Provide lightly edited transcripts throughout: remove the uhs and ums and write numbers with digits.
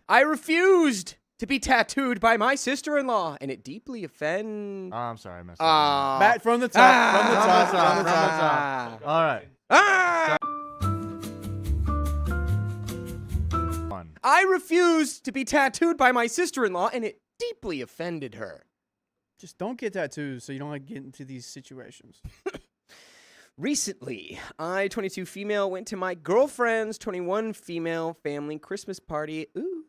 I refused to be tattooed by my sister-in-law, and it deeply offends. Oh, I'm sorry, I messed up. Matt, from the top. From the top. All right. I refused to be tattooed by my sister-in-law, and it deeply offended her. Just don't get tattoos so you don't get into these situations. Recently, I, 22 female, went to my girlfriend's 21 female family Christmas party. Ooh,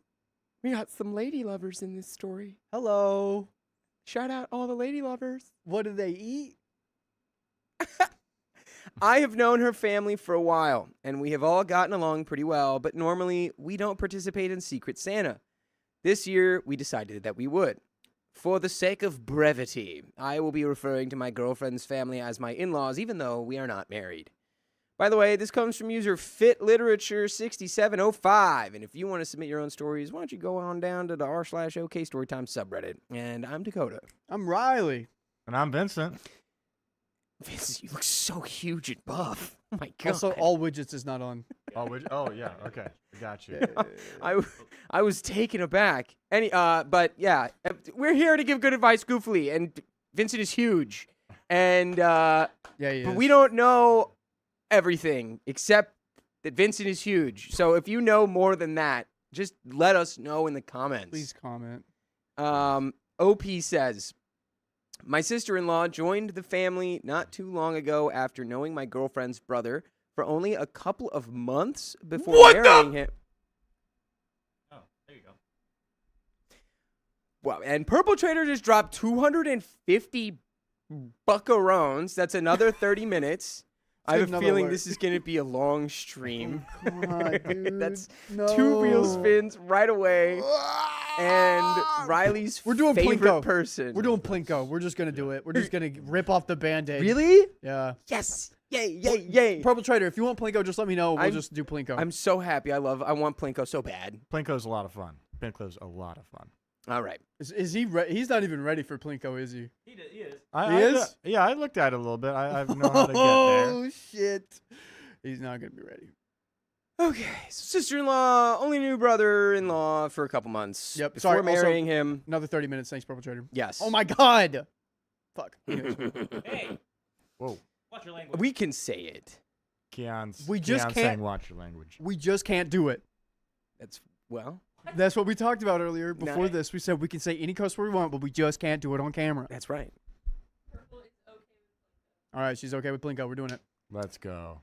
we got some lady lovers in this story. Hello. Shout out all the lady lovers. What do they eat? I have known her family for a while, and we have all gotten along pretty well, but normally we don't participate in Secret Santa. This year, we decided that we would. For the sake of brevity, I will be referring to my girlfriend's family as my in-laws, even though we are not married. By the way, this comes from user FitLiterature6705, and if you want to submit your own stories, why don't you go on down to the r/OK Storytime subreddit. And I'm Dakota. I'm Riley. And I'm Vincent. Vince, you look so huge and buff. Oh my god. Also, all widgets is not on. Oh, yeah. Okay. I got you. I was taken aback. But yeah, we're here to give good advice goofily, and Vincent is huge. And Yeah, he but is. we don't know everything except that Vincent is huge. So if you know more than that, just let us know in the comments. Please comment. OP says, my sister-in-law joined the family not too long ago after knowing my girlfriend's brother for only a couple of months before marrying him. Oh, there you go. Wow, and Purple Trader just dropped 250 buckarones. That's another 30 minutes. I have a feeling this is going to be a long stream. Oh, God, dude. That's no. 2 real spins right away. And Riley's favorite Plinko. person. We're doing Plinko. We're just going to do it. We're just going to rip off the Band-Aid. Really? Yeah. Yes. Yay, yay, yay. Purple Trader, if you want Plinko, just let me know. We'll just do Plinko. I'm so happy. I want Plinko so bad. Plinko's a lot of fun. Plinko's a lot of fun. All right. Is he he's not even ready for Plinko, is he? He is. He is? Yeah, I looked at it a little bit. I know how to get there. Oh, shit. He's not going to be ready. Okay. So sister-in-law, only knew brother-in-law for a couple months. Yep. Before Sorry, marrying him. Another 30 minutes. Thanks, Purple Trader. Yes. Oh, my God. Fuck. Anyways. Hey, Whoa. watch your language. We can say it. Keon's Can't- saying watch your language. We just can't do it. Well, That's what we talked about earlier. No. Before this, we said we can say any cuss word we want, but we just can't do it on camera. that's right. All right, she's okay with Plinko. We're doing it. Let's go.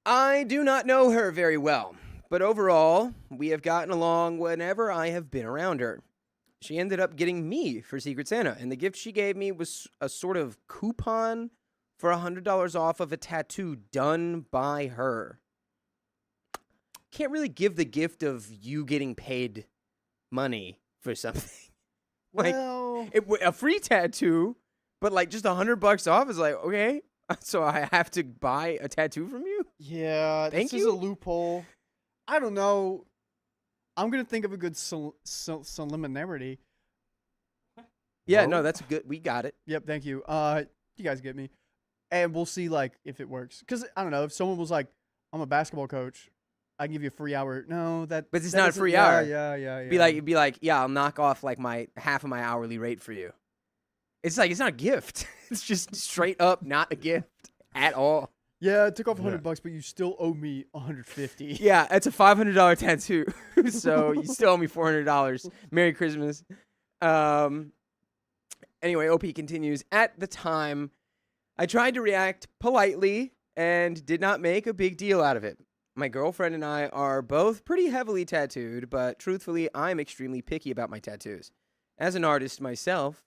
I do not know her very well, but overall, we have gotten along whenever I have been around her. She ended up getting me for Secret Santa, and the gift she gave me was a sort of coupon for $100 off of a tattoo done by her. Can't really give the gift of you getting paid money for something. Like, Well, a free tattoo, but like just $100 off is like, okay, so I have to buy a tattoo from you? yeah, Thank this is you. a loophole. I don't know. I'm going to think of a good preliminary. Yeah, Whoa. no, that's good. We got it. Yep, thank you. You guys get me. And we'll see, like, if it works. Because, I don't know, if someone was like, I'm a basketball coach, I can give you a free hour. No, that. But it's that not a doesn't- free yeah, hour. Yeah. It'd be like, yeah, I'll knock off like half of my hourly rate for you. It's like, it's not a gift. It's just straight up not a gift at all. Yeah, it took off $100, Yeah. but you still owe me $150. Yeah, it's a $500 tattoo. So you still owe me $400. Merry Christmas. Anyway, OP continues. At the time, I tried to react politely and did not make a big deal out of it. My girlfriend and I are both pretty heavily tattooed, but truthfully, I'm extremely picky about my tattoos. As an artist myself,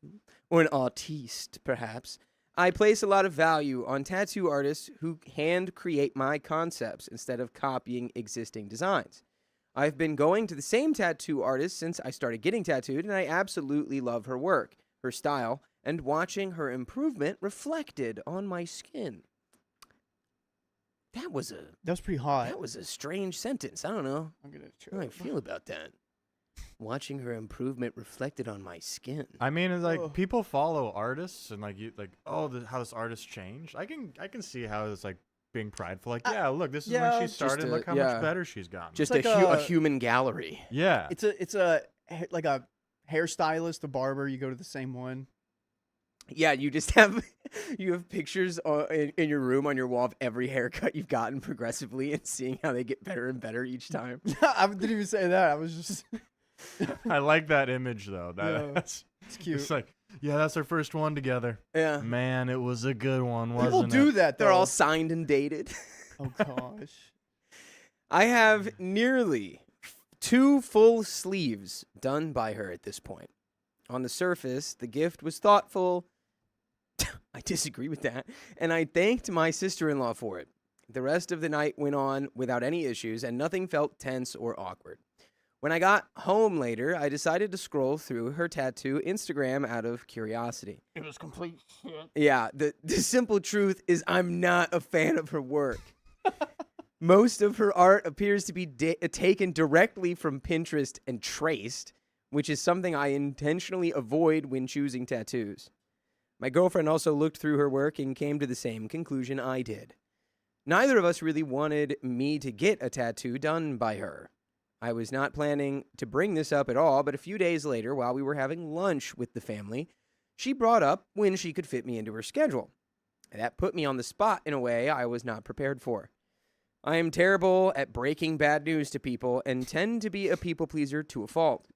or an artiste perhaps, I place a lot of value on tattoo artists who hand create my concepts instead of copying existing designs. I've been going to the same tattoo artist since I started getting tattooed, and I absolutely love her work, her style, and watching her improvement reflected on my skin. That was pretty hot. that was a strange sentence. I don't know I'm going how I feel about that. Watching her improvement reflected on my skin. I mean, it's like Ugh. people follow artists and like how this artist changed. I can see how it's like being prideful. Like, yeah, look, this is yeah, when she just started. Look how much better she's gotten. Just like a a- human gallery. yeah. It's a like a hairstylist, a barber. You go to the same one. Yeah, you just have pictures in your room on your wall of every haircut you've gotten progressively and seeing how they get better and better each time. I didn't even say that. I was just. I like that image though. Yeah. That's It's cute. It's like, yeah, that's our first one together. Yeah. Man, it was a good one, wasn't People it? do that. Though. They're all signed and dated. Oh gosh. I have nearly 2 full sleeves done by her at this point. On the surface, the gift was thoughtful. I disagree with that. And I thanked my sister-in-law for it. The rest of the night went on without any issues, and nothing felt tense or awkward. When I got home later, I decided to scroll through her tattoo Instagram out of curiosity. It was complete shit. Yeah, the simple truth is I'm not a fan of her work. Most of her art appears to be taken directly from Pinterest and traced, which is something I intentionally avoid when choosing tattoos. My girlfriend also looked through her work and came to the same conclusion I did. Neither of us really wanted me to get a tattoo done by her. I was not planning to bring this up at all, but a few days later, while we were having lunch with the family, she brought up when she could fit me into her schedule. That put me on the spot in a way I was not prepared for. I am terrible at breaking bad news to people and tend to be a people pleaser to a fault.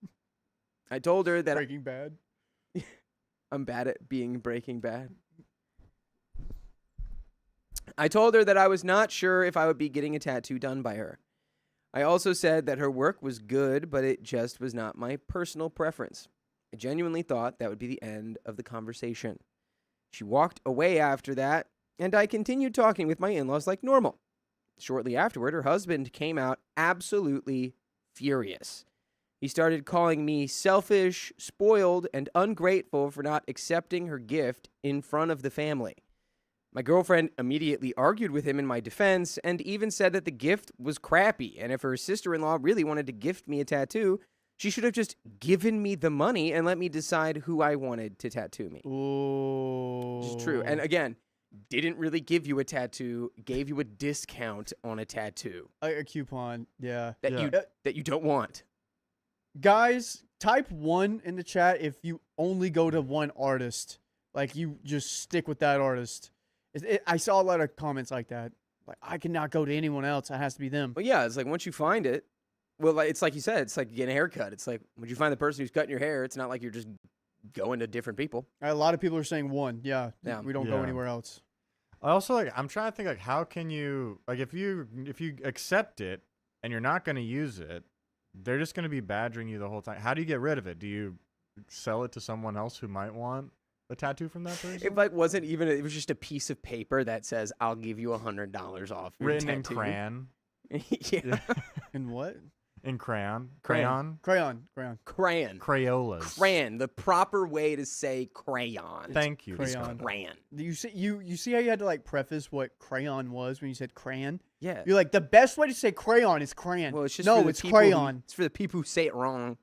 I told her that Breaking Bad. I'm bad at being Breaking Bad. I told her that I was not sure if I would be getting a tattoo done by her. I also said that her work was good, but it just was not my personal preference. I genuinely thought that would be the end of the conversation. She walked away after that, and I continued talking with my in-laws like normal. Shortly afterward, her husband came out absolutely furious. He started calling me selfish, spoiled, and ungrateful for not accepting her gift in front of the family. My girlfriend immediately argued with him in my defense and even said that the gift was crappy, and if her sister-in-law really wanted to gift me a tattoo, she should have just given me the money and let me decide who I wanted to tattoo me. Ooh. Which is true. And again, didn't really give you a tattoo, gave you a discount on a tattoo a coupon. Yeah. that you don't want. Guys, type 1 in the chat if you only go to one artist. Like, you just stick with that artist. I saw a lot of comments like that. Like, I cannot go to anyone else. It has to be them. Well, yeah, it's like once you find it, well, it's like you said, it's like getting a haircut. It's like when you find the person who's cutting your hair, it's not like you're just going to different people. A lot of people are saying 1. Yeah. Yeah. We don't go Yeah. anywhere else. I also I'm trying to think how can you if you accept it and you're not going to use it, they're just going to be badgering you the whole time. How do you get rid of it? Do you sell it to someone else who might want a tattaoo from that person? It wasn't even. It was just a piece of paper that says, "I'll give you $100 off." Your Written in tattoo." crayon. Yeah. In what? In crayon. Crayon. Crayon. Crayon. Crayolas. Crayon. The proper way to say crayon. Thank you. Crayon. Crayon. You see how you had to like preface what crayon was when you said crayon? Yeah. You're like, the best way to say crayon is crayon. Well, it's just no, for the it's people crayon. It's for the people who say it wrong,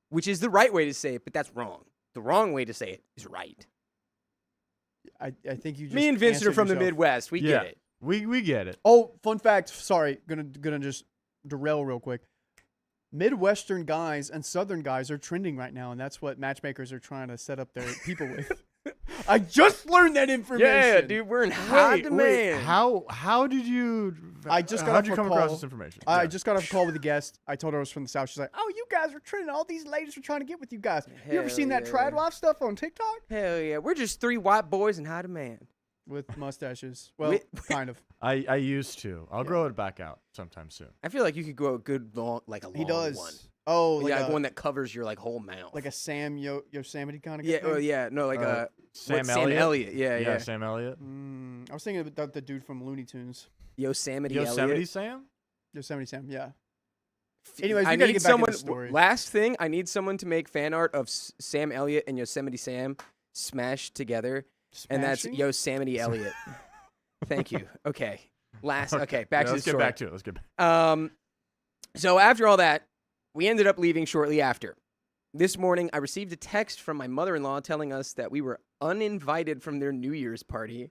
which is the right way to say it, but that's wrong. The wrong way to say it is right. I think you just Me and Vincent are answered from the yourself. Midwest. We Yeah. get it. We get it. Oh, fun fact. Sorry, gonna just derail real quick. Midwestern guys and Southern guys are trending right now, and that's what matchmakers are trying to set up their people with. I just learned that information. Yeah, dude, we're in high demand. How did you? I just got How'd off you a come call. across this information? I Yeah. just got off a call with a guest. I told her I was from the South. She's like, "Oh, you guys are trending. All these ladies are trying to get with you guys. You ever Hell seen that yeah. trad wife stuff on TikTok Hell yeah, we're just 3 white boys in high demand. with mustaches? Well, We- kind of. I used to. I'll grow it back out sometime soon. I feel like you could grow a good long, like a long He does. one. Oh, like Yeah, a, one that covers your like whole mouth. like a Sam Yosemite kind of. yeah, oh yeah, no, like Sam Sam Elliott. Yeah. Sam Elliott. I was thinking about the dude from Looney Tunes. Yosemite Yosemite Elliott. Sam. Yosemite Sam. Yeah. Anyways, we I gotta need get back someone. into the story. Last thing, I need someone to make fan art of Sam Elliott and Yosemite Sam smashed together, and that's Smashing? Yosemite Elliott. Thank you. Okay. Back to the story. Let's get back to it. Let's get back. So after all that, we ended up leaving shortly after. This morning, I received a text from my mother-in-law telling us that we were uninvited from their New Year's party.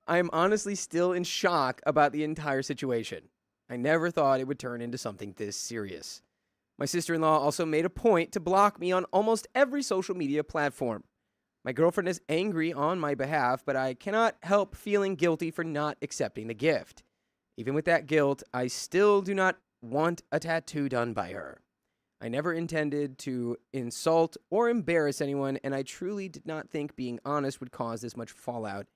I am honestly still in shock about the entire situation. I never thought it would turn into something this serious. My sister-in-law also made a point to block me on almost every social media platform. My girlfriend is angry on my behalf, but I cannot help feeling guilty for not accepting the gift. Even with that guilt, I still do not want a tattoo done by her. I never intended to insult or embarrass anyone, and I truly did not think being honest would cause this much fallout.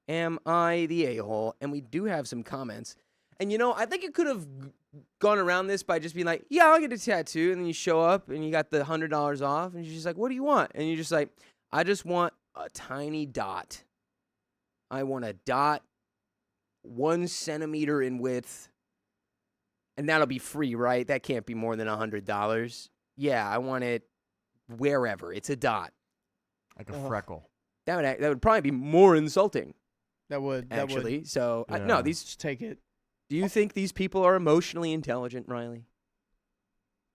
Am I the a-hole? And we do have some comments. And I think it could have gone around this by just being like, yeah, I'll get a tattoo. And then you show up and you got the $100 off. And she's just like, what do you want? And you're just like, I just want a tiny dot. I want a dot 1 centimeter in width. And that'll be free, right? That can't be more than $100. Yeah, I want it wherever. It's a dot. Like a freckle. That would probably be more insulting. That would Actually. So, Yeah. no, these... just take it. Do you think these people are emotionally intelligent, Riley?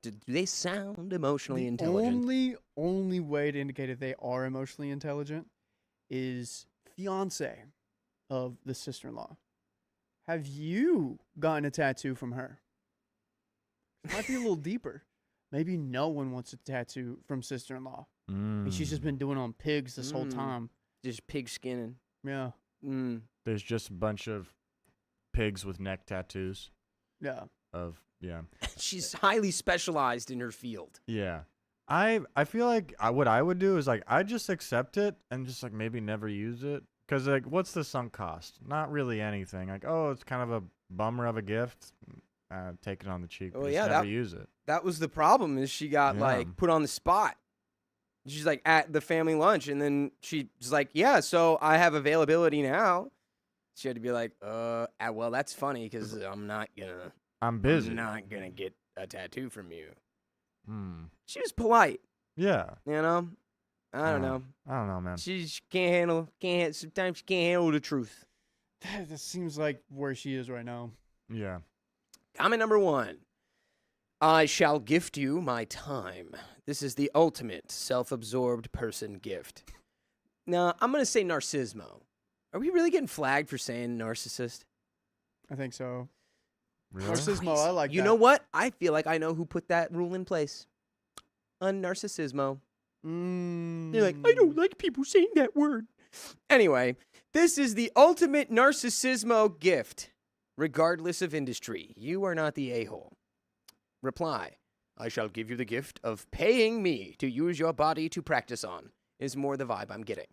Do they sound emotionally intelligent? Only way to indicate if they are emotionally intelligent is fiance of the sister-in-law. Have you gotten a tattoo from her? It might be a little deeper. Maybe no one wants a tattoo from sister-in-law. And she's just been doing it on pigs this whole time. Just pig skinning. Yeah. There's just a bunch of pigs with neck tattoos. Yeah. She's highly specialized in her field. Yeah. I feel like what I would do is like I'd just accept it and just like maybe never use it. Because like what's the sunk cost? Not really anything. Like, oh, it's kind of a bummer of a gift. Take it on the cheap. Well, just never use it. That was the problem is she got like put on the spot. She's like at the family lunch and then she's like, yeah, so I have availability now. She had to be like, well, that's funny because I'm busy. I'm not going to get a tattoo from you. She was polite. Yeah. I don't know. I don't know, man. She sometimes she can't handle the truth. That seems like where she is right now. Yeah. Comment number 1. I shall gift you my time. This is the ultimate self-absorbed person gift. Now, I'm going to say narcissismo. Are we really getting flagged for saying narcissist? I think so. Really? Narcissismo, I like that. You know what? I feel like I know who put that rule in place. A narcissismo. They're like, I don't like people saying that word. Anyway, this is the ultimate narcissismo gift. Regardless of industry, you are not the a-hole. Reply, I shall give you the gift of paying me to use your body to practice on, is more the vibe I'm getting.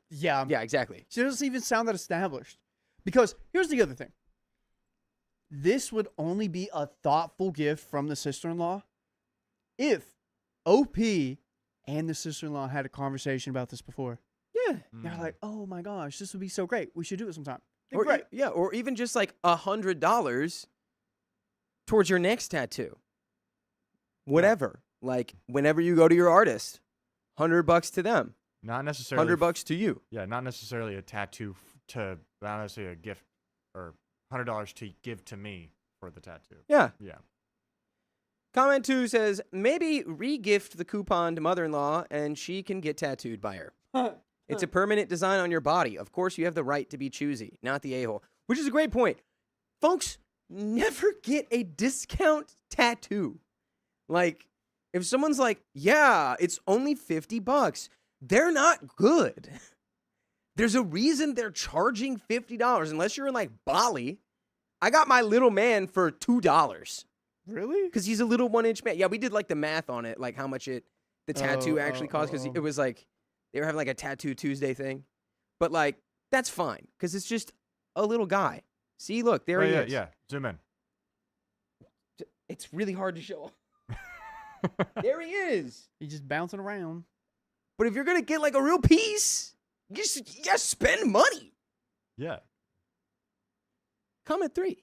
Yeah. Yeah, exactly. She doesn't even sound that established. Because here's the other thing. This would only be a thoughtful gift from the sister-in-law if OP and the sister-in-law had a conversation about this before. Yeah. They're like, oh my gosh, this would be so great. We should do it sometime. Or, Great. yeah, or even just like $100 towards your next tattoo. Whatever. Like, whenever you go to your artist, $100 to them. Not necessarily. $100 to you. Yeah, not necessarily a tattoo not necessarily a gift or $100 to give to me for the tattoo. Yeah. Yeah. Comment 2 says, maybe re-gift the coupon to mother-in-law and she can get tattooed by her. It's a permanent design on your body. Of course, you have the right to be choosy, not the a-hole. Which is a great point. Folks, never get a discount tattoo. Like, if someone's like, yeah, it's only $50, they're not good. There's a reason they're charging $50. Unless you're in, like, Bali. I got my little man for $2. Really? Because he's a little 1-inch man. Yeah, we did, like, the math on it, like, how much the tattoo actually cost. Because it was, like, they were having, like, a Tattoo Tuesday thing. But, like, that's fine. Because it's just a little guy. See, look, there he is. Yeah, zoom in. It's really hard to show. There he is. He's just bouncing around. But if you're going to get, like, a real piece, you just spend money. Yeah. Comment 3.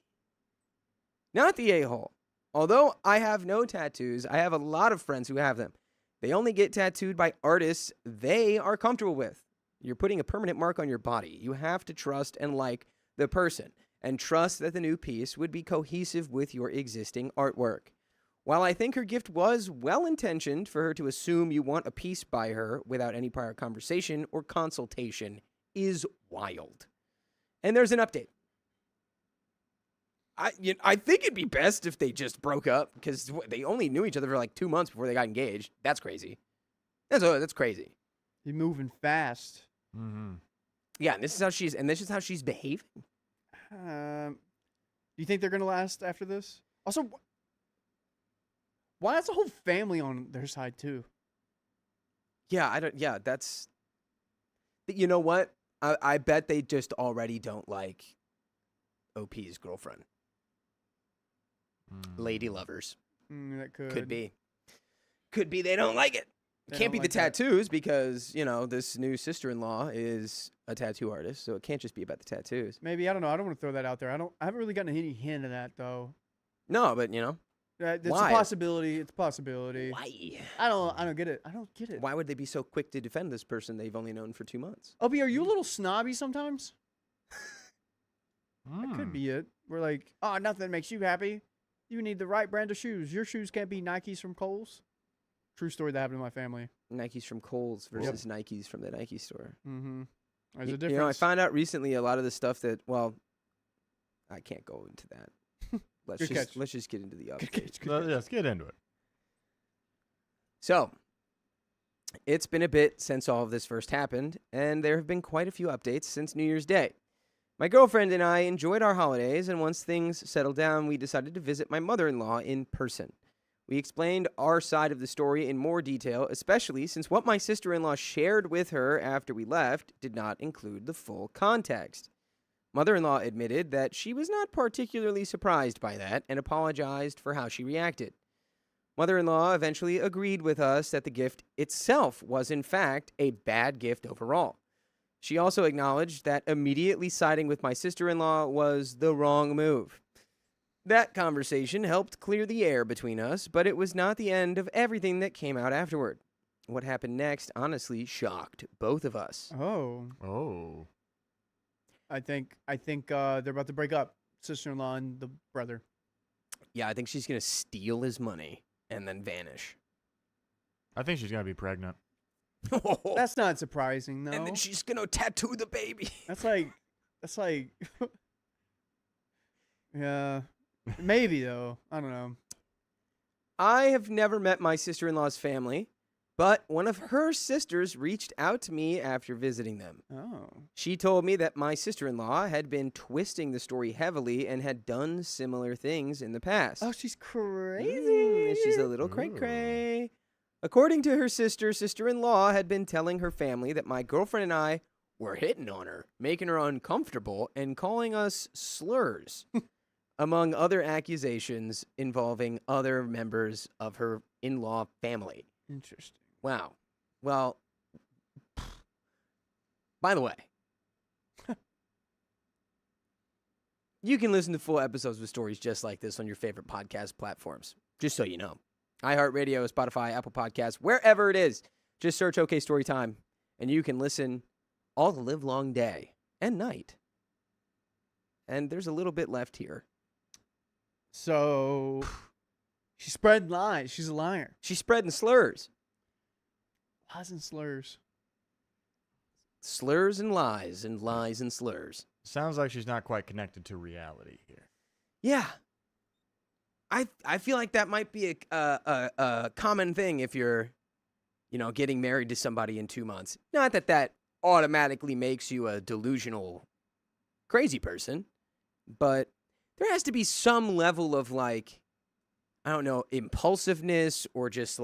Not the a-hole. Although I have no tattoos, I have a lot of friends who have them. They only get tattooed by artists they are comfortable with. You're putting a permanent mark on your body. You have to trust and like the person, and trust that the new piece would be cohesive with your existing artwork. While I think her gift was well-intentioned for her to assume you want a piece by her without any prior conversation or consultation is wild. And there's an update. I think it'd be best if they just broke up because they only knew each other for like 2 months before they got engaged. That's crazy. That's crazy. You're moving fast. Mm-hmm. Yeah, and this is how she's behaving. Do you think they're gonna last after this? Also, why is the whole family on their side too? Yeah, I don't. Yeah, that's. You know what? I bet they just already don't like OP's girlfriend. Lady lovers. That Could be. Could be they don't like it. They Can't don't be like the that. tattoos because, this new sister-in-law is a tattoo artist, so it can't just be about the tattoos. Maybe, I don't know. I don't want to throw that out there. I haven't really gotten any hint of that though. No, but It's Why? a possibility. It's a possibility. why? I don't get it. I don't get it. Why would they be so quick to defend this person they've only known for 2 months? Obi, are you a little snobby sometimes? That Hmm. could be it. We're like, oh, nothing makes you happy. You need the right brand of shoes. Your shoes can't be Nikes from Kohl's. True story that happened in my family. Nikes from Kohl's versus Nikes from the Nike store. Mm-hmm. There's a I difference. found out recently a lot of the stuff that, well, I can't go into that. Good catch. Let's just get into the Good update. catch, good Let's catch. get into it. So, it's been a bit since all of this first happened, and there have been quite a few updates since New Year's Day. My girlfriend and I enjoyed our holidays, and once things settled down, we decided to visit my mother-in-law in person. We explained our side of the story in more detail, especially since what my sister-in-law shared with her after we left did not include the full context. Mother-in-law admitted that she was not particularly surprised by that and apologized for how she reacted. Mother-in-law eventually agreed with us that the gift itself was in fact a bad gift overall. She also acknowledged that immediately siding with my sister-in-law was the wrong move. That conversation helped clear the air between us, but it was not the end of everything that came out afterward. What happened next honestly shocked both of us. Oh. I think they're about to break up. Sister-in-law and the brother. Yeah, I think she's going to steal his money and then vanish. I think she's gonna be pregnant. That's not surprising, though. And then she's going to tattoo the baby. That's like, yeah, maybe though. I don't know. I have never met my sister-in-law's family, but one of her sisters reached out to me after visiting them. Oh, She told me that my sister-in-law had been twisting the story heavily and had done similar things in the past. oh, she's crazy. She's a little cray-cray. According to her sister-in-law had been telling her family that my girlfriend and I were hitting on her, making her uncomfortable, and calling us slurs, among other accusations involving other members of her in-law family. Interesting. Wow. Well, by the way, you can listen to full episodes with stories just like this on your favorite podcast platforms, just so you know. iHeartRadio, Spotify, Apple Podcasts, wherever it is. Just search OK Storytime, and you can listen all the live long day and night. And there's a little bit left here. So she spread lies. She's a liar. She's spreading slurs. Lies and slurs. Slurs and lies and slurs. Sounds like she's not quite connected to reality here. Yeah. I feel like that might be a common thing if you're, getting married to somebody in 2 months. Not that automatically makes you a delusional, crazy person, but there has to be some level of impulsiveness or just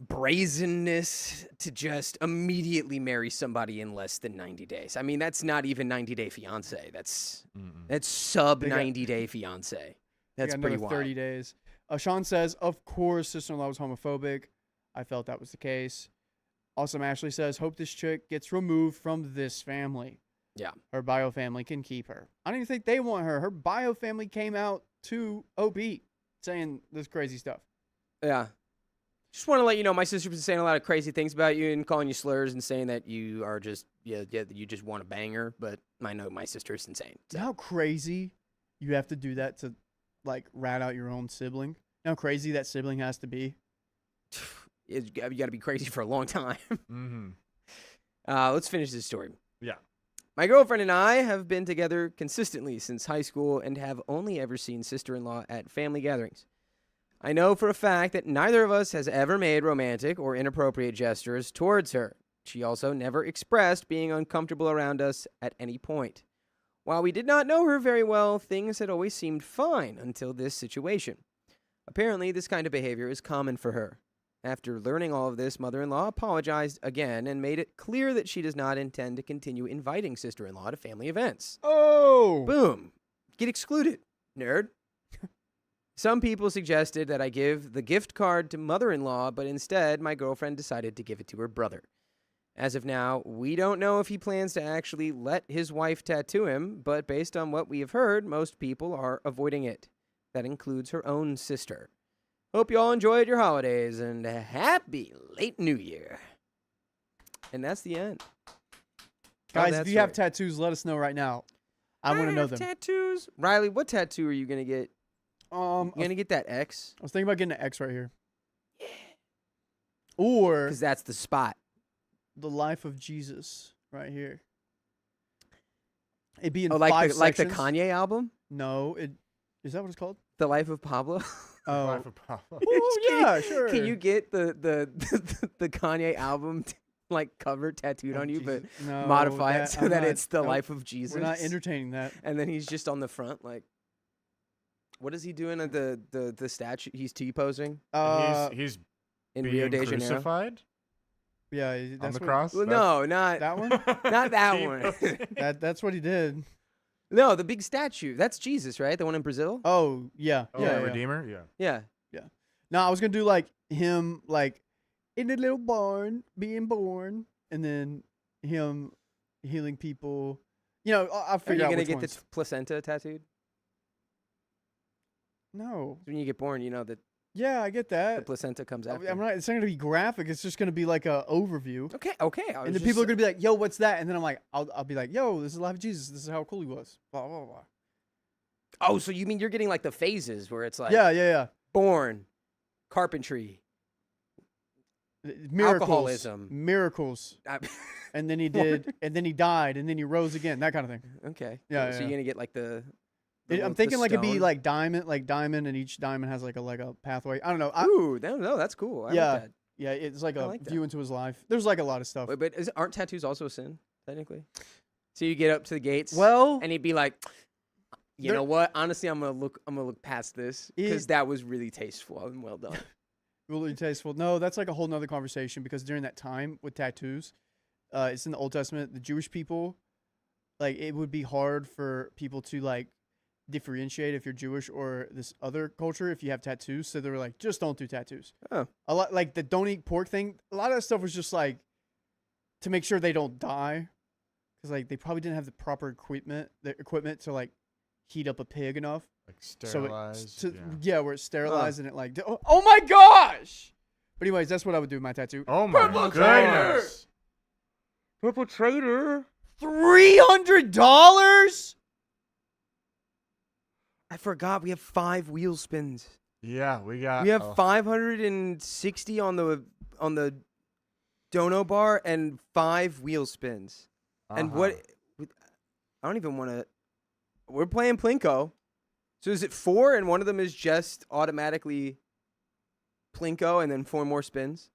brazenness to just immediately marry somebody in less than 90 days. I mean, that's not even 90-day fiance. That's sub 90-day fiance. That's got pretty another wild. 30 days. Sean says, of course, sister-in-law was homophobic. I felt that was the case. Awesome Ashley says, hope this chick gets removed from this family. Yeah. Her bio family can keep her. I don't even think they want her. Her bio family came out to OP saying this crazy stuff. Yeah. Just want to let you know, my sister's been saying a lot of crazy things about you and calling you slurs and saying that you are just, you just want to bang her. But I know my sister is insane. You know how crazy you have to do that to, rat out your own sibling? You know how crazy that sibling has to be? You got to be crazy for a long time. Mm-hmm. Let's finish this story. Yeah. My girlfriend and I have been together consistently since high school and have only ever seen sister-in-law at family gatherings. I know for a fact that neither of us has ever made romantic or inappropriate gestures towards her. She also never expressed being uncomfortable around us at any point. While we did not know her very well, things had always seemed fine until this situation. Apparently, this kind of behavior is common for her. After learning all of this, mother-in-law apologized again and made it clear that she does not intend to continue inviting sister-in-law to family events. Oh. Boom. Get excluded, nerd. Some people suggested that I give the gift card to mother-in-law, but instead my girlfriend decided to give it to her brother. As of now, we don't know if he plans to actually let his wife tattoo him, but based on what we have heard, most people are avoiding it. That includes her own sister. Hope you all enjoyed your holidays, and a happy late New Year. And that's the end. Guys, if you have tattoos, let us know right now. I want to know them. Tattoos. Riley, what tattoo are you going to get? You going to get that X? I was thinking about getting an X right here. Yeah. Or Because that's the spot. the life of Jesus right here. It'd be in like five like the sections. Kanye album? No, is that what it's called? The Life of Pablo? Oh, Life of Pablo. oh yeah, sure. Can you get the Kanye album like cover tattooed on you, but No, modify it so I'm that not- it's the nope, life of Jesus? We're not entertaining that. And then he's just on the front, like, what is he doing at the statue? He's T-posing He's in being Rio de Janeiro. crucified Yeah, on that's the what, cross. Well, no, not that one. not that one. That's what he did. No, the big statue. That's Jesus, right? The one in Brazil? Oh yeah, Oh, yeah, the yeah. Redeemer. Yeah. Yeah. No, I was gonna do like him, like in a little barn, being born, and then him healing people. You know, I'll Are you figure out going to which get ones. the placenta tattooed? No. When you get born, you know that Yeah, I get the that. placenta comes I'm after. not. It's not gonna be graphic. It's just gonna be like a overview. Okay. And then people are gonna be like, "Yo, what's that?" And then I'm like, I'll be like, "Yo, this is the life of Jesus. This is how cool he was." Blah blah blah. Oh, so you mean you're getting like the phases where it's like Yeah. born, carpentry, Miracles, Alcoholism. miracles, and then he did, and then he died, and then he rose again. That kind of thing. Okay. Yeah, So yeah. you're gonna get like the I'm thinking like it'd be stone. like diamond, and each diamond has like a pathway. I don't know. Ooh, no, that's cool. I Yeah. like that. Yeah, it's like I a like that. view into his life. There's like a lot of stuff. Wait, but aren't tattoos also a sin technically? So you get up to the gates, Well, and he'd be like, you There- know what? Honestly, I'm gonna look past this because It- that was really tasteful and well done. really tasteful. No, that's like a whole nother conversation because during that time with tattoos, it's in the Old Testament. The Jewish people, like, it would be hard for people to like differentiate if you're Jewish or this other culture if you have tattoos. So they were like, just don't do tattoos. Oh. A lot like the don't eat pork thing. A lot of that stuff was just like to make sure they don't die, because like they probably didn't have the proper equipment to like heat up a pig enough. Like sterilized. Where it's sterilized and it like oh my gosh. But anyways, that's what I would do with my tattoo. Oh my goodness. Purple Trader. $300. I forgot we have 5 wheel spins. Yeah, we got. We have 560 on the dono bar and 5 wheel spins. And what? I don't even want to. We're playing Plinko. So is it 4 and one of them is just automatically Plinko and then 4 more spins?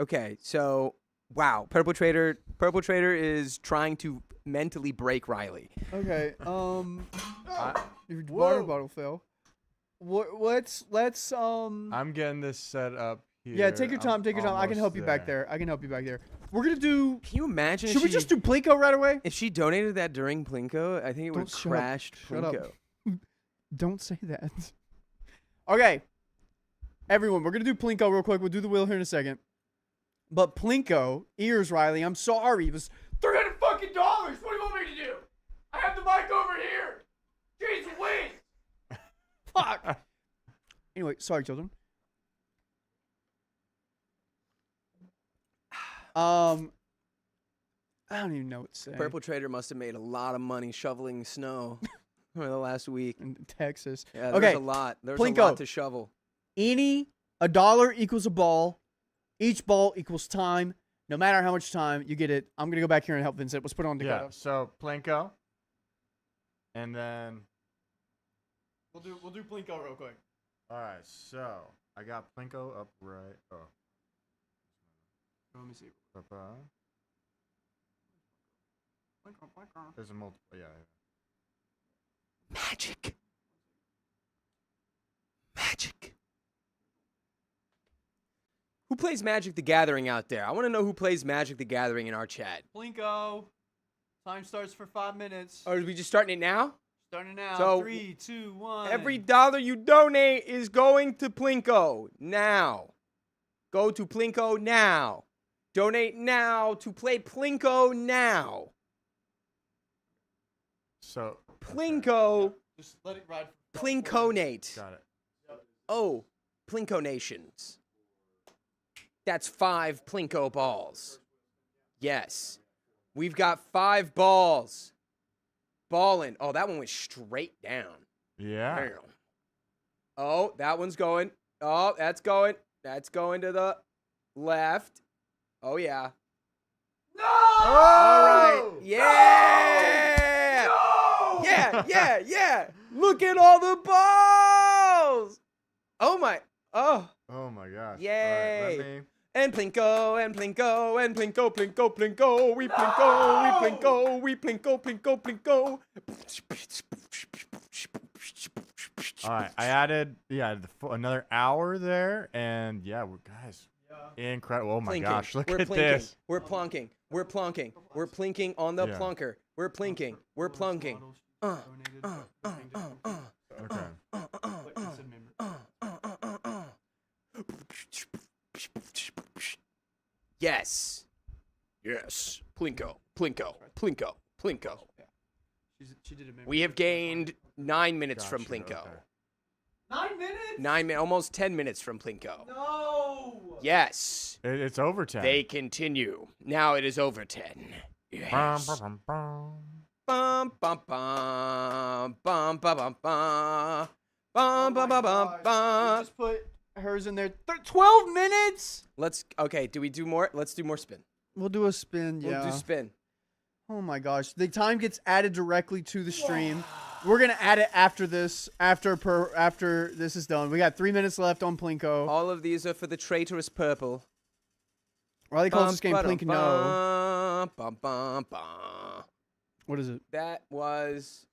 Okay, so wow, Purple Trader is trying to mentally break Riley. Okay. Your Whoa. water bottle fell. Let's I'm getting this set up here. yeah, take your time, take your time. I can help you back there. We're gonna do. Can you imagine? Should we just do Plinko right away? If she donated that during Plinko, I think it would have Don't shut up. crashed Shut up. Plinko. Don't say that. Okay. Everyone, we're gonna do Plinko real quick. We'll do the wheel here in a second. But Plinko, ears, Riley, I'm sorry. It was $300 fucking dollars. What do you want me to do? I have the mic over here. Jeez Louise. Fuck. Anyway, sorry, children. I don't even know what to say. Purple Trader must have made a lot of money shoveling snow for the last week. In Texas. Yeah, Okay, there's a lot. There's a Plinko. lot to shovel. A dollar equals a ball. Each ball equals time. No matter how much time you get it, I'm gonna go back here and help Vincent. Let's put it on Dakota. Yeah. So Plinko, and then We'll do Plinko real quick. all right. So I got Plinko up right. Oh. Let me see. There's a multiple. Yeah. Magic. Magic. Who plays Magic the Gathering out there? I want to know who plays Magic the Gathering in our chat. Plinko. Time starts for 5 minutes. Or are we just starting it now? Starting now. So, 3, 2, 1. Every dollar you donate is going to Plinko now. Go to Plinko now. Donate now to play Plinko now. So Plinko. Just let it ride. Plinkonate. got it. Oh, Plinko Nations. That's 5 Plinko balls. Yes. We've got 5 balls. Ballin'. Oh, that one went straight down. Yeah. Damn. Oh, that one's going. Oh, that's going. That's going to the left. Oh, yeah. No! All right. Yeah. No! Yeah. Look at all the balls. Oh, my. Oh. Oh my gosh. Yay. All right, let me. And Plinko, and Plinko, and Plinko, Plinko, Plinko. We Plinko, we Plinko, we Plinko, Plinko, Plinko. All right, I added another hour there, and guys, incredible! Oh my Plinking. gosh, look We're at plinking. this. We're plunking. We're plunking. We're plinking on the Yeah. plunker. We're plinking. We're plunking. Okay. Yes. Yes. Plinko. Plinko. Plinko. Plinko. She did it. We have gained 9 minutes from Gotcha, Plinko. okay. 9 minutes? 9 minutes, almost 10 minutes from Plinko. No. Yes. It's over 10. They continue. Now it is over 10. Yes. Bum bum bum bum bum bum bum bum bum bum bum bum. Just put hers in there. 12 minutes. Okay. Do we do more? Let's do more spin. We'll do a spin. Yeah. We'll do spin. Oh my gosh, the time gets added directly to the stream. We're gonna add it after this. After this is done, we got 3 minutes left on Plinko. All of these are for the traitorous purple. Riley calls this game Plink No. Bum bum bum. What is it? That was.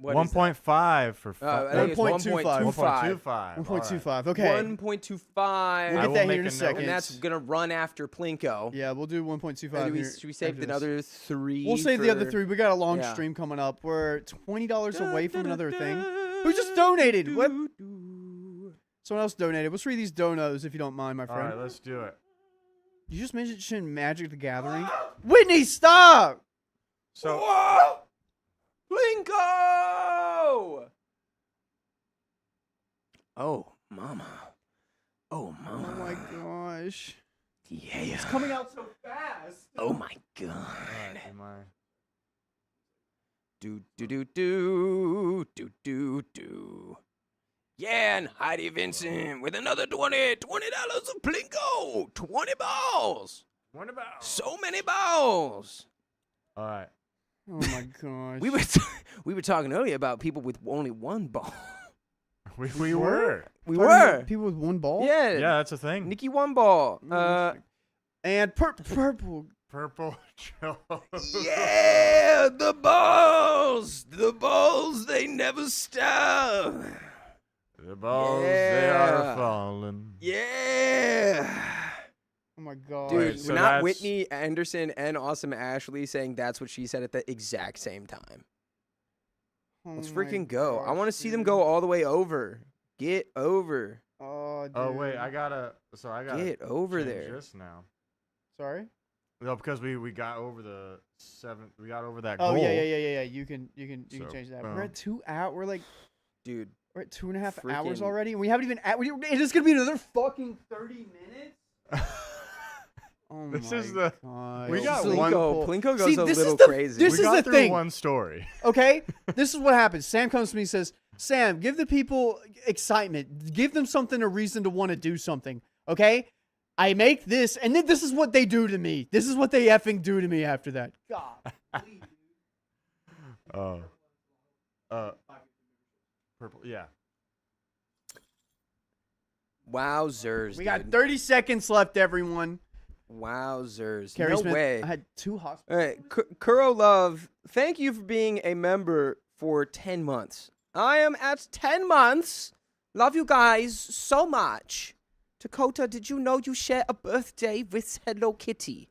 What is that? 1.5 for I think it's 1.25. 1.25. 1.25. Okay. 1.25. We'll I get will that make here in a a note. second. And that's gonna run after Plinko. Yeah, we'll do 1.25. here Should we save after the this. other 3? We'll save the other for- 3. We got a long Yeah. stream coming up. We're $20 away from another thing. Who just donated? What? Someone else donated. Let's read these donos if you don't mind, my All friend. right, let's do it. You just mentioned Magic the Gathering. Whitney, stop! So Whoa! Plinko! Oh, mama. Oh, Oh mama. my gosh. Yeah. It's coming out so fast. Oh my god. all right, am I? Do. Yeah, and Heidi Vincent with another $20 of Plinko. 20 balls. What about? So many balls. All right. Oh my gosh. We were talking earlier about people with only 1 ball. We were. We Talking were. about people with 1 ball? Yeah. Yeah, that's a thing. Nikki 1 ball. And purple. Purple Joe. Yeah, the balls. The balls, they never stop. The balls, they are Yeah. falling. Yeah. Oh my god. Dude, Wait, so not that's- Whitney Anderson and Awesome Ashley saying that's what she said at the exact same time. Oh Let's my freaking go. I gosh, want to see them dude. go all the way over. Get over. Oh, dude. Oh wait, I gotta Get over change there. this now. Sorry? No, because we got over the 7. We got over that Oh goal. yeah. You can So, change that. boom. We're at 2 out. We're at Dude, 2.5 hours Freaking- already, and we haven't even. It is gonna be another fucking 30 minutes. Oh This my is the- gosh. we got This is one- cool. Plinko goes See, a this is little the- crazy. this we is got the through thing. one story. Okay, this is what happens. Sam comes to me and says, "Sam, give the people excitement. Give them something, a reason to want to do something." Okay, I make this, and then this is what they do to me. This is what they effing do to me after that. God. Oh. Purple. Yeah. Wowzers. We got dude. 30 seconds left, everyone. Wowzers. Carrie No Smith, way. I had 2 All hospitals. right, Kuro Love, thank you for being a member for 10 months. I am at 10 months. Love you guys so much. Dakota, did you know you share a birthday with Hello Kitty?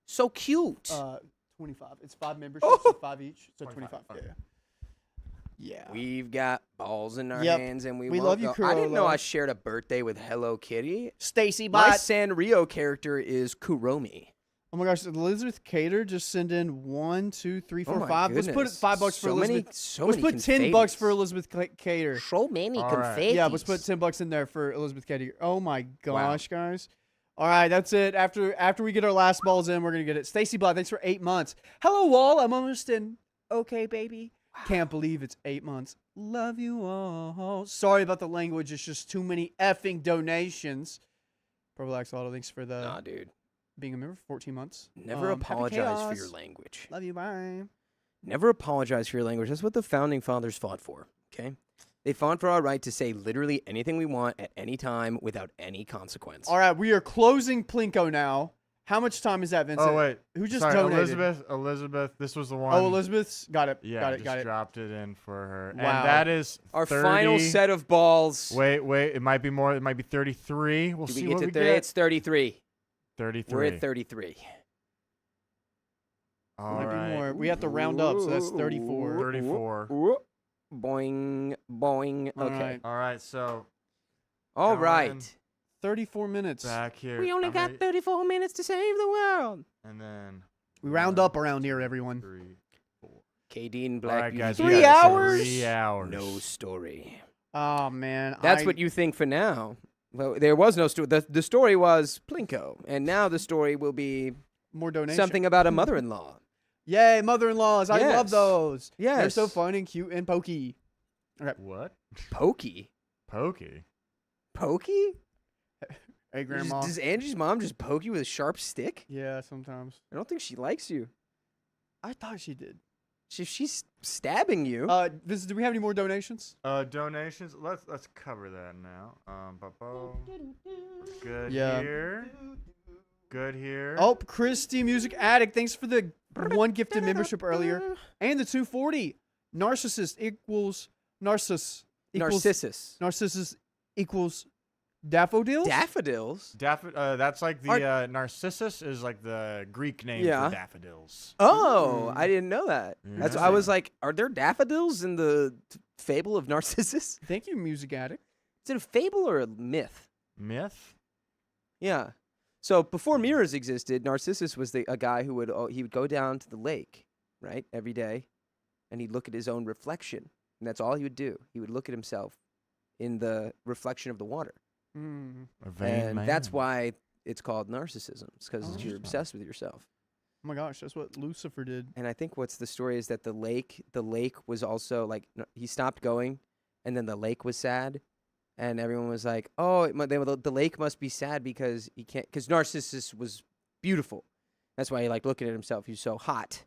So cute. 25. It's 5 memberships, Oh! so 5 each. So 25. 25, okay. Yeah. We've got balls in our Yep. hands, and we We won't love you, go. Kuro I didn't know I Love. shared a birthday with Hello Kitty. Stacy My Bot. Sanrio character is Kuromi. Oh my gosh, Elizabeth Cater just send in 1, 2, 3, 4, Oh my 5. Let's put goodness. $5 for So Elizabeth. Many, so Let's many put $10 for confettis. Elizabeth Cater. So many All right. confettis. Yeah, let's put $10 in there for Elizabeth Cater. Oh my gosh, guys. All right, that's it. After we get our last balls in, we're gonna get it. Stacy Bot, thanks for 8 months. Hello, Wall. I'm almost in. Okay, baby. Can't believe it's 8 months. Love you all. Sorry about the language. It's just too many effing donations. Purple Axolotl, thanks for the Nah, dude. being a member for 14 months. Never Happy apologize for your chaos. language. Love you. Bye. Never apologize for your language. That's what the founding fathers fought for, okay? They fought for our right to say literally anything we want at any time without any consequence. All right, we are closing Plinko now. How much time is that, Vincent? Oh wait. Who just Sorry, donated? Elizabeth. This was the one. Oh, Elizabeth's got it. Yeah, got it. just Got it. dropped it in for her. Wow. And that is Our 30. final set of balls. Wait. It might be more. It might be 33. We'll Do see we get what to we 30? get. It's 33. 33. We're at 33. All Might right. be more. We have to round up, so that's 34. 34. Whoop. Boing, boing. All Okay. right. All right. So All Coming right. 34 minutes. back here. We only I'm got ready- 34 minutes to save the world. And then We round 1, up around here, everyone. 3, 4. KD and All Black right, guys. Beauty. we 3 got hours? 3 hours. No story. Oh man, That's what you think for now. Well, there was no story. The story was Plinko, and now the story will be more donation. something about a mother-in-law. Yay, mother-in-laws! I love Yes. those. Yes. They're so fun and cute and pokey. What? Pokey. Pokey. Pokey? Hey, grandma. Does Angie's mom just poke you with a sharp stick? Yeah, sometimes. I don't think she likes you. I thought she did. If she's stabbing you. Vincent, do we have any more donations? Donations. Let's cover that now. Good Yeah. here. Good here. Oh, Christy Music Addict, thanks for the 1 gifted membership earlier. And the 240. Narcissist equals Narcissus. Narcissus. Narcissus equals daffodils? Daffodils? That's like the Narcissus is like the Greek name Yeah. for daffodils. Oh, I didn't know that. That's I was Yeah. like, are there daffodils in the fable of Narcissus? Thank you, Music Addict. Is it a fable or a myth? Myth. Yeah. So before mirrors existed, Narcissus was a guy who he would go down to the lake, right, every day, and he'd look at his own reflection, and that's all he would do. He would look at himself in the reflection of the water, A vain and man. that's why it's called narcissism. It's because you're Oh. obsessed with yourself. Oh my gosh, that's what Lucifer did. And I think what's the story is that the lake was also like he stopped going, and then the lake was sad, and everyone was like, "Oh, the lake must be sad because he can't." Because Narcissus was beautiful, that's why he liked looking at himself. He was so hot,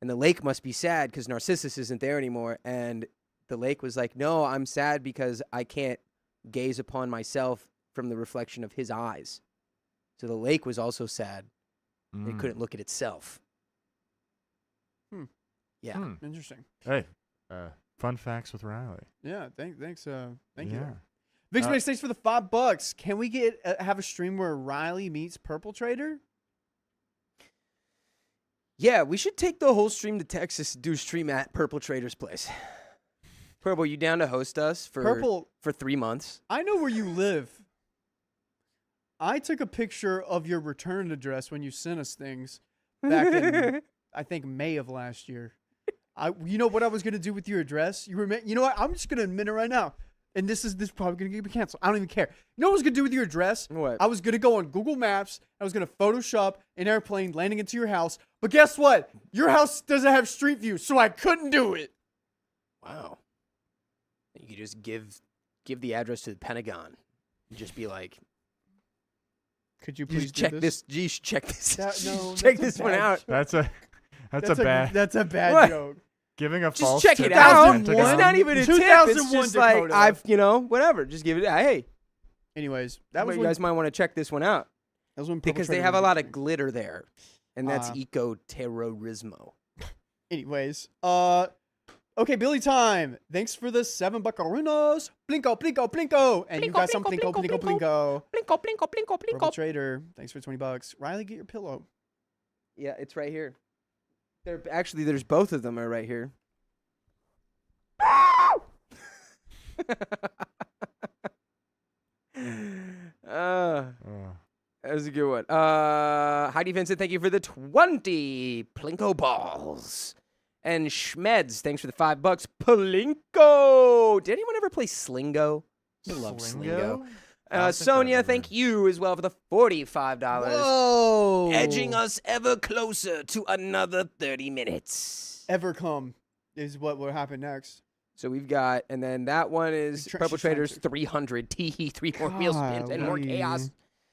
and the lake must be sad because Narcissus isn't there anymore. And the lake was like, "No, I'm sad because I can't gaze upon myself from the reflection of his eyes." So the lake was also sad. It couldn't look at itself. Yeah. Interesting. Hey, fun facts with Riley. Yeah, thanks. Thank you. Yeah. Big Space, thanks for the $5. Can we have a stream where Riley meets Purple Trader? Yeah, we should take the whole stream to Texas to do a stream at Purple Trader's place. Purple, you down to host us for 3 months? I know where you live. I took a picture of your return address when you sent us things back in, I think, May of last year. You know what I was gonna do with your address? You know what? I'm just gonna admit it right now. And this is probably gonna get me canceled. I don't even care. You know what I was gonna do with your address? What? I was gonna go on Google Maps. I was gonna Photoshop an airplane landing into your house. But guess what? Your house doesn't have Street View, so I couldn't do it. Wow. You could just give the address to the Pentagon and just be like, Could you please Just check do this. Geez, check this. No, check that's a this one bad out. joke. That's a bad That's a bad What? joke. giving a Just false check tip it to out. the 2001. It's Pentagon. not even a tip. It's 2001 just like Dakota. whatever. Just give it. Hey, Anyways, that was you when, guys might want to check this one out that was when because they perpetrator have a was lot of using. glitter there, and that's Ah. eco-terrorismo. Anyways, okay, Billy time. Thanks for the 7 buckarunos. Blinko, blinko, blinko. And you got some blinko, blinko, blinko. Plinko, plinko, plinko, Purple Trader, thanks for 20 bucks. Riley, get your pillow. Yeah, it's right here. There's both of them are right here. Oh. That was a good one. Heidi Vincent, thank you for the 20 Plinko balls. And Schmeds, thanks for the $5. Plinko. Did anyone ever play Slingo? I love Slingo. I don't think Sonia, I've thank ever- you as well for the $45. Whoa. Edging us ever closer to another 30 minutes. Ever come is what will happen next. So we've got, and then that one is She's trying Perpetrators to- 300. Tee 3 more wheel spins and more Golly. chaos.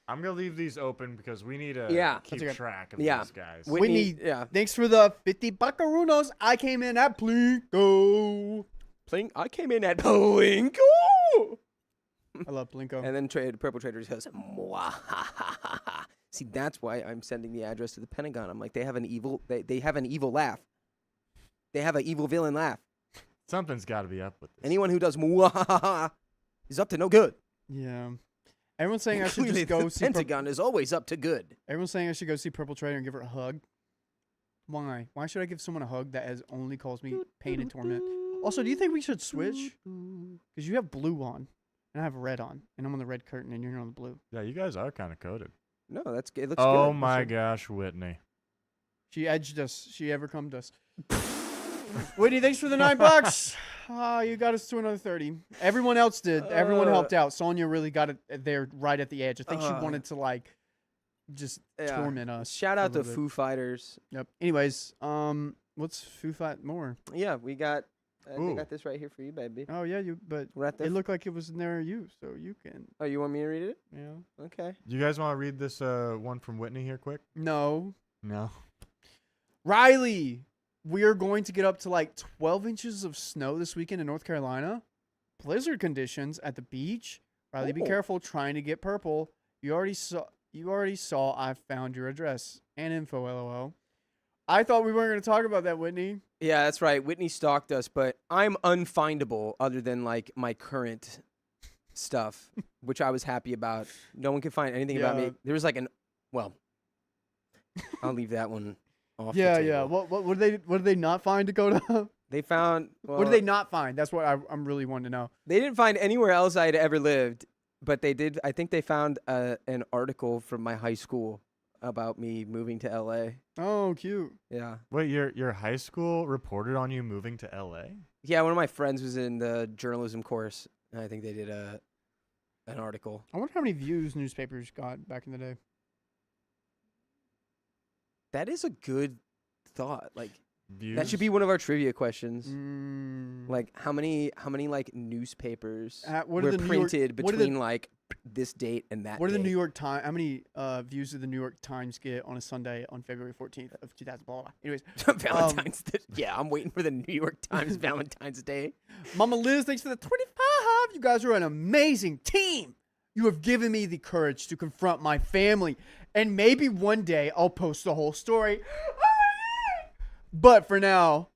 I'm gonna leave these open because we need to Yeah. keep That's okay. track of Yeah. these guys. Whitney, yeah. Thanks for the 50 buckarunos. I came in at Blinko. I came in at Plinko. I love Blinko. And then Purple Traders goes, "Mwahahaha." See, that's why I'm sending the address to the Pentagon. I'm like, they have an evil laugh. They have an evil villain laugh. Something's got to be up with this. Anyone who does mwahaha is up to no good. Yeah. Everyone's saying I should Clearly, just go the see Pentagon is always up to good. Everyone's saying I should go see Purple Trader and give her a hug. Why? Why should I give someone a hug that has only caused me pain and torment? Also, do you think we should switch? Because you have blue on, and I have red on, and I'm on the red curtain, and you're on the blue. Yeah, you guys are kind of coded. No, it looks good. Oh my gosh, Whitney. She edged us. She overcomed us. Whitney, thanks for the $9. You got us to another 30. Everyone else did. Everyone helped out. Sonia really got it there right at the edge. I think she wanted to just torment us. Shout a out to little bit. Foo Fighters. Yep. Anyways, what's Foo Fight more? Yeah, we got. They Ooh. got this right here for you, baby. Oh yeah, but Right there. it looked like it was near you, so you can. Oh, you want me to read it? Yeah. Okay. You guys want to read this one from Whitney here quick? No. No. Riley, we are going to get up to like 12 inches of snow this weekend in North Carolina. Blizzard conditions at the beach. Riley, be Oh. careful trying to get purple. You already saw I found your address and info, LOL. I thought we weren't going to talk about that, Whitney. Yeah, that's right. Whitney stalked us, but I'm unfindable other than like my current stuff, which I was happy about. No one could find anything about Yeah. me. There was like I'll leave that one off. Yeah, the yeah. table. What did they not find, Dakota? They found. Well, What did they not find? That's what I'm really wanting to know. They didn't find anywhere else I had ever lived, but they did. I think they found an article from my high school about me moving to LA. Oh, cute. Yeah. Wait, your high school reported on you moving to LA? Yeah, one of my friends was in the journalism course, and I think they did an article. I wonder how many views newspapers got back in the day. That is a good thought. Like Views? that should be one of our trivia questions. Mm. Like how many like newspapers What were are the New York- printed what are the- between like this date and that What did the date? New York Times? How many views did the New York Times get on a Sunday on February 14th of 2000? Blah, blah, blah. Anyways, Valentine's Day. Yeah, I'm waiting for the New York Times Valentine's Day. Mama Liz, thanks for the 25. You guys are an amazing team. You have given me the courage to confront my family, and maybe one day I'll post the whole story. But for now,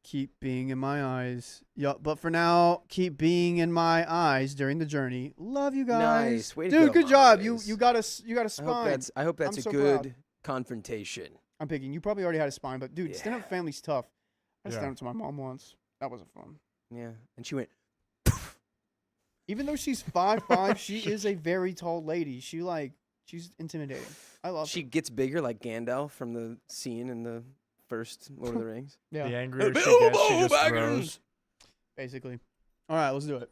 keep being in my eyes. Yeah, but for now, keep being in my eyes during the journey. Love you guys. Nice. Way to Dude, go, good Mama job. Liz. You got a spine. I hope that's I'm a so good proud. confrontation. I'm picking. You probably already had a spine, but dude, stand up Yeah. family's tough. I Yeah. stand up to my mom once. That wasn't fun. Yeah, and she went. Even though she's 5'5", she is a very tall lady. She's intimidating. I love She her. gets bigger like Gandalf from the scene in the first Lord of the Rings. Yeah, The angrier she gets, she Bilbo just Baggins! grows. basically. All right, let's do it.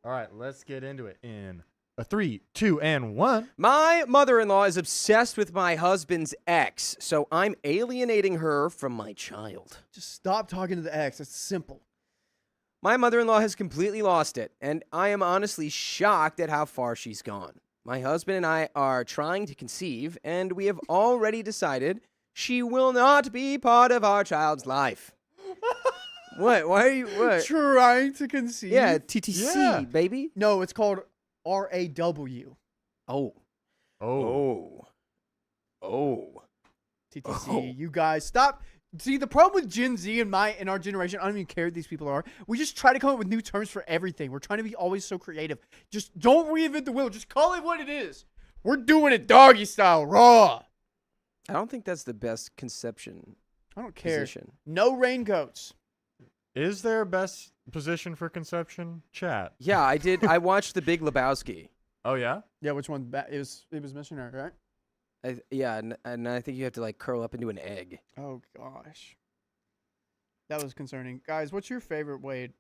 All right, let's get into it in a 3, 2, and 1. My mother-in-law is obsessed with my husband's ex, so I'm alienating her from my child. Just stop talking to the ex. It's simple. My mother-in-law has completely lost it, and I am honestly shocked at how far she's gone. My husband and I are trying to conceive, and we have already decided she will not be part of our child's life. What? Why are you what? Trying to conceive? Yeah, TTC, Yeah. baby. No, it's called RAW. Oh. Oh. TTC. Oh. You guys stop. See, the problem with Gen Z and our generation, I don't even care who these people are. We just try to come up with new terms for everything. We're trying to be always so creative. Just don't reinvent the wheel. Just call it what it is. We're doing it doggy style, raw. I don't think that's the best conception I don't care. position. No raincoats. Is there a best position for conception? Chat. Yeah, I did. I watched The Big Lebowski. Oh, yeah? Yeah, which one? It was missionary, right? Yeah, and I think you have to like curl up into an egg. Oh gosh, that was concerning. Guys, what's your favorite way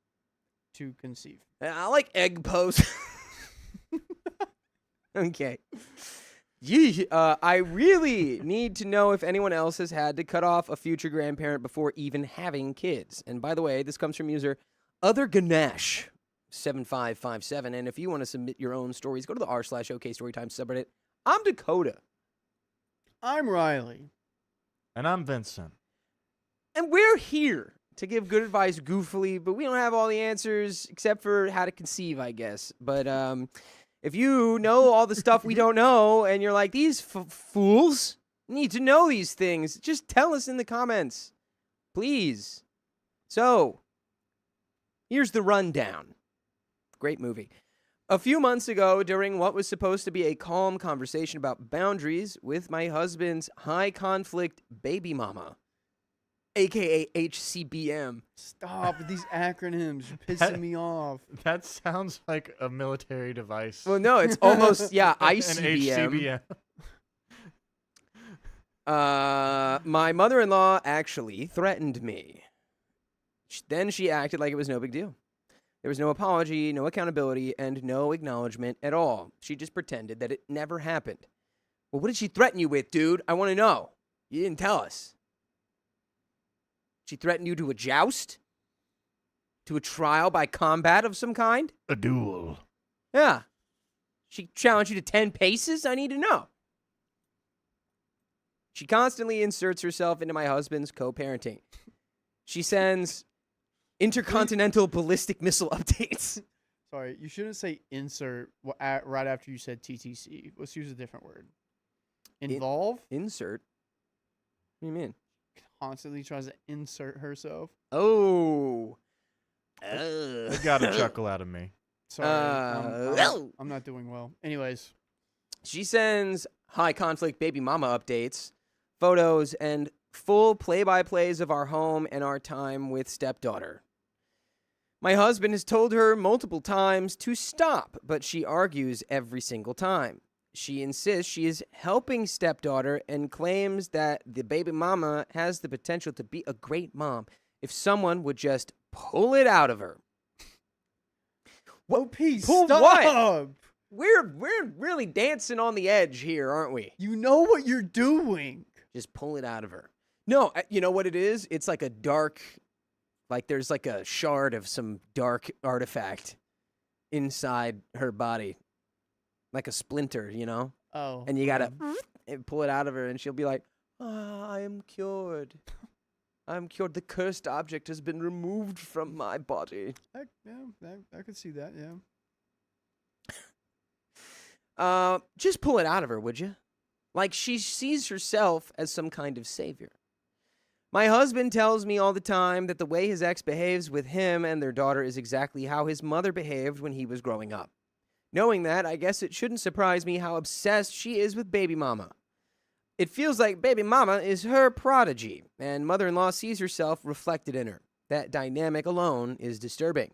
to conceive? I like egg pose. Okay. I really need to know if anyone else has had to cut off a future grandparent before even having kids. And by the way, this comes from user Other Ganesh 7557. And if you want to submit your own stories, go to the r/OK Storytime subreddit. I'm Dakota. I'm Riley. And I'm Vincent. And we're here to give good advice goofily, but we don't have all the answers except for how to conceive, I guess. But if you know all the stuff we don't know and you're like, these fools need to know these things, just tell us in the comments, please. So, here's the rundown. Great movie. A few months ago, during what was supposed to be a calm conversation about boundaries with my husband's high-conflict baby mama, a.k.a. HCBM. Stop with these acronyms. You're pissing me off. That sounds like a military device. Well, no, it's almost, yeah, An ICBM. HCBM. My mother-in-law actually threatened me. Then she acted like it was no big deal. There was no apology, no accountability, and no acknowledgement at all. She just pretended that it never happened. Well, what did she threaten you with, dude? I want to know. You didn't tell us. She threatened you to a joust? To a trial by combat of some kind? A duel. Yeah. She challenged you to 10 paces? I need to know. She constantly inserts herself into my husband's co-parenting. She sends intercontinental ballistic missile updates. Sorry, you shouldn't say insert right after you said TTC. Let's use a different word. Involve? Insert? What do you mean? Constantly tries to insert herself. Oh. It got a chuckle out of me. Sorry, I'm not doing well. Anyways. She sends high conflict baby mama updates, photos, and full play-by-plays of our home and our time with stepdaughter. My husband has told her multiple times to stop, but she argues every single time. She insists she is helping stepdaughter and claims that the baby mama has the potential to be a great mom if someone would just pull it out of her. OP, Pull stop! what? We're really dancing on the edge here, aren't we? You know what you're doing. Just pull it out of her. No, you know what it is? It's like a dark, like there's like a shard of some dark artifact inside her body. Like a splinter, you know? Oh. And you gotta pull it out of her and she'll be like, I am cured. I'm cured. The cursed object has been removed from my body. I could see that, yeah. Just pull it out of her, would you? Like she sees herself as some kind of savior. My husband tells me all the time that the way his ex behaves with him and their daughter is exactly how his mother behaved when he was growing up. Knowing that, I guess it shouldn't surprise me how obsessed she is with baby mama. It feels like baby mama is her prodigy, and mother-in-law sees herself reflected in her. That dynamic alone is disturbing.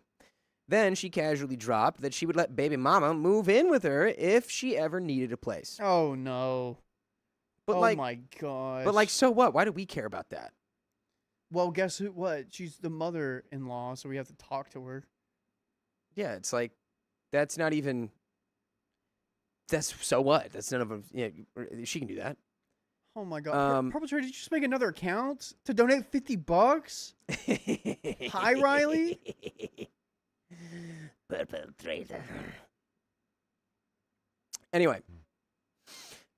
Then she casually dropped that she would let baby mama move in with her if she ever needed a place. Oh, no. But Oh, my gosh. But so what? Why do we care about that? Well, guess who? What? She's the mother-in-law, so we have to talk to her. Yeah, it's like, that's not even, that's, so what? That's none of them, yeah, she can do that. Oh my god. Perpetrator, did you just make another account to donate $50? Hi, Riley. Perpetrator. Anyway,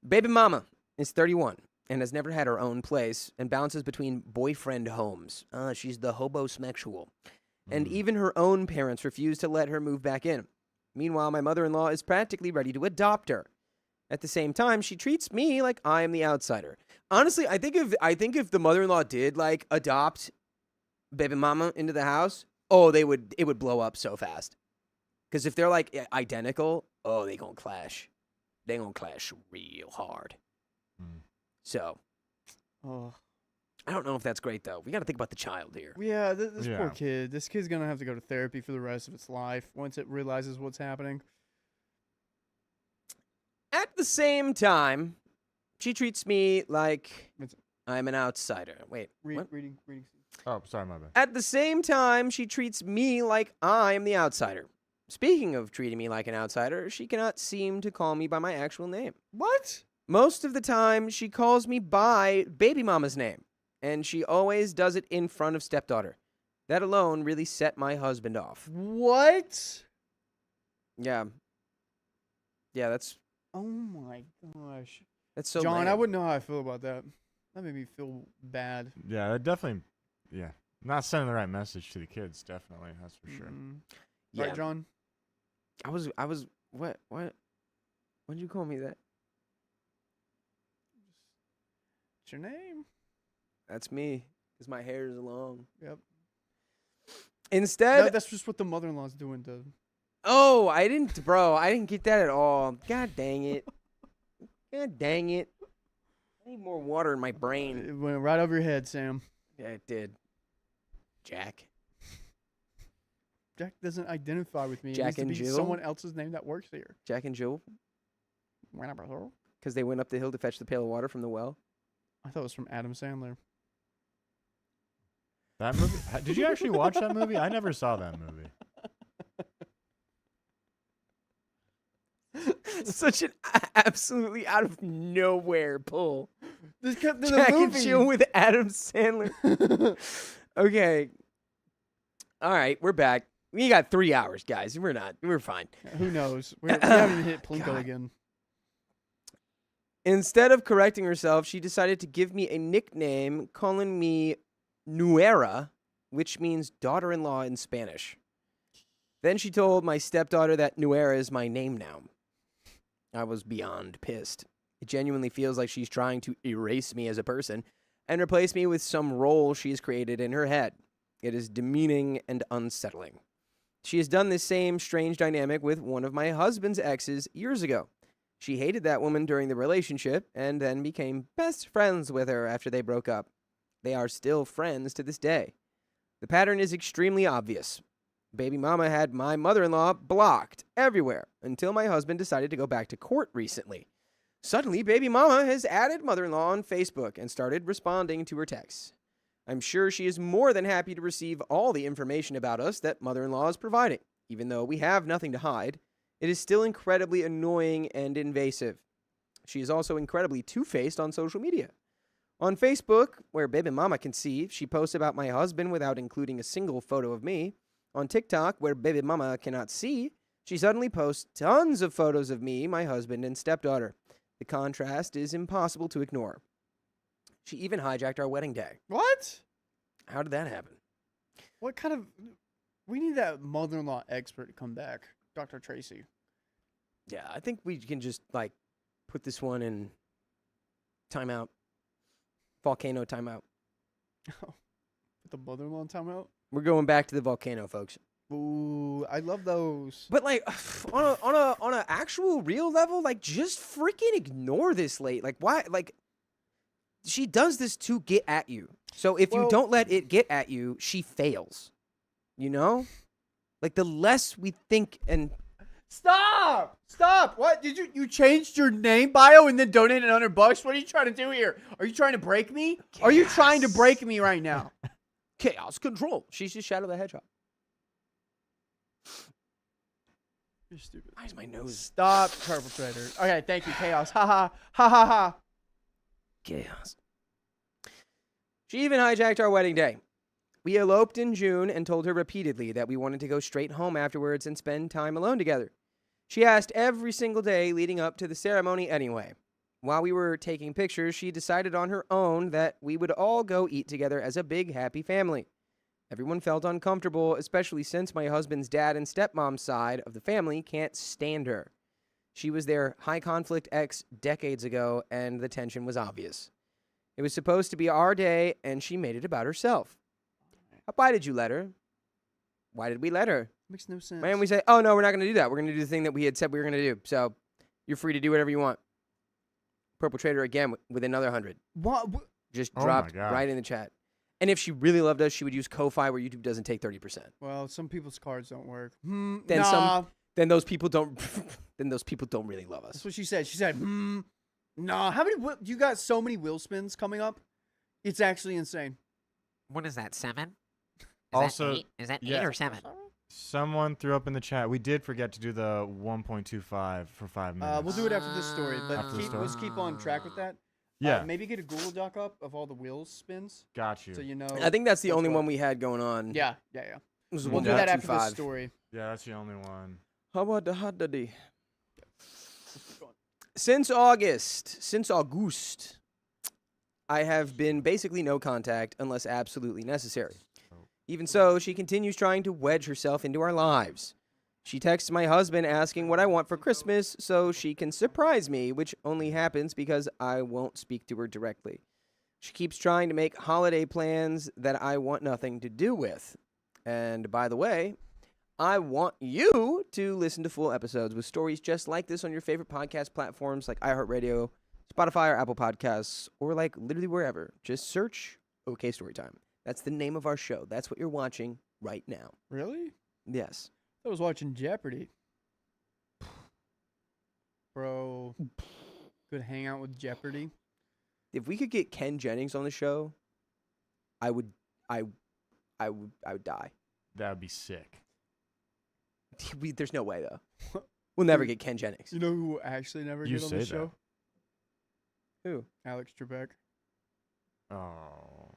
baby mama is 31 and has never had her own place and bounces between boyfriend homes. She's the hobosexual. And even her own parents refuse to let her move back in. Meanwhile, my mother-in-law is practically ready to adopt her. At the same time, she treats me like I am the outsider. Honestly, I think if the mother-in-law did like adopt baby mama into the house, it would blow up so fast. Because if they're like identical, they gonna clash. They gonna clash real hard. So, I don't know if that's great though. We got to think about the child here. Yeah, this poor kid. This kid's gonna have to go to therapy for the rest of its life once it realizes what's happening. At the same time, she treats me like I'm an outsider. Wait, what? Reading. Oh, sorry, my bad. At the same time, she treats me like I'm the outsider. Speaking of treating me like an outsider, she cannot seem to call me by my actual name. What? Most of the time, she calls me by baby mama's name, and she always does it in front of stepdaughter. That alone really set my husband off. What? Yeah. Yeah, that's Oh my gosh. so John, lame. I wouldn't know how I feel about that. That made me feel bad. Yeah, that definitely. Yeah, not sending the right message to the kids. Definitely, that's for sure. Yeah. Right, John? I was what? When'd you call me that? What's your name? That's me, because my hair is long. Yep. Instead, That's just what the mother-in-law's doing to. I didn't get that at all. God dang it. God dang it. I need more water in my brain. It went right over your head, Sam. Yeah, it did. Jack. Jack doesn't identify with me. It Jack needs to and be Jill? someone else's name that works here. Jack and Jill, I because they went up the hill to fetch the pail of water from the well. thought it was from Adam Sandler. That movie? Did you actually watch that movie? I never saw that movie. Such an absolutely out of nowhere pull. This kept in Jack the and movie. Jill with Adam Sandler. Okay. All right, we're back. We got 3 hours, guys. We're fine. Who knows? We haven't even hit Plinko God. again. Instead of correcting herself, she decided to give me a nickname, calling me Nuera, which means daughter-in-law in Spanish. Then she told my stepdaughter that Nuera is my name now. I was beyond pissed. It genuinely feels like she's trying to erase me as a person and replace me with some role she's created in her head. It is demeaning and unsettling. She has done this same strange dynamic with one of my husband's exes years ago. She hated that woman during the relationship and then became best friends with her after they broke up. They are still friends to this day. The pattern is extremely obvious. Baby mama had my mother-in-law blocked everywhere until my husband decided to go back to court recently. Suddenly, baby mama has added mother-in-law on Facebook and started responding to her texts. I'm sure she is more than happy to receive all the information about us that mother-in-law is providing. Even though we have nothing to hide, it is still incredibly annoying and invasive. She is also incredibly two-faced on social media. On Facebook, where baby mama can see, she posts about my husband without including a single photo of me. On TikTok, where baby mama cannot see, she suddenly posts tons of photos of me, my husband, and stepdaughter. The contrast is impossible to ignore. She even hijacked our wedding day. What? How did that happen? What kind of... We need that mother-in-law expert to come back. Dr. Tracy. Yeah, I think we can just, put this one in timeout. Volcano timeout. Put the mother-in-law in timeout? We're going back to the volcano, folks. Ooh, I love those. But on a actual real level, just freaking ignore this late. Why? She does this to get at you. So if you don't let it get at you, she fails. You know? The less we think and Stop! What? Did you changed your name bio and then donated $100? What are you trying to do here? Are you trying to break me? Are you trying to break me right now? Chaos control. She's just Shadow the Hedgehog. You're stupid. Why is my nose? Stop, perpetrator. Okay, thank you, Chaos. Ha ha. Ha ha ha. Chaos. She even hijacked our wedding day. We eloped in June and told her repeatedly that we wanted to go straight home afterwards and spend time alone together. She asked every single day leading up to the ceremony anyway. While we were taking pictures, she decided on her own that we would all go eat together as a big, happy family. Everyone felt uncomfortable, especially since my husband's dad and stepmom's side of the family can't stand her. She was their high-conflict ex decades ago, and the tension was obvious. It was supposed to be our day, and she made it about herself. Why did you let her? Why did we let her? Makes no sense. Why didn't we say, oh, no, we're not going to do that. We're going to do the thing that we had said we were going to do. So you're free to do whatever you want. Purple Trader again with another 100. What? Just Oh my dropped God. right in the chat. And if she really loved us, she would use Ko-Fi where YouTube doesn't take 30%. Well, some people's cards don't work. Then Nah. Then those people don't then those people don't really love us. That's what she said. She said, nah. How many? You got so many wheel spins coming up. It's actually insane. What is that, 7? Also, that 8? Is that yeah. 8 or 7? Someone threw up in the chat. We did forget to do the 1.25 for 5 minutes. We'll do it after this story, but After the story? let's keep on track with that. Yeah, Maybe get a Google Doc up of all the wheel spins, got you. so you know. I think that's the what's only what. one we had going on. Yeah. It was We'll do that after this 1.25. story. Yeah, that's the only one. How about the hot daddy? Since August, I have been basically no contact unless absolutely necessary. Even so, she continues trying to wedge herself into our lives. She texts my husband asking what I want for Christmas so she can surprise me, which only happens because I won't speak to her directly. She keeps trying to make holiday plans that I want nothing to do with. And by the way, I want you to listen to full episodes with stories just like this on your favorite podcast platforms like iHeartRadio, Spotify, or Apple Podcasts, or like literally wherever. Just search OK Storytime. That's the name of our show. That's what you're watching right now. Really? Yes. I was watching Jeopardy. Bro, good hangout with Jeopardy. If we could get Ken Jennings on the show, I would die. That would be sick. There's no way though. We'll never get Ken Jennings. You know who will actually never You get on say the that. show? Who? Alex Trebek. Oh.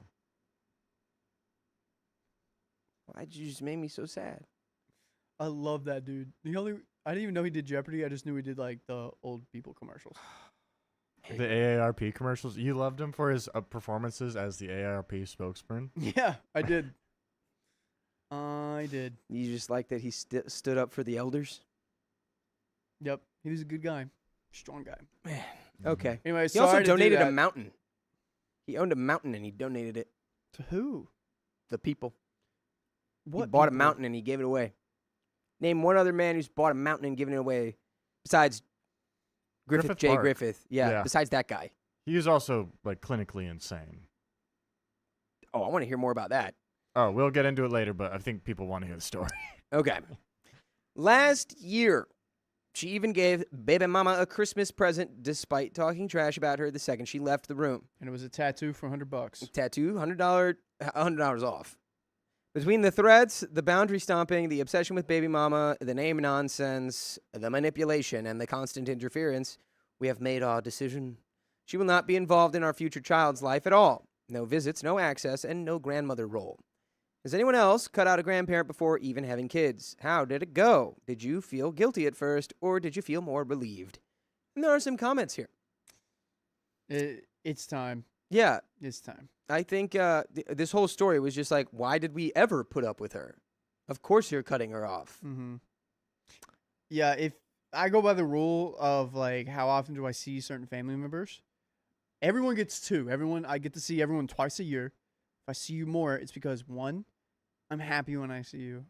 Why'd you just make me so sad? I love that dude. I didn't even know he did Jeopardy. I just knew he did like the old people commercials. The AARP commercials. You loved him for his performances as the AARP spokesman. Yeah, I did. I did. You just like that he stood up for the elders? Yep, he was a good guy, strong guy. Man. Okay. Anyway, He sorry also to do donated a that. mountain. He owned a mountain and he donated it. To who? The people. What? He bought a people? mountain and he gave it away. Name one other man who's bought a mountain and given it away besides Griffith J. Park. Griffith. Yeah, Yeah. besides that guy. He is also like clinically insane. Oh, I want to hear more about that. Oh, we'll get into it later, but I think people want to hear the story. Okay. Last year, she even gave baby mama a Christmas present despite talking trash about her the second she left the room. And it was a tattoo for $100. Tattoo, $100 off. Between the threats, the boundary stomping, the obsession with baby mama, the name nonsense, the manipulation, and the constant interference, we have made our decision. She will not be involved in our future child's life at all. No visits, no access, and no grandmother role. Has anyone else cut out a grandparent before even having kids? How did it go? Did you feel guilty at first, or did you feel more relieved? And there are some comments here. It's time. Yeah, It's time. I think this whole story was just like, why did we ever put up with her? Of course you're cutting her off. Mm-hmm. Yeah, if I go by the rule of like how often do I see certain family members, everyone gets 2. I get to see everyone twice a year. If I see you more, it's because 1, I'm happy when I see you. You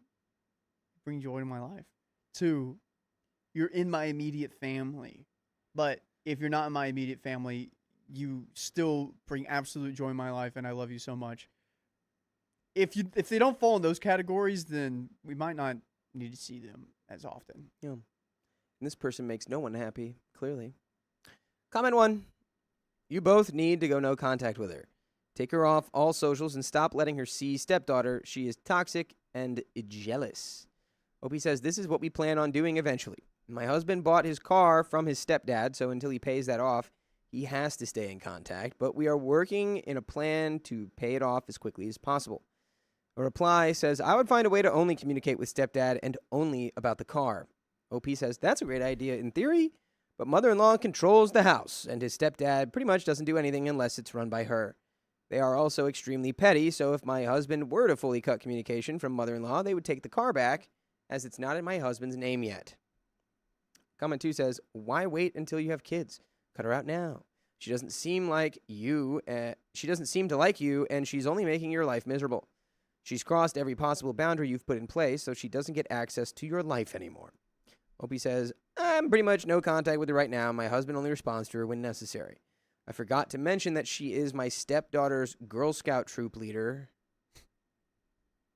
bring joy to my life. 2, you're in my immediate family. But if you're not in my immediate family, you still bring absolute joy in my life, and I love you so much. If they don't fall in those categories, then we might not need to see them as often. Yeah. And this person makes no one happy, clearly. Comment 1. You both need to go no contact with her. Take her off all socials and stop letting her see stepdaughter. She is toxic and jealous. OP says, this is what we plan on doing eventually. My husband bought his car from his stepdad, so until he pays that off, he has to stay in contact, but we are working in a plan to pay it off as quickly as possible. A reply says, I would find a way to only communicate with stepdad and only about the car. OP says, that's a great idea in theory, but mother-in-law controls the house, and his stepdad pretty much doesn't do anything unless it's run by her. They are also extremely petty, so if my husband were to fully cut communication from mother-in-law, they would take the car back, as it's not in my husband's name yet. Comment 2 says, why wait until you have kids? Cut her out now. She doesn't seem to like you, and she's only making your life miserable. She's crossed every possible boundary you've put in place, so she doesn't get access to your life anymore. Opie says, I'm pretty much no contact with her right now. My husband only responds to her when necessary. I forgot to mention that she is my stepdaughter's Girl Scout troop leader.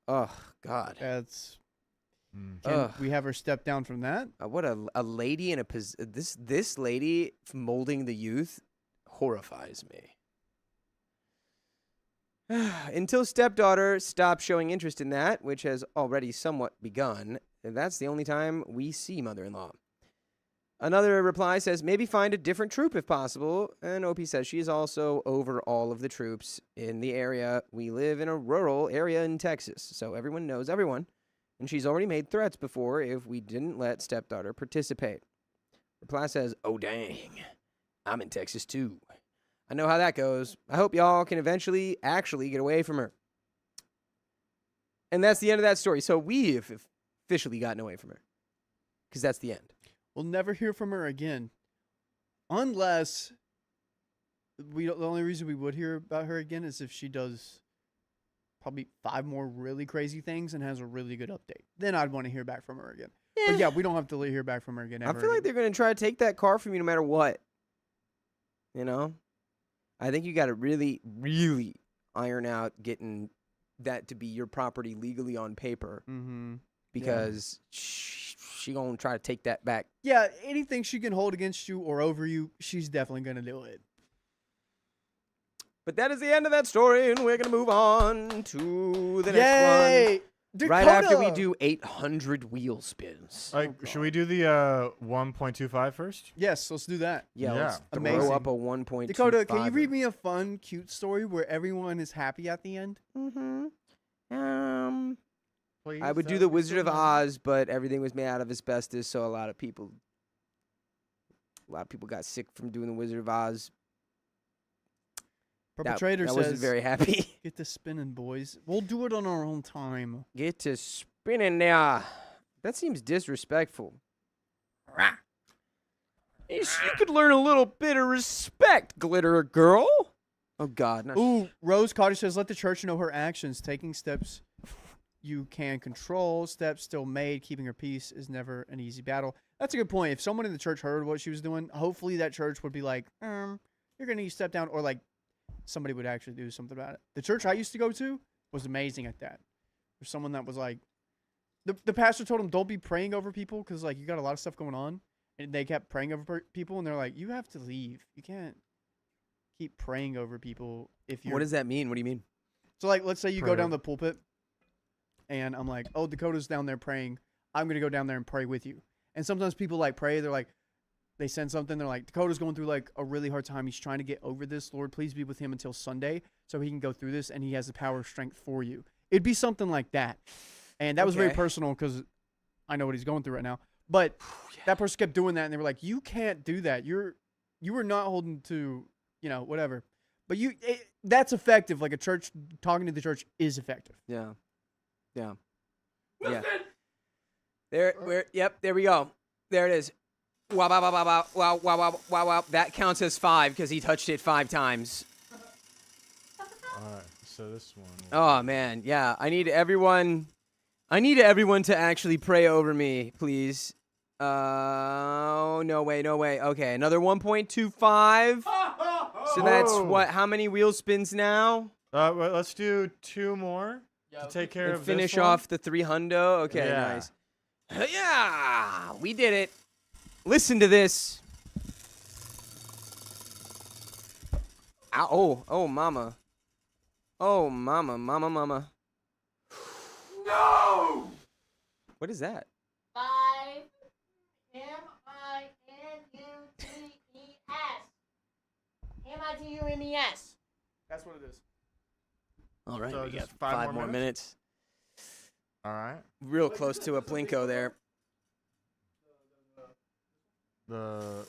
Oh, God. That's. Mm. Can we have her step down from that? What a lady in a this lady molding the youth horrifies me. Until stepdaughter stops showing interest in that, which has already somewhat begun, that's the only time we see mother-in-law. Another reply says, maybe find a different troop if possible. And OP says she is also over all of the troops in the area. We live in a rural area in Texas, so everyone knows everyone. And she's already made threats before if we didn't let stepdaughter participate. Reply says, oh, dang. I'm in Texas, too. I know how that goes. I hope y'all can eventually actually get away from her. And that's the end of that story. So we have officially gotten away from her. Because that's the end. We'll never hear from her again. Unless the only reason we would hear about her again is if she does probably 5 more really crazy things and has a really good update. Then I'd want to hear back from her again. But yeah, we don't have to hear back from her again. I feel like they're going to try to take that car from you no matter what. You know? I think you got to really, really iron out getting that to be your property legally on paper. Mm-hmm. Because she going to try to take that back. Yeah, anything she can hold against you or over you, she's definitely going to do it. But that is the end of that story, and we're going to move on to the next one. Dakota! Right after we do 800 wheel spins. Should we do the 1.25 first? Yes, let's do that. Yeah, let's amazing. throw up a 1.25. Dakota, can you read me a fun, cute story where everyone is happy at the end? Mm-hmm. Please, I would do the Wizard of Oz, but everything was made out of asbestos, so a lot of people got sick from doing the Wizard of Oz. Perpetrator that says, wasn't very happy. Get to spinning, boys. We'll do it on our own time. Get to spinning now. That seems disrespectful. You could learn a little bit of respect, Glitter Girl. Oh, God. Ooh, Rose Cottage says, let the church know her actions. Taking steps you can control, steps still made. Keeping her peace is never an easy battle. That's a good point. If someone in the church heard what she was doing, hopefully that church would be like, you're going to need to step down, or like, somebody would actually do something about it. The church I used to go to was amazing at that. There's someone that was like, the pastor told him, don't be praying over people because like you got a lot of stuff going on. And they kept praying over people, and they're like, you have to leave. You can't keep praying over people if you're... What does that mean? What do you mean? So like, let's say you go down the pulpit, and I'm like, oh, Dakota's down there praying. I'm going to go down there and pray with you. And sometimes people like pray. They're like, they send something. They're like, Dakota's going through like a really hard time. He's trying to get over this. Lord, please be with him until Sunday so he can go through this and he has the power of strength for you. It'd be something like that. And that was very personal because I know what he's going through right now. But that person kept doing that and they were like, you can't do that. You were not holding to, whatever. But that's effective. Like a church, talking to the church is effective. Yeah. Yeah. Yeah. There we go. There it is. Wow, wow, wow, wow, wow, wow, wow, wow, wow, wow. That counts as 5 because he touched it 5 times. All right, so this one. Oh, man. Yeah, I need everyone to actually pray over me, please. No way. Okay, another 1.25. So that's what? How many wheel spins now? Well, let's do 2 more to take care And of finish this one. off the 300. Okay, Yeah. nice. Yeah, we did it. Listen to this. Ow, oh, mama. Oh, mama. No! What is that? 5 M-I-N-U-T-E-S. That's what it is. All right, So we got just 5 more minutes. All right. Real close to a Plinko there. Yeah.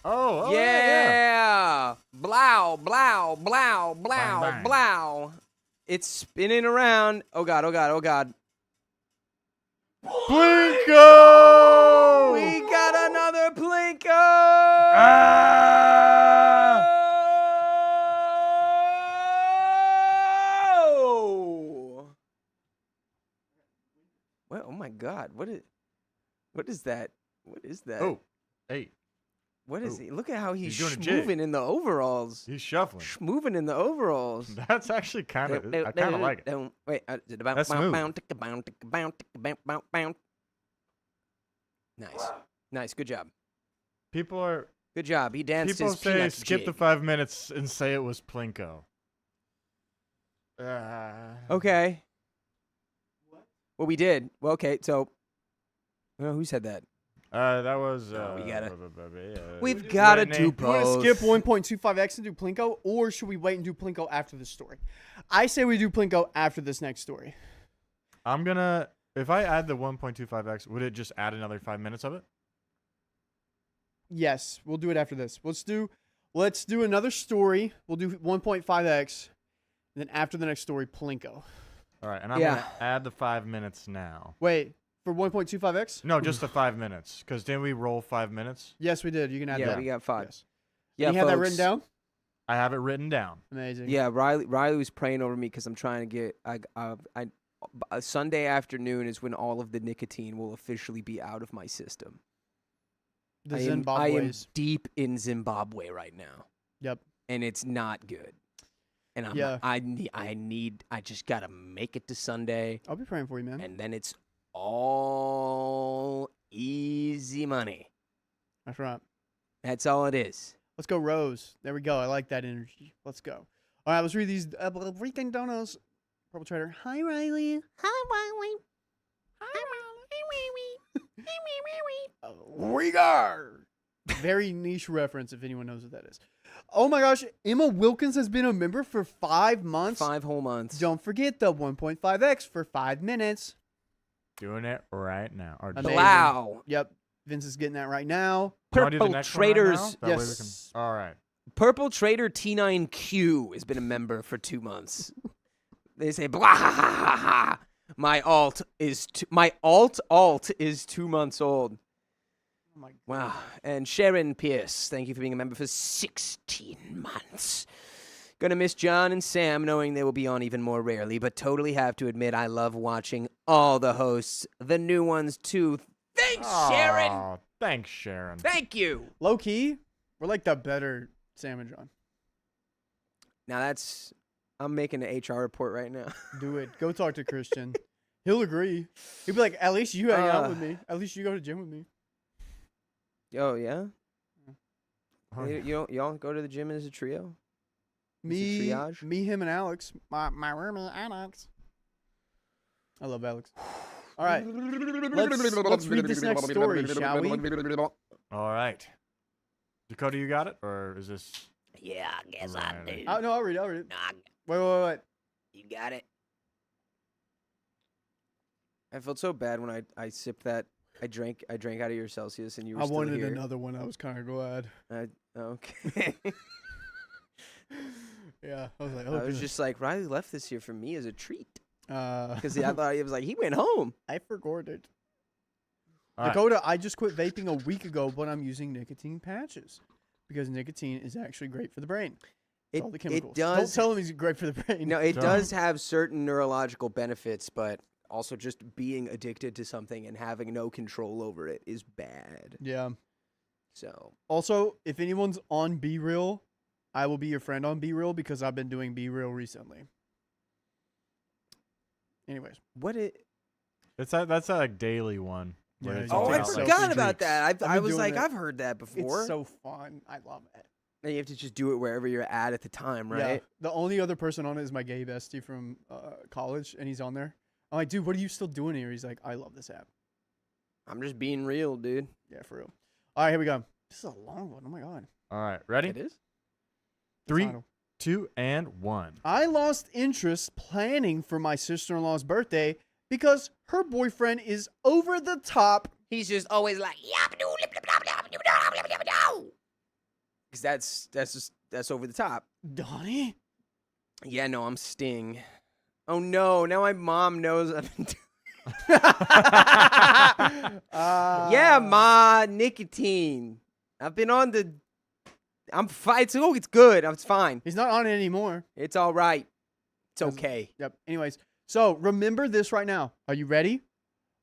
Oh, yeah. Blow, blow, blow, blow, Bang, bang. blow. It's spinning around. Oh god, oh god, oh god. Plinko! We got another Plinko! Ah! Well, oh my god, what is that? What is that? Oh, hey, What is oh. he? Look at how he's He's doing a jig. moving in the overalls. he's shuffling. Moving in the overalls. That's actually kind of. I kind of like it. Wait, That's smooth. Nice, nice, good job, People are. good job. He danced People his say peanut skip the jig. 5 minutes and say it was Plinko. Okay. Well, we did. Well, okay, so who said that? That was. we gotta- yeah. We've got to Whitney. do You You want to both. skip 1.25x and do Plinko, or should we wait and do Plinko after this story? I say we do Plinko after this next story. I'm gonna. If I add the 1.25x, would it just add another 5 minutes of it? Yes, we'll do it after this. Let's do another story. We'll do 1.5x, and then after the next story, Plinko. All right, and I'm Yeah. gonna add the 5 minutes now. Wait, for 1.25x? No, just the 5 minutes. Because didn't we roll 5 minutes? Yes, we did. You can add Yeah, that. we got 5. Yes. Yeah, you have that written folks. down? I have it written down. Amazing. Yeah, Riley was praying over me because I'm trying to get. Sunday afternoon is when all of the nicotine will officially be out of my system. The I am Zimbabwe's. deep in Zimbabwe right now, Yep. and it's not good. And Yeah. I just gotta make it to Sunday, I'll be praying for you, man. and then it's all easy money. That's right. That's all it is. Let's go, Rose. There we go. I like that energy. Let's go. All right, let's read these freaking donos. Purple Trader. Hi, Riley. Hi, Riley. Hi, Riley. Rigar. Very niche reference if anyone knows what that is. Oh my gosh, Emma Wilkins has been a member for 5 months. 5 whole months. Don't forget the 1.5x for 5 minutes. Doing it right now. Or Amazing. Wow. Yep, Vince is getting that right now. You wanna do the Purple next one right Traders. now? That way we can- Yes. All right. Purple Trader T9Q has been a member for 2 months. They say blah ha ha ha ha. My alt is 2 months old. Oh my Wow. And Sharon Pierce, thank you for being a member for 16 months. Gonna miss John and Sam, knowing they will be on even more rarely, but totally have to admit I love watching all the hosts, the new ones too. Thanks, Sharon. Aw, thanks, Sharon. Thank you. Low key, we're like the better Sam and John. Now I'm making an HR report right now. Do it. Go talk to Christian. He'll agree. He'll be like, at least you hang out with me. At least you go to the gym with me. Oh yeah. Oh, Y'all go to the gym as a trio? Me, triage? me, him, and Alex. My roommate, Alex. I love Alex. All right. Let's read this next story, shall we? All right. Dakota, you got it? Or is this... Yeah, I guess I Right. do. Oh, no, I'll read it. I'll read it. Nah, Wait. you got it. I felt so bad when I sipped that. I drank out of your Celsius and you were I still wanted here. another one. I was kind of glad. Okay. Yeah. I was like, I oh, was just like, Riley left this here for me as a treat. because Because I thought he was like, he went home. I forgot it. All right. Dakota, I just quit vaping a week ago, but I'm using nicotine patches because nicotine is actually great for the brain. It's all the chemicals. Don't does. tell him he's great for the brain. No, it Don't. does have certain neurological benefits, but also just being addicted to something and having no control over it is bad. Yeah. So Also, if anyone's on Be Real, I will be your friend on Be Real because I've been doing Be Real recently. Anyways. what it? That's a like, daily one. where Yeah, it's you Oh, all take I about, selfies. like, forgot about streaks. that. I been was doing like, it. I've heard that before. It's so fun. I love it. And you have to just do it wherever you're at the time, Yeah. right? The only other person on it is my gay bestie from college, and he's on there. I'm like, dude, what are you still doing here? He's like, I love this app. I'm just being real, dude. Yeah, for real. All right, here we go. This is a long one. Oh my god. All right. Ready? It is. 3, Final. 2, and 1. I lost interest planning for my sister-in-law's birthday because her boyfriend is over the top He's just always like, Because that's over the top. Donnie? Yeah, no, I'm Sting. Oh no, now my mom knows I've been Yeah, ma, nicotine. I've been on the. I'm fine. It's good. It's fine. He's not on it anymore. It's all right. It's okay. Yep. Anyways, so remember this right now. Are you ready?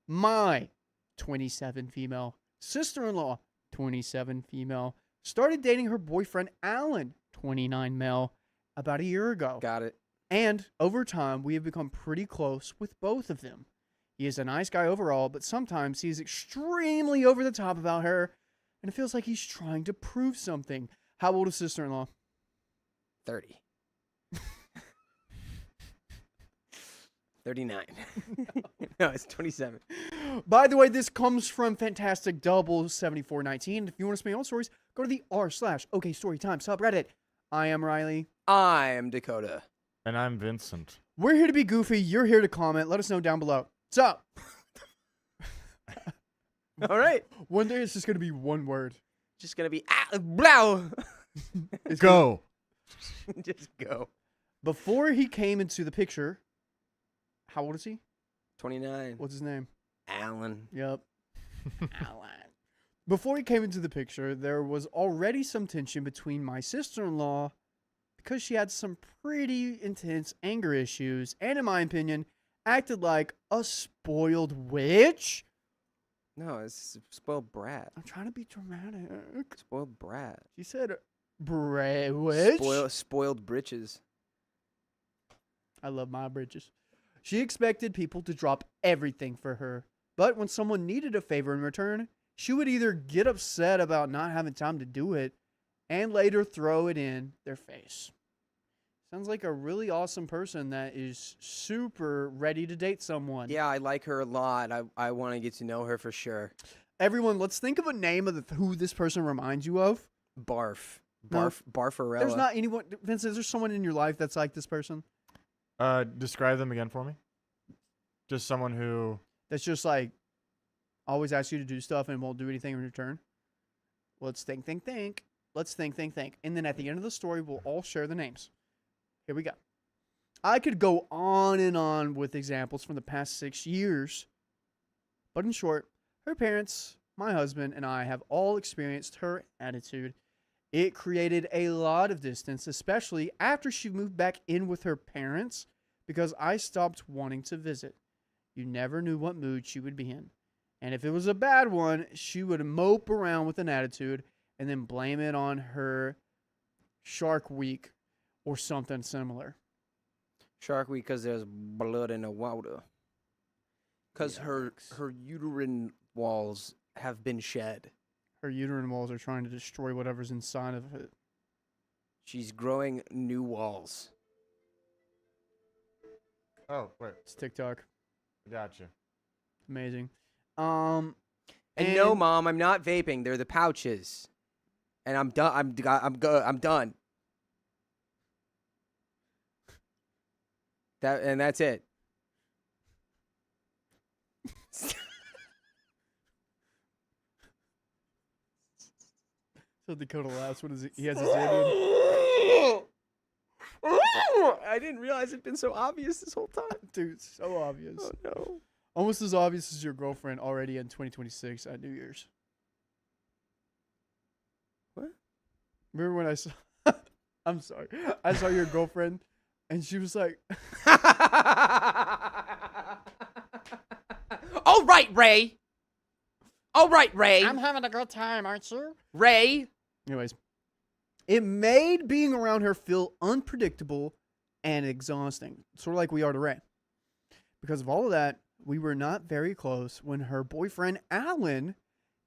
My 27 female sister-in-law, 27 female, started dating her boyfriend Alan, 29 male, about a year ago. Got it. And over time, we have become pretty close with both of them. He is a nice guy overall, but sometimes he's extremely over the top about her, and it feels like he's trying to prove something. How old is sister-in-law? 30. 39. No, it's 27. By the way, this comes from Fantastic Double 7419. If you want to spend your own stories, go to the r/OK Storytime subreddit. I am Riley. I am Dakota. And I'm Vincent. We're here to be goofy. You're here to comment. Let us know down below. So, All right. one day it's just going to be one word. Just gonna be blow. It's Go. Just go. Before he came into the picture, how old is he? 29. What's his name? Alan. Yep. Alan. Before he came into the picture, there was already some tension between my sister-in-law because she had some pretty intense anger issues and, in my opinion, acted like a spoiled witch. No, it's spoiled brat. I'm trying to be dramatic. Spoiled brat. She said, witch? Spoiled britches. I love my bridges. She expected people to drop everything for her, but when someone needed a favor in return, she would either get upset about not having time to do it and later throw it in their face. Sounds like a really awesome person that is super ready to date someone. Yeah, I like her a lot. I want to get to know her for sure. Everyone, let's think of a name of who this person reminds you of. Barf. No. Barfarella. There's not anyone. Vince, is there someone in your life that's like this person? Describe them again for me. Just someone who... That's just like always asks you to do stuff and won't do anything in return. Let's think. Let's think. And then at the end of the story, we'll all share the names. Here we go. I could go on and on with examples from the past 6 years. But in short, her parents, my husband, and I have all experienced her attitude. It created a lot of distance, especially after she moved back in with her parents, because I stopped wanting to visit. You never knew what mood she would be in. And if it was a bad one, she would mope around with an attitude and then blame it on her Shark Week or something similar. Shark Week because there's blood in the water. Because her uterine walls have been shed. Her uterine walls are trying to destroy whatever's inside of it. She's growing new walls. Oh, wait. It's TikTok. Gotcha. Amazing. And no, Mom, I'm not vaping. They're the pouches. And I'm done. I'm done. That's it. So Dakota laughs. What is it? He has his hand in. I didn't realize it'd been so obvious this whole time. Dude, it's so obvious. Oh no. Almost as obvious as your girlfriend already in 2026 at New Year's. What? Remember when I saw... I'm sorry. I saw your girlfriend, and she was like... All right, Ray. All right, Ray. I'm having a good time, aren't you? Ray. Anyways, it made being around her feel unpredictable and exhausting, sort of like we are to Ray. Because of all of that, we were not very close when her boyfriend, Alan,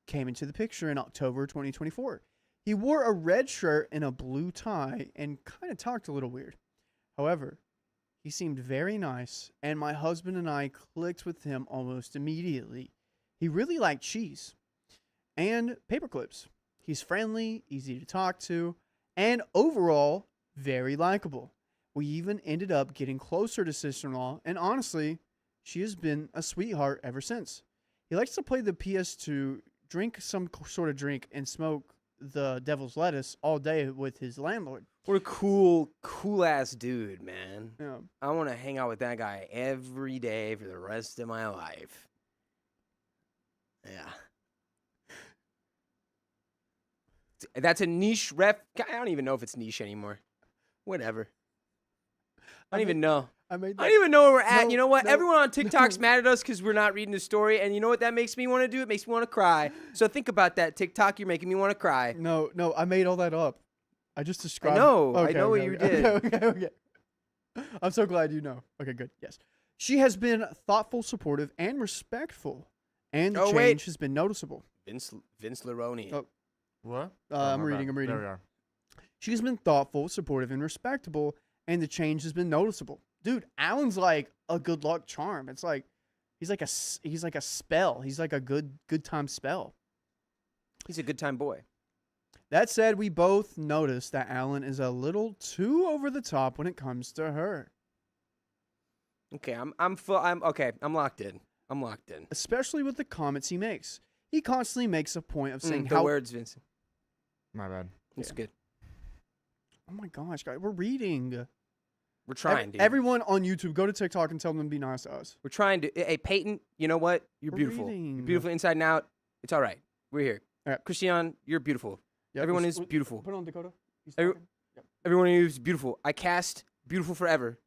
came into the picture in October 2024. He wore a red shirt and a blue tie and kind of talked a little weird. However, he seemed very nice, and my husband and I clicked with him almost immediately. He really liked cheese and paper clips. He's friendly, easy to talk to, and overall, very likable. We even ended up getting closer to sister-in-law, and honestly, she has been a sweetheart ever since. He likes to play the PS2, drink some sort of drink, and smoke the devil's lettuce all day with his landlord. What a cool ass dude, man. Yeah. I want to hang out with that guy every day for the rest of my life. Yeah. That's a niche ref. I don't even know if it's niche anymore. Whatever. I don't even know. I I don't even know where we're at. No, You know what? no, Everyone on TikTok's mad at us because we're not reading the story. And you know what that makes me want to do? It makes me want to cry. So think about that, TikTok. You're making me want to cry. No, I made all that up. I just described. I know what you did. Okay. I'm so glad you know. Okay, good. Yes. She has been thoughtful, supportive, and respectful. And the change has been noticeable. Vince Laroni. Oh. What? I'm my reading. bad. There we are. She's been thoughtful, supportive, and respectable, and the change has been noticeable. Dude, Alan's like a good luck charm. It's like he's like a spell. He's like a good time spell. He's a good time boy. That said, we both noticed that Alan is a little too over the top when it comes to her. Okay, I'm okay. I'm locked in. Especially with the comments he makes. He constantly makes a point of saying the words, Vincent. My bad. It's good. Oh my gosh, guys, we're reading. We're trying, dude. Everyone on YouTube, go to TikTok and tell them to be nice to us. We're trying to. Hey, Peyton, you know what? You're We're beautiful. reading. You're beautiful inside and out. It's all right. We're here. All right. Christian, you're beautiful. Yep, Everyone let's- is beautiful. Put on Dakota. He's Every- talking. Yep. Everyone is beautiful. I cast beautiful forever.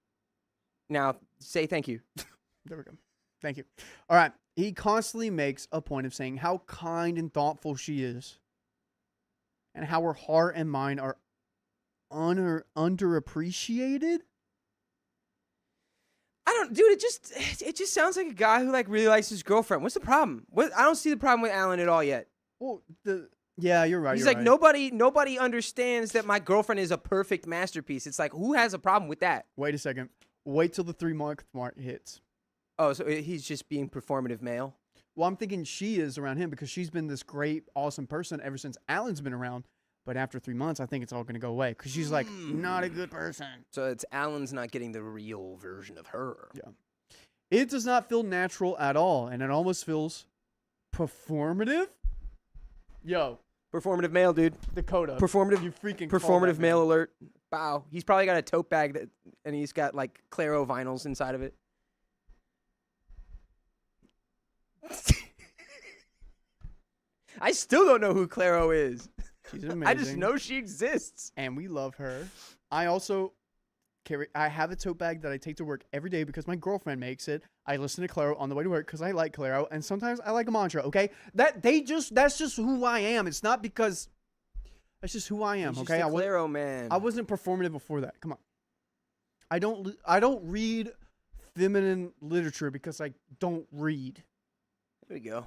Now, say thank you. There we go. Thank you. All right. He constantly makes a point of saying how kind and thoughtful she is, and how her heart and mind are underappreciated. Dude. It just sounds like a guy who like really likes his girlfriend. What's the problem? I don't see the problem with Alan at all yet. Well, yeah, you're right. He's you're like right. nobody understands that my girlfriend is a perfect masterpiece. It's like, who has a problem with that? Wait a second. Wait till the 3-month mark hits. Oh, so he's just being performative male. Well, I'm thinking she is around him because she's been this great, awesome person ever since Alan's been around. But after 3 months, I think it's all going to go away because she's like not a good person. So it's Alan's not getting the real version of her. Yeah. It does not feel natural at all, and it almost feels performative. Yo, Performative male, dude. Dakota. Performative. You freaking call Performative that male man. alert. Bow. He's probably got a tote bag and he's got like Claro vinyls inside of it. I still don't know who Claro is. She's amazing. I just know she exists. And we love her. I also I have a tote bag that I take to work every day because my girlfriend makes it. I listen to Claro on the way to work because I like Claro, and sometimes I like a mantra. Okay, that's just who I am. It's not because that's just who I am. He's Okay, just a Claro man. I wasn't performative before that. Come on, I don't read feminine literature because I don't read. There we go.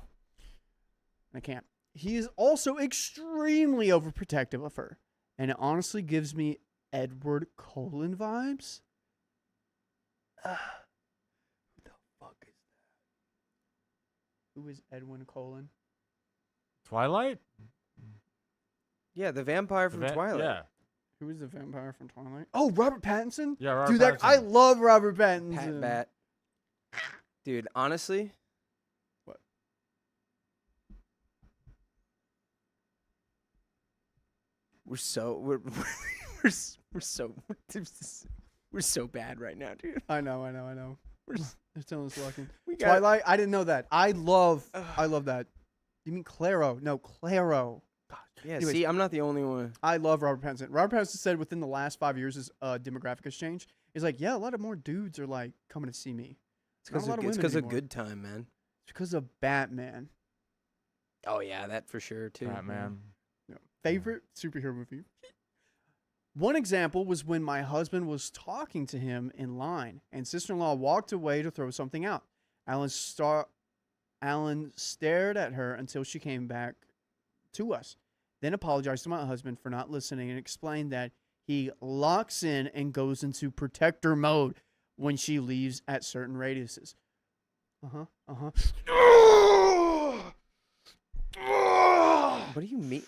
I can't. He is also extremely overprotective of her, and it honestly gives me Edward Cullen vibes. Who the fuck is that? Who is Edwin Cullen? Twilight? Yeah, the vampire from Twilight. Yeah. Who is the vampire from Twilight? Oh, Robert Pattinson? Yeah, Robert Dude, Pattinson. I love Robert Pattinson. Pat Bat. Dude, honestly. What? We're so bad right now, dude. I know. They're telling us lucky. We got Twilight? I didn't know that. I love that. You mean Claro? No, Claro. God. Yeah, Anyways. see, I'm not the only one. I love Robert Pattinson. Robert Pattinson said within the last 5 years his demographic has changed. He's like, yeah, a lot of more dudes are like coming to see me. It's because of Good Time, man. It's because of Batman. Oh yeah, that for sure too. Batman. No. Favorite superhero movie? One example was when my husband was talking to him in line, and sister-in-law walked away to throw something out. Alan stared at her until she came back to us, then apologized to my husband for not listening and explained that he locks in and goes into protector mode when she leaves at certain radiuses. What do you mean?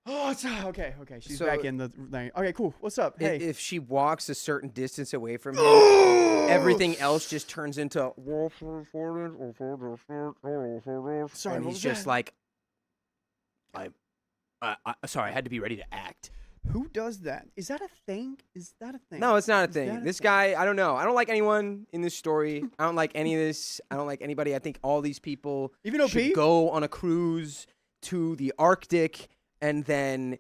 Oh, okay. She's So- back in the thing. Okay, cool. What's up? Hey. If she walks a certain distance away from him, everything else just turns into. Sorry, and what he's was just that? like, sorry, I had to be ready to act. Who does that? Is that a thing? No, it's not a Is thing. that a This thing? guy, I don't know. I don't like anyone in this story. I don't like any of this. I don't like anybody. I think all these people Even OP? should go on a cruise to the Arctic and then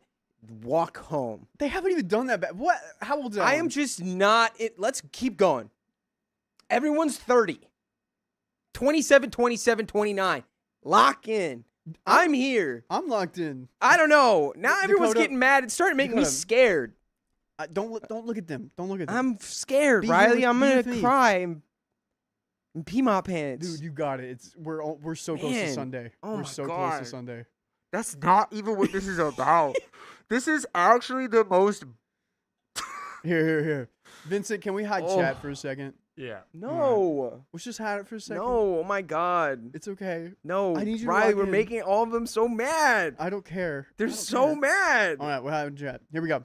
walk home. They haven't even done that bad. What? How old is I am Alan? just not it. Let's keep going. Everyone's 30. 27, 27, 29. Lock in. I'm here. I'm locked in. I don't know. Now everyone's Dakota- getting mad. It's starting to make me Dakota. scared. Don't look at them. Don't look at them. I'm scared, Be here Riley. with- I'm be gonna with me. cry and pee my pants. Dude, you got it. We're so close to Man. Sunday. Oh we're my so close God. to Sunday. That's not even what this is about. This is actually the most. Here. Vincent, can we hide Oh. chat for a second? Yeah. No. Let's just hide it for a second. No. Oh my God. It's okay. No. I need you to Riley, lock we're in. making all of them so mad. I don't care. They're I don't so care. mad. All right, we're having chat. Here we go.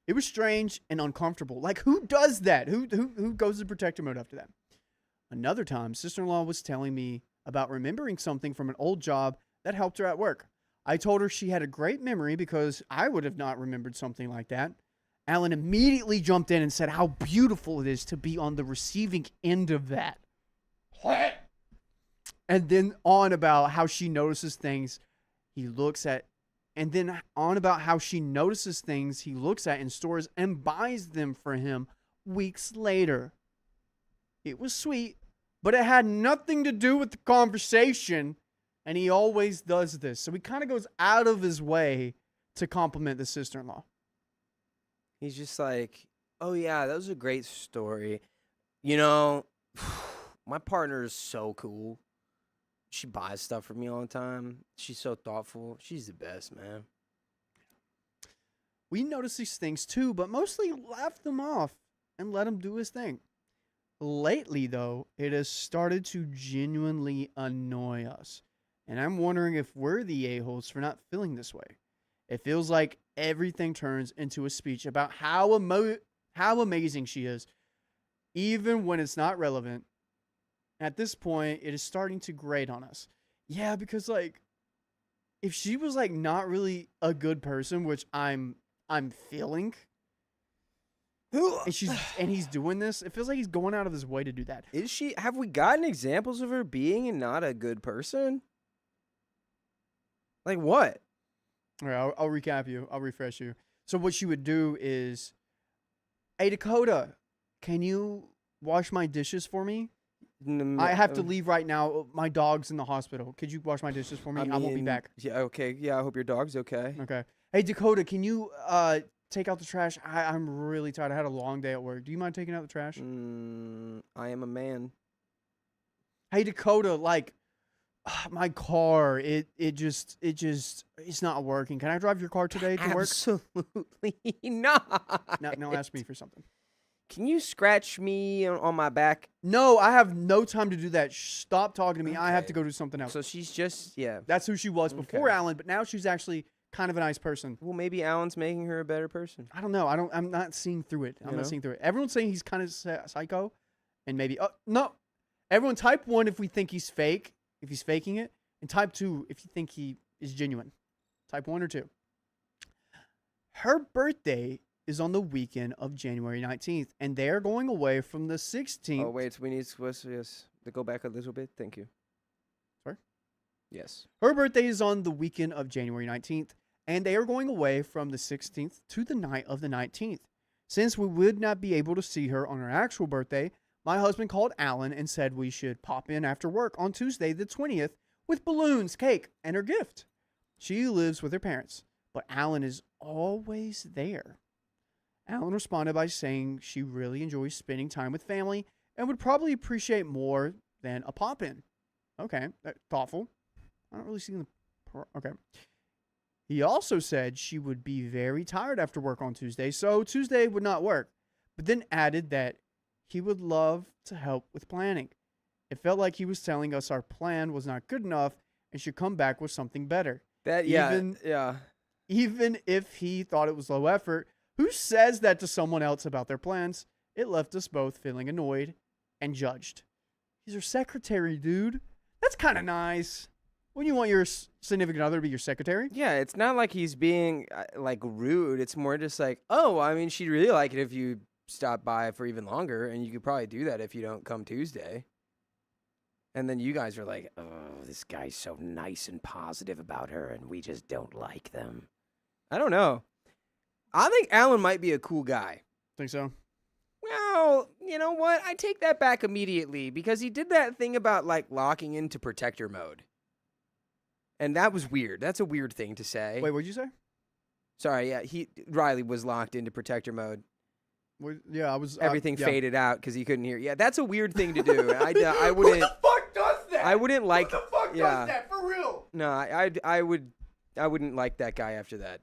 It was strange and uncomfortable. Like, who does that? Who goes to protector mode after that? Another time, sister-in-law was telling me about remembering something from an old job that helped her at work. I told her she had a great memory because I would have not remembered something like that. Alan immediately jumped in and said how beautiful it is to be on the receiving end of that. And then on about how she notices things he looks at, and then on about how she notices things he looks at in stores and buys them for him weeks later. It was sweet, but it had nothing to do with the conversation, and he always does this. So he kind of goes out of his way to compliment the sister-in-law. He's just like, oh yeah, that was a great story. You know, my partner is so cool. She buys stuff for me all the time. She's so thoughtful. She's the best, man. We notice these things too, but mostly laugh them off and let him do his thing. Lately, though, it has started to genuinely annoy us. And I'm wondering if we're the a-holes for not feeling this way. It feels like everything turns into a speech about how amazing she is, even when it's not relevant. At this point, it is starting to grate on us. Yeah, because like, if she was like not really a good person, which I'm feeling, and he's doing this, it feels like he's going out of his way to do that. Is she? Have we gotten examples of her being not a good person? Like what? All right, I'll recap you. I'll refresh you. So what she would do is, hey Dakota, can you wash my dishes for me? I have to leave right now. My dog's in the hospital. Could you wash my dishes for me? I won't be mean, back. Yeah. Okay. Yeah. I hope your dog's okay. Okay. Hey Dakota, can you take out the trash? I'm really tired. I had a long day at work. Do you mind taking out the trash? I am a man. Hey Dakota, like my car, it's not working. Can I drive your car today to work? Absolutely not. Now ask me for something. Can you scratch me on my back? No, I have no time to do that. Stop talking to me. I have Okay. to go do something else. So she's just That's who she was before Okay. Alan, but now she's actually kind of a nice person. Well, maybe Alan's making her a better person. I don't know. I'm not seeing through it. I'm You not know? seeing through it. Everyone's saying he's kind of psycho, and maybe no. Everyone type 1 if we think he's fake, if he's faking it, and type 2 if you think he is genuine. Type 1 or 2. Her birthday is on the weekend of January 19th, and they are going away from the 16th. Oh wait, we need to go back a little bit. Thank you. Sorry? Yes. Her birthday is on the weekend of January 19th, and they are going away from the 16th to the night of the 19th. Since we would not be able to see her on her actual birthday, my husband called Alan and said we should pop in after work on Tuesday the 20th with balloons, cake, and her gift. She lives with her parents, but Alan is always there. Alan responded by saying she really enjoys spending time with family and would probably appreciate more than a pop-in. Okay, thoughtful. I don't really see the... Okay. He also said she would be very tired after work on Tuesday, so Tuesday would not work, but then added that he would love to help with planning. It felt like he was telling us our plan was not good enough and should come back with something better. That yeah Even- yeah. even if he thought it was low effort. Who says that to someone else about their plans? It left us both feeling annoyed and judged. He's your secretary, dude. That's kind of nice. When you want your significant other to be your secretary? Yeah, it's not like he's being like rude. It's more just like, oh, I mean, she'd really like it if you stop by for even longer, and you could probably do that if you don't come Tuesday. And then you guys are like, oh, this guy's so nice and positive about her, and we just don't like them. I don't know. I think Alan might be a cool guy. Think so? Well, you know what? I take that back immediately because he did that thing about like locking into protector mode. And that was weird. That's a weird thing to say. Wait, what'd you say? Sorry, yeah, Riley was locked into protector mode. Yeah, I was. Everything yeah. faded out because he couldn't hear. Yeah, that's a weird thing to do. I wouldn't. Who the fuck does that? I wouldn't like. Who the fuck yeah. does that for real? No, I wouldn't like that guy after that.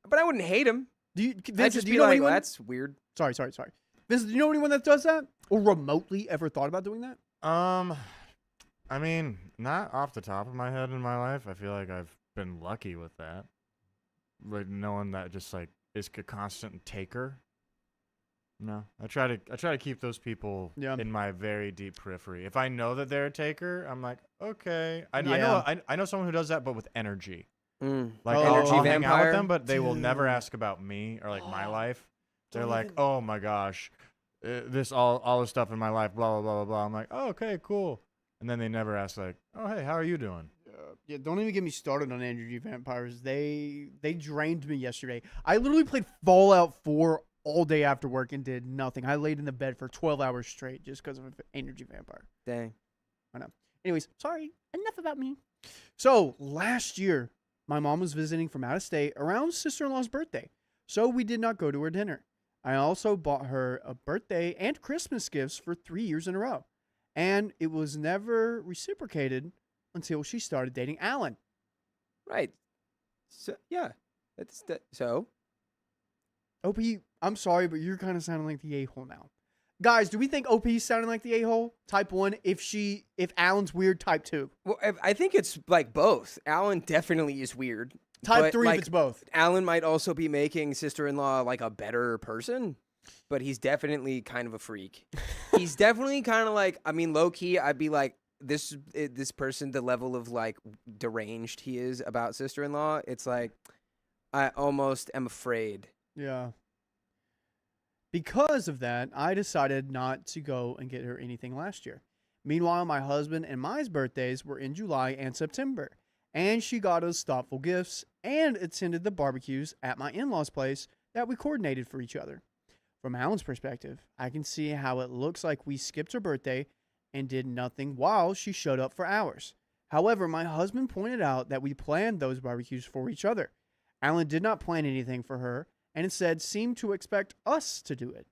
But I wouldn't hate him. I'd Vincent, just do be you know like, anyone? that's weird. Sorry. Vincent, do you know anyone that does that or remotely ever thought about doing that? I mean, not off the top of my head in my life. I feel like I've been lucky with that. Like knowing that just like is a constant taker. No, I try to keep those people in my very deep periphery. If I know that they're a taker, I'm like, okay. I know someone who does that, but with energy. Like energy I'll hang out vampire? with them, but they will never ask about me or like my life. They're like, oh my gosh, this all this stuff in my life, blah blah blah blah blah. I'm like, oh, okay, cool. And then they never ask like, oh hey, how are you doing? Yeah, don't even get me started on energy vampires. They drained me yesterday. I literally played Fallout 4 all day after work and did nothing. I laid in the bed for 12 hours straight just because of an energy vampire. Dang. I know. Anyways, sorry. Enough about me. So, last year, my mom was visiting from out of state around sister-in-law's birthday. So, we did not go to her dinner. I also bought her a birthday and Christmas gifts for 3 years in a row. And it was never reciprocated until she started dating Alan. Right. So yeah. So. OP, I'm sorry, but you're kind of sounding like the a-hole now. Guys, do we think OP's sounding like the a-hole? Type 1, if Alan's weird, type 2. Well, I think it's like both. Alan definitely is weird. Type 3 like, if it's both. Alan might also be making sister-in-law like a better person, but he's definitely kind of a freak. He's definitely kind of like, I mean, low-key, I'd be like, this person, the level of like deranged he is about sister-in-law, it's like, I almost am afraid. Yeah. Because of that, I decided not to go and get her anything last year. Meanwhile, my husband and my birthdays were in July and September, and she got us thoughtful gifts and attended the barbecues at my in-laws' place that we coordinated for each other. From Alan's perspective, I can see how it looks like we skipped her birthday and did nothing while she showed up for ours. However, my husband pointed out that we planned those barbecues for each other. Alan did not plan anything for her, and instead seemed to expect us to do it.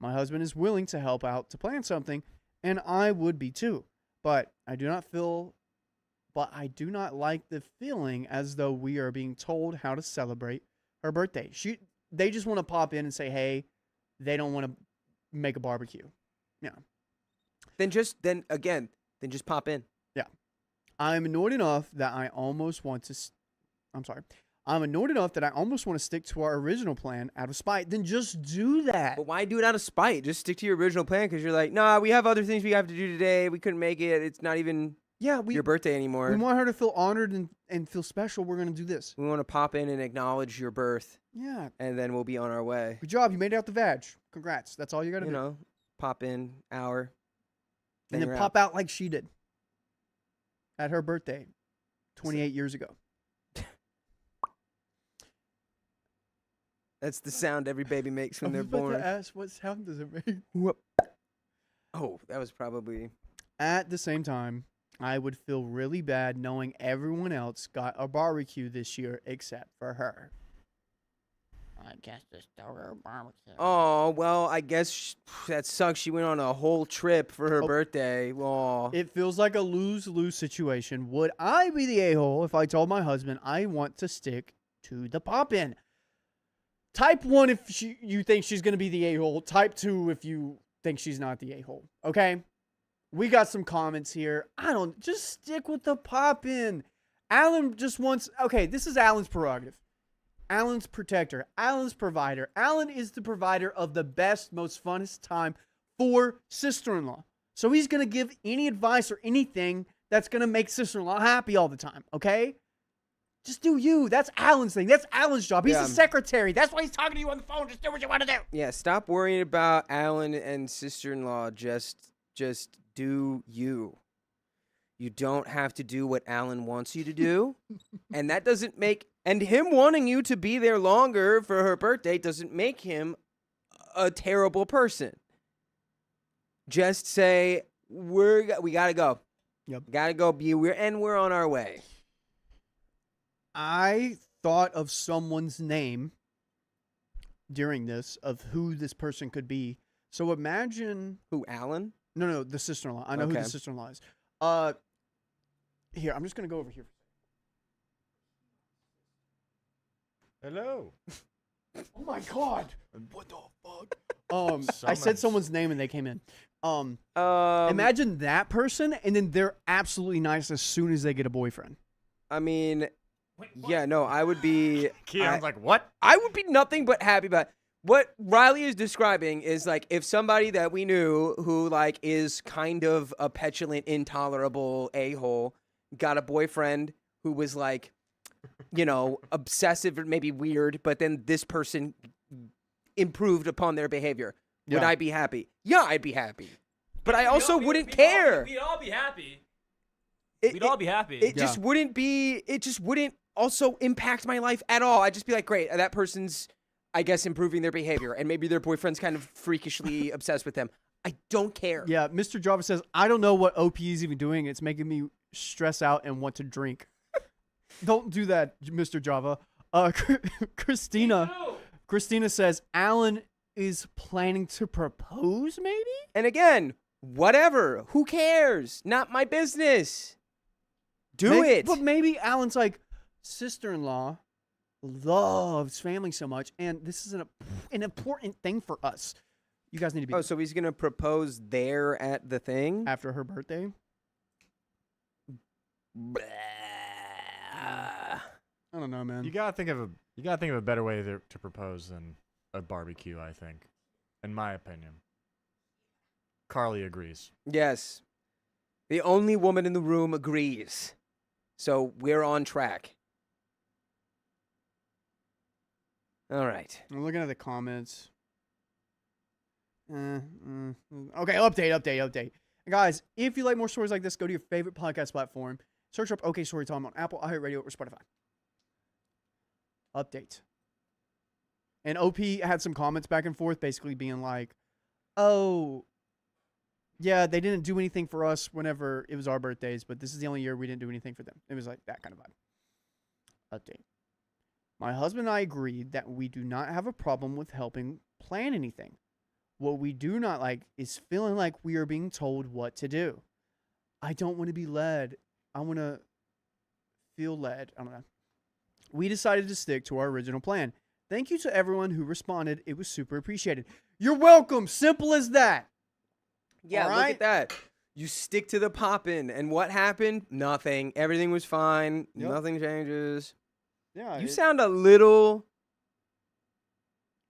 My husband is willing to help out to plan something, and I would be too. But I do not like the feeling as though we are being told how to celebrate her birthday. They just want to pop in and say, hey, they don't want to make a barbecue. Yeah. Then just pop in. Yeah. I'm annoyed enough that I almost want to stick to our original plan out of spite. Then just do that. But why do it out of spite? Just stick to your original plan because you're like, nah, we have other things we have to do today. We couldn't make it. It's not even your birthday anymore. We want her to feel honored and feel special. We're going to do this. We want to pop in and acknowledge your birth. Yeah. And then we'll be on our way. Good job. You made it out the vag. Congrats. That's all you got to do. You know, pop in, hour. And then pop out like she did at her birthday 28 years ago. That's the sound every baby makes when they're born. I was about to ask, what sound does it make? Whoop. Oh, that was probably... At the same time, I would feel really bad knowing everyone else got a barbecue this year except for her. I guess the story barbecue. Oh, well, I guess that sucks. She went on a whole trip for her birthday. Aw. It feels like a lose-lose situation. Would I be the a-hole if I told my husband I want to stick to the pop-in? Type 1 if you think she's going to be the a-hole. Type 2 if you think she's not the a-hole. Okay? We got some comments here. Just stick with the pop-in. Alan just wants... Okay, this is Alan's prerogative. Alan's protector. Alan's provider. Alan is the provider of the best, most funnest time for sister-in-law. So he's going to give any advice or anything that's going to make sister-in-law happy all the time, okay? Just do you. That's Alan's thing. That's Alan's job. He's the secretary. That's why he's talking to you on the phone. Just do what you want to do. Yeah, stop worrying about Alan and sister-in-law. Just do you. You don't have to do what Alan wants you to do. And that doesn't make... And him wanting you to be there longer for her birthday doesn't make him a terrible person. Just say, we got to go. Yep. Got to go. We're on our way. I thought of someone's name during this of who this person could be. So imagine... Who, Alan? No, the sister-in-law. I know who the sister-in-law is. Here, I'm just going to go over here. Hello. Oh my God. What the fuck? I said someone's name and they came in. Imagine that person and then they're absolutely nice as soon as they get a boyfriend. I mean, yeah, no, I would be... Keon's like, what? I would be nothing but happy about... What Riley is describing is like if somebody that we knew who like is kind of a petulant, intolerable a-hole got a boyfriend who was like, you know, obsessive or maybe weird, but then this person improved upon their behavior. Would I be happy? Yeah, I'd be happy. But I also wouldn't care. We'd all be happy. We'd all be happy. It just wouldn't also impact my life at all. I'd just be like, great, that person's, I guess, improving their behavior, and maybe their boyfriend's kind of freakishly obsessed with them. I don't care. Yeah, Mr. Java says, I don't know what OP is even doing. It's making me stress out and want to drink. Don't do that, Mr. Java. Christina says, Alan is planning to propose, maybe? And again, whatever. Who cares? Not my business. Do it. But maybe Alan's like, sister-in-law loves family so much, and this is an important thing for us. You guys need to be... Oh, so he's going to propose there at the thing? After her birthday? I don't know, man. You gotta think of a better way to propose than a barbecue, I think. In my opinion. Carly agrees. Yes. The only woman in the room agrees. So we're on track. All right. I'm looking at the comments. Okay, update. Guys, if you like more stories like this, go to your favorite podcast platform. Search up OK Storytime on Apple, iHeartRadio, or Spotify. Update. And OP had some comments back and forth, basically being like, oh, yeah, they didn't do anything for us whenever it was our birthdays, but this is the only year we didn't do anything for them. It was like that kind of vibe. Update. My husband and I agreed that we do not have a problem with helping plan anything. What we do not like is feeling like we are being told what to do. I don't want to be led. I want to feel led. I don't know. We decided to stick to our original plan. Thank you to everyone who responded. It was super appreciated. You're welcome. Simple as that. Yeah, All look right? at that. You stick to the poppin'. And what happened? Nothing. Everything was fine. Yep. Nothing changes. Yeah. You sound a little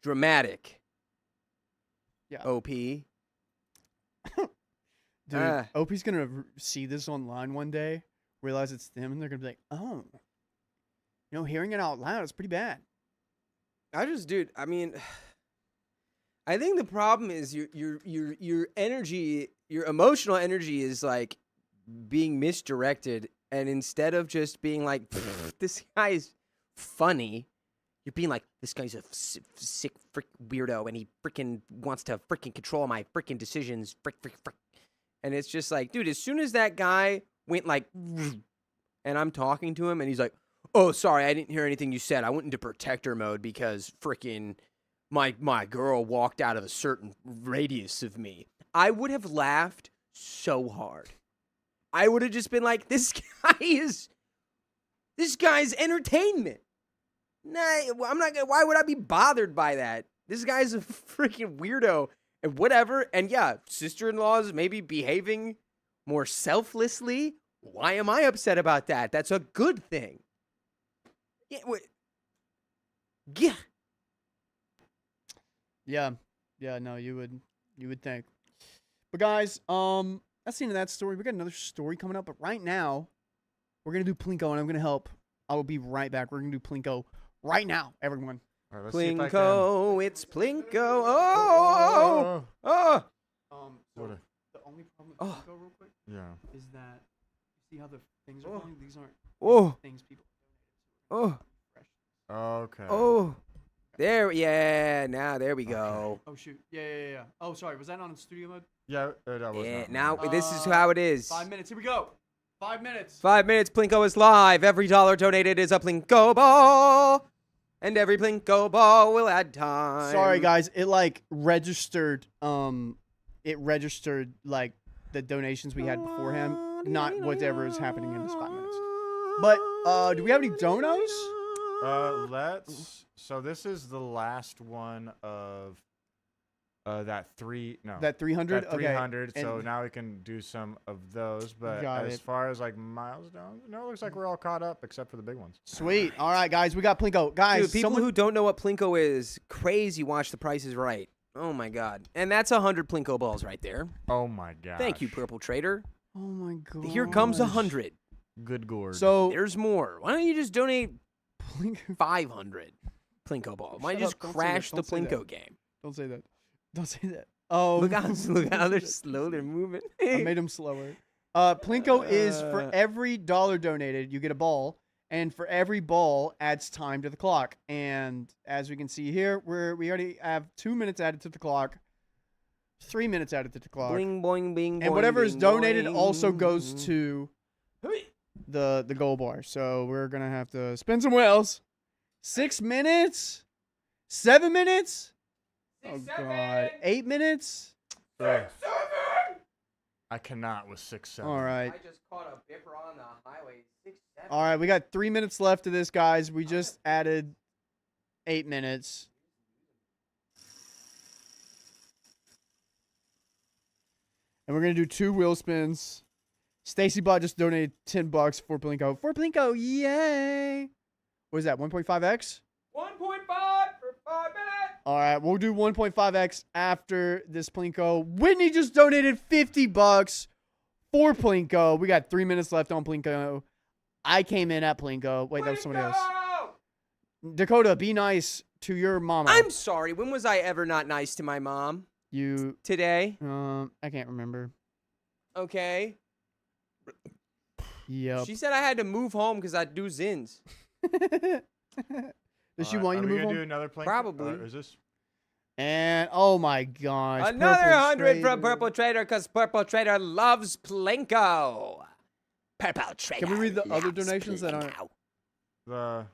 dramatic. Yeah. OP. Dude, OP's going to see this online one day, realize it's them, and they're going to be like, oh, you know, hearing it out loud is pretty bad. I mean, I think the problem is your energy, your emotional energy is like being misdirected. And instead of just being like, this guy's funny, you're being like, this guy's a sick frick weirdo and he freaking wants to freaking control my freaking decisions. Frick. And it's just like, dude, as soon as that guy went like, and I'm talking to him and he's like, oh, sorry, I didn't hear anything you said. I went into protector mode because freaking my girl walked out of a certain radius of me. I would have laughed so hard. I would have just been like, this guy's entertainment. Nah, I'm not gonna, why would I be bothered by that? This guy's a freaking weirdo and whatever. And yeah, sister-in-laws maybe behaving more selflessly. Why am I upset about that? That's a good thing. Yeah, Yeah. Yeah. Yeah, no, you would think. But guys, that's the end of that story. We got another story coming up, but right now, we're gonna do Plinko, and I'm gonna help. I will be right back. We're gonna do Plinko right now, everyone. All right, let's see if I can. Plinko, it's Plinko. Oh, oh, What a- The only problem with Oh. Plinko, real quick, yeah. is that you see how the things are Oh. going? These aren't oh, things people oh, Okay. oh. There, yeah. Now there we go. Oh shoot. Yeah. Oh, sorry. Was that on studio mode? Yeah, that was Yeah. not Now mine. this is how it is. 5 minutes. Here we go. 5 minutes. 5 minutes. Plinko is live. Every dollar donated is a Plinko ball, and every Plinko ball will add time. Sorry guys, it like registered it registered like the donations we had beforehand, not whatever is happening in this 5 minutes. But do we have any donos? Let's. So this is the last one of that 300. That 300? That 300. Okay. So and- now we can do some of those. But Got as it. far as like milestones, no, it looks like we're all caught up except for the big ones. Sweet. All right, guys, we got Plinko. Guys, Dude, people someone who don't know what Plinko is, crazy watch The Price is Right. Oh my god. And that's 100 Plinko balls right there. Oh my god. Thank you, Purple Trader. Oh my god. Here comes 100. Good gourd. So There's more. Why don't you just donate Plinko, 500 Plinko balls? Might Shut just up, don't say crash that, the don't say that. Plinko game. don't say that. Don't say that. Oh, Look how they're slow. They're moving. I made him slower. Plinko is for every dollar donated, you get a ball, and for every ball adds time to the clock. And as we can see here, we already have 2 minutes added to the clock, 3 minutes added to the clock, Boing, boing, bing, and boing, whatever is bing, donated boing. also goes to the gold bar. So we're gonna have to spend somewhere else. 6 minutes, 7 minutes. Oh god, 8 minutes. Ugh. I cannot with 6-7. All right. I just caught a bipper on the highway. 6, 7. All right, we got 3 minutes left of this, guys. We just added 8 minutes. And we're going to do 2 wheel spins. Stacy Bot just donated $10 for Plinko. For Plinko, yay! What is that, 1.5x? 1.5 for 5 minutes. All right, we'll do 1.5x after this Plinko. Whitney just donated $50 for Plinko. We got 3 minutes left on Plinko. I came in at Plinko. Wait, that was somebody else. Dakota, be nice to your mama. I'm sorry. When was I ever not nice to my mom? You, Today. I can't remember. Okay. Yep. She said I had to move home because I do zins. Does she want you to Are we move gonna on? do another plane? Probably. Is this? And oh my gosh, Another Purple 100 from Trader. Purple Trader because Purple Trader loves Plinko. Purple Trader. Can we read the other loves donations that aren't? Plinko. The.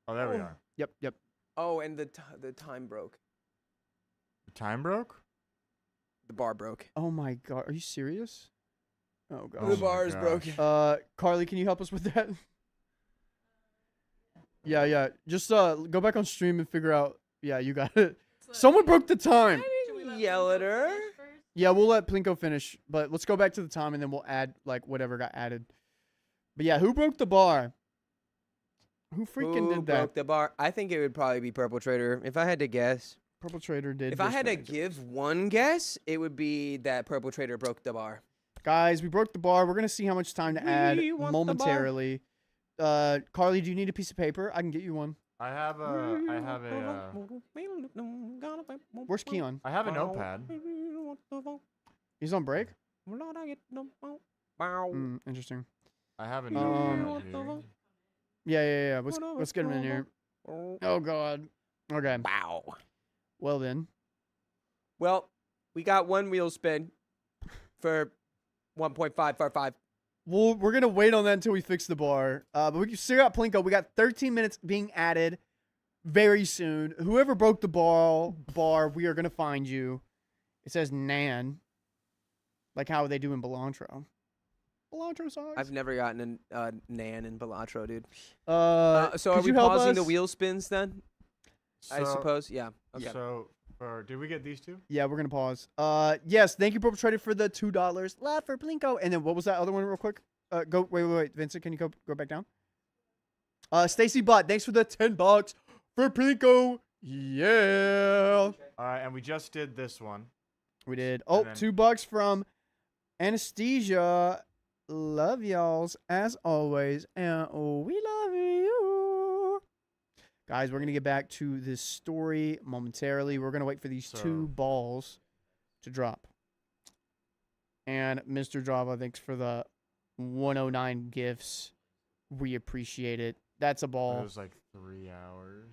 Oh, there we are. Yep. Oh, and the time broke. The time broke. The bar broke. Oh my god, are you serious? Oh Oh the gosh. my bar is gosh. broken. Carly, can you help us with that? Yeah. Just go back on stream and figure out. Yeah, you got it. Someone broke the time. Yell at her. Yeah, we'll let Plinko finish, but let's go back to the time and then we'll add like whatever got added. But yeah, who broke the bar? Who freaking Who did that? broke the bar? I think it would probably be Purple Trader. If I had to guess. Purple Trader did. If I just had to donate. give one guess, it would be that Purple Trader broke the bar. Guys, we broke the bar. We're gonna see how much time to add We want the bar. momentarily. Carly, do you need a piece of paper? I can get you one. I have a. Where's Keon? I have a notepad. He's on break. Interesting. I have a Um, notepad here. Yeah. Let's get him in here. Oh God. Okay. Wow. Well then. Well, we got one wheel spin for 1.545. We're gonna wait on that until we fix the bar. But we still got Plinko. We got 13 minutes being added very soon. Whoever broke the bar, we are gonna find you. It says Nan, like how they do in Belantro. Belantro songs. I've never gotten a Nan in Balatro, dude. So So are we pausing the wheel spins then? I So- suppose. Yeah. Okay. So, did we get these two? Yeah, we're gonna pause. Yes, thank you, Purple Trader, for the $2. Love for Plinko. And then what was that other one, real quick? Wait, Vincent, can you go back down? Stacy Bot, thanks for the $10 for Plinko. Yeah. All right, and we just did this one. We did. Oh, then- $2 from Anesthesia. Love y'alls as always. And we love you. Guys, we're going to get back to this story momentarily. We're going to wait for these 2 balls to drop. And Mr. Java, thanks for the 109 gifts. We appreciate it. That's a It ball. was like 3 hours.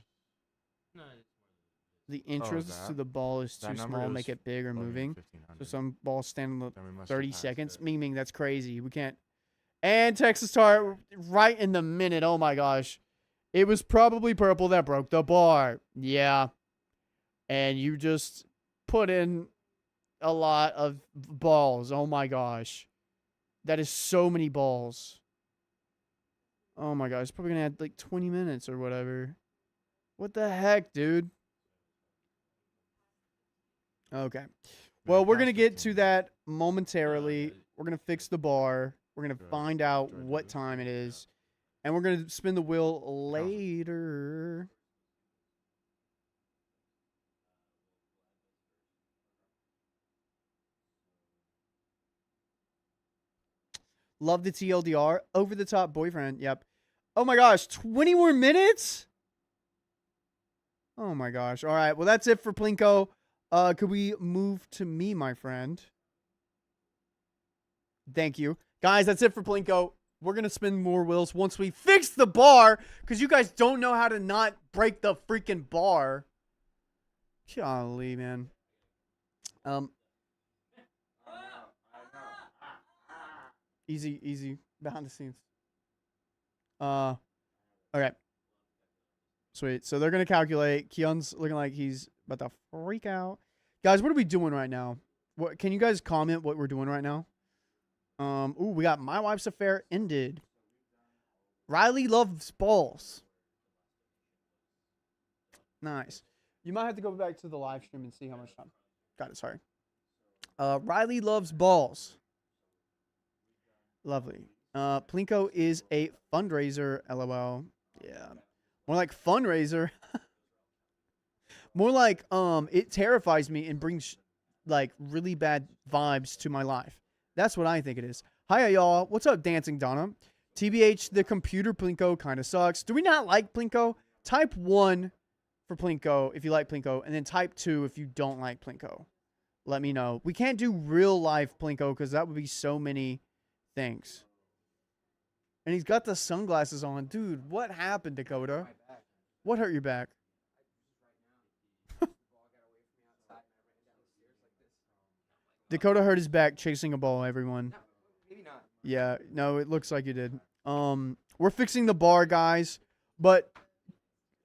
The interest to that- the ball is that too number small. was Make it big or moving. 1,500. So some balls stand on the Then we must have 30 passed seconds. it. Meaning that's crazy. We can't. And Texas Tar right in the minute. Oh my gosh. It was probably purple that broke the bar. Yeah. And you just put in a lot of balls. Oh my gosh. That is so many balls. Oh my gosh. It's probably going to add like 20 minutes or whatever. What the heck, dude? Okay. Well, we're going to get to that momentarily. We're going to fix the bar. We're going to find out what time it is. And we're going to spin the wheel later. Love the TLDR. Over the top boyfriend. Yep. Oh my gosh. 20 more minutes? Oh my gosh. All right. Well, that's it for Plinko. Could we move to me, my friend? Thank you. Guys, that's it for Plinko. We're going to spin more wheels once we fix the bar, because you guys don't know how to not break the freaking bar. Golly, man. Easy. Behind the scenes. Okay. Sweet. So they're going to calculate. Keon's looking like he's about to freak out. Guys, what are we doing right now? What can you guys comment what we're doing right now? Ooh, we got My Wife's Affair ended. Riley loves balls. Nice. You might have to go back to the live stream and see how much time. Got it, sorry. Riley loves balls. Lovely. Plinko is a fundraiser, LOL. Yeah. More like fundraiser. More like it terrifies me and brings like really bad vibes to my life. That's what I think it is. Hi y'all. What's up, Dancing Donna? TBH, the computer Plinko kind of sucks. Do we not like Plinko? Type 1 for Plinko if you like Plinko, and then type 2 if you don't like Plinko. Let me know. We can't do real life Plinko because that would be so many things. And he's got the sunglasses on. Dude, what happened, Dakota? What hurt your back? Dakota hurt his back chasing a ball, everyone. Maybe not. Yeah, no, it looks like you did. We're fixing the bar, guys. But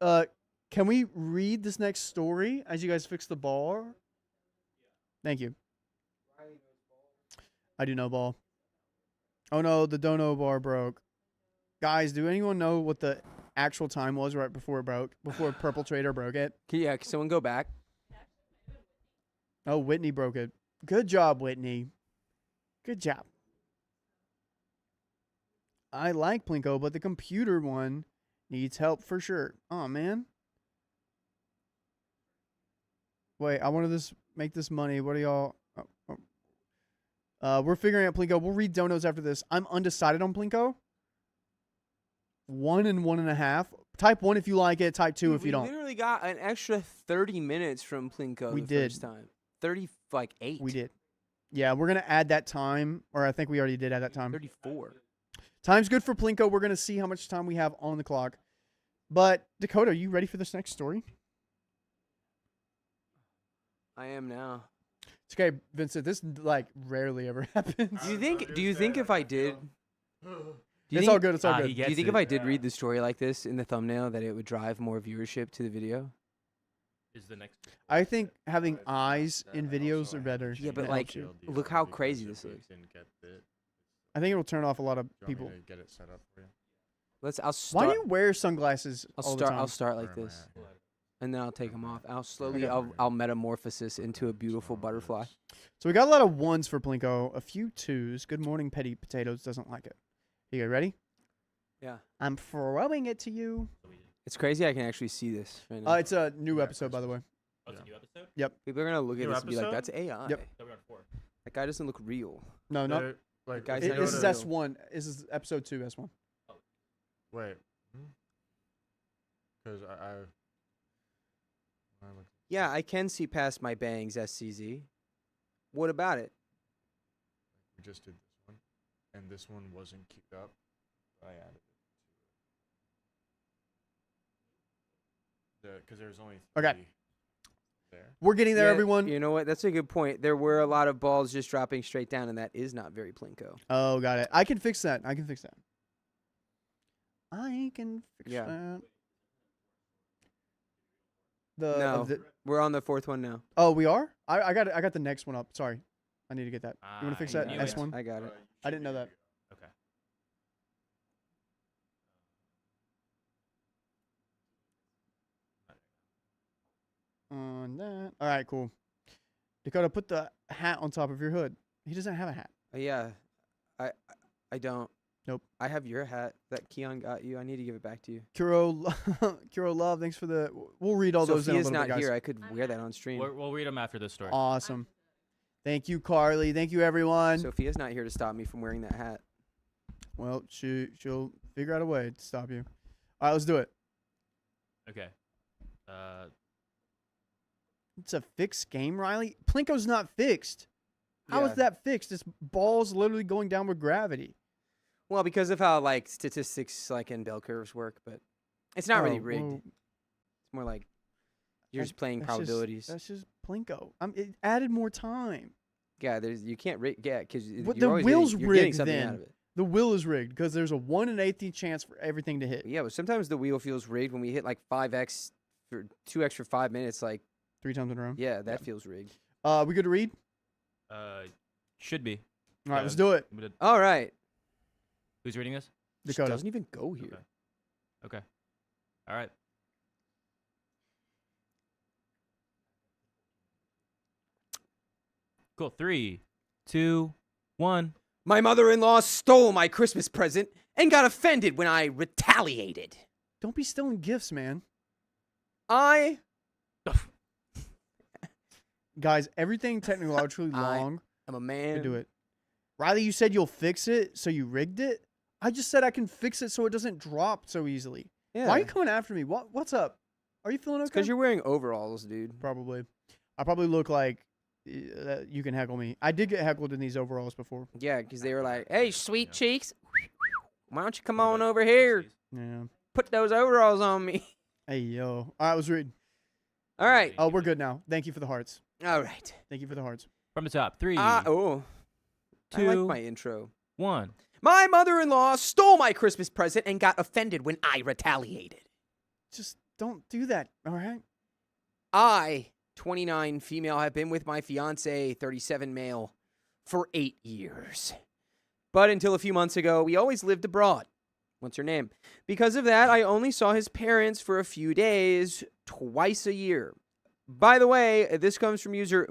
can we read this next story as you guys fix the bar? Thank you. I do know ball. Oh no, the dono bar broke. Guys, do anyone know what the actual time was right before it broke? Before Purple Trader broke it? Can someone go back? Oh, Whitney broke it. Good job, Whitney. Good job. I like Plinko, but the computer one needs help for sure. Oh, man. Wait, I want to make this money. What are y'all? We're figuring out Plinko. We'll read donos after this. I'm undecided on Plinko. 1 and 1.5. Type 1 if you like it. Type 2 if you don't. We literally got an extra 30 minutes from Plinko We the did. first time. 38. We did. Yeah, we're going to add that time. Or I think we already did add that time. 34. Time's good for Plinko. We're going to see how much time we have on the clock. But, Dakota, are you ready for this next story? I am now. It's okay, Vincent. This, like, rarely ever happens. Do you think if I did... It's all good. It's all good. Do you think if I did read the story like this in the thumbnail that it would drive more viewership to the video? Is the next. I think having eyes in videos are better. Yeah, but It like, helps you. look how crazy this looks. I think it will turn off a lot of People people. get it set up for you. I'll Why start. do you wear sunglasses all the time? I'll start like Where am I this, at? and then I'll take them off. I'll slowly. Okay. I'll metamorphosis into a beautiful butterfly. So we got a lot of 1s for Plinko, a few 2s. Good morning, Petty Potatoes doesn't like it. You guys ready? Yeah. I'm throwing it to you. It's crazy I can actually see this right now. It's a new episode, by the way. Oh, it's a new episode? People are going to look at New this and be like, episode? that's AI. Yep. So we're on 4. That guy doesn't look real. No, not. They're, like, guys if that you This go is to- S1. This is episode 2, S1. Wait. Because I looked- Yeah, I can see past my bangs, SCZ. What about it? we just did this one, and this one wasn't queued up. I added it. Because there's only 3 Okay. there. We're getting there, Yeah, everyone. You know what? That's a good point. There were a lot of balls just dropping straight down, and that is not very Plinko. Oh, got it. I can fix that. I can fix that. Yeah. that. The, No. of the We're on the 4th one now. Oh, we are? I got the next one up. Sorry. I need to get that. You want to fix that? knew it. S1? I got it. I didn't know that. Okay. On that. All right, cool. Dakota, put the hat on top of your hood. He doesn't have a hat. Yeah. I don't. Nope. I have your hat that Keon got you. I need to give it back to you. Kuro Love, thanks for the. We'll read all those in a Sophia's little not bit, guys. here. I could wear that on stream. We'll read them after this story. Awesome. Thank you, Carly. Thank you, everyone. Sophia's not here to stop me from wearing that hat. Well, she'll figure out a way to stop you. All right, let's do it. Okay. It's a fixed game, Riley. Plinko's not fixed. How is Yeah. that fixed? This ball's literally going down with gravity. Well, because of how like statistics like in bell curves work, but it's not really Oh, rigged. well, It's more like you're that- just playing that's just- probabilities. That's just Plinko. It added more time. Yeah, you can't rig. Yeah, because What, you're the always wheel's you're getting rigged something then. out of it. The wheel is rigged because there's a 1 in 18 chance for everything to hit. Yeah, but sometimes the wheel feels rigged when we hit like 5x for 2x for 5 minutes. Like, 3 times in a row. yeah, that feels rigged. We good to read? Should be. All right, let's do it. All right. Who's reading this? She Dakota. doesn't even go here. Okay. All right. Cool. 3, 2, 1. My mother-in-law stole my Christmas present and got offended when I retaliated. Don't be stealing gifts, man. I Guys, everything technologically I long am a to man. do it. Riley, you said you'll fix it, so you rigged it? I just said I can fix it so it doesn't drop so easily. Yeah. Why are you coming after me? What's up? Are you feeling okay? Because you're wearing overalls, dude. Probably. I probably look like you can heckle me. I did get heckled in these overalls before. Yeah, because they were like, "Hey, sweet Yeah. cheeks, why don't you come on over here? Yeah. Put those overalls on me." Hey, yo. All right, let's read. All right. Oh, we're good now. Thank you for the hearts. All right. Thank you for the hearts. From the top. 3, Oh, I like 2, my intro. 1. My mother-in-law stole my Christmas present and got offended when I retaliated. Just don't do that, all right? I, 29 female, have been with my fiance, 37 male, for 8 years. But until a few months ago, we always lived abroad. What's her name? Because of that, I only saw his parents for a few days, twice a year. By the way, this comes from user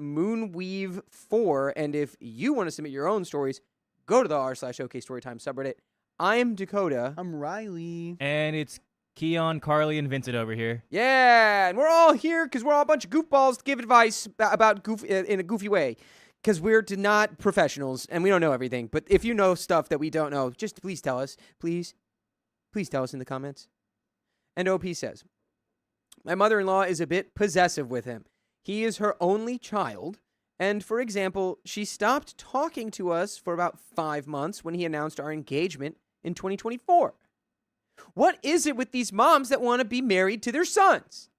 Moonweave4, and if you want to submit your own stories, go to the r/OK Storytime subreddit. I'm Dakota. I'm Riley. And it's Keon, Carly, and Vincent over here. Yeah, and we're all here because we're all a bunch of goofballs to give advice about goof in a goofy way. Because we're not professionals and we don't know everything. But if you know stuff that we don't know, just please tell us. Please tell us in the comments. And OP says, my mother-in-law is a bit possessive with him. He is her only child. And for example, she stopped talking to us for about 5 months when he announced our engagement in 2024. What is it with these moms that want to be married to their sons?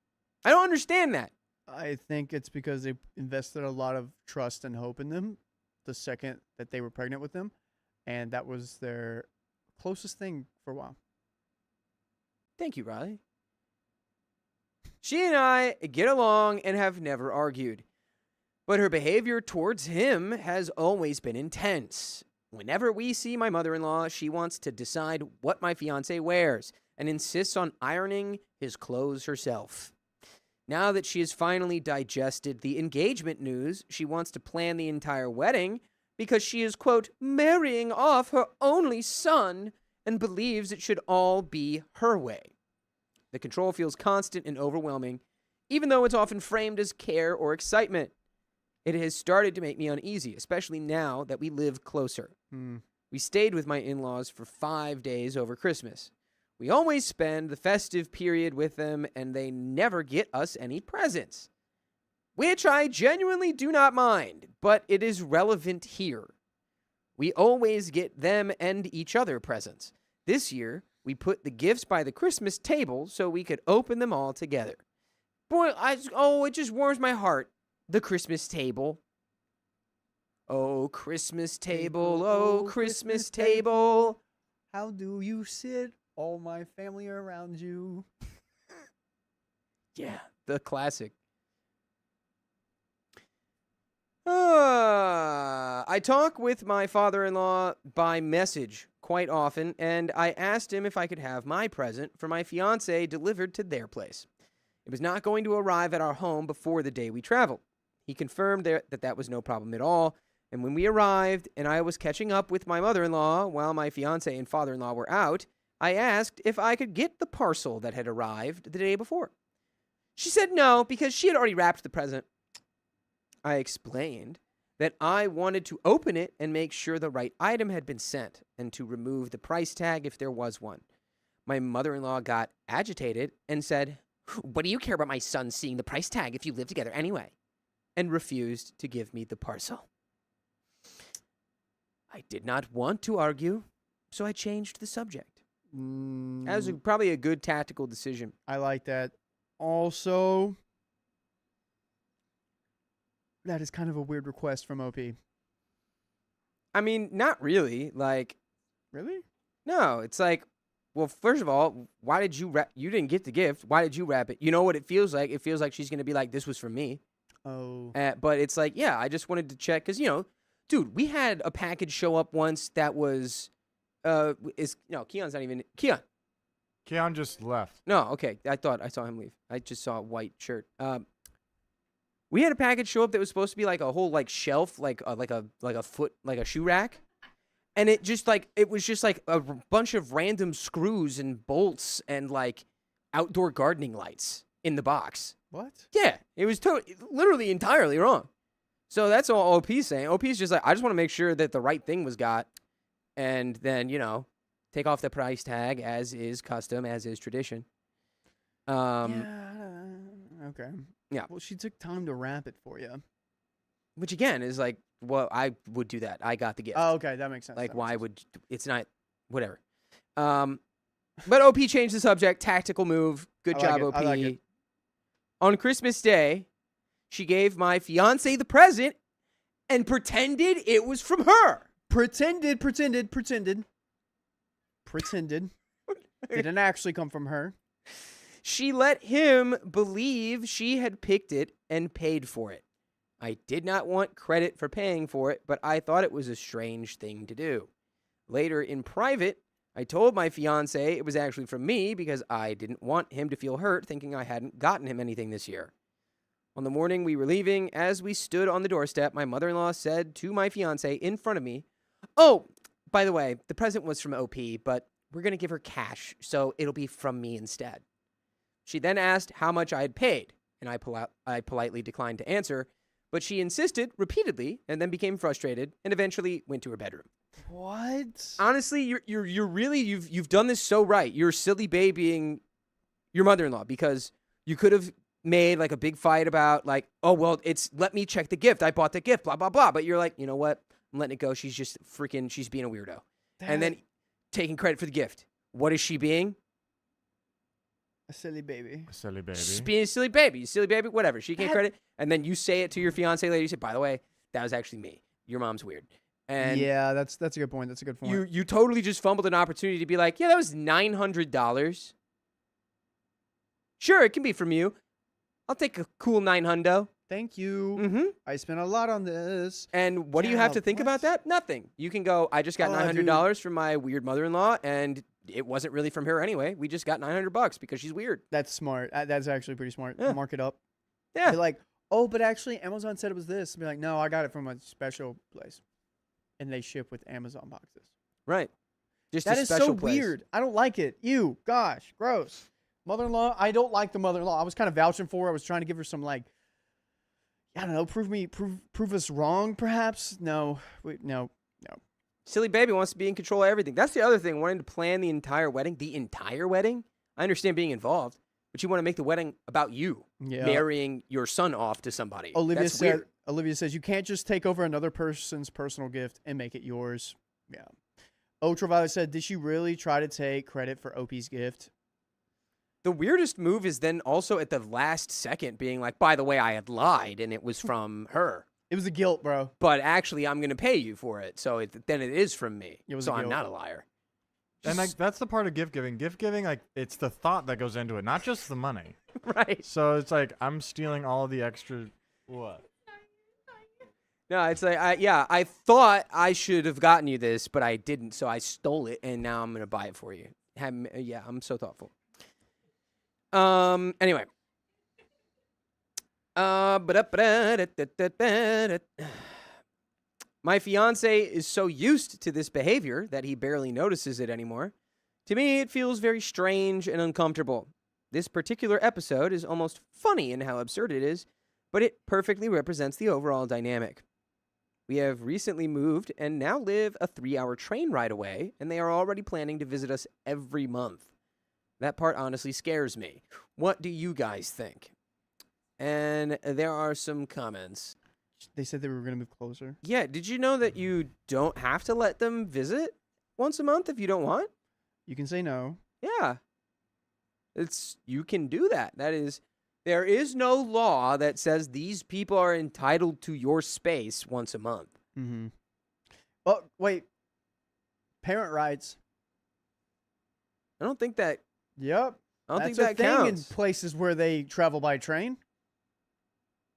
I don't understand that. I think it's because they invested a lot of trust and hope in them the second that they were pregnant with them. And that was their closest thing for a while. Thank you, Riley. She and I get along and have never argued. But her behavior towards him has always been intense. Whenever we see my mother-in-law, she wants to decide what my fiancé wears and insists on ironing his clothes herself. Now that she has finally digested the engagement news, she wants to plan the entire wedding because she is, quote, marrying off her only son and believes it should all be her way. The control feels constant and overwhelming, even though it's often framed as care or excitement. It has started to make me uneasy, especially now that we live closer. We stayed with my in-laws for 5 days over Christmas. We always spend the festive period with them, and they never get us any presents, which I genuinely do not mind, but it is relevant here. We always get them and each other presents. This year, we put the gifts by the Christmas table so we could open them all together. Boy, it just warms my heart. The Christmas table. Oh, Christmas table, oh, Christmas table. How do you sit? All my family around you. Yeah, the classic. I talk with my father-in-law by message quite often, and I asked him if I could have my present for my fiancé delivered to their place. It was not going to arrive at our home before the day we traveled. He confirmed that was no problem at all, and when we arrived and I was catching up with my mother-in-law while my fiancé and father-in-law were out, I asked if I could get the parcel that had arrived the day before. She said no, because she had already wrapped the present. I explained that I wanted to open it and make sure the right item had been sent, and to remove the price tag if there was one. My mother-in-law got agitated and said, "What do you care about my son seeing the price tag if you live together anyway?" and refused to give me the parcel. I did not want to argue, so I changed the subject. That was probably a good tactical decision. I like that. Also, that is kind of a weird request from OP. I mean, not really. Like, Really? no, it's like, well, first of all, why did you wrap? You didn't get the gift. Why did you wrap it? You know what it feels like? It feels like she's going to be like, this was from me. Oh. But it's like, yeah, I just wanted to check. Because, dude, we had a package show up once that was, Keon's not even, Keon just left. No, okay. I thought I saw him leave. I just saw a white shirt. We had a package show up that was supposed to be like a whole like shelf, like a foot, like a shoe rack, and it was just like a bunch of random screws and bolts and like outdoor gardening lights in the box. What? Yeah, it was literally entirely wrong. So that's all OP's saying. OP's just like, I just want to make sure that the right thing was got, and then take off the price tag as is custom, as is tradition. Okay. Yeah. Well, she took time to wrap it for you. Which again is like, well, I would do that. I got the gift. Oh, okay. That makes sense. Like, That makes why sense. would it's not whatever. But OP changed the subject. Tactical move. Good I like job, it. OP. I like it. On Christmas Day, she gave my fiance the present and pretended it was from her. Pretended. Didn't actually come from her. She let him believe she had picked it and paid for it. I did not want credit for paying for it, but I thought it was a strange thing to do. Later, in private, I told my fiancé it was actually from me because I didn't want him to feel hurt thinking I hadn't gotten him anything this year. On the morning we were leaving, as we stood on the doorstep, my mother-in-law said to my fiancé in front of me, "Oh, by the way, the present was from OP, but we're going to give her cash, so it'll be from me instead." She then asked how much I had paid, and I politely declined to answer, but she insisted repeatedly and then became frustrated and eventually went to her bedroom. What? Honestly, you're really you've done this so right. You're silly babying your mother-in-law because you could have made like a big fight about like, oh well, let me check the gift. I bought the gift, blah blah blah. But you're like, you know what? I'm letting it go. She's just she's being a weirdo. And then taking credit for the gift. What is she being? A silly baby. Silly baby. She's being a silly baby, whatever. She can't credit. And then you say it to your fiance later. You say, by the way, that was actually me. Your mom's weird. And yeah, that's a good point. That's a good point. you totally just fumbled an opportunity to be like, yeah, that was $900. Sure, it can be from you. I'll take a cool $900. Thank you. Mm-hmm. I spent a lot on this. And what do you have to think about that? Nothing. You can go, I just got $900 from my weird mother-in-law, and it wasn't really from her anyway. We just got $900 because she's weird. That's smart. That's actually pretty smart. Yeah. Mark it up. Yeah. Be like, oh, but actually, Amazon said it was this. Be like, no, I got it from a special place. And they ship with Amazon boxes. Right. Just That a is special so place. weird. I don't like it. Ew. Gosh. Gross. Mother-in-law, I don't like the mother-in-law. I was kind of vouching for her. I was trying to give her some, like, I don't know, prove us wrong, perhaps. No, no. Silly baby wants to be in control of everything. That's the other thing, wanting to plan the entire wedding. The entire wedding? I understand being involved, but you want to make the wedding about you marrying your son off to somebody. That's weird. Olivia says you can't just take over another person's personal gift and make it yours. Yeah. Ultraviolet said, did she really try to take credit for OP's gift? The weirdest move is then also at the last second being like, by the way, I had lied and it was from her. It was the guilt, bro. But actually, I'm going to pay you for it. So then it is from me. It so was I'm not a liar. And like that's the part of gift giving. Gift giving, like it's the thought that goes into it, not just the money. Right. So it's like I'm stealing all the extra. What? No, it's like, I thought I should have gotten you this, but I didn't. So I stole it and now I'm going to buy it for you. Yeah, I'm so thoughtful. Anyway. My fiance is so used to this behavior that he barely notices it anymore. To me, it feels very strange and uncomfortable. This particular episode is almost funny in how absurd it is, but it perfectly represents the overall dynamic. We have recently moved and now live a 3-hour train ride away, and they are already planning to visit us every month. That part honestly scares me. What do you guys think? And there are some comments. They said they were going to move closer. Yeah, did you know that you don't have to let them visit once a month if you don't want? You can say no. Yeah. You can do that. There is no law that says these people are entitled to your space once a month. Mm-hmm. Oh, wait. Parent rights. I don't think that. Yep. I don't That's think that a thing counts. in places where they travel by train.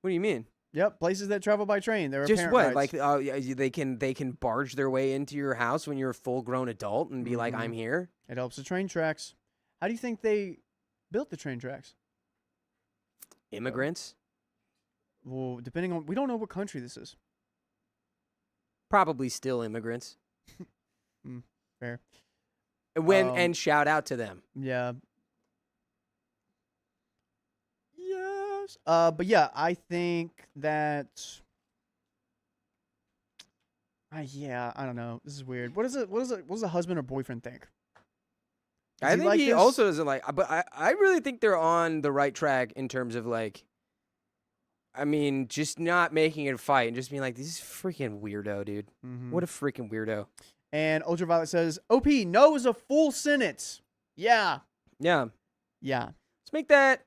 What do you mean? Yep, places that travel by train. There are Just parent what? rights. Like they can barge their way into your house when you're a full-grown adult and be like, Mhm. "I'm here." It helps the train tracks. How do you think they built the train tracks? Immigrants, Well, depending on, we don't know what country this is. probably still immigrants. Fair. And shout out to them. Yeah. Yes. But yeah, I think that. Yeah, I don't know. This is weird. What does a husband or boyfriend think? Does I think like he this? also doesn't like, but I really think they're on the right track in terms of like, I mean, just not making it a fight and just being like, this is freaking weirdo, dude. Mhm. What a freaking weirdo. And Ultraviolet says, OP, no is a full sentence. Yeah. Yeah. Yeah. Let's make that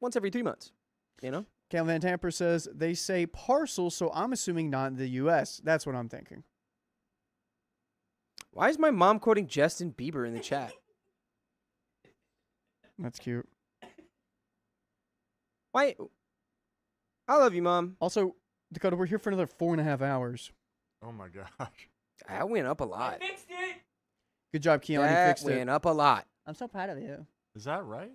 once every 3 months, you know? Cal Van Tamper says, they say parcel, so I'm assuming not in the U.S. That's what I'm thinking. Why is my mom quoting Justin Bieber in the chat? That's cute. Why? I love you, Mom. Also, Dakota, we're here for another 4.5 hours. Oh my gosh. That went up a lot. Fixed it. Good job, Keon. You That fixed it. went up a lot. I'm so proud of you. Is that right?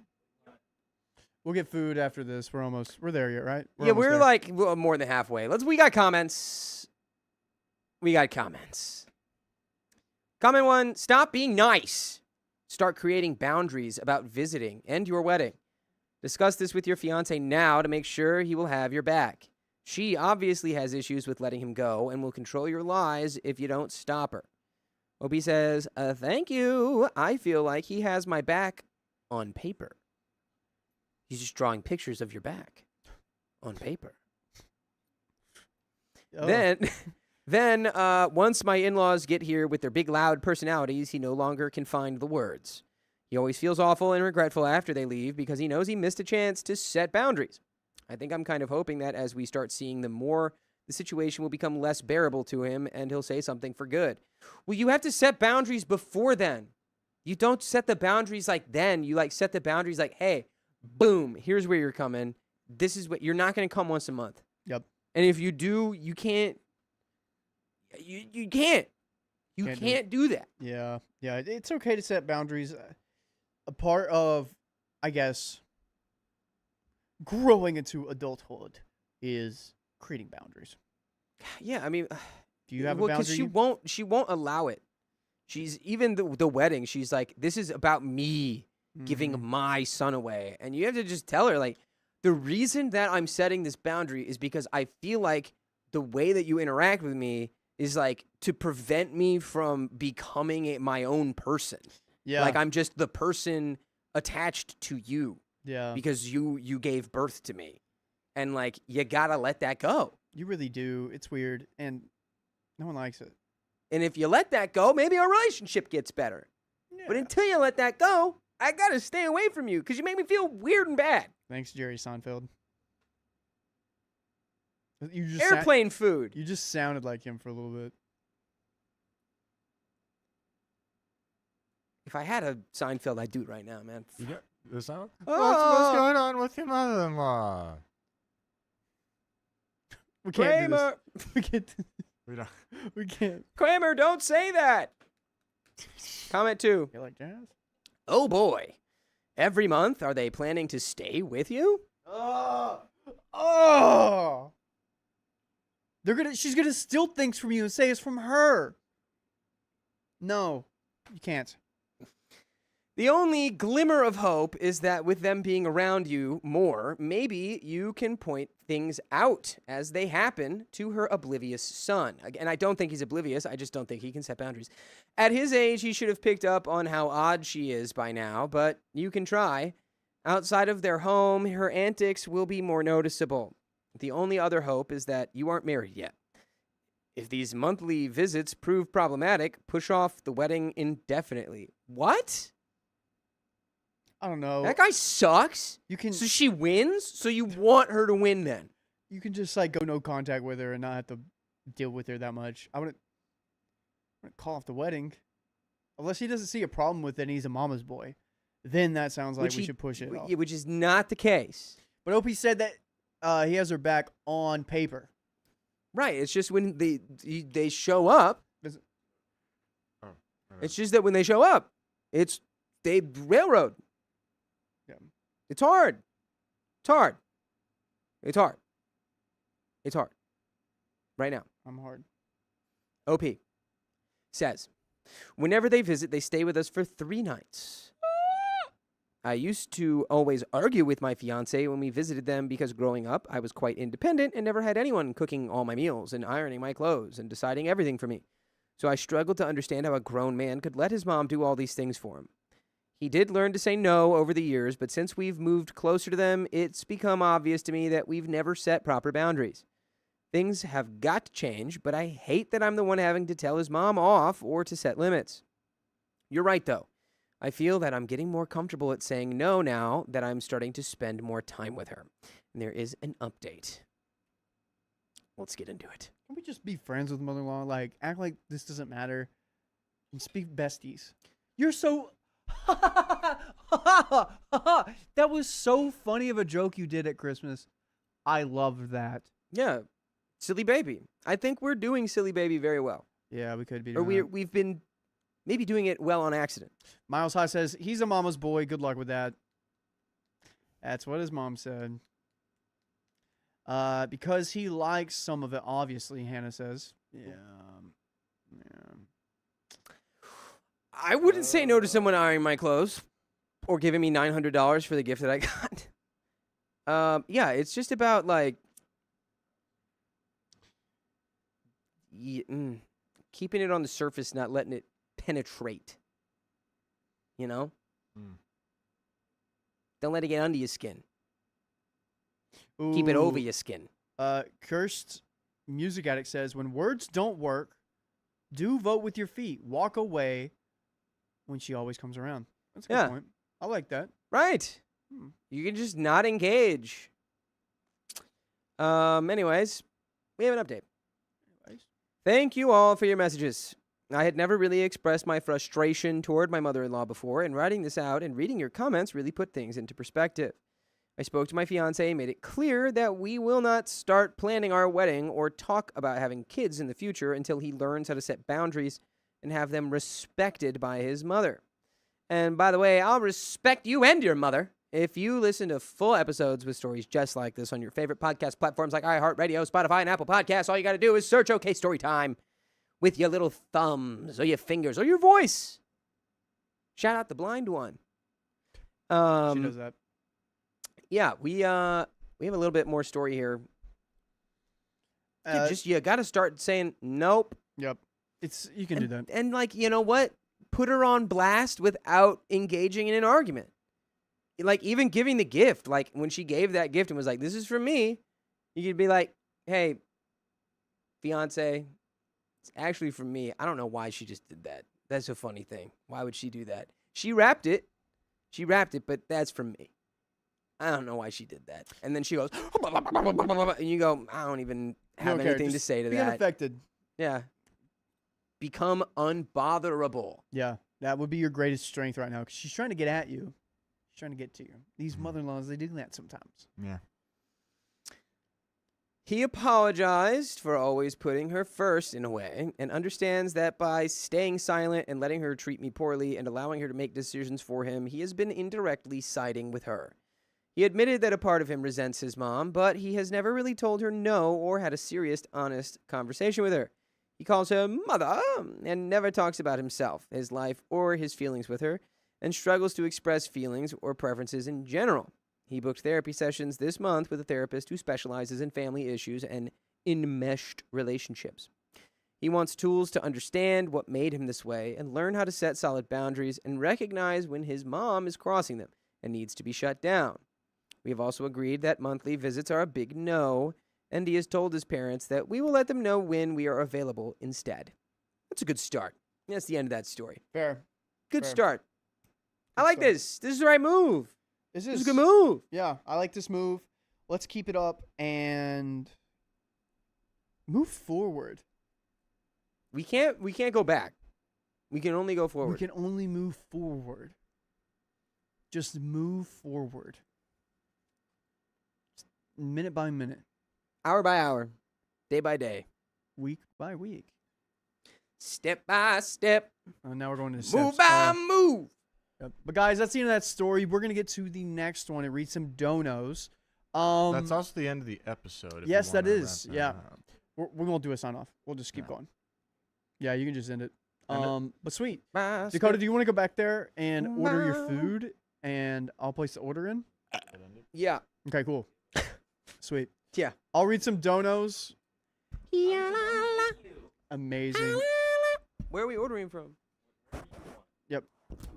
We'll get food after this. We're there yet, right? Yeah, almost we're there. like more than halfway. We got comments. Comment 1, stop being nice. Start creating boundaries about visiting and your wedding. Discuss this with your fiance now to make sure he will have your back. She obviously has issues with letting him go and will control your lies if you don't stop her. Opie says, thank you. I feel like he has my back on paper. He's just drawing pictures of your back on paper. Oh. Then, once my in-laws get here with their big, loud personalities, he no longer can find the words. He always feels awful and regretful after they leave because he knows he missed a chance to set boundaries. I think I'm kind of hoping that as we start seeing them more, the situation will become less bearable to him and he'll say something for good. Well, you have to set boundaries before then. You don't set the boundaries like then. You set the boundaries like, hey, boom, here's where you're coming. This is what you're not going to come once a month. Yep. And if you do, you can't. You can't. You can't do that. Yeah. Yeah. It's okay to set boundaries. A part of, I guess, growing into adulthood is creating boundaries. Yeah, I mean, Do you have a boundary? She won't allow it. She's even the wedding. She's like, this is about me. giving my son away. And you have to just tell her, like, the reason that I'm setting this boundary is because I feel like the way that you interact with me is like to prevent me from becoming my own person. Yeah. Like I'm just the person attached to you Yeah. because you gave birth to me. And like you gotta let that go. You really do. It's weird, and no one likes it. And if you let that go, maybe our relationship gets better. But until you let that go, I gotta stay away from you because you make me feel weird and bad. Thanks, Jerry Seinfeld. You just Airplane food. you just sounded like him for a little bit. If I had a Seinfeld, I'd do it right now, man. You got this out? Oh. What's going on with your mother-in-law? We can't do Kramer, this. We can't. We don't. We can't. Kramer, don't say that. Comment 2. You like jazz? Oh boy. Every month, are they planning to stay with you? Oh. She's gonna steal things from you and say it's from her. No, you can't. The only glimmer of hope is that with them being around you more, maybe you can point things out as they happen to her oblivious son. And I don't think he's oblivious. I just don't think he can set boundaries. At his age, he should have picked up on how odd she is by now, but you can try. Outside of their home, her antics will be more noticeable. The only other hope is that you aren't married yet. If these monthly visits prove problematic, push off the wedding indefinitely. What? I don't know. That guy sucks. You can So she wins? So you want her to win then? just like go no contact with her and not have to deal with her that much. I wouldn't call off the wedding unless he doesn't see a problem with it and he's a mama's boy. Then that sounds like we should push it off. Which is not the case. But OP said that he has her back on paper. Right. It's just when they show up. Oh, It's just that when they show up, they railroad. Yeah. It's hard. It's hard. It's hard. It's hard. Right now. I'm hard. OP says, whenever they visit, they stay with us for 3 nights. I used to always argue with my fiance when we visited them because growing up, I was quite independent and never had anyone cooking all my meals and ironing my clothes and deciding everything for me. So I struggled to understand how a grown man could let his mom do all these things for him. He did learn to say no over the years, but since we've moved closer to them, it's become obvious to me that we've never set proper boundaries. Things have got to change, but I hate that I'm the one having to tell his mom off or to set limits. You're right, though. I feel that I'm getting more comfortable at saying no now that I'm starting to spend more time with her. And there is an update. Let's get into it. Can we just be friends with mother-in-law? Like, act like this doesn't matter and speak besties. You're so... That was so funny of a joke you did at Christmas. I loved that. Yeah, silly baby. I think we're doing silly baby very well. Yeah, we could be Or doing that. we've been maybe doing it well on accident. Miles High says, he's a mama's boy. Good luck with that. That's what his mom said. Because he likes some of it, obviously, Hannah says. Yeah. I wouldn't say no to someone ironing my clothes or giving me $900 for the gift that I got. Yeah, it's just about like keeping it on the surface, not letting it penetrate. You know? Don't let it get under your skin. Keep it over Ooh. your skin. Cursed Music Addict says, when words don't work, do vote with your feet. Walk away when she always comes around. That's a good point. I like that. Right. You can just not engage. Anyways, we have an update. Thank you all for your messages. I had never really expressed my frustration toward my mother-in-law before, and writing this out and reading your comments really put things into perspective. I spoke to my fiancé and made it clear that we will not start planning our wedding or talk about having kids in the future until he learns how to set boundaries and have them respected by his mother. And by the way, I'll respect you and your mother if you listen to full episodes with stories just like this on your favorite podcast platforms like iHeartRadio, Spotify, and Apple Podcasts. All you got to do is search OK Storytime with your little thumbs or your fingers or your voice. Shout out the blind one. She does that. Yeah, we have a little bit more story here. Dude, you got to start saying nope. Yep. You can do that. And like, you know what? Put her on blast without engaging in an argument. Like even giving the gift, like when she gave that gift and was like, "This is for me," you could be like, "Hey, fiance, it's actually for me. I don't know why she just did that. That's a funny thing. Why would she do that? She wrapped it, but that's from me. I don't know why she did that." And then she goes, and you go, "I don't even have anything to say to be that." unaffected. Yeah. Become unbotherable. Yeah, that would be your greatest strength right now because she's trying to get at you. She's trying to get to you. These mother-in-laws, they do that sometimes. Yeah. He apologized for always putting her first in a way and understands that by staying silent and letting her treat me poorly and allowing her to make decisions for him, he has been indirectly siding with her. He admitted that a part of him resents his mom, but he has never really told her no or had a serious, honest conversation with her. He calls her mother and never talks about himself, his life, or his feelings with her, and struggles to express feelings or preferences in general. He booked therapy sessions this month with a therapist who specializes in family issues and enmeshed relationships. He wants tools to understand what made him this way and learn how to set solid boundaries and recognize when his mom is crossing them and needs to be shut down. We have also agreed that monthly visits are a big no, and he has told his parents that we will let them know when we are available instead. That's a good start. That's the end of that story. Fair. Good Fair. start. I Good like start. this. This is the right move. This This is a good move. Yeah, I like this move. Let's keep it up and move forward. We can't go back. We can only go forward. We can only move forward. Just move forward. Just minute by minute, Hour by hour, day by day, week by week. step by step, Now we're going to move steps. by move. Yep. But guys, that's the end of that story. We're gonna get to the next one and read some donos. That's also the end of the episode. if you yes, that wanna is. wrap Yeah. up. We're gonna do a sign off. We'll just keep Yeah. going. Yeah, you can just end it. End it? But sweet. By Dakota, step. do you want to go back there and order your No. food, and I'll place the order in? Yeah. Okay, cool. Sweet. Yeah. I'll read some donos. Yeah, la, Amazing. la. Where are we ordering from?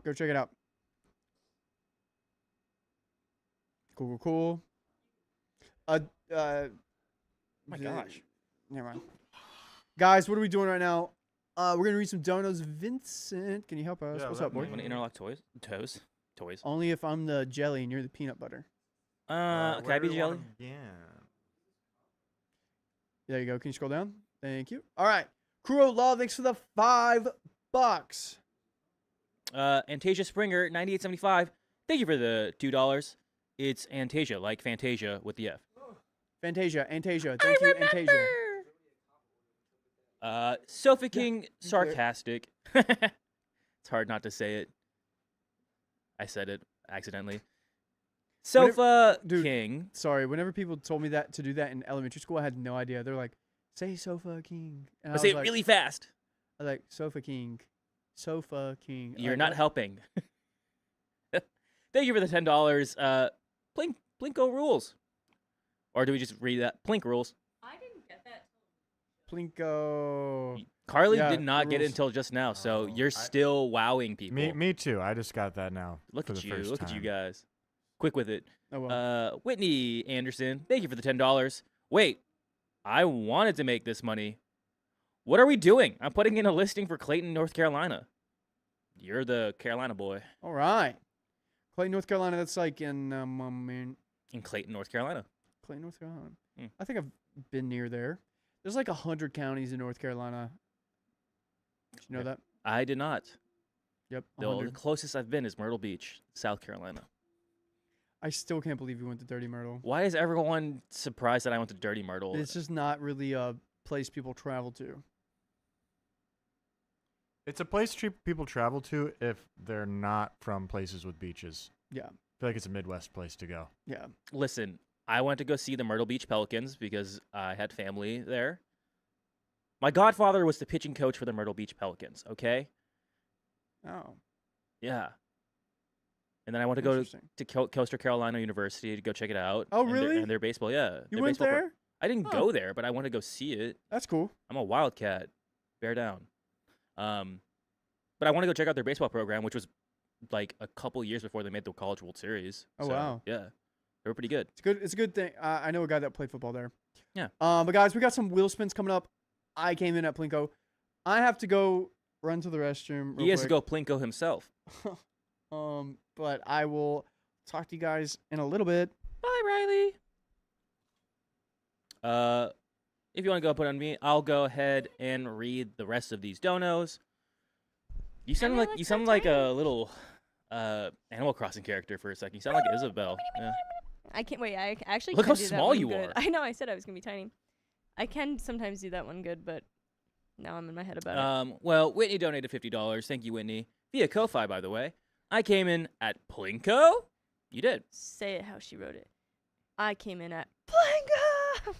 Go check it out. Cool. My gosh. Never mind. Guys, what are we doing right now? We're gonna read some donos. Vincent, can you help us? Yeah, What's let up, boy? me- Want to interlock toes? Toys. Only if I'm the jelly and you're the peanut butter. Can I be jelly? Yeah. There you go. Can you scroll down? Thank you. All right. Crew of Law, thanks for the $5. Antasia Springer, 98.75. Thank you for the $2. It's Antasia, like Fantasia with the F. Fantasia. Thank you, Antasia. Sofa King, sarcastic. It's hard not to say it. I said it accidentally. Sofa dude, King. Sorry, whenever people told me that to do that in elementary school, I had no idea. They're like, say Sofa King. And I say it like, really fast. I was like, Sofa King. Sofa King. You're Like, not what? helping. Thank you for the $10. Plinko rules. Or do we just read that? Plink rules. I didn't get that. Plinko. Carly Yeah, did not get it rules. until just now, so Oh, you're still wowing people. Me too. I just got that now. Look for at the you. first Look at you time. guys. Quick with it. Oh, well. Whitney Anderson, thank you for the $10. Wait, I wanted to make this money. What are we doing? I'm putting in a listing for Clayton, North Carolina. You're the Carolina boy All right. Clayton, North Carolina. That's like in in Clayton, North Carolina. Clayton, North Carolina. Hmm. I think I've been near there. There's like 100 counties in North Carolina. Did you know that? I did not. Yep. The 100. closest I've been is Myrtle Beach, South Carolina. I still can't believe you went to Dirty Myrtle. Why is everyone surprised that I went to Dirty Myrtle? It's just not really a place people travel to. It's a place people travel to if they're not from places with beaches. Yeah. I feel like it's a Midwest place to go. Yeah. Listen, I went to go see the Myrtle Beach Pelicans because I had family there. My godfather was the pitching coach for the Myrtle Beach Pelicans, okay? Oh. Yeah. And then I want to go Interesting. to Coastal Carolina University to go check it out. Oh, and really? Their baseball, yeah. You their went baseball there? I didn't Huh. go there, but I want to go see it. That's cool. I'm a Wildcat. Bear down. But I want to go check out their baseball program, which was like a couple years before they made the College World Series. Oh, So, wow. Yeah, they were pretty good. It's good. It's a good thing. I know a guy that played football there. Yeah. But guys, we got some wheel spins coming up. I came in at Plinko. I have to go run to the restroom. He has to go Plinko himself. But I will talk to you guys in a little bit. Bye, Riley. If you want to go put on me, I'll go ahead and read the rest of these donos. You sound really like like you sound that like time. a little Animal Crossing character for a second. You sound like Isabel. Yeah. I can't wait. I actually Look can how do that small one you good. are. I know. I said I was gonna be tiny. I can sometimes do that one good, but now I'm in my head about it. Well, Whitney donated $50. Thank you, Whitney. Via Ko-Fi, by the way. I came in at Plinko. You did. Say it how she wrote it. I came in at Blanca.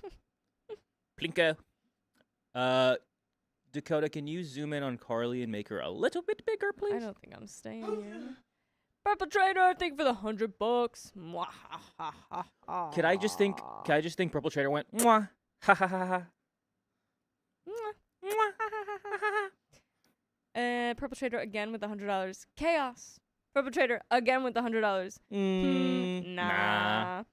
Plinko. Dakota, can you zoom in on Carly and make her a little bit bigger, please? I don't think I'm staying here. Purple Trader, thank you for the $100. Mwahahaha. Could I just think Purple Trader went mwah ha ha ha ha. Purple Trader again with the $100. Chaos. Purple Trader again with the $100. Nah.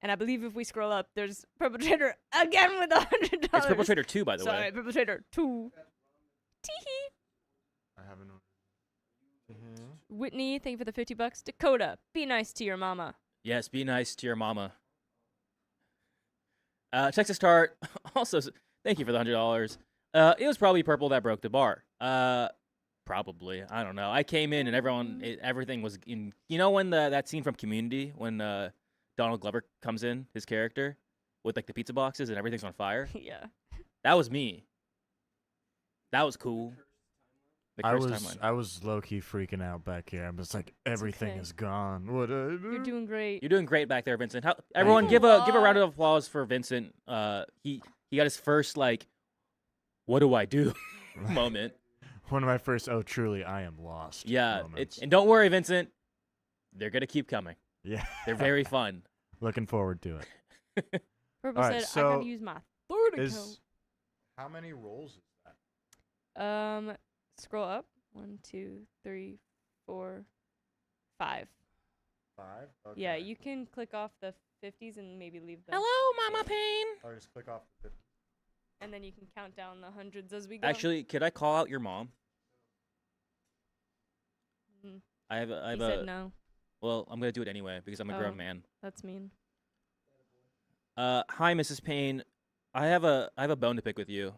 And I believe if we scroll up, there's Purple Trader again with the $100. It's Purple Trader 2, by the Sorry, way. Purple Trader 2. Teehee. I haven't. Whitney, thank you for the $50. Dakota, be nice to your mama. Yes, be nice to your mama. Texas Tart, also, thank you for the $100. It was probably Purple that broke the bar. Probably. I don't know. I came in and everything was in. You know when that scene from Community when Donald Glover comes in, his character, with like the pizza boxes and everything's on fire? Yeah. That was me. That was cool. The I cursed was timeline. low key freaking out back here. I'm just like everything okay. is gone. What? You're doing great. You're doing great back there, Vincent. Everyone, you. give a round of applause for Vincent. He got his first like, what do I do, moment. One of my first. Oh, truly, I am lost. Yeah, moments. and don't worry, Vincent. They're gonna keep coming. Yeah. They're very fun. Looking forward to it. Purple Alright, said, I so gotta use my third account. Is how many rolls is that? Scroll up. 1, 2, 3, 4, 5. 5. Okay. Yeah, you can click off the 50s and maybe leave them. Hello, Mama Pain. Or just click off the 50. And then you can count down the hundreds as we go. Actually, could I call out your mom? Mhm. I have He said no. Well, I'm gonna do it anyway because I'm a Oh. grown man. That's mean. Hi, Mrs. Payne. I have a bone to pick with you.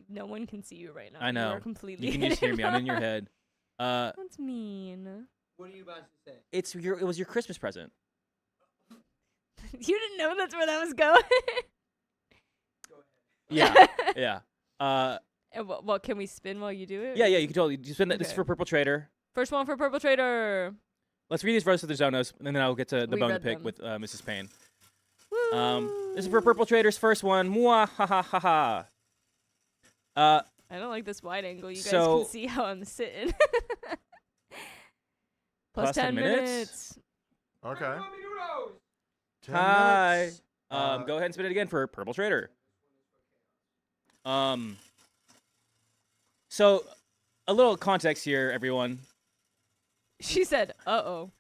No one can see you right now. I know. You are completely You can just hear me. I'm in your hidden. head. That's mean. What are you about to say? It was your Christmas present. You didn't know that's where that was going. Yeah, yeah. And what can we spin while you do it? Yeah. You can totally. You spend that. This is Okay. for Purple Trader. First one for Purple Trader. Let's read these rest of the zonos, and then I'll get to the We bone to read pick them. with Mrs. Payne. Woo. This is for Purple Trader's first one. Mwah ha ha ha ha. I don't like this wide angle. You guys So- can see how I'm sitting. Plus 10 minutes. Okay. 10 Hi. minutes. Go ahead and spin it again for Purple Trader. So, a little context here, everyone. She said, "Uh-oh."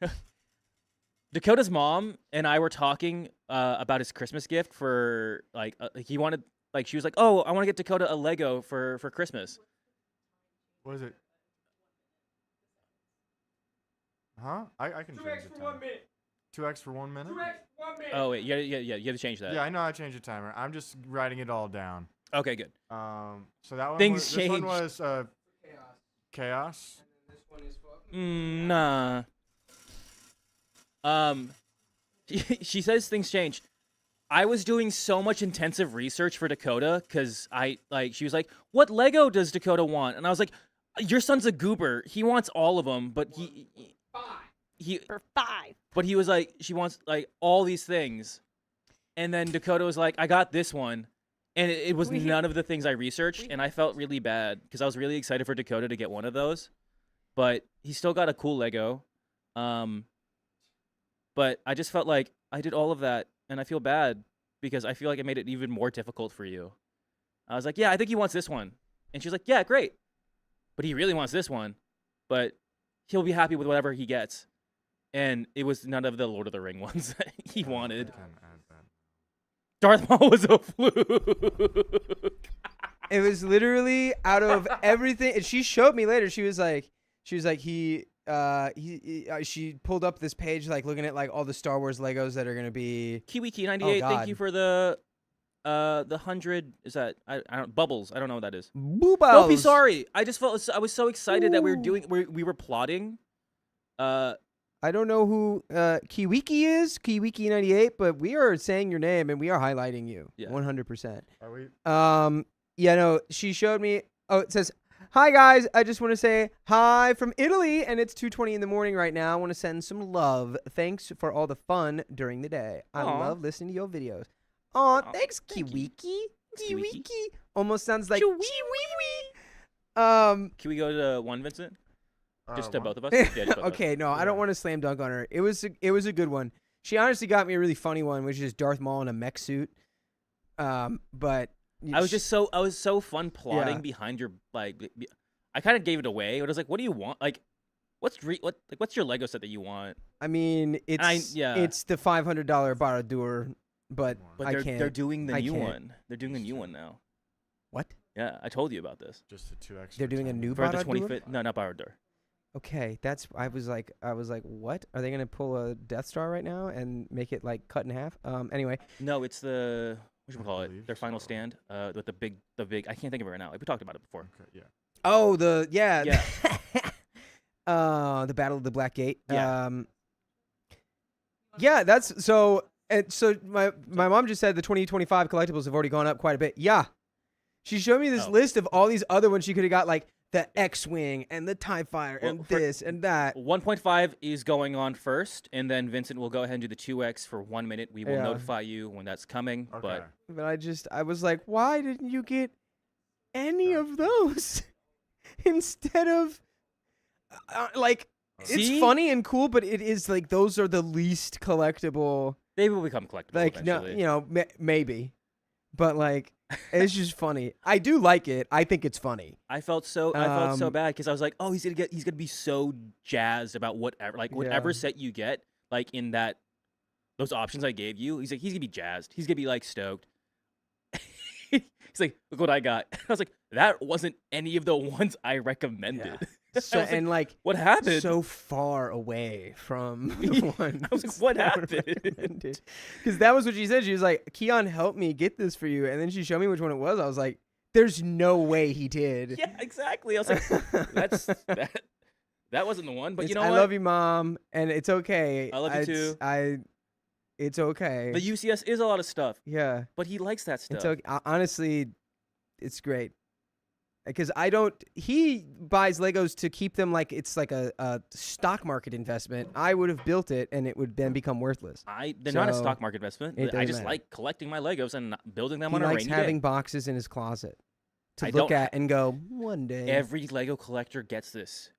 Dakota's mom and I were talking about his Christmas gift for he wanted she was like, "Oh, I want to get Dakota a Lego for Christmas." What is it? Huh? I can change the timer. 2x for 1 minute? Oh wait, yeah, you have to change that. Yeah, I know I changed the timer. I'm just writing it all down. Okay, good. So that one Things this one changed. was chaos. Nah. She says things change. I was doing so much intensive research for Dakota because she was like, "What Lego does Dakota want?" And I was like, "Your son's a goober. He wants all of them, but he For 5. but he was like, she wants like all these things." And then Dakota was like, "I got this one." And it was We- none of the things I researched, and I felt really bad because I was really excited for Dakota to get one of those. But he still got a cool Lego. But I just felt like I did all of that, and I feel bad because I feel like it made it even more difficult for you. I was like, yeah, I think he wants this one. And she's like, yeah, great. But he really wants this one. But he'll be happy with whatever he gets. And it was none of the Lord of the Ring ones that he wanted. Darth Maul was a fluke. It was literally out of everything. And she showed me later. She was like, she pulled up this page, like looking at like all the Star Wars Legos that are gonna be. KiwiKey98, thank you God. for the 100. Is that I don't bubbles? I don't know what that is. Boobos. Don't be sorry. I just felt I was so excited that we were plotting. I don't know who Kiwiki is, Kiwiki98, but we are saying your name and we are highlighting you. Yeah. 100%. Are we? Yeah, no, she showed me. Oh, it says, "Hi guys, I just want to say hi from Italy, and it's 2:20 in the morning right now. I want to send some love. Thanks for all the fun during the day. I Aw. love listening to your videos." Aw, Aw, thanks, thank you. Kiwiki. Kiwiki. Kiwiki. Almost sounds like Chiwee. Chiwee. Can we go to one, Vincent? Just to One? both of us. Yeah, just both of us. Okay, no, I don't Yeah. want to slam dunk on her. It was a good one. She honestly got me a really funny one, which is Darth Maul in a mech suit. But I was so fun plotting Yeah. behind your I kind of gave it away. But I was like, what do you want? Like, what's your Lego set that you want? I mean, it's yeah. it's the $500 Baradur, but But I they're can't. doing the I new can't. one. They're doing the new one now. What? Yeah, I told you about this. Just the 2 extra. They're doing a new For the Baradur? 25th. No, not Baradur. Okay, that's. I was like, what? Are they gonna pull a Death Star right now and make it like cut in half? Anyway, No, it's the call it? believe Their final so. stand. With the big. I can't think of it right now. Like, we talked about it before. Okay, yeah. oh Yeah. the Battle of the Black Gate. Yeah. Yeah, that's so. And so my mom just said the 2025 collectibles have already gone up quite a bit. Yeah, she showed me this Oh. list of all these other ones she could have got, like the X-wing and the TIE Fighter Well, and for- this and that. 1.5 is going on first, and then Vincent will go ahead and do the 2x for 1 minute. We will Yeah. notify you when that's coming. Okay. But I was like, why didn't you get any of those instead of like? It's See? funny and cool, but it is like those are the least collectible. they will become collectible Like no, eventually. maybe, but like it's just funny. I do like it. I think it's funny. I felt so bad because I was like, oh, he's gonna be so jazzed about whatever Yeah. set you get, like in those options I gave you. He's gonna be jazzed. He's gonna be like stoked. He's like, look what I got. I was like, that wasn't any of the ones I recommended. So I was like, and like what happened? so far away from the one. I was like, what happened? Because that was what she said. She was like, Keon helped me get this for you. And then she showed me which one it was. I was like, there's no way he did. Yeah, exactly. I was like, that wasn't the one. But you know I what? love you, Mom. And it's okay. I love you too. It's okay. The UCS is a lot of stuff, yeah. but he likes that stuff. It's okay. Honestly, it's great. Because he buys Legos to keep them like it's like a stock market investment. I would have built it and it would then become worthless. They're not a So, stock market investment. it I doesn't just matter. like collecting my Legos and building them He on a likes rainy having day. boxes in his closet to I look don't at and go, one day. Every Lego collector gets this.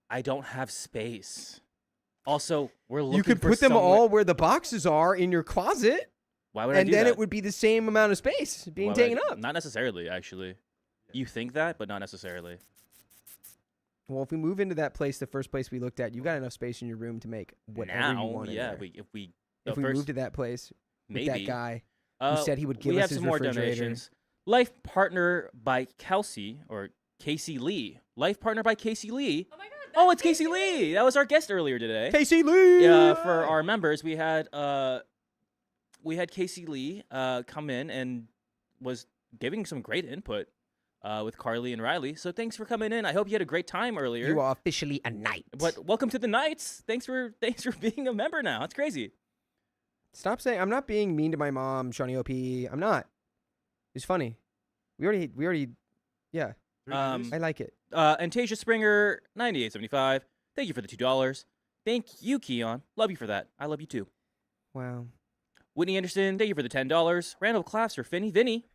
I don't have space. Also, we're looking You could for put them somewhere- all where the boxes are in your closet, Why would I and do then that? it would be the same amount of space being Why would I taken do- up. Not necessarily, actually. You think that, but not necessarily. Well, if we move into that place, the first place we looked at, you got enough space in your room to make whatever you Now, want. in yeah, there. if we if we move to that place with maybe that guy uh, who said he would give we us have his some more refrigerator. donations. Life Partner by Kelsey or Casey Lee. Life Partner by Casey Lee. Oh my god. Oh, it's Casey Lee. That was our guest earlier today. Casey Lee. For our members, we had Casey Lee come in and was giving some great input with Carly and Riley. So thanks for coming in. I hope you had a great time earlier. You are officially a knight. But welcome to the Knights. Thanks for being a member now. It's crazy. Stop saying I'm not being mean to my mom, Shawnee OP. I'm not. It's funny. We already. Yeah, I like it. And Tasia Springer, 98.75. Thank you for the $2. Thank you, Keon. Love you for that. I love you too. Wow. Whitney Anderson, thank you for the $10. Randall claps for Vinny.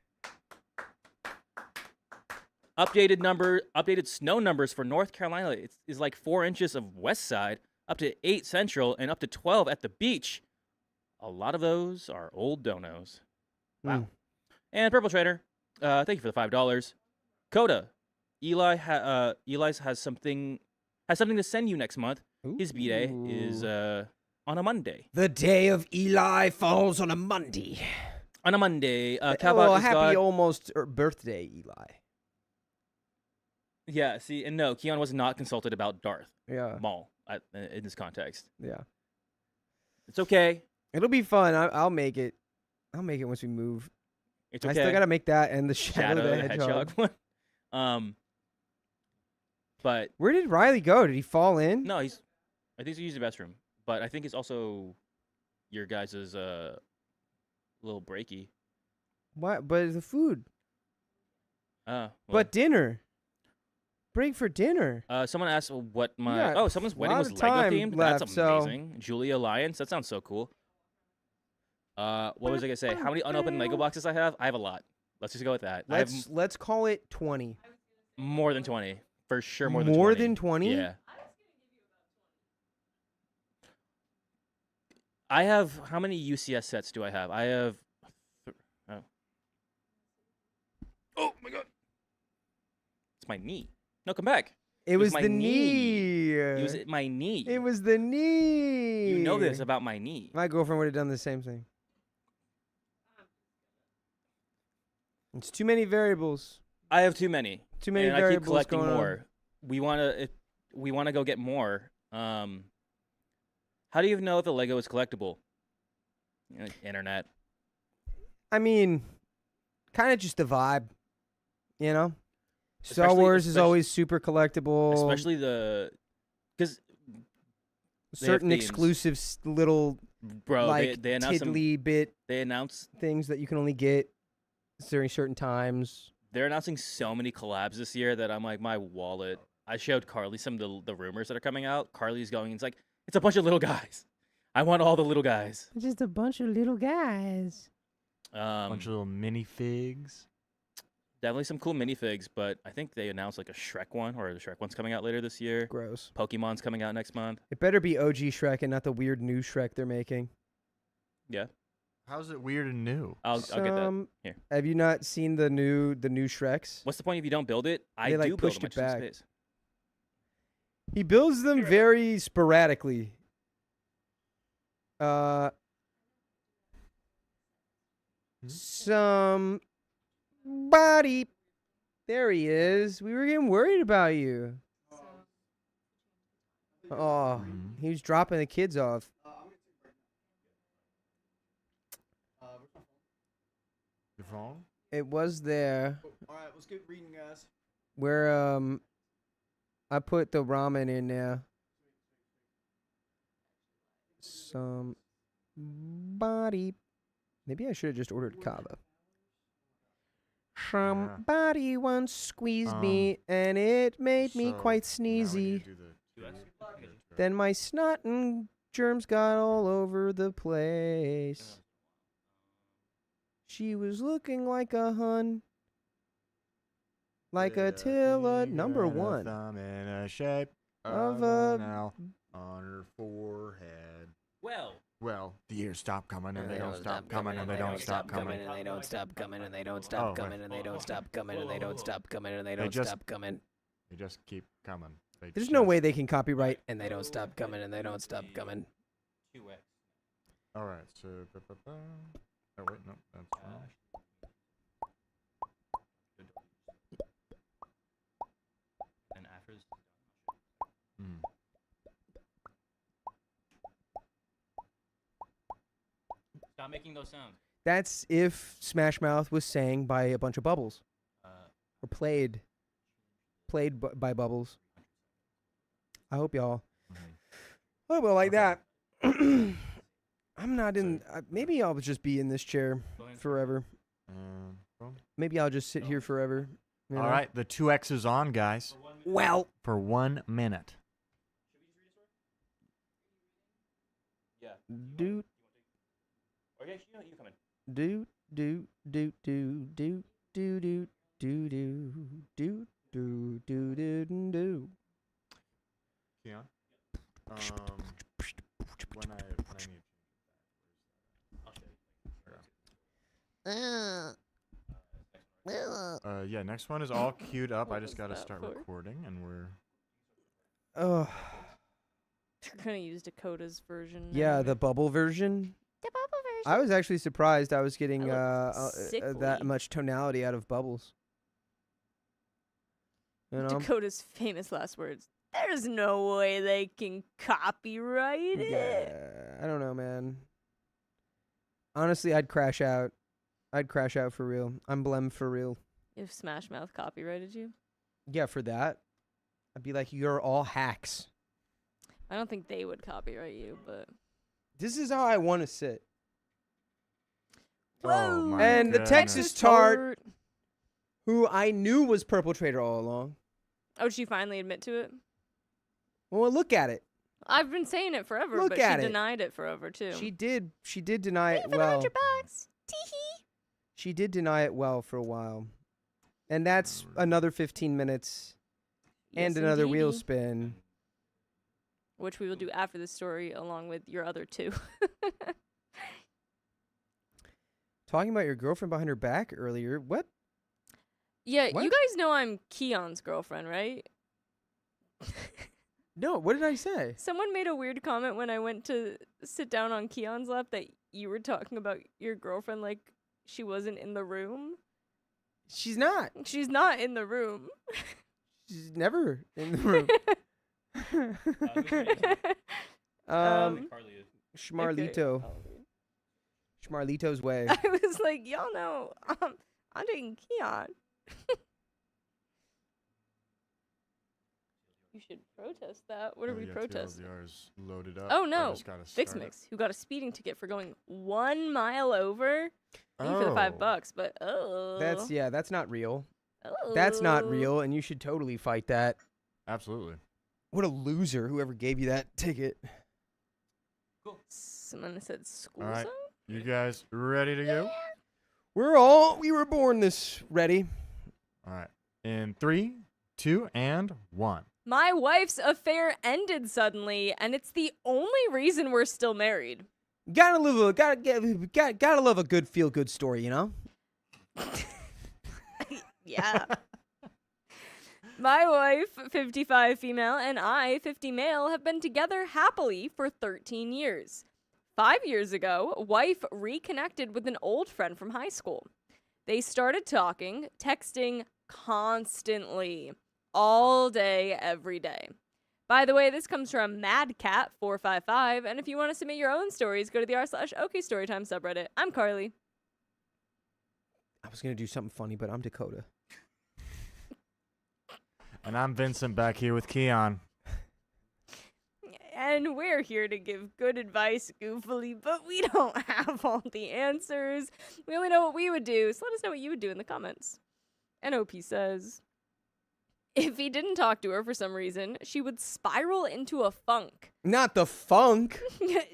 Updated snow numbers for North Carolina is like 4 inches of west side. up to 8 Central, and up to 12 at the beach. A lot of those are old donos. Wow. Mm. And Purple Trader, thank you for the $5. Coda, Eli's has something to send you next month. His B-Day is on a Monday. The day of Eli falls on a Monday. On a Monday, Oh, Cowbot is happy God. almost birthday, Eli. Yeah, see, and no, Keon was not consulted about Darth Yeah, Maul in this context. yeah. It's okay. It'll be fun. I'll make it. I'll make it once we move. It's I okay. still gotta make that and the Shadow Shadow the Hedgehog one. But Where did Riley go? Did he fall in? no, I think he's using the restroom. But I think it's also your guys' little breaky. What? But the food. Well, But dinner. Break for dinner. someone asked what my got someone's a wedding lot was of Lego time themed. left, That's so- amazing. Julia Alliance. That sounds so cool. What was I gonna say? How many unopened Lego boxes I have? I have a lot. Let's just go with that. I have Let's call it 20. more than 20 for sure. More than 20. More than 20? Yeah. I have how many UCS sets do I have? I have. Oh my god! It's my knee. No, come back. It was my the knee. knee. It was my knee. It was the knee. You know this about my knee. My girlfriend would have done the same thing. It's too many variables. I have too many. Too many and I keep variables collecting going on. more. We wanna go get more. How do you even know if a Lego is collectible? Internet. I mean, kind of just the vibe, you know? Star Especially- Wars is especially- always super collectible. Especially because certain themes. exclusive little bro, like they announced some, tiddly bit they announced things that you can only get during certain times. they're announcing so many collabs this year that I'm like, my wallet. I showed Carly some of the rumors that are coming out. Carly's going, it's like, it's a bunch of little guys. I want all the little guys. Just a bunch of little guys. Bunch of little minifigs. Definitely some cool minifigs, but I think they announced like a Shrek one, or the Shrek one's coming out later this year. Gross. Pokemon's coming out next month. It better be OG Shrek and not the weird new Shrek they're making. Yeah, How's it weird and new? I'll get that. Here. Have you not seen the new Shreks? What's the point if you don't build it? I They, like, do build pushed them. it I just back. need space. He builds them very sporadically. Somebody. There he is. We were getting worried about you. Oh, he was dropping the kids off. Your phone? It was there All right, let's get reading, guys. where I put the ramen in there. Somebody. Maybe I should have just ordered kava. Somebody once squeezed me and it made me So, quite now we need sneezy. to do the 2x. Then my snot and germs got all over the place. She was looking like a hun. Like a Attila number one. Thumb in a shape Of of a- an L on her forehead. Well, the years stop coming and they don't stop coming and they don't stop coming. and they don't stop coming and they don't Oh, stop right. coming and they don't stop coming and they don't stop coming and they They don't just- stop coming. They just keep coming. They There's no just- way they can copyright and they don't stop coming and they don't stop coming. 2x. All right, so. Oh wait, no, that's wrong. And after this, Mm. stop making those sounds. That's if Smash Mouth was sang by a bunch of bubbles or played by bubbles. I hope y'all. Oh well, like Okay. that. I'm not in. Maybe I'll just be in this chair forever. Boom. Maybe I'll just sit here forever. you All know? right, the 2x is on, guys, Well, for 1 minute. Yeah. do Okay, you come in. do do do do do do do do do do do do do do. Keon? When I need. Yeah, next one is all queued up. What I just was gotta that start for? recording, and we're. Oh, We're gonna use Dakota's version. yeah, now. the bubble version. The bubble version. I was actually surprised I was getting look that sickly. much tonality out of bubbles. You know? Dakota's famous last words. There's no way they can copyright it. Yeah, I don't know, man. Honestly, I'd crash out. I'd crash out for real. I'm Blem for real. If Smash Mouth copyrighted you, Yeah, for that, I'd be like, you're all hacks. I don't think they would copyright you, but This is how I want to sit. Oh my And the goodness. Texas tart, who I knew was perpetrator all along. Oh, did she finally admit to it? Well, look at it. I've been saying it forever, Look but at she it. denied it forever too. She did deny it For the well. $100. Tee-hee. She did deny it well for a while. And that's another 15 minutes and Yes, another wheel indeedy. spin. Which we will do after this story, along with your other two. Talking about your girlfriend behind her back earlier. What? Yeah, What? you guys know I'm Keon's girlfriend, right? No, what did I say? Someone made a weird comment when I went to sit down on Keon's lap that you were talking about your girlfriend like she wasn't in the room. She's not. She's not in the room. She's never in the room. Schmarlito. Schmarlito's way. I was like, y'all know, I'm dating Keon. You should protest that. What are we protesting? TLDR is loaded up. Oh, I no. just gotta Fix start it. Mix, who got a speeding ticket for going 1 mile over. Me for the $5, but That's not real. That's not real, and you should totally fight that. Absolutely. What a loser, whoever gave you that ticket. Someone said school All right. zone? You guys ready to go? We were born this ready. All right. In 3, 2, and 1. My wife's affair ended suddenly, and it's the only reason we're still married. Gotta love a good feel good story, you know? Yeah. My wife, 55 female, and I, 50 male, have been together happily for 13 years. 5 years ago, wife reconnected with an old friend from high school. They started talking, texting constantly, all day, every day. By the way, this comes from MadCat455, and if you want to submit your own stories, go to the r/OK Storytime subreddit. I'm Carly. I was gonna do something funny, but I'm Dakota. And I'm Vincent back here with Keon. And we're here to give good advice goofily, but we don't have all the answers. We only know what we would do, so let us know what you would do in the comments. And OP says, if he didn't talk to her for some reason, she would spiral into a funk. Not the funk.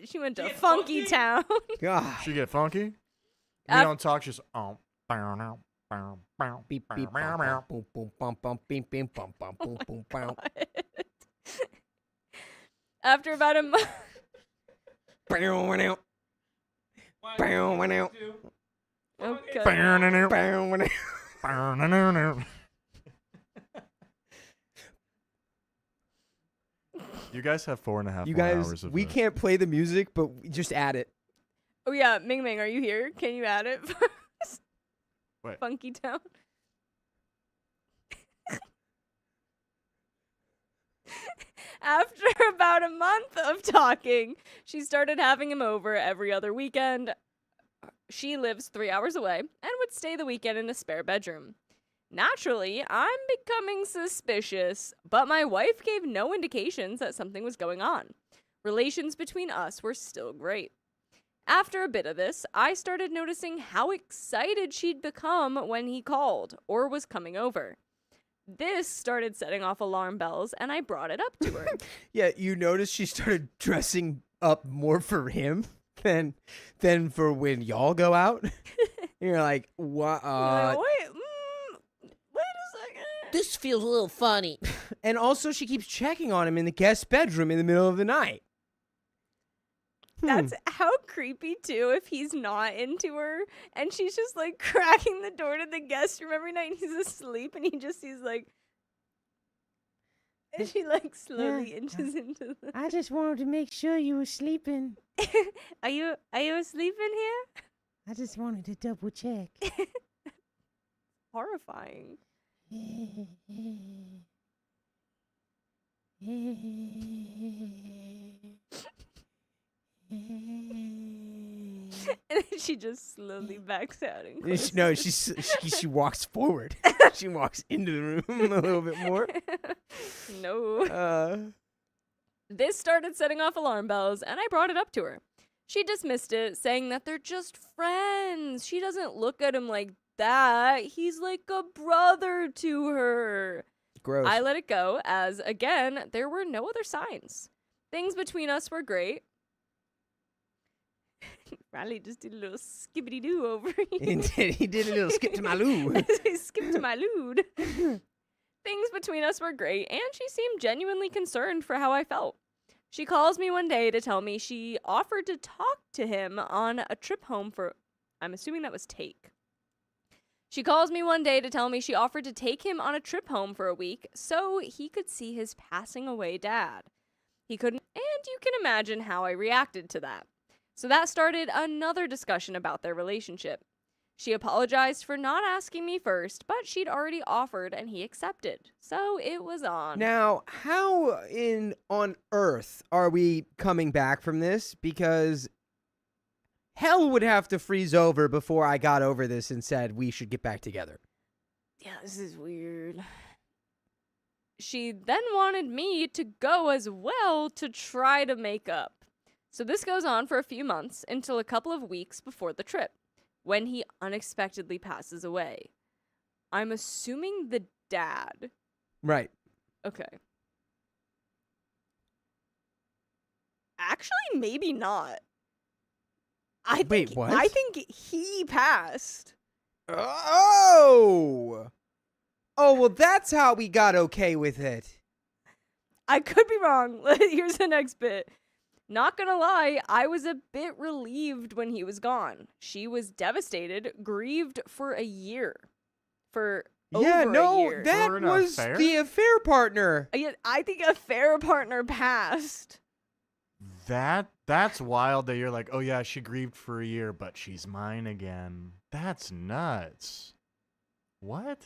She went to Funky Town. God. She get funky? We Af- don't talk, just Beep beep bum, bum, boom boom bum bum beep beep bum bum boom boom bum. After about a month. Bow, went out. Bow, went out. Okay. Bow, went out. You guys have 4.5 You more guys, hours of we this. can't play the music, but we just add it. Oh yeah, Ming Ming, are you here? Can you add it for us? What? Funky Town. After about a month of talking, she started having him over every other weekend. She lives 3 hours away and would stay the weekend in a spare bedroom. Naturally, I'm becoming suspicious, but my wife gave no indications that something was going on. Relations between us were still great. After a bit of this, I started noticing how excited she'd become when he called or was coming over. This started setting off alarm bells, and I brought it up to her. Yeah, you notice she started dressing up more for him than for when y'all go out. You're like, what? Wait a second. This feels a little funny. And also, she keeps checking on him in the guest bedroom in the middle of the night. That's how creepy, too, if he's not into her and she's just like cracking the door to the guest room every night and he's asleep and he just sees like. And she like slowly inches into the. I just wanted to make sure you were sleeping. Are you asleep in here? I just wanted to double check. Horrifying. And then she just slowly backs out and closes. No, she walks forward. She walks into the room a little bit more. No. This started setting off alarm bells, and I brought it up to her. She dismissed it, saying that they're just friends. She doesn't look at him like that. He's like a brother to her. Gross. I let it go, as, again, there were no other signs. Things between us were great. Riley just did a little skippity-doo over here. He did a little skip to my loo. He skipped to my lewd. Things between us were great, and she seemed genuinely concerned for how I felt. She calls me one day to tell me she offered to talk to him on a trip home for... I'm assuming that was take. She calls me one day to tell me she offered to take him on a trip home for a week so he could see his passing away dad. He couldn't... And you can imagine how I reacted to that. So that started another discussion about their relationship. She apologized for not asking me first, but she'd already offered and he accepted. So it was on. Now, how on earth are we coming back from this? Because hell would have to freeze over before I got over this and said we should get back together. Yeah, this is weird. She then wanted me to go as well to try to make up. So this goes on for a few months until a couple of weeks before the trip, when he unexpectedly passes away. I'm assuming the dad. Right. Okay. Actually, maybe not. Wait, what? I think he passed. Oh, well, that's how we got okay with it. I could be wrong. Here's the next bit. Not gonna lie, I was a bit relieved when he was gone. She was devastated, grieved for a year. For over a year. That For an was affair? the affair partner. I think a fair partner passed. That's wild that you're like, oh yeah, she grieved for a year, but she's mine again. That's nuts. What?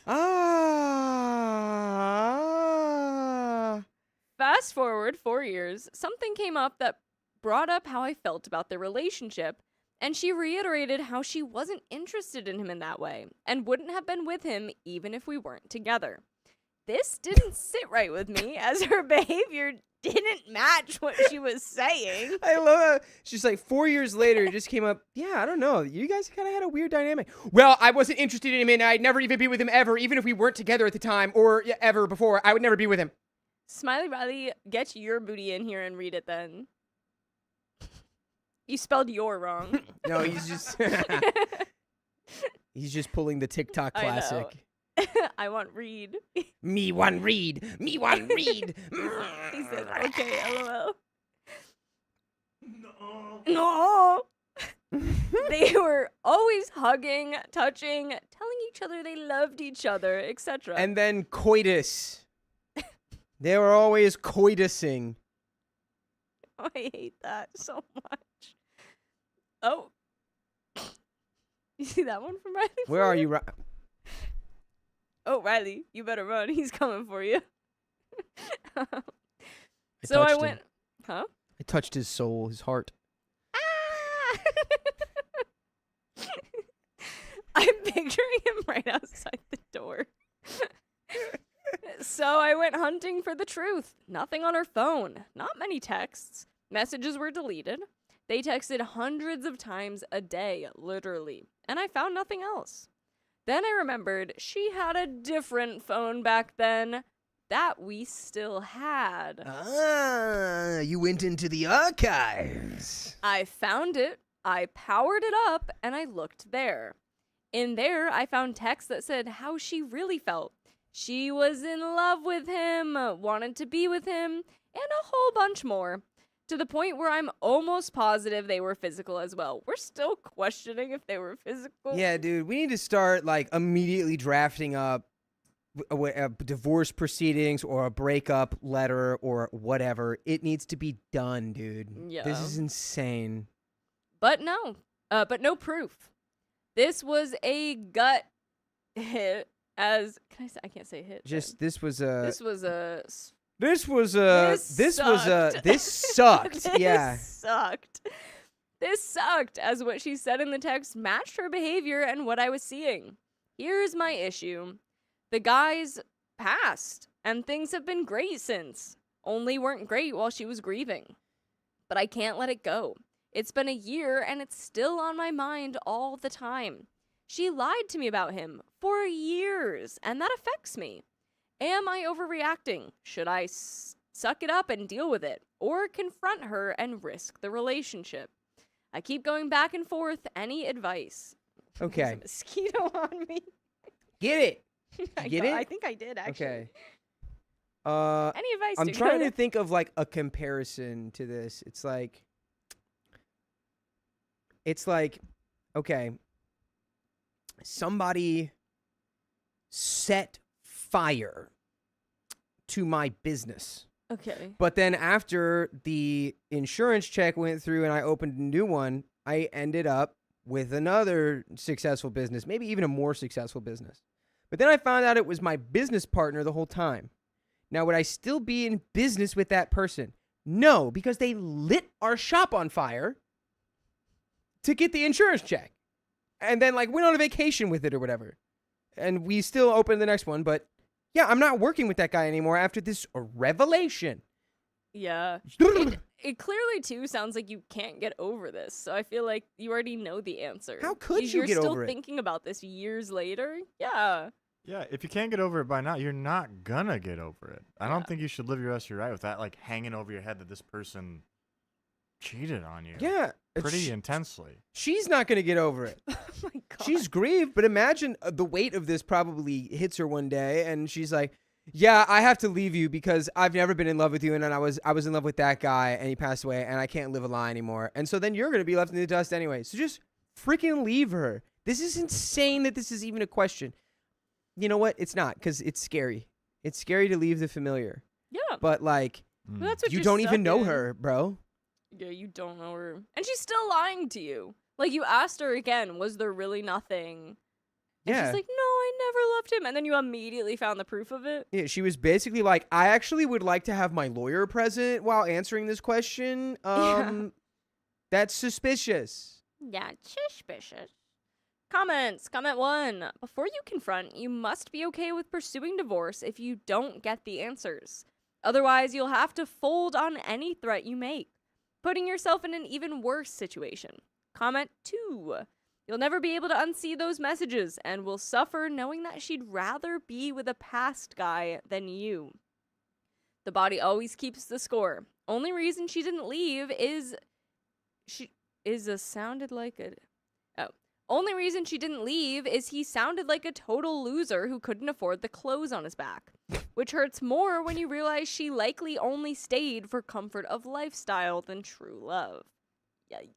Fast forward 4 years, something came up that brought up how I felt about their relationship, and she reiterated how she wasn't interested in him in that way, and wouldn't have been with him even if we weren't together. This didn't sit right with me, as her behavior didn't match what she was saying. I love it. She's like, 4 years later, it just came up. Yeah, I don't know. You guys kind of had a weird dynamic. Well, I wasn't interested in him, and I'd never even be with him ever, even if we weren't together at the time or ever before. I would never be with him. Smiley Riley, get your booty in here and read it then. You spelled your wrong. No, he's just he's just pulling the TikTok I know. classic. I want read. Me one read. Me one read. He said, okay, LOL. No. They were always hugging, touching, telling each other they loved each other, etc. And then coitus. They were always coitusing. Oh, I hate that so much. Oh. You see that one from Riley? Where are you? Oh, Riley, you better run. He's coming for you. So touched I him. went, huh? I touched his soul, his heart. Ah! I'm picturing him right outside the door. So I went hunting for the truth. Nothing on her phone. Not many texts. Messages were deleted. They texted hundreds of times a day, literally. And I found nothing else. Then I remembered she had a different phone back then that we still had. Ah, you went into the archives. I found it, I powered it up, and I looked there. In there, I found text that said how she really felt. She was in love with him, wanted to be with him, and a whole bunch more. To the point where I'm almost positive they were physical as well. We're still questioning if they were physical. Yeah, dude, we need to start like immediately drafting up a divorce proceedings or a breakup letter or whatever. It needs to be done, dude. Yeah. This is insane. But no proof. This was a gut hit. As can I say? I can't say hit. Just this was a this was a this sucked. Yeah. Sucked. This sucked, as what she said in the text matched her behavior and what I was seeing. Here's my issue. The guys passed, and things have been great since. Only weren't great while she was grieving. But I can't let it go. It's been a year, and it's still on my mind all the time. She lied to me about him for years, and that affects me. Am I overreacting? Should I suck it up and deal with it, or confront her and risk the relationship? I keep going back and forth. Any advice? Okay. There's a mosquito on me. Get it. I Get it? I think I did, actually. Okay. Any advice? I'm Dakota? trying to think of like a comparison to this. It's like okay. Somebody set fire to my business. Okay. But then after the insurance check went through and I opened a new one, I ended up with another successful business, maybe even a more successful business. But then I found out it was my business partner the whole time. Now, would I still be in business with that person? No, because they lit our shop on fire to get the insurance check. And then, like, went on a vacation with it or whatever. And we still opened the next one, but yeah, I'm not working with that guy anymore after this revelation. Yeah. It clearly, too, sounds like you can't get over this. So I feel like you already know the answer. How could you You're get still over it? thinking about this years later? Yeah. Yeah, if you can't get over it by now, you're not gonna get over it. I Yeah. don't think you should live your rest of your life with that, like, hanging over your head that this person cheated on you. Yeah. Pretty intensely. She's not going to get over it. Oh my God. She's grieved, but imagine the weight of this probably hits her one day, and she's like, "Yeah, I have to leave you because I've never been in love with you, and I was in love with that guy, and he passed away, and I can't live a lie anymore." And so then you're going to be left in the dust anyway. So just freaking leave her. This is insane that this is even a question. You know what? It's not, because it's scary. It's scary to leave the familiar. Yeah. But like, Mm. Well, that's what you you're don't even stuck know in. her, bro. Yeah, you don't know her. And she's still lying to you. Like, you asked her again, was there really nothing? And Yeah. she's like, no, I never loved him. And then you immediately found the proof of it. Yeah, she was basically like, I actually would like to have my lawyer present while answering this question. That's suspicious. Yeah, suspicious. Comments. Comment 1. Before you confront, you must be okay with pursuing divorce if you don't get the answers. Otherwise, you'll have to fold on any threat you make, putting yourself in an even worse situation. Comment 2. You'll never be able to unsee those messages and will suffer knowing that she'd rather be with a past guy than you. The body always keeps the score. Only reason she didn't leave is Only reason she didn't leave is he sounded like a total loser who couldn't afford the clothes on his back, which hurts more when you realize she likely only stayed for comfort of lifestyle than true love. Yikes.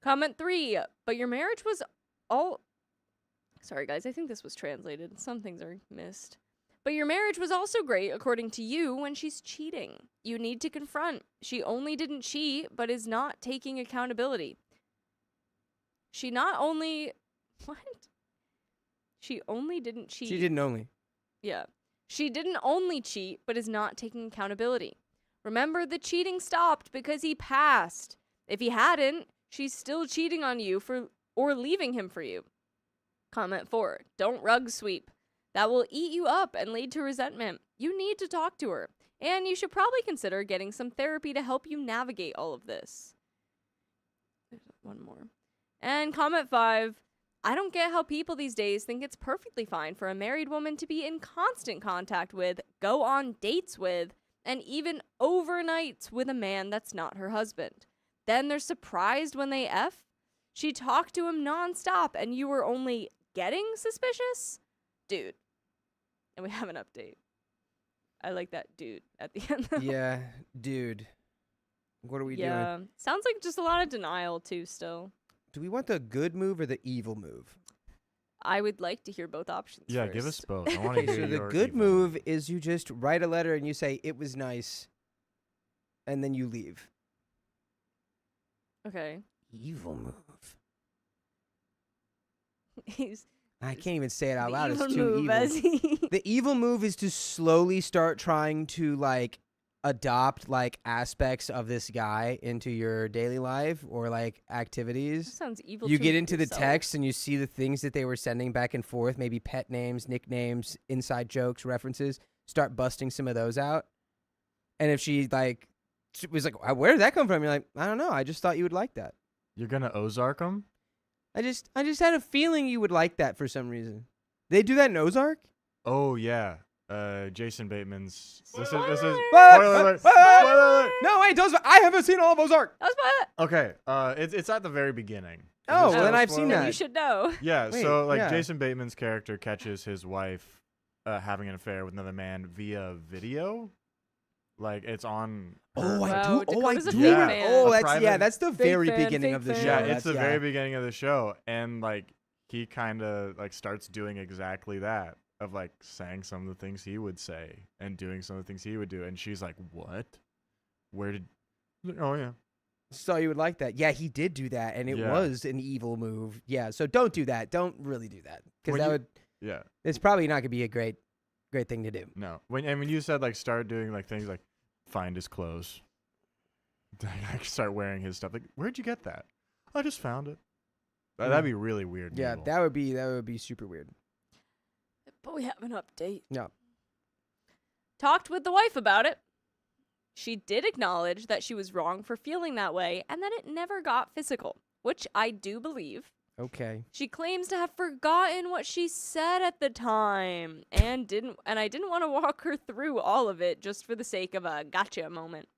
Comment 3. But your marriage was all... Sorry, guys. I think this was translated. Some things are missed. But your marriage was also great, according to you, when she's cheating. You need to confront. She only didn't cheat, but is not taking accountability. She not only... What? She only didn't cheat. She didn't only. Yeah. She didn't only cheat, but is not taking accountability. Remember, the cheating stopped because he passed. If he hadn't, she's still cheating on you or leaving him for you. Comment 4. Don't rug sweep. That will eat you up and lead to resentment. You need to talk to her. And you should probably consider getting some therapy to help you navigate all of this. There's one more. And comment 5. I don't get how people these days think it's perfectly fine for a married woman to be in constant contact with, go on dates with, and even overnights with a man that's not her husband. Then they're surprised when they F? She talked to him nonstop and you were only getting suspicious? Dude, And we have an update. I like that dude at the end. Though. Yeah, dude. What are we doing? Yeah. Sounds like just a lot of denial, too, still. Do we want the good move or the evil move? I would like to hear both options. Yeah, first. give us both. I want to Okay, hear so the your good evil. move is you just write a letter and you say, it was nice, and then you leave. Okay. Evil move. He's I can't even say it out the loud. It's evil too move, evil. as he The evil move is to slowly start trying to like adopt like aspects of this guy into your daily life or like activities. sounds evil. You to get into the yourself. text and you see the things that they were sending back and forth, maybe pet names, nicknames, inside jokes, references. Start busting some of those out. And if she was like, where did that come from? You're like, I don't know. I just thought you would like that. You're gonna Ozark him? I just had a feeling you would like that for some reason. They do that in Ozark? Oh yeah. Jason Bateman's. This is What? Spoiler What? alert. What? Spoiler alert. No, wait, I haven't seen all of Ozark. That was my. Okay. It's at the very beginning. Oh, Is this well, then a I've seen spoiler? that. You should know. Yeah. Wait, So like yeah. Jason Bateman's character catches his wife having an affair with another man via video. Like it's on. Oh, I Wow, do. Oh, I Dakota's a do. big Yeah. fan. Oh, A that's private- that's the Fake very fan, beginning fake of the fan. show. Yeah, That's- it's the very beginning of the show, and like he kind of like starts doing exactly that of like saying some of the things he would say and doing some of the things he would do, and she's like, "What? Where did? Oh yeah, So you would like that. Yeah, he did do that, and it Yeah. was an evil move. Yeah, so don't do that. Don't really do that because When that you- would. yeah." It's probably not gonna be a great thing to do. No, when you said like start doing like things like find his clothes, like start wearing his stuff. Like, where'd you get that? I just found it. That'd be really weird. and Yeah, evil. that would be super weird. But we have an update. No. Talked with the wife about it. She did acknowledge that she was wrong for feeling that way and that it never got physical, which I do believe. Okay. She claims to have forgotten what she said at the time and I didn't want to walk her through all of it just for the sake of a gotcha moment.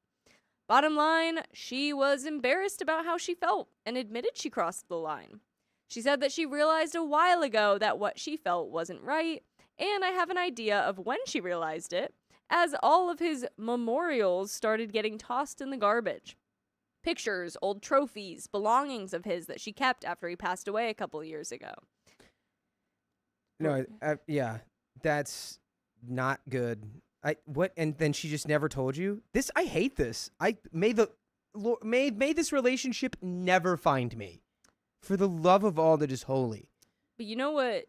Bottom line, she was embarrassed about how she felt and admitted she crossed the line. She said that she realized a while ago that what she felt wasn't right, and I have an idea of when she realized it, as all of his memorials started getting tossed in the garbage. Pictures, old trophies, belongings of his that she kept after he passed away a couple of years ago. No, yeah, that's not good. And then she just never told you this. I hate this. I made this relationship never find me, for the love of all that is holy. But you know what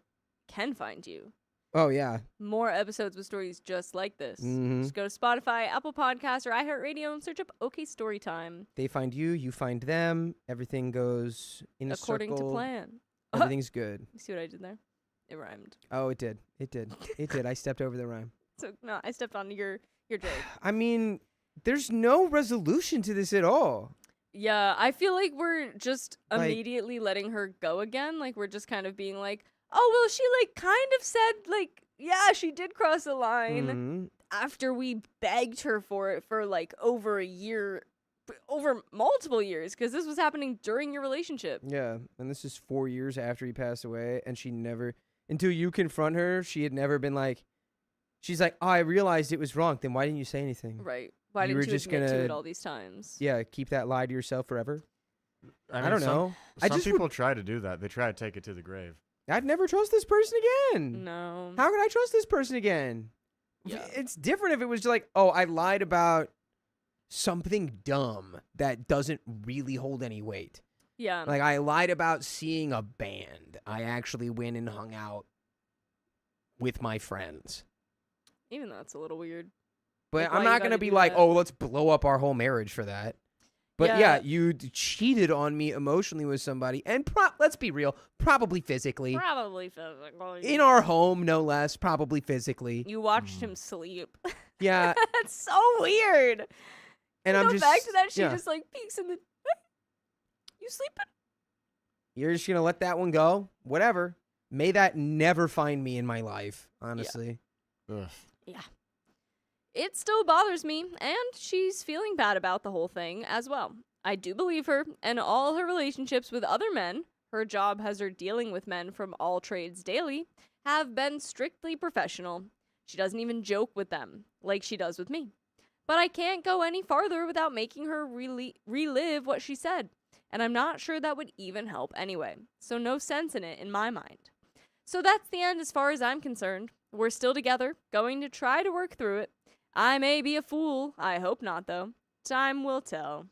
can find you? Oh yeah. More episodes with stories just like this. Mhm. Just go to Spotify, Apple Podcasts, or iHeartRadio and search up OK Storytime. They find you, you find them. Everything goes in a According circle. to plan. Everything's good. You see what I did there? It rhymed. Oh, it did. It did. It did. I stepped over the rhyme. So no, I stepped on your joke. I mean, there's no resolution to this at all. Yeah, I feel like we're just Like- immediately letting her go again. Like we're just kind of being like, oh well, she like kind of said like, yeah, she did cross the line Mhm. after we begged her for it for like over a year, over multiple years, because this was happening during your relationship. Yeah, and this is 4 years after he passed away, and she never, until you confront her, she had never been like, she's like, oh, I realized it was wrong. Then why didn't you say anything? Right. Why You were didn't you just admit to gonna- it all these times? Yeah, keep that lie to yourself forever. I mean, don't some- know. I Some just people try to do that. They try to take it to the grave. I'd never trust this person again. No. How could I trust this person again? Yeah. It's different if it was just like, oh, I lied about something dumb that doesn't really hold any weight. Yeah. Like, I lied about seeing a band. I actually went and hung out with my friends. Even though it's a little weird. But Like, why I'm you not going to gotta be do like, that? oh, let's blow up our whole marriage for that. But yeah, Yeah. you cheated on me emotionally with somebody. And let's be real, probably physically. Probably physically. In our home, no less, probably physically. You watched him sleep. Yeah, That's so weird. and You I'm go just back to that. She yeah. just like peeks in the. You sleeping? You're just gonna let that one go? Whatever. May that never find me in my life, honestly. Ugh. It still bothers me, and she's feeling bad about the whole thing as well. I do believe her, and all her relationships with other men, her job has her dealing with men from all trades daily, have been strictly professional. She doesn't even joke with them like she does with me. But I can't go any farther without making her relive what she said. And I'm not sure that would even help anyway. So no sense in it in my mind. So that's the end as far as I'm concerned. We're still together, going to try to work through it. I may be a fool. I hope not, though. Time will tell.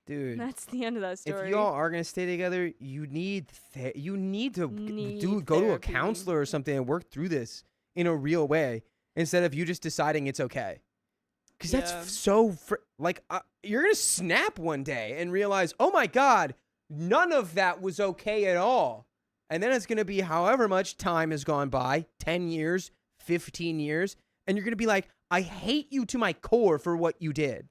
Dude, That's the end of that story. if y'all are gonna stay together, you need to go to a therapy. counselor or something and work through this in a real way instead of you just deciding it's okay. Because Yeah. that's so you're gonna snap one day and realize, oh my God, none of that was okay at all. And then it's gonna be however much time has gone by, 10 years, 15 years, and you're gonna be like, I hate you to my core for what you did.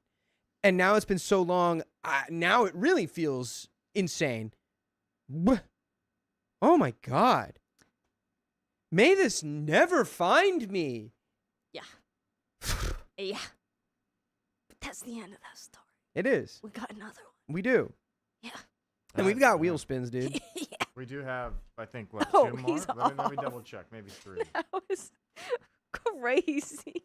And now it's been so long, now it really feels insane. Oh my God. May this never find me. Yeah. But that's the end of that story. It is. We got another one. We do. Yeah. And we've got wheel spins, dude. Yeah. We do have, I think, what, Oh, 2 more? he's Let me off. double check. Maybe 3. That was crazy.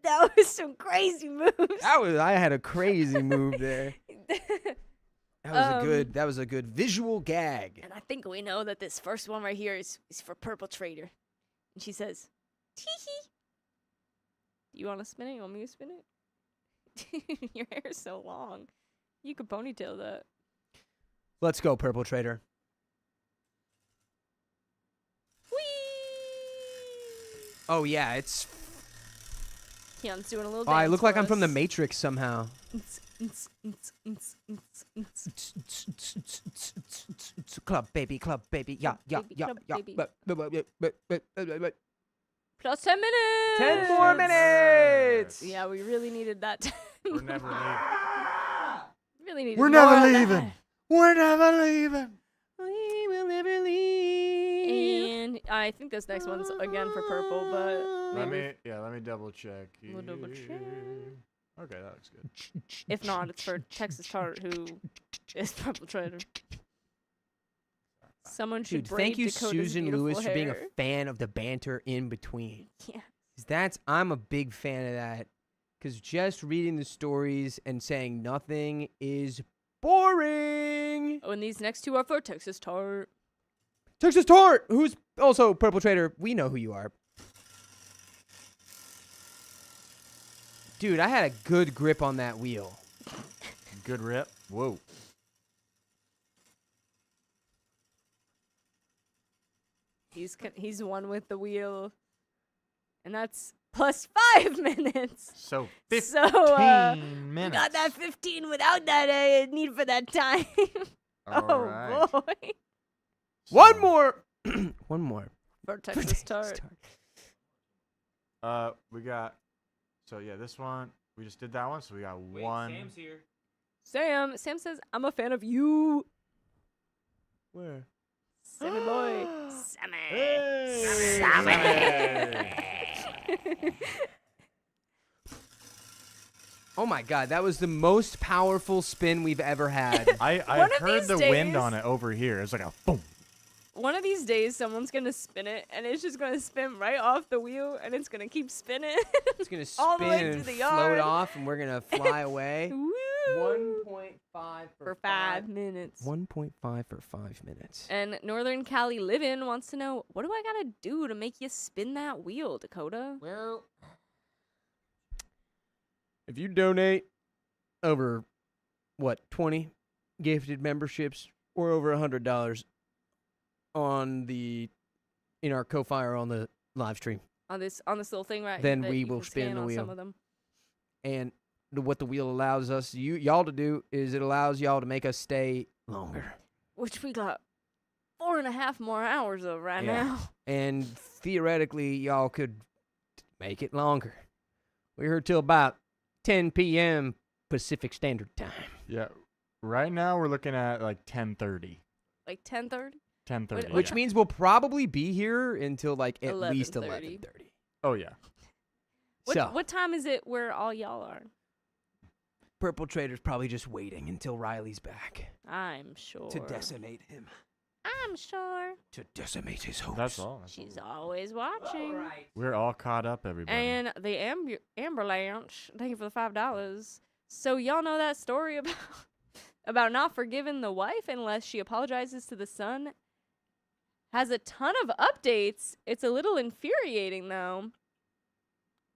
That was some crazy moves. I had a crazy move there. That was a good visual gag. And I think we know that this first one right here is for Purple Trader. And she says, tee hee. You want to spin it? You want me to spin it? Your hair is so long. You could ponytail that. Let's go, Purple Trader. Whee! Oh yeah, it's. Keon's doing a little Oh, I dance look like for I'm from The us. Matrix somehow. Club baby, yeah, yeah, Baby, yeah, club yeah. baby. Plus 10 minutes. 10 more minutes. Yeah, we really needed that time. We're never leaving. Really needed We're more never of that. leaving. We're never leaving. We will never leave. And I think this next one's again for Purple, but Let maybe me double check. We'll double check. Okay, that looks good. if not, it's for Texas Tart, who is Purple Trader. Someone should Dude, braid thank you, Dakota's Susan beautiful Lewis, for being a hair. fan of the banter in between. Yeah. I'm a big fan of that. Because just reading the stories and saying nothing is boring. Oh, and these next two are for Texas Tart. Texas Tart, who's also Purple Trader. We know who you are. Dude, I had a good grip on that wheel. Good rip. Whoa. He's one with the wheel, and that's plus 5 minutes. So 15 So, minutes. got that 15 without that need for that time. All right. Oh boy, One more. One more. for Texas Tart. We got. So yeah, this one we just did that one. So we got one. Sam's here. Sam says, "I'm a fan of you." Where? Sammy boy. Sammy. Hey! Sammy. Oh my God, that was the most powerful spin we've ever had. I One of heard these the wind days- on it over here. It's like a boom. One of these days, someone's gonna spin it, and it's just gonna spin right off the wheel, and it's gonna keep spinning. It's gonna All the spin way and through the float yard. off, and we're gonna fly away. Woo! 1.5 For 5 minutes. 1.5 for 5 minutes. And Northern Cali Livin' wants to know, what do I gotta do to make you spin that wheel, Dakota? Well, if you donate over 20 gifted memberships or over $100 in our Ko-Fi or on the live stream, On this little thing, right? Then that we you will can spin scan the on wheel. Some of them. and what the wheel allows us y'all to do is it allows y'all to make us stay longer. Which we got 4.5 more hours of right Yeah. now. And theoretically, y'all could make it longer. We're here till about 10 p.m. Pacific Standard Time. Yeah. Right now we're looking at like 10:30. Like 10:30? 10:30. Which yeah. means we'll probably be here until like at least 11:30. 11:30. Oh yeah. What time is it where all y'all are? Purple Trader's probably just waiting until Riley's back I'm sure. to decimate him. I'm sure. To decimate his hopes. That's all. She's always watching. We're all caught up, everybody. And the Amberlanche, thank you for the $5. So y'all know that story about about not forgiving the wife unless she apologizes to the son? Has a ton of updates. It's a little infuriating though.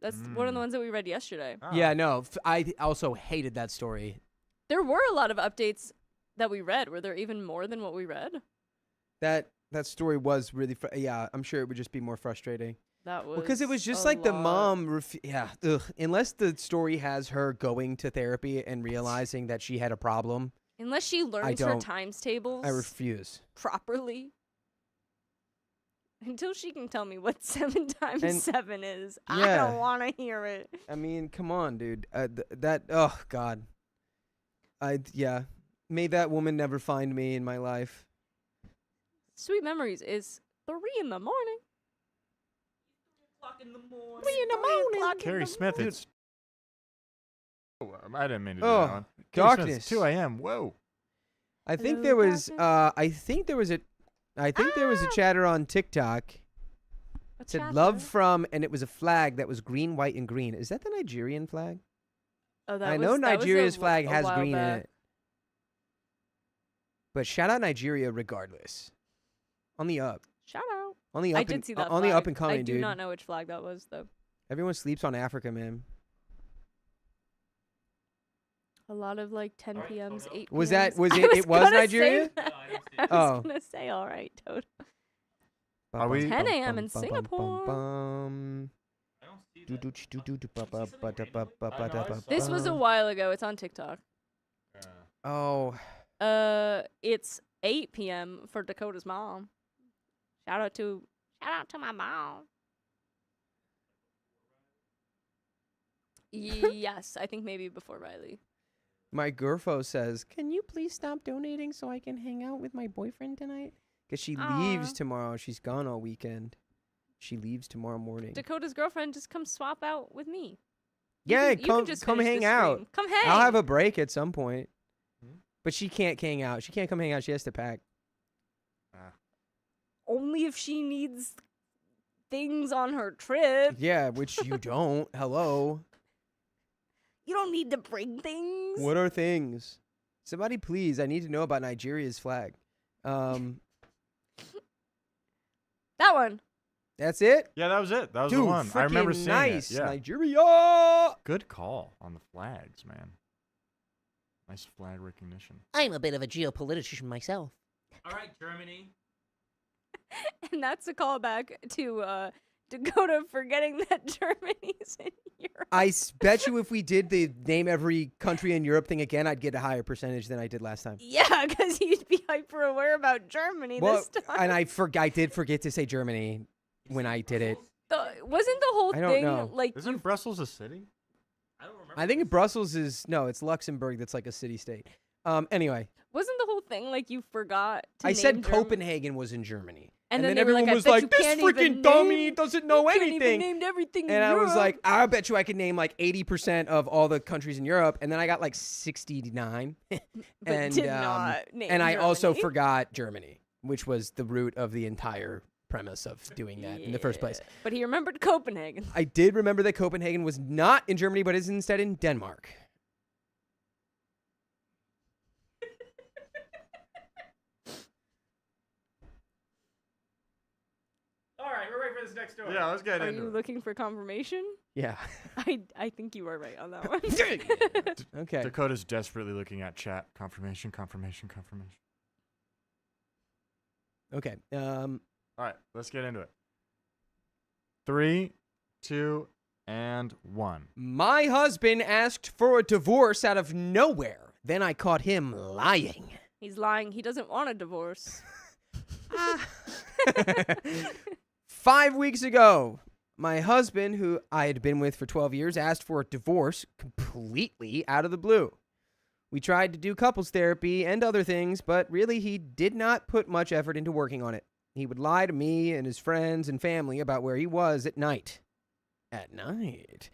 That's one of the ones that we read yesterday. Oh. Yeah, no. I also hated that story. There were a lot of updates that we read. Were there even more than what we read? That story was really yeah, I'm sure it would just be more frustrating. That was Because it was just a like the lot. mom unless the story has her going to therapy and realizing that she had a problem, Unless she learns her don't- times tables I refuse. properly. Until she can tell me what 7 times And- 7 is. I yeah. don't want to hear it. I mean, come on, dude. Oh god. Yeah. May that woman never find me in my life. Sweet Memories is 3 in the morning. 3 in the 3 morning. o'clock in Carrie the Smith, morning. it's. Oh, I didn't mean to do Oh, that one. Carrie Smith, darkness. it's 2 a.m. Whoa. I think Hello, there was darkness. I think there was a chatter on TikTok. What's Said that, love though? from, and it was a flag that was green, white, and green. Is that the Nigerian flag? Oh, that I was, know that was Nigeria's a flag a has while green in back. it. But shout out Nigeria regardless. On the up. Shout out. On the up I did see that on flag. the up and coming, I do dude. not know which flag that was, though. Everyone sleeps on Africa, man. A lot of like 10 p.m.s, 8 Was p.m.s. that- was I it- it was gonna say Nigeria? that. No, I don't see I it. was Oh. gonna say, all right, Toad. Are we- 10 a.m. in Singapore. I don't see that. This was a while ago. It's on TikTok. Oh, It's 8 p.m. for Dakota's mom. Shout out to my mom. Yes, I think maybe before Riley. my Gurfo says, "Can you please stop donating so I can hang out with my boyfriend tonight?" Because she leaves Aw. tomorrow. She's gone all weekend. She leaves tomorrow morning. Dakota's girlfriend just come swap out with me. Yeah, You can come just come finish hang the out. stream. Come hang. I'll have a break at some point. Hmm? But she can't hang out. She can't come hang out. She has to pack. Only if she needs things on her trip. Yeah, which you don't. Hello. You don't need to bring things. What are things? Somebody please. I need to know about Nigeria's flag. That one. That's it? Yeah, that was it. That was Dude, the one. I remember frickin' seeing nice. it. Yeah. Nigeria. Good call on the flags, man. Nice flag recognition. I'm a bit of a geopolitician myself. All right, Germany. And that's a callback to Dakota forgetting that Germany's in Europe. I bet you if we did the name every country in Europe thing again, I'd get a higher percentage than I did last time. Yeah, because you'd be hyper aware about Germany Well, this time. and I did forget to say Germany when I did it. Wasn't the whole I don't thing know. like Isn't Brussels a city? I don't remember. I think Brussels is it's Luxembourg that's like a city state. Anyway, wasn't the whole thing like you forgot to I said name Germany? Copenhagen was in Germany. And then then they were everyone like, I was bet like, you "This can't even freaking dummy name- doesn't know You can't anything." even named everything And in I was like, Europe. I bet you I could name like 80% of all the countries in Europe. And then I got like 69. but and did not name and I also Germany. forgot Germany, which was the root of the entire premise of doing that in the first place. Yeah. But he remembered Copenhagen. I did remember that Copenhagen was not in Germany, but is instead in Denmark. All right, we're ready for this next story. Yeah, let's get Are into you it. looking for confirmation? Yeah. I think you are right on that one. Okay. Dakota's desperately looking at chat. Confirmation, confirmation, confirmation. Okay. All right, let's get into it. 3, 2, and 1. My husband asked for a divorce out of nowhere. Then I caught him lying. He's lying. He doesn't want a divorce. 5 weeks ago, my husband, who I had been with for 12 years, asked for a divorce completely out of the blue. We tried to do couples therapy and other things, but really he did not put much effort into working on it. He would lie to me and his friends and family about where he was at night. At night.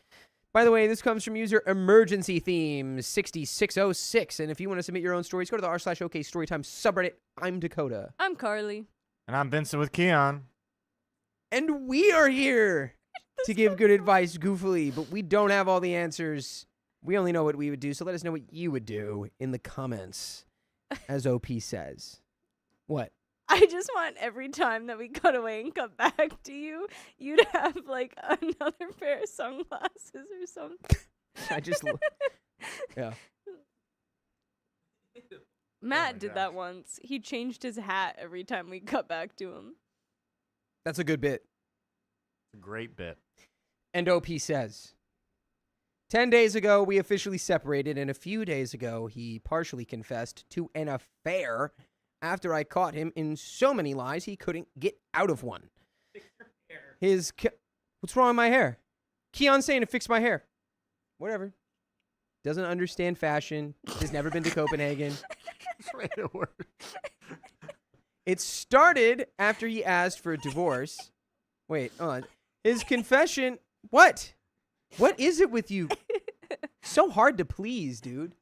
By the way, this comes from user emergency theme 6606. And if you want to submit your own stories, go to the r/OK Storytime subreddit. I'm Dakota. I'm Carly. And I'm Vincent with Keon. And we are here to give good advice goofily, but we don't have all the answers. We only know what we would do, so let us know what you would do in the comments, as OP says. What? I just want every time that we cut away and cut back to you, you'd have like another pair of sunglasses or something. I just... yeah. Matt my did gosh. that once. He changed his hat every time we cut back to him. That's a good bit. Great bit. And OP says, 10 days ago, we officially separated, and a few days ago, he partially confessed to an affair after I caught him in so many lies he couldn't get out of one. What's wrong with my hair? Keon's saying to fix my hair. Whatever. Doesn't understand fashion. Has never been to Copenhagen. It started after he asked for a divorce. Wait, hold on. His confession. What? What is it with you? So hard to please, dude.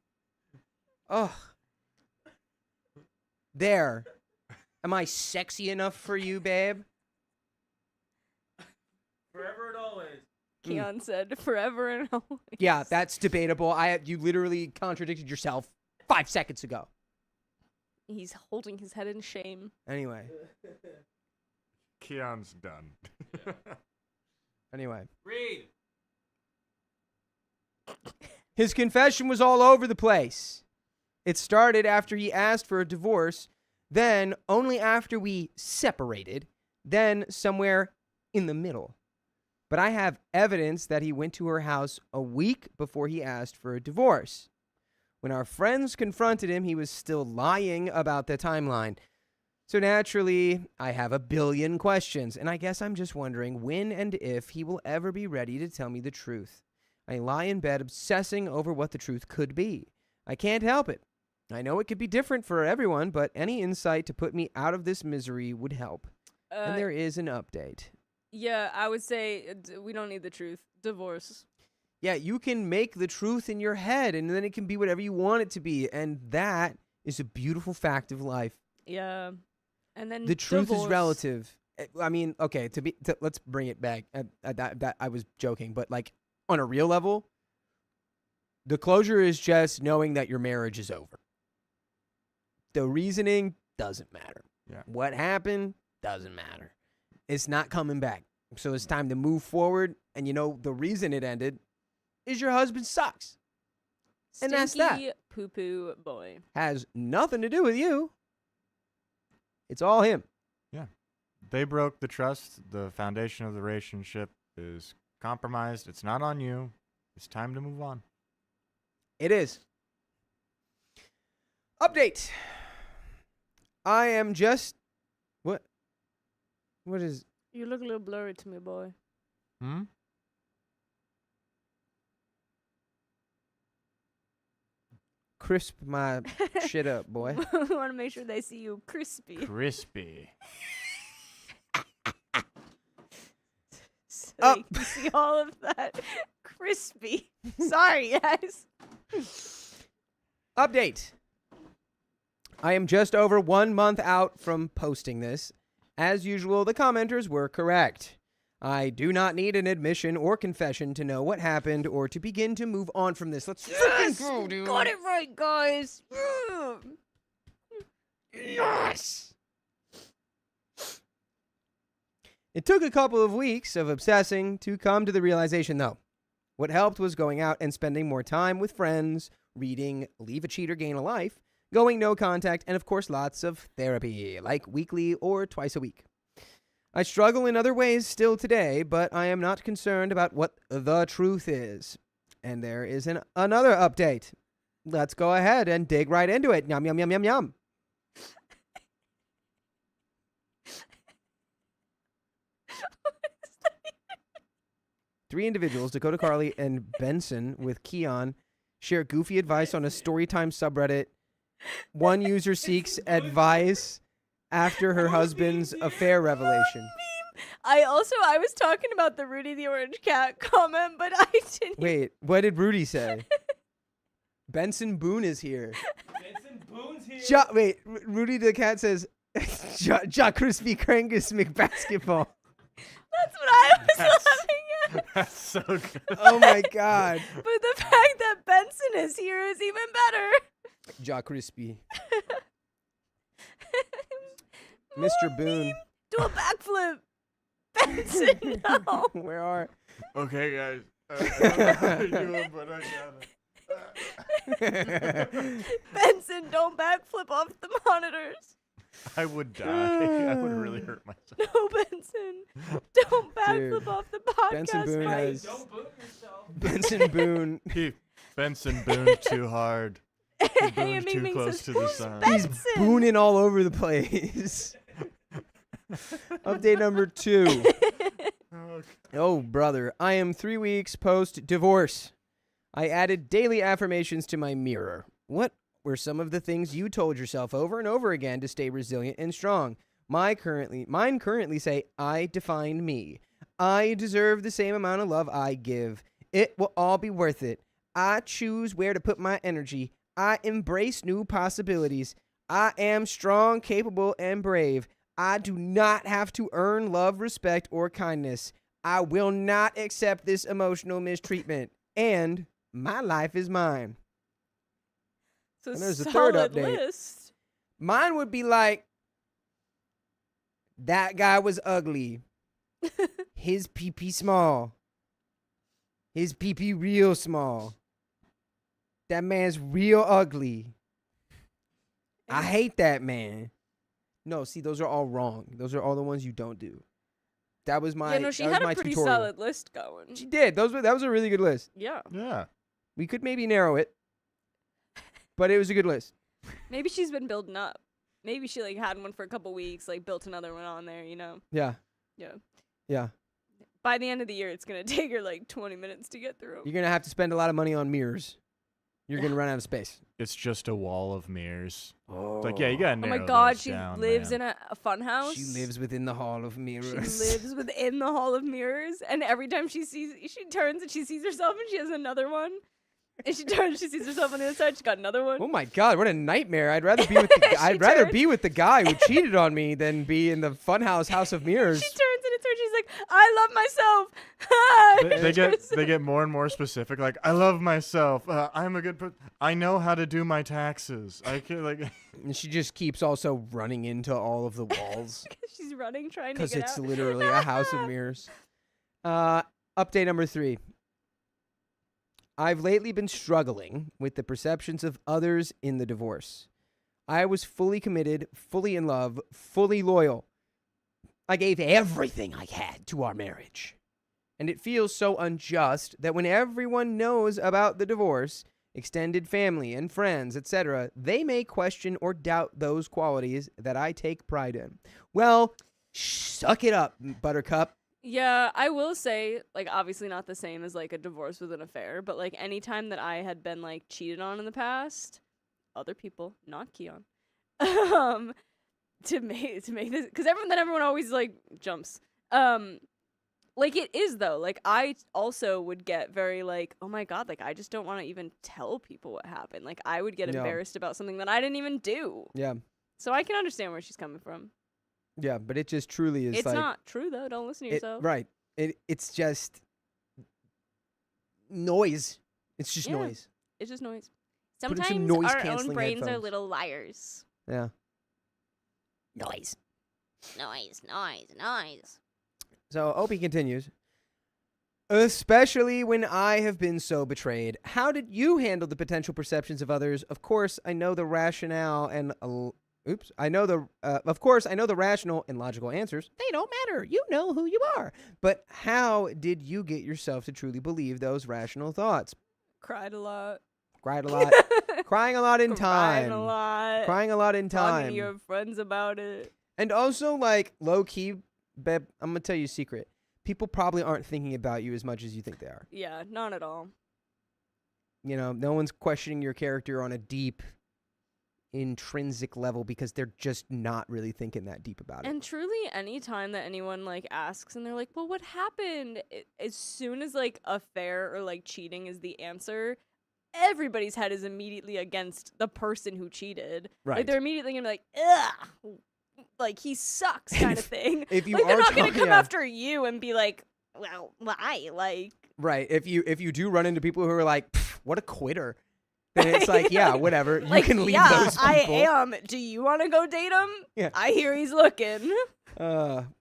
Ugh. There. Am I sexy enough for you, babe? Forever and always. Keon said, forever and always. Yeah, that's debatable. You literally contradicted yourself 5 seconds ago. He's holding his head in shame. Anyway. Keon's done. Anyway. Read. His confession was all over the place. It started after he asked for a divorce, then only after we separated, then somewhere in the middle. But I have evidence that he went to her house a week before he asked for a divorce. When our friends confronted him, he was still lying about the timeline. So naturally, I have a billion questions, and I guess I'm just wondering when and if he will ever be ready to tell me the truth. I lie in bed obsessing over what the truth could be. I can't help it. I know it could be different for everyone, but any insight to put me out of this misery would help. And there is an update. Yeah, I would say we don't need the truth. Divorce. Yeah, you can make the truth in your head, and then it can be whatever you want it to be. And that is a beautiful fact of life. Yeah. And then The truth is divorce. relative. I mean, okay, let's bring it back. That I was joking, but like on a real level, the closure is just knowing that your marriage is over. The reasoning doesn't matter. Yeah. What happened doesn't matter. It's not coming back. So it's time to move forward. And you know, the reason it ended is your husband sucks. And that's that. Stinky poo-poo boy. Has nothing to do with you. It's all him. They broke the trust. The foundation of the relationship is compromised. It's not on you. It's time to move on. It is. Update. I am just... What? What is... You look a little blurry to me, boy. Hmm? Crisp my shit up, boy. We want to make sure they see you crispy. Crispy. So Oh. you can see all of that crispy. Sorry, guys. Update. I am just over 1 month out from posting this. As usual, the commenters were correct. I do not need an admission or confession to know what happened or to begin to move on from this. Let's freaking go, dude. Got it right, guys. Yes! It took a couple of weeks of obsessing to come to the realization, though. What helped was going out and spending more time with friends, reading Leave a Cheater, Gain a Life, going no contact, and of course lots of therapy, like weekly or twice a week. I struggle in other ways still today, but I am not concerned about what the truth is. And there is another update. Let's go ahead and dig right into it. Yum, yum, yum, yum, yum. Three individuals, Dakota Carly and Benson with Keon, share goofy advice on a storytime subreddit. One user seeks advice after her husband's affair revelation. I was talking about the Rudy the Orange Cat comment, but I didn't. Wait, what did Rudy say? Benson Boone is here. Benson Boone's here. Wait, Rudy the cat says, Ja Crispy Crangus McBasketball. That's what I was laughing at. That's so good. Oh my God. But the fact that Benson is here is even better. Ja Crispy. Mr. Boone. Do a backflip. Benson, no. Where are? Okay, guys. I don't know how to do it, but I got it. Benson, don't backflip off the monitors. I would die. I would really hurt myself. No, Benson. Don't backflip Dude, off the podcast. Benson Boone mic. has Don't boot yourself. Benson Boone. Keep Benson Boone too hard. Hey, Boone and Ming too Ming close says, to the "Who's sun." He's Benson?" booning all over the place. Update number 2. Okay. Oh, brother. I am 3 weeks post-divorce. I added daily affirmations to my mirror. What were some of the things you told yourself over and over again to stay resilient and strong? Mine currently say, I define me. I deserve the same amount of love I give. It will all be worth it. I choose where to put my energy. I embrace new possibilities. I am strong, capable, and brave. I do not have to earn love, respect, or kindness. I will not accept this emotional mistreatment. And my life is mine. It's a And there's a third solid update. list. Mine would be like, that guy was ugly. His pee-pee small. His pee-pee real small. That man's real ugly. I hate that man. No, see, those are all wrong. Those are all the ones you don't do. That was my Yeah, no, she that was had a my pretty tutorial. solid list going. She did. That was a really good list. Yeah. Yeah. We could maybe narrow it, but it was a good list. Maybe she's been building up. Maybe she like had one for a couple weeks, like built another one on there, you know? Yeah. Yeah. Yeah. By the end of the year, it's going to take her like 20 minutes to get through 'em. You're going to have to spend a lot of money on mirrors. You're going to run out of space. It's just a wall of mirrors. Oh. It's like, yeah, you gotta Oh narrow my god, those she down, lives man. in a fun house. She lives within the hall of She mirrors. lives within the hall of mirrors, and every time she turns and she sees herself, and she has another one. And she turns, she sees herself on the other side. She's got another one. Oh my god, what a nightmare. I'd rather be with the I'd rather turns. be with the guy who cheated on me than be in the funhouse house of mirrors. She turns and it's her. She's like, "I love myself." They get more and more specific. Like, I love myself. I'm a good person. I know how to do my taxes. I can like. And she just keeps also running into all of the walls She's running, trying to because get it's out. literally a house of mirrors. Update number 3. I've lately been struggling with the perceptions of others in the divorce. I was fully committed, fully in love, fully loyal. I gave everything I had to our marriage. And it feels so unjust that when everyone knows about the divorce, extended family and friends, etc., they may question or doubt those qualities that I take pride in. Well, suck it up, Buttercup. Yeah, I will say, like, obviously not the same as like a divorce with an affair, but like any time that I had been like cheated on in the past, other people, not Keon, to make this, because everyone always like jumps. Like it is though. Like I also would get very like, oh my god, like I just don't want to even tell people what happened. Like I would get Yeah. embarrassed about something that I didn't even do. Yeah, So I can understand where she's coming from. yeah, but it just truly is It's like... not true though. Don't listen to yourself. Right. It's just noise. It's just Yeah. noise. It's just noise. Put in some Sometimes our own noise-canceling brains are headphones. little liars. Yeah. Noise. Noise, noise, noise. So Opie continues. Especially when I have been so betrayed. How did you handle the potential perceptions of others? Of course, I know the rationale and of course, I know the rational and logical answers. They don't matter. You know who you are. But how did you get yourself to truly believe those rational thoughts? Cried a lot. Cried a lot. Crying a lot in time. Crying a lot. Crying a lot in Talking time. to your friends about it. And also, like, low-key, babe, I'm going to tell you a secret. People probably aren't thinking about you as much as you think they are. Yeah, not at all. You know, no one's questioning your character on a deep, intrinsic level because they're just not really thinking that deep about it. And truly, any time that anyone like asks and they're like, "Well, what happened?" As soon as like affair or like cheating is the answer, everybody's head is immediately against the person who cheated. Right. Like they're immediately gonna be like, "Ugh, like he sucks," kind of thing. If you like they're are not gonna talking- come yeah. after you and be like, "Well, why?" Like, Right. If you do run into people who are like, "Pff, what a quitter," then it's like, yeah, whatever. You like, can leave yeah, those people. I am. Do you want to go date him? Yeah. I hear he's looking.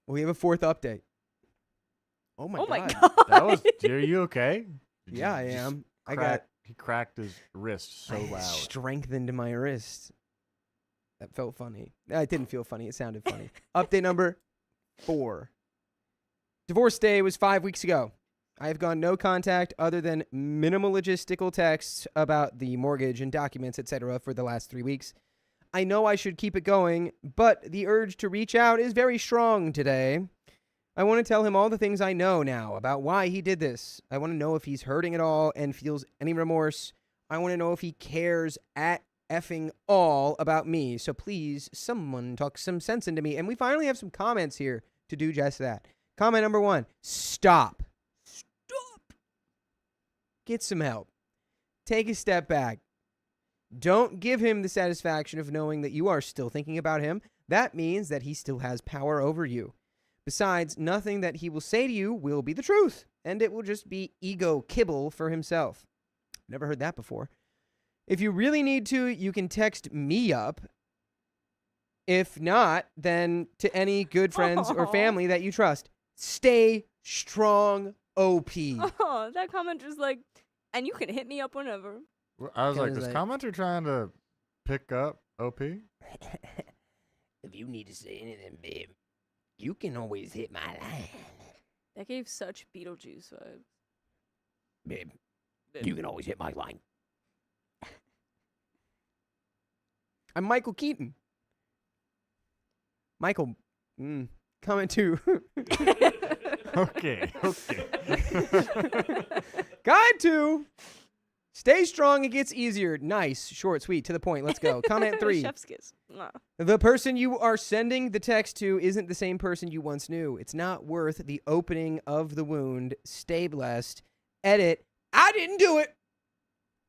We have a fourth update. Oh my Oh my god. god. That was. Are you okay? Did Yeah, you I just am. I crack- He cracked his wrist so I loud. strengthened my wrist. That felt funny. It didn't feel funny. It sounded funny. Update number 4. Divorce day was 5 weeks ago. I have gone no contact other than minimal logistical texts about the mortgage and documents, etc. for the last 3 weeks. I know I should keep it going, but the urge to reach out is very strong today. I want to tell him all the things I know now about why he did this. I want to know if he's hurting at all and feels any remorse. I want to know if he cares at effing all about me. So please, someone talk some sense into me. And we finally have some comments here to do just that. Comment number 1, stop. Stop. Get some help. Take a step back. Don't give him the satisfaction of knowing that you are still thinking about him. That means that he still has power over you. Besides, nothing that he will say to you will be the truth, and it will just be ego kibble for himself. Never heard that before. If you really need to, you can text me up. If not, then to any good friends or family that you trust. Stay strong, OP. Oh, that comment was like, and you can hit me up whenever. I was like, Kinda this like- commenter trying to pick up OP? If you need to say anything, babe, you can always hit my line. That gave such Beetlejuice vibes. Babe, you can always hit my line. I'm Michael Keaton. Michael, comment 2. Okay. Guide 2. Stay strong, it gets easier. Nice, short, sweet, to the point. Let's go. Comment 3. Chef's kiss. Mwah. The person you are sending the text to isn't the same person you once knew. It's not worth the opening of the wound. Stay blessed. Edit. I didn't do it.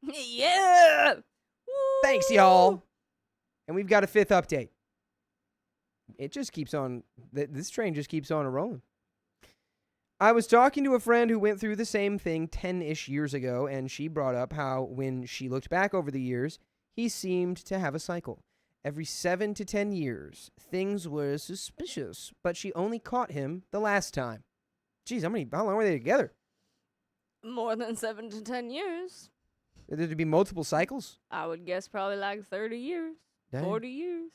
Yeah. Thanks, Woo! y'all. And we've got a 5th update. It just keeps on. This train just keeps on rolling. I was talking to a friend who went through the same thing 10-ish years ago, and she brought up how when she looked back over the years, he seemed to have a cycle. Every 7 to 10 years, things were suspicious, but she only caught him the last time. Geez, how long were they together? More than 7 to 10 years. There'd be multiple cycles? I would guess probably like 30 years, Dang. 40 years.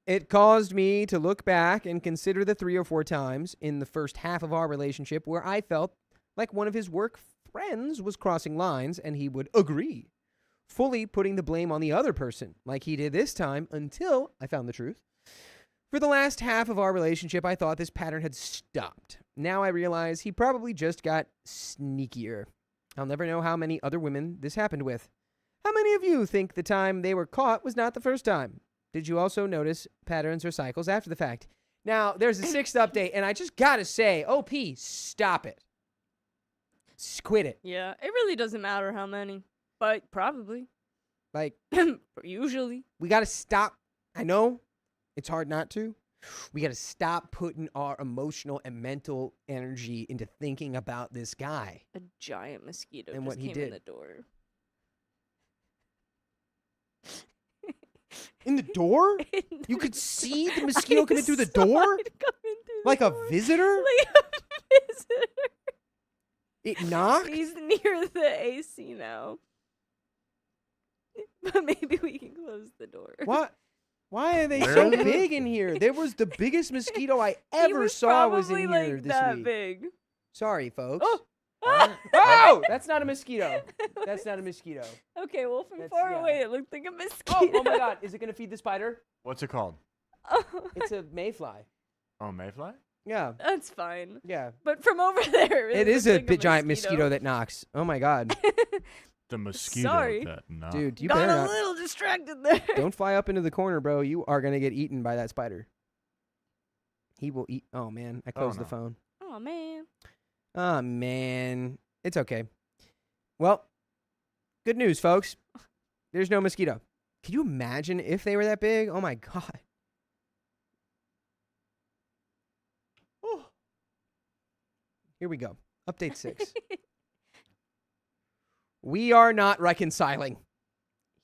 It caused me to look back and consider the 3 or 4 times in the first half of our relationship where I felt like one of his work friends was crossing lines and he would agree, fully putting the blame on the other person like he did this time until I found the truth. For the last half of our relationship, I thought this pattern had stopped. Now I realize he probably just got sneakier. I'll never know how many other women this happened with. How many of you think the time they were caught was not the first time? Did you also notice patterns or cycles after the fact? Now, there's a 6th update, and I just gotta say, OP, stop it. Quit it. Yeah, it really doesn't matter how many, but probably. Like, Usually. we gotta stop. I know it's hard not to. We gotta stop putting our emotional and mental energy into thinking about this guy. A giant mosquito And just what he came in did. the door. In the door? You could see the mosquito coming through the door? Like a visitor? Like a visitor. It knocked? He's near the AC now. But maybe we can close the door. What? Why are they Where so is it? big in here? There was the biggest mosquito I He ever was saw was in probably, here like, this that week. big. Sorry, folks. Oh! Oh! That's not a mosquito. That's not a mosquito. Okay, well, from That's- far yeah. away, it looked like a mosquito. Oh my god. Is it going to feed the spider? What's it called? It's a mayfly. Oh, mayfly? Yeah. That's fine. Yeah. But from over there, It is looked a like big giant mosquito that knocks. Oh my god. The mosquito. Sorry. That nut. Dude, you Got better a not. little distracted there. Don't fly up into the corner, bro. You are gonna get eaten by that spider. He will eat. Oh man, I closed the no. phone. Oh man. Oh man, it's okay. Well, good news, folks. There's no mosquito. Can you imagine if they were that big? Oh my god. Oh. Here we go. Update 6. We are not reconciling.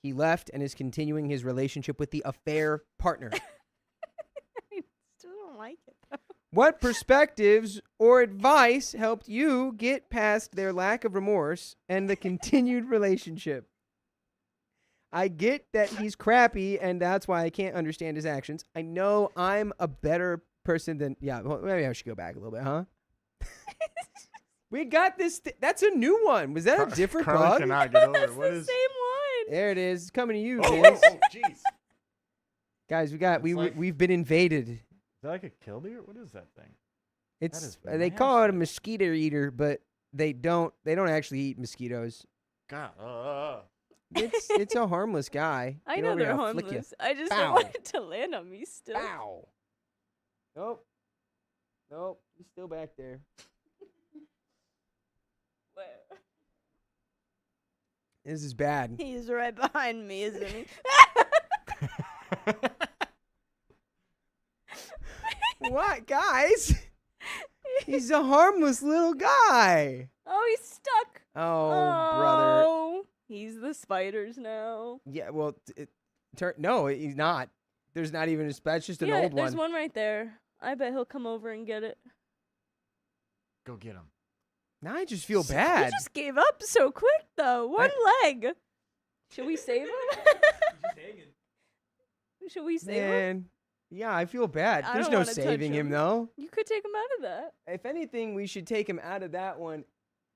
He left and is continuing his relationship with the affair partner. I still don't like it. What perspectives or advice helped you get past their lack of remorse and the continued relationship? I get that he's crappy and that's why I can't understand his actions. I know I'm a better person than... Yeah, well, maybe I should go back a little bit, huh? We got this... That's a new one. Was that a different Carly bug? cannot get over That's it. What the is? same one. There it is. It's coming to you, Oh, Vince. jeez. Guys, we've been invaded. Is that like a killdeer? What is that thing? It's is they call it a massive. mosquito eater, but they don't actually eat mosquitoes. God. It's a harmless guy. I Get know over here, they're I'll flick you. harmless. I just Bow. don't want it to land on me still. Bow. Nope. He's still back there. Where? This is bad. He's right behind me, isn't he? What, guys? He's a harmless little guy. Oh, he's stuck. Oh, brother. Oh, he's the spiders now. Yeah, well, no, he's not. There's not even that's just an yeah, old there's one. one right there. I bet he'll come over and get it. Go get him. Now I just feel He bad. just gave up so quick, though. One leg. Should we save him? Should we save him? Man, yeah, I feel bad. I There's don't no wanna touch saving him, him. though. You could take him out of that. If anything, we should take him out of that one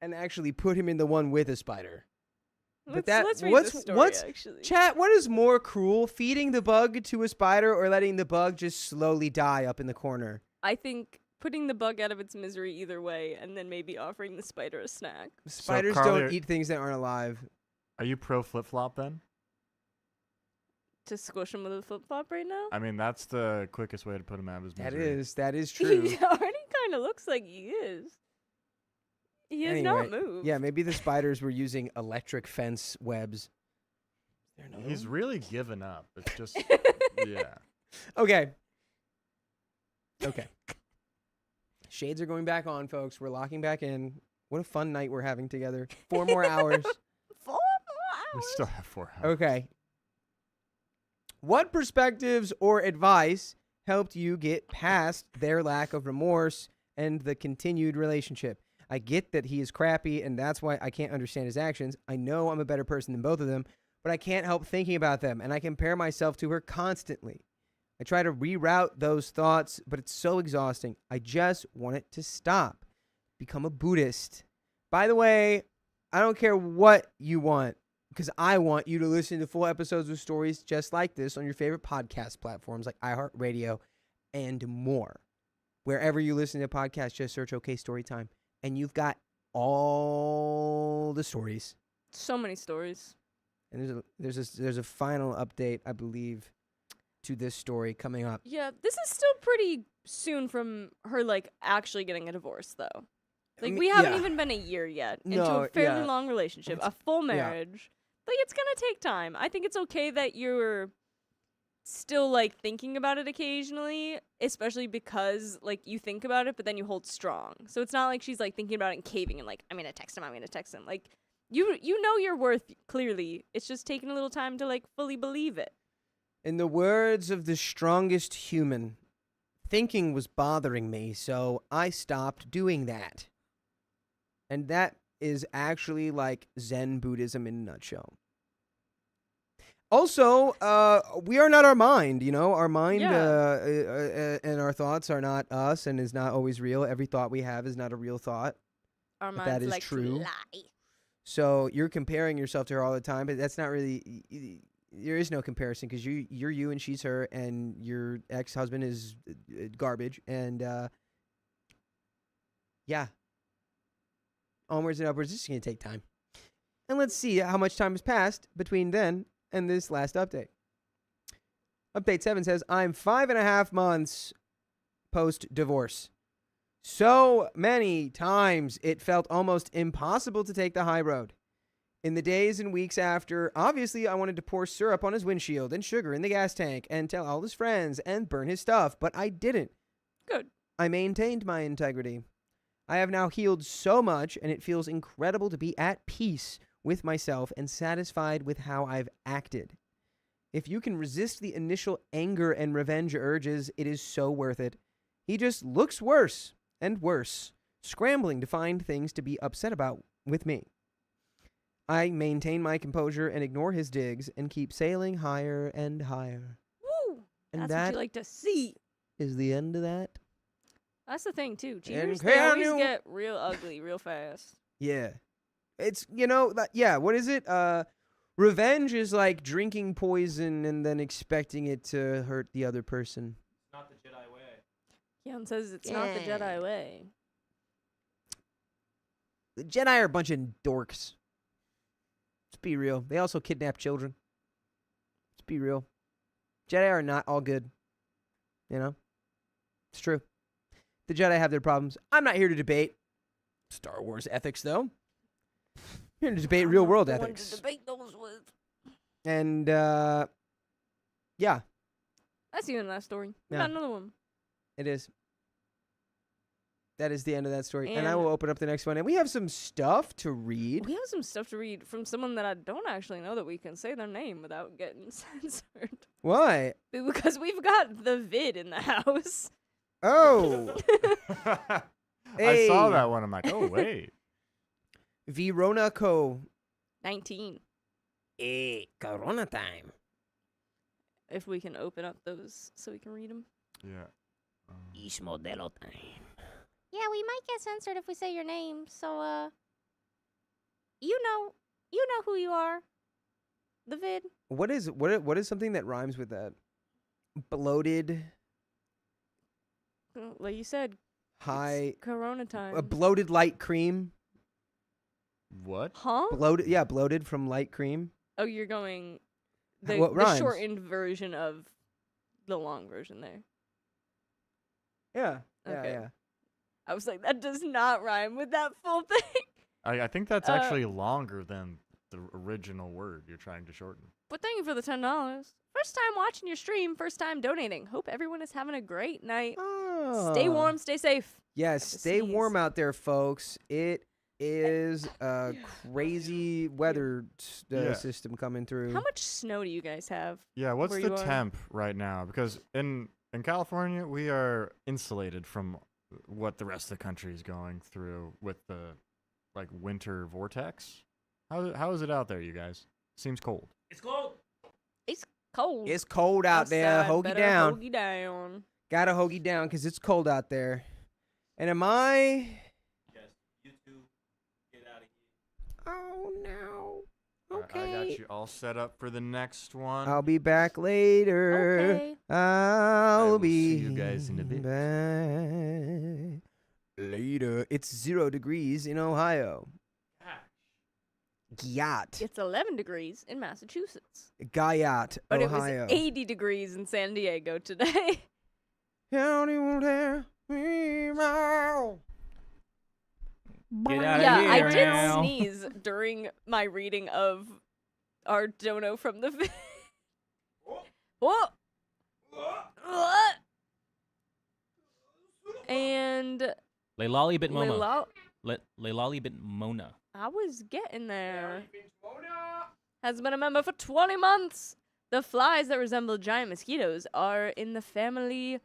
and actually put him in the one with a spider. But Let's read what's the story, what's actually. chat? What is more cruel, feeding the bug to a spider or letting the bug just slowly die up in the corner? I think putting the bug out of its misery either way, and then maybe offering the spider a snack. Spiders Carly, don't eat things that aren't alive. Are you pro flip flop then? To squish him with a flip flop right now? I mean, that's the quickest way to put him out of his That misery. is true. He already kind of looks like he is. He has not Anyway, moved. Yeah, maybe the spiders were using electric fence webs. There no- He's really given up. It's just, yeah. Okay. Okay. Shades are going back on, folks. We're locking back in. What a fun night we're having together. 4 more hours. 4 more We hours. still have 4 hours. Okay. What perspectives or advice helped you get past their lack of remorse and the continued relationship? I get that he is crappy, and that's why I can't understand his actions. I know I'm a better person than both of them, but I can't help thinking about them, and I compare myself to her constantly. I try to reroute those thoughts, but it's so exhausting. I just want it to stop. Become a Buddhist. By the way, I don't care what you want, because I want you to listen to full episodes of stories just like this on your favorite podcast platforms like iHeartRadio and more. Wherever you listen to podcasts, just search OK Storytime, and you've got all the stories. So many stories. And there's a final update, I believe, to this story coming up. Yeah, this is still pretty soon from her, like, actually getting a divorce, though. Like, mean, we haven't yeah. even been a year yet into No, a fairly yeah. long relationship, a full marriage. Like, it's gonna take time. I think it's okay that you're still, like, thinking about it occasionally, especially because, like, you think about it, but then you hold strong. So it's not like she's, like, thinking about it and caving and, like, I'm gonna text him. Like, you know your worth, clearly. It's just taking a little time to, like, fully believe it. In the words of the strongest human, thinking was bothering me, so I stopped doing that. And that is actually like Zen Buddhism in a nutshell. Also, we are not our mind, you know? Our mind and our thoughts are not us and is not always real. Every thought we have is not a real thought. Our But minds that is like true. to lie. So you're comparing yourself to her all the time, but that's not really... There is no comparison because you're you and she's her, and your ex-husband is garbage. And yeah, onwards and upwards. This is gonna take time. And let's see how much time has passed between then and this last update. Update 7 says, I'm 5.5 months post-divorce. So many times it felt almost impossible to take the high road. In the days and weeks after, obviously I wanted to pour syrup on his windshield and sugar in the gas tank and tell all his friends and burn his stuff, but I didn't. Good. I maintained my integrity. I have now healed so much, and it feels incredible to be at peace with myself and satisfied with how I've acted. If you can resist the initial anger and revenge urges, it is so worth it. He just looks worse and worse, scrambling to find things to be upset about with me. I maintain my composure and ignore his digs and keep sailing higher and higher. Woo! And That's that what you like to see. is the end of that. That's the thing too. And Cheaters, they can always you- get real ugly real fast. Yeah. It's, yeah, what is it? Revenge is like drinking poison and then expecting it to hurt the other person. Not the Jedi way. Keon says it's not the Jedi way. The Jedi are a bunch of dorks. Let's be real. They also kidnap children. Let's be real. Jedi are not all good. It's true. The Jedi have their problems. I'm not here to debate Star Wars ethics, though. I'm here to debate real world The one to ethics. debate those with. And, yeah, That's the end of that story. We Yeah. got another one. it is. That is the end of that story. And I And- will open up the next one. And we have some stuff to read. We have some stuff to read from someone that I don't actually know that we can say their name without getting censored. What? Because we've got the vid in the house. Oh. I saw Hey. that one. I'm like, oh wait. Verona Co. 19. Corona time. If we can open up those so we can read them. Yeah. Ish modelo time. Yeah, we might get censored if we say your name. So, you know who you are. The vid. What is something that rhymes with that? Bloated, Like you said, high, Corona time. bloated light cream. What? Huh? Bloated from light cream. Oh, you're going What the rhymes? shortened version of the long version there. Yeah. Okay. Yeah. I was like, that does not rhyme with that full thing. I think that's Uh, actually longer than the original word you're trying to shorten. But thank you for the $10. First time watching your stream, first time donating. Hope everyone is having a great night. Stay Oh. warm, stay safe. Yes, to stay sneeze. warm out there, folks. It is a crazy weather Yeah. system coming through. How much snow do you guys have? Yeah, what's Where the you are. temp right now? Because in California, we are insulated from what the rest of the country is going through with the winter vortex. How is it out there, you guys? Seems cold. It's cold. Cold. It's cold out there. Outside, Hoagie better down. Hoagie down. Gotta hoagie down because it's cold out there. And am I? Yes. You two, get out of here. Oh no. I Okay. got you all set up for the next one. I'll be back later. Okay. I'll will be see you guys in a bit. back later. It's 0 degrees in Ohio. Gyat. It's 11 degrees in Massachusetts. Guyat, But Ohio. it was 80 degrees in San Diego today. Don't you dare me now. Get out of Yeah, here I did now. sneeze during my reading of our dono from the vid. Whoa! What? And Leilali bit Momo. Leila- Leilali bit Mona. I was getting there. Has been a member for 20 months. The flies that resemble giant mosquitoes are in the family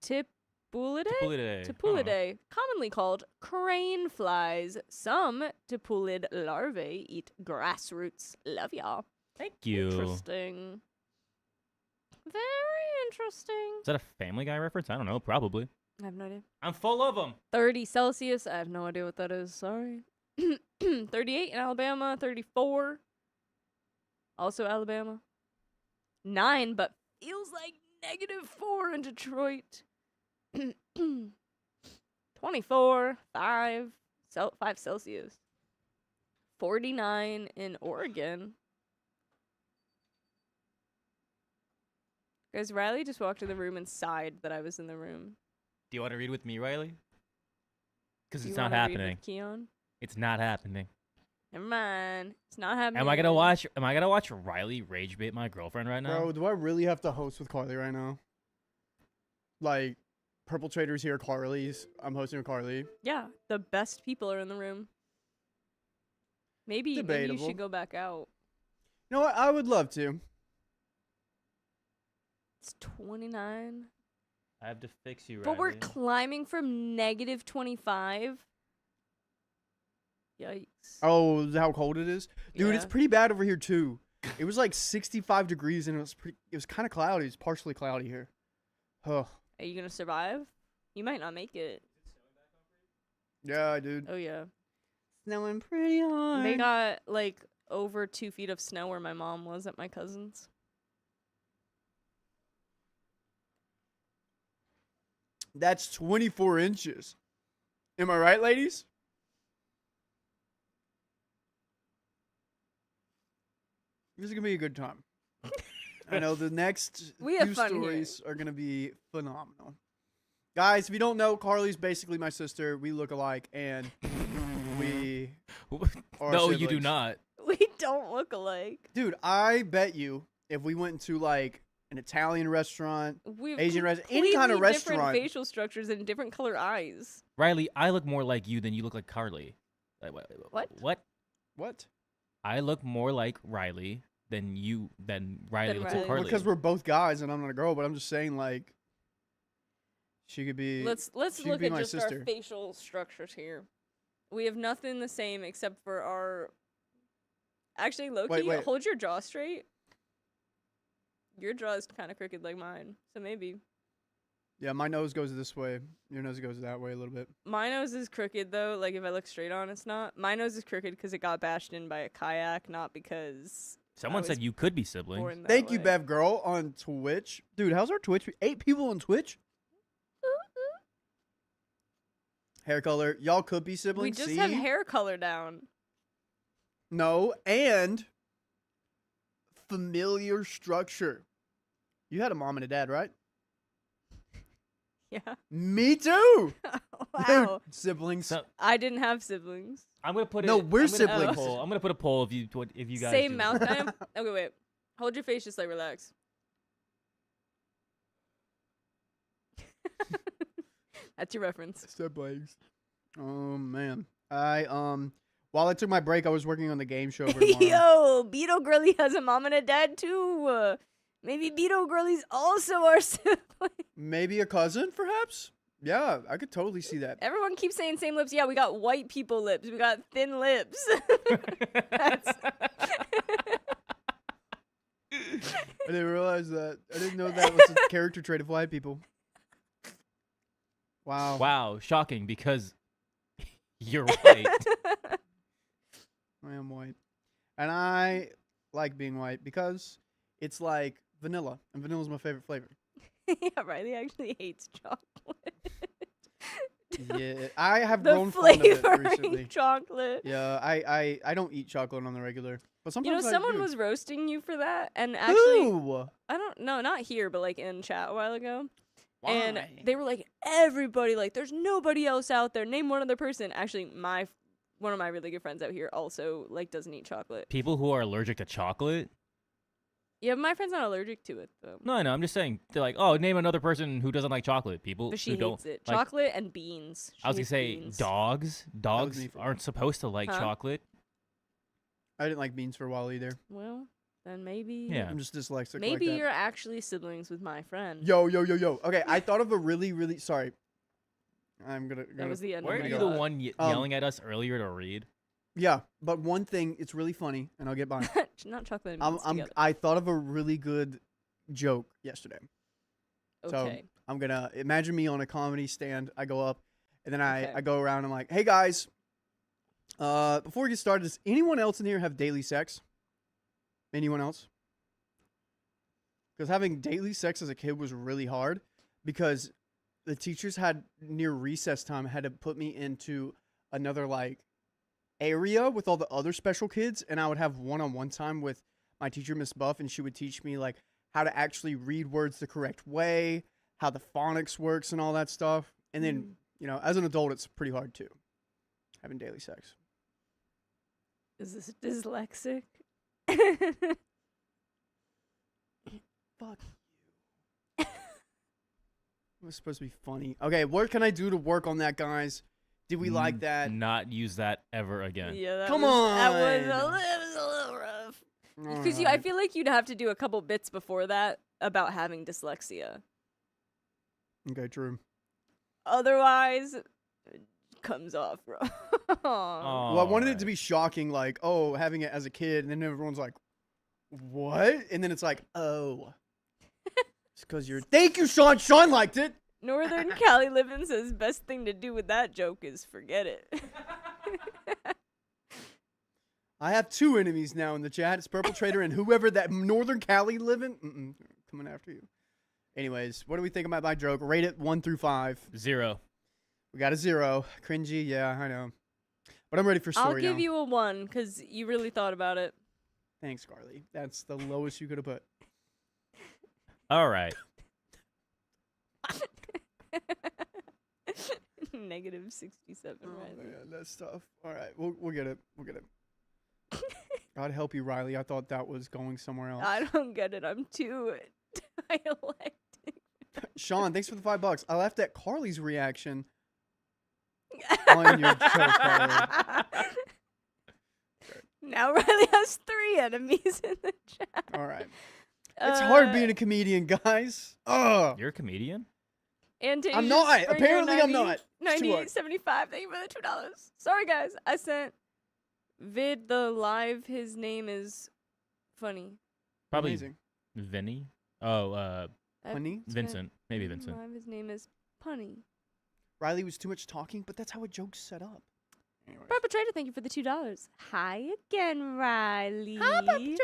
Tipulidae? Tipulidae, commonly called crane flies. Some tipulid larvae eat grass roots. Love y'all. Thank you. Interesting. Very interesting. Is that a Family Guy reference? I don't know. Probably. I have no idea. I'm full of them. 30 Celsius. I have no idea what that is. Sorry. 38 in Alabama. 34. Also Alabama. 9, but feels like -4 in Detroit. 24. 5. 5 Celsius. 49 in Oregon. Guys, Riley just walked to the room and sighed that I was in the room. Do you want to read with me, Riley? Because Do it's you not wanna read with happening. Keon? It's not happening. Never mind. It's not happening. Am I gonna watch? Am I gonna watch Riley rage bait my girlfriend right now? Bro, do I really have to host with Carly right now? Like, Purple Trader's here, Carly's. I'm hosting with Carly. Yeah, the best people are in the room. Maybe you Debatable. should go back out. You know what? I would love to. It's 29. I have to fix you, Riley. But we're climbing from negative 25. Yikes. Oh, is that how cold it is? Dude, it's Yeah. pretty bad over here, too. It was like 65 degrees, and it was kind of cloudy. It's partially cloudy here. Huh. Are you going to survive? You might not make it. Yeah, dude. Oh, yeah. Snowing pretty hard. They got, like, over 2 feet of snow where my mom was at my cousin's. That's 24 inches. Am I right, ladies? This is going to be a good time. I know the next We have few fun here. stories are going to be phenomenal. Guys, if you don't know, Carly's basically my sister. We look alike, and we are No, you do siblings. not. We don't look alike. Dude, I bet you if we went to like an Italian restaurant, We have Asian any kind of completely different restaurant. facial structures and different color eyes. Riley, I look more like you than you look like Carly. Like, What? What? What? I look more like Riley than Riley looks like Riley. Carly. Because we're both guys and I'm not a girl, but I'm just saying like she could be. Let's she'd look be at my just sister. our facial structures here. We have nothing the same except for our. Actually, Loki, wait. hold your jaw straight. Your jaw is kind of crooked like mine, so maybe. Yeah, my nose goes this way. Your nose goes that way a little bit. My nose is crooked though. Like if I look straight on, it's not. My nose is crooked because it got bashed in by a kayak, not because. Someone I said was you could be siblings. born that Thank you, way. Bev Girl, on Twitch. Dude, how's our Twitch? 8 people on Twitch? Hair color. Y'all could be We siblings. just See? have hair color down. No, and familiar structure. You had a mom and a dad, right? Yeah. Me too. Wow. Dude, siblings. So, I didn't have siblings. I'm gonna put No, it. we're I'm gonna put a siblings. poll. I'm gonna put a poll if you guys Same do mouth this. I am. Okay, wait. Hold your face, just like relax. That's your reference. Siblings. Oh man. While I took my break, I was working on the game show for tomorrow. Yo, Beetle Girly has a mom and a dad too. Maybe Beetle Girly's also our sibling. Maybe a cousin, perhaps? Yeah, I could totally see that. Everyone keeps saying same lips. Yeah, we got white people lips. We got thin lips. That's- I didn't realize that. I didn't know that was a character trait of white people. Wow. Wow, shocking because you're right. I am white. And I like being white because it's like vanilla. And vanilla is my favorite flavor. yeah, Riley actually hates chocolate. Yeah, I have The grown fond of it flavoring recently. chocolate. Yeah, I don't eat chocolate on the regular. But You know, sometimes I someone do. was roasting you for that, and actually, Who? I don't know, not here, but like in chat a while ago. And Why? they were like, everybody, like, there's nobody else out there. Name one other person. Actually, one of my really good friends out here also like doesn't eat chocolate. People who are allergic to chocolate. Yeah, but my friend's not allergic to it though. No, I know. I'm just saying. They're like, oh, name another person who doesn't like chocolate. People But she who don't. hates it. like- Chocolate and beans. She I was gonna hates say beans. dogs. Dogs me for- aren't supposed to like Huh? chocolate. I didn't like beans for a while either. Well, then maybe. Yeah. I'm just dyslexic Maybe like that. you're actually siblings with my friend. Yo. Okay, I thought of a really sorry. I'm gonna. That was the end. Weren't of you my the thought. one yelling at us earlier to read? Yeah, but one thing, it's really funny, and I'll get by. Not chocolate and beans together. I thought of a really good joke yesterday. Okay. So I'm gonna imagine me on a comedy stand. I go up, and then Okay. I go around. I'm like, hey guys, before we get started, does anyone else in here have daily sex? Anyone else? Because having daily sex as a kid was really hard because the teachers had near recess time had to put me into another like area with all the other special kids, and I would have one-on-one time with my teacher, Miss Buff, and she would teach me like how to actually read words the correct way, how the phonics works, and all that stuff. And then, you know, as an adult, it's pretty hard too, having daily sex. Is this dyslexic? Fuck you. It was supposed to be funny. Okay, what can I do to work on that, guys? Did we like that? Not use that ever again. Yeah, that Come was, That was on. that was a little rough. Because I Alright. feel like you'd have to do a couple bits before that about having dyslexia. Okay, true. Otherwise, it comes off wrong. Well, I wanted it to be shocking, like, oh, having it as a kid, and then everyone's like, what? And then it's like, oh. It's because you're. Thank you, Sean. Sean liked it. Northern Cali Living says best thing to do with that joke is forget it. I have 2 enemies now in the chat. It's Purple Trader and whoever that Northern Cali Living. Coming after you. Anyways, what do we think about my joke? Rate it 1 through 5. 0. We got a 0. Cringy, yeah, I know. But I'm ready for story I'll give now. you a 1 because you really thought about it. Thanks, Carly. That's the lowest you could have put. All right. Negative 67, Oh, right? man, that's tough. All right, we'll get it. We'll get it. God help you, Riley. I thought that was going somewhere else. I don't get it. I'm too dialectic. Sean, thanks for the $5. I laughed at Carly's reaction on your joke, Carly. Now Riley has 3 enemies in the chat. All right. It's hard being a comedian, guys. Ugh. You're a comedian? And I'm not. Apparently I'm not. It's too 90, hard. 75. Thank you for the $2. Sorry, guys. I sent Vid the live. His name is funny. Probably Amazing. Vinny. Oh, Honey? Vincent. Maybe Vincent. Live. His name is Punny. Riley was too much talking, but that's how a joke's set up. Anyways. Perpetrator, thank you for the $2. Hi again, Riley. Hi, Perpetrator.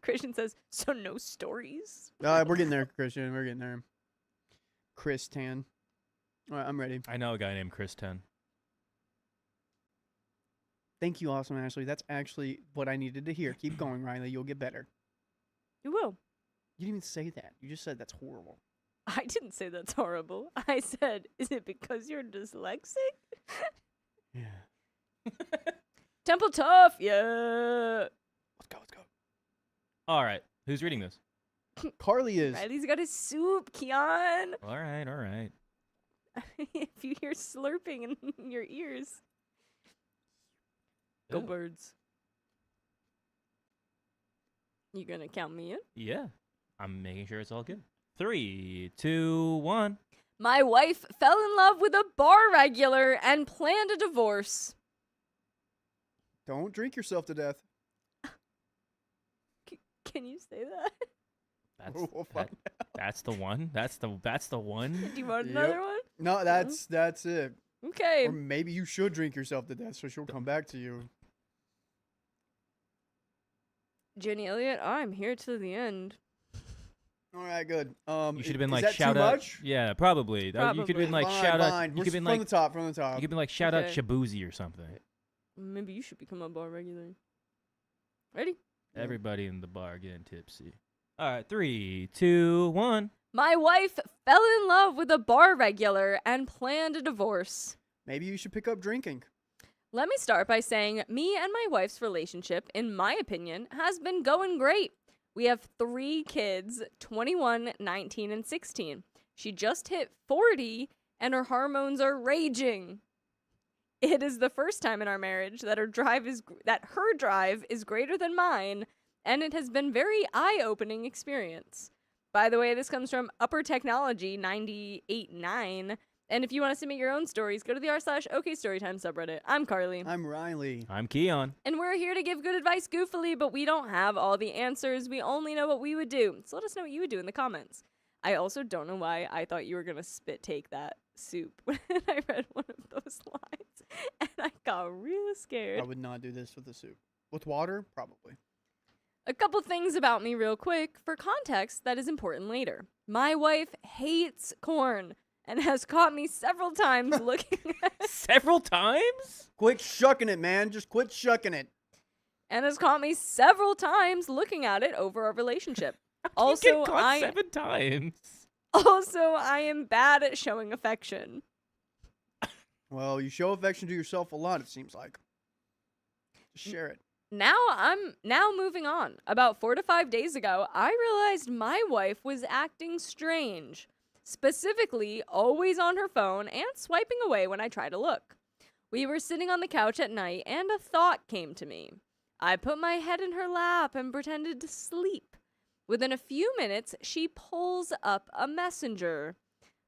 Christian says, so no stories? We're getting there, Christian. We're getting there. Chris Tan. All right, I'm ready. I know a guy named Chris 10. Thank you, Awesome Ashley. That's actually what I needed to hear. Keep going, Riley. You'll get better. You will. You didn't even say that. You just said that's horrible. I didn't say that's horrible. I said, is it because you're dyslexic? Yeah. Temple Tough, yeah. Let's go. Let's go. All right. Who's reading this? Carly is. Riley's got his soup, Keon. All right. All right. If you hear slurping in your ears. Go Ooh. birds. You gonna count me in? Yeah. I'm making sure it's all good. 3, 2, 1. My wife fell in love with a bar regular and planned a divorce. Don't drink yourself to death. Can you say that? We'll find That's the one. That's the one. Do you want Yep. another one? No, that's it. Okay. Or maybe you should drink yourself to death so she'll come back to you. Jenny Elliott, I'm here to the end. All right, good. You should have been is like that shout too out. much? Yeah, probably. You could have been like Fine, shout out. fine. You We're could have been from like the top, from the top. you could have been like shout out Okay. Shabuzi or something. Maybe you should become a bar regular. Ready? Yeah. Everybody in the bar getting tipsy. All right, 3, 2, 1. My wife fell in love with a bar regular and planned a divorce. Maybe you should pick up drinking. Let me start by saying me and my wife's relationship, in my opinion, has been going great. We have 3 kids, 21, 19, and 16. She just hit 40 and her hormones are raging. It is the first time in our marriage that her drive is greater than mine, and it has been very eye-opening experience. By the way, this comes from Upper Technology 989. And if you want to submit your own stories, go to the r/OKStorytime subreddit. I'm Carly. I'm Riley. I'm Keon. And we're here to give good advice goofily, but we don't have all the answers. We only know what we would do. So let us know what you would do in the comments. I also don't know why I thought you were going to spit take that soup when I read one of those lines. And I got real scared. I would not do this with the soup. With water? Probably. A couple things about me real quick. For context, that is important later. My wife hates corn and has caught me several times looking Several times? Quit shucking it, man. Just quit shucking it. and has caught me several times looking at it over our relationship. You Also, get caught 7 times. Also, I am bad at showing affection. Well, you show affection to yourself a lot, it seems like. Just share it. Now moving on. About 4 to 5 days ago, I realized my wife was acting strange. Specifically, always on her phone and swiping away when I try to look. We were sitting on the couch at night and a thought came to me. I put my head in her lap and pretended to sleep. Within a few minutes, she pulls up a messenger.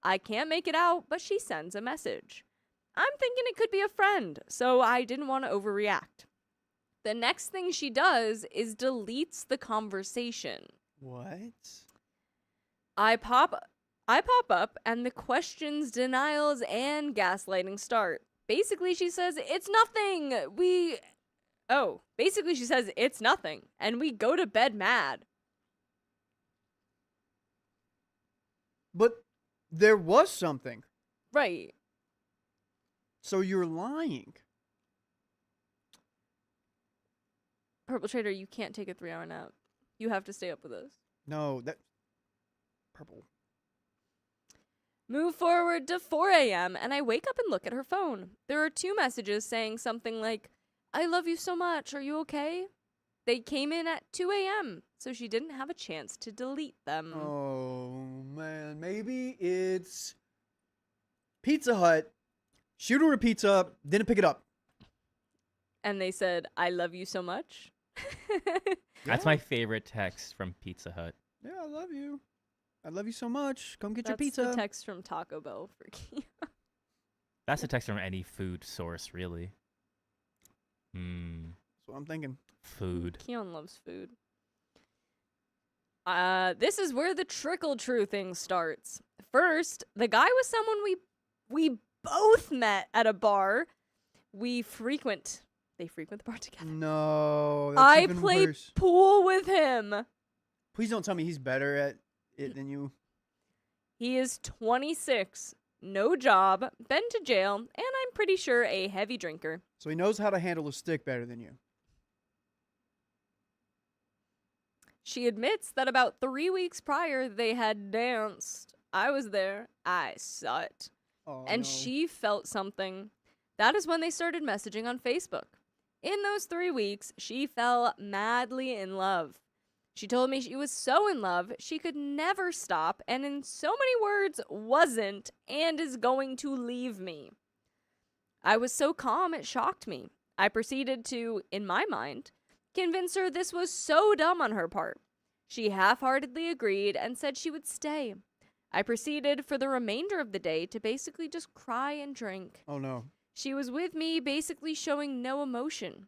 I can't make it out, but she sends a message. I'm thinking it could be a friend, so I didn't want to overreact. The next thing she does is deletes the conversation. What? I pop up and the questions, denials, and gaslighting start. Basically, she says, it's nothing. Basically she says, it's nothing. And we go to bed mad. But there was something. Right. So you're lying. Purple Trader, you can't take a 3-hour nap. You have to stay up with us. No, that... Purple. Move forward to 4 a.m. and I wake up and look at her phone. There are 2 messages saying something like, I love you so much, are you okay? They came in at 2 a.m., so she didn't have a chance to delete them. Oh, man. Maybe it's Pizza Hut. Shoot her a pizza, didn't pick it up. And they said, I love you so much. That's my favorite text from Pizza Hut. Yeah, I love you. I love you so much. Come get your That's pizza. the text from Taco Bell for Keon. That's a text from any food source, really. That's what I'm thinking. Food. Keon loves food. This is where the trickle-true thing starts. First, the guy was someone we both met at a bar. They frequent the bar together. No, that's I even play worse. pool with him. Please don't tell me he's better at it than you. He is 26, no job, been to jail, and I'm pretty sure a heavy drinker. So he knows how to handle a stick better than you. She admits that about 3 weeks prior they had danced. I was there. I saw it. Oh, And no. she felt something. That is when they started messaging on Facebook. In those 3 weeks, she fell madly in love. She told me she was so in love, she could never stop, and in so many words, wasn't and is going to leave me. I was so calm, it shocked me. I proceeded to, in my mind, convince her this was so dumb on her part. She half-heartedly agreed and said she would stay. I proceeded for the remainder of the day to basically just cry and drink. Oh, no. She was with me, basically showing no emotion.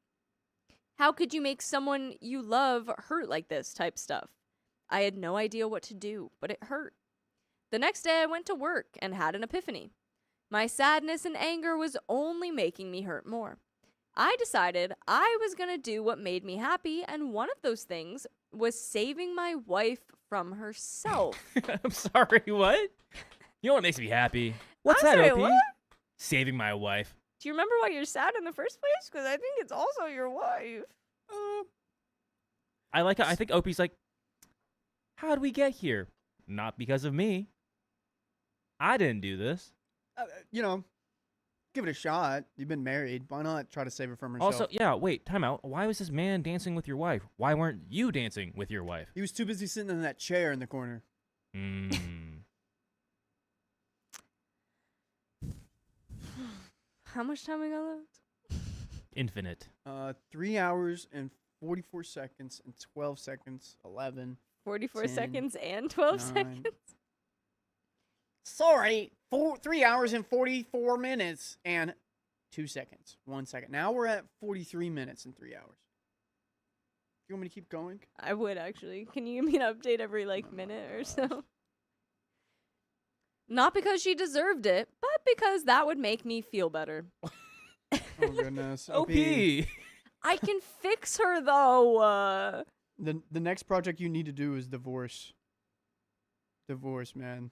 How could you make someone you love hurt like this type stuff? I had no idea what to do, but it hurt. The next day I went to work and had an epiphany. My sadness and anger was only making me hurt more. I decided I was going to do what made me happy, and one of those things was saving my wife from herself. I'm sorry, what? You know what makes me happy? What's I'm that, sorry, OP? what? Saving my wife. Do you remember why you're sad in the first place? Because I think it's also your wife. I like how I think OP's like, how'd we get here? Not because of me. I didn't do this. Give it a shot. You've been married. Why not try to save her from herself? Also, yeah, wait, time out. Why was this man dancing with your wife? Why weren't you dancing with your wife? He was too busy sitting in that chair in the corner. How much time we got left? Infinite. 3 hours and 44 seconds and 12 seconds. 11. 44 10, seconds and 12 9. seconds? Sorry, 3 hours and 44 minutes and 2 seconds. 1 second. Now we're at 43 minutes and 3 hours. You want me to keep going? I would, actually. Can you give me an update every, minute or so? Not because she deserved it, but because that would make me feel better. Oh, goodness. OP. I can fix her, though. The next project you need to do is divorce. Divorce, man.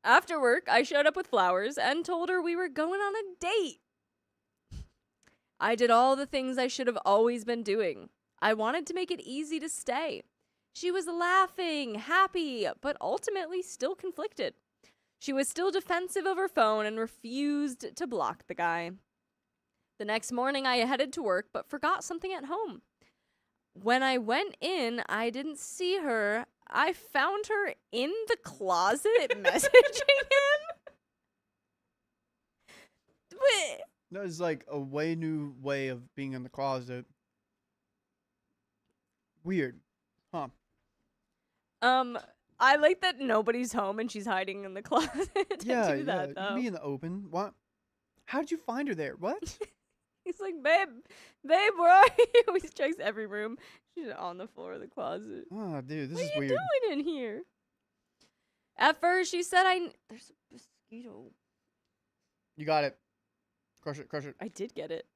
After work, I showed up with flowers and told her we were going on a date. I did all the things I should have always been doing. I wanted to make it easy to stay. She was laughing, happy, but ultimately still conflicted. She was still defensive of her phone and refused to block the guy. The next morning, I headed to work but forgot something at home. When I went in, I didn't see her. I found her in the closet messaging him. But That is like a way new way of being in the closet. Weird. Huh. I like that nobody's home and she's hiding in the closet. Yeah, do that, yeah. though. You be in the open. What? How did you find her there? What? He's like, babe, where are you? He checks every room. She's on the floor of the closet. Oh, dude, this What is are you weird. doing in here? At first, she said, there's a mosquito. You got it. Crush it, crush it. I did get it.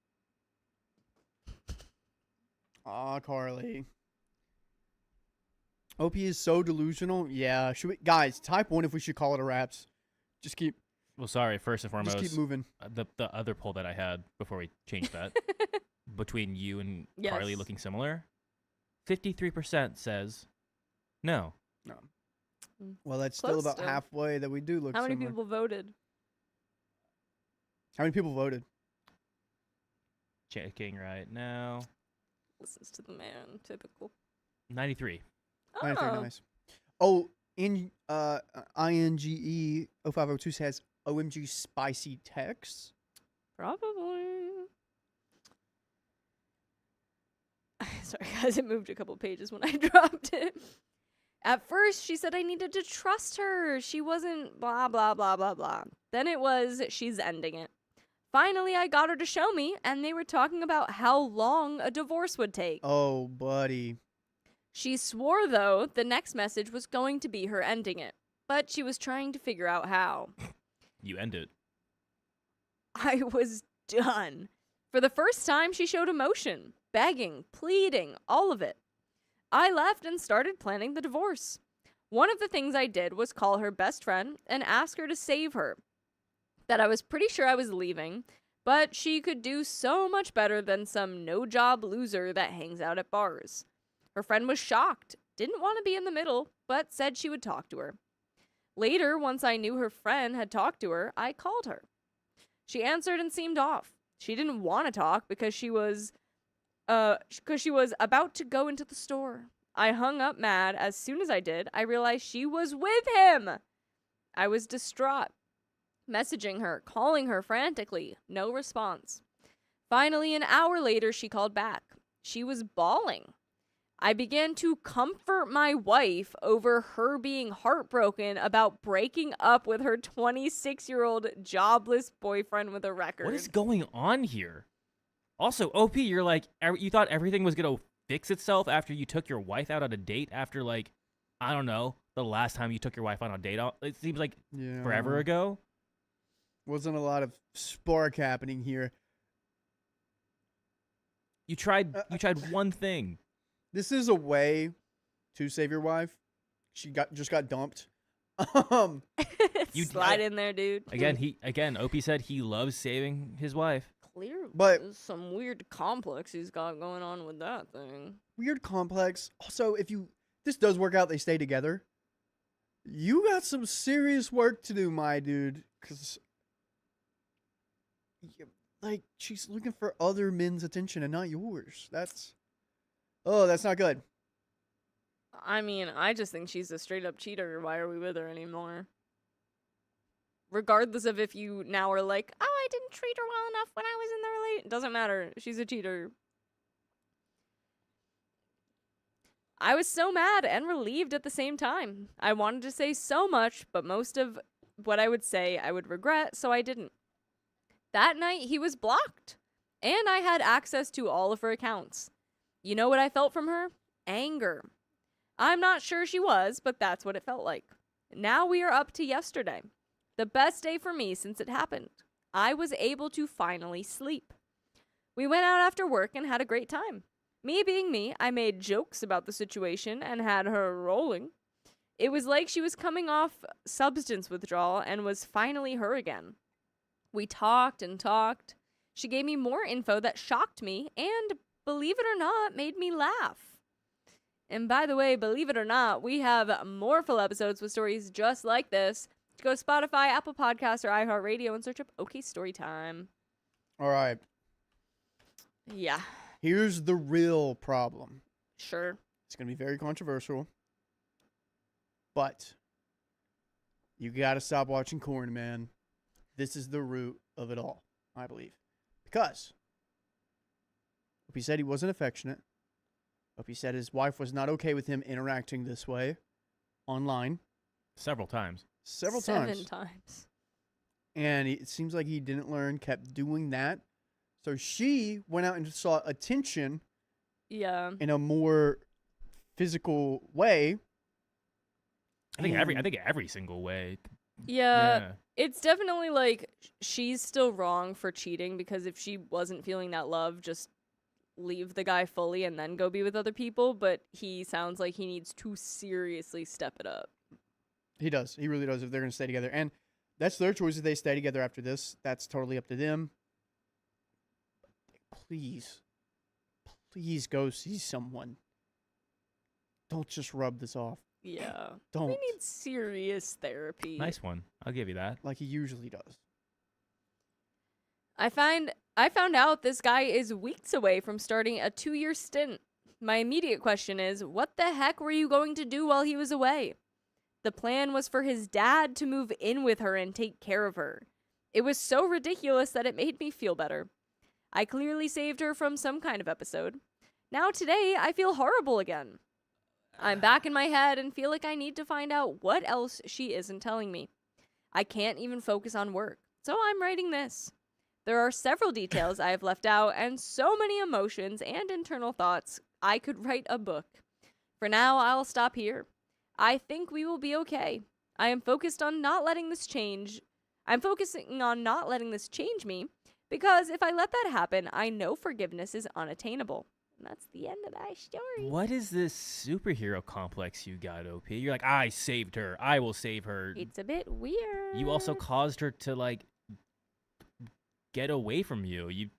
Aw, Carly. OP is so delusional. Yeah, should we, guys? Type 1 if we should call it a wraps. Just keep, Well, sorry. First and foremost, just keep moving. the other poll that I had before we changed that between you and Carly Yes. looking similar, 53% says no. No. Mm. Well, that's still Close about still. halfway that we do look How many similar. people voted? How many people voted? Checking right now. Listens to the man. Typical. 93. 93, Oh. nice. Oh, in INGE 0502 says OMG spicy text. Probably. Sorry, guys, it moved a couple pages when I dropped it. At first, she said I needed to trust her. She wasn't blah, blah, blah, blah, blah. Then it was, she's ending it. Finally, I got her to show me, and they were talking about how long a divorce would take. Oh, buddy. She swore, though, the next message was going to be her ending it, but she was trying to figure out how. You end it. I was done. For the first time, she showed emotion, begging, pleading, all of it. I left and started planning the divorce. One of the things I did was call her best friend and ask her to save her. That I was pretty sure I was leaving, but she could do so much better than some no-job loser that hangs out at bars. Her friend was shocked, didn't want to be in the middle, but said she would talk to her. Later, once I knew her friend had talked to her, I called her. She answered and seemed off. She didn't want to talk because she was about to go into the store. I hung up mad. As soon as I did, I realized she was with him. I was distraught, messaging her, calling her frantically. No response. Finally, an hour later, she called back. She was bawling. I began to comfort my wife over her being heartbroken about breaking up with her 26-year-old jobless boyfriend with a record. What is going on here? Also, OP, you're like, you thought everything was going to fix itself after you took your wife out on a date after, like, I don't know, the last time you took your wife on a date. It seems like Yeah. forever ago. Wasn't a lot of spark happening here. You tried one thing. This is a way to save your wife. She just got dumped. You- Slide in there, dude. Again, OP said he loves saving his wife. Clearly, But- there's some weird complex he's got going on with that thing. Weird complex. Also, if this does work out, they stay together. You got some serious work to do, my dude. Cause like she's looking for other men's attention and not yours. That's not good. I mean, I just think she's a straight up cheater. Why are we with her anymore? Regardless of if you now are like, oh, I didn't treat her well enough when I was in the relationship. Doesn't matter. She's a cheater. I was so mad and relieved at the same time. I wanted to say so much, but most of what I would say I would regret, so I didn't. That night, he was blocked, and I had access to all of her accounts. You know what I felt from her? Anger. I'm not sure she was, but that's what it felt like. Now we are up to yesterday. The best day for me since it happened. I was able to finally sleep. We went out after work and had a great time. Me being me, I made jokes about the situation and had her rolling. It was like she was coming off substance withdrawal and was finally her again. We talked and talked. She gave me more info that shocked me and, believe it or not, made me laugh. And by the way, believe it or not, we have more full episodes with stories just like this. Go to Spotify, Apple Podcasts, or iHeartRadio and search up OK Storytime. All right. Yeah, Here's the real problem. sure. It's going to be very controversial. But you got to stop watching Corn, man. This is the root of it all, I believe. Because Opie said he wasn't affectionate. Opie said his wife was not okay with him interacting this way online Several times. several Seven times. times. And it seems like he didn't learn, kept doing that. So she went out and sought attention Yeah. in a more physical way. I think And- every single way. Yeah. It's definitely like she's still wrong for cheating because if she wasn't feeling that love, just leave the guy fully and then go be with other people. But he sounds like he needs to seriously step it up. He does. He really does if they're going to stay together. And that's their choice if they stay together after this. That's totally up to them. Please go see someone. Don't just rub this off. Yeah. Don't. We need serious therapy. Nice one. I'll give you that. Like he usually does. I found out this guy is weeks away from starting a 2-year stint. My immediate question is, what the heck were you going to do while he was away? The plan was for his dad to move in with her and take care of her. It was so ridiculous that it made me feel better. I clearly saved her from some kind of episode. Now today, I feel horrible again. I'm back in my head and feel like I need to find out what else she isn't telling me. I can't even focus on work, so I'm writing this. There are several details I have left out and so many emotions and internal thoughts I could write a book. For now, I'll stop here. I think we will be okay. I am focused on not letting this change. I'm focusing on not letting this change me because if I let that happen, I know forgiveness is unattainable. And that's the end of that story. What is this superhero complex you got, OP? You're like, I saved her. I will save her. It's a bit weird. You also caused her to like get away from you. You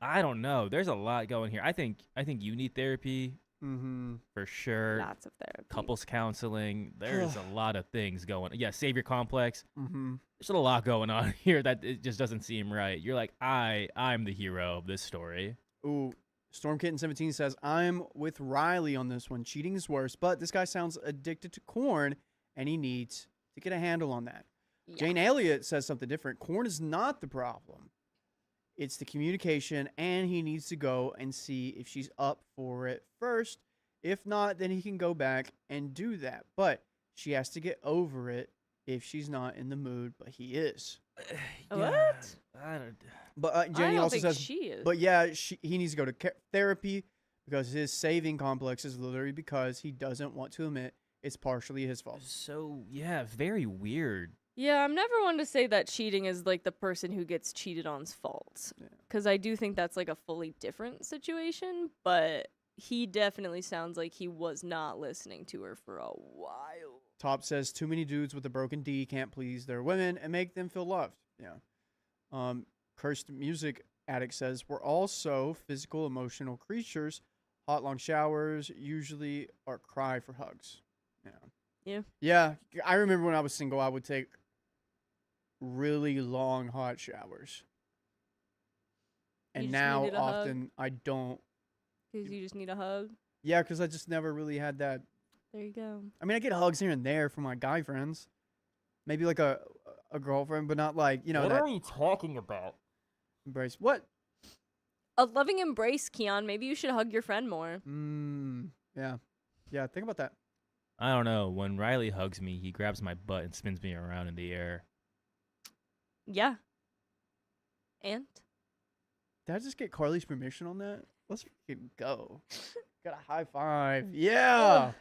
I don't know. There's a lot going here. I think you need therapy Mm-hmm. for sure. Lots of therapy. Couples counseling. There's a lot of things going. Yeah, savior complex. Mm-hmm. There's a lot going on here that it just doesn't seem right. You're like, I'm the hero of this story. Ooh, Stormkitten17 says, I'm with Riley on this one. Cheating is worse, but this guy sounds addicted to corn, and he needs to get a handle on that. Yeah. Jane Elliott says something different. Corn is not the problem. It's the communication, and he needs to go and see if she's up for it first. If not, then he can go back and do that. But she has to get over it if she's not in the mood, but he is. What? I don't. But I Jenny don't also think says, she is. but yeah, he needs to go to therapy because his saving complex is literally because he doesn't want to admit it's partially his fault. So yeah, very weird. Yeah, I'm never one to say that cheating is like the person who gets cheated on's fault. Yeah. Because I do think that's like a fully different situation, but he definitely sounds like he was not listening to her for a while. Top says too many dudes with a broken D can't please their women and make them feel loved. Yeah. Cursed Music Addict says we're also physical, emotional creatures. Hot long showers usually are cry for hugs. Yeah. Yeah. Yeah. I remember when I was single, I would take really long hot showers. You And just now needed a hug? often I don't. Because you just need a hug. Yeah, because I just never really had that. There you go. I mean, I get hugs here and there from my guy friends. Maybe like a girlfriend, but not like, you know, What that are you talking about? embrace. What? A loving embrace, Keon. Maybe you should hug your friend more. Yeah. Yeah, think about that. I don't know. When Riley hugs me, he grabs my butt and spins me around in the air. Yeah. And? Did I just get Carly's permission on that? Let's freaking go. Got a high five. Yeah.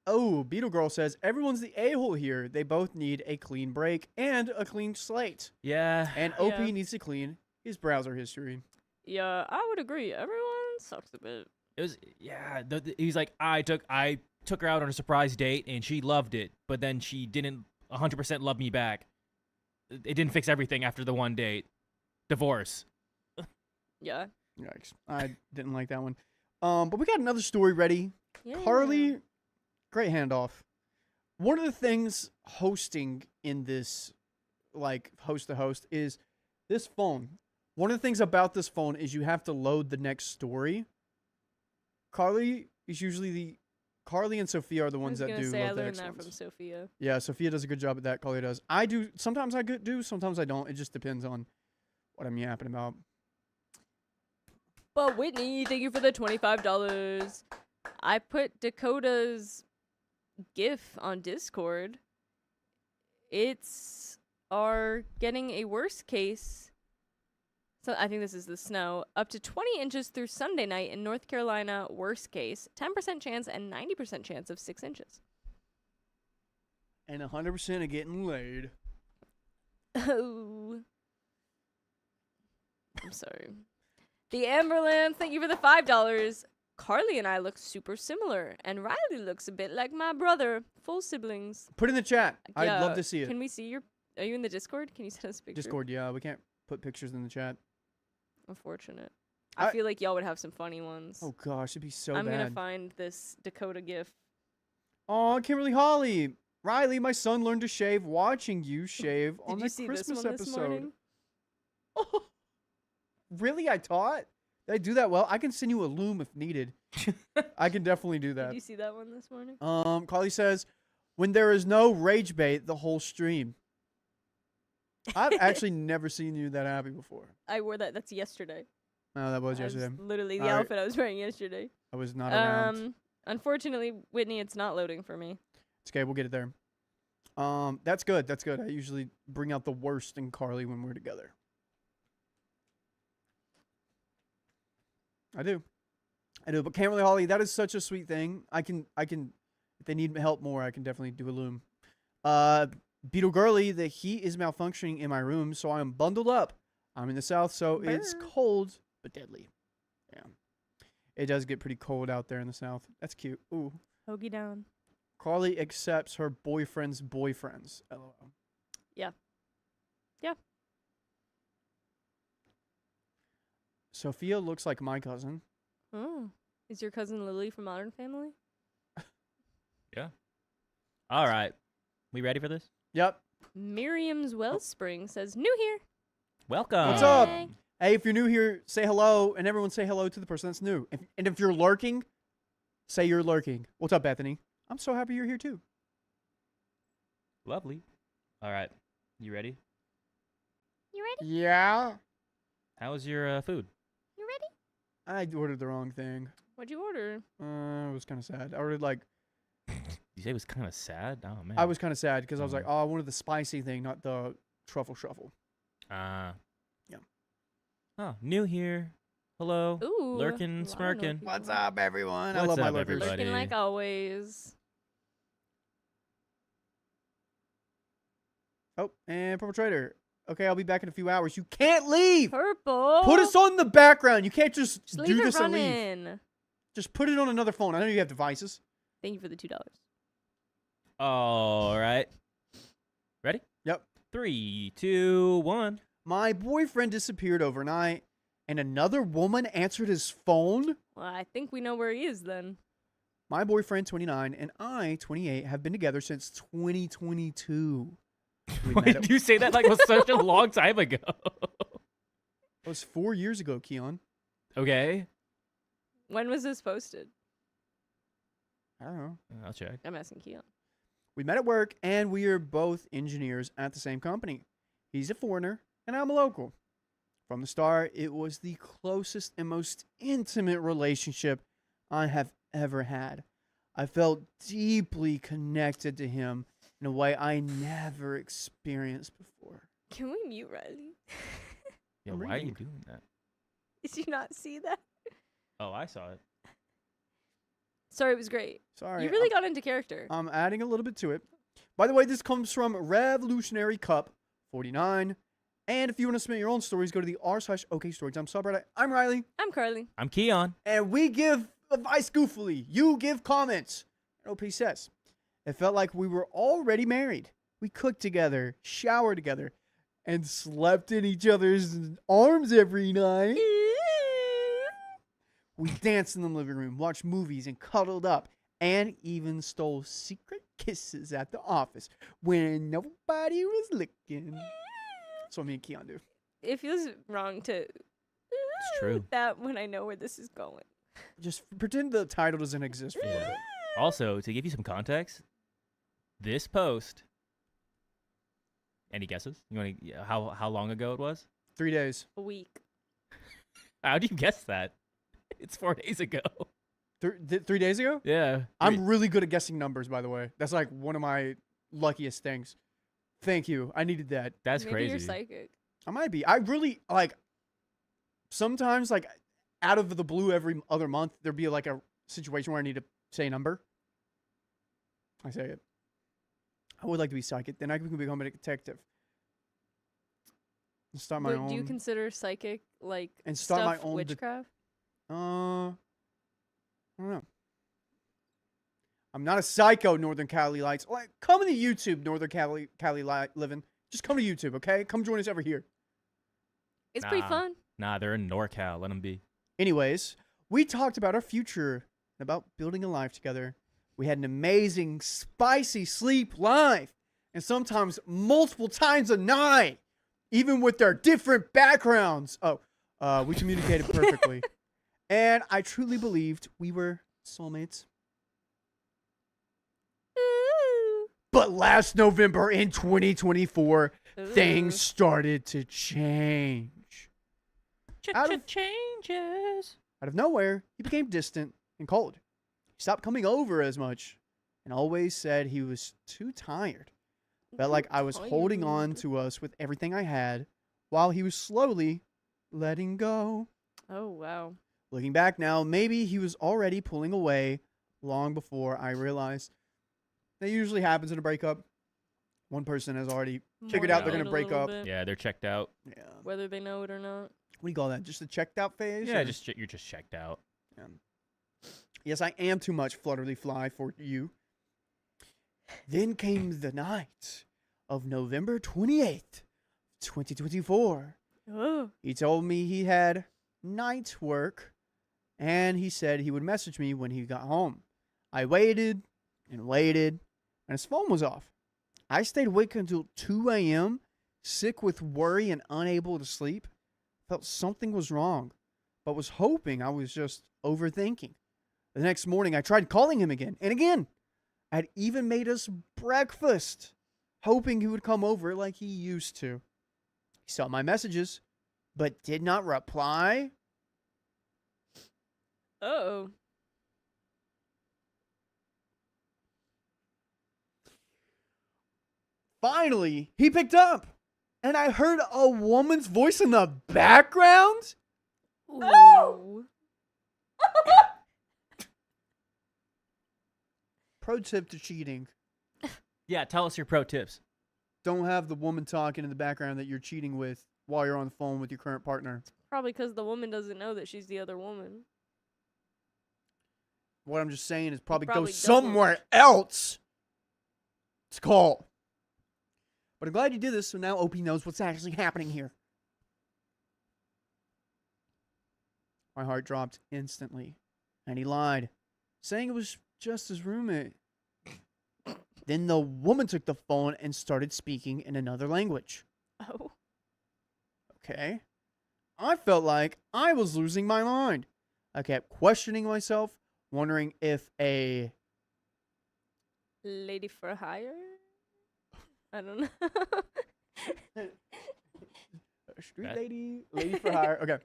Oh, Beetle Girl says everyone's the a-hole here. They both need a clean break and a clean slate. Yeah. And OP Yeah. needs to clean his browser history. Yeah, I would agree. Everyone sucks a bit. It was he's like I took her out on a surprise date and she loved it, but then she didn't 100% love me back. It didn't fix everything after the one date. Divorce. Yeah. Yikes. I didn't like that one. But we got another story ready. Yeah. Carly, great handoff. One of the things hosting in this, like host to host, is this phone. One of the things about this phone is you have to load the next story. Carly and Sophia are the ones that do. I load the learned next that ones. from Sophia. Yeah, Sophia does a good job at that. Carly does. I do. Sometimes I do. Sometimes I don't. It just depends on what I'm yapping about. But Whitney, thank you for the $25. I put Dakota's GIF on Discord. It's getting a worst case. So I think this is the snow. Up to 20 inches through Sunday night in North Carolina, worst case. 10% chance and 90% chance of 6 inches. And 100% of getting laid. Oh. I'm sorry. The Amberlands, thank you for the $5. Carly and I look super similar, and Riley looks a bit like my brother. Full siblings. Put in the chat. I'd Yeah, love to see it. Can we see your... Are you in the Discord? Can you send us a picture? Discord, yeah. We can't put pictures in the chat. Unfortunate. I feel like y'all would have some funny ones. Oh, gosh. It'd be so I'm bad. going to find this Dakota GIF. Oh, Kimberly Holly. Riley, my son learned to shave watching you shave on Did the you see Christmas this one this episode. morning? Oh, really? I taught? Did I do that well? I can send you a loom if needed. I can definitely do that. Did you see that one this morning? Carly says, when there is no rage bait, the whole stream. I've actually never seen you that happy before. I wore that. That's yesterday. No, that was yesterday. That's literally the All right. outfit I was wearing yesterday. I was not around. Unfortunately, Whitney, it's not loading for me. It's okay, we'll get it there. That's good. That's good. I usually bring out the worst in Carly when we're together. I do. But Kimberly Holly, that is such a sweet thing. I can. If they need help more, I can definitely do a loom. Beetle Girly, the heat is malfunctioning in my room, so I'm bundled up. I'm in the south, so it's cold but deadly. Yeah, it does get pretty cold out there in the south. That's cute. Ooh. Hoagie down. Carly accepts her boyfriend's boyfriends. LOL. Yeah. Yeah. Sophia looks like my cousin. Oh. Is your cousin Lily from Modern Family? Yeah. All right. We ready for this? Yep. Miriam's Wellspring says, new here. Welcome. What's up? Hey. Hey, if you're new here, say hello, and everyone say hello to the person that's new. And if you're lurking, say you're lurking. What's up, Bethany? I'm so happy you're here too. Lovely. All right. You ready? You ready? Yeah. How was your food? You ready? I ordered the wrong thing. What'd you order? It was kind of sad. I ordered like. You say it was kind of sad? Oh, man. I was kind of sad because I was like, oh, I wanted the spicy thing, not the truffle shuffle. Yeah. Oh, new here. Hello. Ooh. Lurking, Well, I don't know smirking. if you What's want- up, everyone? I What's love my up, lurkers. everybody? Lurking like always. Oh, and Purple Trader. Okay, I'll be back in a few hours. You can't leave. Purple. Put us on the background. You can't just Just do leave this it and leave. running. Just put it on another phone. I know you have devices. Thank you for the $2. All right. Ready? Yep. 3, 2, 1. My boyfriend disappeared overnight, and another woman answered his phone. Well, I think we know where he is then. My boyfriend, 29, and I, 28, have been together since 2022. We Why met did you say that like it was such a long time ago? It was 4 years ago, Keon. Okay. When was this posted? I don't know. I'll check. I'm asking Keon. We met at work, and we are both engineers at the same company. He's a foreigner, and I'm a local. From the start, it was the closest and most intimate relationship I have ever had. I felt deeply connected to him in a way I never experienced before. Can we mute Riley? Yeah, I'm why are you reading. doing that? Did you not see that? Oh, I saw it. Sorry, it was great. Sorry. You really got into character. I'm adding a little bit to it. By the way, this comes from Revolutionary Cup 49. And if you want to submit your own stories, go to the r/OK Storytime subreddit. I'm Riley, I'm Carly. I'm Keon. and we give advice goofily. You give comments. And OP says, it felt like we were already married. We cooked together, showered together, and slept in each other's arms every night. We danced in the living room, watched movies, and cuddled up, and even stole secret kisses at the office when nobody was looking. That's what me and Keon do. It feels wrong to It's true. that when I know where this is going. Just pretend the title doesn't exist for Yeah. it. Also, to give you some context, this post. Any guesses? You want to, how long ago it was? 3 days. A week. How do you guess that? It's 4 days ago. 3 days ago? Yeah. I'm really good at guessing numbers, by the way. That's like one of my luckiest things. Thank you. I needed that. That's Maybe crazy. you're psychic. I might be. I really, like, sometimes, like, out of the blue every other month, there'd be, like, a situation where I need to say a number. I say it. I would like to be psychic. Then I can become a detective. And start my own. Do you consider psychic like And start my stuff own witchcraft? I don't know. I'm not a psycho, Northern Cali Lights. Like, come to YouTube, Northern Cali living. Just come to YouTube, okay? Come join us over here. It's pretty Nah. fun. Nah, they're in NorCal. Let them be. Anyways, we talked about our future and about building a life together. We had an amazing, spicy sleep life, and sometimes multiple times a night, even with their different backgrounds. We communicated perfectly. And I truly believed we were soulmates. Ooh. But last November in 2024, things Ooh. started to change. Out of- Changes. Out of nowhere, he became distant and cold. He stopped coming over as much and always said he was too tired. Felt like I was holding on to us with everything I had while he was slowly letting go. Oh wow. Looking back now, maybe he was already pulling away long before I realized. That usually happens in a breakup. One person has already figured out they're Mourning gonna a break little up. bit, Yeah, they're checked out. Yeah. whether they know it or not. What do you call that? Just the checked out phase? Yeah, or- you're just checked out. Yes, I am too much flutterly fly for you. Then came the night of November 28th, 2024. Oh. He told me he had night work, and he said he would message me when he got home. I waited and waited, and his phone was off. I stayed awake until 2 a.m., sick with worry and unable to sleep. Felt something was wrong, but was hoping I was just overthinking. The next morning, I tried calling him again and again. I had even made us breakfast, hoping he would come over like he used to. He saw my messages, but did not reply. Oh. Finally, he picked up, and I heard a woman's voice in the background. Ooh. Pro tip to cheating. Yeah, tell us your pro tips. Don't have the woman talking in the background that you're cheating with while you're on the phone with your current partner. Probably because the woman doesn't know that she's the other woman. What I'm just saying is probably go probably doesn't. somewhere else to call. But I'm glad you did this, so now OP knows what's actually happening here. My heart dropped instantly, and he lied, saying it was just his roommate. Then the woman took the phone and started speaking in another language. Oh. Okay. I felt like I was losing my mind. I kept questioning myself, wondering if a Lady for hire? I don't know. street That- lady for hire. Okay.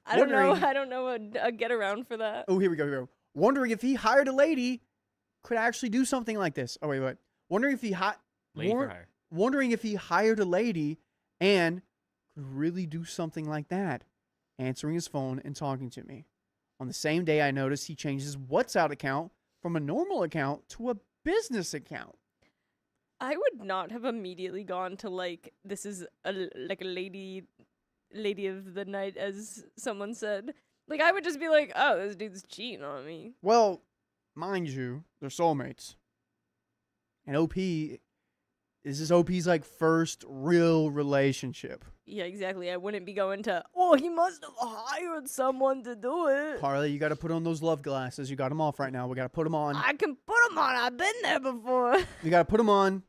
I don't know. Wondering- I don't know a get around for that. Oh, here we go. Wondering if he hired a lady could actually do something like this. Oh, wait. Wondering if he Lady for hire. wondering if he hired a lady and could really do something like that. Answering his phone and talking to me. On the same day, I noticed he changed his WhatsApp account from a normal account to a business account. I would not have immediately gone to like this is like a lady of the night, as someone said. Like I would just be like, oh, this dude's cheating on me. Well, mind you, they're soulmates. And this is OP's like first real relationship. Yeah, exactly. I wouldn't be going to, oh, he must have hired someone to do it. Carly, you got to put on those love glasses. You got them off right now. We got to put them on. I can put them on. I've been there before. You got to put them on.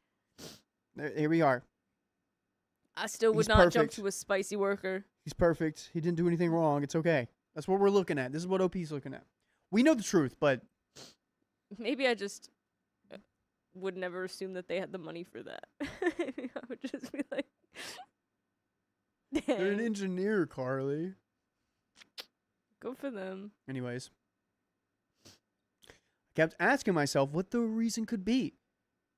Here we are. I still would He's not jump perfect. to a spicy worker. He's perfect. He didn't do anything wrong. It's okay. That's what we're looking at. This is what OP's looking at. We know the truth, but Maybe I just would never assume that they had the money for that. I would just be like, they're an dang, engineer, Carly. go for them. Anyways, I kept asking myself what the reason could be.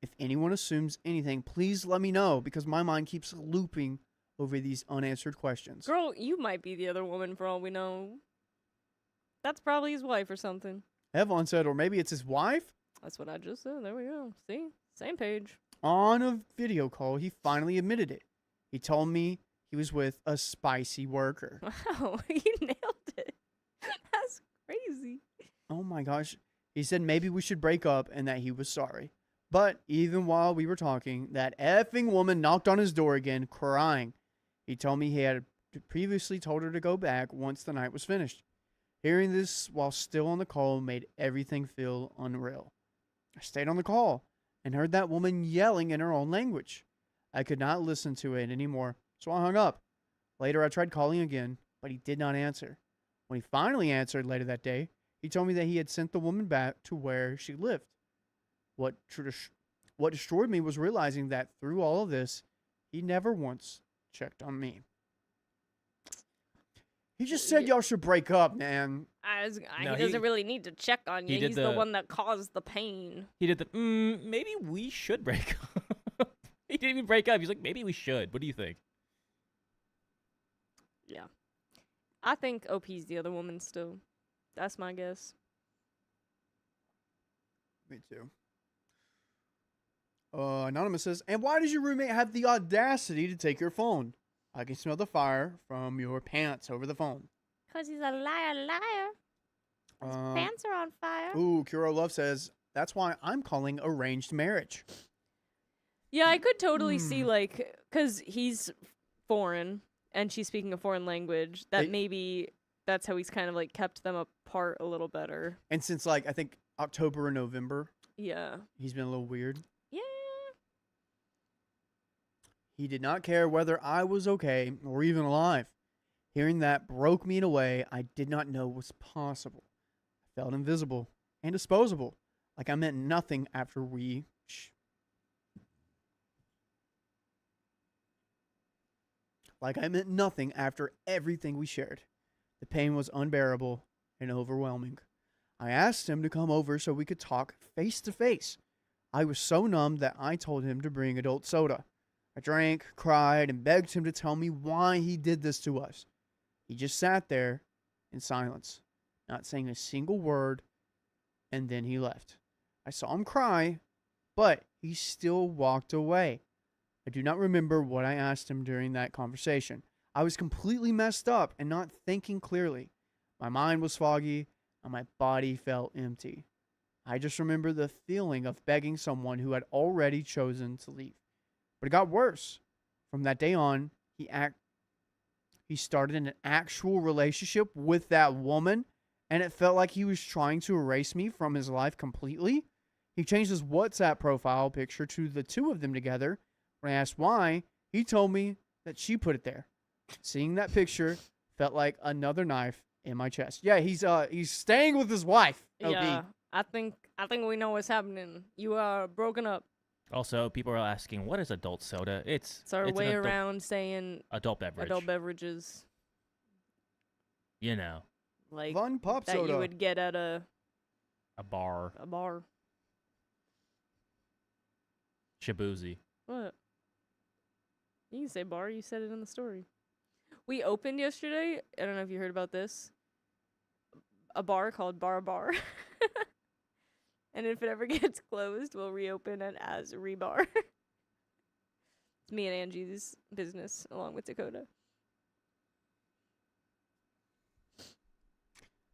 If anyone assumes anything, please let me know, because my mind keeps looping over these unanswered questions. Girl, you might be the other woman for all we know. That's probably his wife or something. Evon said, or maybe it's his wife. That's what I just said. There we go. See? Same page. On a video call, he finally admitted it. He told me he was with a spicy worker. Wow, you nailed it. That's crazy. Oh my gosh. He said maybe we should break up and that he was sorry. But even while we were talking, that effing woman knocked on his door again, crying. He told me he had previously told her to go back once the night was finished. Hearing this while still on the call made everything feel unreal. I stayed on the call and heard that woman yelling in her own language. I could not listen to it anymore, so I hung up. Later, I tried calling again, but he did not answer. When he finally answered later that day, he told me that he had sent the woman back to where she lived. What destroyed me was realizing that through all of this, he never once checked on me. He just said y'all should break up, man. No, he doesn't really need to check on he you. did He's the the- one that caused the pain. He did the, maybe we should break up. He didn't even break up. He's like, maybe we should. What do you think? Yeah. I think OP's the other woman still. That's my guess. Me too. Anonymous says, and why does your roommate have the audacity to take your phone? I can smell the fire from your pants over the phone. 'Cause he's a liar. His pants are on fire. Ooh, Kuro Love says, that's why I'm calling arranged marriage. Yeah, I could totally see, like, 'cause he's foreign and she's speaking a foreign language, that They- maybe that's how he's kind of, like, kept them apart a little better. And since, like, I think October and November, Yeah. he's been a little weird. Yeah. He did not care whether I was okay or even alive. Hearing that broke me in a way I did not know was possible. I felt invisible and disposable, like I meant nothing after we... Like I meant nothing after everything we shared. The pain was unbearable and overwhelming. I asked him to come over so we could talk face to face. I was so numb that I told him to bring adult soda. I drank, cried, and begged him to tell me why he did this to us. He just sat there in silence, not saying a single word, and then he left. I saw him cry, but he still walked away. I do not remember what I asked him during that conversation. I was completely messed up and not thinking clearly. My mind was foggy, and my body felt empty. I just remember the feeling of begging someone who had already chosen to leave. But it got worse. From that day on, he started an actual relationship with that woman, and it felt like he was trying to erase me from his life completely. He changed his WhatsApp profile picture to the two of them together. When I asked why, he told me that she put it there. Seeing that picture felt like another knife in my chest. Yeah, he's staying with his wife. OP. Yeah. I think we know what's happening. You are broken up. Also, people are asking, what is adult soda? It's It's our an way adult, around saying adult beverage. adult beverages, You know, like Fun pop that soda. you would get at a bar. bar. Shabuzi. What? You can say bar. You said it in the story. We opened yesterday. I don't know if you heard about this. A bar called Bar. And if it ever gets closed, we'll reopen it as Rebar. It's me and Angie's business along with Dakota.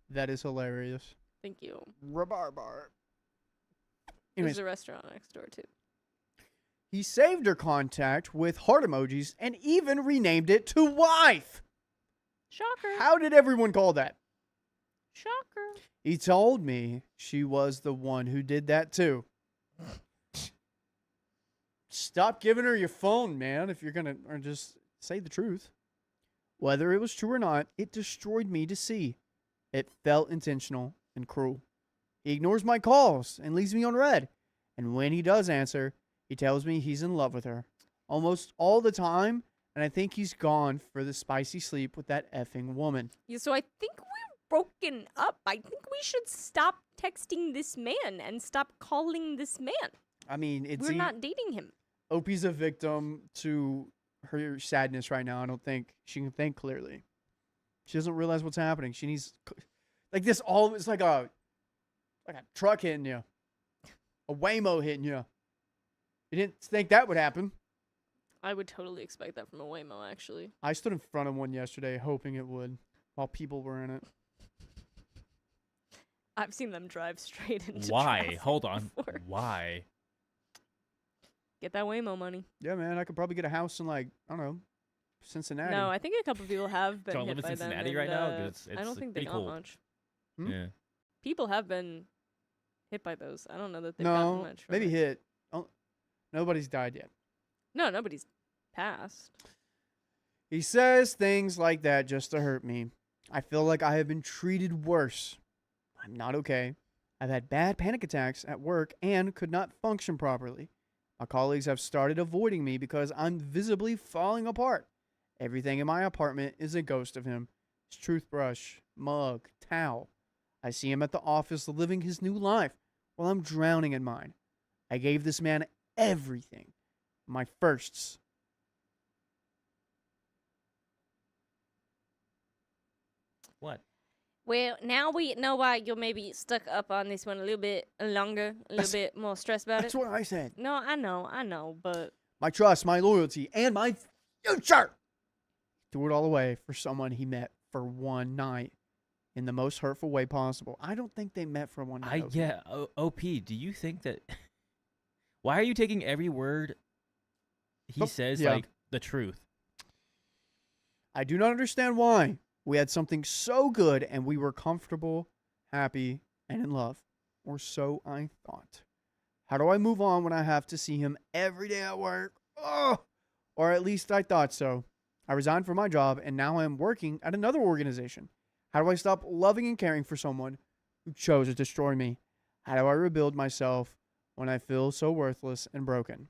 That is hilarious. Thank you. Rabarbar. There's Anyways, a restaurant next door too. he saved her contact with heart emojis and even renamed it to wife. Shocker. How did everyone call that? Shocker. He told me she was the one who did that too. Stop giving her your phone, man, if you're gonna, or just say the truth. Whether it was true or not, it destroyed me to see. It felt intentional and cruel. He ignores my calls and leaves me on red. And when he does answer, he tells me he's in love with her. Almost all the time, and I think he's gone for the spicy sleep with that effing woman. Yeah, so I think we're broken up. I think we should stop texting this man and stop calling this man. I mean, it's We're not dating him. Opie's a victim to her sadness right now. I don't think she can think clearly. She doesn't realize what's happening. She needs, like this, all it's like a truck hitting you, a Waymo hitting you. You didn't think that would happen. I would totally expect that from a Waymo, actually. I stood in front of one yesterday hoping it would while people were in it. I've seen them drive straight into Why? traffic Hold on. before. Why? Get that Waymo money. Yeah, man, I could probably get a house in, like, I don't know, Cincinnati. No, I think a couple people have been Don't hit live in by them. Cincinnati and, right now? 'Cause I don't it's think they pretty got cold. much. Hmm? Yeah. People have been hit by those. I don't know that they've no, gotten much. From maybe it. hit. Oh, nobody's died yet. No, nobody's passed. He says things like that just to hurt me. I feel like I have been treated worse. I'm not okay. I've had bad panic attacks at work and could not function properly. My colleagues have started avoiding me because I'm visibly falling apart. Everything in my apartment is a ghost of him. His toothbrush, mug, towel. I see him at the office living his new life while I'm drowning in mine. I gave this man everything. My firsts. What? Well, now we know why you're maybe stuck up on this one a little bit longer, a little bit more stressed about That's it. what I said. No, I know, but My trust, my loyalty, and my future. Threw it all away for someone he met for one night in the most hurtful way possible. I don't think they met for one night. okay? OP, do you think that why are you taking every word he Oh, says yeah. like the truth? I do not understand why. We had something so good and we were comfortable, happy, and in love. Or so I thought. How do I move on when I have to see him every day at work? Oh! Or at least I thought so. I resigned from my job and now I'm working at another organization. How do I stop loving and caring for someone who chose to destroy me? How do I rebuild myself when I feel so worthless and broken?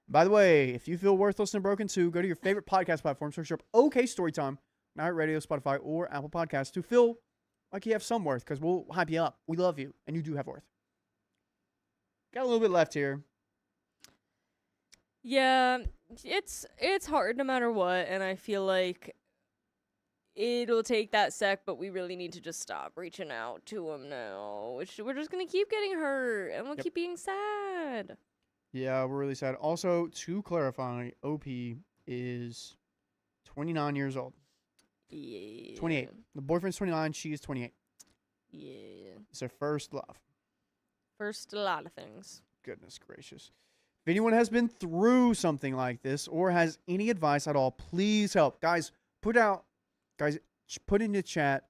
By the way, if you feel worthless and broken too, go to your favorite podcast platform, search up OK Storytime, iHeartRadio, Spotify, or Apple Podcasts to feel like you have some worth, because we'll hype you up. We love you, and you do have worth. Got a little bit left here. yeah, it's hard no matter what, and I feel like it'll take that sec, but we really need to just stop reaching out to him now. Which we're just gonna keep getting hurt, and we'll Yep. keep being sad. Yeah, we're really sad. Also, to clarify, OP is 29 years old. Yeah. 28. The boyfriend's 29. She is 28. Yeah. It's her first love. First, a lot of things. Goodness gracious. If anyone has been through something like this or has any advice at all, please help. Guys, put in the chat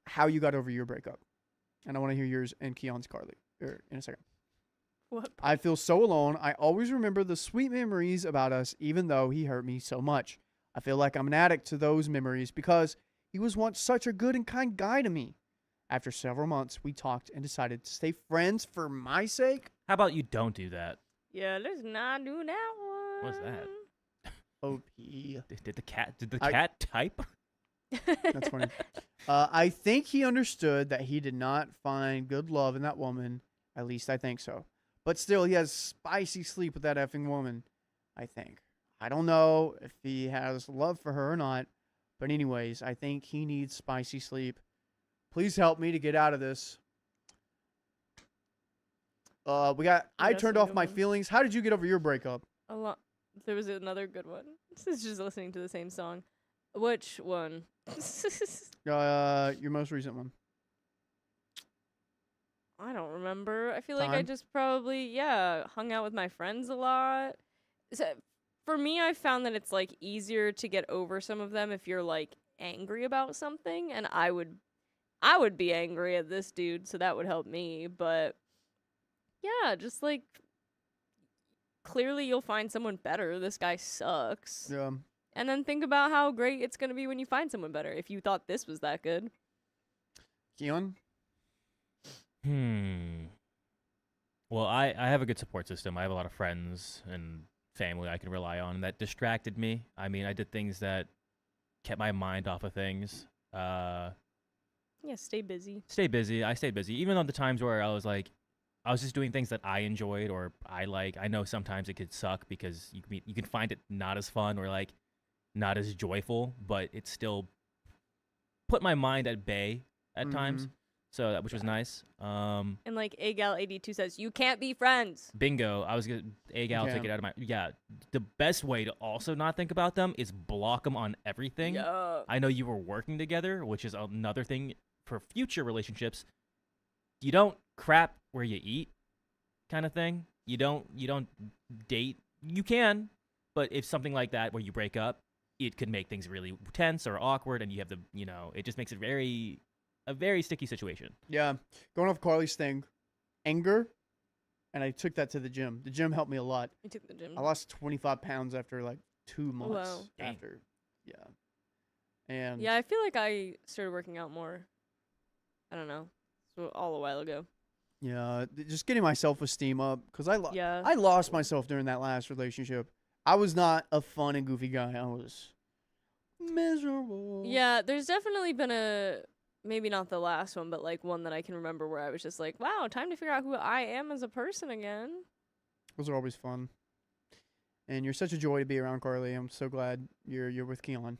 how you got over your breakup. And I want to hear yours and Keon's, Carly, in a second. What? I feel so alone. I always remember the sweet memories about us, even though he hurt me so much. I feel like I'm an addict to those memories because he was once such a good and kind guy to me. After several months, we talked and decided to stay friends for my sake. How about you don't do that? Yeah, let's not do that one. What's that? OP. Did the cat I- cat type? That's funny. I think he understood that he did not find good love in that woman. At least I think so. But still, he has spicy sleep with that effing woman, I think. I don't know if he has love for her or not. But anyways, I think he needs spicy sleep. Please help me to get out of this. I Yes, turned off my woman. feelings. How did you get over your breakup? A lot. There was another good one. This is just listening to the same song. Which one? Your most recent one. I don't remember. I feel like I Time? just probably, hung out with my friends a lot. So, for me, I found that it's like easier to get over some of them if you're like angry about something, and I would be angry at this dude, so that would help me. But yeah, just like clearly you'll find someone better. This guy sucks. Yeah. And then think about how great it's gonna be when you find someone better. If you thought this was that good. Keon? Well, I have a good support system. I have a lot of friends and family I can rely on that distracted me. I mean, I did things that kept my mind off of things. Yeah, stay busy. Stay busy. I stayed busy. Even on the times where I was just doing things that I enjoyed or I like. I know sometimes it could suck because you can find it not as fun or like not as joyful, but it still put my mind at bay at times. So that, which was nice. And like Agal82 says, you can't be friends. Bingo. I was gonna Agal take it out of my The best way to also not think about them is block them on everything. Yeah. I know you were working together, which is another thing for future relationships. You don't crap where you eat, kind of thing. You don't date. You can, but if something like that where you break up, it could make things really tense or awkward, and you have it just makes it a very sticky situation. Yeah. Going off Carly's thing, anger, and I took that to the gym. The gym helped me a lot. You took the gym. I lost 25 pounds after like 2 months. Wow. Dang. After. Yeah. And Yeah, I feel like I started working out more. I don't know. So all a while ago. yeah, just getting my self-esteem up because I Yeah. I lost myself during that last relationship. I was not a fun and goofy guy. I was miserable. Yeah, there's definitely been maybe not the last one, but like one that I can remember where I was just like, wow, time to figure out who I am as a person again. Those are always fun. And you're such a joy to be around, Carly. I'm so glad you're with Keon.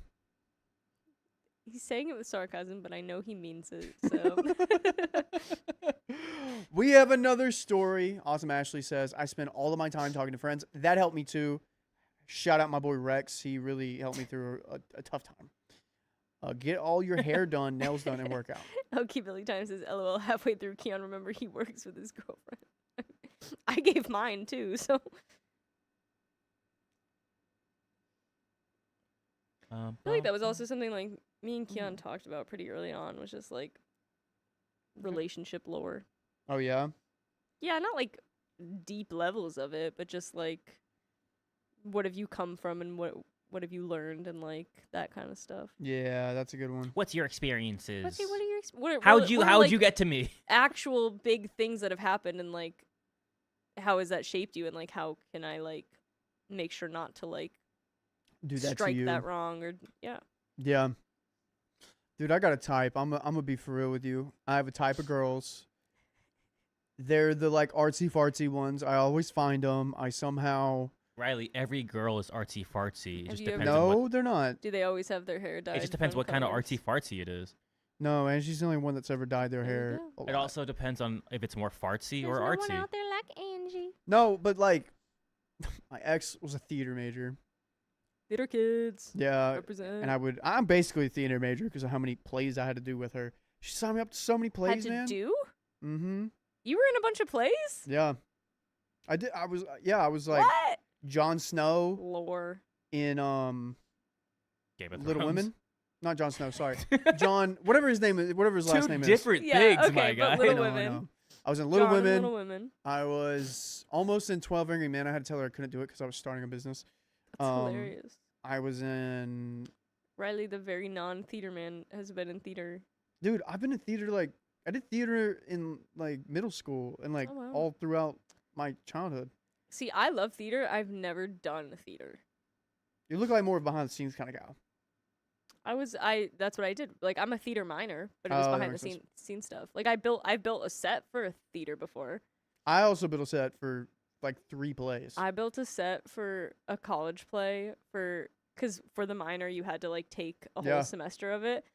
He's saying it with sarcasm, but I know he means it. So We have another story. Awesome Ashley says, I spend all of my time talking to friends. That helped me too. Shout out my boy Rex. He really helped me through a tough time. Get all your hair done, nails done, and work out. Okay, Billy Time says, LOL, halfway through Keon, remember he works with his girlfriend. I gave mine too, so. I feel like that was also something like me and Keon talked about pretty early on, was just like relationship lore. Oh, yeah? Yeah, not like deep levels of it, but just like what have you come from and what have you learned and like that kind of stuff. Yeah, that's a good one. What's your experiences? What are your How'd you like, get to me? actual big things that have happened and like how has that shaped you and like how can I like make sure not to like Do that strike to you. that wrong or yeah. Yeah. Dude, I got a type. I'm gonna be for real with you. I have a type of girls. They're the like artsy fartsy ones. I always find them. I somehow Riley, every girl is artsy fartsy. It Have just you ever- depends on what. no, they're not. Do they always have their hair dyed? It just depends fun what kind of colors? artsy fartsy it is. No, and she's the only one that's ever dyed their There you hair. go. a It lot. also depends on if it's more fartsy There's or no artsy. one out there like Angie. No, but like, my ex was a theater major. Theater kids. Yeah, Represent. and I'm basically a theater major because of how many plays I had to do with her. She signed me up to so many had plays, to man. do? Mm-hmm. You were in a bunch of plays? Yeah, I did. I was like What? Jon Snow Lore. in Game of Little Thrones. Women. Not Jon Snow. Sorry, John. Whatever his name is. Whatever his last Two name is. different Yeah, things, okay, my but guy. Little I know, I Women. know. I was in Little John and Women. Little Women. I was almost in 12 Angry Men. I had to tell her I couldn't do it because I was starting a business. That's hilarious. I was in. Riley, the very non-theater man, has been in theater. Dude, I've been in theater like I did theater in like middle school and like Oh, wow. all throughout my childhood. See, I love theater. I've never done theater. You look like more of a behind the scenes kind of guy. That's what I did. Like, I'm a theater minor, but it was Oh, that behind the makes sense. scene stuff. Like, I built a set for a theater before. I also built a set for like 3 plays. I built a set for a college play because for the minor you had to like take a Yeah. whole semester of it.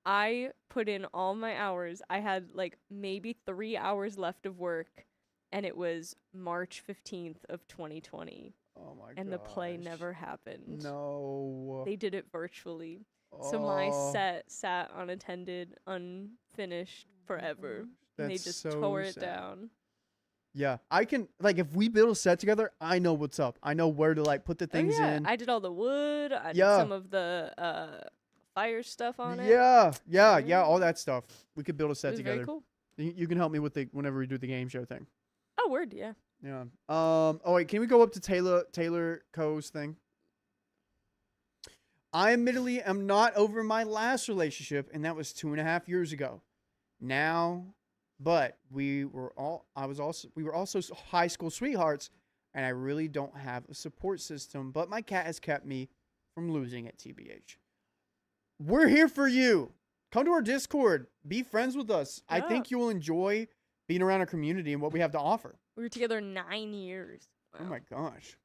I put in all my hours. I had like maybe 3 hours left of work, and it was March 15th of 2020. Oh my god. and the play never happened. No. They did it virtually. So my set sat unattended, unfinished forever. And they That's just so tore it sad. down. Yeah, I can like if we build a set together, I know what's up. I know where to like put the things oh, yeah. in. I did all the wood. I did Yeah. some of the fire stuff on it. Yeah, all that stuff. We could build a It set was together. very cool. You can help me with the whenever we do the game show thing. Oh, word, yeah. Yeah. Oh wait, can we go up to Taylor Coe's thing? I admittedly am not over my last relationship, and that was 2.5 years ago. Now, but we were also high school sweethearts, and I really don't have a support system. But my cat has kept me from losing it. TBH. We're here for you. Come to our Discord. Be friends with us. I Yeah. think you will enjoy being around our community and what we have to offer. We were together 9 years. Oh Wow. my gosh.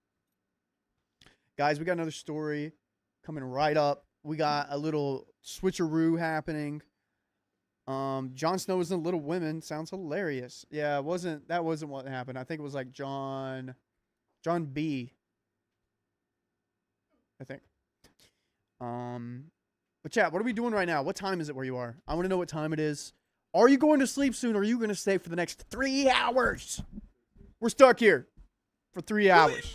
Guys, we got another story coming right up. We got a little switcheroo happening. Jon Snow is in Little Women. Sounds hilarious. Yeah, that wasn't what happened. I think it was like John B. I think. But chat, what are we doing right now? What time is it where you are? I want to know what time it is. Are you going to sleep soon or are you going to stay for the next 3 hours? We're stuck here for 3 hours.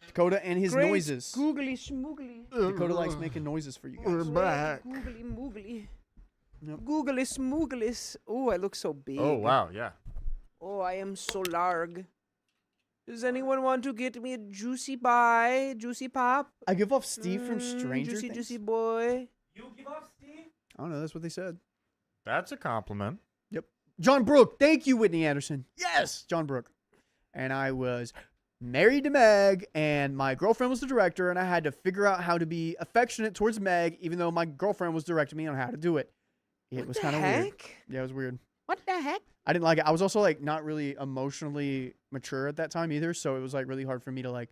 Dakota and his noises. Googly schmoogly. Dakota likes making noises for you guys. back. Googly moogly. Yep. Googly smooglis. Oh, I look so big. Oh wow, yeah. Oh, I am so large. Does anyone want to get me a juicy pie? Juicy pop? I give off Steve from Stranger Juicy, Things. juicy boy. You give up, Steve? I don't know. That's what they said. That's a compliment. John Brooke. Thank you, Whitney Anderson. Yes, John Brooke. And I was married to Meg, and my girlfriend was the director, and I had to figure out how to be affectionate towards Meg, even though my girlfriend was directing me on how to do it. It was kind of weird. Yeah, it was weird. What the heck? I didn't like it. I was also like not really emotionally mature at that time either, so it was like really hard for me to like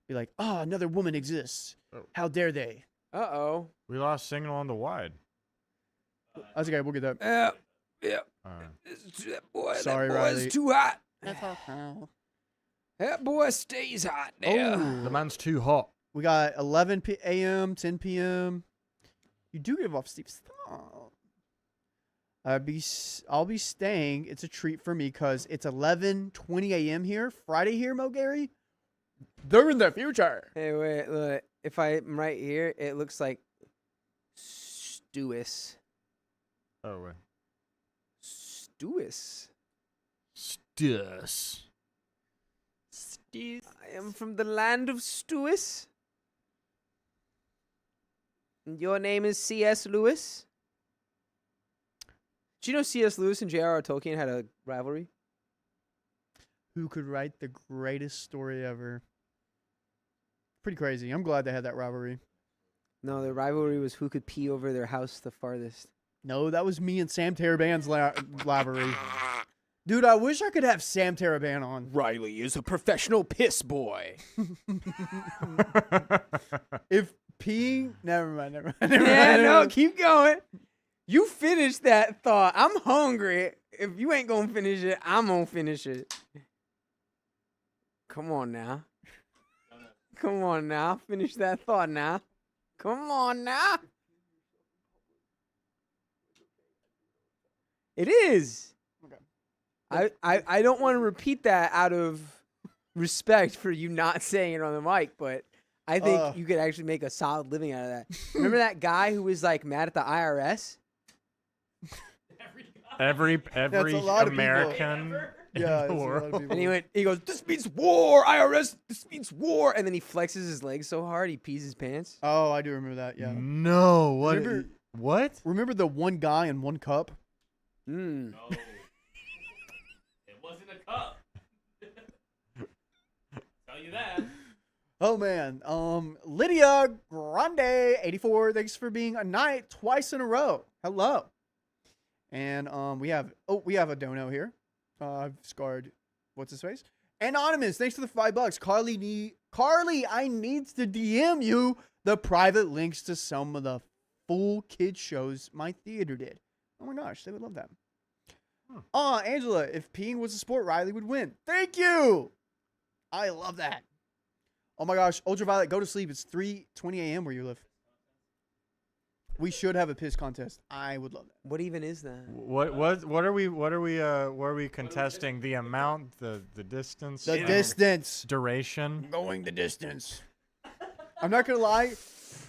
be like, oh, another woman exists. Oh. How dare they? Uh-oh. We lost signal on the wide. That's okay. We'll get that. Yeah. That boy, Sorry, that boy's Riley. too hot. That's all. That boy stays hot now. The man's too hot. We got 11 a.m., 10 p.m. You do give off Steve's thought. I'll be staying. It's a treat for me because it's 11:20 a.m. here. Friday here, Mo Gary. They're in the future. Hey, wait, look. If I'm right here, it looks like Stewis. Oh wait. Stewis. Stus. I am from the land of Stewis. And your name is C.S. Lewis? Do you know C.S. Lewis and J.R.R. Tolkien had a rivalry? Who could write the greatest story ever? Pretty crazy. I'm glad they had that rivalry. No, the rivalry was who could pee over their house the farthest. No, that was me and Sam Teraband's rivalry. Dude, I wish I could have Sam Teraband on. Riley is a professional piss boy. If peeing... Never mind. Yeah, no, keep going. You finish that thought. I'm hungry. If you ain't gonna finish it, I'm gonna finish it. Come on now. Come on now. Finish that thought now. Come on now. It is. Okay. I don't want to repeat that out of respect for you not saying it on the mic, but I think you could actually make a solid living out of that. Remember that guy who was like mad at the IRS? Every That's a lot of people. American in Yeah, the it's a lot of world. people. And he goes, this means war, IRS, this means war. And then he flexes his legs so hard he pees his pants. Oh, I do remember that, yeah. No, what? Remember- What? Remember the one guy in one cup? Mm. No. It wasn't a cup. Tell you that. Oh man. Lydia Grande 84. Thanks for being a knight twice in a row. Hello. And we have a dono here. I've scarred what's his face? Anonymous, thanks for the $5. Carly, I needs to DM you the private links to some of the full kid shows my theater did. Oh my gosh, they would love that. Angela, if peeing was a sport, Riley would win. Thank you. I love that. Oh my gosh, Ultraviolet, go to sleep. It's 3:20 a.m. where you live. We should have a piss contest. I would love that. What even is that? What are we contesting? The amount, the distance, The distance. duration. Going the distance. I'm not gonna lie.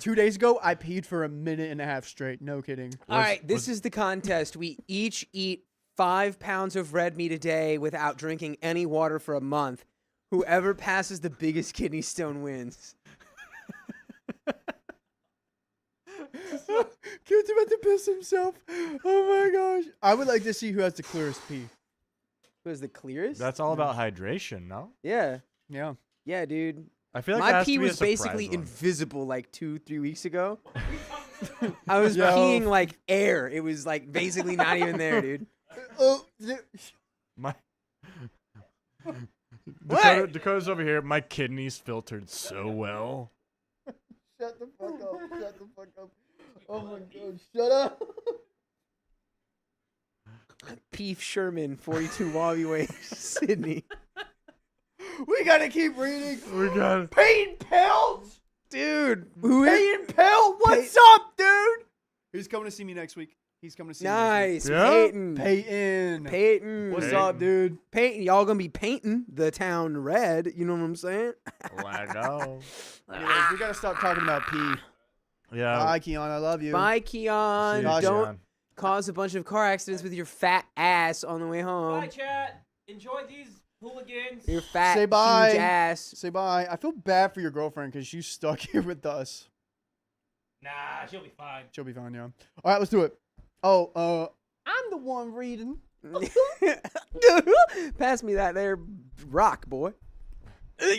2 days ago, I peed for a minute and a half straight. No kidding. All right, this is the contest. We each eat 5 pounds of red meat a day without drinking any water for a month. Whoever passes the biggest kidney stone wins. Kid's about to piss himself. Oh my gosh. I would like to see who has the clearest pee. Who is the clearest? That's all about hydration, no? Yeah. Yeah. Yeah, dude. I feel like My that has pee to be a was surprise basically one. invisible like 2-3 weeks ago. I was Yo. peeing like air. It was like basically not even there, dude. Oh, My What? Dakota's over here. My kidneys filtered so well. shut the fuck up. Shut the fuck up. Oh my god. Shut up. Peef Sherman, 42 Wabi Way, Sydney. We gotta keep reading. We got it. Peyton Pelt. Dude, who is Peyton Pelt. What's up, dude? He's coming to see me next week. He's coming to see nice? Yeah? Peyton. me next week. Peyton. Peyton. What's Peyton. up, dude? Peyton, y'all gonna be painting the town red. You know what I'm saying? Oh, I know. Anyways, we gotta stop talking about pee. Yeah. Bye, Keon. I love you. Bye, See Keon. you, Don't John. cause a bunch of car accidents with your fat ass on the way home. chat. Enjoy these hooligans. Your fat, Say bye. huge ass. Say bye. I feel bad for your girlfriend because she's stuck here with us. Nah, she'll be fine. She'll be fine, yeah. All right, let's do it. Oh, I'm the one reading. Pass me that there rock, boy.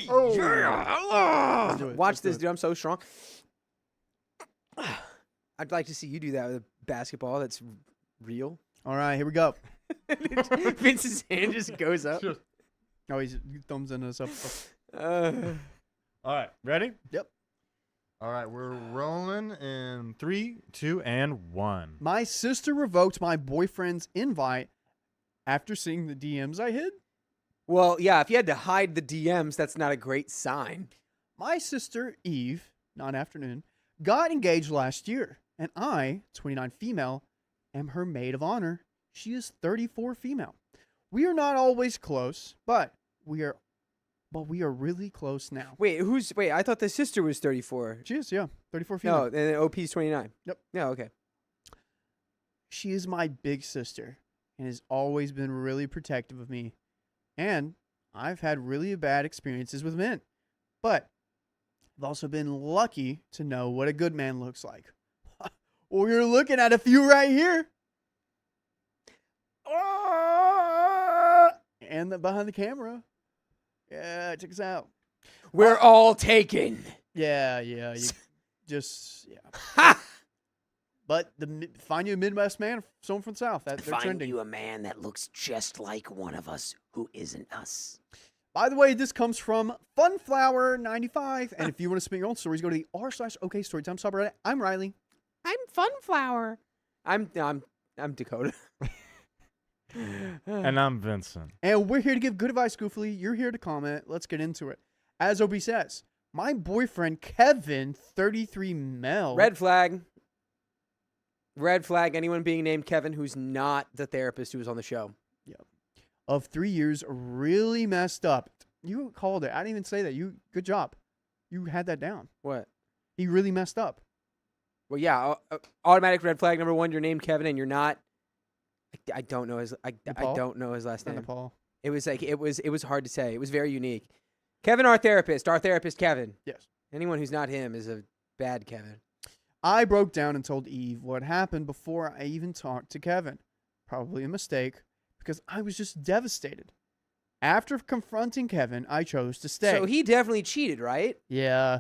Oh. Let's do it. Watch Let's do this, it. dude. I'm so strong. I'd like to see you do that with a basketball that's real. All right, here we go. Vince's hand just goes up. Oh, he's thumbs in us up. Uh, All right, ready? Yep. All right, we're rolling in 3, 2, and 1. My sister revoked my boyfriend's invite after seeing the DMs I hid. well, yeah, if you had to hide the DMs, that's not a great sign. My sister, Eve, not afternoon, got engaged last year, and I, 29 female, am her maid of honor. She is 34 female. We are not always close, but we are really close now. Wait, I thought the sister was 34. She is, yeah, 34 female. No, and then OP's 29. Yep. Yeah, okay. She is my big sister and has always been really protective of me. And I've had really bad experiences with men. But I've also been lucky to know what a good man looks like. Well, you're looking at a few right here. And behind the camera. Yeah, check us out. We're all taken. Yeah. You just, yeah. Ha! But find you a Midwest man, someone from the South. They're Find trending. you a man that looks just like one of us who isn't us. By the way, this comes from Funflower95. And if you want to submit your own stories, go to the r/OK Storytime subreddit. I'm Riley. I'm Funflower. I'm Dakota. And I'm Vincent. And we're here to give good advice, Goofily. You're here to comment. Let's get into it. As Obi says, my boyfriend, Kevin, 33 male. Red flag. Red flag. Anyone being named Kevin who's not the therapist who was on the show. Of 3 years, really messed up. You called it. I didn't even say that. Good job. You had that down. What? He really messed up. Well, yeah. Automatic red flag number 1. You're named Kevin and you're not. I don't know his. I Nepal? don't know his last Not name. Nepal. It was like it was hard to say. It was very unique. Kevin, our therapist Kevin. Yes. Anyone who's not him is a bad Kevin. I broke down and told Eve what happened before I even talked to Kevin. Probably a mistake because I was just devastated. After confronting Kevin, I chose to stay. So he definitely cheated, right? Yeah.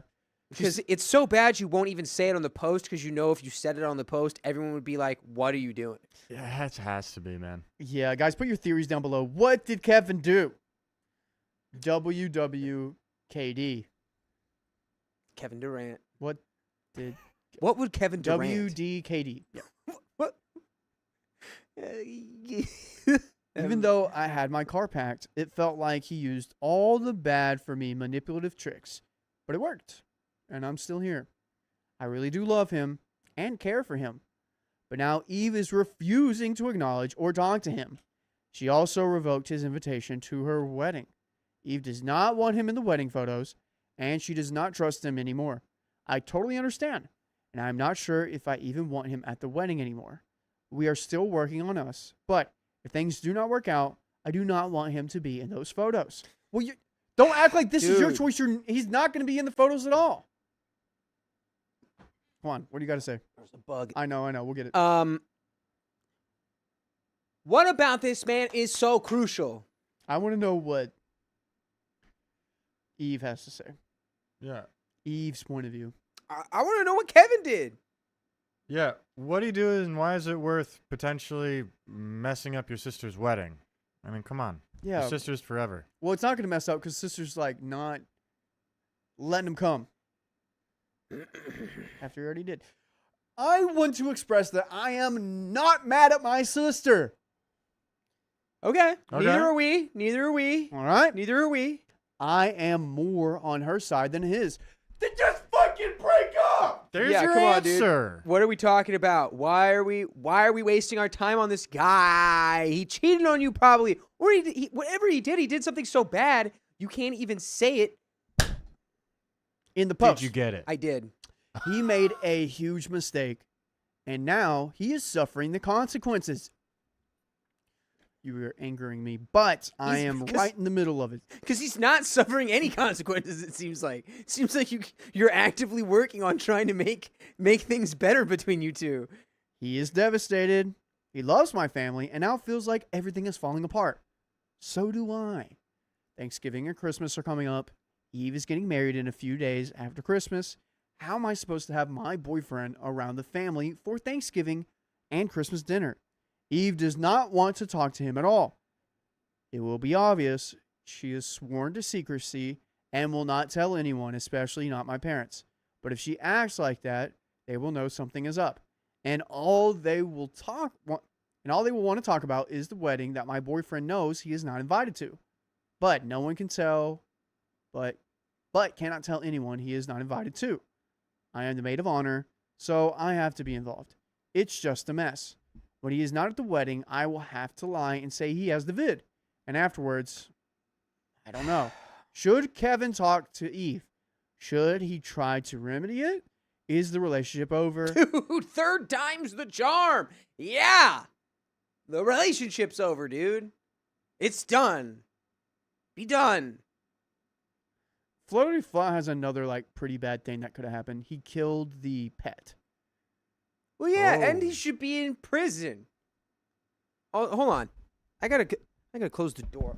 Because it's so bad you won't even say it on the post because you know if you said it on the post, everyone would be like, "What are you doing?" Yeah, it has to be, man. Yeah, guys, put your theories down below. What did Kevin do? WWKD. Kevin Durant. What did What would Kevin Durant? WDKD? Yeah. What? Even though I had my car packed, it felt like he used all the bad for me manipulative tricks. But it worked, and I'm still here. I really do love him and care for him. But now Eve is refusing to acknowledge or talk to him. She also revoked his invitation to her wedding. Eve does not want him in the wedding photos, and she does not trust him anymore. I totally understand, and I'm not sure if I even want him at the wedding anymore. We are still working on us, but if things do not work out, I do not want him to be in those photos. Well, you don't act like this is your Dude. choice. He's not going to be in the photos at all. Come on, what do you got to say? There's a bug. I know, we'll get it. What about this man is so crucial? I want to know what Eve has to say. Yeah. Eve's point of view. I want to know what Kevin did. Yeah. What do you do and why is it worth potentially messing up your sister's wedding? I mean, come on. Yeah. Your sister's forever. Well, it's not going to mess up because sister's like not letting him come after he already did. I want to express that I am not mad at my sister. Okay. Okay. Neither are we. Neither are we. All right. Neither are we. I am more on her side than his. Then just fucking break up. There's Yeah, your come on, dude. answer. What are we talking about? Why are we wasting our time on this guy? He cheated on you probably. Or whatever he did something so bad, you can't even say it. In the post. Did you get it? I did. He made a huge mistake, and now he is suffering the consequences. You are angering me, but I He's- am because- right in the middle of it. Because he's not suffering any consequences, it seems like. It seems like you're actively working on trying to make things better between you two. He is devastated. He loves my family, and now feels like everything is falling apart. So do I. Thanksgiving and Christmas are coming up. Eve is getting married in a few days after Christmas. How am I supposed to have my boyfriend around the family for Thanksgiving and Christmas dinner? Eve does not want to talk to him at all. It will be obvious she is sworn to secrecy and will not tell anyone, especially not my parents. But if she acts like that, they will know something is up. And all they will want to talk about is the wedding that my boyfriend knows he is not invited to. But no one can tell, but cannot tell anyone he is not invited to. I am the maid of honor, so I have to be involved. It's just a mess. When he is not at the wedding, I will have to lie and say he has the vid. And afterwards, I don't know. Should Kevin talk to Eve? Should he try to remedy it? Is the relationship over? Dude, third time's the charm. Yeah. The relationship's over, dude. It's done. Be done. Floaty Flaw has another pretty bad thing that could have happened. He killed the pet. Well, yeah, and Oh. he should be in prison. Oh, hold on. I gotta close the door.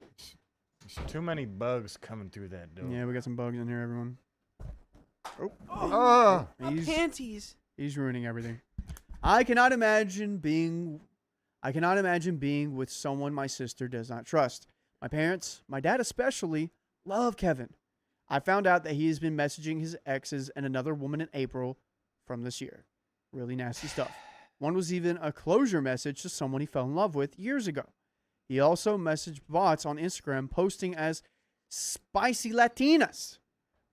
There's too many bugs coming through that door. Yeah, we got some bugs in here, everyone. Oh. Panties. He's ruining everything. I cannot imagine being with someone my sister does not trust. My parents, my dad especially, love Kevin. I found out that he has been messaging his exes and another woman in April from this year. Really nasty stuff. One was even a closure message to someone he fell in love with years ago. He also messaged bots on Instagram posting as spicy Latinas.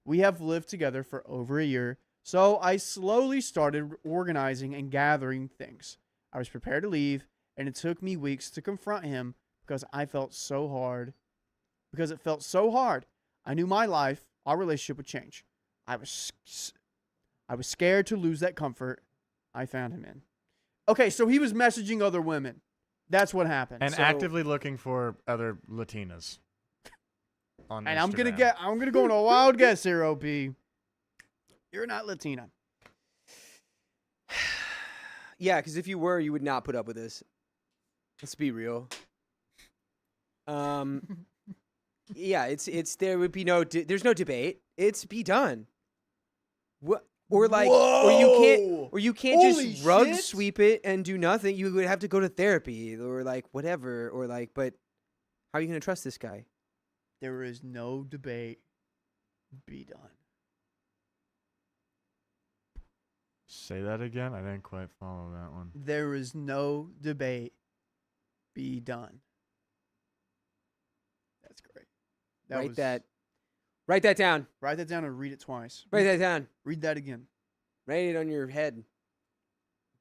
We have lived together for over a year, so I slowly started organizing and gathering things. I was prepared to leave, and it took me weeks to confront him because it felt so hard. I knew my life, our relationship would change. I was scared to lose that comfort I found him in. Okay, so he was messaging other women. That's what happened. And So- actively looking for other Latinas. On And I'm gonna Instagram. go on a wild guess here, OP. You're not Latina. Yeah, because if you were, you would not put up with this. Let's be real. Yeah, it's there would be there's no debate. It's be done. What or you can't Holy just rug shit. sweep it and do nothing. You would have to go to therapy or whatever or but how are you gonna trust this guy? There is no debate. Be done. Say that again. I didn't quite follow that one. There is no debate. Be done. That's great. Write that down. Write that down and read it twice. Write that down. Read that again. Write it on your head.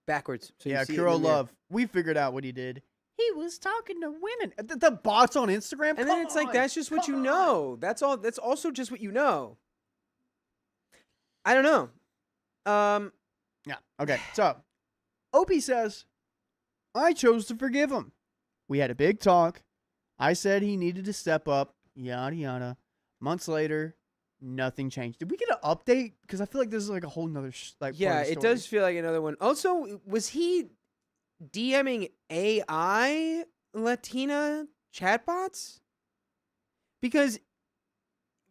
Backwards. So yeah, you see it in Kuro the mirror. Love. We figured out what he did. He was talking to women. The bots on Instagram. And then it's like, that's just what you know. That's all. That's also just what you know. I don't know. Yeah. Okay. So, OP says, I chose to forgive him. We had a big talk. I said he needed to step up. Yada yada. Months later, nothing changed. Did we get an update? Because I feel like this is like a whole nother part Yeah, of the it story. does feel like another one. Also, was he DMing AI Latina chatbots? Because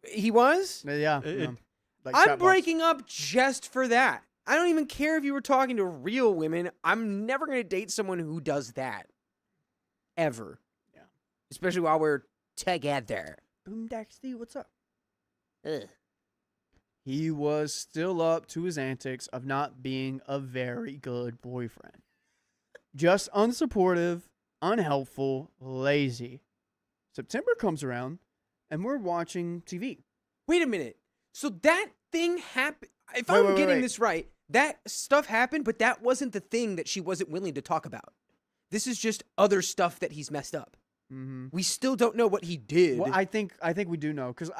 he was. Yeah. It- like I'm chatbots. breaking up just for that. I don't even care if you were talking to real women. I'm never going to date someone who does that. Ever. Yeah. Especially while we're together. Boom Daxty, what's up? Ugh. He was still up to his antics of not being a very good boyfriend. Just unsupportive, unhelpful, lazy. September comes around, and we're watching TV. Wait a minute. So that thing happened. If Wait, I'm wait, getting wait. this right, that stuff happened, but that wasn't the thing that she wasn't willing to talk about. This is just other stuff that he's messed up. Mm-hmm. We still don't know what he did. Well, I think we do know because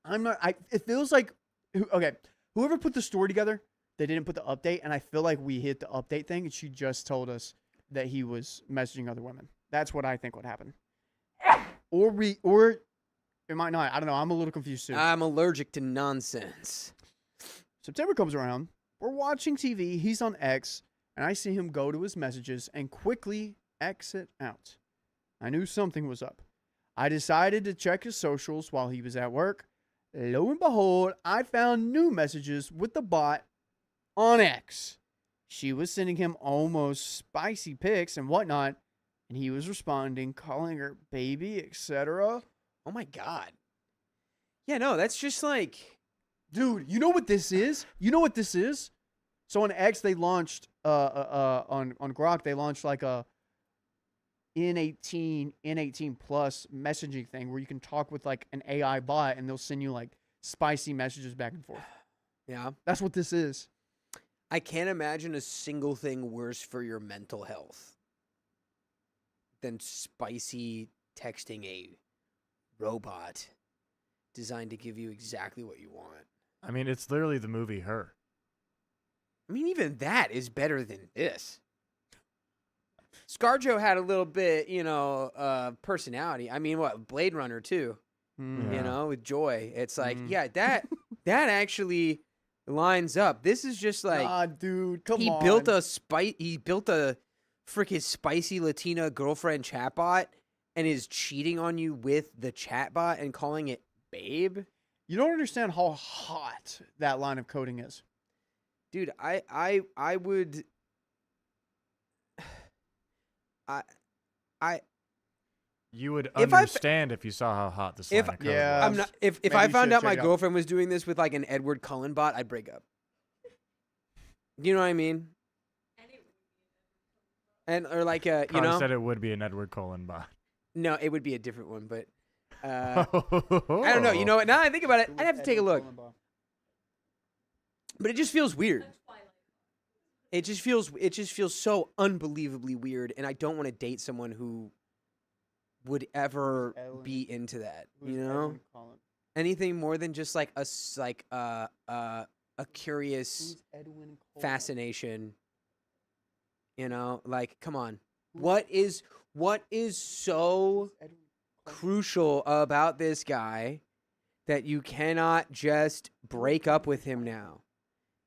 I'm not. It feels like okay. Whoever put the story together, they didn't put the update, and I feel like we hit the update thing, and she just told us that he was messaging other women. That's what I think would happen. Or it might not. I don't know. I'm a little confused too. I'm allergic to nonsense. September comes around. We're watching TV. He's on X, and I see him go to his messages and quickly exit out. I knew something was up. I decided to check his socials while he was at work. Lo and behold, I found new messages with the bot on X. She was sending him almost spicy pics and whatnot, and he was responding, calling her baby, etc. Oh my god. Yeah, no, that's just like, Dude, you know what this is? You know what this is? So on X, they launched on Grok, they launched like a N18 plus messaging thing where you can talk with like an AI bot and they'll send you like spicy messages back and forth. yeah. That's what this is. I can't imagine a single thing worse for your mental health than spicy texting a robot designed to give you exactly what you want. I mean, it's literally the movie Her. I mean, even that is better than this. ScarJo had a little bit, personality. I mean, what, Blade Runner too, Mm. Yeah. with Joy. It's like, Mm. yeah, that actually lines up. This is just like, Ah, dude, come he on. built a freaking spicy Latina girlfriend chatbot and is cheating on you with the chatbot and calling it babe. You don't understand how hot that line of coding is. Dude, I would You would If I- understand if you saw how hot this if- line of code Yeah. I'm was. not if Maybe I you found should out my check it out. girlfriend was doing this with like an Edward Cullen bot, I'd break up. You know what I mean? And or like Carter said it would be an Edward Cullen bot. no, it would be a different one, but I don't know. You know what? Now I think about it, I'd have to take a look. But it just feels weird. It just feels so unbelievably weird, and I don't want to date someone who would ever Ellen? be into that. Who's You know, Edwin Cullen? anything more than just like a curious Who's Edwin Cullen? fascination. You know, like come on, what is so Who's Edwin Cullen? crucial about this guy that you cannot just break up with him now?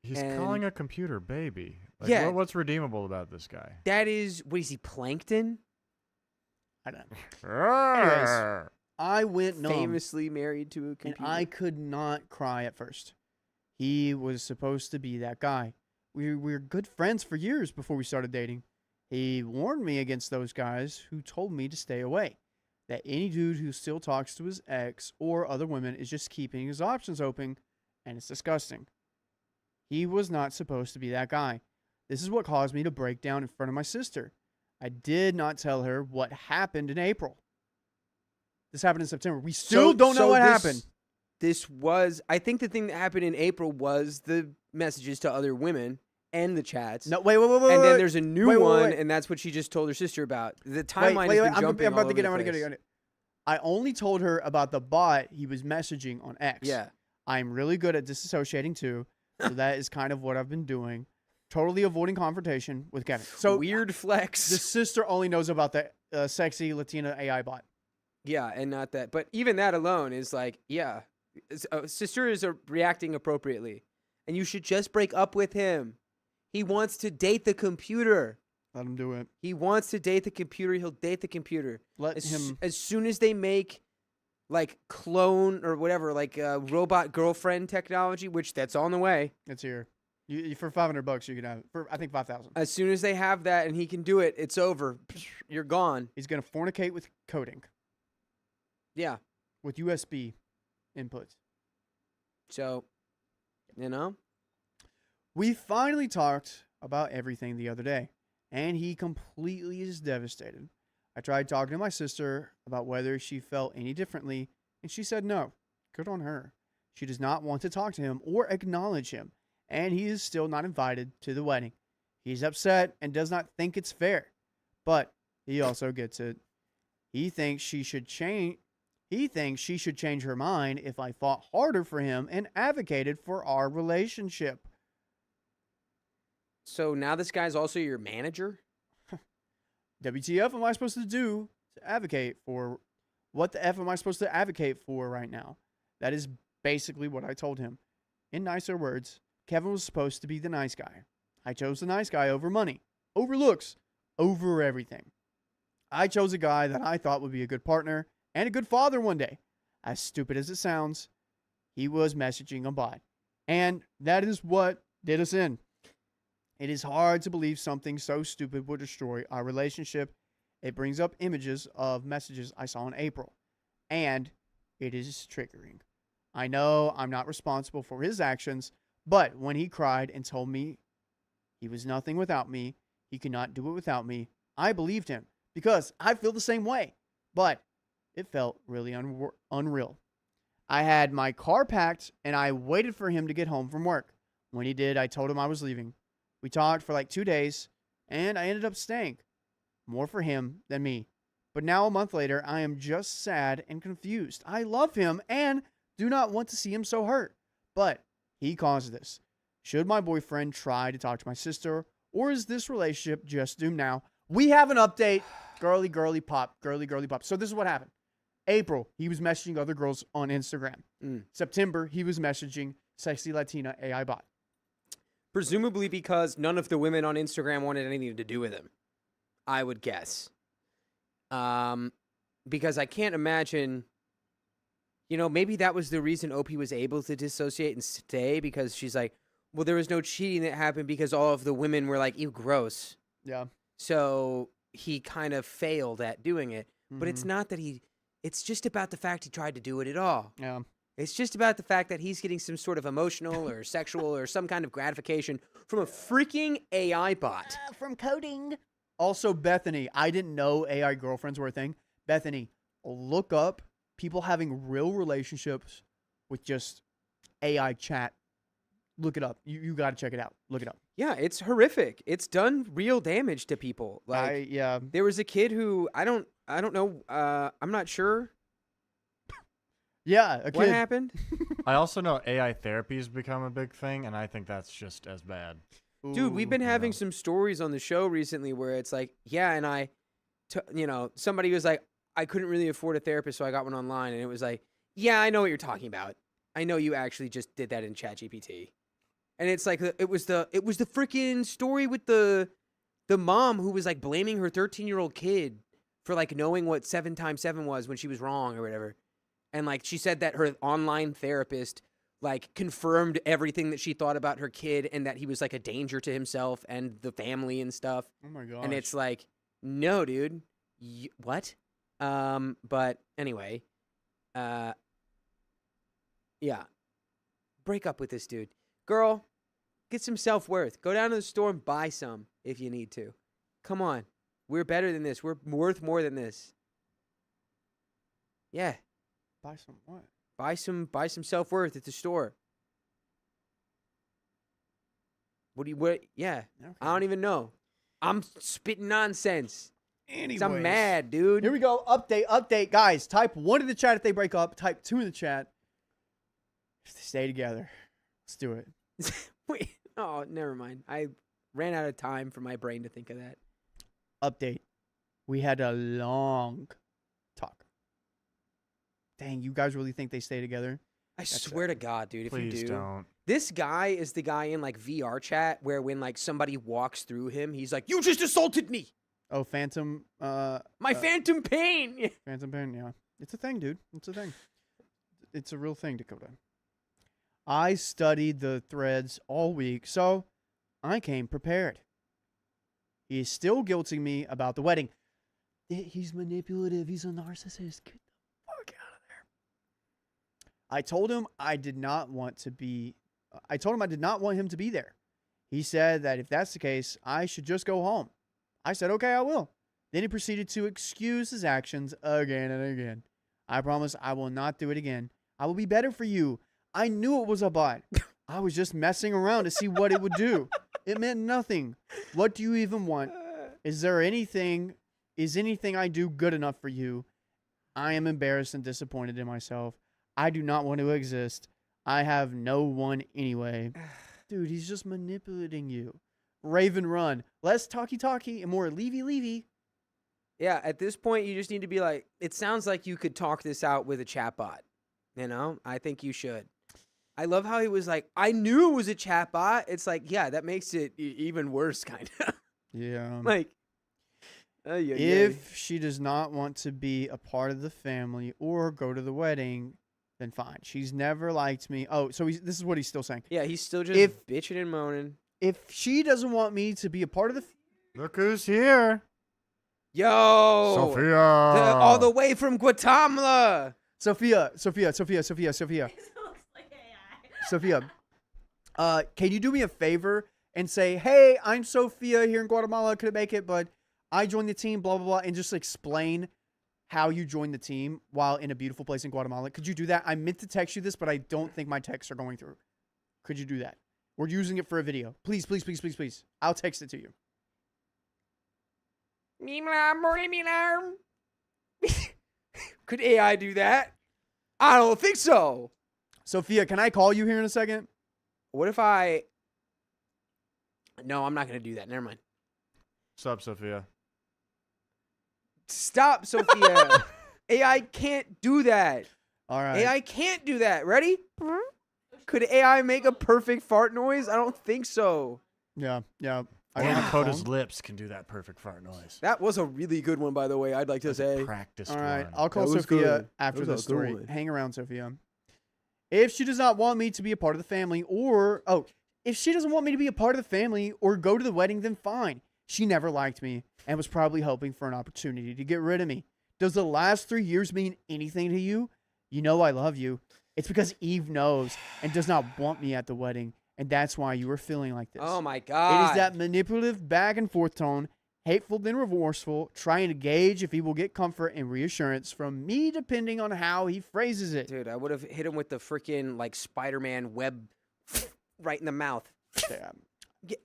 He's And- calling a computer baby. Like, Yeah. what's redeemable about this guy? That is, what is he, plankton? I don't know. I went numb. Famously married to a And computer. I could not cry at first. He was supposed to be that guy. We were good friends for years before we started dating. He warned me against those guys who told me to stay away. That any dude who still talks to his ex or other women is just keeping his options open, and it's disgusting. He was not supposed to be that guy. This is what caused me to break down in front of my sister. I did not tell her what happened in April. This happened in September. We still don't know what happened. I think the thing that happened in April was the messages to other women and the chats. No, wait. And then wait. there's a new Wait. one, and that's what she just told her sister about. The timeline has been jumping all over the place. I only told her about the bot he was messaging on X. Yeah. I'm really good at disassociating too, so that is kind of what I've been doing. Totally avoiding confrontation with Kevin. So weird flex. The sister only knows about the sexy Latina AI bot. Yeah, and not that. But even that alone is like, yeah, sister is reacting appropriately. And you should just break up with him. He wants to date the computer. Let him do it. He wants to date the computer. He'll date the computer. Let him. As soon as they make, like, clone or whatever, like robot girlfriend technology, which that's on the way. It's here. You for $500 you can have it. For I think 5,000. As soon as they have that and he can do it, it's over. You're gone. He's gonna fornicate with coding. Yeah. With USB inputs. So, you know. We finally talked about everything the other day, and he completely is devastated. I tried talking to my sister about whether she felt any differently, and she said no. Good on her. She does not want to talk to him or acknowledge him, and he is still not invited to the wedding. He's upset and does not think it's fair, but he also gets it. He thinks she should change her mind if I fought harder for him and advocated for our relationship. So now this guy's also your manager? WTF am I supposed to do to advocate for? What the F am I supposed to advocate for right now? That is basically what I told him. In nicer words, Kevin was supposed to be the nice guy. I chose the nice guy over money, over looks, over everything. I chose a guy that I thought would be a good partner and a good father one day. As stupid as it sounds, he was messaging a bot. And that is what did us in. It is hard to believe something so stupid would destroy our relationship. It brings up images of messages I saw in April. And it is triggering. I know I'm not responsible for his actions, but when he cried and told me he was nothing without me, he could not do it without me, I believed him because I feel the same way. But it felt really unreal. I had my car packed and I waited for him to get home from work. When he did, I told him I was leaving. We talked for like 2 days, and I ended up staying. More for him than me. But now, a month later, I am just sad and confused. I love him and do not want to see him so hurt. But he caused this. Should my boyfriend try to talk to my sister, or is this relationship just doomed now? We have an update. Girly, girly, pop. Girly, girly, pop. So this is what happened. April, he was messaging other girls on Instagram. September, he was messaging sexy Latina AI bot. Presumably because none of the women on Instagram wanted anything to do with him, I would guess. Because I can't imagine, maybe that was the reason OP was able to dissociate and stay, because she's like, well, there was no cheating that happened because all of the women were like, ew, gross. Yeah. So he kind of failed at doing it. But it's not that it's just about the fact he tried to do it at all. Yeah. It's just about the fact that he's getting some sort of emotional or sexual or some kind of gratification from a freaking AI bot. From coding. Also, Bethany, I didn't know AI girlfriends were a thing. Bethany, look up people having real relationships with just AI chat. Look it up. You got to check it out. Look it up. Yeah, it's horrific. It's done real damage to people. There was a kid who I don't know. I'm not sure. Yeah, a kid. What happened? I also know AI therapy has become a big thing, and I think that's just as bad. Dude, we've been having some stories on the show recently where it's like, yeah, and somebody was like, I couldn't really afford a therapist, so I got one online, and it was like, yeah, I know what you're talking about. I know you actually just did that in ChatGPT. And it's like it was the freaking story with the mom who was like blaming her 13-year-old kid for like knowing what 7 times 7 was when she was wrong or whatever. And like she said that her online therapist like confirmed everything that she thought about her kid and that he was like a danger to himself and the family and stuff. Oh my gosh. And it's like, no, dude. What? But anyway, yeah. Break up with this dude. Girl, Get some self-worth. Go down to the store and buy some if you need to. Come on. We're better than this. We're worth more than this. Yeah. Buy some what? Buy some self-worth at the store. Yeah. Okay. I don't even know. I'm spitting nonsense. 'Cause Anyways. I'm mad, dude. Here we go. Update. Guys, type 1 in the chat if they break up. Type 2 in the chat if they stay together. Let's do it. Wait. Oh, never mind. I ran out of time for my brain to think of that. Update. We had a long talk. Dang, you guys really think they stay together? I swear to God, dude, if Please you do. don't. This guy is the guy in like VR chat where when like somebody walks through him, he's like, "You just assaulted me. Oh, Phantom. My phantom pain." Phantom Pain, yeah. It's a thing, dude. It's a thing. It's a real thing, Dakota. I studied the threads all week, so I came prepared. He is still guilting me about the wedding. He's manipulative. He's a narcissist. Get the fuck out of there. I told him I did not want him to be there. He said that if that's the case, I should just go home. I said, okay, I will. Then he proceeded to excuse his actions again and again. I promise I will not do it again. I will be better for you. I knew it was a bot. I was just messing around to see what it would do. It meant nothing. What do you even want? Is anything I do good enough for you? I am embarrassed and disappointed in myself. I do not want to exist. I have no one anyway. Dude, he's just manipulating you. Raven run. Less talky and more leavey. Yeah, at this point, you just need to be like, it sounds like you could talk this out with a chatbot. You know, I think you should. I love how he was like, I knew it was a chatbot. It's like, yeah, that makes it even worse, kind of. Yeah. Like, if she does not want to be a part of the family or go to the wedding, then fine. She's never liked me. Oh, so this is what he's still saying. Yeah, he's still just bitching and moaning. If she doesn't want me to be a part of the... Look who's here. Yo! Sophia. All the way from Guatemala. Sophia. Can you do me a favor and say, hey, I'm Sophia here in Guatemala. Couldn't make it, but I joined the team, blah, blah, blah, and just explain how you joined the team while in a beautiful place in Guatemala. Could you do that? I meant to text you this, but I don't think my texts are going through. Could you do that? We're using it for a video. Please. I'll text it to you. Could AI do that? I don't think so. Sophia, can I call you here in a second? What if I... No, I'm not going to do that. Never mind. Sup, Sophia? Stop, Sophia. AI can't do that. All right. AI can't do that. Ready? Could AI make a perfect fart noise? I don't think so. Yeah. Only Dakota's lips can do that perfect fart noise. That was a really good one, by the way, I'd like to say. Practiced All right, one. I'll call That was Sophia good. after That was this a good story. one. Hang around, Sophia. If she does not want me to be a part of the family if she doesn't want me to be a part of the family or go to the wedding, then fine. She never liked me and was probably hoping for an opportunity to get rid of me. Does the last 3 years mean anything to you? You know I love you. It's because Eve knows and does not want me at the wedding, and that's why you were feeling like this. Oh, my God. It is that manipulative back and forth tone, hateful then remorseful, trying to gauge if he will get comfort and reassurance from me depending on how he phrases it. Dude, I would have hit him with the freaking, like, Spider-Man web right in the mouth. Yeah. Get-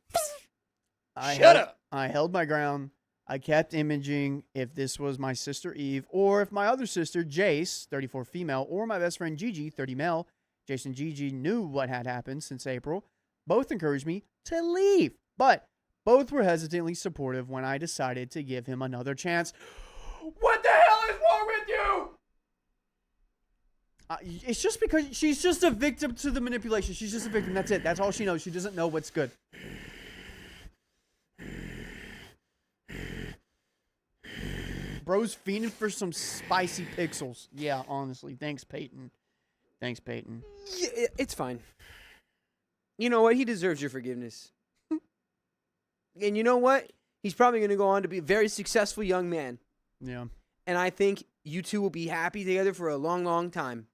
Shut up! I held my ground. I kept imaging if this was my sister Eve or if my other sister Jace, 34 female, or my best friend Gigi, 30 male. Jason and Gigi knew what had happened since April. Both encouraged me to leave, but both were hesitantly supportive when I decided to give him another chance. What the hell is wrong with you? It's just because she's just a victim to the manipulation. She's just a victim. That's it. That's all she knows. She doesn't know what's good. Bro's fiending for some spicy pixels. Yeah, honestly. Thanks, Peyton. Yeah, it's fine. You know what? He deserves your forgiveness. And you know what? He's probably going to go on to be a very successful young man. Yeah. And I think you two will be happy together for a long, long time.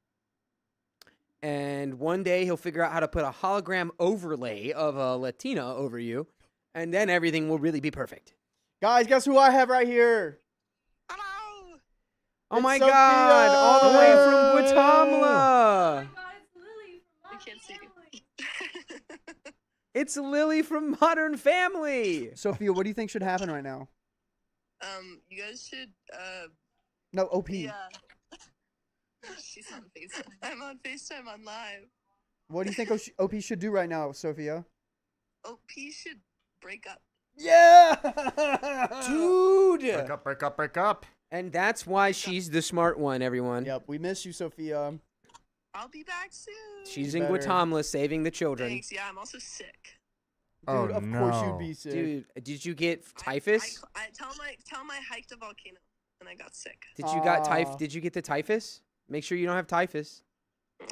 and one day he'll figure out how to put a hologram overlay of a Latina over you, and then everything will really be perfect. Guys, guess who I have right here? Hello. Oh It's my Sophia! God! All the way from Oh Guatemala. my God, it's Lily from I Modern can't see. Family. It's Lily from Modern Family. Sophia, what do you think should happen right now? You guys should, No, OP. yeah. She's on FaceTime. I'm on FaceTime on live. What do you think OP should do right now, Sophia? OP should break up. Yeah! Dude. Break up, break up, break up. And that's why she's the smart one, everyone. Yep, we miss you, Sophia. I'll be back soon. She's in Better. Guatemala saving the children. Thanks. Yeah, I'm also sick. Dude, Oh, of course no. you'd be sick. Dude, did you get I typhus? tell him I hiked a volcano and I got sick. Did you got Aw. Did you get the typhus? Make sure you don't have typhus.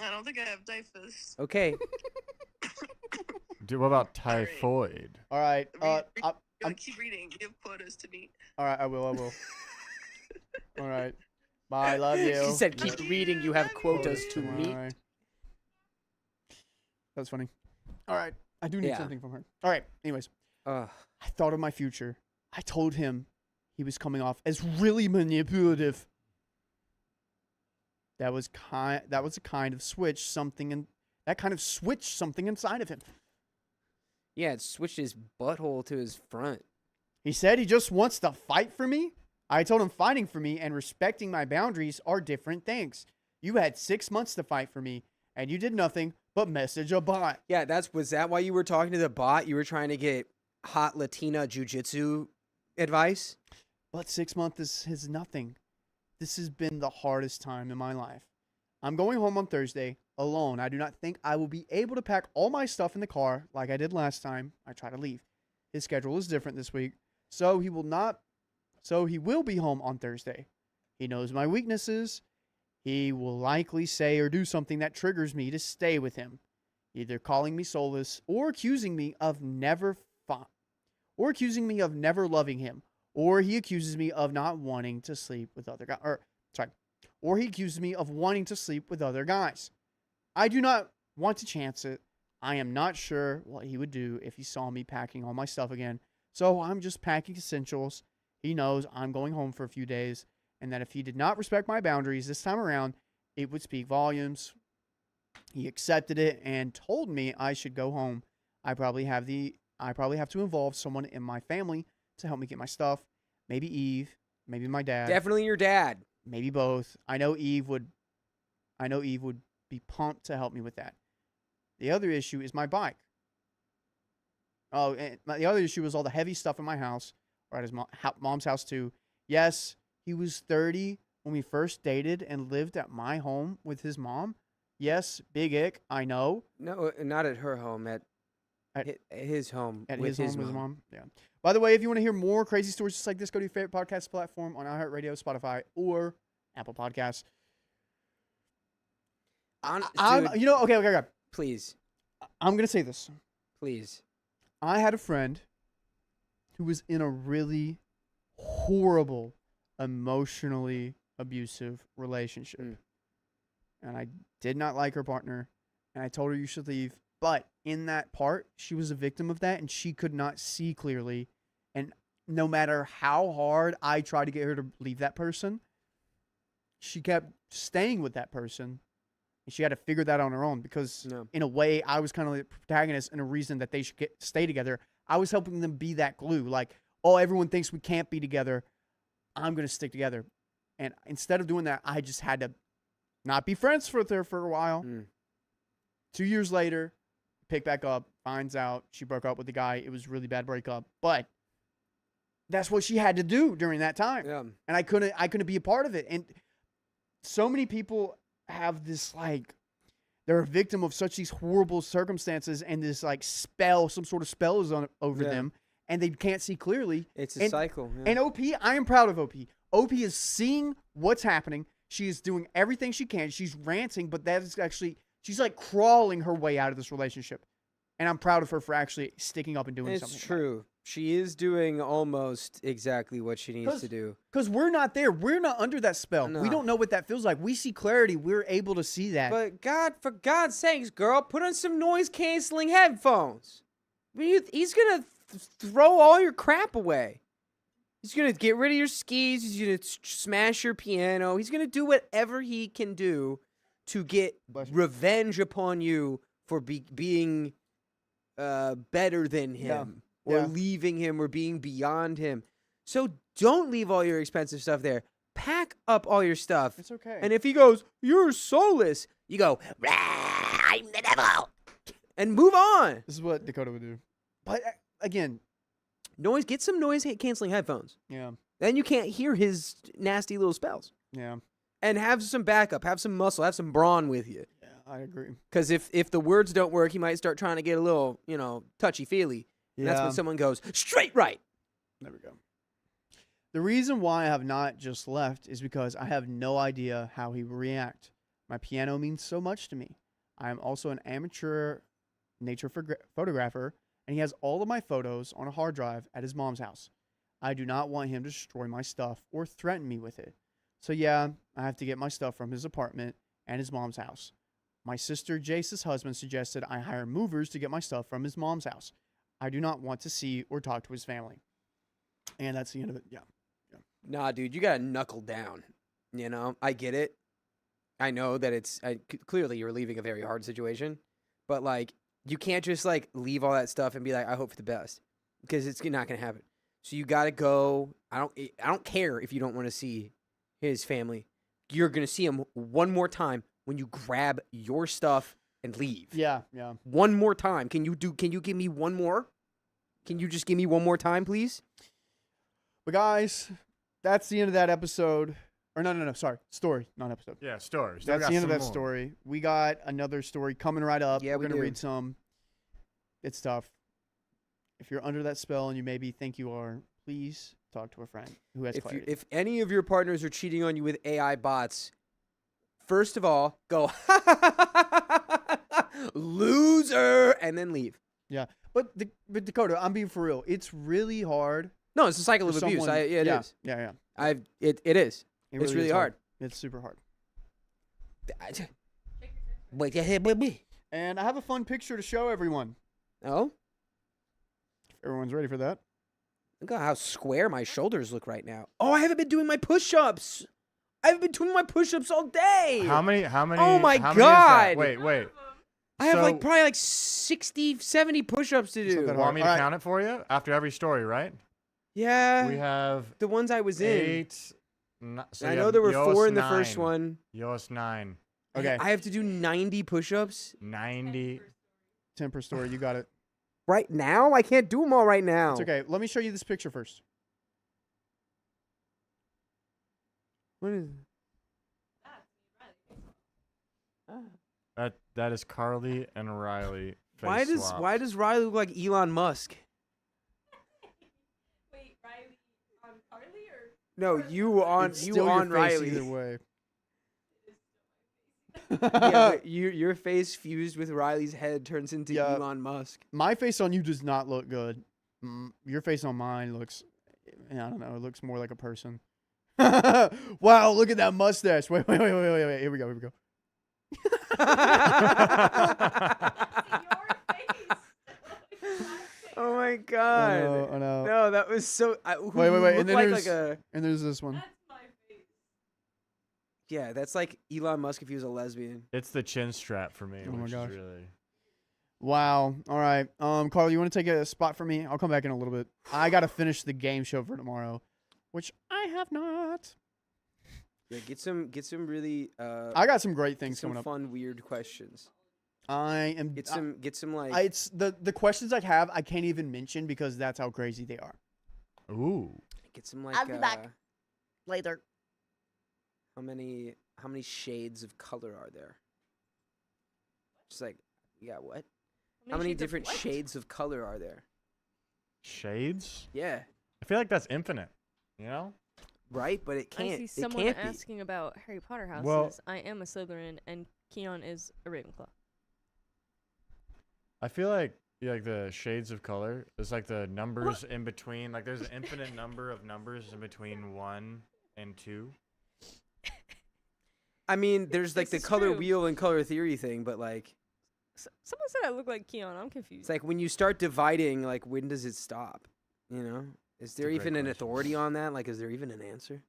I don't think I have typhus. Okay. Dude, what about All right. typhoid? All right. Yo, keep reading. You have quotas to meet. All right, I will. All right. Bye, love you. She said, "Keep Love reading. You have love quotas to you. meet." Bye. That's funny. All right. I do need Yeah. something from her. All right. Anyways, Ugh. I thought of my future. I told him he was coming off as really manipulative. That was a kind of switch something inside of him. Yeah, it switched his butthole to his front. He said he just wants to fight for me. I told him fighting for me and respecting my boundaries are different things. You had 6 months to fight for me, and you did nothing but message a bot. Yeah, was that why you were talking to the bot? You were trying to get hot Latina jujitsu advice? But 6 months is nothing. This has been the hardest time in my life. I'm going home on Thursday alone. I do not think I will be able to pack all my stuff in the car like I did last time I tried to leave. His schedule is different this week, so he will be home on Thursday. He knows my weaknesses. He will likely say or do something that triggers me to stay with him, either calling me soulless or accusing me of never loving him, or he accuses me of not wanting to sleep with other guys. Or he accuses me of wanting to sleep with other guys. I do not want to chance it. I am not sure what he would do if he saw me packing all my stuff again. So I'm just packing essentials. He knows I'm going home for a few days, and that if he did not respect my boundaries this time around, it would speak volumes. He accepted it and told me I should go home. I probably have to involve someone in my family to help me get my stuff. Maybe Eve, maybe my dad. Definitely your dad. Maybe both. I know Eve would be pumped to help me with that. The other issue is my bike. Oh, and the other issue is all the heavy stuff in my house, or at his mom's house too. Yes, he was 30 when we first dated and lived at my home with his mom. Yes, big ick, I know. No, not at her home. At his home. At with his home with his mom. Yeah. By the way, if you want to hear more crazy stories just like this, go to your favorite podcast platform on iHeartRadio, Spotify, or Apple Podcasts. Dude, Okay. please, I'm going to say this. please. I had a friend who was in a really horrible, emotionally abusive relationship. And I did not like her partner. And I told her you should leave. But in that part, she was a victim of that and she could not see clearly. And no matter how hard I tried to get her to leave that person, she kept staying with that person. And she had to figure that out on her own because in a way, I was kind of like the protagonist and a reason that they should stay together. I was helping them be that glue. Like, oh, everyone thinks we can't be together. I'm going to stick together. And instead of doing that, I just had to not be friends with her for a while. 2 years later, pick back up, finds out she broke up with the guy. It was a really bad breakup. But that's what she had to do during that time. Yeah. And I couldn't be a part of it. And so many people have this, like, they're a victim of such these horrible circumstances and this, like, spell, some sort of spell is over them, and they can't see clearly. It's a cycle. Yeah. And OP, I am proud of OP. OP is seeing what's happening. She is doing everything she can. She's ranting, but that is actually, she's like crawling her way out of this relationship. And I'm proud of her for actually sticking up and doing something. It's true. She is doing almost exactly what she needs to do. Because we're not there. We're not under that spell. We No. don't know what that feels like. We see clarity. We're able to see that. But for God's sakes, girl, put on some noise canceling headphones. He's gonna throw all your crap away. He's gonna get rid of your skis. He's gonna smash your piano. He's gonna do whatever he can do to get revenge upon you for being better than him, or leaving him, or being beyond him. So don't leave all your expensive stuff there. Pack up all your stuff. It's okay. And if he goes, "You're soulless," you go, Rah, I'm the devil. and move on. This is what Dakota would do. But again, Get some noise canceling headphones. yeah, Then you can't hear his nasty little spells. yeah, And have some backup, have some muscle, have some brawn with you. yeah. I agree. Because if the words don't work, he might start trying to get a little, touchy-feely. And that's when someone goes, straight right. There we go. The reason why I have not just left is because I have no idea how he will react. My piano means so much to me. I am also an amateur nature photographer, and he has all of my photos on a hard drive at his mom's house. I do not want him to destroy my stuff or threaten me with it. So yeah, I have to get my stuff from his apartment and his mom's house. My sister Jace's husband suggested I hire movers to get my stuff from his mom's house. I do not want to see or talk to his family. And that's the end of it. Yeah. Nah, dude, you gotta knuckle down. I get it. I know that clearly you're leaving a very hard situation, but you can't just leave all that stuff and be like, I hope for the best, because it's not gonna happen. So you gotta go. I don't care if you don't want to see his family. You're gonna see him one more time when you grab your stuff and leave. Yeah. One more time. Can you give me one more? Can you just give me one more time, please? But guys, that's the end of that episode. Or no, sorry. Story, not episode. Yeah, stories. That's the end of that story. We got another story coming right up. Yeah, We're going to do. read some. It's tough. If you're under that spell and you maybe think you are, please talk to a friend who has clarity. If any of your partners are cheating on you with AI bots, first of all, go loser, and then leave. Yeah. But Dakota, I'm being for real. It's really hard. No, it's a cycle of for abuse. someone- It is. Yeah. It is. It It's really is hard. It's super hard. Wait, baby. And I have a fun picture to show everyone. Oh, If everyone's ready for that. look at how square my shoulders look right now. Oh, I haven't been doing my push-ups. I haven't been doing my push-ups all day. How many? Oh my how many is that? God. Wait. I have So- probably 60, 70 push-ups to do. Something Want me to All right. count it for you after every story, right? Yeah. We have the ones I was in. 8. So I you know have there were Yoast 4 in the first 9. one. Yoast 9. Okay. I have to do 90 push-ups 90. 10 per story. You got it. right now. I can't do them all right now. It's okay. Let me show you this picture first. What is? That is Carly and Riley. Why does Riley look like Elon Musk? Wait, Riley on Carly or? No, you on It's still your face Riley. either way. Yeah, but your face fused with Riley's head turns into Yeah. Elon Musk. My face on you does not look good. Your face on mine looks, I don't know, it looks more like a person. Wow, look at that mustache. Wait. Here we go. Oh my god! I know. No, that was so. Wait. And And then like there's, a and there's this one. yeah, that's like Elon Musk if he was a lesbian. It's the chin strap for me. Oh my which gosh. Is really. Wow. All right. Carl, you want to take a spot for me? I'll come back in a little bit. I got to finish the game show for tomorrow, which I have not. Yeah, get some really. I got some great get things some coming up. fun, weird questions. I am. Get some like. It's the questions I have. I can't even mention because that's how crazy they are. Ooh. Get some like. I'll be back. Later. How many shades of color are there? Just like, yeah, what? How many shades of different what? shades of color are there? Shades? Yeah, I feel like that's infinite. You know? right. But it I can't. see It someone can't be. asking about Harry Potter houses. Well- I am a Slytherin, and Keon is a Ravenclaw. I feel like Yeah, like the shades of color. It's like the numbers in between. Like there's an infinite number of numbers in between 1 and 2. I mean, there's like the This is color true. wheel and color theory thing, but like Someone said I look like Keon. I'm confused. it's like when you start dividing, like when does it stop? You know, is there a great even an question. authority on that? Like, is there even an answer?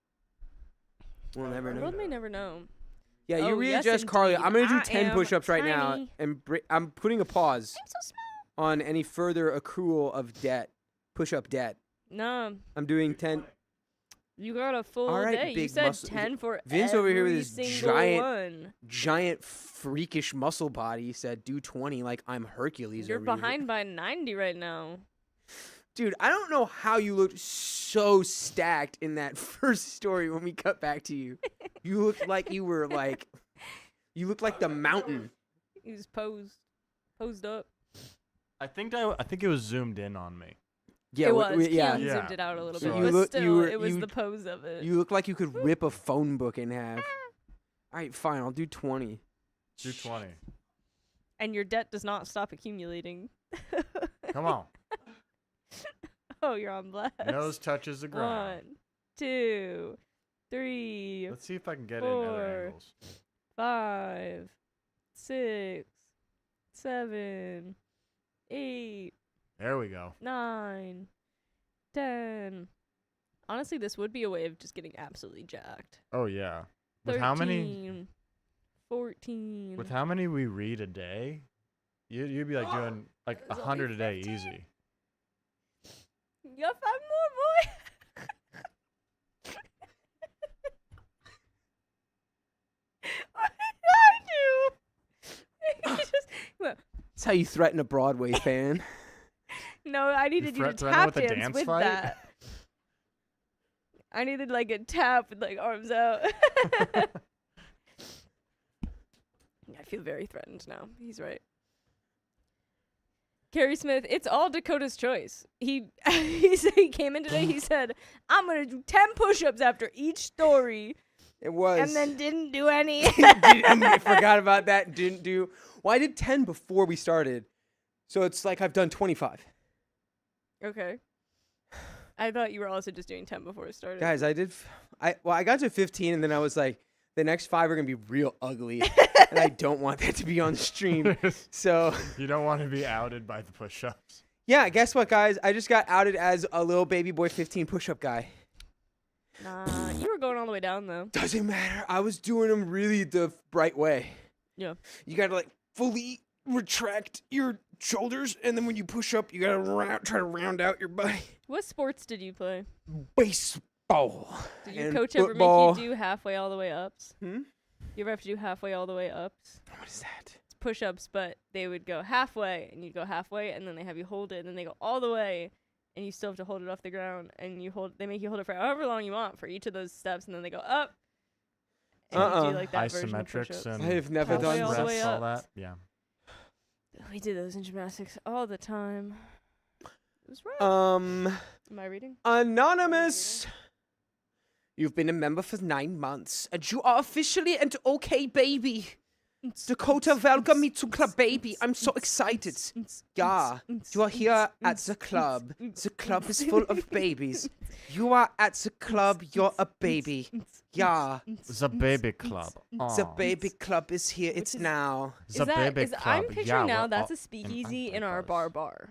We'll never the know. world may never know. Yeah, you Oh, yes, readjust Carly. indeed. I'm gonna do I 10 am push-ups right now, tiny. and I'm putting a pause I'm so small. on any further accrual of debt, push-up debt. No, I'm doing 10. you got a full All right, day. You big said muscle- 10 for Vince over here with every his single giant- one. Giant freakish muscle body said do 20 like I'm Hercules. You're over here. behind by 90 right now. Dude, I don't know how you looked so stacked in that first story when we cut back to you. You looked like you were like, you looked like the mountain. He was posed up. I think it was zoomed in on me. Yeah, it was. yeah. Keon Yeah. zoomed it out a little So bit. you But look- still, you were- it was you- the pose of it. You look like you could rip a phone book in half. All right, fine. I'll do 20. Do 20. And your debt does not stop accumulating. Come on. Oh, you're on blast. Nose touches the ground. 1, 2, 3, Let's see if I can get it in other 4. angles. 5, 6, 7, 8, There we go. 9, 10. Honestly, this would be a way of just getting absolutely jacked. Oh yeah. 13, With how many? 14. With how many we read a day, you'd be like doing like There's only 100 a day 15. easy. You got 5 more, boy. What did I do? Just, That's how you threaten a Broadway fan. no, I needed you to threaten tap with a dance dance with fight? that. I needed like a tap with like arms out. I feel very threatened now. He's right. Carrie Smith, it's all Dakota's choice. He he came in today. He said, "I'm gonna do 10 push-ups after each story," It was. and then didn't do any. I forgot about that. Didn't do. Well, I did 10 before we started. So it's like I've done 25. Okay. I thought you were also just doing 10 before it started. Guys, I did. I got to 15 and then I was like, the next 5 are going to be real ugly. And I don't want that to be on stream. So, You don't want to be outed by the push-ups. yeah, guess what, guys? I just got outed as a little baby boy 15 push-up guy. Nah, you were going all the way down though. Doesn't matter. I was doing them really the bright way. Yeah. You got to like fully retract your shoulders. And then when you push up, you got to try to round out your body. What sports did you play? Baseball. Did your and coach ever football. make you do halfway all the way ups? Hmm? You ever have to do halfway all the way ups? What is that? It's push-ups, but they would go halfway, and you'd go halfway, and then they have you hold it, and then they go all the way, and you still have to hold it off the ground, and they make you hold it for however long you want for each of those steps, and then they go up. And you do like that version of Isometrics push-ups. and I have never Halfway done all the that. way all up. that. Yeah. We did those in gymnastics all the time. It was rough. Am I reading? Anonymous. You've been a member for 9 months, and you are officially an OK baby. Dakota, welcome me to Club Baby. I'm so excited. Yeah, you are here at the club. The club is full of babies. You are at the club. You're a baby. Yeah, The baby club. the Aw. baby club is here. It's is- now. The baby club. I'm picturing Yeah, now well, that's oh, a speakeasy I'm in our close. bar.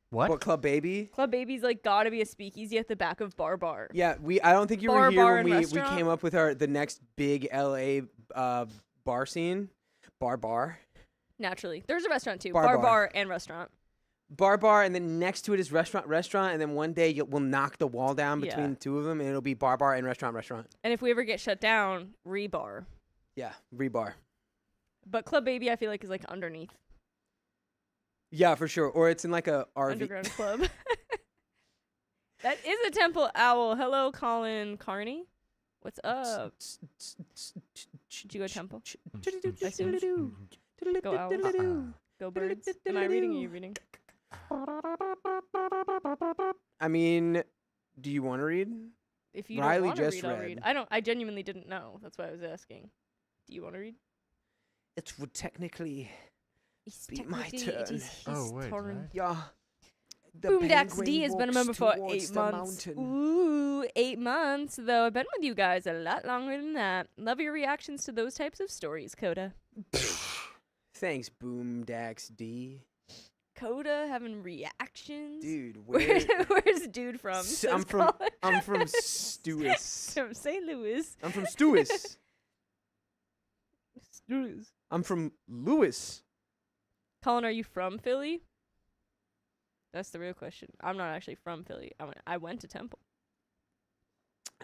What? What Club Baby? Club Baby's like gotta be a speakeasy at the back of bar. Yeah, I don't think you Bar, were here bar, when and we restaurant? came up with the next big LA bar scene. Bar. Naturally. There's a restaurant too. Bar. Bar, and restaurant. Bar, and then next to it is restaurant, and then one day we'll knock the wall down between Yeah. the two of them, and it'll be bar, and restaurant. And if we ever get shut down, rebar. Yeah, rebar. But Club Baby I feel like is like underneath. Yeah, for sure. Or it's in like a RV. Underground club. That is a temple owl. Hello, Colin Carney. What's up? Did you go temple? I assume. Go owls. Go birds. Am I reading or are you reading? I mean, do you want to read? If you Riley don't want to just read, I'll read. read. I genuinely didn't know. That's why I was asking. Do you want to read? It would technically He's Be my technically- turn. He's Oh, wait, turn. right? Yeah. The Boomdax penguin D has been a walks member for towards 8 the months. mountain. Ooh, 8 months, though. I've been with you guys a lot longer than that. Love your reactions to those types of stories, Coda. Thanks, Boomdax D. Coda having reactions? Dude, Where's dude from? S- says I'm from Colin. I'm from Stewis. From St. Louis. I'm from Stewis. Louis. I'm from Lewis. Colin, are you from Philly? That's the real question. I'm not actually from Philly. I went to Temple.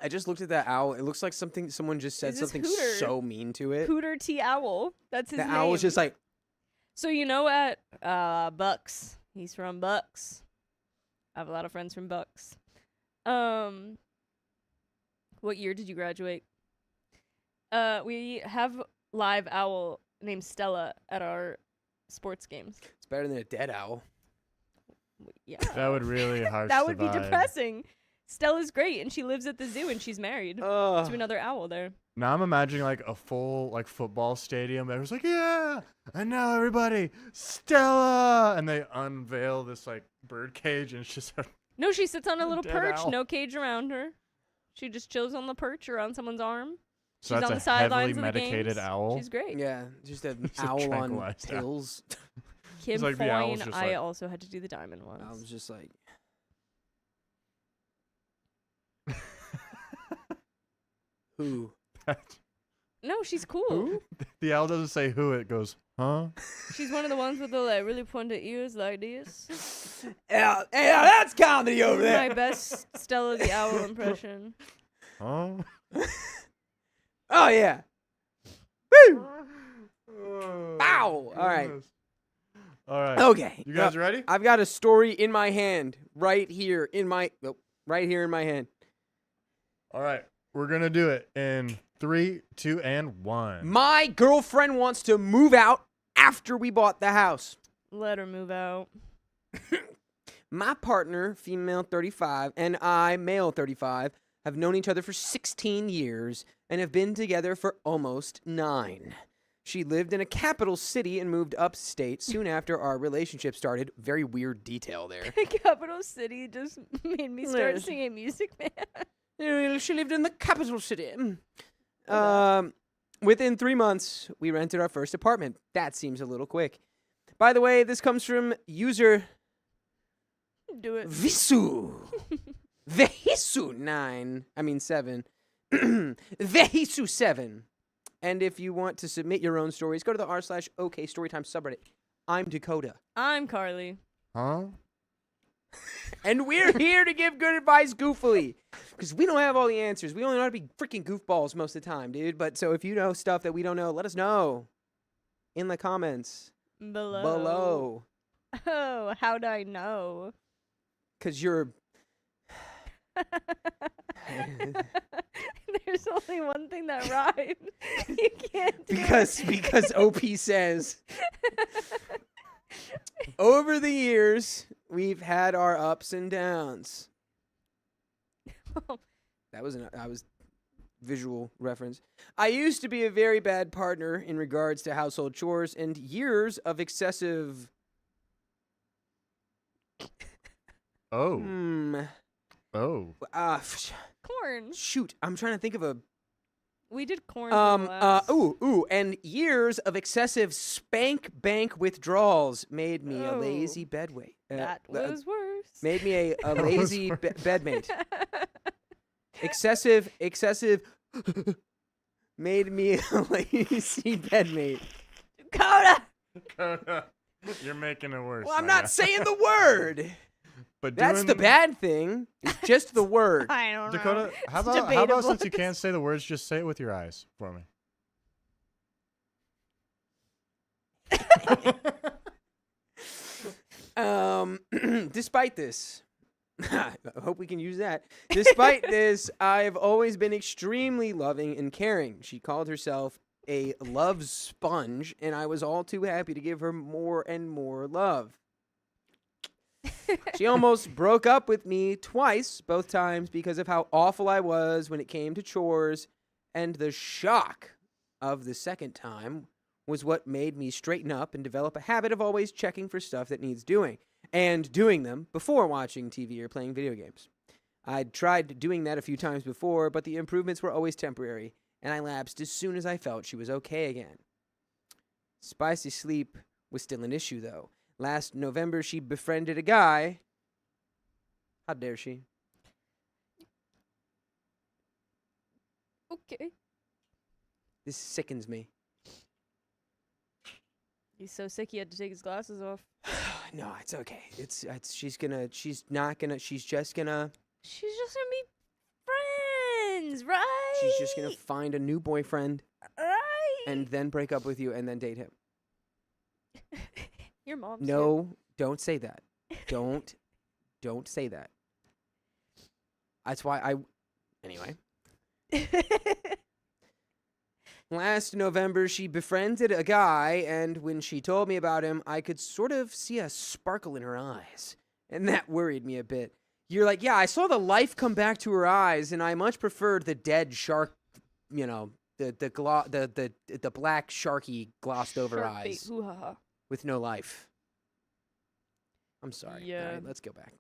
I just looked at that owl. It looks like someone just said Is this something Hooter? so mean to it. Hooter T. Owl. That's his The name. owl was just like, So you know at Bucks. He's from Bucks. I have a lot of friends from Bucks. What year did you graduate? We have live owl named Stella at our sports games. it's better than a dead owl. Yeah. That would really harsh That the would be vibe. depressing. Stella's great, and she lives at the zoo, and she's married to another owl there. Now I'm imagining like a full like football stadium. Everyone's like, yeah, and now everybody, Stella, and they unveil this like bird cage, and it's just No, she sits on a little Dead perch, owl. no cage around her. She just chills on the perch or on someone's arm. so She's that's on a the sidelines heavily of the medicated games. owl. She's great. Yeah, just an It's a owl on tranquilized owl. pills. Kim like the owl's Foyne, just I like- also had to do the diamond ones. I was just like, who? No, she's cool. The owl doesn't say who, it goes, huh? She's one of the ones with the like really pointed ears like this. Yeah, that's comedy over This is there. my best Stella the Owl impression. Huh? Oh yeah. Woo! Ow! All right. All right. Okay. You guys ready? I've got a story in my hand right here in my hand. All right. We're going to do it in 3, 2, and 1. My girlfriend wants to move out after we bought the house. Let her move out. My partner, female 35, and I, male 35, have known each other for 16 years and have been together for almost 9. She lived in a capital city and moved upstate soon after our relationship started. Very weird detail there. Capital City just made me start Yes. singing Music Man. She lived in the capital city. Within 3 months, we rented our first apartment. That seems a little quick. By the way, this comes from user Do it. Visu. Vehisu 7. Vehisu 7. And if you want to submit your own stories, go to the r/OK Storytime subreddit. I'm Dakota. I'm Carly. Huh? And we're here to give good advice goofily. Because we don't have all the answers. We only know how to be freaking goofballs most of the time, dude. But so if you know stuff that we don't know, let us know in the comments below. Oh, how'd I know? Because you're... There's only one thing that rhymes. You can't do Because OP says... Over the years, we've had our ups and downs. That was visual reference. I used to be a very bad partner in regards to household chores and years of excessive... Oh. Hmm. Oh. corn. Shoot, I'm trying to think of a... We did corn. for the last- And years of excessive spank bank withdrawals made me a Oh. lazy bedweight. That was worse. Made me a was lazy worse. bedmate. Excessive made me a lazy bedmate. Dakota. You're making it worse. Well, I'm my not guy. saying the word. But That's the doing- bad thing. It's just the word. I don't know. Dakota, how It's about debatable since you at can't this- say the words, just say it with your eyes for me. Despite this, I hope we can use that. Despite this, I've always been extremely loving and caring. She called herself a love sponge, and I was all too happy to give her more and more love. She almost broke up with me twice, both times because of how awful I was when it came to chores, and the shock of the second time was what made me straighten up and develop a habit of always checking for stuff that needs doing, and doing them before watching TV or playing video games. I'd tried doing that a few times before, but the improvements were always temporary, and I lapsed as soon as I felt she was okay again. Spicy sleep was still an issue, though. Last November, she befriended a guy. How dare she? Okay. This sickens me. He's so sick he had to take his glasses off. No, it's okay. It's she's not gonna she's just gonna She's just gonna be friends, right? she's just gonna find a new boyfriend right. and then break up with you and then date him. Your mom's No, don't say that. Don't say that. That's why anyway. Last November, she befriended a guy, and when she told me about him, I could sort of see a sparkle in her eyes, and that worried me a bit. You're like, yeah, I saw the life come back to her eyes, and I much preferred the dead shark, the black sharky glossed over Shark bait. eyes Hoo-ha-ha. with no life. I'm sorry. Yeah. All right, let's go back.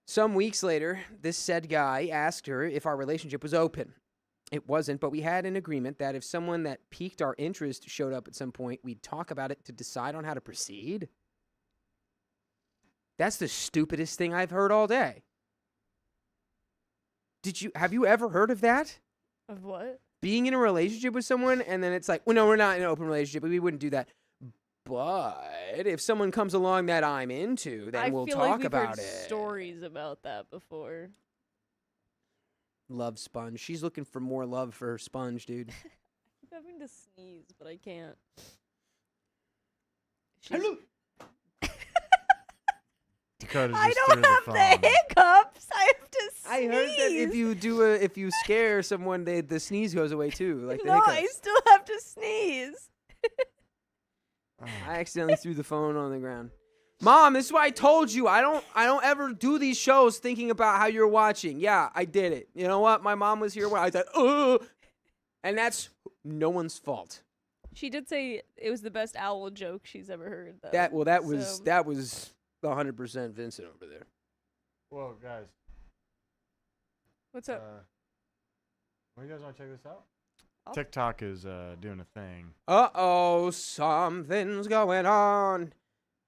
Some weeks later, this said guy asked her if our relationship was open. It wasn't, but we had an agreement that if someone that piqued our interest showed up at some point, we'd talk about it to decide on how to proceed. That's the stupidest thing I've heard all day. Have you ever heard of that? Of what? Being in a relationship with someone and then it's like, well, no, we're not in an open relationship. We wouldn't do that. But if someone comes along that I'm into, then we'll feel talk like we've about heard it. stories about that before. Love Sponge. She's looking for more love for Sponge, dude. I keep having to sneeze, but I can't. Hello. Dakota's I just don't through have the the phone. hiccups. I have to sneeze. I heard that if you scare someone, the sneeze goes away too, like the no, I hiccups. still have to sneeze. I accidentally threw the phone on the ground. Mom, this is why I told you I don't ever do these shows thinking about how you're watching. Yeah, I did it. You know what? My mom was here when I said, "Ugh," and that's no one's fault. She did say it was the best owl joke she's ever heard. Though. That So- was 100% Vincent over there. Whoa, guys. What's up? You guys want to check this out? Oh. TikTok is doing a thing. Uh-oh, something's going on.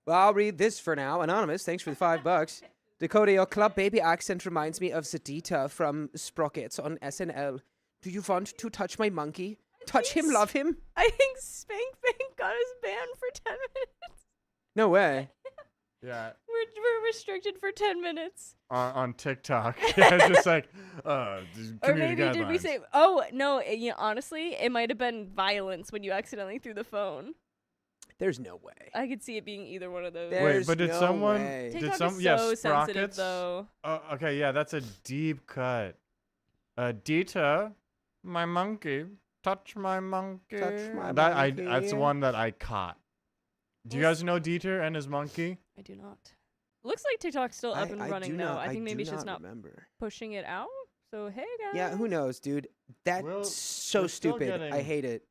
Well, I'll read this for now. Anonymous, thanks for the $5. Dakota, your club baby accent reminds me of Sedita from Sprockets on SNL. Do you want to touch my monkey? Touch him, love him? I think Spank Bank got us banned for 10 minutes. No way. Yeah, We're restricted for 10 minutes. on TikTok. Yeah, it's just like, just Or community maybe did we guidelines. say? Oh no! Honestly, it might have been violence when you accidentally threw the phone. There's no way. I could see it being either one of those. There's but did no someone- way. Did TikTok some- is yeah, so sensitive Sprockets? though. Oh, okay, yeah, that's a deep cut. Dita, my monkey, touch my monkey. Touch my That's monkey. the one that I caught. Do you Well, guys know Dieter and his monkey? I do not. Looks like TikTok's still up and I running do though. not- I think do maybe it's just not remember. pushing it out. So hey guys. Yeah, who knows, dude? That's Well, so we're still stupid. I getting- hate it.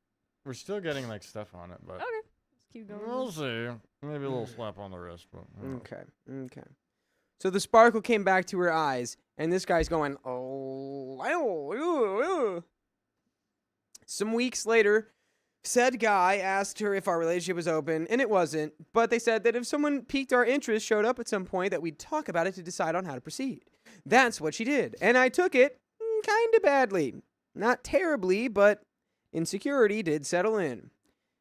We're still getting like stuff on it, but Okay. Let's keep going. we'll see. Maybe a little slap on the wrist, but who knows. Okay. So the sparkle came back to her eyes, and this guy's going, oh. Some weeks later, said guy asked her if our relationship was open, and it wasn't, but they said that if someone piqued our interest showed up at some point, that we'd talk about it to decide on how to proceed. That's what she did, and I took it kind of badly. Not terribly, but insecurity did settle in.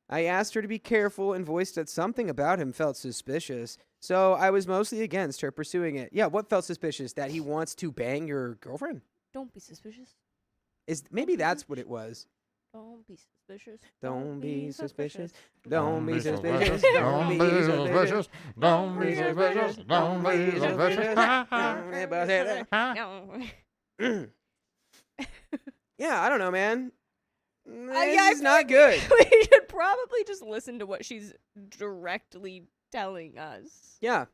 I asked her to be careful and voiced that something about him felt suspicious, so I was mostly against her pursuing it. Yeah, what felt suspicious? That he wants to bang your girlfriend? Don't be suspicious. Maybe that's what it was. Don't be suspicious. Don't be suspicious. Don't Don't be be suspicious. suspicious. Don't be suspicious. Don't be suspicious. Don't be suspicious. No. Yeah, I don't know, man. Yeah, This I is feel not like good. We should probably just listen to what she's directly telling us. Yeah.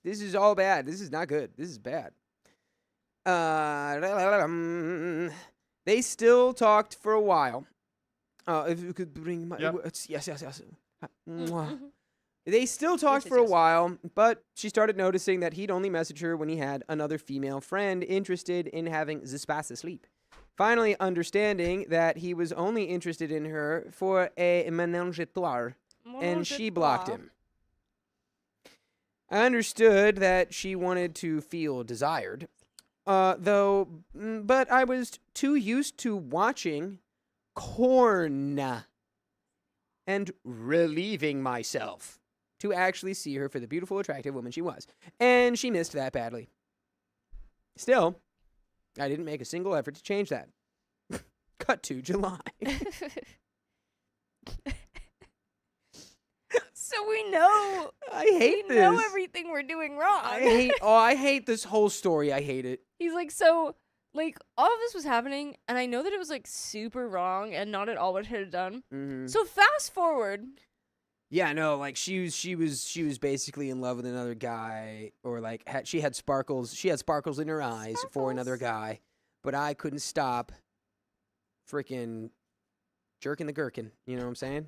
This is all bad. This is not good. This is bad. They still talked for a while. If you could bring my Yep. words. Yes. Mm-hmm. Mwah. They still talked Yes, for a yes. while, but she started noticing that he'd only message her when he had another female friend interested in having the space asleep. Finally, understanding that he was only interested in her for a ménage à trois, and she blocked him. I understood that she wanted to feel desired, but I was too used to watching corn and relieving myself to actually see her for the beautiful, attractive woman she was. And she missed that badly. Still, I didn't make a single effort to change that. Cut to July. So we know. I hate we this. know everything we're doing wrong. I hate this whole story. I hate it. He's like, so, like, all of this was happening, and I know that it was, like, super wrong and not at all what I had done. Mm-hmm. So fast forward. Yeah, no, like she was basically in love with another guy, or like she had sparkles in her eyes for another guy, but I couldn't stop freaking jerking the gherkin. You know what I'm saying?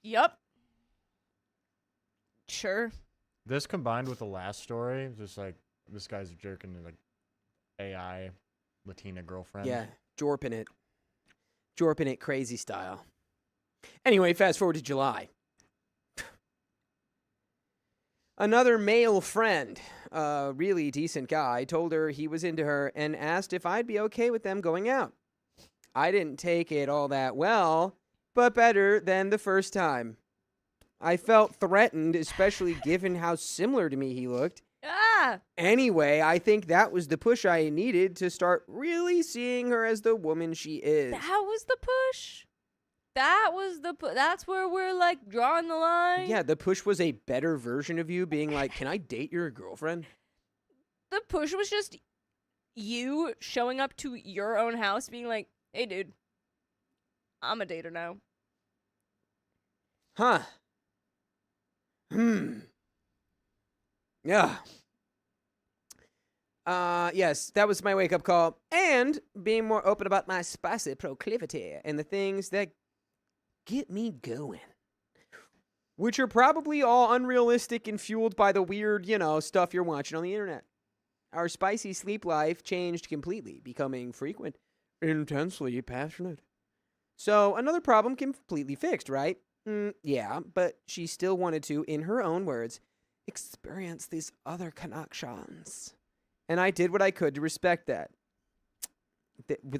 Yup. Sure. This combined with the last story, just like this guy's jerking like AI Latina girlfriend. Yeah, jorping it crazy style. Anyway, fast forward to July. Another male friend, a really decent guy, told her he was into her and asked if I'd be okay with them going out. I didn't take it all that well, but better than the first time. I felt threatened, especially given how similar to me he looked. Ah! Anyway, I think that was the push I needed to start really seeing her as the woman she is. That was the push. That was the that's where we're like drawing the line. Yeah, the push was a better version of you being like, "Can I date your girlfriend?" The push was just you showing up to your own house being like, "Hey dude, I'm a dater now." Huh. Yeah. Yes, that was my wake-up call. And being more open about my spicy proclivity and the things that get me going. Which are probably all unrealistic and fueled by the weird, stuff you're watching on the internet. Our spicy sleep life changed completely, becoming frequent, intensely passionate. So another problem completely fixed, right? Yeah, but she still wanted to, in her own words, experience these other connections. And I did what I could to respect that.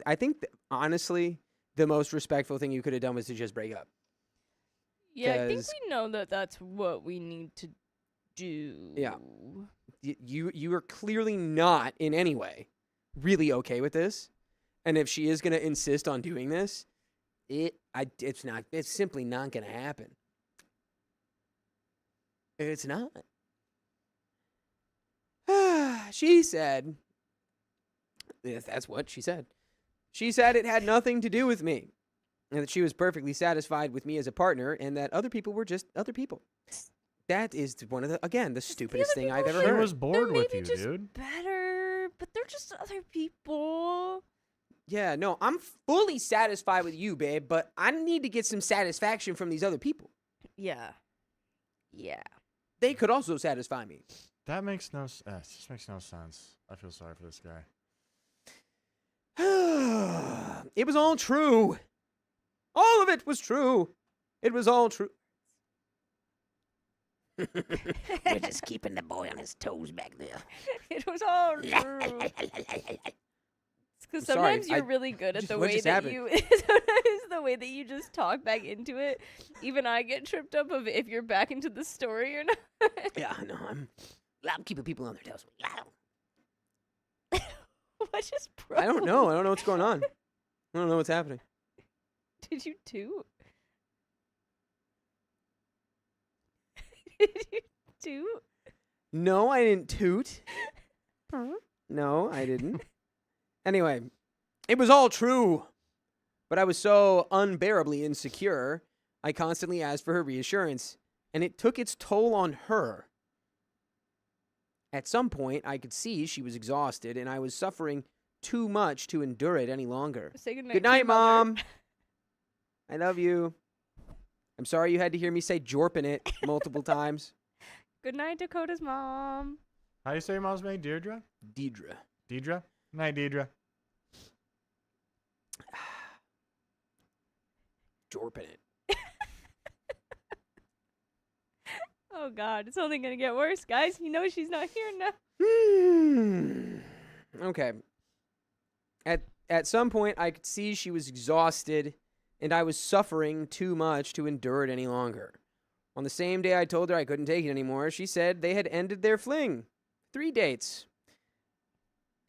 I think, honestly, the most respectful thing you could have done was to just break up. Yeah, I think 'Cause- we know that that's what we need to do. Yeah. You are clearly not in any way really okay with this. And if she is going to insist on doing this, it's simply not going to happen. It's not. She said, yes, that's what she said. She said it had nothing to do with me, and that she was perfectly satisfied with me as a partner, and that other people were just other people. That is one of the stupidest thing I've ever She heard. was bored with maybe you, just dude. better, but they're just other people. Yeah, no, I'm fully satisfied with you, babe, but I need to get some satisfaction from these other people. Yeah. Yeah. They could also satisfy me. That makes no sense. It just makes no sense. I feel sorry for this guy. It was all true. All of it was true. It was all true. We're just keeping the boy on his toes back there. It was all true. Because I'm sorry, sometimes you're really good at the what way just that happened? you. Sometimes the way that you just talk back into it. Even I get tripped up of if you're back into the story or not. Yeah, no, I'm keeping people on their toes. What just broke? I don't know. I don't know what's going on. I don't know what's happening. Did you toot? Did you toot? No, I didn't toot. No, I didn't. Anyway, it was all true. But I was so unbearably insecure, I constantly asked for her reassurance, and it took its toll on her. At some point, I could see she was exhausted, and I was suffering too much to endure it any longer. Say goodnight. Good to your night, mother. Mom. I love you. I'm sorry you had to hear me say jorpin' it multiple times. Good night, Dakota's mom. How do you say your mom's name? Deirdre? Deidre. Deidre? Night, Deidre. Jorpin' it. Oh God, it's only gonna get worse, guys. You know she's not here now. Okay. At some point, I could see she was exhausted, and I was suffering too much to endure it any longer. On the same day I told her I couldn't take it anymore, she said they had ended their fling. 3 dates.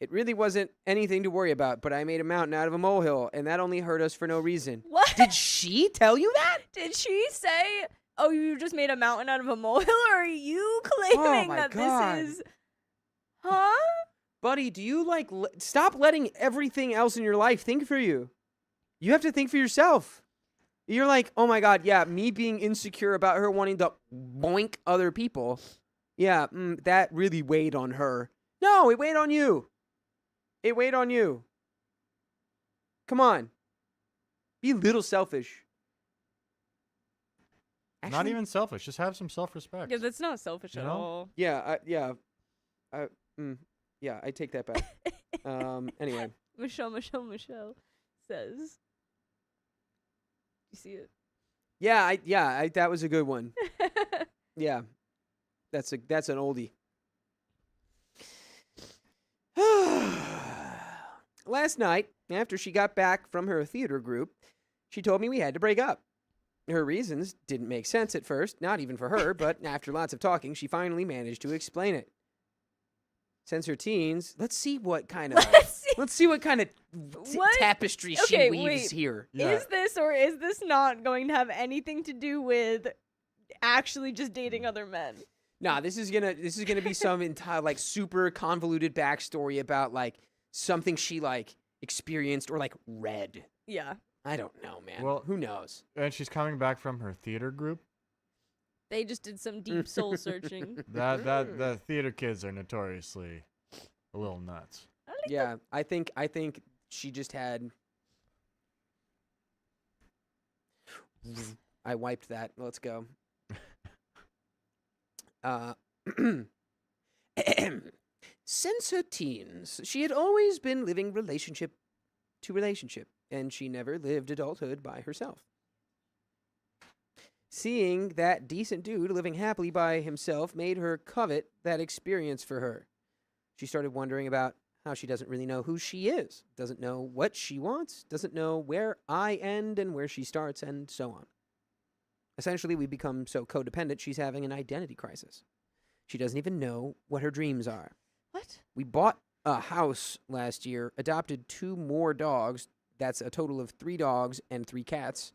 It really wasn't anything to worry about, but I made a mountain out of a molehill, and that only hurt us for no reason. What? Did she tell you that? Did she say, "Oh, you just made a mountain out of a molehill," or are you claiming my that God. this is? Huh? Buddy, do you stop letting everything else in your life think for you? You have to think for yourself. You're like, oh my God, yeah, me being insecure about her wanting to boink other people. Yeah, that really weighed on her. No, it weighed on you. It weighed on you. Come on. Be a little selfish. Not Actually, even selfish. Just have some self-respect. Yeah, that's not selfish You at know? all. Yeah, I take that back. Anyway. Michelle says. You see it? Yeah, that was a good one. Yeah. That's an oldie. Last night, after she got back from her theater group, she told me we had to break up. Her reasons didn't make sense at first, not even for her, but after lots of talking, she finally managed to explain it. Since her teens, let's see what kind of What? tapestry Okay, she weaves wait. here. Yeah. Is this or is this not going to have anything to do with actually just dating other men? Nah, this is gonna be some entire super convoluted backstory about something she experienced or read. Yeah. I don't know, man. Well- Who knows? And she's coming back from her theater group. They just did some deep soul searching. The theater kids are notoriously a little nuts. Yeah, I think she just had. I wiped that. Let's go. Since her teens, she had always been living relationship to relationship, and she never lived adulthood by herself. Seeing that decent dude living happily by himself made her covet that experience for her. She started wondering about how she doesn't really know who she is, doesn't know what she wants, doesn't know where I end and where she starts, and so on. Essentially, we become so codependent, she's having an identity crisis. She doesn't even know what her dreams are. What? We bought a house last year, adopted 2 more dogs. That's a total of 3 dogs and 3 cats.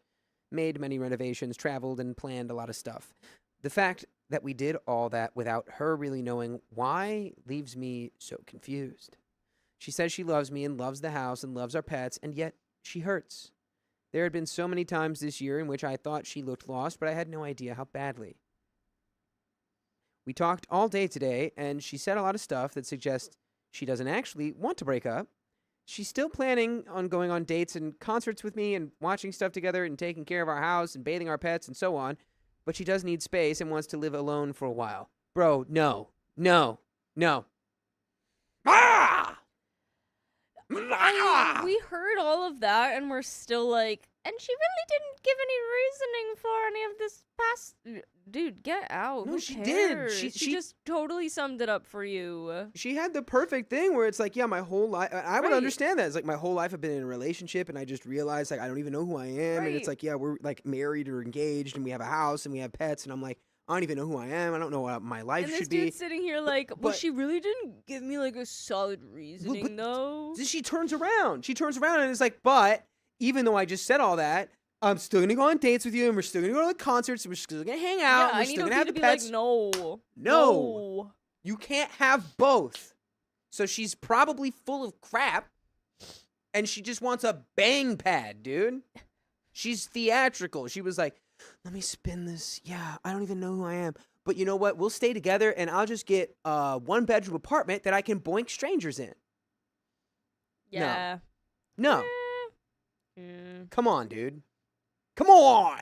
Made many renovations, traveled, and planned a lot of stuff. The fact that we did all that without her really knowing why leaves me so confused. She says she loves me and loves the house and loves our pets, and yet she hurts. There had been so many times this year in which I thought she looked lost, but I had no idea how badly. We talked all day today, and she said a lot of stuff that suggests she doesn't actually want to break up. She's still planning on going on dates and concerts with me and watching stuff together and taking care of our house and bathing our pets and so on, but she does need space and wants to live alone for a while. Bro, no. Ah! I mean, we heard all of that and we're still and she really didn't give any reasoning for any of this past. Dude, get out. No, Who she did. cares? She- She just totally summed it up for you. She had the perfect thing where it's my whole life. I would Right. understand that. It's my whole life I've been in a relationship, and I just realized I don't even know who I am. And it's Right. we're married or engaged, and we have a house, and we have pets, and I'm I don't even know who I am. I don't know what my life And this should be. dude's sitting here well, But- she really didn't give me a solid reasoning but- though. She turns around. And it's but even though I just said all that, I'm still gonna go on dates with you, and we're still gonna go to the concerts, and we're still gonna hang out, Yeah, and I we're need still gonna OP have to the be pets. no. No. You can't have both. So she's probably full of crap, and she just wants a bang pad, dude. She's theatrical. She was like, let me spin this. Yeah, I don't even know who I am. But you know what? We'll stay together, and I'll just get a 1-bedroom apartment that I can boink strangers in. Yeah. No. Mm. Come on, dude. Come on.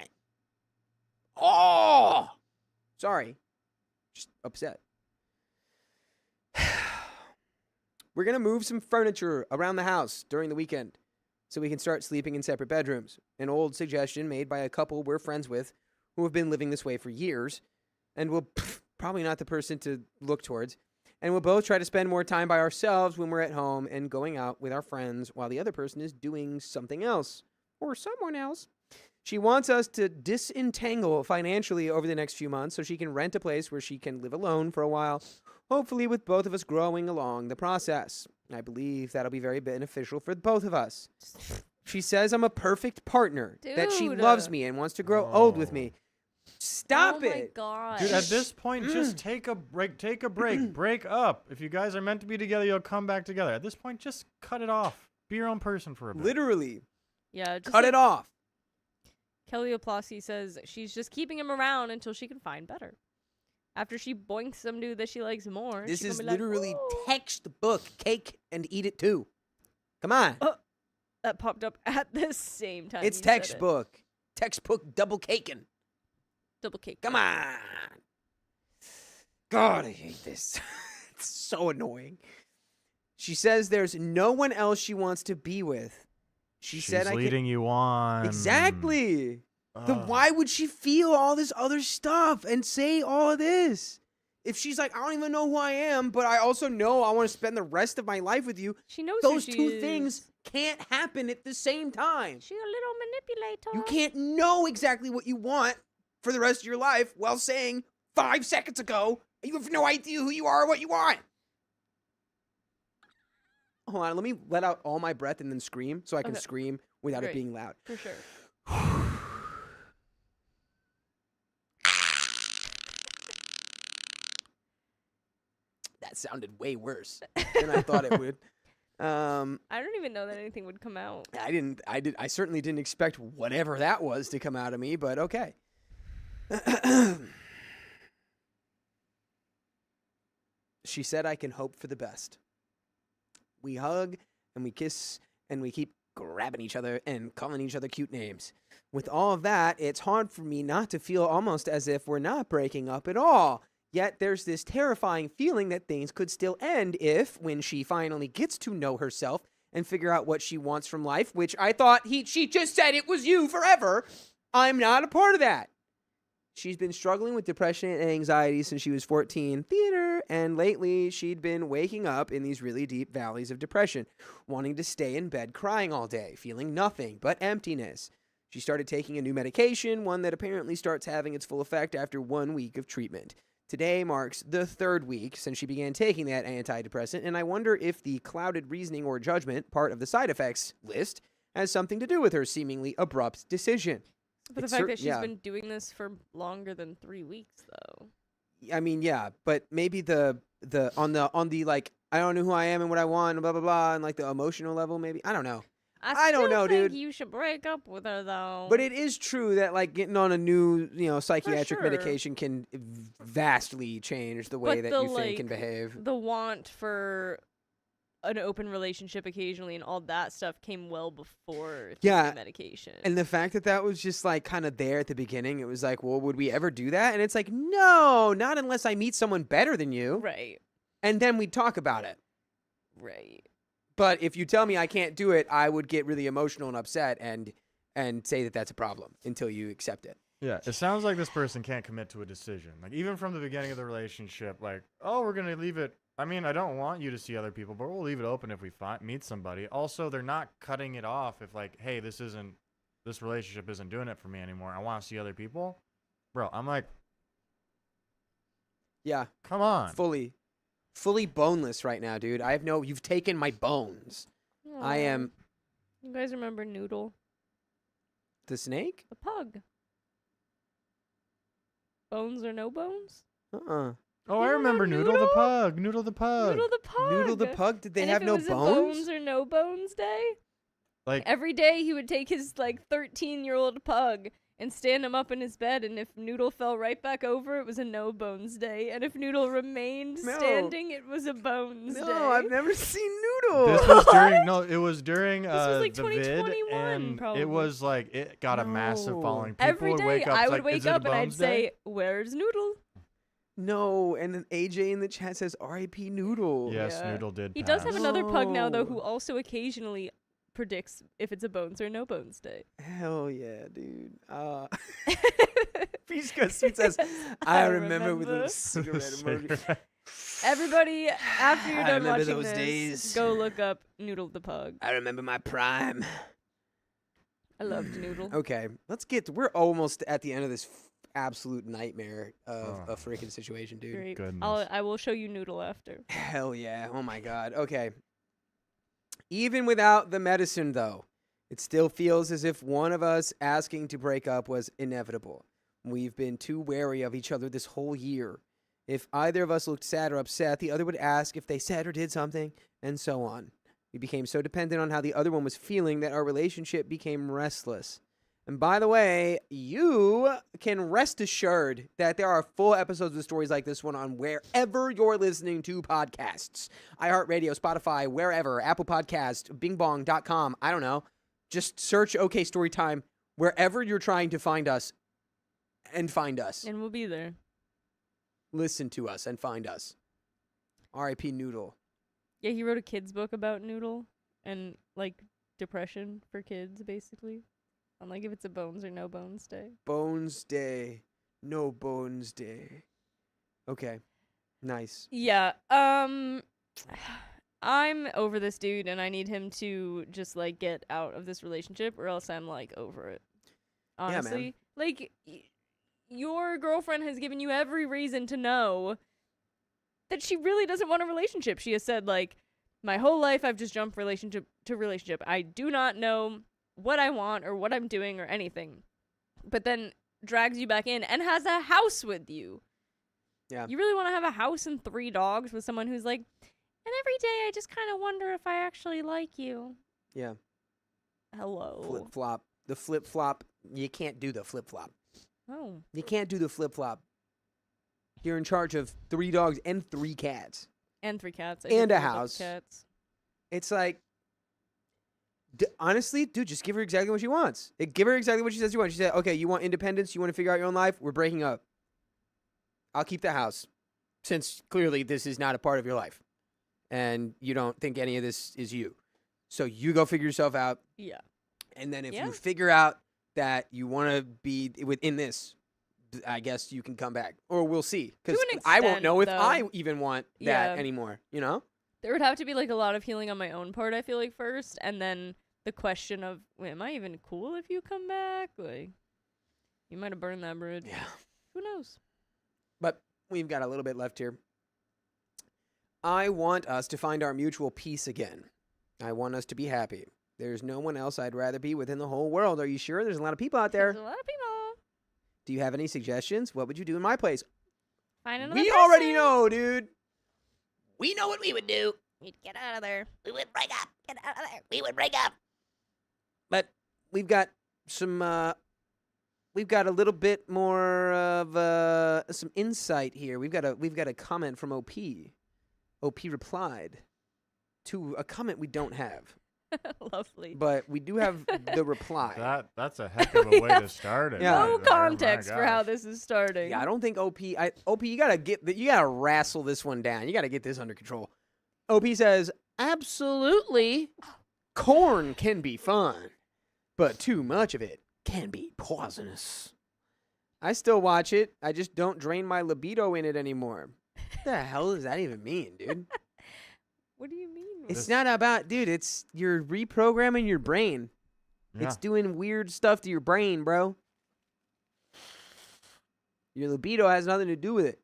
Oh. Sorry. Just upset. We're going to move some furniture around the house during the weekend so we can start sleeping in separate bedrooms. An old suggestion made by a couple we're friends with who have been living this way for years and will probably not the person to look towards. And we'll both try to spend more time by ourselves when we're at home and going out with our friends while the other person is doing something else or someone else. She wants us to disentangle financially over the next few months so she can rent a place where she can live alone for a while, hopefully with both of us growing along the process. I believe that'll be very beneficial for both of us. She says I'm a perfect partner, that she Dude. loves me and wants to grow old with me. Stop Oh my it. god. Dude, at this point, just take a break. Take a break. Break up. If you guys are meant to be together, you'll come back together. At this point, just cut it off. Be your own person for a bit. Literally. Yeah, just Cut it off. Kelly Oplosky says she's just keeping him around until she can find better. After she boinks some dude that she likes more, This she is gonna be literally like, "Whoa." textbook cake and eat it too. Come on. That popped up at the same time. It's you said it. textbook. Textbook double caking. Double cake. Come on. God, I hate this. It's so annoying. She says there's no one else she wants to be with. She She's said I leading you on. Exactly. Then Ugh. why would she feel all this other stuff and say all of this? If she's like, I don't even know who I am, but I also know I want to spend the rest of my life with you, She knows who those she two is. things can't happen at the same time. She's a little manipulator. You can't know exactly what you want for the rest of your life while saying 5 seconds ago, you have no idea who you are or what you want. Hold on, let me let out all my breath and then scream so I can Okay. scream without it Great. being loud. For sure. That sounded way worse than I thought it would. I don't even know that anything would come out. I certainly didn't expect whatever that was to come out of me, but okay. She said I can hope for the best. We hug and we kiss and we keep grabbing each other and calling each other cute names. With all of that, it's hard for me not to feel almost as if we're not breaking up at all. Yet there's this terrifying feeling that things could still end if, when she finally gets to know herself and figure out what she wants from life, which I thought she just said it was you forever, I'm not a part of that. She's been struggling with depression and anxiety since she was 14, theater, and lately she'd been waking up in these really deep valleys of depression, wanting to stay in bed crying all day, feeling nothing but emptiness. She started taking a new medication, one that apparently starts having its full effect after 1 week of treatment. Today marks the 3rd week since she began taking that antidepressant, and I wonder if the clouded reasoning or judgment, part of the side effects list, has something to do with her seemingly abrupt decision. But the It's fact that she's yeah. been doing this for longer than 3 weeks, though. I mean, yeah, but maybe the on the like I don't know who I am and what I want and blah blah blah and like the emotional level maybe I don't know. I don't still know, think dude. You should break up with her, though. But it is true that like getting on a new psychiatric sure. medication can vastly change the way But that the, you think and like, behave. the want for an open relationship occasionally and all that stuff came well before Yeah, taking medication. And the fact that that was just like kind of there at the beginning, it was like, well, would we ever do that? And it's like, no, not unless I meet someone better than you, right, and then we'd talk about it. right. But if you tell me I can't do it, I would get really emotional and upset and say that that's a problem until you accept it. Yeah, it sounds like this person can't commit to a decision. Like, even from the beginning of the relationship, like, oh, we're going to leave it. I mean, I don't want you to see other people, but we'll leave it open if we meet somebody. Also, they're not cutting it off if, like, hey, this relationship isn't doing it for me anymore. I want to see other people. Bro, I'm like, Yeah, come on. fully boneless right now, dude. You've taken my bones. I Aw. am You guys remember Noodle, the snake? the pug? Bones or no bones? Uh-uh. Oh, I You don't know remember Noodle the Noodle? pug. Noodle the pug. Noodle the pug. Noodle the pug? Did they and have if no it was bones? a bones or no bones day, Like, every day he would take his like 13-year-old pug and stand him up in his bed, and if Noodle fell right back over, it was a no bones day, and if Noodle remained No. standing, it was a bones day. No, I've never seen Noodle. This was during it was during was, like, the vid, 2021 and probably. it was like it got a massive No. following. People Every would day wake up. I it's would like, wake "Is it a up and I'd Bones Day?" say, "Where's Noodle?" No, and then AJ in the chat says R.I.P. Noodle. Yes, Yeah. Noodle did. He does have pass. another pug now, though, No. who also occasionally predicts if it's a bones or no bones day. Hell yeah, dude. Fishka says, I remember with a cigarette emoji. Everybody, after you're I done remember watching those this, days. go look up Noodle the pug. I remember my prime. I loved Noodle. Okay, we're almost at the end of this absolute nightmare of Oh. a freaking situation, dude. Great. Goodness. I will show you Noodle after. Hell yeah. Oh my God. Okay. Even without the medicine, though, it still feels as if one of us asking to break up was inevitable. We've been too wary of each other this whole year. If either of us looked sad or upset, the other would ask if they said or did something, and so on. We became so dependent on how the other one was feeling that our relationship became restless. And by the way, you can rest assured that there are full episodes of stories like this one on wherever you're listening to podcasts. iHeartRadio, Spotify, wherever, Apple Podcast, bingbong.com, I don't know. Just search OK Storytime wherever you're trying to find us and find us. And we'll be there. Listen to us and find us. R.I.P. Noodle. Yeah, he wrote a kid's book about Noodle and, like, depression for kids, basically. On, like, if it's a bones or no bones day. Bones Day. No Bones Day. Okay. Nice. Yeah, I'm over this dude, and I need him to just, like, get out of this relationship, or else I'm, like, over it. Yeah, man. Honestly. Like, your girlfriend has given you every reason to know that she really doesn't want a relationship. She has said, like, my whole life I've just jumped relationship to relationship. I do not know what I want or what I'm doing or anything. But then drags you back in and has a house with you. Yeah. You really want to have a house and 3 dogs with someone who's like, and every day I just kind of wonder if I actually like you. Yeah. Hello. Flip-flop. The flip-flop. You can't do the flip-flop. Oh. You can't do the flip-flop. You're in charge of 3 dogs and 3 cats. And 3 cats. I And did a look up house. Cats. It's like, honestly, dude, just give her exactly what she wants. Give her exactly what she says you want. She said, okay, you want independence? You want to figure out your own life? We're breaking up. I'll keep the house, since clearly this is not a part of your life. And you don't think any of this is you. So you go figure yourself out. Yeah. And then if Yeah. you figure out that you want to be within this, I guess you can come back. Or we'll see. Because To an I won't extent, know if though. I even want that Yeah. anymore, you know? There would have to be like a lot of healing on my own part, I feel like, first, and then the question of, wait, am I even cool if you come back? Like, you might have burned that bridge. Yeah. Who knows? But we've got a little bit left here. I want us to find our mutual peace again. I want us to be happy. There's no one else I'd rather be with in the whole world. Are you sure? There's a lot of people out there. There's a lot of people. Do you have any suggestions? What would you do in my place? Find another We person. already know, dude. We know what we would do. We'd get out of there. We would break up. Get out of there. We would break up. But we've got some we've got a little bit more of some insight here. We've got a comment from OP. OP replied to a comment we don't have, Lovely. but we do have the reply. That's a heck of a way to start it. Yeah. No right there, my context for how gosh. this is starting. Yeah, I don't think OP. OP, you gotta wrestle this one down. You gotta get this under control. OP says, absolutely, corn can be fun, but too much of it can be poisonous. I still watch it. I just don't drain my libido in it anymore. What the hell does that even mean, dude? What do you mean? It's not about, dude. It's you're reprogramming your brain. Yeah. It's doing weird stuff to your brain, bro. Your libido has nothing to do with it.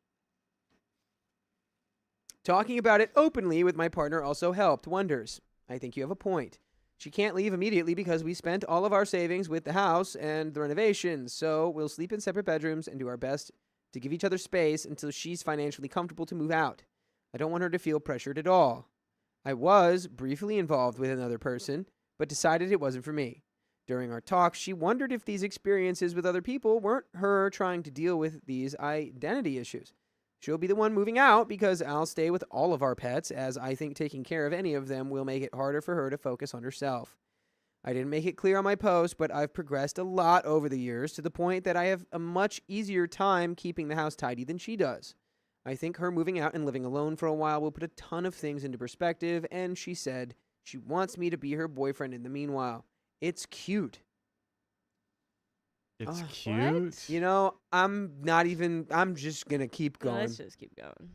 Talking about it openly with my partner also helped wonders. I think you have a point. She can't leave immediately because we spent all of our savings with the house and the renovations, so we'll sleep in separate bedrooms and do our best to give each other space until she's financially comfortable to move out. I don't want her to feel pressured at all. I was briefly involved with another person, but decided it wasn't for me. During our talk, she wondered if these experiences with other people weren't her trying to deal with these identity issues. She'll be the one moving out because I'll stay with all of our pets, as I think taking care of any of them will make it harder for her to focus on herself. I didn't make it clear on my post, but I've progressed a lot over the years to the point that I have a much easier time keeping the house tidy than she does. I think her moving out and living alone for a while will put a ton of things into perspective, and she said she wants me to be her boyfriend in the meanwhile. It's cute. It's Ugh. cute. You know, I'm just going to keep No, going. let's just keep going.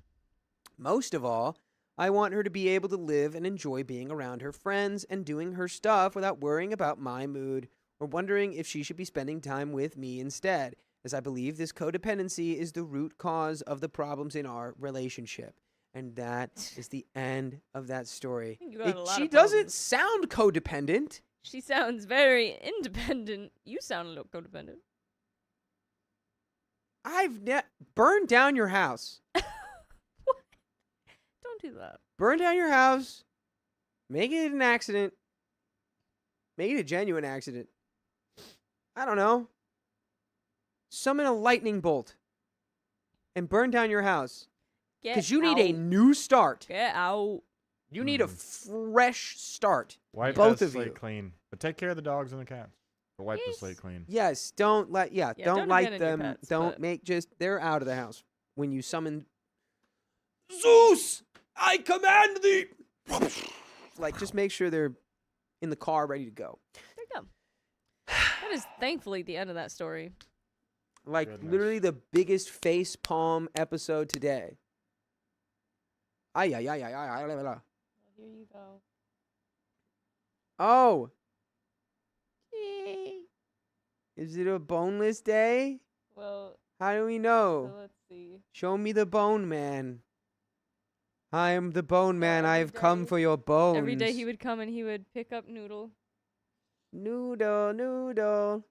Most of all, I want her to be able to live and enjoy being around her friends and doing her stuff without worrying about my mood or wondering if she should be spending time with me instead, as I believe this codependency is the root cause of the problems in our relationship. And that is the end of that story. think you got a lot She of doesn't problems. sound codependent. She sounds very independent. You sound a little codependent. Burn down your house. What? Don't do that. Burn down your house. Make it an accident. Make it a genuine accident. I don't know. Summon a lightning bolt and burn down your house. Get Because you need a out. new start. Get out. You need a fresh start. Wipe Both that of slate you. clean. But take care of the dogs and the cats. But wipe the Yes. slate clean. Yes, don't don't light abandon your them. pets, Don't but- make they're out of the house. When you summon Zeus, I command thee. Like, just make sure they're in the car ready to go. There you go. That is thankfully the end of that story. Like, Goodness. literally the biggest face palm episode today. Ay, ay, ay, ay, ay, ay, ay, ay. Here you go. Oh. Is it a boneless day? Well, How do we so know? let's see. Show me the bone man. I am the bone man. every I've come day- for your bones. Every day he would come and he would pick up Noodle. Noodle, noodle.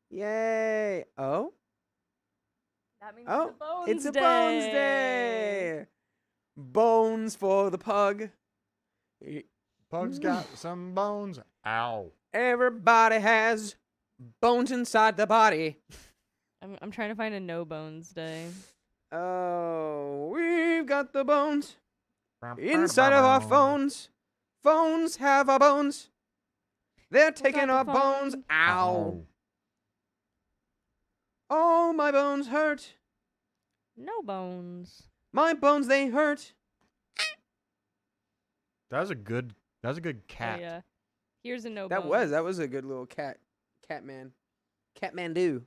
Yay. Oh? That means Oh, it's a bones It's a day. bones day. Bones for the pug. Pug's got some bones. Ow. Everybody has bones inside the body. I'm trying to find a no bones day. Oh, we've got the bones inside of our phones. Phones have our bones. They're taking the our bones. phone. Ow. Oh, my bones hurt. No bones. My bones, they hurt. That was a good cat. Oh, yeah. Here's a no That bones. was a good little Catman. Catmandu.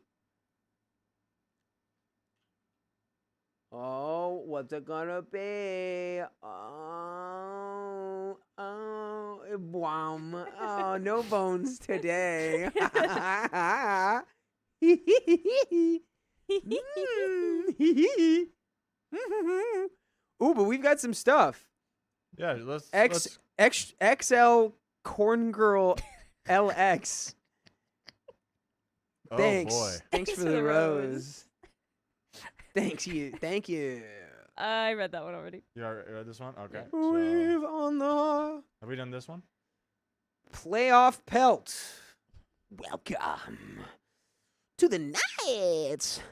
Oh, what's it gonna be? Oh, wham. Oh, no bones today. Ooh, but we've got some stuff. Yeah, let's XL Corn Girl LX. Oh Thanks. boy. Thanks for the rose. Thank you. I read that one already. You read this one? Okay. Yeah. So, We've on the have we done this one? playoff pelt. Welcome to the night.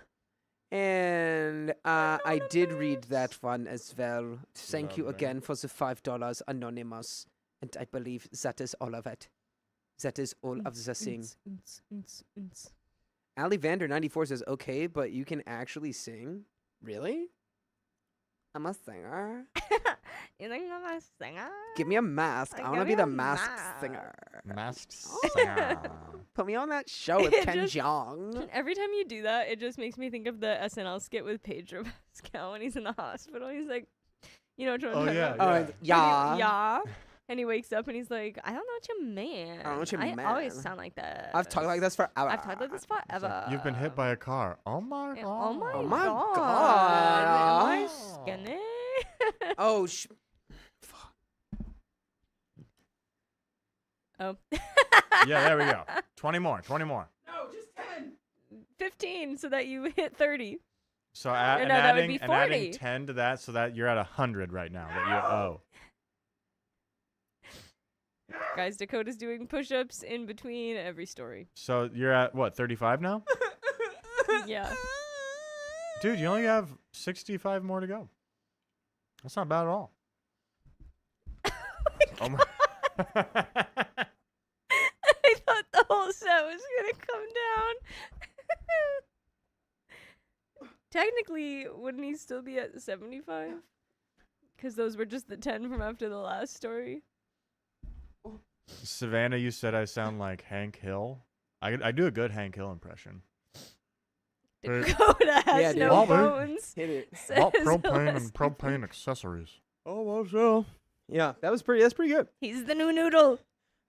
And I did read that one as well. Thank you Lovely. again for the $5, Anonymous. And I believe that is all of it. That is all of the thing. Alivander94 says, okay, but you can actually sing? Really? I'm a singer. You think I'm a singer? Give me a mask. I want to Give be me the a masked mask. singer. Masked Oh. singer. Put me on that show with It Ken just- Jeong. Every time you do that, it just makes me think of the SNL skit with Pedro Pascal when he's in the hospital. He's like, you know what I'm Oh, talking yeah, about? Yeah. Yeah. And he wakes up and he's like, I don't know what you mean. I don't know what you I always mean. sound like that. I've talked like this forever. I've talked like this It's like, forever. you've been hit by a car. Oh my Yeah, god. Oh my, Oh my god. God. Am I skinny? Oh, Oh. Yeah, there we go. 20 more. no, just 10. 15 so that you hit 30. So no, and that would adding be and adding 40. 10 to that so that you're at 100 right now that you owe. Guys, Dakota's doing push-ups in between every story. So you're at what, 35 now? Yeah. Dude, you only have 65 more to go. That's not bad at all. Oh my. I thought the whole set was gonna come down. Technically, wouldn't he still be at 75? Because those were just the 10 from after the last story. Savannah, you said I sound like Hank Hill. I do a good Hank Hill impression. Dakota has Yeah, dude. no Bobby. bones. Hit it. About says propane and Alyssa. propane accessories. Oh, well, so. Yeah, that's pretty good. He's the new noodle.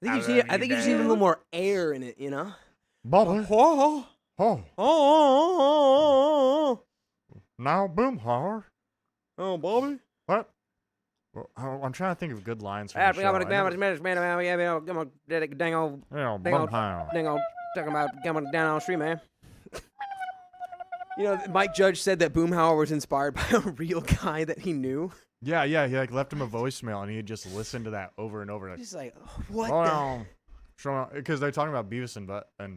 I think you just need a little more air in it, you know? Bobby. Oh, Oh, now boom hard. oh, Bobby. What? Well, I'm trying to think of good lines from Yeah, the show. I never- dang old, Yeah, Dang old- boom hard. talking about coming down on the street, man. You know, Mike Judge said that Boomhauer was inspired by a real guy that he knew. Yeah, he like left him a voicemail and he just listened to that over and over. Like, Just like, what oh the? no, because they're talking about Beavis and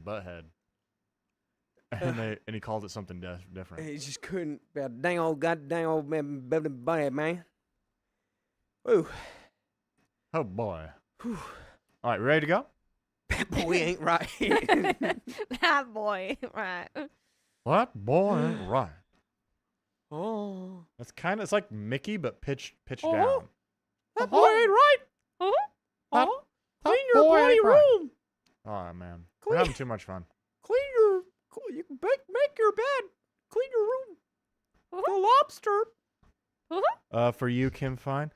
Butthead, and he called it something different. He just couldn't. Dang old man, Butthead, man. Ooh, Oh boy. All right, ready to go? that boy ain't right. That boy, right. What boy ain't right? Oh, It's like Mickey but pitched Oh. down. that boy ain't right. Oh, That- Clean that your boy bloody ain't right. room. Oh man, Clean- we're having too much fun. You can make your bed. Clean your room. Uh-huh. The lobster. For you, Kim Fine.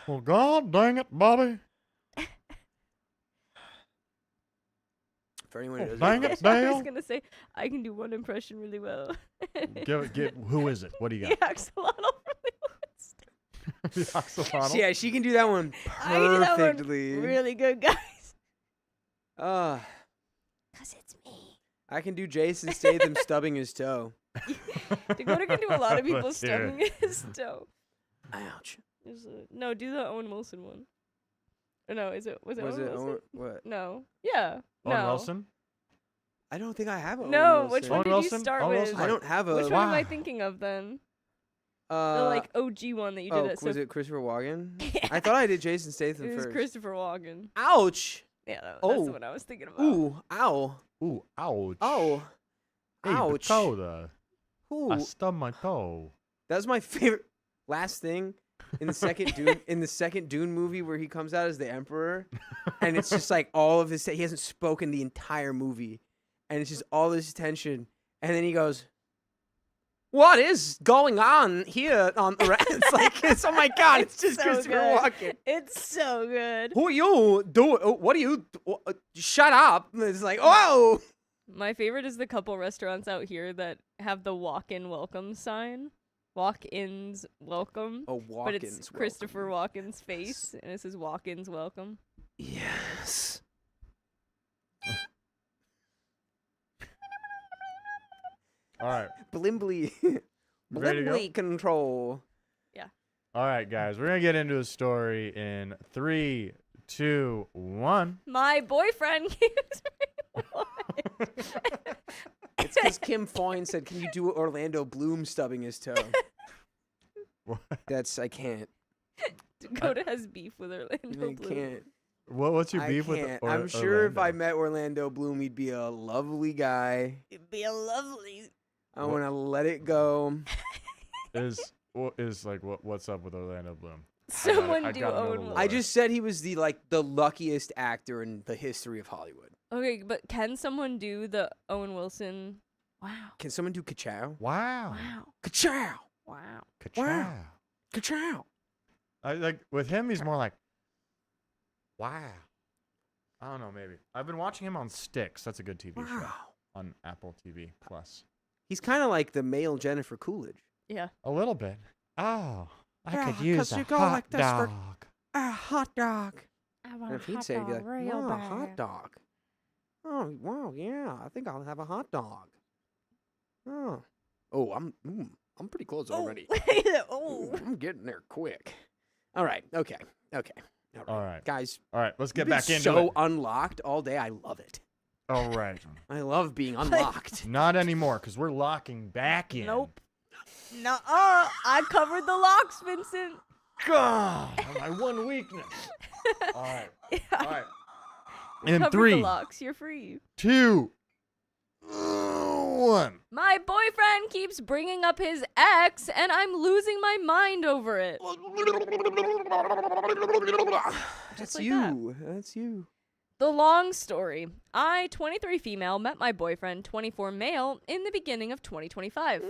Well, God dang it, Bobby. For anyone who doesn't Dang know, it, I was Dale. gonna say I can do one impression really well. Who is it? What do you The got? axolotl from the The axolotl? yeah, she can do that one I can do that one perfectly. really good, guys. Uh, 'Cause it's me. I can do Jason Statham stubbing his toe. Dakota can do a lot of people Let's hear stubbing his toe. Ouch. No, do the Owen Wilson one. Or no, was it Was Owen it Wilson? what? No. Yeah. Owen no. Wilson? I don't think I have a. No, Owen which Wilson. one Owen did Wilson? you start Owen with? Wilson? I don't have a. Which one am I Wow. thinking of then? The Uh, like OG one that you did at was it Christopher Walken? Yeah. I thought I did Jason Statham It was first. Christopher Walken. Ouch! Yeah, that's Oh. the one I was thinking about. Ooh! Ow! Ooh, ouch. Oh! Hey, Ouch! Dakota. Ooh! I stubbed my toe. That was my favorite. Last thing in the second Dune movie where he comes out as the Emperor, and it's just like all of his. He hasn't spoken the entire movie, and it's just all this tension, and then he goes, "What is going on here on the?" It's like, oh my god! It's just So Christopher good. Walken. It's so good. Who are you? What are you? Shut up! It's like, whoa! My favorite is the couple restaurants out here that have the walk-in welcome sign. Walk-ins welcome. Oh, But it's Christopher Walken's face, and it says walk-ins welcome. Yes. All right. Blimbly. Ready to go? Blimbly control. All right, guys. We're going to get into a story in 3, 2, 1. My boyfriend keeps me away. It's because Kim Foyne said, "Can you do Orlando Bloom stubbing his toe?" What? I can't. Dakota has beef with Orlando I Bloom. can't. What's your I beef can't. with I'm sure if I Orlando? met Orlando Bloom, he'd be a lovely guy. It'd be a lovely. I want to let it go. What's up with Orlando Bloom? Someone I do gotta know Owen the Wilson. lore. I just said he was the luckiest actor in the history of Hollywood. Okay, but can someone do the Owen Wilson? Wow. Can someone do ka-chow? Wow. Wow. Ka-chow! Wow. Ka-chow. Ka-chow! I like with him. He's more like, wow. I don't know. Maybe I've been watching him on Sticks. That's a good TV show Wow. on Apple TV Plus. He's kind of like the male Jennifer Coolidge. Yeah. A little bit. Oh, I Yeah, could 'cause use a you go hot like this for- dog. A hot dog. I And if he'd say, it'd be like, wow, a hot dog. Oh, wow, yeah, I think I'll have a hot dog. Oh, I'm pretty close already. Oh. I'm getting there quick. All right, okay. All right. Guys, All right, let's you've get been back into so it. unlocked all day. I love it. All right. I love being unlocked. Not anymore, because we're locking back in. Nope. Nuh-uh. I covered the locks, Vincent. God, my one weakness. All right. All right. In Covered the 3, locks. You're free. 2, 1. My boyfriend keeps bringing up his ex, and I'm losing my mind over it. That's like you. That's you. The long story. I, 23 female, met my boyfriend, 24 male, in the beginning of 2025.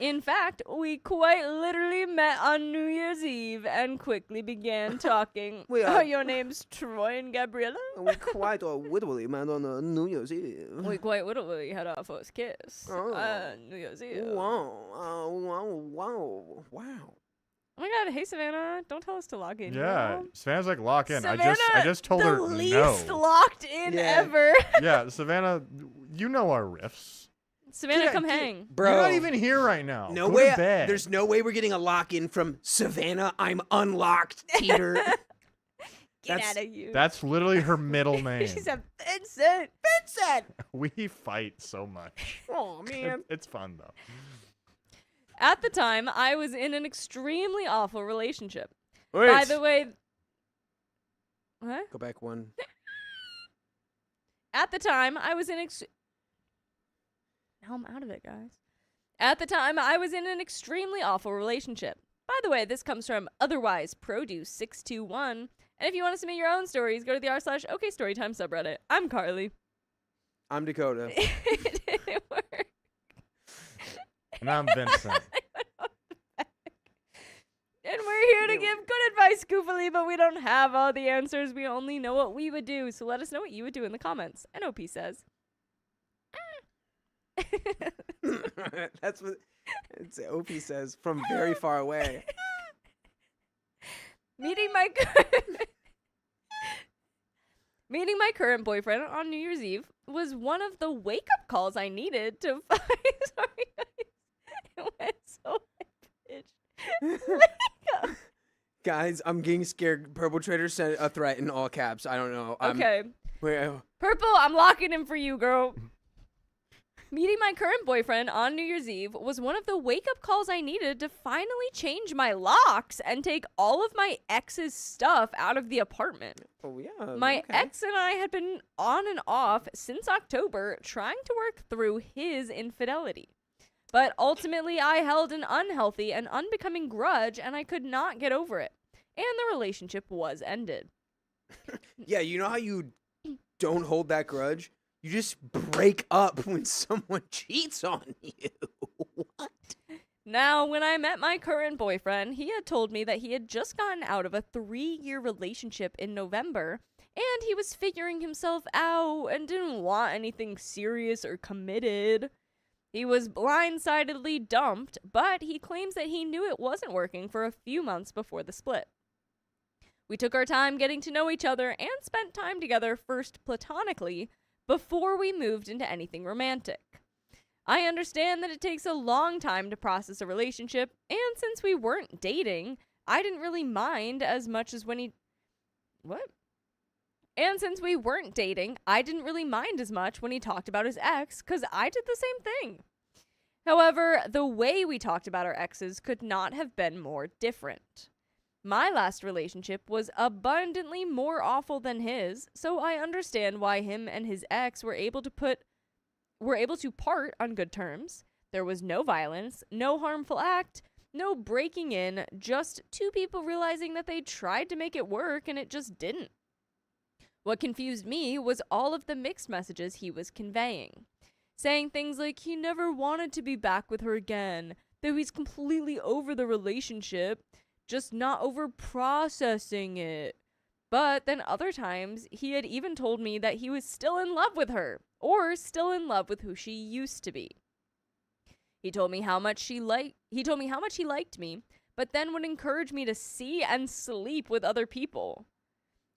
In fact, we quite literally met on New Year's Eve and quickly began talking. We Oh, are- your name's Troy and Gabriella? We quite literally met on New Year's Eve. We quite literally had our first kiss Oh. on New Year's Eve. Wow. Wow. Oh my god, hey Savannah, don't tell us to log in. Yeah, girl. Savannah's like, lock in. I Savannah, just told the her least no. locked in Yeah. ever. Yeah, Savannah, you know our riffs. Savannah, Yeah, come get- hang. Bro. You're not even here right now. No Go way. To bed. There's no way we're getting a lock in from Savannah. I'm unlocked, Peter. Get That's- out of you. That's literally her middle name. She said, Vincent. Vincent. We fight so much. Oh man. It's fun though. At the time, I was in an extremely awful relationship. Wait. By the way, what? Go back one. At the time, I was in now I'm out of it, guys. At the time, I was in an extremely awful relationship. By the way, this comes from Otherwise Produce 621. And if you want to submit your own stories, go to the r/OKStorytime subreddit. I'm Carly. I'm Dakota. It didn't work. And I'm Vincent. And we're here to give good advice, goofily, but we don't have all the answers. We only know what we would do. So let us know what you would do in the comments. And OP says. That's what OP says from very far away. Meeting my current boyfriend on New Year's Eve was one of the wake-up calls I needed to find. Sorry, guys. It went so high-pitched. Guys, I'm getting scared. Perpetrator sent a threat in all caps. I don't know. Okay. Wait, Purple, I'm locking him for you, girl. Meeting my current boyfriend on New Year's Eve was one of the wake-up calls I needed to finally change my locks and take all of my ex's stuff out of the apartment. oh yeah. My okay. ex and I had been on and off since October trying to work through his infidelity. But ultimately, I held an unhealthy and unbecoming grudge and I could not get over it. And the relationship was ended. Yeah, you know how you don't hold that grudge? You just break up when someone cheats on you. What? Now, when I met my current boyfriend, he had told me that he had just gotten out of a 3-year relationship in November, and he was figuring himself out and didn't want anything serious or committed. He was blindsidedly dumped, but he claims that he knew it wasn't working for a few months before the split. We took our time getting to know each other and spent time together first platonically before we moved into anything romantic. I understand that it takes a long time to process a relationship, and since we weren't dating, I didn't really mind as much as when he... What? And since we weren't dating, I didn't really mind as much when he talked about his ex, because I did the same thing. However, the way we talked about our exes could not have been more different. My last relationship was abundantly more awful than his, so I understand why him and his ex were able to part on good terms. There was no violence, no harmful act, no breaking in, just two people realizing that they tried to make it work and it just didn't. What confused me was all of the mixed messages he was conveying, saying things like he never wanted to be back with her again, though he's completely over the relationship, just not over processing it. But then other times, he had even told me that he was still in love with her, or still in love with who she used to be. He told me how much he liked me, but then would encourage me to see and sleep with other people.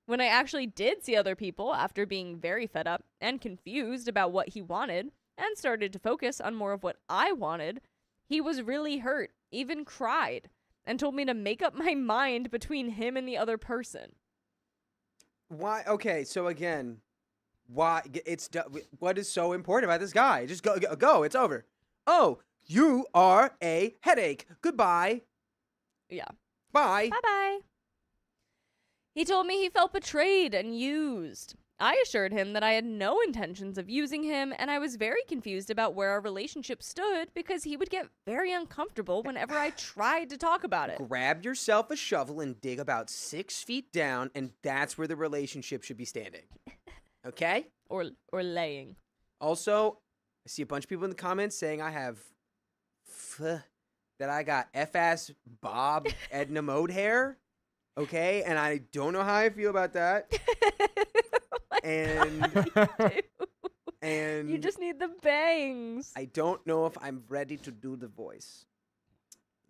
When I actually did see other people after being very fed up and confused about what he wanted and started to focus on more of what I wanted, he was really hurt, even cried, and told me to make up my mind between him and the other person. Why? Okay, so again, why? What is so important about this guy? Just go. It's over. Oh, you are a headache. Goodbye. Yeah. Bye. Bye-bye. He told me he felt betrayed and used. I assured him that I had no intentions of using him, and I was very confused about where our relationship stood because he would get very uncomfortable whenever I tried to talk about it. Grab yourself a shovel and dig about 6 feet down, and that's where the relationship should be standing. Okay? Or laying. Also, I see a bunch of people in the comments saying I have that I got F-ass Bob Edna mode hair. Okay? And I don't know how I feel about that. And you just need the bangs. I don't know if I'm ready to do the voice.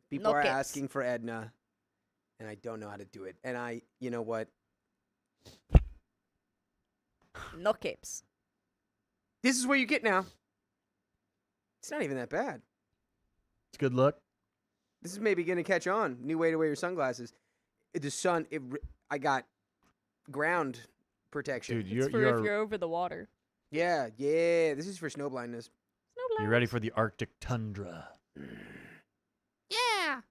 People No are capes. asking for Edna, and I don't know how to do it. And you know what? No capes. This is what you get now. It's not even that bad. It's good luck. This is maybe gonna catch on. New way to wear your sunglasses. The sun. I got ground protection. Dude, It's for if you're over the water. Yeah. This is for snow blindness. No you ready for the Arctic tundra? Yeah.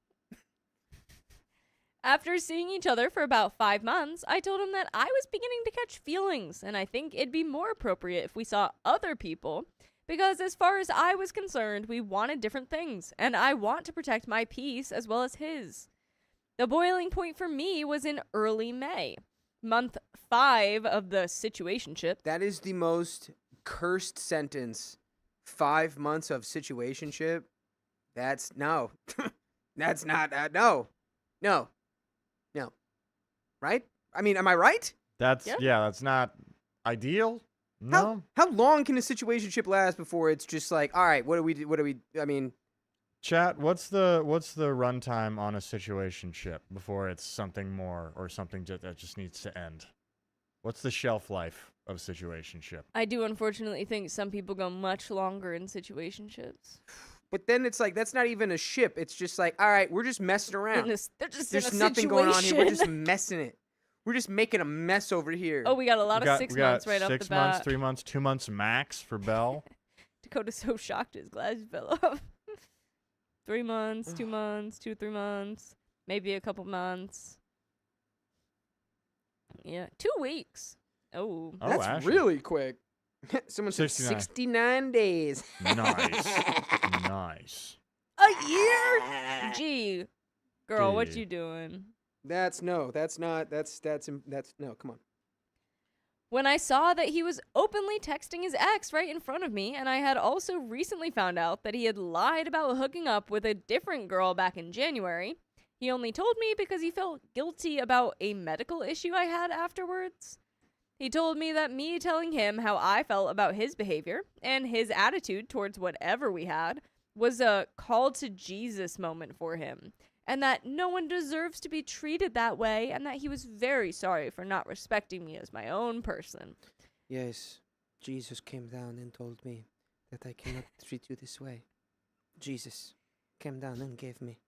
After seeing each other for about 5 months, I told him that I was beginning to catch feelings, and I think it'd be more appropriate if we saw other people, because as far as I was concerned, we wanted different things, and I want to protect my peace as well as his. The boiling point for me was in early May, month 5 of the situationship. That is the most cursed sentence. 5 months of situationship. That's no. That's not. No. Right? I mean, am I right? That's Yeah. that's not ideal. No. How long can a situationship last before it's just like, all right, what do we do? I mean, Chat, what's the runtime on a situationship before it's something more or something that just needs to end? What's the shelf life of situationship? I do unfortunately think some people go much longer in situationships. but then it's like that's not even a ship. It's just like, all right, we're just messing around. They're just There's in a nothing going on here. We're just situation. messing it. We're just making a mess over here. Oh, we got a lot of 6 months right off the 6 months, bat. 3 months, 2 months max for Bell. Dakota's so shocked his glasses fell off. 3 months, 2 months, 3 months, maybe a couple months. Yeah, 2 weeks. Oh. Oh, That's Ashley. really quick. Someone said 69. 69 days. Nice. Nice. A year? Gee, girl, what Dude. you doing? That's no. That's not. That's no. Come on. When I saw that he was openly texting his ex right in front of me, and I had also recently found out that he had lied about hooking up with a different girl back in January, he only told me because he felt guilty about a medical issue I had afterwards. He told me that me telling him how I felt about his behavior and his attitude towards whatever we had was a call to Jesus moment for him, and that no one deserves to be treated that way, and that he was very sorry for not respecting me as my own person. Yes, Jesus came down and told me that I cannot treat you this way. Jesus came down and gave me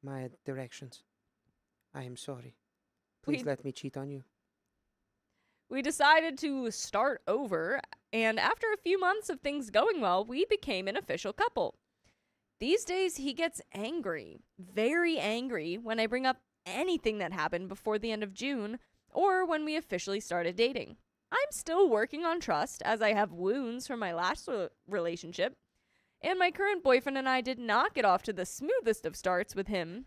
my directions. I am sorry. Please We- let me cheat on you. We decided to start over, and after a few months of things going well, we became an official couple. These days, he gets angry, very angry, when I bring up anything that happened before the end of June or when we officially started dating. I'm still working on trust, as I have wounds from my last relationship, and my current boyfriend and I did not get off to the smoothest of starts with him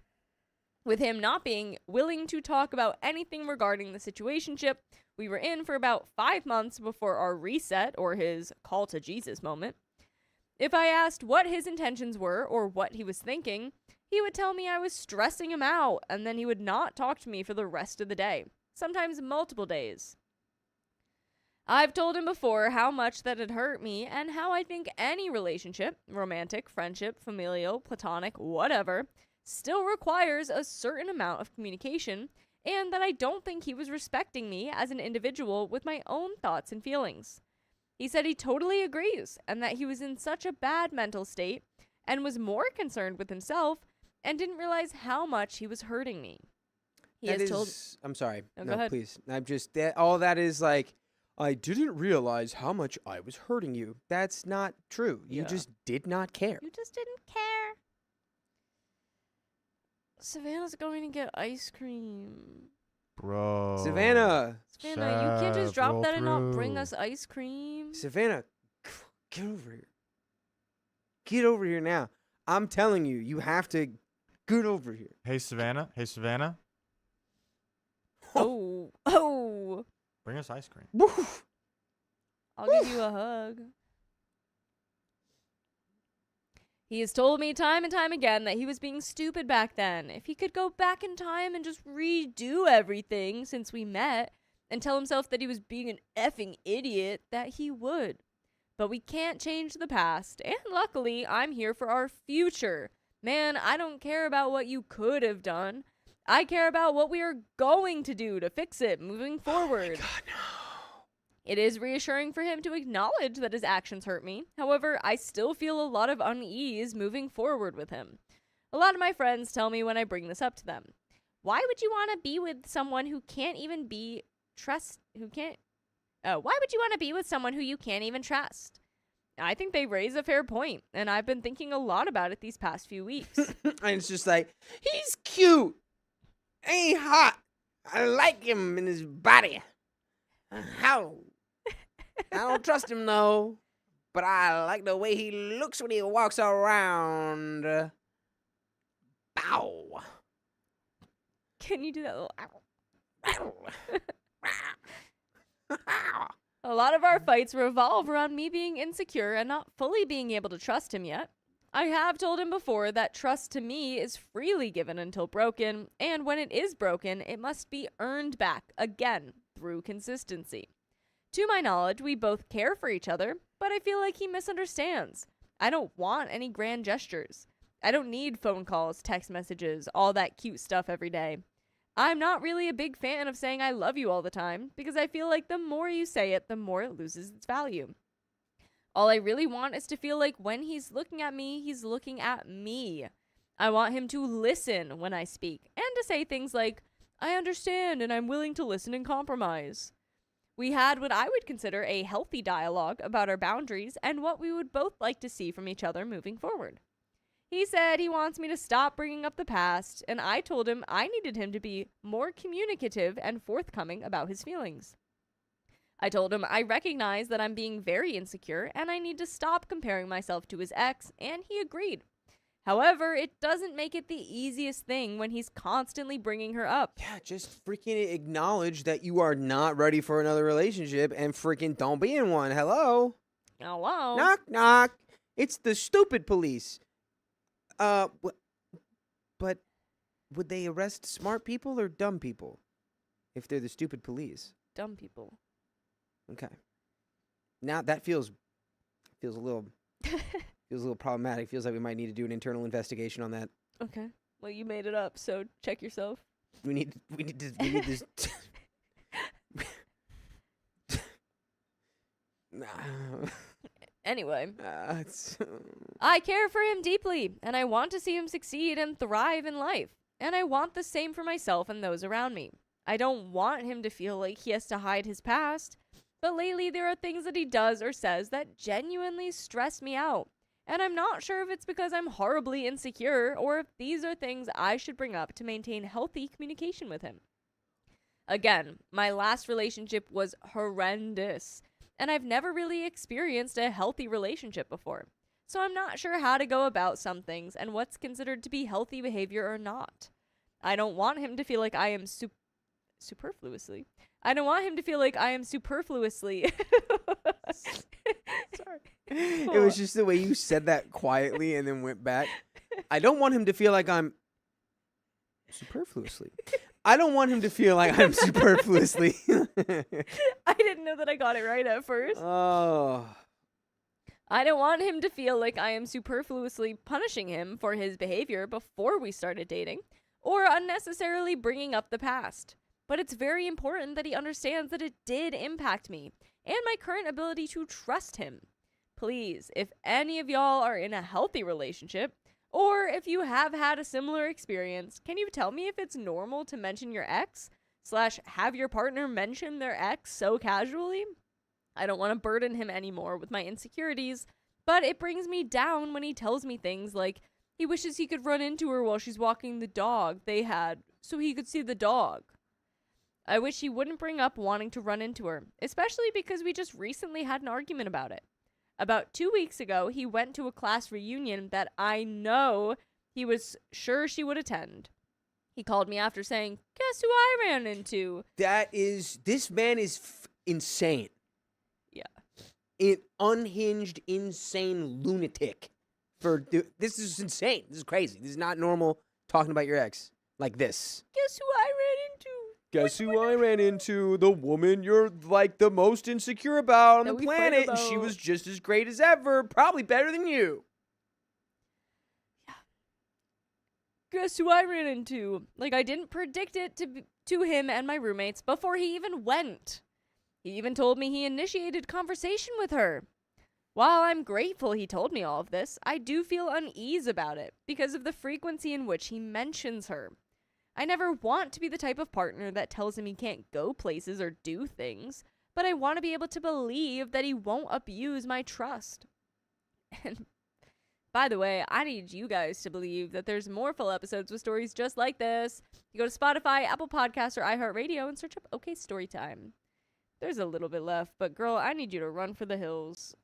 not being willing to talk about anything regarding the situationship we were in for about 5 months before our reset or his call to Jesus moment. If I asked what his intentions were or what he was thinking, he would tell me I was stressing him out, and then he would not talk to me for the rest of the day, sometimes multiple days. I've told him before how much that had hurt me and how I think any relationship, romantic, friendship, familial, platonic, whatever, still requires a certain amount of communication, and that I don't think he was respecting me as an individual with my own thoughts and feelings. He said he totally agrees, and that he was in such a bad mental state and was more concerned with himself and didn't realize how much he was hurting me. He That has told. is- I'm sorry. No, No, go ahead. please. I'm just all that is like. I didn't realize how much I was hurting you. That's not true. You Yeah. just did not care. You just didn't care. Savannah's going to get ice cream. Bro. Savannah, Savannah, you can't just Shep, drop roll that and not bring through. us ice cream. Savannah, get over here. Get over here now. I'm telling you, you have to get over here. Hey, Savannah. Hey, Savannah. Oh, oh. Bring us ice cream. Woof. I'll give you a hug. He has told me time and time again that he was being stupid back then. If he could go back in time and just redo everything since we met and tell himself that he was being an effing idiot, that he would. But we can't change the past, and luckily, I'm here for our future. Man, I don't care about what you could have done. I care about what we are going to do to fix it moving forward. God, no. It is reassuring for him to acknowledge that his actions hurt me. However, I still feel a lot of unease moving forward with him. A lot of my friends tell me when I bring this up to them, why would you want to be with someone who can't even be why would you want to be with someone who you can't even trust? I think they raise a fair point, and I've been thinking a lot about it these past few weeks. And it's just like, he's cute. Ain't hot. I like him in his body. How? I don't trust him, though. But I like the way he looks when he walks around. Bow. Can you do that little ow? Bow. A lot of our fights revolve around me being insecure and not fully being able to trust him yet. I have told him before that trust to me is freely given until broken, and when it is broken, it must be earned back again through consistency. To my knowledge, we both care for each other, but I feel like he misunderstands. I don't want any grand gestures. I don't need phone calls, text messages, all that cute stuff every day. I'm not really a big fan of saying I love you all the time, because I feel like the more you say it, the more it loses its value. All I really want is to feel like when he's looking at me, he's looking at me. I want him to listen when I speak, and to say things like, I understand and I'm willing to listen and compromise. We had what I would consider a healthy dialogue about our boundaries and what we would both like to see from each other moving forward. He said he wants me to stop bringing up the past, and I told him I needed him to be more communicative and forthcoming about his feelings. I told him I recognize that I'm being very insecure and I need to stop comparing myself to his ex, and he agreed. However, it doesn't make it the easiest thing when he's constantly bringing her up. Yeah, just freaking acknowledge that you are not ready for another relationship and freaking don't be in one. Hello? Hello? Knock, knock. It's the stupid police. But would they arrest smart people or dumb people if they're the stupid police? Dumb people. Okay. Now that feels a little problematic. Feels like we might need to do an internal investigation on that. Okay. Well, you made it up, so check yourself. We need this. Anyway, It's- I care for him deeply, and I want to see him succeed and thrive in life. And I want the same for myself and those around me. I don't want him to feel like he has to hide his past, but lately there are things that he does or says that genuinely stress me out. And I'm not sure if it's because I'm horribly insecure or if these are things I should bring up to maintain healthy communication with him. Again, my last relationship was horrendous, and I've never really experienced a healthy relationship before. So I'm not sure how to go about some things and what's considered to be healthy behavior or not. I don't want him to feel like I am superfluously. I don't want him to feel like I am superfluously. Sorry. It was just the way you said that quietly and then went back. I don't want him to feel like I'm superfluously. I don't want him to feel like I'm superfluously. I didn't know that I got it right at first. Oh. I don't want him to feel like I am superfluously punishing him for his behavior before we started dating, or unnecessarily bringing up the past. But it's very important that he understands that it did impact me, and my current ability to trust him. Please, if any of y'all are in a healthy relationship, Or if you have had a similar experience, can you tell me if it's normal to mention your ex / have your partner mention their ex so casually? I don't want to burden him anymore with my insecurities, but it brings me down when he tells me things like he wishes he could run into her while she's walking the dog they had so he could see the dog. I wish he wouldn't bring up wanting to run into her, especially because we just recently had an argument about it. About 2 weeks ago, he went to a class reunion that I know he was sure she would attend. He called me after saying, "Guess who I ran into?" This man is insane. Yeah. Unhinged, insane lunatic. This is insane. This is crazy. This is not normal talking about your ex like this. Guess who I ran into? Guess who I ran into? The woman you're like the most insecure about on That the we fight planet, and she about. was just as great as ever, probably better than you. Guess who I ran into? Like I didn't predict it to him and my roommates before he even went. He even told me he initiated conversation with her. While I'm grateful he told me all of this, I do feel unease about it because of the frequency in which he mentions her. I never want to be the type of partner that tells him he can't go places or do things, but I want to be able to believe that he won't abuse my trust. And by the way, I need you guys to believe that there's more full episodes with stories just like this. You go to Spotify, Apple Podcasts, or iHeartRadio and search up OK Storytime. There's a little bit left, but girl, I need you to run for the hills.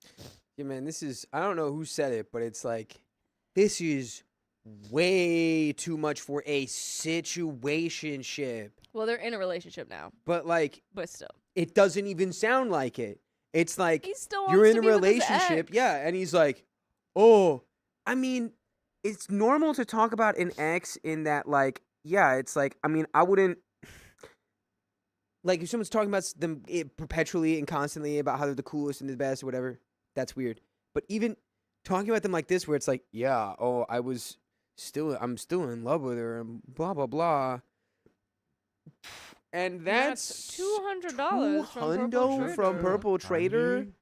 Yeah, man, I don't know who said it, but it's like, this is way too much for a situationship. Well, they're in a relationship now, But like, but still. it doesn't even sound like it. It's like, He still you're wants in to a be with his relationship, ex. yeah, and he's like, oh, I mean, it's normal to talk about an ex in that, like, yeah, it's like, I mean, I wouldn't, like, if someone's talking about them perpetually and constantly about how they're the coolest and the best or whatever, that's weird. But even talking about them like this, where it's like, yeah, oh, I'm still in love with her and blah, blah, blah. And that's $200 from Purple Trader. Honey?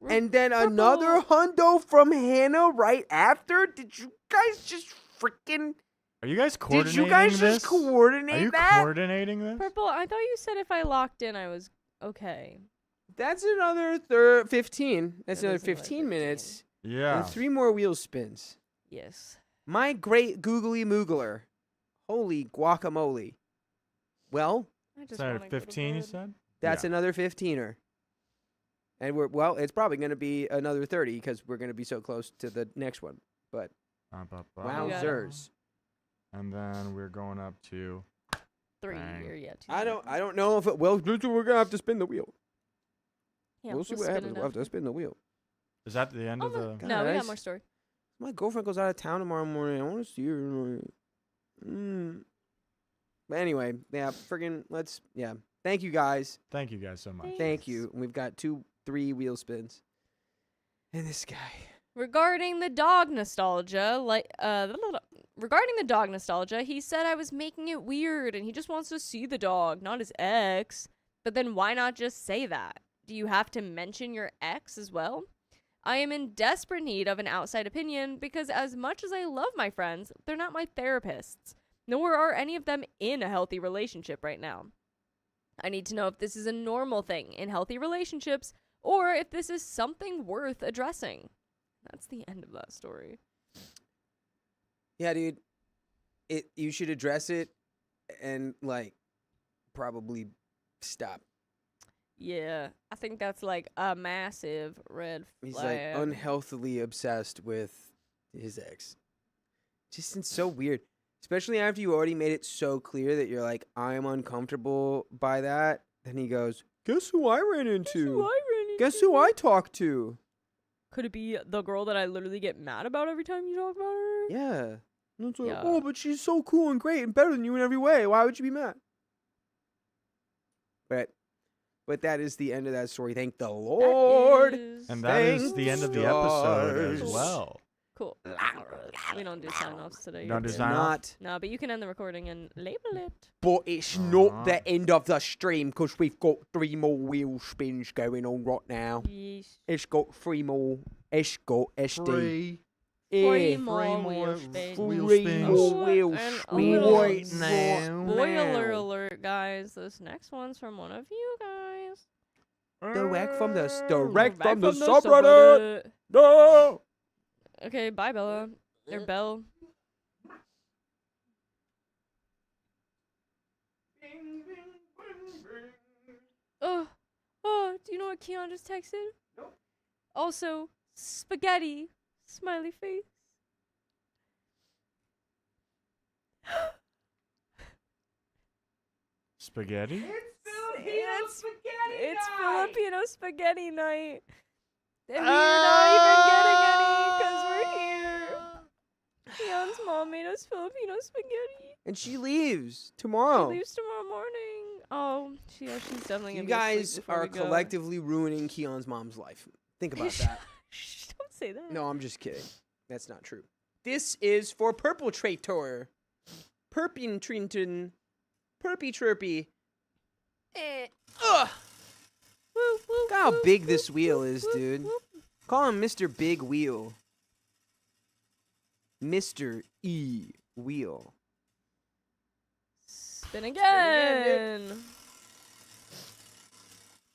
And then another hundo from Hannah right after. Did you guys just freaking? Are you guys Did coordinating you guys this? just coordinate Are you that? coordinating this? Purple, I thought you said if I locked in, I was okay. That's another 15. That's That another is another 15 minutes. Yeah. And 3 more wheel spins. Yes. My great googly moogler. Holy guacamole. Well, I just Is that wanna go to 15 you bed. said? that's Yeah. another 15er. And it's probably going to be another 30 because we're going to be so close to the next one. But wowzers. And then we're going up to 3 Dang. or yeah, 2. I don't know if it will. We're going to have to spin the wheel. Yeah, we'll see what spin happens. it We'll have to after. spin the wheel. is that the end of the No, we got Guys. more story. My girlfriend goes out of town tomorrow morning. I want to see her. But anyway, yeah, Thank you guys. Thank you guys so much. Thank Thank you. And we've got 3 wheel spins. And this guy. Regarding the dog nostalgia, he said I was making it weird and he just wants to see the dog, not his ex. But then why not just say that? Do you have to mention your ex as well? I am in desperate need of an outside opinion because as much as I love my friends, they're not my therapists, nor are any of them in a healthy relationship right now. I need to know if this is a normal thing in healthy relationships or if this is something worth addressing. That's the end of that story. Yeah, dude. You should address it and, like, probably stop. Yeah, I think that's like a massive red He's, flag. like, unhealthily obsessed with his ex. Just it's so weird. Especially after you already made it so clear that you're like, I am uncomfortable by that. Then he goes, guess who I ran into? Guess who I talked to? Could it be the girl that I literally get mad about every time you talk about her? Yeah. And it's like, Yeah. oh, but she's so cool and great and better than you in every way. Why would you be mad? But that is the end of that story. Thank the Lord. And that is Thank the end of the episode as stars. well. Cool. We don't do sign-offs today. Don't You're do good. sign- Not, No, but you can end the recording and label it. but it's not the end of the stream because we've got 3 more wheel spins going on right now. Yeesh. It's got 3 more. It's got SD. Three Eh, more wheel spins. wheel three spins. more wheel And a spins. little Right now. spoiler alert, guys. This next one's from one of you guys. Direct from the Back subreddit. No. Okay, bye, Bella. Or Belle. Oh, do you know what Keon just texted? Nope. Also, spaghetti. Smiley face. Spaghetti? It's Filipino spaghetti night. And we're not even getting any because we're here. Keon's mom made us Filipino spaghetti. And she leaves She tomorrow. leaves tomorrow morning. Oh, she's definitely You gonna guys be asleep before are we go. collectively ruining Keon's mom's life. Think about that. Shh, don't say that. No, I'm just kidding. That's not true. This is for Perpetrator. Perpintrinton. Perpy Chirpy. Ugh. Woo, woo, Look how woo, big woo, this wheel woo, is, woo, dude. woo. Call him Mr. Big Wheel. Mr. E Wheel. Spin again, again.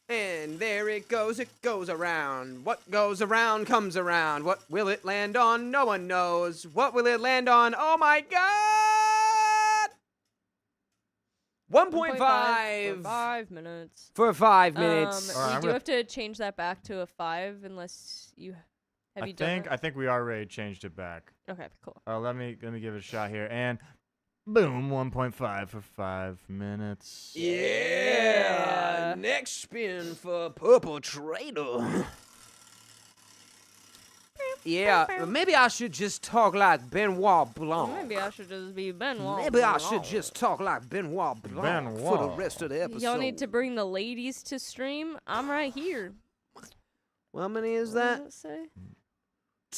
And there it goes around. What goes around comes around. What will it land on? No one knows. What will it land on? Oh my god! 1.5 for 5 minutes. for 5 minutes. Alright, We I'm do gonna- have to change that back to a 5 unless you have you done I think we already changed it back. it? Okay, cool. Let me give it a shot here. And boom, 1.5 for 5 minutes. Yeah. Next spin for Purple Trader. Yeah, maybe I should just talk like Benoit Blanc. Maybe I should just be Benoit. Maybe I should Blanc. just talk like Benoit Blanc for the Benoit. rest of the episode. Y'all need to bring the ladies to stream. I'm right here. How many is What that? does it say?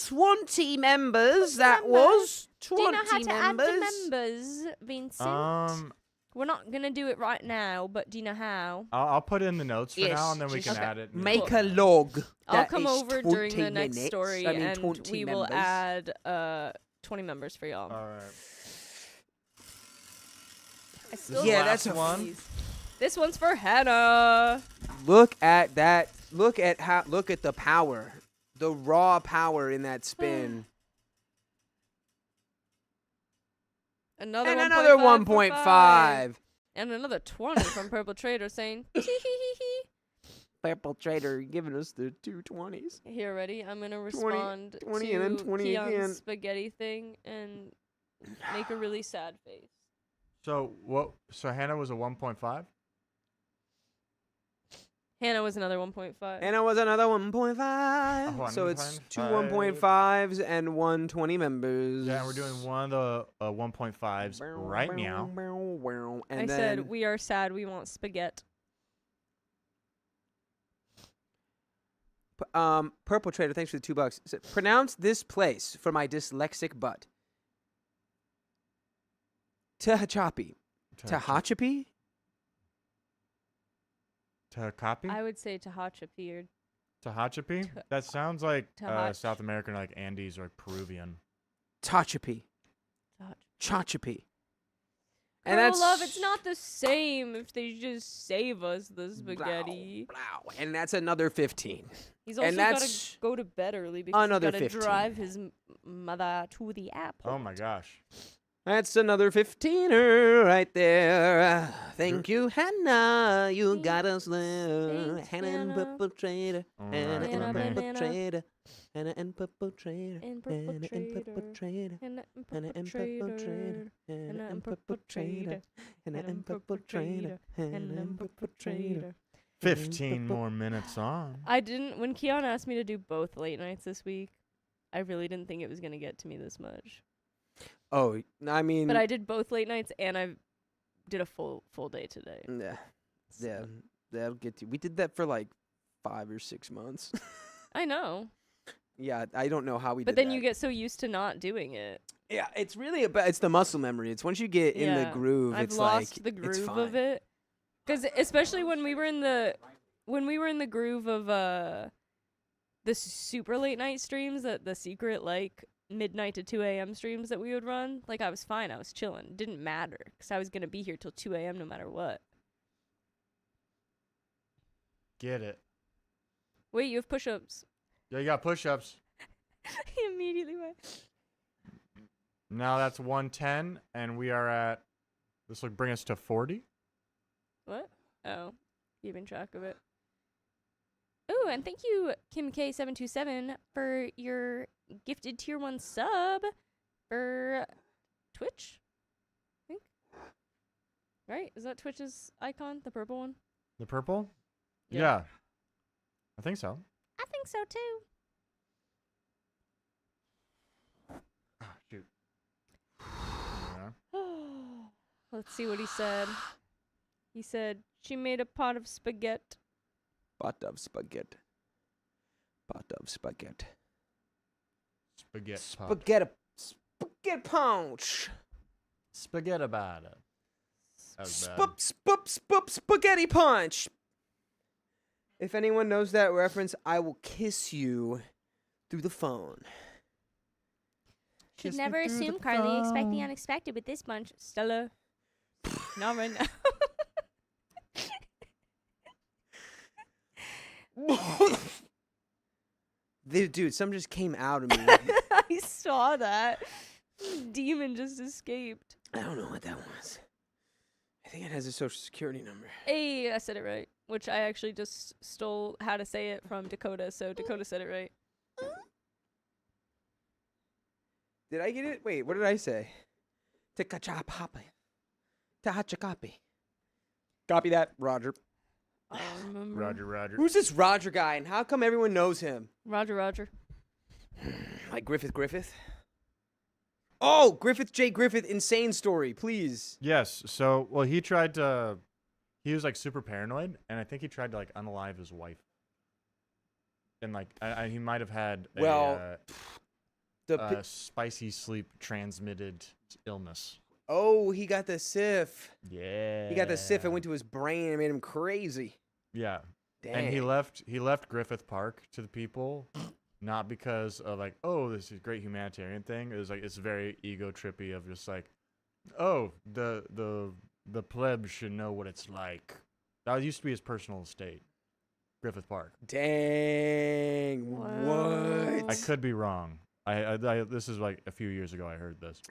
20 members, that was. Do you 20 know how to add members. the members, Vincent? We're not gonna do it right now, but do you know how? I'll put in the notes for Yes, now, and then we just can add it. Make a log. I'll that come is over during 20 the next minutes. story, I mean, and 20 we will members. add 20 members for y'all. All right. I still Yeah, want that's a one. these. This one's for Hannah. Look at that. Look at the power. The raw power in that spin. Another And 1.5 another for 1.5. 5. And another 20 from Purple Trader saying, tee hee hee hee. Purple Trader giving us the 220s. Here, ready? I'm gonna respond 20 to and then 20 Keon's again. spaghetti thing and make a really sad face. So what? So Hannah was a 1.5. Hannah was another 1.5. And it was another 1.5. So it's 2 1.5s and 120 members. Yeah, we're doing one of the 1.5s right now. And I then said, we are sad, we want spaghetti. Purple Trader, thanks for the $2. Said, pronounce this place for my dyslexic butt. Tehachapi. Tehachapi? Tehachapi? I would say Tehachapi or Tehachapi? That sounds like Tehach- South American, like Andes or Peruvian. Tachapi. Tehach- Chachapi. Girl, And that's love, it's not the same if they just save us the spaghetti. Blow. And that's another 15. He's also And gotta that's go to bed early because another he's gotta 15. drive his mother to the airport. Oh my gosh. That's another 15er right there. Thank you, Hannah. You Thanks. got us there. Thanks, Hannah and Hannah. Purple Trader. Hannah Alright, and let me- Purple Banana. Trader. Hannah and Purple Trader. And Purple Hannah and Purple Trader. And Hannah and Purple Trader. Hannah and Purple Trader. Hannah and Purple Trader. Hannah and Purple Trader. 15 more minutes on. I didn't, when Keon asked me to do both late nights this week, I really didn't think it was gonna get to me this much. Oh, I mean, But I did both late nights and I did a full day today. yeah, So- yeah, that'll get you. We did that for like 5 or 6 months. I know. Yeah, I don't know how we But did then that. you get so used to not doing it. Yeah, it's really about it's the muscle memory. It's once you get in the Yeah, groove, I've it's lost like the it's groove of fine. it. Because especially when we were in the groove of the super late night streams that The Secret like midnight to 2 a.m. streams that we would run, like I was fine. I was chilling. It didn't matter because I was going to be here till 2 a.m. no matter what. Get it. Wait, you have push-ups. Yeah, you got push-ups. He immediately went. Now that's 110, and we are at. This will bring us to 40. What? Oh, keeping track of it. Oh, and thank you, Kim K727, for your gifted tier 1 sub for Twitch. I think. Right? Is that Twitch's icon, the purple one? The purple? Yeah. Yeah. I think so. I think so too. Ah, shoot. Yeah. Let's see what he said. He said, she made a pot of spaghetti. Pot of spaghetti. Pot of spaghetti. Spaghetti. pop. Spaghetti. Spaghetti punch. Spaghetti about it. That was bad. Spaghetti punch. If anyone knows that reference, I will kiss you through the phone. Should Kiss me never through the assume, Carly. Expect the phone. unexpected with this bunch. Stella. Not right now. Dude, something just came out of me. I saw that. Demon just escaped. I don't know what that was. I think it has a social security number. Hey, I said it right. Which I actually just stole how to say it from Dakota, so Dakota said it right. Did I get it? Wait, what did I say? Tikachapapi. Tahachakapi. Copy that, Roger. I don't remember. Roger. Who's this Roger guy, and how come everyone knows him? Roger. Like Griffith? Oh, Griffith J. Griffith, insane story, please. Yes. So, well, he tried to. He was like super paranoid, and I think he tried to like unalive his wife. And like, he might have had The spicy sleep transmitted illness. Oh, he got the sif. Yeah. He got the sif and went to his brain and made him crazy. Yeah. Dang. And he left Griffith Park to the people, not because of like, oh, this is a great humanitarian thing. It was like it's very ego trippy of just like, oh, the plebs should know what it's like. That used to be his personal estate, Griffith Park. Dang. Wow. What? I could be wrong. I this is like a few years ago I heard this,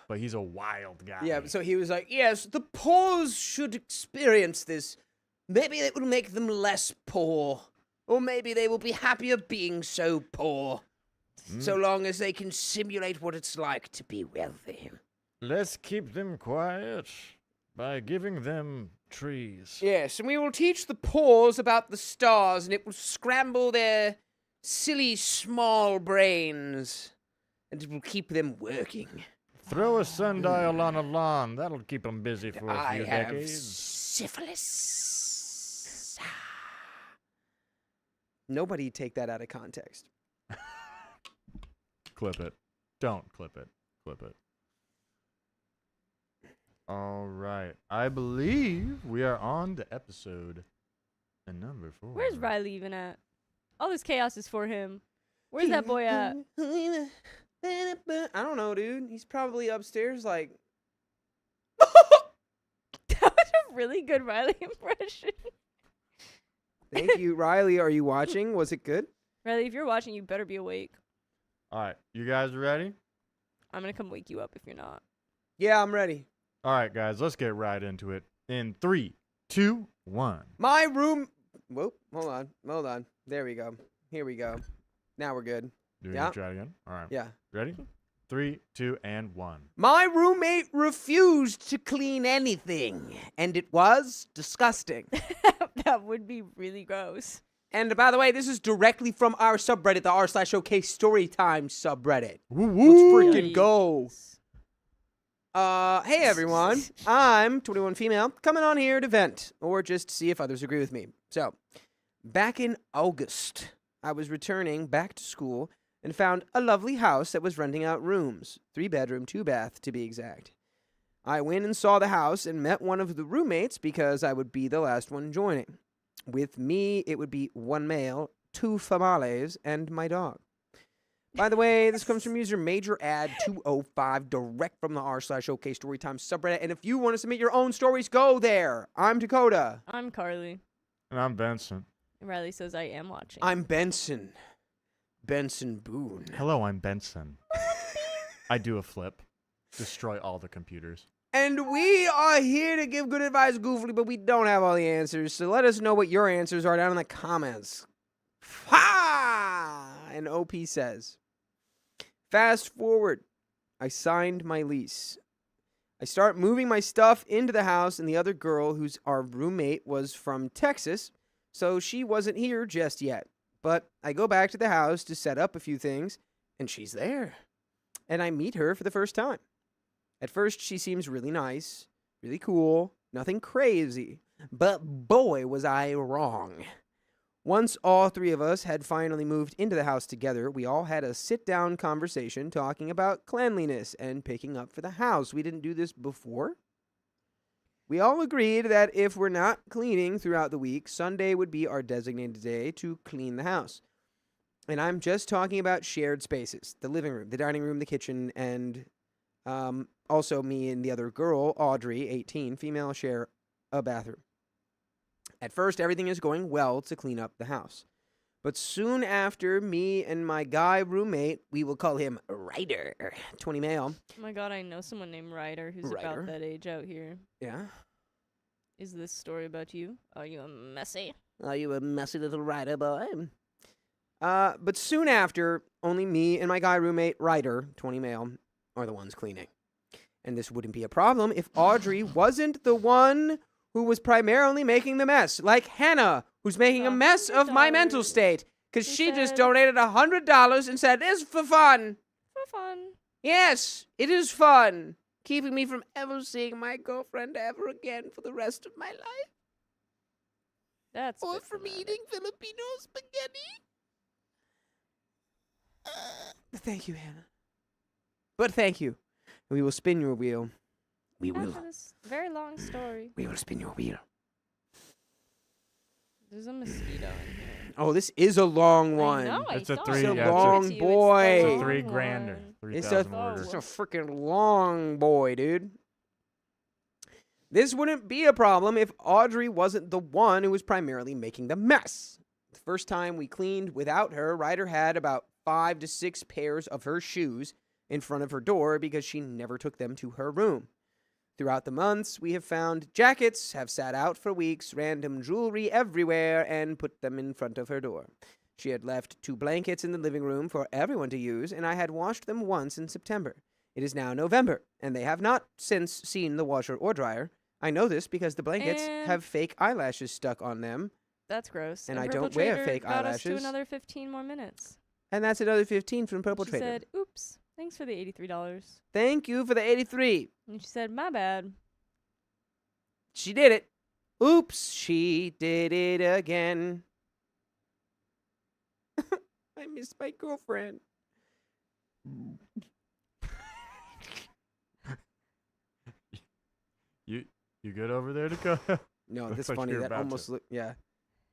but he's a wild guy. Yeah, so he was like, yes, the poor should experience this. Maybe it will make them less poor. Or maybe they will be happier being so poor. So long as they can simulate what it's like to be wealthy. Let's keep them quiet by giving them trees. Yes, and we will teach the poors about the stars, and it will scramble their silly small brains. And it will keep them working. Throw a sundial on a lawn. That'll keep them busy for a I few have decades. syphilis. Nobody take that out of context. Clip it. Don't clip it. Clip it. All right. I believe we are on to episode number 4. Where's Riley even at? All this chaos is for him. Where's that boy at? I don't know, dude. He's probably upstairs, like. That was a really good Riley impression. Thank you, Riley. Are you watching? Was it good? Riley, if you're watching, you better be awake. All right. You guys ready? I'm gonna come wake you up if you're not. Yeah, I'm ready. All right, guys. Let's get right into it. In 3, 2, 1. My room. Whoop. Hold on. There we go. Here we go. Now we're good. Do we Yeah. try it again? All right. Yeah. Ready? 3, 2, and 1. My roommate refused to clean anything, and it was disgusting. That would be really gross. And by the way, this is directly from our subreddit, the r/OK Storytime subreddit. Woo Let's woo. freaking go. Hey everyone, I'm 21 female, coming on here to vent, or just see if others agree with me. So, back in August, I was returning back to school and found a lovely house that was renting out rooms, 3-bedroom, 2-bath to be exact. I went and saw the house and met one of the roommates because I would be the last one joining. With me, it would be 1 male, 2 females, and my dog. By the way, this comes from user Major Ad 205, direct from the r/OK Storytime subreddit. And if you want to submit your own stories, go there. I'm Dakota. I'm Carly. And I'm Benson. Riley says I am watching. I'm Benson. Benson Boone. Hello, I'm Benson. I do a flip. Destroy all the computers. And we are here to give good advice goofily, but we don't have all the answers. So let us know what your answers are down in the comments. Ha! And OP says, fast forward. I signed my lease. I start moving my stuff into the house, and the other girl, who's our roommate, was from Texas, so she wasn't here just yet. But I go back to the house to set up a few things, and she's there. And I meet her for the first time. At first, she seems really nice, really cool, nothing crazy. But boy, was I wrong. Once all three of us had finally moved into the house together, we all had a sit-down conversation talking about cleanliness and picking up for the house. We didn't do this before. We all agreed that if we're not cleaning throughout the week, Sunday would be our designated day to clean the house. And I'm just talking about shared spaces, the living room, the dining room, the kitchen, and also me and the other girl, Audrey, 18, female, share a bathroom. At first, everything is going well to clean up the house. But soon after, me and my guy roommate, we will call him Ryder, 20 male. Oh my god, I know someone named Ryder who's Ryder? about that age out here. Yeah? Is this story about you? Are you a messy? Are you a messy little Ryder boy? But soon after, only me and my guy roommate, Ryder, 20 male, are the ones cleaning. And this wouldn't be a problem if Audrey wasn't the one who was primarily making the mess, like Hannah, who's making a mess of my mental state, because she just donated $100 and said, "It's for fun." For fun. Yes, it is fun, keeping me from ever seeing my girlfriend ever again for the rest of my life, That's or good from to know. eating Filipino spaghetti. Thank you, Hannah. But thank you. We will spin your wheel. We will. After this very long story, We will spin your wheel. there's a mosquito in here. Oh, this is a long one. I know, It's I a saw three- it. yeah, I it's a gave it long to you. boy. It's the It's a $3 long grand or one. 3,000 Oh, orders. It's a freaking long boy, dude. This wouldn't be a problem if Audrey wasn't the one who was primarily making the mess. The first time we cleaned without her, Ryder had about 5 to 6 pairs of her shoes in front of her door because she never took them to her room. Throughout the months, we have found jackets, have sat out for weeks, random jewelry everywhere, and put them in front of her door. She had left 2 blankets in the living room for everyone to use, and I had washed them once in September. It is now November, and they have not since seen the washer or dryer. I know this because the blankets And- have fake eyelashes stuck on them, That's gross. And I Purple don't wear Trader fake got us to eyelashes. another 15 more minutes. and that's another 15 from Purple She Trader. said, "Oops, thanks for the $83." Thank you for the 83. And she said, "My bad." She did it. Oops, she did it again. I miss my girlfriend. You good over there, Dakota? No, Looks that's like funny. you're That about to. almost looked, yeah.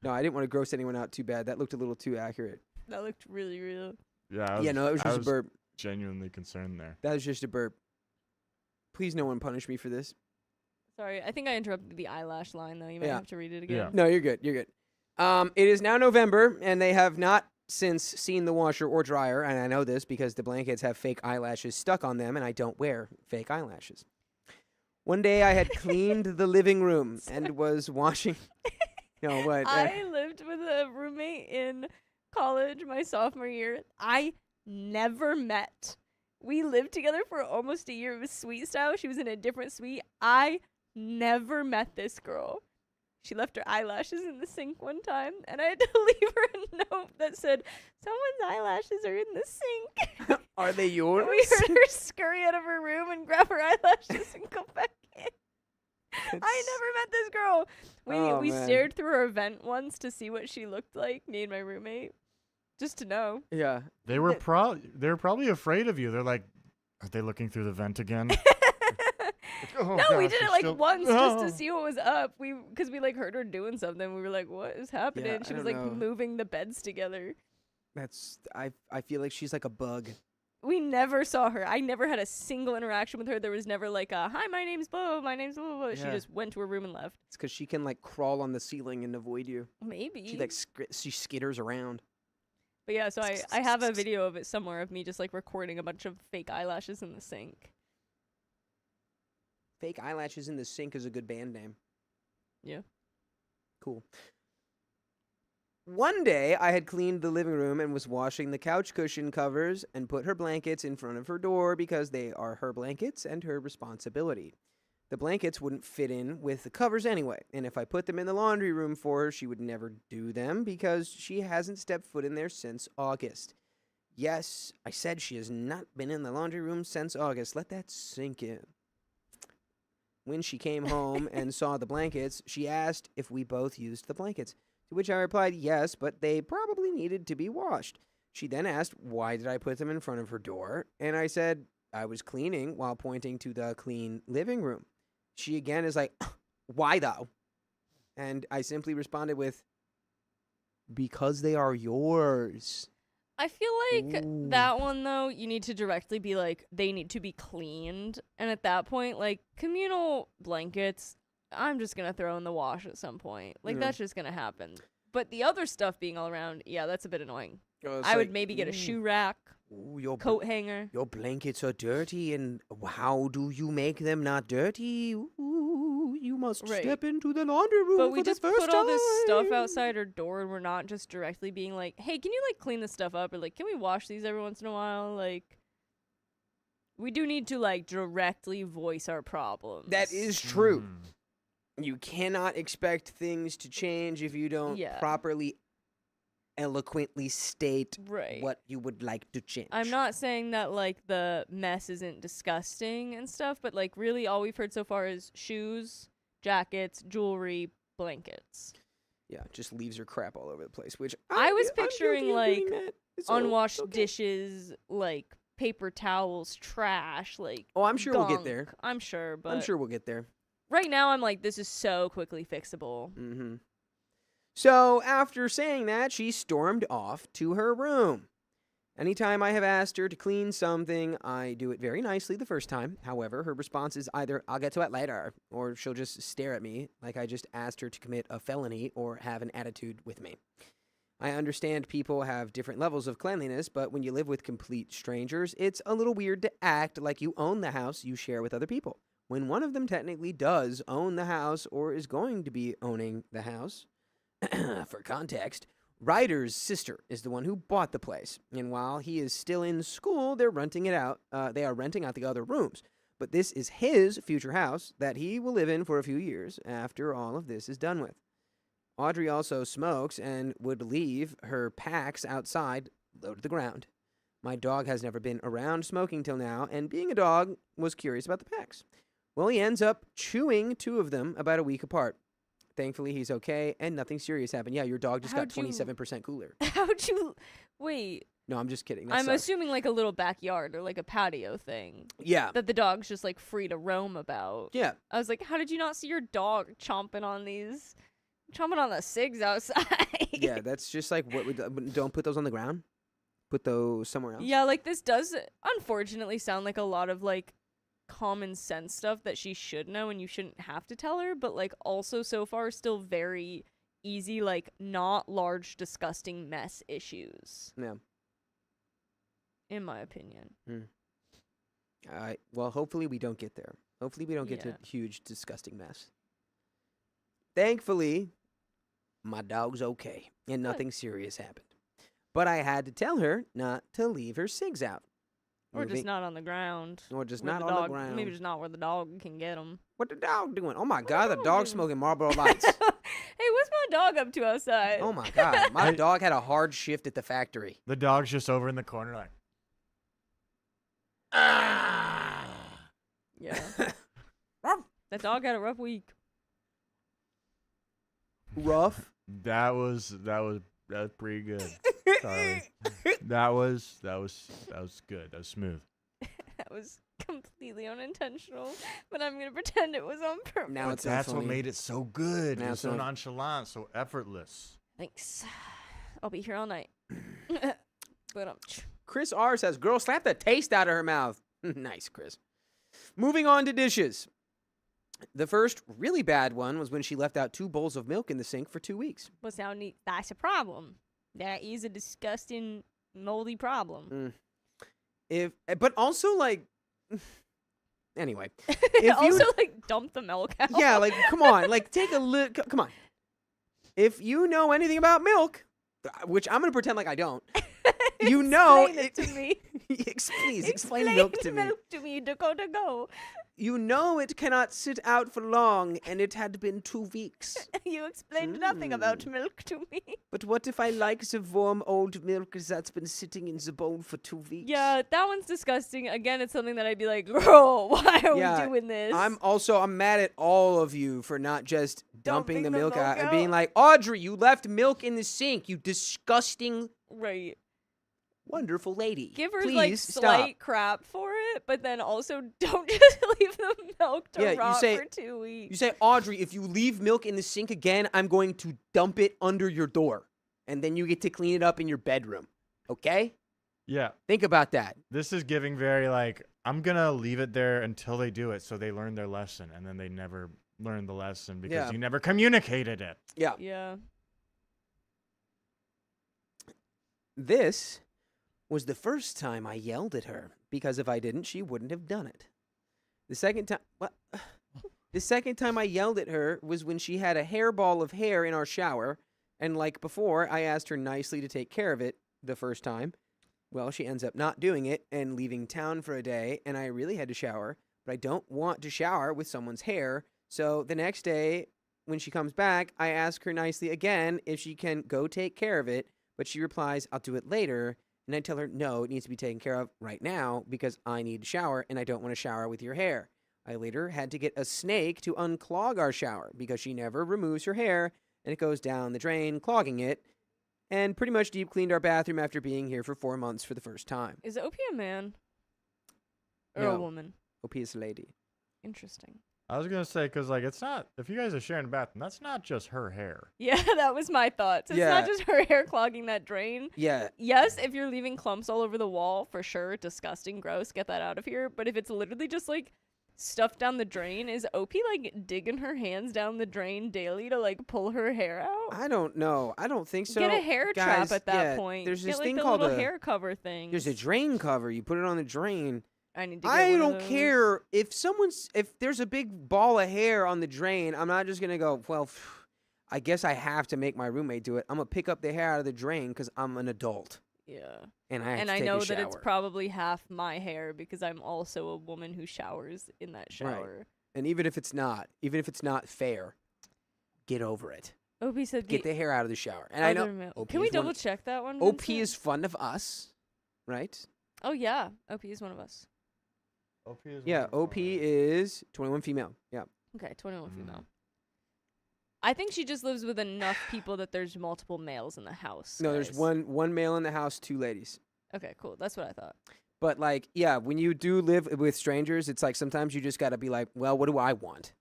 No, I didn't want to gross anyone out too bad. That looked a little too accurate. That looked really real. Yeah. Yeah, no, it was I just a burp. genuinely concerned there. That was just a burp. Please, no one punish me for this. Sorry, I think I interrupted the eyelash line though. You might Yeah. have to read it again. Yeah. No, you're good. You're good. It is now November, and they have not since seen the washer or dryer, and I know this because the blankets have fake eyelashes stuck on them, and I don't wear fake eyelashes. One day I had cleaned the living room and was washing. No, what? I lived with a roommate in college my sophomore year. I never met. We lived together for almost a year. It was suite style. She was in a different suite. I never met this girl. She left her eyelashes in the sink one time, and I had to leave her a note that said, "Someone's eyelashes are in the sink." Are they And yours? we heard her scurry out of her room and grab her eyelashes and come back in. I never met this girl. We man. stared through her vent once to see what she looked like, me and my roommate, just to know. Yeah. They were probably afraid of you. They're like, are they looking through the vent again? Oh, No, we gosh, did they're it like still- once just Oh. to see what was up. Because we like heard her doing something. We were like, "What is happening?" Yeah, She I was don't like know. moving the beds together. I feel like she's like a bug. We never saw her. I never had a single interaction with her. There was never like a, hi, my name's blah, my name's blah, blah, blah. She Yeah. just went to her room and left. It's because she can like crawl on the ceiling and avoid you. Maybe. She like she skitters around. But yeah, so I have a video of it somewhere of me just like recording a bunch of fake eyelashes in the sink. Fake Eyelashes in the Sink is a good band name. Yeah. Cool. One day, I had cleaned the living room and was washing the couch cushion covers and put her blankets in front of her door because they are her blankets and her responsibility. The blankets wouldn't fit in with the covers anyway, and if I put them in the laundry room for her, she would never do them because she hasn't stepped foot in there since August. Yes, I said she has not been in the laundry room since August. Let that sink in. When she came home and saw the blankets, she asked if we both used the blankets. To which I replied, yes, but they probably needed to be washed. She then asked, why did I put them in front of her door? And I said, I was cleaning while pointing to the clean living room. She again is like, why though? And I simply responded with, because they are yours. I feel like Ooh. that one, though, you need to directly be like, they need to be cleaned. And at that point, like, communal blankets, I'm just going to throw in the wash at some point. Like, Yeah. that's just going to happen. But the other stuff being all around, yeah, that's a bit annoying. It's I would like, maybe get a ooh, shoe rack, ooh, your coat hanger. Your blankets are dirty, and how do you make them not dirty? Ooh, you must Right. step into the laundry room But for we the just first put all this stuff time. outside our door, and we're not just directly being like, hey, can you, like, clean this stuff up? Or, like, can we wash these every once in a while? Like, we do need to, like, directly voice our problems. That is true. Mm. You cannot expect things to change if you don't Yeah. properly, eloquently state right. what you would like to change. I'm not saying that, like, the mess isn't disgusting and stuff, but, like, really all we've heard so far is shoes, jackets, jewelry, blankets. Yeah, just leaves her crap all over the place, which I was I'm guilty picturing, of like, doing that. It's all Unwashed okay. dishes, like, paper towels, trash, like, Oh, I'm sure we'll get there. gunk. I'm sure, but I'm sure we'll get there. right now I'm like, this is so quickly fixable. Mm-hmm. So, after saying that, she stormed off to her room. Anytime I have asked her to clean something, I do it very nicely the first time. However, her response is either, I'll get to it later, or she'll just stare at me like I just asked her to commit a felony or have an attitude with me. I understand people have different levels of cleanliness, but when you live with complete strangers, it's a little weird to act like you own the house you share with other people, when one of them technically does own the house or is going to be owning the house. For context, Ryder's sister is the one who bought the place, and while he is still in school, they're renting it out. They are renting out the other rooms, but this is his future house that he will live in for a few years after all of this is done with. Audrey also smokes and would leave her packs outside, low to the ground. My dog has never been around smoking till now, and being a dog, was curious about the packs. Well, he ends up chewing 2 of them about a week apart. Thankfully, he's okay, and nothing serious happened. Yeah, your dog just got How'd you- 27% cooler. How'd you... Wait, No, I'm just kidding. That I'm sucks. assuming like a little backyard or like a patio thing Yeah, that the dog's just like free to roam about. yeah. I was like, how did you not see your dog chomping on the cigs outside? Yeah, that's just like, don't put those on the ground. Put those somewhere else. Yeah, like this does unfortunately sound like a lot of like common sense stuff that she should know and you shouldn't have to tell her, but like also so far still very easy, like not large disgusting mess issues. Yeah. In my opinion. Well, hopefully we don't get there. Hopefully we don't get Yeah. to a huge, disgusting mess. Thankfully, my dog's okay, and nothing serious happened. But I had to tell her not to leave her cigs out. Or just Moving- not on the ground. Or just where not the on dog, the ground. Maybe just not where the dog can get them. What the dog doing? Oh my God, the dog dog's doing? smoking Marlboro Lights. Hey, what's my dog up to outside? Oh my God, my dog had a hard shift at the factory. The dog's just over in the corner, like, Yeah. That dog had a rough week. Rough. that was pretty good. Sorry. That was good. That was smooth. That was completely unintentional, but I'm gonna pretend it was on purpose. Now But it's so that's what funny. made it so good. Now It was it's so so- nonchalant, so effortless. Thanks. I'll be here all night. But Chris R says, "Girl, slap the taste out of her mouth." Nice, Chris. Moving on to dishes. The first really bad one was when she left out 2 bowls of milk in the sink for 2 weeks. but now that's a problem. That is a disgusting, moldy problem. But also like, anyway, if Also, like, dump the milk out. yeah, like come on, like take a look. Come on, if you know anything about milk, which I'm gonna pretend like I don't, you know Explain it to me. Please explain milk to me. Milk to me, Dakota, go. You know it cannot sit out for long, and it had been 2 weeks. You explained nothing about milk to me. But what if I like the warm old milk that's been sitting in the bowl for 2 weeks? Yeah, that one's disgusting. Again, it's something that I'd be like, girl, why are Yeah, we doing this? I'm mad at all of you for not just dumping the milk out and being out. like, Audrey, you left milk in the sink, you disgusting, right. wonderful lady. Give her Please like stop. slight crap for it, but then also don't just leave the milk to Yeah, you rot say- for 2 weeks. You say, Audrey, if you leave milk in the sink again, I'm going to dump it under your door. And then you get to clean it up in your bedroom. Okay? Yeah. Think about that. This is giving very like, I'm going to leave it there until they do it so they learn their lesson. And then they never learn the lesson because Yeah. you never communicated it. Yeah. Yeah. This was the first time I yelled at her, because if I didn't, she wouldn't have done it. The second time, The second time I yelled at her was when she had a hairball of hair in our shower, and like before, I asked her nicely to take care of it the first time. Well, she ends up not doing it and leaving town for a day, and I really had to shower, but I don't want to shower with someone's hair. So the next day, when she comes back, I ask her nicely again if she can go take care of it, but she replies, I'll do it later. And I tell her, no, it needs to be taken care of right now because I need to shower and I don't want to shower with your hair. I later had to get a snake to unclog our shower because she never removes her hair and it goes down the drain, clogging it, and pretty much deep cleaned our bathroom after being here for 4 months for the first time. Is OP a man? Or No. a woman? OP is a lady. Interesting. I was going to say, because, like, it's not, if you guys are sharing a bathroom, that's not just her hair. Yeah, that was my thoughts. It's Yeah. not just her hair clogging that drain. Yeah, Yes, if you're leaving clumps all over the wall, for sure, disgusting, gross, get that out of here. But if it's literally just like stuff down the drain, is OP like digging her hands down the drain daily to like pull her hair out? I don't know. I don't think so. Get a hair Guys, trap at that yeah, point. There's this Get like thing the called little a hair cover thing. There's a drain cover. You put it on the drain. I need to get I one of don't those. care if there's a big ball of hair on the drain. I'm not just gonna go, well, I guess I have to make my roommate do it. I'm gonna pick up the hair out of the drain because I'm an adult Yeah. and I have And to I take know a that it's shower. probably half my hair because I'm also a woman who showers in that shower. And even if it's not fair, get over it. OP said Get the the hair out of the shower. And I know other male. OP Can we is one double of- check that one? OP Vincent? is fun of us, right? Oh yeah, OP is one of us. OP is Yeah, OP is 21 female. Yeah. Okay, 21 Mm. female. I think she just lives with enough people that there's multiple males in the house. No, there's guys. one male in the house, 2 ladies. Okay, cool. That's what I thought. But like, yeah, when you do live with strangers, it's like sometimes you just got to be like, well, what do I want?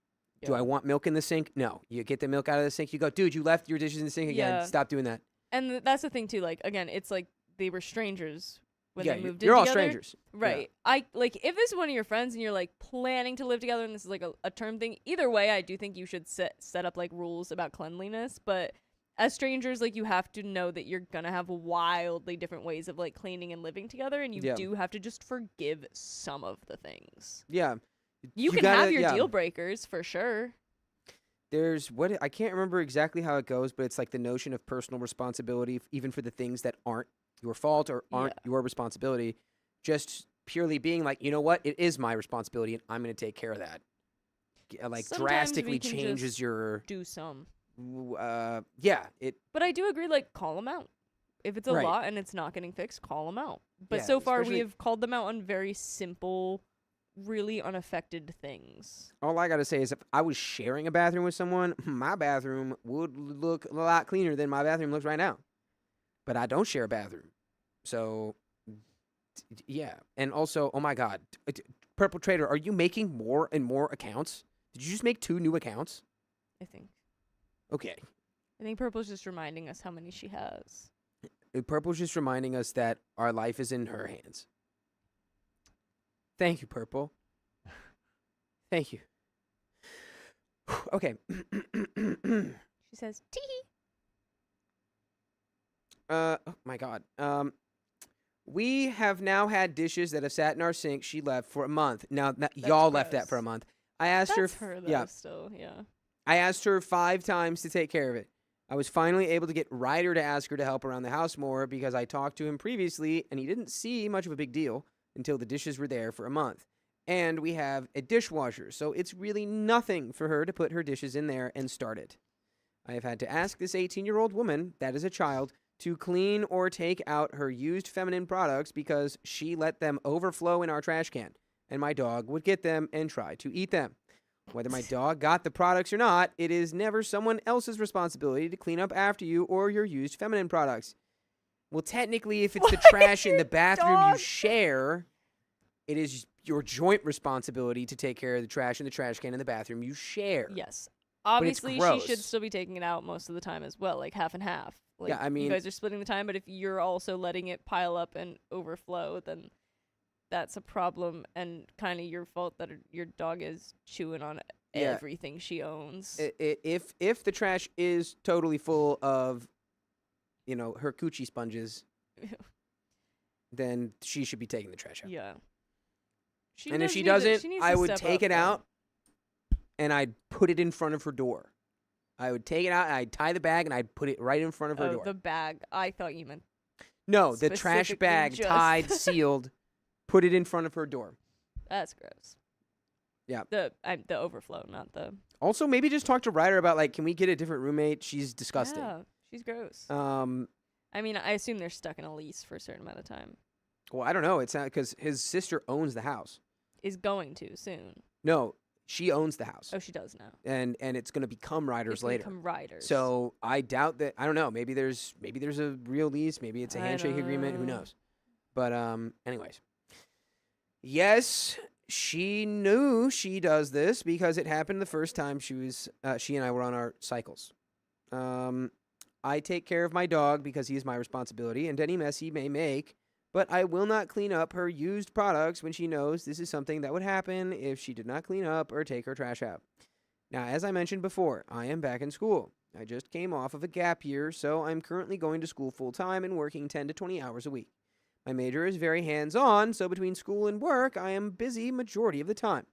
Do Yeah. I want milk in the sink? No. You get the milk out of the sink. You go, dude, you left your dishes in the sink again. Yeah. Stop doing that. And that's the thing too. Like again, it's like they were strangers when yeah, they moved you're in all together. strangers. Right. I like if this is one of your friends and you're like planning to live together and this is like a term thing. Either way, I do think you should set up like rules about cleanliness. But as strangers, like you have to know that you're gonna have wildly different ways of like cleaning and living together, and you Yeah. do have to just forgive some of the things. Yeah. You can gotta- have your yeah. deal breakers for sure. There's I can't remember exactly how it goes, but it's like the notion of personal responsibility, even for the things that aren't your fault or aren't your responsibility. Just purely being like, you know what, it is my responsibility, and I'm going to take care of that. Like Sometimes drastically we can changes just your. Do some. Yeah. It. But I do agree, like, call them out. If it's a Right. lot and it's not getting fixed, call them out. But Yeah, so far, we especially- have called them out on very simple, really unaffected things. All I gotta say is, if I was sharing a bathroom with someone, my bathroom would look a lot cleaner than my bathroom looks right now. But I don't share a bathroom, so yeah. And also, oh my God, Purple Trader, are you making more and more accounts? Did you just make 2 new accounts? I think. Okay. I think Purple's just reminding us how many she has. Purple's just reminding us that our life is in her hands. Thank you, Purple. Thank you. Okay. She says, tee. Oh my God. We have now had dishes that have sat in our sink. She left for a month. Now y'all left that gross. for a month. I asked That's her. her, though, Yeah. still, yeah. I asked her 5 times to take care of it. I was finally able to get Ryder to ask her to help around the house more because I talked to him previously and he didn't see much of a big deal until the dishes were there for a month. And we have a dishwasher, so it's really nothing for her to put her dishes in there and start it. I have had to ask this 18-year-old woman, that is a child, to clean or take out her used feminine products because she let them overflow in our trash can, and my dog would get them and try to eat them. Whether my dog got the products or not, it is never someone else's responsibility to clean up after you or your used feminine products. Well, technically, if it's the trash in the bathroom you dog- share, it is your joint responsibility to take care of the trash in the trash can in the bathroom you share. Yes. it's Obviously, she should gross. still be taking it out most of the time as well, like half and half. Like, Yeah, I mean- you guys are splitting the time, but if you're also letting it pile up and overflow, then that's a problem and kind of your fault that your dog is chewing on Yeah. everything she owns. If the trash is totally full of, her coochie sponges, then she should be taking the trash out. Yeah. She And if does she need to- doesn't, she needs I to would step take up, it though. out and I'd put it in front of her door. I would take it out and I'd tie the bag and I'd put it right in front of her Oh, door. the bag. I thought you meant. No, the trash specifically bag just- tied, sealed, put it in front of her door. That's gross. Yeah. The overflow, not the. Also, maybe just talk to Ryder about can we get a different roommate? She's disgusting. Yeah, she's gross. I mean, I assume they're stuck in a lease for a certain amount of time. well, I don't know. It's not because his sister owns the house. Is going to soon. No, she owns the house. Oh, she does now. And it's going to become Ryder's It's gonna later. become riders. So I doubt that. I don't know. Maybe there's a real lease. Maybe it's a I handshake agreement. Who know. knows? But anyways, yes, she knew she does this because it happened the first time she and I were on our cycles. I take care of my dog because he is my responsibility, and any mess he may make. But I will not clean up her used products when she knows this is something that would happen if she did not clean up or take her trash out. Now, as I mentioned before, I am back in school. I just came off of a gap year, so I'm currently going to school full-time and working 10 to 20 hours a week. My major is very hands-on, so between school and work, I am busy majority of the time.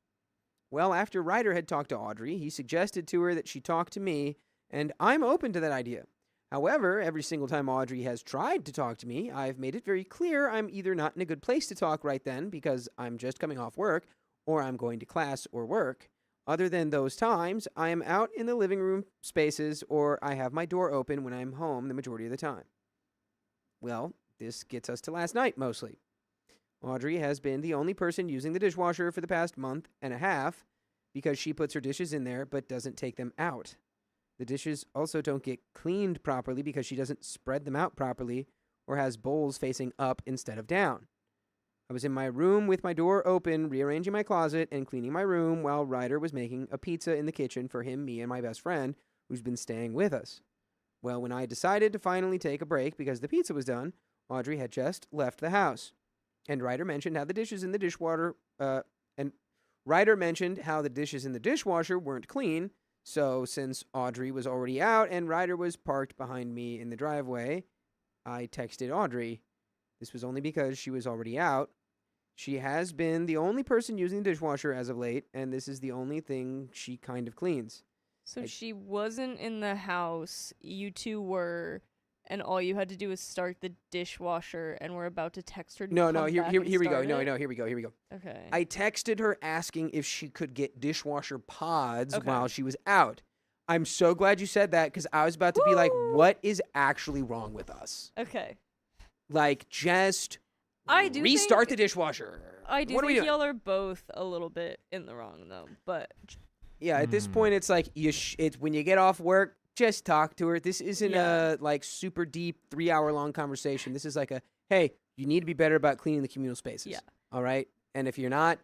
Well, after Ryder had talked to Audrey, he suggested to her that she talk to me, and I'm open to that idea. However, every single time Audrey has tried to talk to me, I've made it very clear I'm either not in a good place to talk right then because I'm just coming off work, or I'm going to class or work. Other than those times, I am out in the living room spaces or I have my door open when I'm home the majority of the time. Well, this gets us to last night mostly. Audrey has been the only person using the dishwasher for the past month and a half because she puts her dishes in there but doesn't take them out. The dishes also don't get cleaned properly because she doesn't spread them out properly or has bowls facing up instead of down. I was in my room with my door open, rearranging my closet and cleaning my room while Ryder was making a pizza in the kitchen for him, me, and my best friend, who's been staying with us. Well, when I decided to finally take a break because the pizza was done, Audrey had just left the house. And Ryder mentioned how the dishes in the dishwasher weren't clean. So since Audrey was already out and Ryder was parked behind me in the driveway, I texted Audrey. This was only because she was already out. She has been the only person using the dishwasher as of late, and this is the only thing she kind of cleans. So she wasn't in the house. You two were, and all you had to do was start the dishwasher, and we're about to text her. To No, come here back we and go. start No, it? here we go. Okay. I texted her asking if she could get dishwasher pods Okay. while she was out. I'm so glad you said that because I was about to be like, Woo! what is actually wrong with us? Okay. Like, just I do restart the think- dishwasher. I do What are we think doing? y'all are both a little bit in the wrong though, but Yeah, at this point, it's like it's when you get off work, just talk to her. This isn't Yeah. a super deep 3 hour long conversation. This is like a hey, you need to be better about cleaning the communal spaces. Yeah. All right. And if you're not,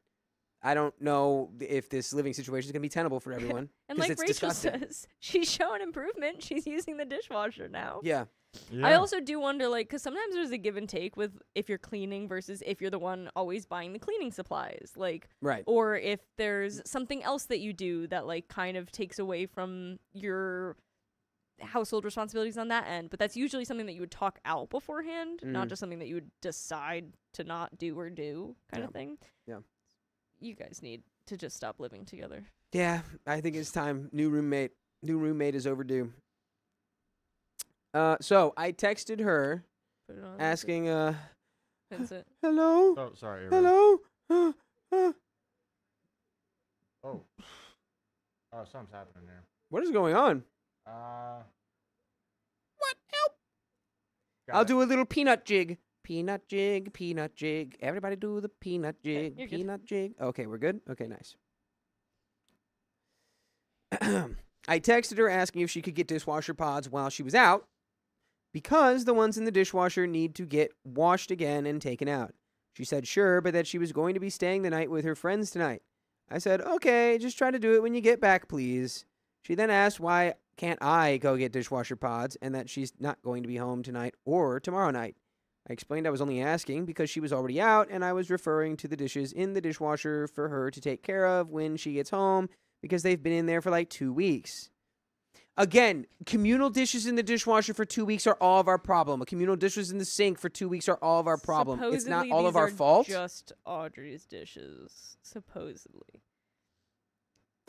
I don't know if this living situation is gonna be tenable for everyone. and 'cause like it's Rachel disgusting. says, she's showing improvement. She's using the dishwasher now. Yeah. Yeah. I also do wonder, like, because sometimes there's a give and take with if you're cleaning versus if you're the one always buying the cleaning supplies. Like, Right. or if there's something else that you do that, like, kind of takes away from your household responsibilities on that end. But that's usually something that you would talk out beforehand, not just something that you would decide to not do or do kind of thing. Yeah. You guys need to just stop living together. Yeah, I think it's time. New roommate is overdue. So I texted her Put it on. asking, Vincent. hello, Oh, sorry. Ira. hello. Oh. Oh, something's happening there. What is going on? What? Help! I'll do a little peanut jig. Peanut jig, peanut jig. Everybody do the peanut jig, you're good. peanut jig. Okay, we're good? Okay, nice. I texted her asking if she could get dishwasher pods while she was out because the ones in the dishwasher need to get washed again and taken out. She said sure, but that she was going to be staying the night with her friends tonight. I said, okay, just try to do it when you get back, please. She then asked why can't I go get dishwasher pods and that she's not going to be home tonight or tomorrow night. I explained I was only asking because she was already out and I was referring to the dishes in the dishwasher for her to take care of when she gets home because they've been in there for like 2 weeks. Again, communal dishes in the dishwasher for 2 weeks are all of our problem. Communal dishes in the sink for 2 weeks are all of our problem. It's not Supposedly all of these our are fault. Just Audrey's dishes, supposedly.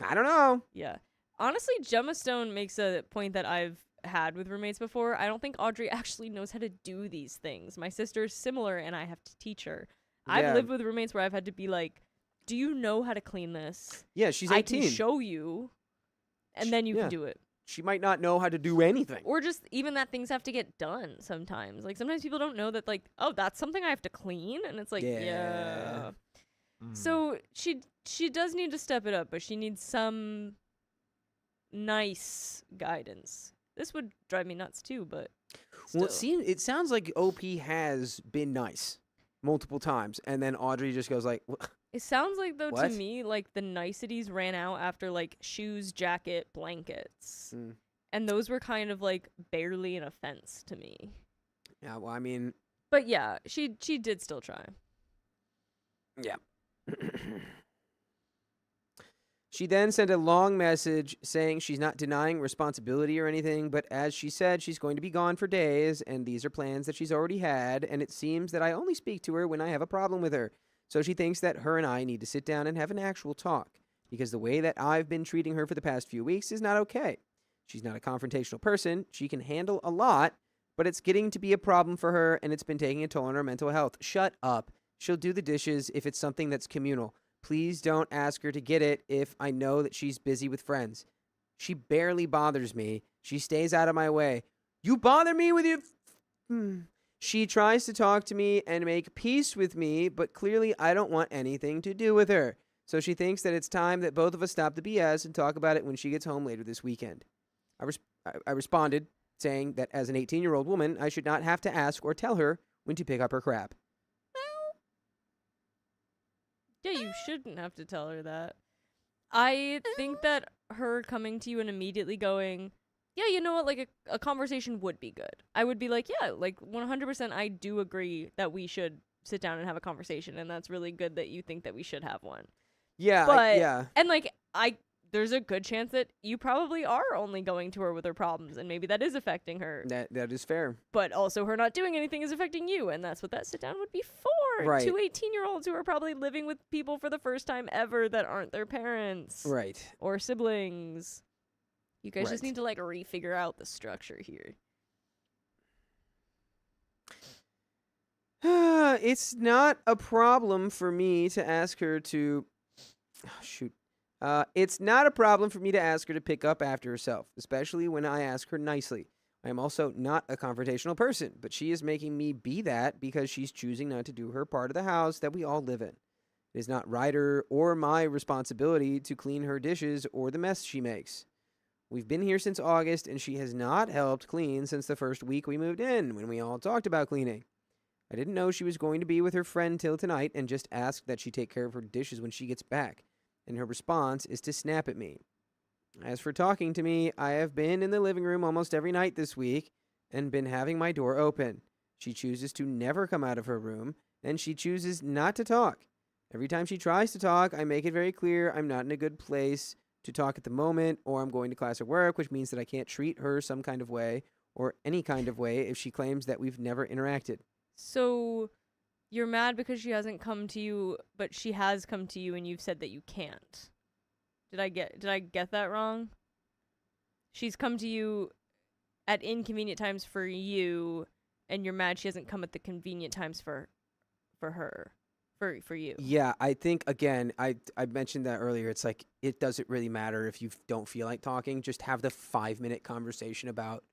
I don't know. Yeah. Honestly, Gemma Stone makes a point that I've had with roommates before. I don't think Audrey actually knows how to do these things. My sister's similar, and I have to teach her. Yeah. I've lived with roommates where I've had to be like, do you know how to clean this? Yeah, she's I 18. can show you, and then you Yeah. can do it. She might not know how to do anything. Or just even that things have to get done sometimes. Like, sometimes people don't know that, like, oh, that's something I have to clean, and it's like, yeah. So she does need to step it up, but she needs some nice guidance. This would drive me nuts too, but still. Well, it sounds like OP has been nice multiple times, and then Audrey just goes like, It sounds like, though, What? to me, like, the niceties ran out after, like, shoes, jacket, blankets. Mm. And those were kind of, like, barely an offense to me. yeah, well, I mean, But yeah, she did still try. yeah. She then sent a long message saying she's not denying responsibility or anything, but as she said, she's going to be gone for days, and these are plans that she's already had, and it seems that I only speak to her when I have a problem with her. So she thinks that her and I need to sit down and have an actual talk, because the way that I've been treating her for the past few weeks is not okay. She's not a confrontational person. She can handle a lot, but it's getting to be a problem for her, and it's been taking a toll on her mental health. Shut up. She'll do the dishes if it's something that's communal. Please don't ask her to get it if I know that she's busy with friends. She barely bothers me. She stays out of my way. You bother me with your... She tries to talk to me and make peace with me, but clearly I don't want anything to do with her. So she thinks that it's time that both of us stop the BS and talk about it when she gets home later this weekend. I responded, saying that as an 18-year-old woman, I should not have to ask or tell her when to pick up her crap. Yeah, you shouldn't have to tell her that. I think that her coming to you and immediately going, yeah, you know what, like a conversation would be good. I would be like, yeah, like 100% I do agree that we should sit down and have a conversation, and that's really good that you think that we should have one. Yeah, But yeah. and like there's a good chance that you probably are only going to her with her problems, and maybe that is affecting her. That is fair. But also her not doing anything is affecting you, and that's what that sit down would be for. Right. 2 18-year-olds who are probably living with people for the first time ever that aren't their parents Right. or siblings. You guys just Right. need to like refigure out the structure here. It's not a problem for me to ask her to... Oh, shoot. It's not a problem for me to ask her to pick up after herself, especially when I ask her nicely. I am also not a confrontational person, but she is making me be that because she's choosing not to do her part of the house that we all live in. It is not Ryder or my responsibility to clean her dishes or the mess she makes. We've been here since August, and she has not helped clean since the first week we moved in, when we all talked about cleaning. I didn't know she was going to be with her friend till tonight and just asked that she take care of her dishes when she gets back, and her response is to snap at me. As for talking to me, I have been in the living room almost every night this week, and been having my door open. She chooses to never come out of her room, and she chooses not to talk. Every time she tries to talk, I make it very clear I'm not in a good place to talk at the moment, or I'm going to class or work, which means that I can't treat her some kind of way or any kind of way if she claims that we've never interacted. So you're mad because she hasn't come to you, but she has come to you and you've said that you can't. Did I get that wrong? She's come to you at inconvenient times for you, and you're mad she hasn't come at the convenient times for her. For you. Yeah, I think, again, I mentioned that earlier. It's like, it doesn't really matter if you don't feel like talking. Just have the 5-minute conversation about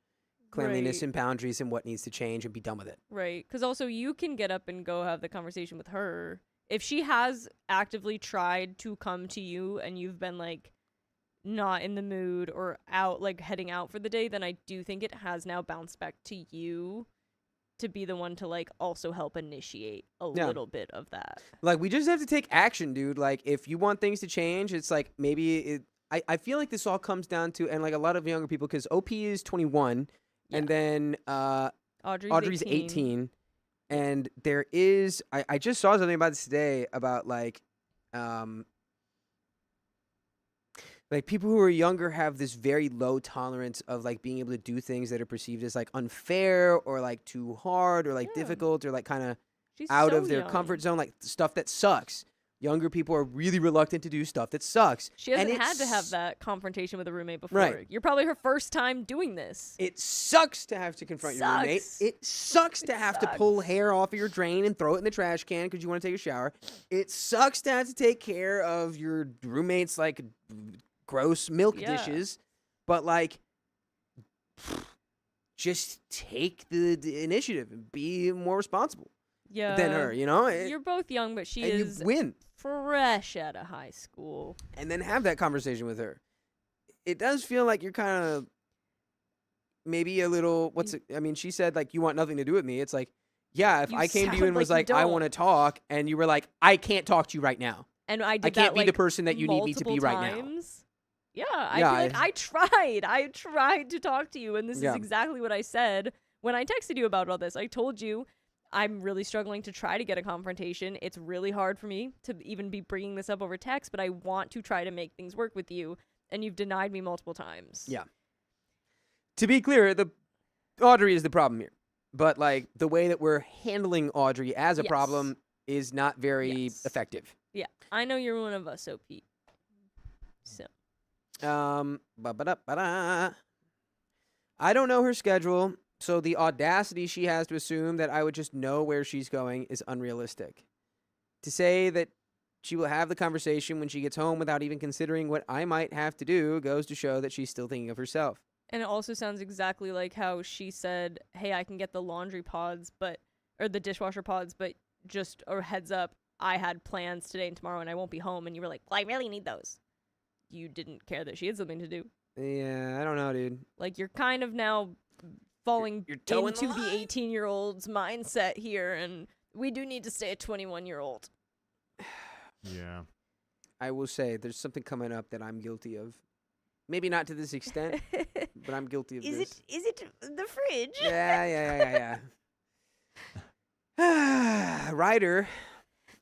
cleanliness Right. and boundaries and what needs to change and be done with it. Right. Because also you can get up and go have the conversation with her. If she has actively tried to come to you and you've been like not in the mood or out, like heading out for the day, then I do think it has now bounced back to you to be the one to like also help initiate a Yeah. little bit of that. Like, we just have to take action, dude. Like, if you want things to change, it's like maybe I feel like this all comes down to, and like a lot of younger people, because OP is 21, and then Audrey's 18. And there is, I just saw something about this today about like people who are younger have this very low tolerance of like being able to do things that are perceived as like unfair or like too hard or like Yeah. difficult or like kind of She's out so of their young. comfort zone, like stuff that sucks. Younger people are really reluctant to do stuff that sucks. She hasn't And had to have it's- that confrontation with a roommate before. Right. You're probably her first time doing this. It sucks to have to confront your roommate. Sucks. It sucks to It have to pull sucks. hair off of your drain and throw it in the trash can because you want to take a shower. It sucks to have to take care of your roommate's like gross milk Yeah. dishes. But like, just take the initiative and be more responsible Yeah. than her. You know, You're both young, but she and is you win. fresh out of high school. And then have that conversation with her. It does feel like you're kind of maybe a little. I mean, she said like you want nothing to do with me. It's like, yeah, if You I came to you sound and was like like, you I want to talk, and you were like, I can't talk to you right now. And I did I can't that, be the like, person that you need me to be multiple right now. times. Yeah, I'd Yeah, be like, I tried to talk to you, and this Yeah. is exactly what I said when I texted you about all this. I told you I'm really struggling to try to get a confrontation. It's really hard for me to even be bringing this up over text, but I want to try to make things work with you, and you've denied me multiple times. Yeah. To be clear, Audrey is the problem here, but like the way that we're handling Audrey as a Yes. problem is not very Yes. effective. Yeah, I know you're one of us, OP. So. Ba-ba-da-ba-da. I don't know her schedule, so the audacity she has to assume that I would just know where she's going is unrealistic. To say that she will have the conversation when she gets home without even considering what I might have to do goes to show that she's still thinking of herself. And it also sounds exactly like how she said, hey, I can get the laundry pods, or the dishwasher pods, but just a heads up, I had plans today and tomorrow and I won't be home. And you were like, well, I really need those. You didn't care that she had something to do. Yeah, I don't know, dude. Like, you're kind of now falling You're towing the into the line. 18-year-old's mindset here, and we do need to stay a 21-year-old. Yeah. I will say there's something coming up that I'm guilty of. Maybe not to this extent, but I'm guilty of this. Is it the fridge? Yeah. Ryder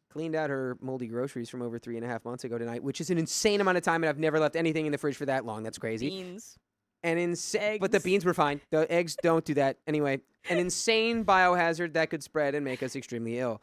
cleaned out her moldy groceries from over 3.5 months ago tonight, which is an insane amount of time, and I've never left anything in the fridge for that long. That's crazy. Beans. But the Eggs. beans were fine. The eggs don't do that. Anyway, an insane biohazard that could spread and make us extremely ill.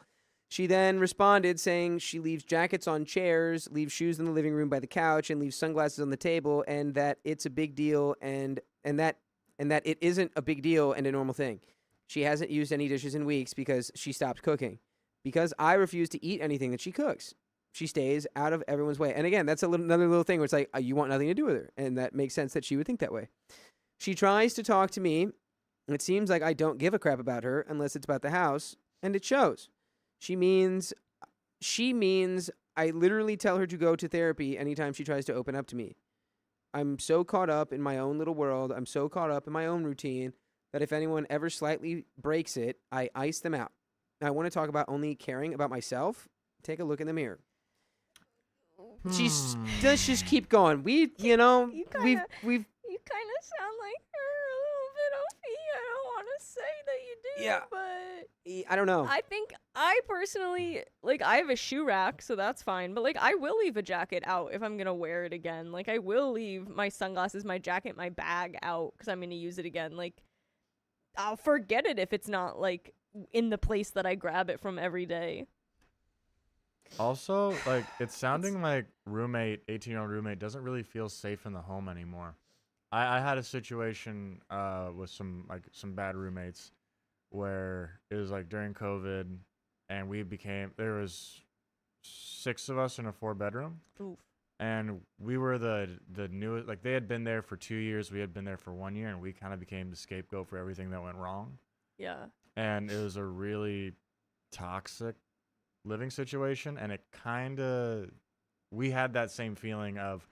She then responded saying she leaves jackets on chairs, leaves shoes in the living room by the couch, and leaves sunglasses on the table, and that it's a big deal, and that it isn't a big deal and a normal thing. She hasn't used any dishes in weeks because she stopped cooking. Because I refuse to eat anything that she cooks. She stays out of everyone's way. And again, that's another little thing where it's like, you want nothing to do with her. And that makes sense that she would think that way. She tries to talk to me. And it seems like I don't give a crap about her unless it's about the house. And it shows. She means I literally tell her to go to therapy anytime she tries to open up to me. I'm so caught up in my own little world. I'm so caught up in my own routine that if anyone ever slightly breaks it, I ice them out. I want to talk about only caring about myself. Take a look in the mirror. Let's just keep going. You we've kind of sound like her a little bit, OP. I don't want Yeah. But I don't know. I think I personally, like, I have a shoe rack, so that's fine. But, like, I will leave a jacket out if I'm going to wear it again. Like, I will leave my sunglasses, my jacket, my bag out because I'm going to use it again. Like, I'll forget it if it's not, like, in the place that I grab it from every day. Also, like, it's sounding like 18-year-old roommate doesn't really feel safe in the home anymore. I had a situation with some bad roommates where it was like during COVID, and there was 6 of us in a 4-bedroom, Oof. and we were the newest. Like, they had been there for 2 years, we had been there for 1 year, and we kind of became the scapegoat for everything that went wrong. Yeah. And it was a really toxic living situation, and we had that same feeling of,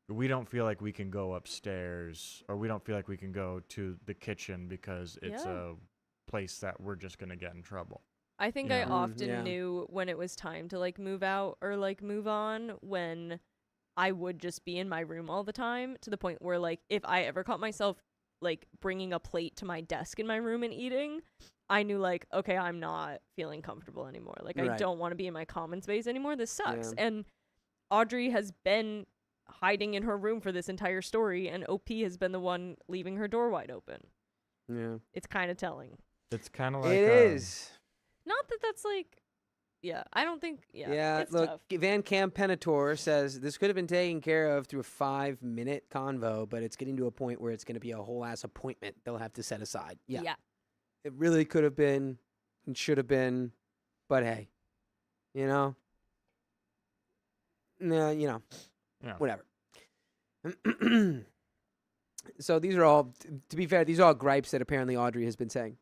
we don't feel like we can go upstairs, or we don't feel like we can go to the kitchen because it's Yeah. a place that we're just going to get in trouble. I think Yeah. I often yeah. knew when it was time to, like, move out or, like, move on, when I would just be in my room all the time, to the point where, like, if I ever caught myself, like, bringing a plate to my desk in my room and eating, I knew, like, okay, I'm not feeling comfortable anymore. Like, I Right. don't want to be in my common space anymore. This sucks. Yeah. And Audrey has been hiding in her room for this entire story, and OP has been the one leaving her door wide open. Yeah. It's kind of telling. It's kind of like It is. Not that that's, like, yeah, I don't think, Yeah, it's look, tough. Van Camp Penator says this could have been taken care of through a 5-minute convo, but it's getting to a point where it's going to be a whole ass appointment they'll have to set aside. Yeah. It really could have been and should have been, but hey, you know? Nah, you know, Yeah. whatever. So these are all, to be fair, these are all gripes that apparently Audrey has been saying.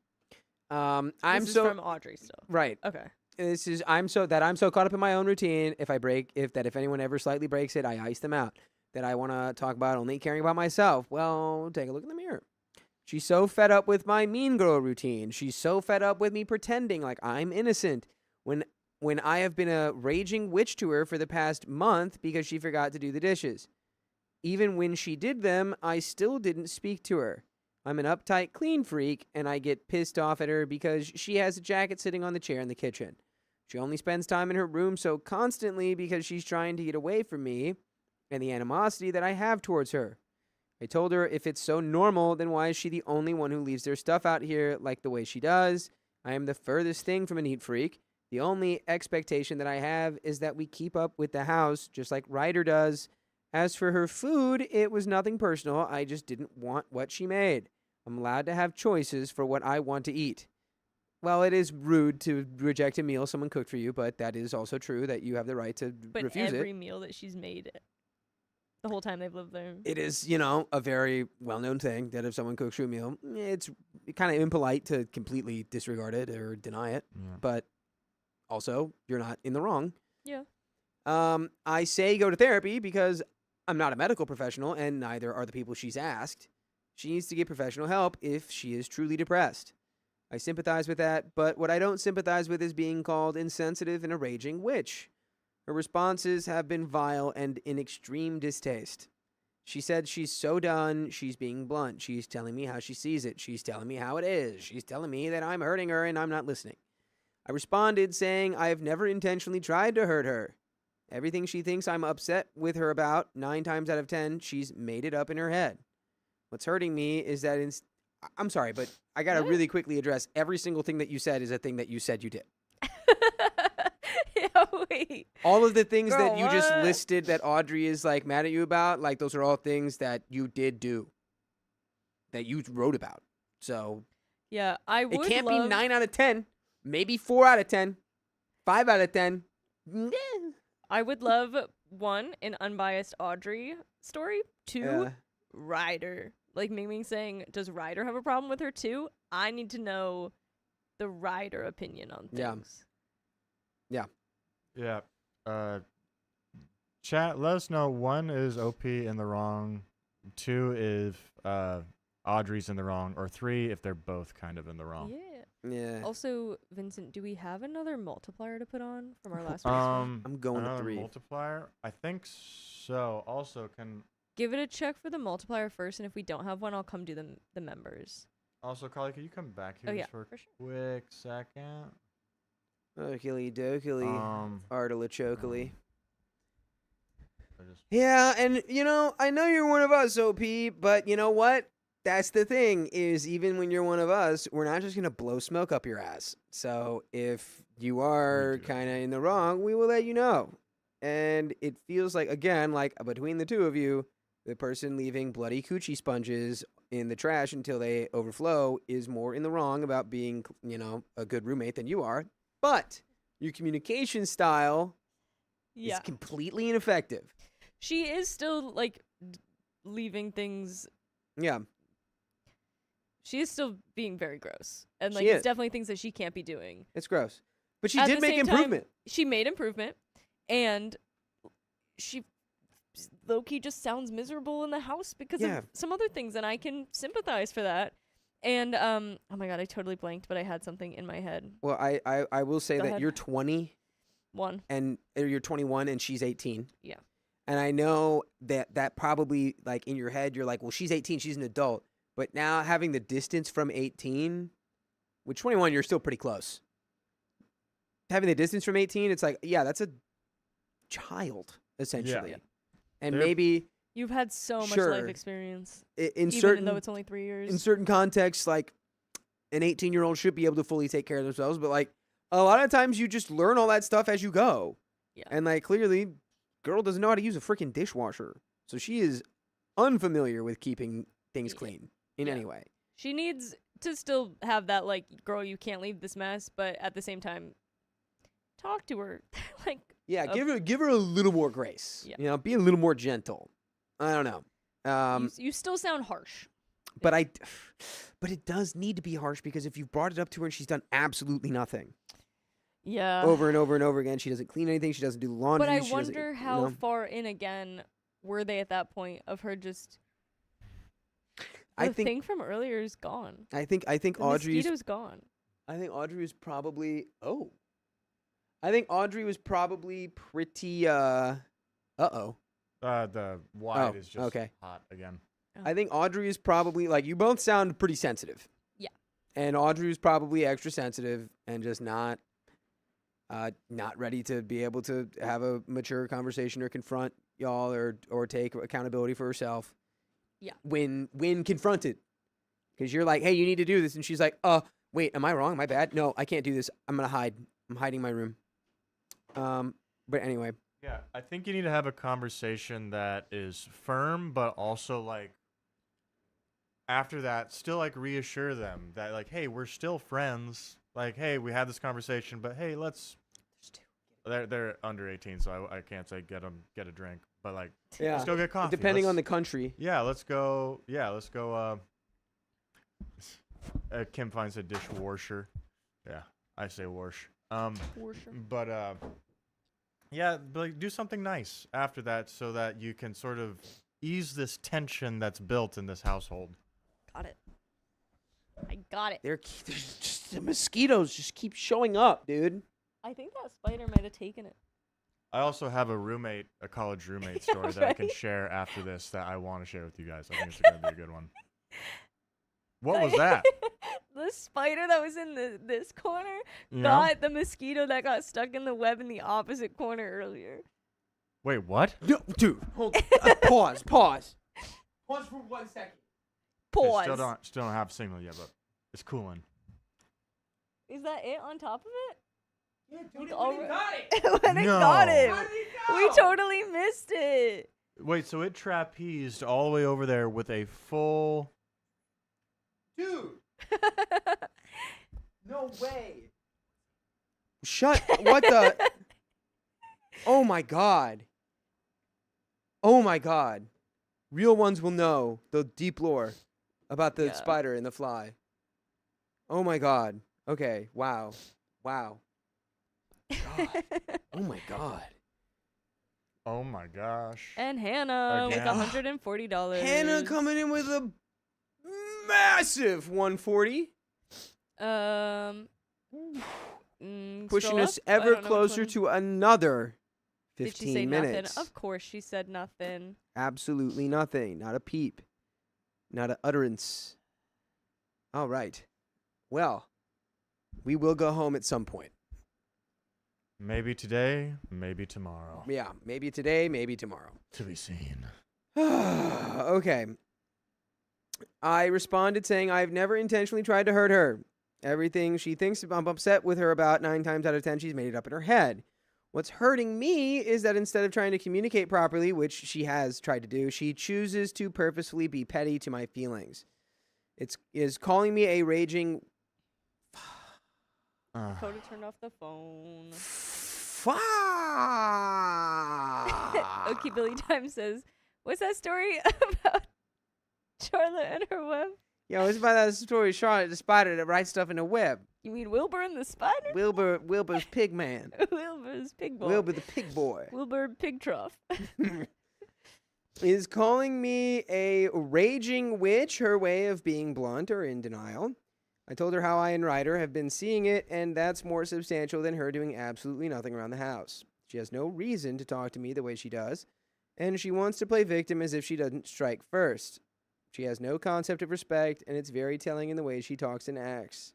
I'm This is so from Audrey still. right. Okay. This is I'm so caught up in my own routine. If anyone ever slightly breaks it, I ice them out. That I want to talk about only caring about myself. Well, take a look in the mirror. She's so fed up with my mean girl routine. She's so fed up with me pretending like I'm innocent when I have been a raging witch to her for the past month because she forgot to do the dishes. Even when she did them, I still didn't speak to her. I'm an uptight clean freak, and I get pissed off at her because she has a jacket sitting on the chair in the kitchen. She only spends time in her room so constantly because she's trying to get away from me and the animosity that I have towards her. I told her if it's so normal, then why is she the only one who leaves their stuff out here like the way she does? I am the furthest thing from a neat freak. The only expectation that I have is that we keep up with the house, just like Ryder does. As for her food, it was nothing personal. I just didn't want what she made. I'm allowed to have choices for what I want to eat. Well, it is rude to reject a meal someone cooked for you, but that is also true that you have the right to But refuse every it. meal that she's made the whole time they've lived there. It is, a very well-known thing that if someone cooks you a meal, it's kind of impolite to completely disregard it or deny it. Yeah. But also, you're not in the wrong. Yeah. I say go to therapy because I'm not a medical professional, and neither are the people she's asked. She needs to get professional help if she is truly depressed. I sympathize with that, but what I don't sympathize with is being called insensitive and a raging witch. Her responses have been vile and in extreme distaste. She said she's so done, she's being blunt. She's telling me how she sees it. She's telling me how it is. She's telling me that I'm hurting her and I'm not listening. I responded saying I have never intentionally tried to hurt her. Everything she thinks I'm upset with her about, 9 times out of 10, she's made it up in her head. What's hurting me is that I'm sorry, but I got to What? really quickly address every single thing that you said is a thing that you said you did. Yeah, wait. All of the things that Girl, you just what? listed that Audrey is like mad at you about, like those are all things that you did do. That you wrote about. So Yeah, I would it can't love, be 9 out of 10, maybe 4 out of 10, 5 out of 10. I would love, 1, an unbiased Audrey story. 2, Ryder. Like Ming saying, does Ryder have a problem with her too? I need to know the Ryder opinion on things. Yeah. Chat, let us know. 1 is OP in the wrong. 2 if Audrey's in the wrong. Or 3 if they're both kind of in the wrong. Yeah. Yeah. Also, Vincent, do we have another multiplier to put on from our last one? I'm going to another 3. multiplier? I think so. Also, can... Give it a check for the multiplier first, and if we don't have one, I'll come do the members. Also, Carly, could you come back here Oh, yeah, just for for a sure. quick second? Okily dokily, artichokily. I just Yeah, and I know you're one of us, OP, but you know what? That's the thing is even when you're one of us, we're not just gonna blow smoke up your ass. So if you are do. kind of in the wrong, we will let you know. And it feels like again, like between the two of you, the person leaving bloody coochie sponges in the trash until they overflow is more in the wrong about being, a good roommate than you are. But your communication style Yeah. is completely ineffective. She is still like leaving things. Yeah. She is still being very gross, and like She it's is. definitely things that she can't be doing. It's gross. But she At did the make same time, improvement. She made improvement, and she low-key just sounds miserable in the house because Yeah. of some other things, and I can sympathize for that. And oh my god, I totally blanked, but I had something in my head. Well, I will say Go that ahead. you're 20 One. or you're 21 and she's 18. Yeah. And I know that probably like in your head you're like, well, she's 18, she's an adult. But now having the distance from 18, with 21 you're still pretty close. Having the distance from 18, it's like, yeah, that's a child essentially. Yeah. And They're- maybe You've had so much Sure. life experience, in even certain though it's only 3 years. in certain contexts, like an 18-year-old should be able to fully take care of themselves, but like a lot of times you just learn all that stuff as you go. Yeah. And like clearly, girl doesn't know how to use a freaking dishwasher, so she is unfamiliar with keeping things Yeah. clean in Yeah. any way. She needs to still have that, like, girl, you can't leave this mess, but at the same time, talk to her. Like, Yeah, Uh, give her a little more grace. Yeah. Be a little more gentle. I don't know. you still sound harsh. But it does need to be harsh because if you've brought it up to her and she's done absolutely nothing Yeah. over and over and over again, she doesn't clean anything, she doesn't do the laundry. But I she doesn't- wonder how far in again were they at that point of her just. I The think thing from earlier is gone. I think The Audrey's mosquito's gone. I think Audrey was probably I think Audrey was probably pretty uh-oh. the wide Oh, is just okay. hot again. I think Audrey is probably like you both sound pretty sensitive. Yeah. And Audrey was probably extra sensitive and just not ready to be able to have a mature conversation or confront y'all or take accountability for herself. Yeah. When confronted. Cuz you're like, "Hey, you need to do this." And she's like, wait, am I wrong? Am I bad? No, I can't do this. I'm going to hide. I'm hiding in my room." But anyway, Yeah, I think you need to have a conversation that is firm, but also like after that, still like reassure them that like, hey, we're still friends. Like, hey, we had this conversation, but hey, let's. They're under 18, so I can't say get a drink, but like, yeah. let's go get coffee. Depending on Let's- the country. Yeah, let's go. Yeah, let's go. Kim finds a dishwasher. Yeah, I say wash. For sure. But yeah, but like, do something nice after that so that you can sort of ease this tension that's built in this household. Got it. I got it. There's just the mosquitoes just keep showing up, dude. I think that spider might have taken it. I also have a college roommate story that I can share after this that I want to share with you guys. I think it's going to be a good one. What was that? The spider that was in this corner You know? got the mosquito that got stuck in the web in the opposite corner earlier. Wait, what? No, dude, hold. Pause. Pause for 1 second. Okay, Pause. still don't have signal yet, but it's cooling. Is that it on top of it? Yeah, dude, All when he right. got it. When it got No. him. How did he We know? totally missed it. Wait, so it trapezed all the way over there with a full. Dude, no way. Shut. What the? Oh my god. Oh my god. Real ones will know the deep lore about the Yeah. spider and the fly. Oh my god. Okay. Wow. Wow. God. Oh my god. Oh my gosh. And Hannah with Again. $140. Hannah coming in with a massive 140, pushing scroll us up? I ever don't know which closer one. to another Did 15 she say minutes. nothing? Of course she said nothing. Absolutely nothing. Not a peep. Not an utterance. All right. Well, we will go home at some point. Maybe today, maybe tomorrow. Yeah, maybe today, maybe tomorrow. To be seen. Okay. I responded saying I've never intentionally tried to hurt her. Everything she thinks I'm upset with her about 9 times out of 10, she's made it up in her head. What's hurting me is that instead of trying to communicate properly, which she has tried to do, she chooses to purposefully be petty to my feelings. Is calling me a raging... Dakota turned off the phone. Fuck! Okay, Billy Time says, what's that story about Charlotte and her web? Yeah, it's about that story, Charlotte the spider that writes stuff in the web. You mean Wilbur and the spider? Wilbur's pig man. Wilbur's pig boy. Wilbur the pig boy. Wilbur pig trough. Is calling me a raging witch her way of being blunt or in denial. I told her how I and Ryder have been seeing it, and that's more substantial than her doing absolutely nothing around the house. She has no reason to talk to me the way she does, and she wants to play victim as if she doesn't strike first. She has no concept of respect, and it's very telling in the way she talks and acts.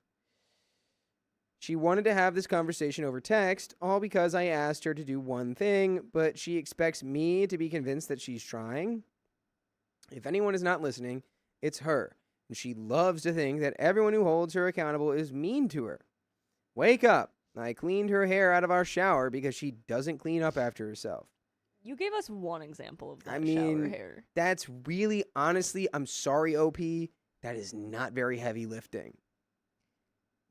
She wanted to have this conversation over text, all because I asked her to do one thing, but she expects me to be convinced that she's trying. If anyone is not listening, it's her, and she loves to think that everyone who holds her accountable is mean to her. Wake up. I cleaned her hair out of our shower because she doesn't clean up after herself. You gave us one example of that I mean, shower hair. That's really, honestly, I'm sorry, OP, that is not very heavy lifting.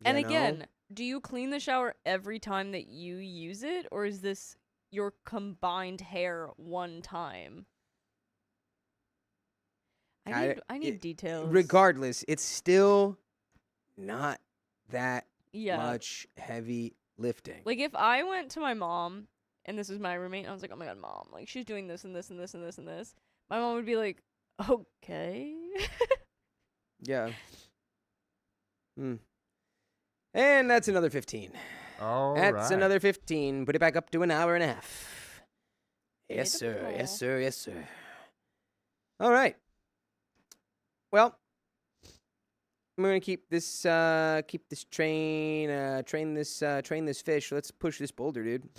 And You know? again, do you clean the shower every time that you use it, or is this your combined hair one time? I need details. Regardless, it's still not that Yeah. much heavy lifting. Like, if I went to my mom, and this was my roommate, and I was like, oh my god, Mom, like, she's doing this and this and this and this and this, my mom would be like, okay. Yeah. And that's another 15. All That's right. another 15. Put it back up to an hour and a half. Yes, Beautiful. sir. Yes, sir. Yes, sir. All right. Well, I'm gonna keep this train this fish. Let's push this boulder, dude.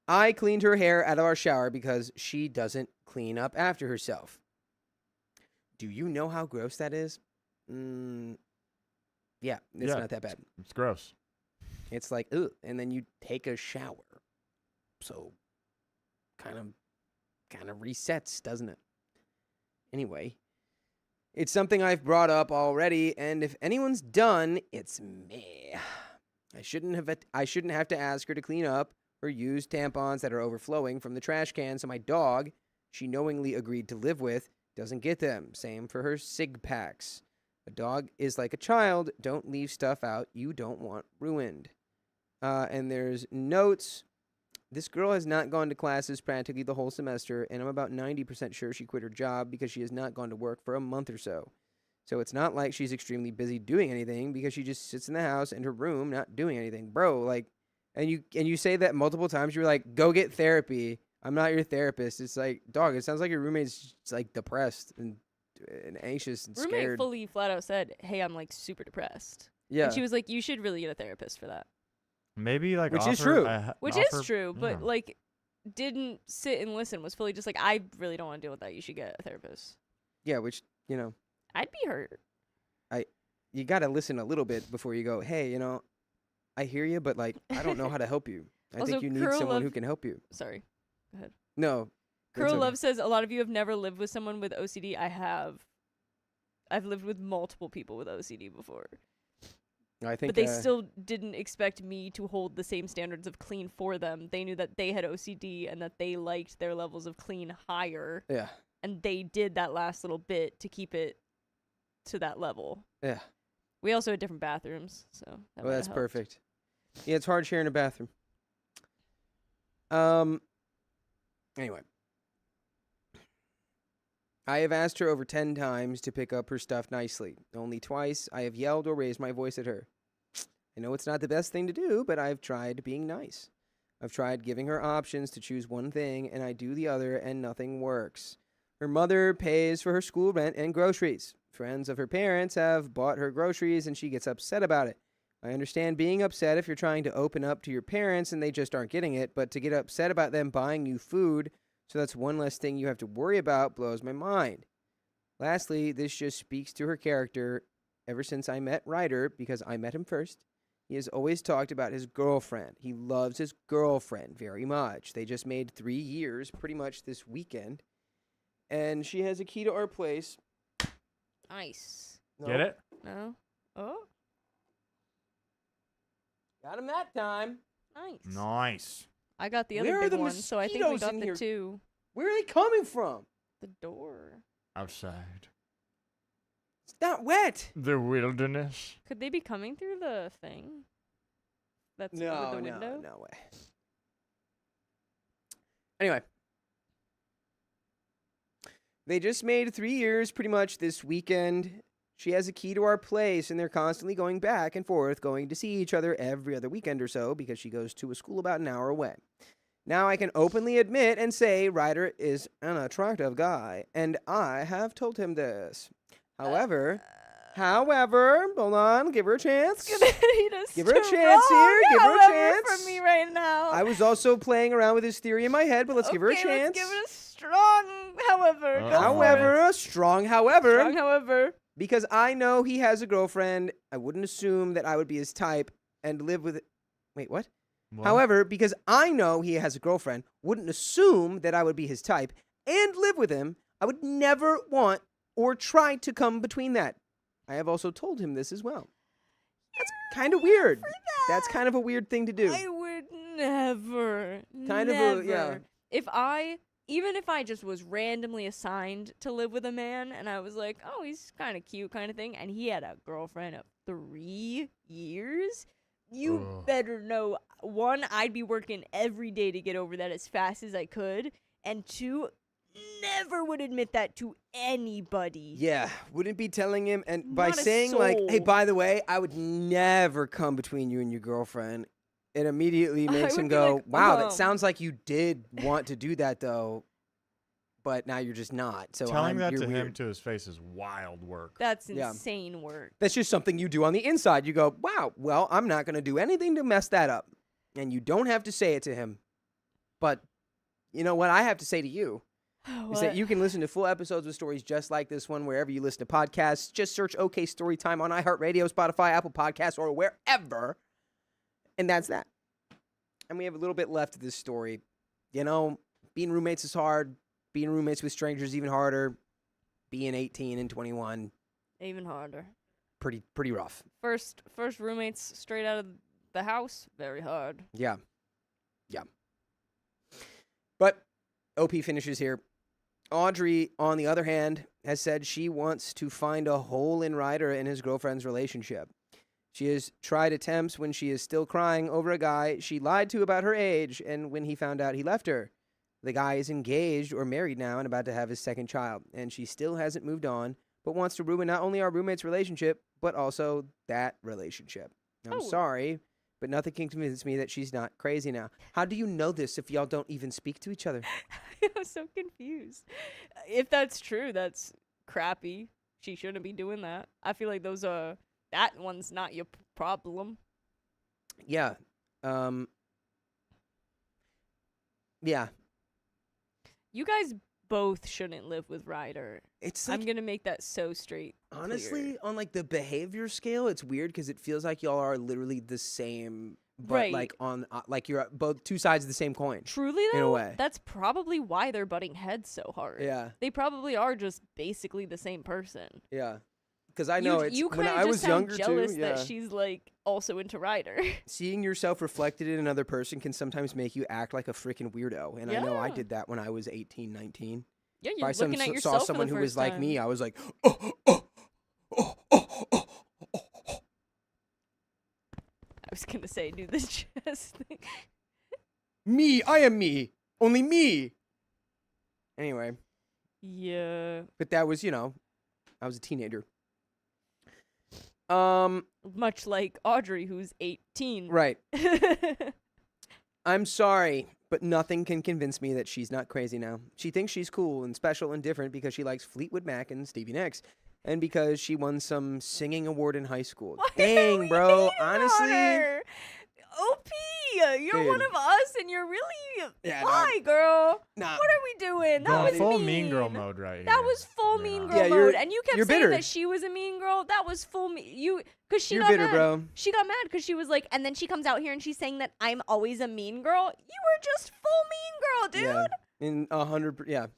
I cleaned her hair out of our shower because she doesn't clean up after herself. Do you know how gross that is? Yeah, it's not that bad. It's gross. It's like, ugh, and then you take a shower. So, kind of resets, doesn't it? Anyway, it's something I've brought up already, and if anyone's done, it's me. I shouldn't have to ask her to clean up or use tampons that are overflowing from the trash can, so my dog, she knowingly agreed to live with, doesn't get them. Same for her cig packs. A dog is like a child. Don't leave stuff out you don't want ruined. And there's notes. This girl has not gone to classes practically the whole semester, and I'm about 90% sure she quit her job because she has not gone to work for a month or so. So it's not like she's extremely busy doing anything because she just sits in the house in her room not doing anything. Bro, like, and you say that multiple times. You're like, go get therapy. I'm not your therapist. It's like, dog, it sounds like your roommate's like depressed and anxious and Roommate scared. fully flat out said, hey, I'm like super depressed. Yeah. And she was like, you should really get a therapist for that. Maybe like Which is offer true. Which offer- is true, but yeah. like didn't sit and listen, was fully just like, I really don't want to deal with that. You should get a therapist. Yeah, which, I'd be hurt. you got to listen a little bit before you go, hey, I hear you, but like, I don't know how to help you. I Also, think you need Curl someone Love- who can help you. Sorry. No. it's Curl okay. Love says a lot of you have never lived with someone with OCD. I have. I've lived with multiple people with OCD before. I think But they still didn't expect me to hold the same standards of clean for them. They knew that they had OCD and that they liked their levels of clean higher. Yeah. And they did that last little bit to keep it to that level. Yeah. We also had different bathrooms, so that Well, might have that's helped. perfect. Yeah, it's hard sharing a bathroom. Anyway. I have asked her over 10 times to pick up her stuff nicely. Only twice I have yelled or raised my voice at her. I know it's not the best thing to do, but I've tried being nice. I've tried giving her options to choose one thing, and I do the other, and nothing works. Her mother pays for her school rent and groceries. Friends of her parents have bought her groceries, and she gets upset about it. I understand being upset if you're trying to open up to your parents and they just aren't getting it, but to get upset about them buying you food, so that's one less thing you have to worry about, blows my mind. Lastly, this just speaks to her character. Ever since I met Ryder, because I met him first, he has always talked about his girlfriend. He loves his girlfriend very much. They just made 3 years pretty much this weekend, and she has a key to our place. Nice. Get it? No. Oh, Got him that time. nice. Nice. I got the Where other are big the one, so I think we mosquitoes got in the here? 2. Where are they coming from? The door. Outside. It's not wet. The wilderness. Could they be coming through the thing? That's over the window? No way. Anyway. They just made 3 years pretty much this weekend. She has a key to our place, and they're constantly going back and forth, going to see each other every other weekend or so because she goes to a school about an hour away. Now I can openly admit and say Ryder is an attractive guy, and I have told him this. However, hold on, give her a chance. Give her a chance here, give her a chance. From me right now. I was also playing around with his theory in my head, but let's give her a Okay, chance. Let's give it a strong however. Go for it. However, a strong however, Strong however. because I know he has a girlfriend, I wouldn't assume that I would be his type and live with. Wait, what? What? However, because I know he has a girlfriend, wouldn't assume that I would be his type and live with him, I would never want or try to come between that. I have also told him this as well. That's kind of weird. That's kind of a weird thing to do. I would never. Kind of never. a- yeah. Even if I just was randomly assigned to live with a man and I was like, oh, he's kind of cute kind of thing, and he had a girlfriend of 3 years, you Ugh. better know, 1, I'd be working every day to get over that as fast as I could, and 2, never would admit that to anybody. Yeah, wouldn't be telling him, and by Not a saying like, "Hey, soul. by the way, I would never come between you and your girlfriend," it immediately I makes would him be go, like, "Wow, that sounds like you did want to do that, though, but now you're just not." So Telling that you're to him weird. to his face is wild work. That's Yeah. insane work. That's just something you do on the inside. You go, "Wow, well, I'm not gonna do anything to mess that up," and you don't have to say it to him. But you know what I have to say to you is that you can listen to full episodes with stories just like this one wherever you listen to podcasts. Just search OK Storytime on iHeartRadio, Spotify, Apple Podcasts, or wherever. And that's that. And we have a little bit left of this story. You know, being roommates is hard. Being roommates with strangers is even harder. Being 18 and 21, Even harder. pretty rough. First roommates straight out of the house, very hard. Yeah. Yeah. But OP finishes here. Audrey, on the other hand, has said she wants to find a hole in Ryder and his girlfriend's relationship. She has tried attempts when she is still crying over a guy she lied to about her age and when he found out he left her. The guy is engaged or married now and about to have his second child, and she still hasn't moved on, but wants to ruin not only our roommate's relationship, but also that relationship. I'm Oh. sorry, but nothing can convince me that she's not crazy now. How do you know this if y'all don't even speak to each other? I'm so confused. If that's true, that's crappy. She shouldn't be doing that. I feel like that one's not your problem. Yeah. Yeah. You guys both shouldn't live with Ryder. It's like, I'm gonna make that so straight. honestly, clear. on like the behavior scale, it's weird because it feels like y'all are literally the same, but Right. like on like you're both two sides of the same coin. Truly in a though, way. that's probably why they're butting heads so hard. Yeah. They probably are just basically the same person. Yeah. Because I know you when kind I of was just sound younger jealous too. that Yeah. she's like also into Ryder. Seeing yourself reflected in another person can sometimes make you act like a freaking weirdo. And I know I Yeah. did that when I was 18, 19. Yeah, If you're I looking at saw yourself for someone the who was first like time. me, I was like, oh, oh, oh, oh, oh, oh, oh. I was gonna say do the chest thing. Me, I am me. Only me. Anyway, Yeah. but that was, I was a teenager. Much like Audrey, who's 18. Right. I'm sorry, but but nothing can convince me that she's not crazy now. She thinks she's cool and special and different because she likes Fleetwood Mac and Stevie Nicks, and because she won some singing award in high school. Why are Dang, we bro. hating on Honestly, her? OP, you're one Dude. of us, and you're really Yeah, why, girl? nah. What are we doing? That Going was full mean. mean girl mode right here. That was full You mean know. girl Yeah, you're- mode, and you kept you're saying bitter. that she was a mean girl. That was full because she You're got bitter, mad. bro. She got mad because she was like, and then she comes out here and she's saying that I'm always a mean girl. You were just full mean girl, dude. Yeah, in 100. Yeah,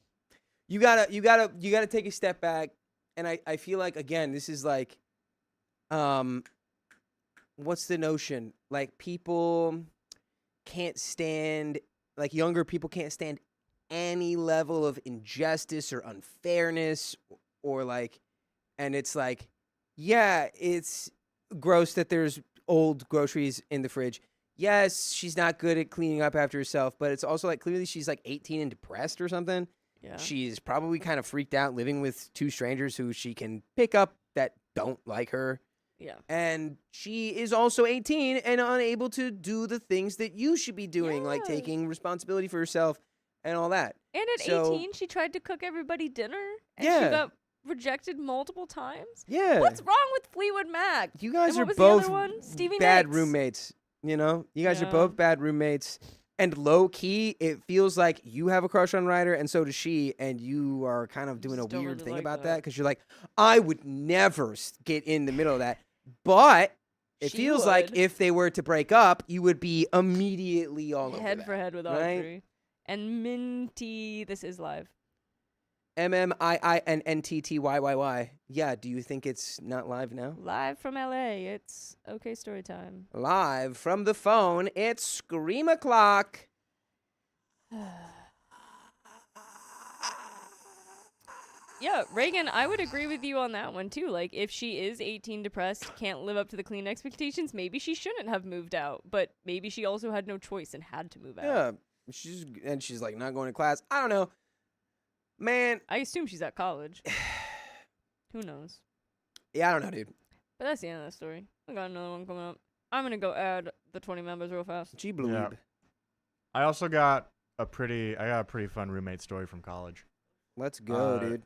you gotta take a step back, and I feel like again this is like, what's the notion? Like people can't stand, like younger people can't stand any level of injustice or unfairness or like, and it's like, yeah, it's gross that there's old groceries in the fridge. Yes, she's not good at cleaning up after herself, but it's also like clearly she's like 18 and depressed or something. Yeah. She's probably kind of freaked out living with two strangers who she can pick up that don't like her. Yeah. And she is also 18 and unable to do the things that you should be doing, like Yeah. taking responsibility for herself and all that. And at So- 18, she tried to cook everybody dinner, and Yeah. she got rejected multiple times. Yeah. What's wrong with Fleetwood Mac? You guys And are what was the other both one? Stevie bad Nicks. roommates. You know, you guys are Yeah. both bad roommates. And low key, it feels like you have a crush on Ryder, and so does she. And you are kind of doing a Just don't weird really thing like about that. that because you're like, I would never get in the middle of that. But it She feels like would. if they were to break up, you would be immediately all over Head that, for head with right? Audrey. And Minty, this is live. MMIINNTTYYY. Yeah. Do you think it's not live now? Live from LA. It's OK Storytime. Live from the phone. It's Scream O'Clock. Yeah, Reagan, I would agree with you on that one too. Like, if she is 18 depressed, can't live up to the clean expectations, maybe she shouldn't have moved out. But maybe she also had no choice and had to move out. Yeah. She's like not going to class. I don't know. Man, I assume she's at college. Who knows? yeah, I don't know, dude. But that's the end of that story. I got another one coming up. I'm gonna go add the 20 members real fast. Gee, bleep. Yeah. I also got a pretty fun roommate story from college. Let's go, dude.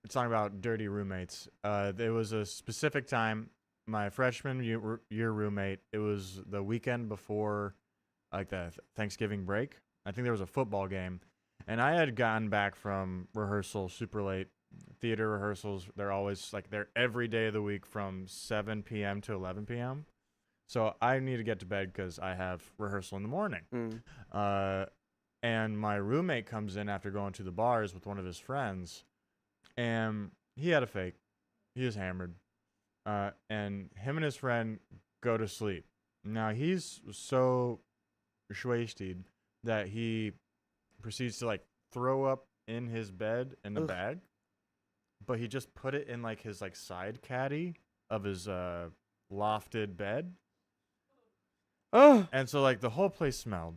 It's talking about dirty roommates. There was a specific time, my freshman year roommate, it was the weekend before like the Thanksgiving break. I think there was a football game. And I had gotten back from rehearsal super late. Theater rehearsals, they're always like they're every day of the week from 7 p.m. to 11 p.m. So I need to get to bed because I have rehearsal in the morning. Mm. And my roommate comes in after going to the bars with one of his friends, and he had a fake. He was hammered. And him and his friend go to sleep. Now he's so wasted that he proceeds to like throw up in his bed in the Ugh. bag, but he just put it in like his like side caddy of his lofted bed. Oh, And so like the whole place smelled.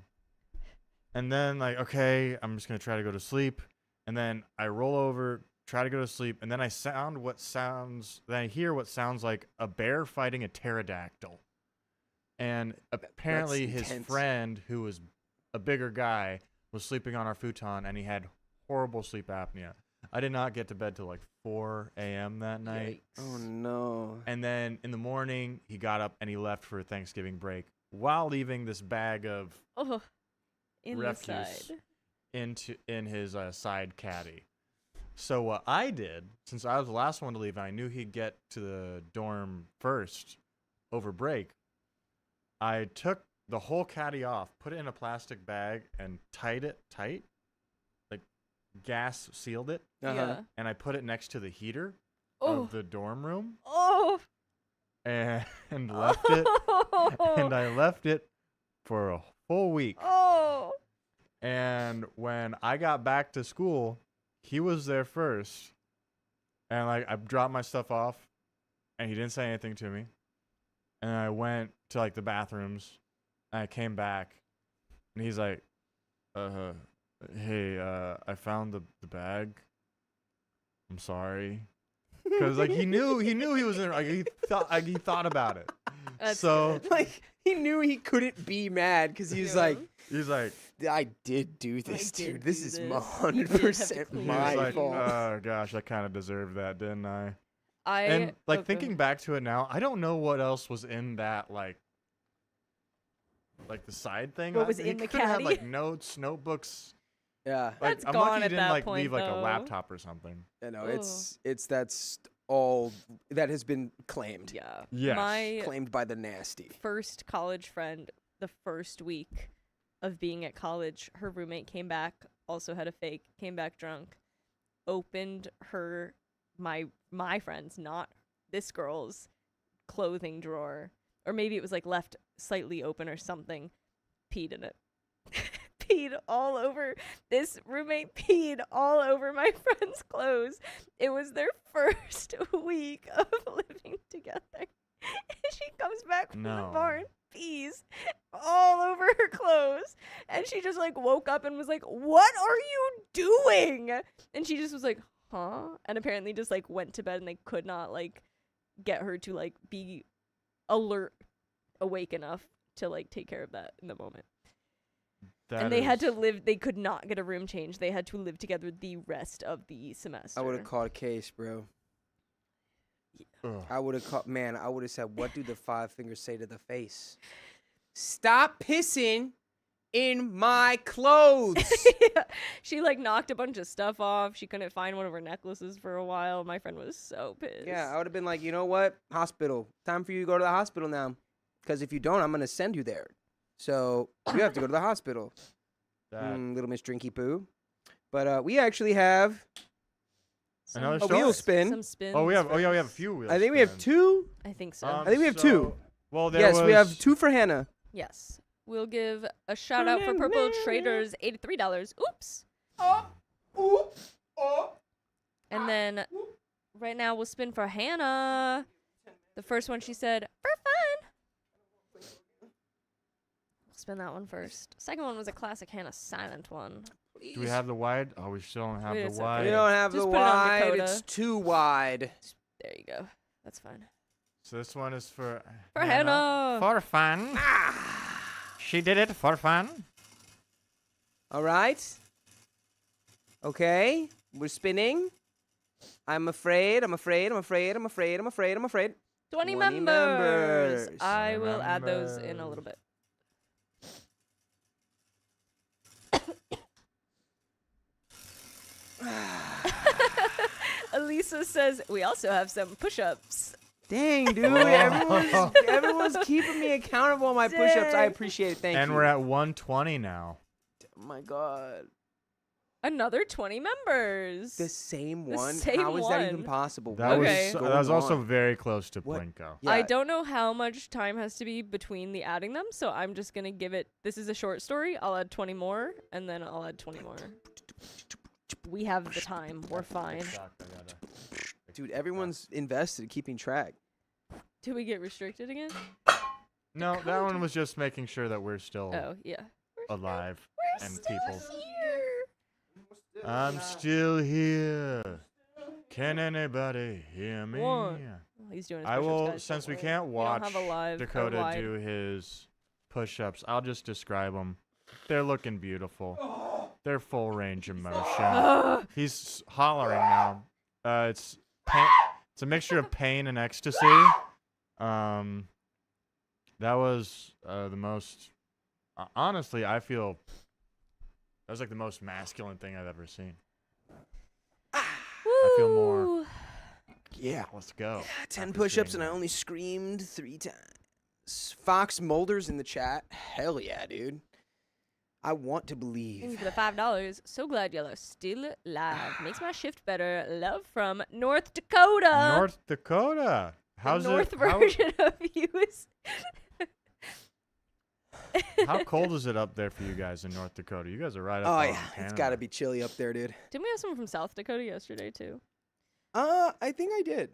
And then like, okay, I'm just gonna try to go to sleep. And then I roll over, try to go to sleep, and then I hear what sounds like a bear fighting a pterodactyl. And apparently his intense. friend, who was a bigger guy, was sleeping on our futon and he had horrible sleep apnea. I did not get to bed till like 4 a.m. that night. oh no. And then in the morning, he got up and he left for Thanksgiving break while leaving this bag of Oh, in refuse the side. in his side caddy. So what I did, since I was the last one to leave and I knew he'd get to the dorm first over break, I took the whole caddy off, put it in a plastic bag, and tied it tight, like gas sealed it, Uh-huh. Yeah. and I put it next to the heater Oh. of the dorm room Oh. and left it. And I left it for a full week. Oh. And when I got back to school, he was there first. And like I dropped my stuff off and he didn't say anything to me. And I went to like the bathrooms and I came back and he's like, hey, I found the bag. I'm sorry. Cuz like he knew he was in, like he thought about it. That's So good. Like he knew he couldn't be mad because he's like, He's like, I did do this, did dude. This do is this. 100% clean my he's like, fault. oh gosh, I kind of deserved that, didn't I? Okay. Thinking back to it now, I don't know what else was in that like the side thing. What was He in the could have had, caddy? like notes, notebooks. Yeah. Like, That's I'm gone lucky he at didn't that like point, leave like a though. laptop or something. You know, that's all that has been claimed. Yeah. Yes. My Claimed by the nasty. first college friend, the first week of being at college, her roommate came back, also had a fake, came back drunk, opened my friend's, not this girl's, clothing drawer, or maybe it was like left slightly open or something, peed in it. Peed all over. This roommate peed all over my friend's clothes. It was their first week of living together. She comes back from the No. bar and pees all over her clothes. And she just like woke up and was like, "What are you doing?" And she just was like, "Huh?" And apparently just like went to bed, and they could not like get her to like be awake enough to like take care of that in the moment. That And they had is- to live, they could not get a room change. They had to live together the rest of the semester. I would have caught a case, bro. Ugh. I would have caught, man, I would have said, what do the five fingers say to the face? Stop pissing in my clothes. Yeah. She like knocked a bunch of stuff off. She couldn't find one of her necklaces for a while. My friend was so pissed. Yeah, I would have been like, you know what? Hospital. Time for you to go to the hospital now. Because if you don't, I'm going to send you there. So you have to go to the hospital. That- Little Miss Drinky Poo. But we actually have Another a story? wheel spin. Some spins. Oh, we have a first. few wheels. I think we have spins. two. I think so. Um, I think we have two. Well, there Yes, we have was- two for Hannah. Yes. We'll give a shout out for Purple Traders, $83. Oops. And then right now we'll spin for Hannah. The first one she said, for fun. We'll spin that one first. Second one was a classic Hannah silent one. Do we have the wide? Oh, we still don't have Wait, the it's okay. wide. We don't have Just the put it on wide. Dakota. It's too wide. There you go. That's fine. So this one is for Hannah. For fun. She did it for fun. All right. Okay. We're spinning. I'm afraid. 20 20 members. members. I will add those in a little bit. Elisa says we also have some push-ups. Dang, dude. Everyone's keeping me accountable on my push-ups. I Dang. appreciate it. Thank you. And we're at 120 now. Oh my God. Another 20 members. The same The one? same How is that even one. possible? That What Okay. is was going that was also on? very close to What? Plinko. Yeah. I don't know how much time has to be between the adding them, so I'm just going to give it. This is a short story. I'll add 20 more, and then I'll add 20 more. We have the time. We're fine. Dude, everyone's invested keeping track. Do we get restricted again? No, that one was just making sure that we're still Oh, yeah. alive We're and still people. here. I'm still here. Can anybody hear me? One. Oh, he's doing his I push-ups, will, guys, since don't we worry. can't don't watch have a live, Dakota wide. do his push-ups, I'll just describe them. They're looking beautiful. They're full range of motion. He's hollering now. It's a mixture of pain and ecstasy. That was the most. Honestly, I feel that was like the most masculine thing I've ever seen. I feel more. Woo. Yeah. Let's go. 10 after push-ups seeing and I that. only screamed 3 times. Fox Mulder's in the chat. Hell yeah, dude. I want to Thank you believe. for the $5. So glad y'all are still live. Makes my shift better. Love from North Dakota. North Dakota. How's the North it? How, version of you is. how cold is it up there for you guys in North Dakota? You guys are right up. Oh on yeah, it's Canada. got to be chilly up there, dude. Didn't we have someone from South Dakota yesterday too? I think I did.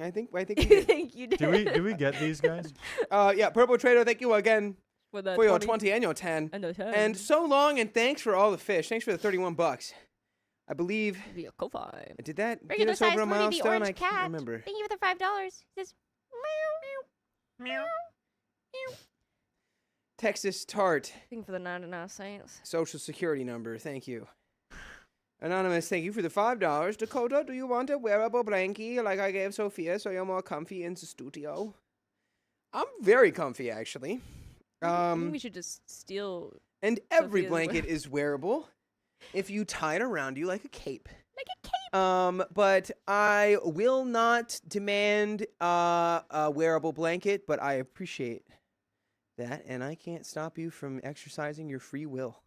I think we You did. think you did? Do we get these guys? Yeah, Purple Trader, thank you again For the for your 20 and your 10. and the 10. And so long, and thanks for all the fish. Thanks for the 31 bucks. I believe. via Ko-Fi. Did that get Regular us over size a Moody the milestone? orange I can't cat. remember. Thank you for the $5. He says, meow, meow, meow. Texas Tart. Thank you for the 99 cents. Social security number. Thank you. Anonymous, thank you for the $5. Dakota, do you want a wearable blankie like I gave Sophia so you're more comfy in the studio? I'm very comfy, actually. I think we should just steal And every Sophia's blanket is wearable if you tie it around you like a cape. like a cape. But I will not demand a wearable blanket, but I appreciate that, and I can't stop you from exercising your free will.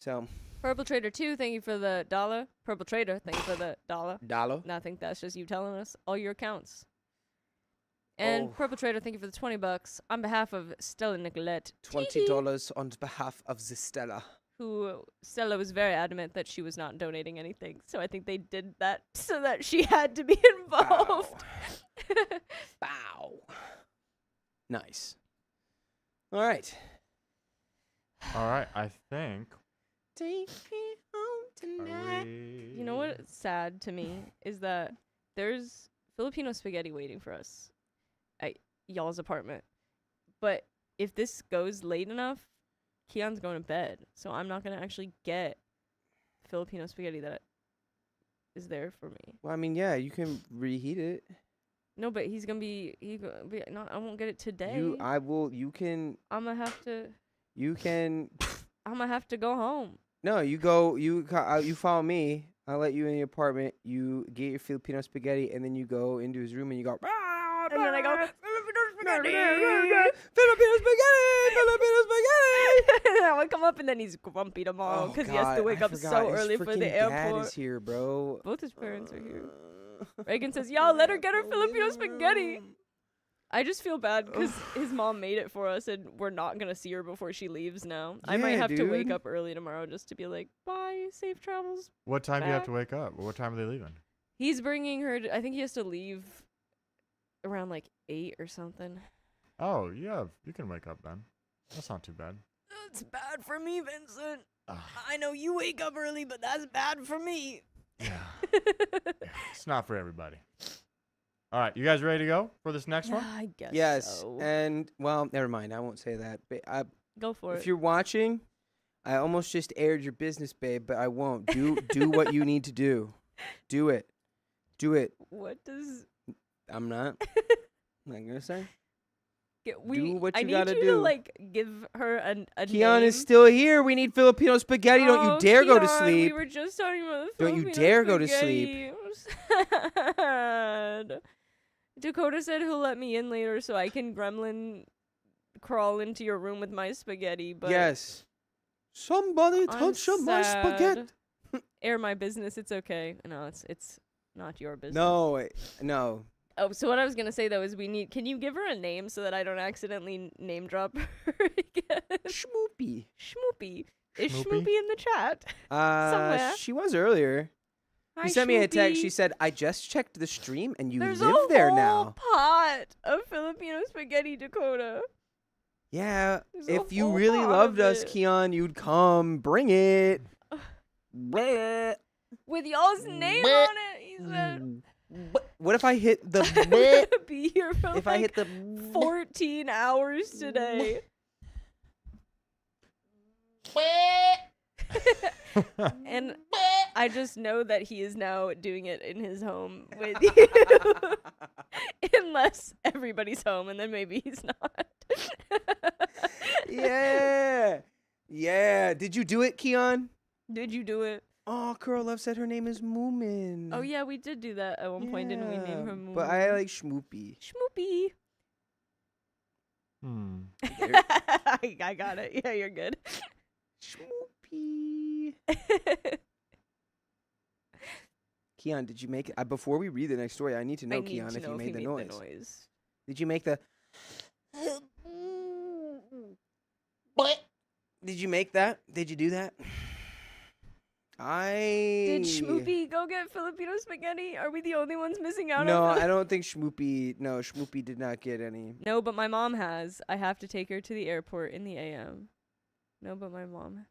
So, Purple Trader 2, thank you for the $1. Purple Trader, thank you for the $1. Dollar. And I think that's just you telling us all your accounts. And Oh. Purple Trader, thank you for the $20 on behalf of Stella Nicolette. $20 on behalf of the Stella. Who Stella was very adamant that she was not donating anything, so I think they did that so that she had to be involved. Bow. Nice. All right. All right, I think. Take me home Are tonight. we... You know what's sad to me is that there's Filipino spaghetti waiting for us at y'all's apartment. But if this goes late enough, Keon's going to bed, so I'm not going to actually get Filipino spaghetti that is there for me. Well, I mean, yeah, you can reheat it. No, but he's going to be not I won't get it today. You can I'm going to have to I'm going to have to go home. No, you follow me. I'll let you in the apartment. You get your Filipino spaghetti, and then you go into his room and you go. And then I go Filipino spaghetti, Filipino spaghetti. and I would come up and then he's grumpy tomorrow because he has to wake up so early for the Dad airport. is here, bro. Both his parents are here. Reagan says, "Y'all let her get her Filipino spaghetti." I just feel bad because his mom made it for us, and we're not gonna see her before she leaves now. I might Yeah, have to wake dude. up early tomorrow just to be like, "Bye, safe travels." What time do you have back. to wake up? What time are they leaving? He's bringing her. I think he has to leave around like 8 or something. Oh, yeah, you can wake up then. That's not too bad. That's bad for me, Vincent. Ah. I know you wake up early, but that's bad for me. Yeah. It's not for everybody. All right, you guys ready to go for this next one? I guess. Yes, so. and well, never mind. I won't say that. But Go for if it. you're watching, I almost just aired your business, babe, but I won't. Do what you need to do. Do it. Do it. What does I'm not. I'm not gonna say. What I you need gotta you do. to like give her a Keon name. is still here. We need Filipino spaghetti. Don't you dare go to Keon, sleep. We were just talking about the Don't you Filipino dare go to spaghetti. I'm sad. Dakota said he'll let me in later so I can gremlin crawl into your room with my spaghetti. But Yes. Somebody I'm touch my spaghetti. sad. Air my business. It's okay. No, it's not your business. No. Oh, so what I was gonna say though is can you give her a name so that I don't accidentally name drop her again? Schmoopy. Schmoopy. Is Schmoopy? Schmoopy in the chat? Somewhere. She was earlier. Hi, She sent me a text. She Schmoopy. said, "I just checked the stream, and you There's live a there whole now." pot of Filipino spaghetti, Dakota. Yeah. There's a If you whole really pot loved of us, it. Keon, you'd come. Bring it. Bleh. With y'all's name on it, he said. What if I hit the? I'm gonna be here for If I hit the? 14 hours today. And I just know that he is now doing it in his home with you. Unless everybody's home, and then maybe he's not. Yeah. Yeah. Did you do it, Keon? Did you do it? Oh, Curl Love said her name is Moomin. Oh, yeah, we did do that at one point, didn't we? Name her Moon. But I like Schmoopy. Schmoopy. I got it. Yeah, you're good. Schmoopy. Keon, did you make it? Before we read the next story, I need to know, I need Keon, to if know you made the noise. noise. Did you make the? Did you make that? Did you do that? Did Schmoopy go get Filipino spaghetti? Are we the only ones missing out No, on I don't think Schmoopy. No, Schmoopy did not get any. No, but my mom has. I have to take her to the airport in the AM. No, but my mom.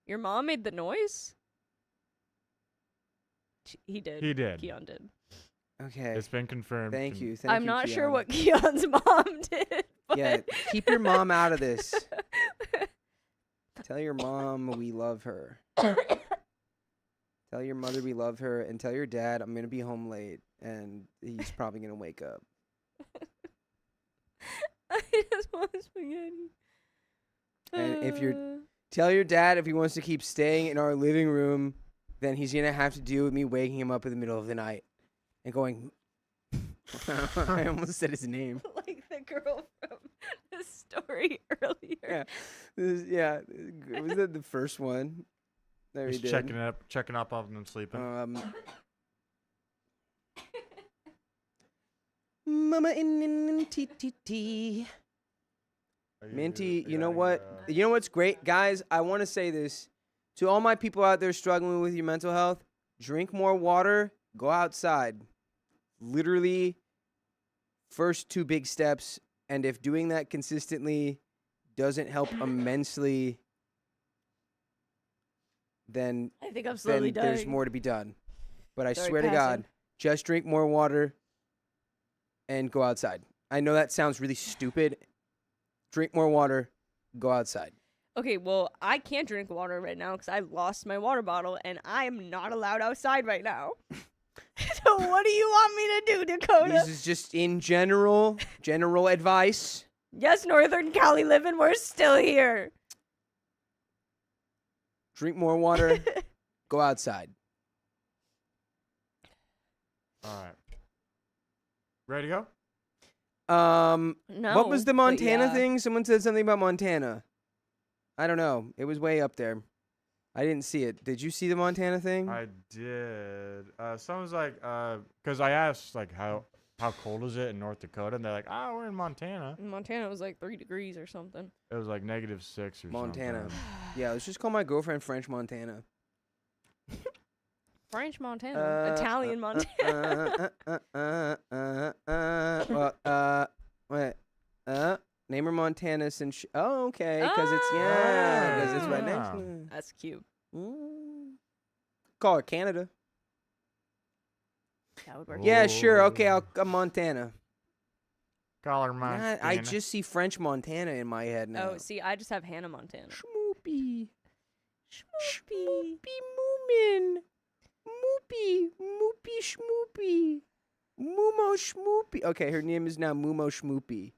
Your mom made the noise? He did. He did. Keon did. Okay. It's been confirmed. Thank you. I'm not sure Keon. what Keon's mom did. But Yeah, keep your mom out of this. Tell your mom we love her. Tell your mother we love her, and tell your dad I'm gonna be home late, and he's probably gonna wake up. I just want spaghetti. And if you're Tell your dad if he wants to keep staying in our living room, then he's gonna have to deal with me waking him up in the middle of the night and going. I almost said his name. Like the girl from the story earlier. Yeah, was that the first one? There he Just did. checking up on them sleeping. Mama in TTT. Minty, you know what? You know what's great? Guys, I want to say this. To all my people out there struggling with your mental health, drink more water, go outside. Literally, first 2 big steps. And if doing that consistently doesn't help immensely, then, I think I'm slowly dying. there's more to be done. But I Sorry, swear to God, passing. just drink more water and go outside. I know that sounds really stupid. Drink more water, go outside. Okay, well, I can't drink water right now because I lost my water bottle and I am not allowed outside right now. So what do you want me to do, Dakota? This is just in general advice. Yes, Northern Cali living, we're still here. Drink more water, go outside. All right. Ready to go? No. What was the but Montana yeah. thing? Someone said something about Montana. I don't know. It was way up there. I didn't see it. Did you see the Montana thing? I did. Someone's like, because I asked like how cold is it in North Dakota, and they're like, we're in Montana. In Montana was like 3 degrees or something. It was like -6 or Montana. something. Yeah, let's just call my girlfriend French Montana. French Montana. Italian Montana. Name her Montana since oh, okay, because it's right next to it. That's cute. Call her Canada. That would work. Yeah, sure, okay, I'll Montana. Call her Montana. I just see French Montana in my head now. Oh, see, I just have Hannah Montana. Schmoopy. Schmoopy. Schmoopy moomin. Moopy. Moopy schmoopy. Moomo schmoopy. Okay, her name is now Moomo schmoopy.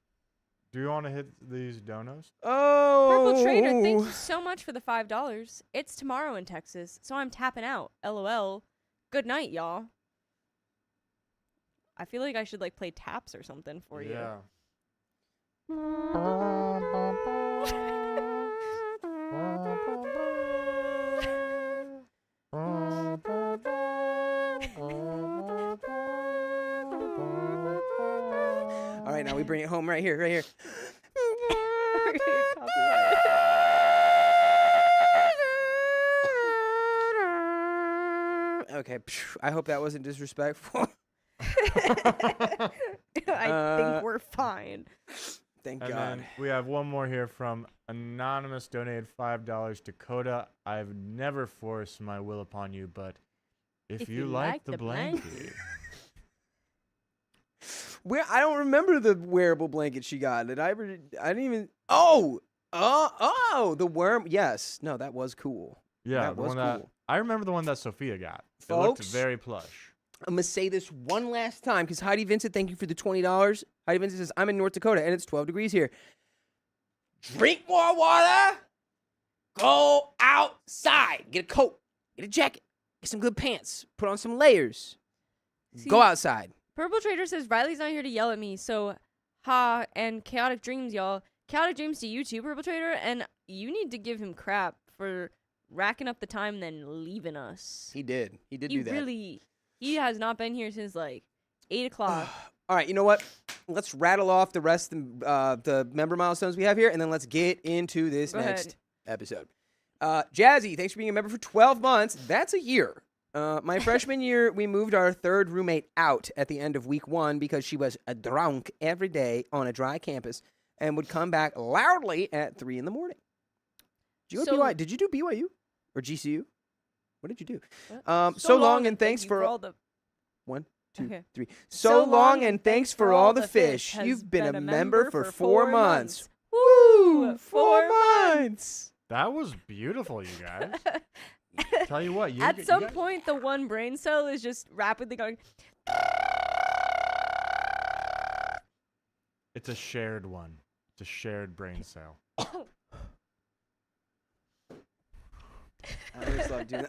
Do you want to hit these donos? Oh. Purple Trader, thank you so much for the $5. It's tomorrow in Texas, so I'm tapping out. LOL. Good night, y'all. I feel like I should like play taps or something for you. Yeah. All right, now we bring it home right here, right here. Okay, I hope that wasn't disrespectful. I think we're fine. Thank And God. then we have one more here from Anonymous, donated $5. Dakota, I've never forced my will upon you, but if you like the blanket. Where I don't remember the wearable blanket she got. Did I ever? I didn't even. Oh, the worm. Yes, no, that was cool. Yeah, That the was one that cool. I remember the one that Sophia got. It looked Folks? very plush. I'm gonna say this one last time because Heidi Vincent, thank you for the $20. Heidi Vincent says I'm in North Dakota and it's 12 degrees here. Drink more water. Go outside. Get a coat. Get a jacket. Get some good pants. Put on some layers. See, Go outside. Purple Trader says Riley's not here to yell at me, so and chaotic dreams, y'all. Chaotic dreams to you too, Purple Trader, and you need to give him crap for racking up the time and then leaving us. He did. He did He do that. really, he has not been here since like 8 o'clock. All right, you know what? Let's rattle off the rest of the member milestones we have here, and then let's get into this Go next ahead. episode. Jazzy, thanks for being a member for 12 months. That's a year. My freshman year, we moved our third roommate out at the end of week 1 because she was drunk every day on a dry campus and would come back loudly at 3 in the morning. Did you go to BYU? Did you do BYU or GCU? What did you do? So long and thanks thank you for all the 1, 2, Okay. 3. So long and thanks for all the fish. You've been a member for 4 months. Woo! 4 months. That was beautiful, you guys. Tell you what, At some point, the one brain cell is just rapidly going. It's a shared one. It's a shared brain cell. I always love doing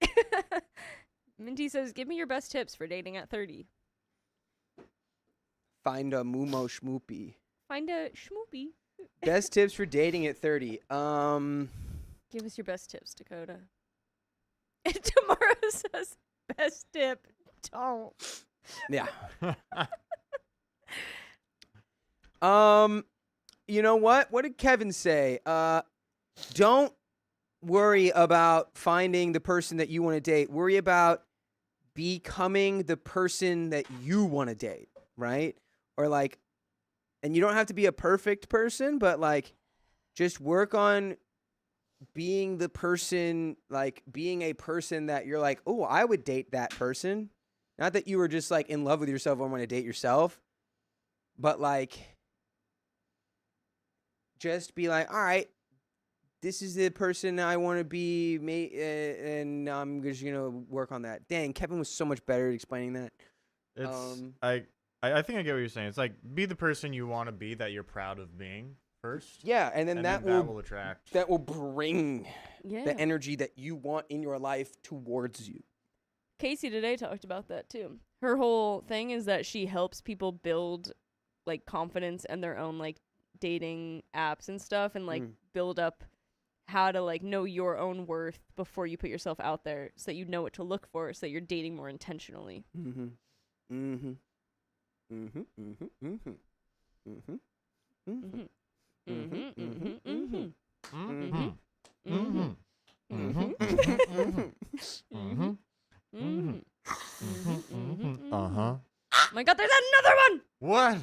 that. Minty says, "Give me your best tips for dating at 30." Find a mumo schmoopy. Find a schmoopy. Best tips for dating at 30. Give us your best tips, Dakota. And tomorrow says, "Best tip, don't." Yeah. You know what? What did Kevin say? Don't worry about finding the person that you want to date. Worry about becoming the person that you want to date, right? Or like, and you don't have to be a perfect person, but like, just work on being the person, like being a person that you're like, oh, I would date that person. Not that you were just like in love with yourself and want to date yourself, but like, just be like, all right, this is the person I want to be, and I'm just gonna work on that. Dang, Kevin was so much better at explaining that. It's I think I get what you're saying. It's like be the person you want to be that you're proud of being first. Yeah, and then that will attract. that will bring Yeah. the energy that you want in your life towards you. Casey today talked about that too. Her whole thing is that she helps people build like confidence and their own like dating apps and stuff, and like build up how to like know your own worth before you put yourself out there, so that you know what to look for, so that you're dating more intentionally. Uh-huh. Oh my God, there's another one. What?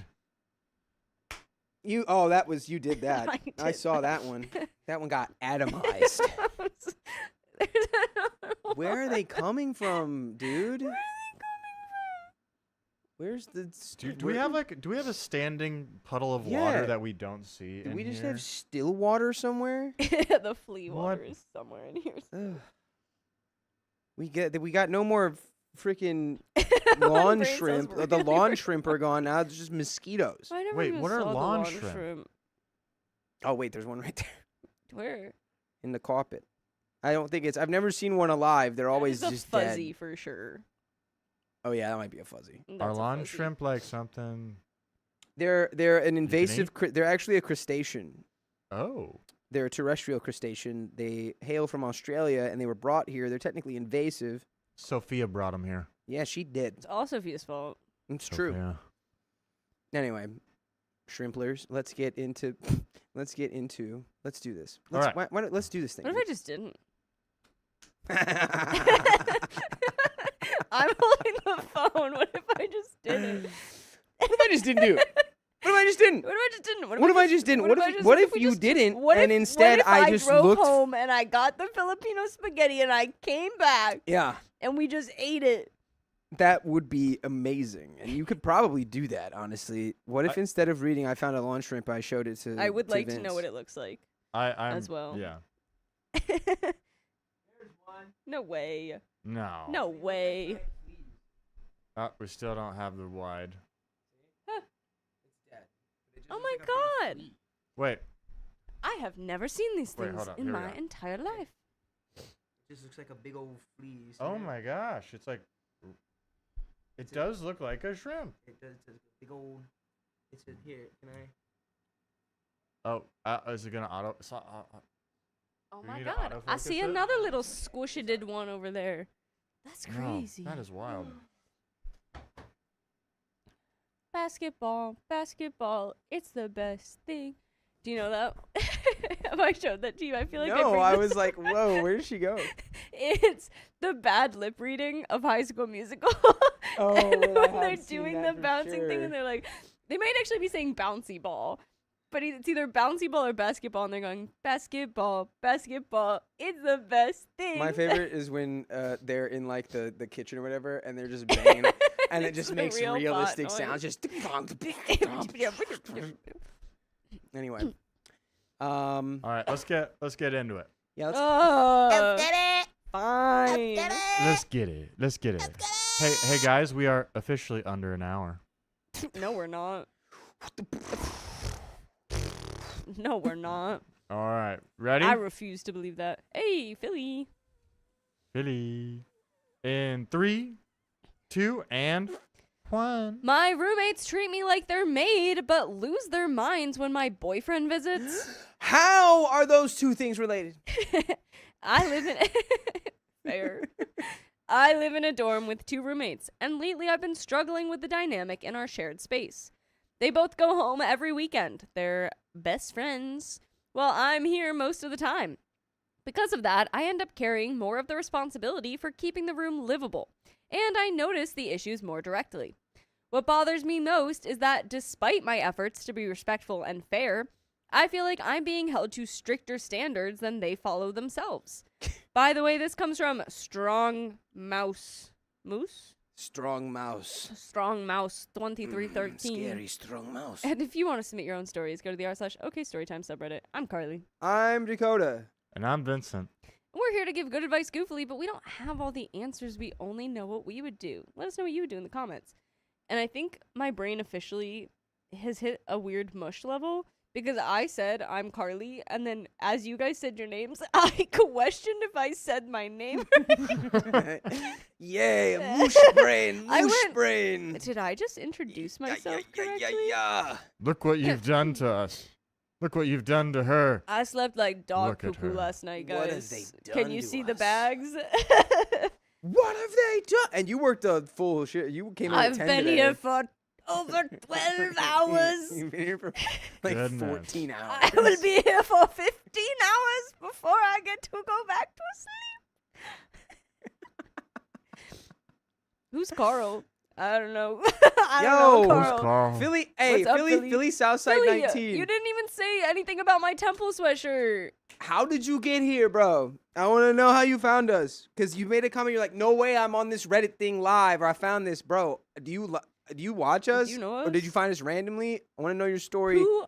You did that. I saw that one. That one got atomized. Where are they coming from, dude? Where's the Do we have a standing puddle of water Yeah. that we don't see? Do in we just here? have still water somewhere? The flea What? water is somewhere in here. Ugh. We got no more freaking lawn brain cells shrimp. were The really lawn working. shrimp are gone now. It's just mosquitoes. I never Wait, even what are saw the lawn lawn shrimp? Oh wait, there's one right there Where? in the carpet. I don't think I've never seen one alive. They're always That is a just fuzzy dead. for sure. Oh yeah, that might be a fuzzy. Are That's a lawn fuzzy. shrimp like something? They're an invasive. eat? They're actually a crustacean. Oh. They're a terrestrial crustacean. They hail from Australia, and they were brought here. They're technically invasive. Sophia brought them here. Yeah, she did. It's all Sophia's fault. It's true. Sophia. Anyway, shrimplers, let's get into. Let's do this. All right. Why don't, let's do this thing. What if I just didn't? What I'm holding the phone. What if I just didn't? if I just didn't do it? What if I just didn't? What if I just didn't? What if I just didn't? What if you didn't, and instead I just drove looked? home and I got the Filipino spaghetti and I came back Yeah, and we just ate it? that would be amazing, and you could probably do that. Honestly, what if instead of reading, I found a lawn shrimp, I showed it to? I would like to know Vince? what it looks like I'm as well. Yeah. No way. No. No way. We still don't have the wide. Oh my God. Wait. I have never seen these Wait, things hold up. in Here we my go. entire life. Just looks like a big old flea. Oh my gosh. It's like. It does look like a shrimp. It does. It's a big old. It's in here. Can I? Oh, is it gonna auto? Oh We my need to God. I autofocus see it? another little squishy one over there. That's crazy. No, that is wild. Basketball, basketball, it's the best thing. Do you know that? Have I showed that to you? I feel like No, bring I this was up. like, whoa, where did she go? It's the bad lip reading of High School Musical. Oh, and I when have they're seen doing that the for bouncing thing, sure. and they're like, they might actually be saying bouncy ball, but it's either bouncy ball or basketball, and they're going basketball, basketball. It's the best thing. My favorite is when they're in like the kitchen or whatever, and they're just banging, and it It's just the makes real realistic bot sounds. noise. Just anyway, All right, let's get into it. Yeah, let's Let's get it. Fine. Let's get it. Let's get it. Hey guys, we are officially under an hour. No, we're not. No, we're not. All right, ready? I refuse to believe that. Hey, Philly. Philly. In 3, 2, and 1. My roommates treat me like they're maid, but lose their minds when my boyfriend visits. How are those two things related? I live in fair. I live in a dorm with 2 roommates, and lately I've been struggling with the dynamic in our shared space. They both go home every weekend. They're best friends. Well, I'm here most of the time. Because of that, I end up carrying more of the responsibility for keeping the room livable, and I notice the issues more directly. What bothers me most is that despite my efforts to be respectful and fair, I feel like I'm being held to stricter standards than they follow themselves. By the way, this comes from Strong Mouse. Moose? Strong mouse. Strong Mouse 2313. Scary strong mouse. And if you want to submit your own stories, go to the r/OKStorytime subreddit. I'm Carly. I'm Dakota. And I'm Vincent. We're here to give good advice goofily, but we don't have all the answers. We only know what we would do. Let us know what you would do in the comments. And I think my brain officially has hit a weird mush level because I said I'm Carly, and then as you guys said your names, I questioned if I said my name. Yay, moosh brain, I moosh went- brain. Did I just introduce myself correctly? Yeah. Look what you've done to us. Look what you've done to her. I slept like dog Look at poo-poo her. last night, guys. What have they Can done you to see the us? bags? What have they done? And you worked a full shit. You came in at I've 10 been today. here for over 12 hours. You've been here for like Goodness. 14 hours. I will be here for 15 hours before I get to go back to sleep. Who's Carl? I don't know. I Yo, don't know Who's Carl. Carl? Philly, hey, What's up, Philly, Philly? Southside Philly, 19. you didn't even say anything about my temple sweatshirt. How did you get here, bro? I want to know how you found us. Because you made a comment, you're like, no way I'm on this Reddit thing live, or I found this. Bro, do you watch us? Do you know Or did us? you find us randomly? I want to know your story. Who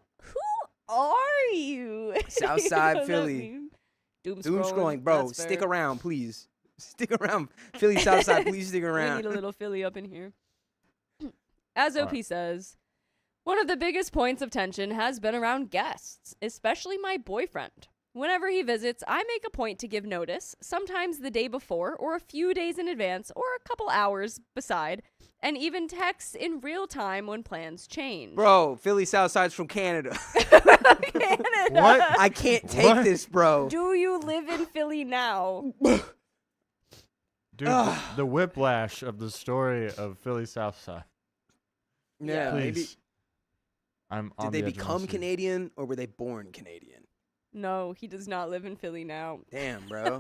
are you? Southside That Philly. meme. Doom Doom scrolling. Bro, That's stick fair. around, please. Stick around. Philly Southside, please stick We around. need a little Philly up in here. As OP Alright. says, one of the biggest points of tension has been around guests, especially my boyfriend. Whenever he visits, I make a point to give notice, sometimes the day before, or a few days in advance, or a couple hours beside, and even text in real time when plans change. Bro, Philly Southside's from Canada. Canada. What? I can't take What? this, bro. Do you live in Philly now? Dude, the whiplash of the story of Philly Southside. Yeah, Please. maybe. I'm on Did they the edge of my become seat. Canadian or were they born Canadian? No, he does not live in Philly now. Damn, bro.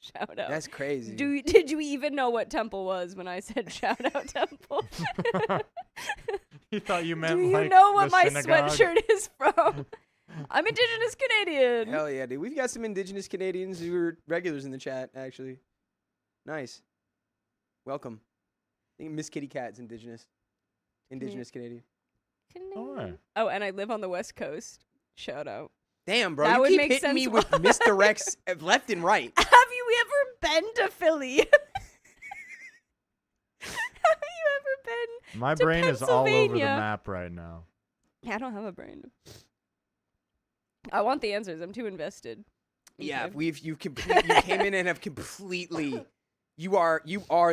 Shout out. That's crazy. Did you even know what temple was when I said shout out temple? He thought you meant Do you like know what the my synagogue? sweatshirt is from? I'm Indigenous Canadian. Hell yeah, dude. We've got some Indigenous Canadians who are regulars in the chat, actually. Nice. Welcome. I think Miss Kitty Cat's Indigenous. Indigenous Canadian. Alright. Oh, and I live on the West Coast. Shout out. Damn, bro. That you would keep make hitting me sense with misdirects left and right. Have you ever been to Philly? Have you ever been? My to brain is all over the Pennsylvania. map right now. I don't have a brain. I want the answers. I'm too invested. Yeah, Okay. you came in and have completely you are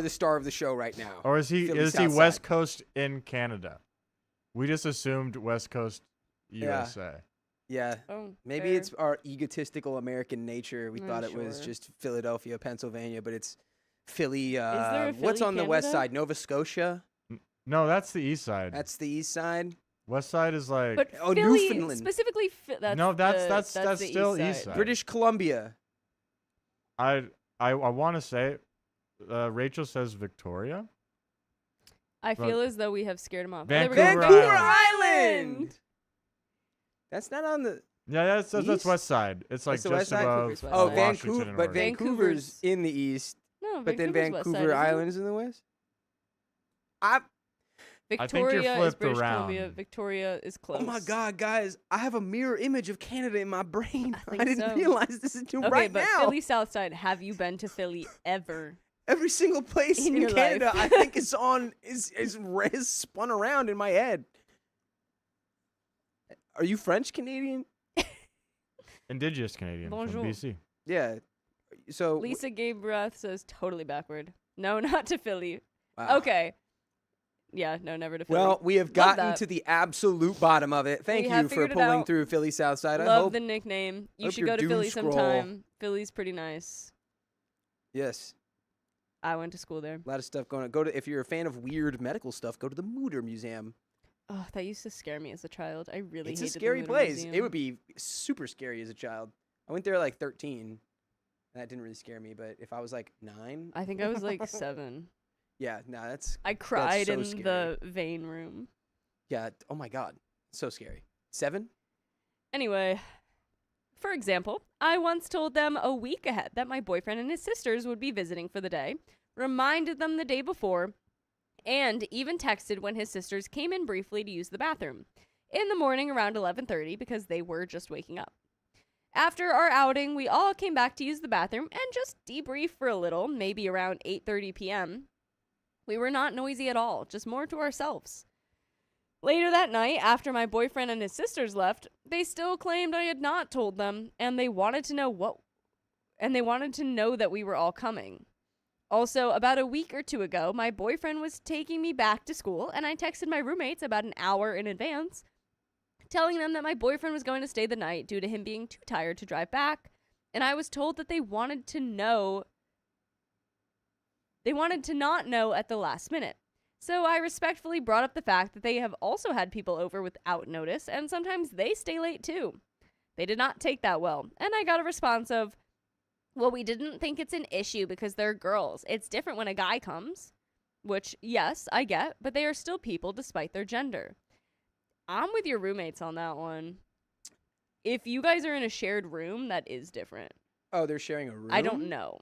the star of the show right now. Or is he Philly Southside. West Coast in Canada? We just assumed West Coast USA. Yeah. Oh, Maybe fair. it's our egotistical American nature. We I'm thought it was sure. just Philadelphia, Pennsylvania, but it's Philly. there a What's Philly, on the west Canada? side? Nova Scotia. No, that's the east side. That's the east side. West side is like But Oh, Philly, Newfoundland. specifically, that's No, that's the still east east side. side. British Columbia. I want to say Rachel says Victoria. I But- feel as though we have scared him off. Vancouver Vancouver Island. Island. That's not on the. Yeah, that's East? west side. It's like That's the just west side? above Vancouver's west Oh, side. Washington Vancouver, and but Oregon. Vancouver's in the east. No, But then Vancouver's west side, Vancouver isn't it? Island is in the west. I I think you're Victoria is flipped British Columbia. around. Victoria is close. Oh my God, guys! I have a mirror image of Canada in my brain. I think didn't so. realize this until Okay, right but now. Philly Southside, have you been to Philly ever? Every single place In in your Canada, life. I think is spun around in my head. Are you French Canadian? Indigenous Canadian Bonjour. from BC. Yeah. So Lisa Gabe Breath says totally backward. No, not to Philly. wow. Okay. Yeah, no, never to Philly. Well, we have Love gotten that. to the absolute bottom of it. Thank We have you for figured it pulling out. through Philly Southside. I Love hope. the nickname. You hope should your go to doom Philly scroll- sometime. Philly's pretty nice. Yes. I went to school there. A lot of stuff going on. Go to if you're a fan of weird medical stuff, go to the Mutter Museum. Oh, that used to scare me as a child. I really It's hated a scary the Mutter place. Museum. It would be super scary as a child. I went there at like 13. And that didn't really scare me, but if I was like 9, I think I was like 7. yeah, no, that's I cried so in scary. the vein room. yeah. Oh my God, so scary. 7? Anyway, for example, I once told them a week ahead that my boyfriend and his sisters would be visiting for the day, reminded them the day before, and even texted when his sisters came in briefly to use the bathroom in the morning around 11:30 because they were just waking up. After our outing, we all came back to use the bathroom and just debrief for a little, maybe around 8:30 p.m. We were not noisy at all, just more to ourselves. Later that night, after my boyfriend and his sisters left, they still claimed I had not told them, and they wanted to know that we were all coming. Also, about a week or two ago, my boyfriend was taking me back to school, and I texted my roommates about an hour in advance, telling them that my boyfriend was going to stay the night due to him being too tired to drive back, and I was told that they wanted to not know at the last minute. So I respectfully brought up the fact that they have also had people over without notice, and sometimes they stay late too. They did not take that well, and I got a response of, well, we didn't think it's an issue because they're girls. It's different when a guy comes, which, yes, I get, but they are still people despite their gender. I'm with your roommates on that one. If you guys are in a shared room, that is different. Oh, they're sharing a room. I don't know.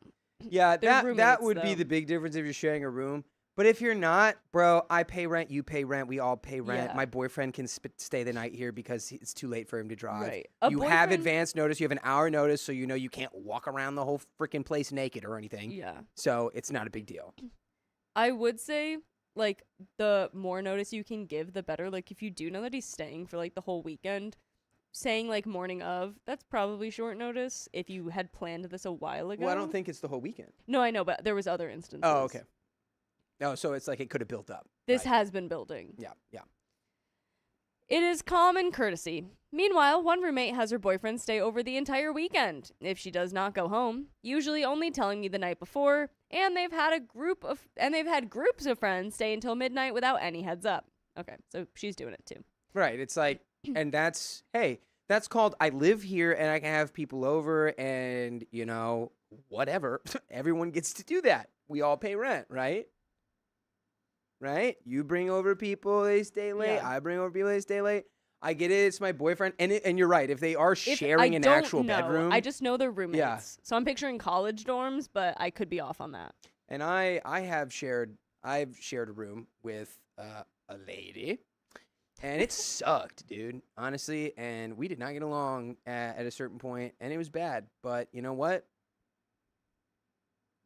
Yeah, They're that roommates, would be though. the big difference if you're sharing a room. But if you're not, bro, I pay rent, you pay rent, we all pay rent. Yeah. My boyfriend can stay the night here because it's too late for him to drive. Right. You have advance notice. You have an hour notice, so you know you can't walk around the whole freaking place naked or anything. Yeah. So it's not a big deal. I would say, like, the more notice you can give, the better. Like, if you do know that he's staying for, like, the whole weekend, saying, like, morning of, that's probably short notice if you had planned this a while ago. Well, I don't think it's the whole weekend. No, I know, but there was other instances. Oh, okay. Oh, so it's like it could have built up. This Right. has been building. Yeah, yeah. It is common courtesy. Meanwhile, one roommate has her boyfriend stay over the entire weekend if she does not go home, usually only telling me the night before, and they've had groups of friends stay until midnight without any heads up. Okay, so she's doing it too. Right. It's like, and that's, hey, that's called I live here and I can have people over and, you know, whatever. Everyone gets to do that. We all pay rent, right? Right? You bring over people, they stay late. Yeah. I bring over people, they stay late. I get it. It's my boyfriend. And you're right. If they are If sharing I an don't actual know, bedroom. I just know they're roommates. Yeah. So I'm picturing college dorms, but I could be off on that. And I've shared a room with a lady, and it sucked, dude, honestly. And we did not get along at a certain point, and it was bad. But you know what?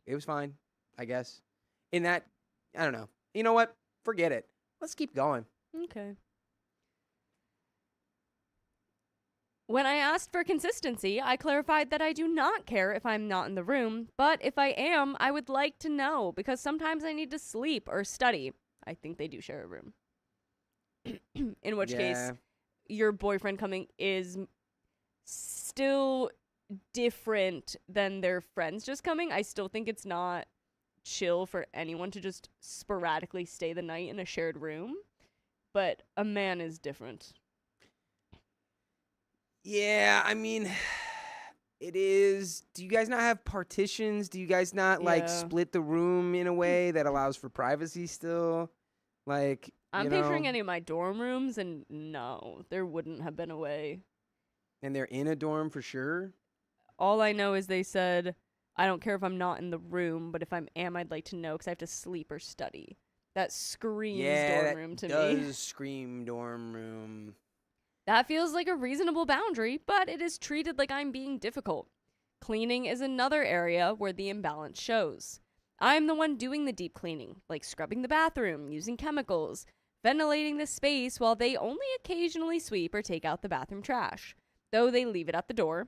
It was fine, I guess. In that, I don't know. You know what? Forget it. Let's keep going. Okay. When I asked for consistency, I clarified that I do not care if I'm not in the room, but if I am, I would like to know because sometimes I need to sleep or study. I think they do share a room. In which case, Yeah. your boyfriend coming is still different than their friends just coming. I still think it's not chill for anyone to just sporadically stay the night in a shared room, but a man is different. Yeah, I mean, it is. Do you guys not have partitions? Do you guys not like Yeah. split the room in a way that allows for privacy still? Like, I'm you picturing know, any of my dorm rooms, and no, there wouldn't have been a way. and they're in a dorm for sure. All I know is they said, I don't care if I'm not in the room, but if I am, I'd like to know because I have to sleep or study. That screams Yeah, dorm that room to does me. scream dorm room. That feels like a reasonable boundary, but it is treated like I'm being difficult. Cleaning is another area where the imbalance shows. I'm the one doing the deep cleaning, like scrubbing the bathroom, using chemicals, ventilating the space while they only occasionally sweep or take out the bathroom trash, though they leave it at the door.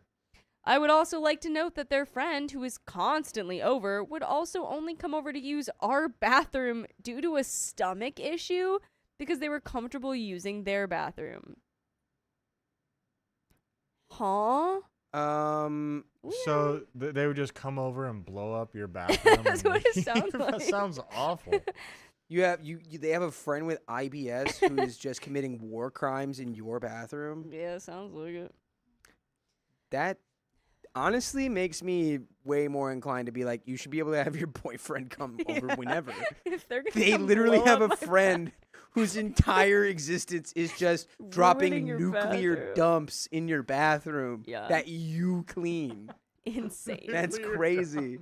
I would also like to note that their friend, who is constantly over, would also only come over to use our bathroom due to a stomach issue because they were comfortable using their bathroom. Huh? So they would just come over and blow up your bathroom. That's and what it leave? sounds That like. sounds awful. They have a friend with IBS who is just committing war crimes in your bathroom. Yeah, sounds like it. That honestly makes me way more inclined to be like, you should be able to have your boyfriend come over whenever. If they're gonna They come literally blow have up a my friend whose entire existence is just dropping Ruining your nuclear bathroom. dumps in your bathroom Yeah. that you clean. insane. That's Nuclear crazy.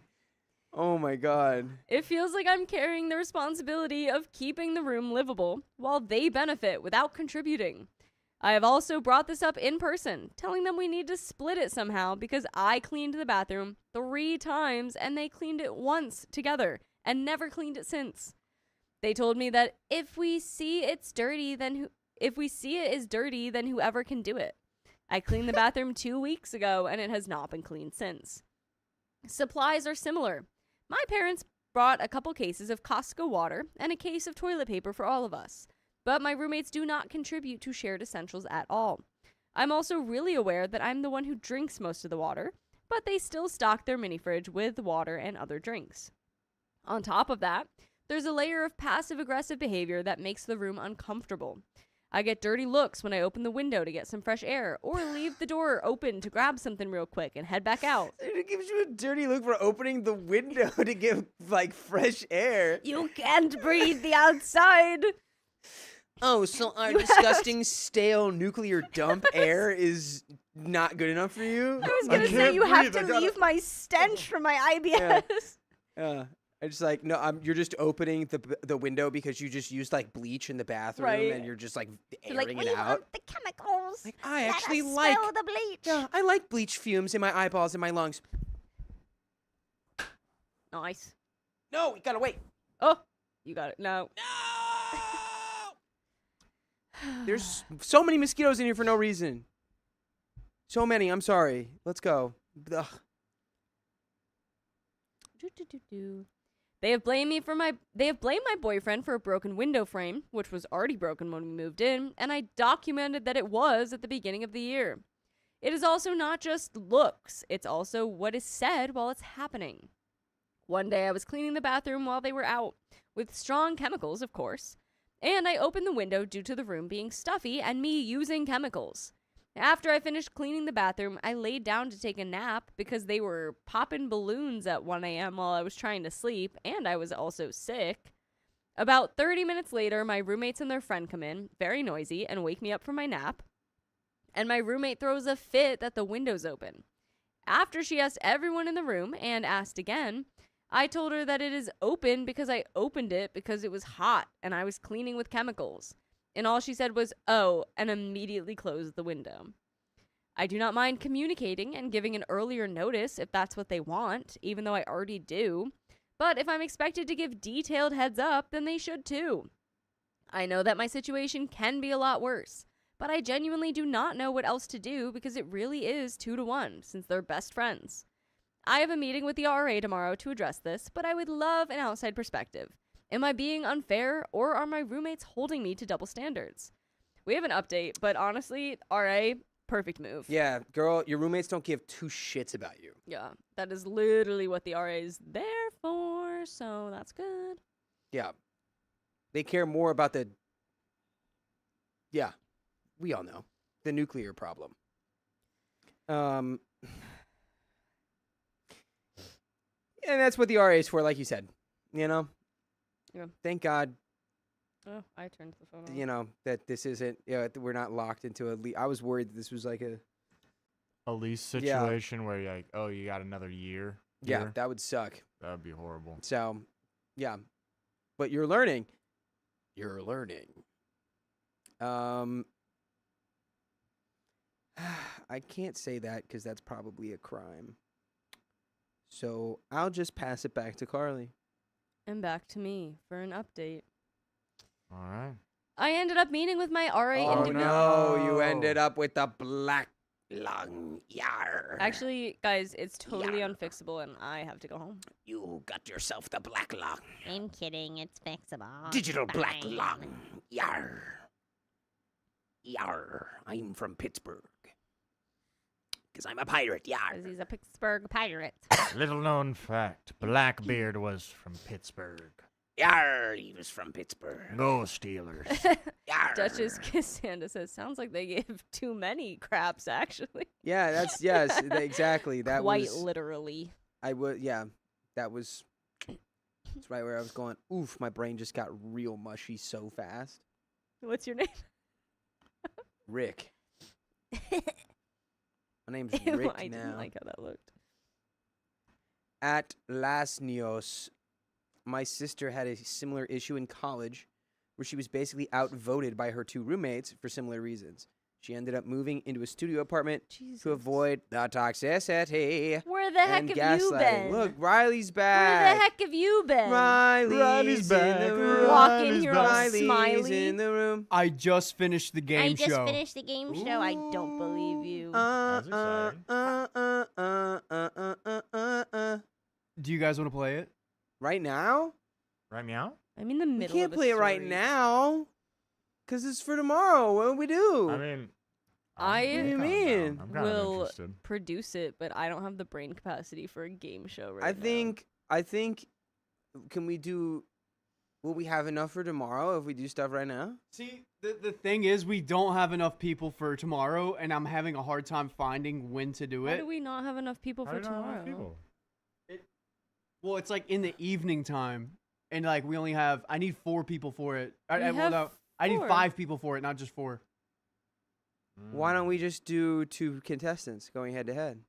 Oh my god. It feels like I'm carrying the responsibility of keeping the room livable while they benefit without contributing. I have also brought this up in person, telling them we need to split it somehow because I cleaned the bathroom 3 times and they cleaned it once together and never cleaned it since. They told me that if we see it is dirty, then whoever can do it. I cleaned the bathroom 2 weeks ago and it has not been cleaned since. Supplies are similar. My parents brought a couple cases of Costco water and a case of toilet paper for all of us, but my roommates do not contribute to shared essentials at all. I'm also really aware that I'm the one who drinks most of the water, but they still stock their mini fridge with water and other drinks. On top of that, there's a layer of passive-aggressive behavior that makes the room uncomfortable. I get dirty looks when I open the window to get some fresh air, or leave the door open to grab something real quick and head back out. It gives you a dirty look for opening the window to get like fresh air. You can't breathe the outside! Oh, so our You have- disgusting stale nuclear dump air is not good enough for you? I was I gonna say can't you have breathe, I to gotta- leave my stench from my IBS. I just like no. You're just opening the window because you just used like bleach in the bathroom Right. and you're just like Like, airing we it out. want the chemicals. Like I Let actually us like. spill the bleach. Yeah, I like bleach fumes in my eyeballs and my lungs. Nice. No, you gotta wait. Oh, you got it. No. No. There's so many mosquitoes in here for no reason. So many. I'm sorry. Let's go. Ugh. They have blamed my boyfriend for a broken window frame, which was already broken when we moved in, and I documented that it was at the beginning of the year. It is also not just looks, it's also what is said while it's happening. One day I was cleaning the bathroom while they were out, with strong chemicals, of course, and I opened the window due to the room being stuffy and me using chemicals. After I finished cleaning the bathroom, I laid down to take a nap because they were popping balloons at 1 a.m. while I was trying to sleep, and I was also sick. About 30 minutes later, my roommates and their friend come in, very noisy, and wake me up from my nap. And my roommate throws a fit that the window's open. After she asked everyone in the room and asked again, I told her that it is open because I opened it because it was hot and I was cleaning with chemicals. And all she said was, "Oh," and immediately closed the window. I do not mind communicating and giving an earlier notice if that's what they want, even though I already do. But if I'm expected to give detailed heads up, then they should too. I know that my situation can be a lot worse, but I genuinely do not know what else to do because it really is 2-to-1 since they're best friends. I have a meeting with the RA tomorrow to address this, but I would love an outside perspective. Am I being unfair, or are my roommates holding me to double standards? We have an update, but honestly, RA, perfect move. Yeah, girl, your roommates don't give 2 shits about you. Yeah, that is literally what the RA is there for, so that's good. Yeah. They care more about the... Yeah, we all know. The nuclear problem. And that's what the RA is for, like you said. You know? Yeah. Thank God, Oh, I turned the phone on. you know, that this isn't... we're not locked into a... I was worried that this was like a... A lease situation where you're like, oh, you got another year. Yeah, here? that would suck. That would be horrible. So, yeah. But you're learning. You're learning. I can't say that because that's probably a crime. So I'll just pass it back to Carly. And back to me for an update. All right. I ended up meeting with my RA Oh individual. no, you ended up with the black lung. Yar. Actually, guys, it's totally unfixable, and I have to go home. You got yourself the black lung. I'm kidding. It's fixable. Digital black Fine. lung. Yar. Yar. I'm from Pittsburgh. Because I'm a pirate. Yar. Because he's a Pittsburgh pirate. Little known fact: Blackbeard was from Pittsburgh. Yar. He was from Pittsburgh. Go Steelers. Yar. Duchess Cassandra says, sounds like they gave too many craps, actually. Yeah, that's yes, exactly. That Quite was literally. I would yeah, that was that's right where I was going. Oof, my brain just got real mushy so fast. What's your name? Rick. My name's Ew, Rick I now. didn't like how that looked. At Las Neos, my sister had a similar issue in college where she was basically outvoted by her two roommates for similar reasons. She ended up moving into a studio apartment Jesus. to avoid the toxicity Where the heck and have you gaslighting. been? Look, Riley's Where back. the heck have you been? Riley's back. in the room. Walk in Riley's here back. all Riley's smiley. in the room. I just finished the game I just show. finished the game show. I don't believe you. That's exciting. Do you guys want to play it? Right now? Right meow? I'm in the We middle can't of a play it right story. now. Because it's for tomorrow. What do we do? I mean, I I'm What do you kinda mean? down. I'm kind of will interested. produce it, but I don't have the brain capacity for a game show right now. I think, can we do, will we have enough for tomorrow if we do stuff right now? See, the thing is, we don't have enough people for tomorrow, and I'm having a hard time finding when to do Why it. do we not have enough people How for do you not have tomorrow? people? Well, it's like in the evening time, and like we only have. I need 4 people for it. We have I need 4. 5 people for it, not just 4. Why don't we just do 2 contestants going head to head?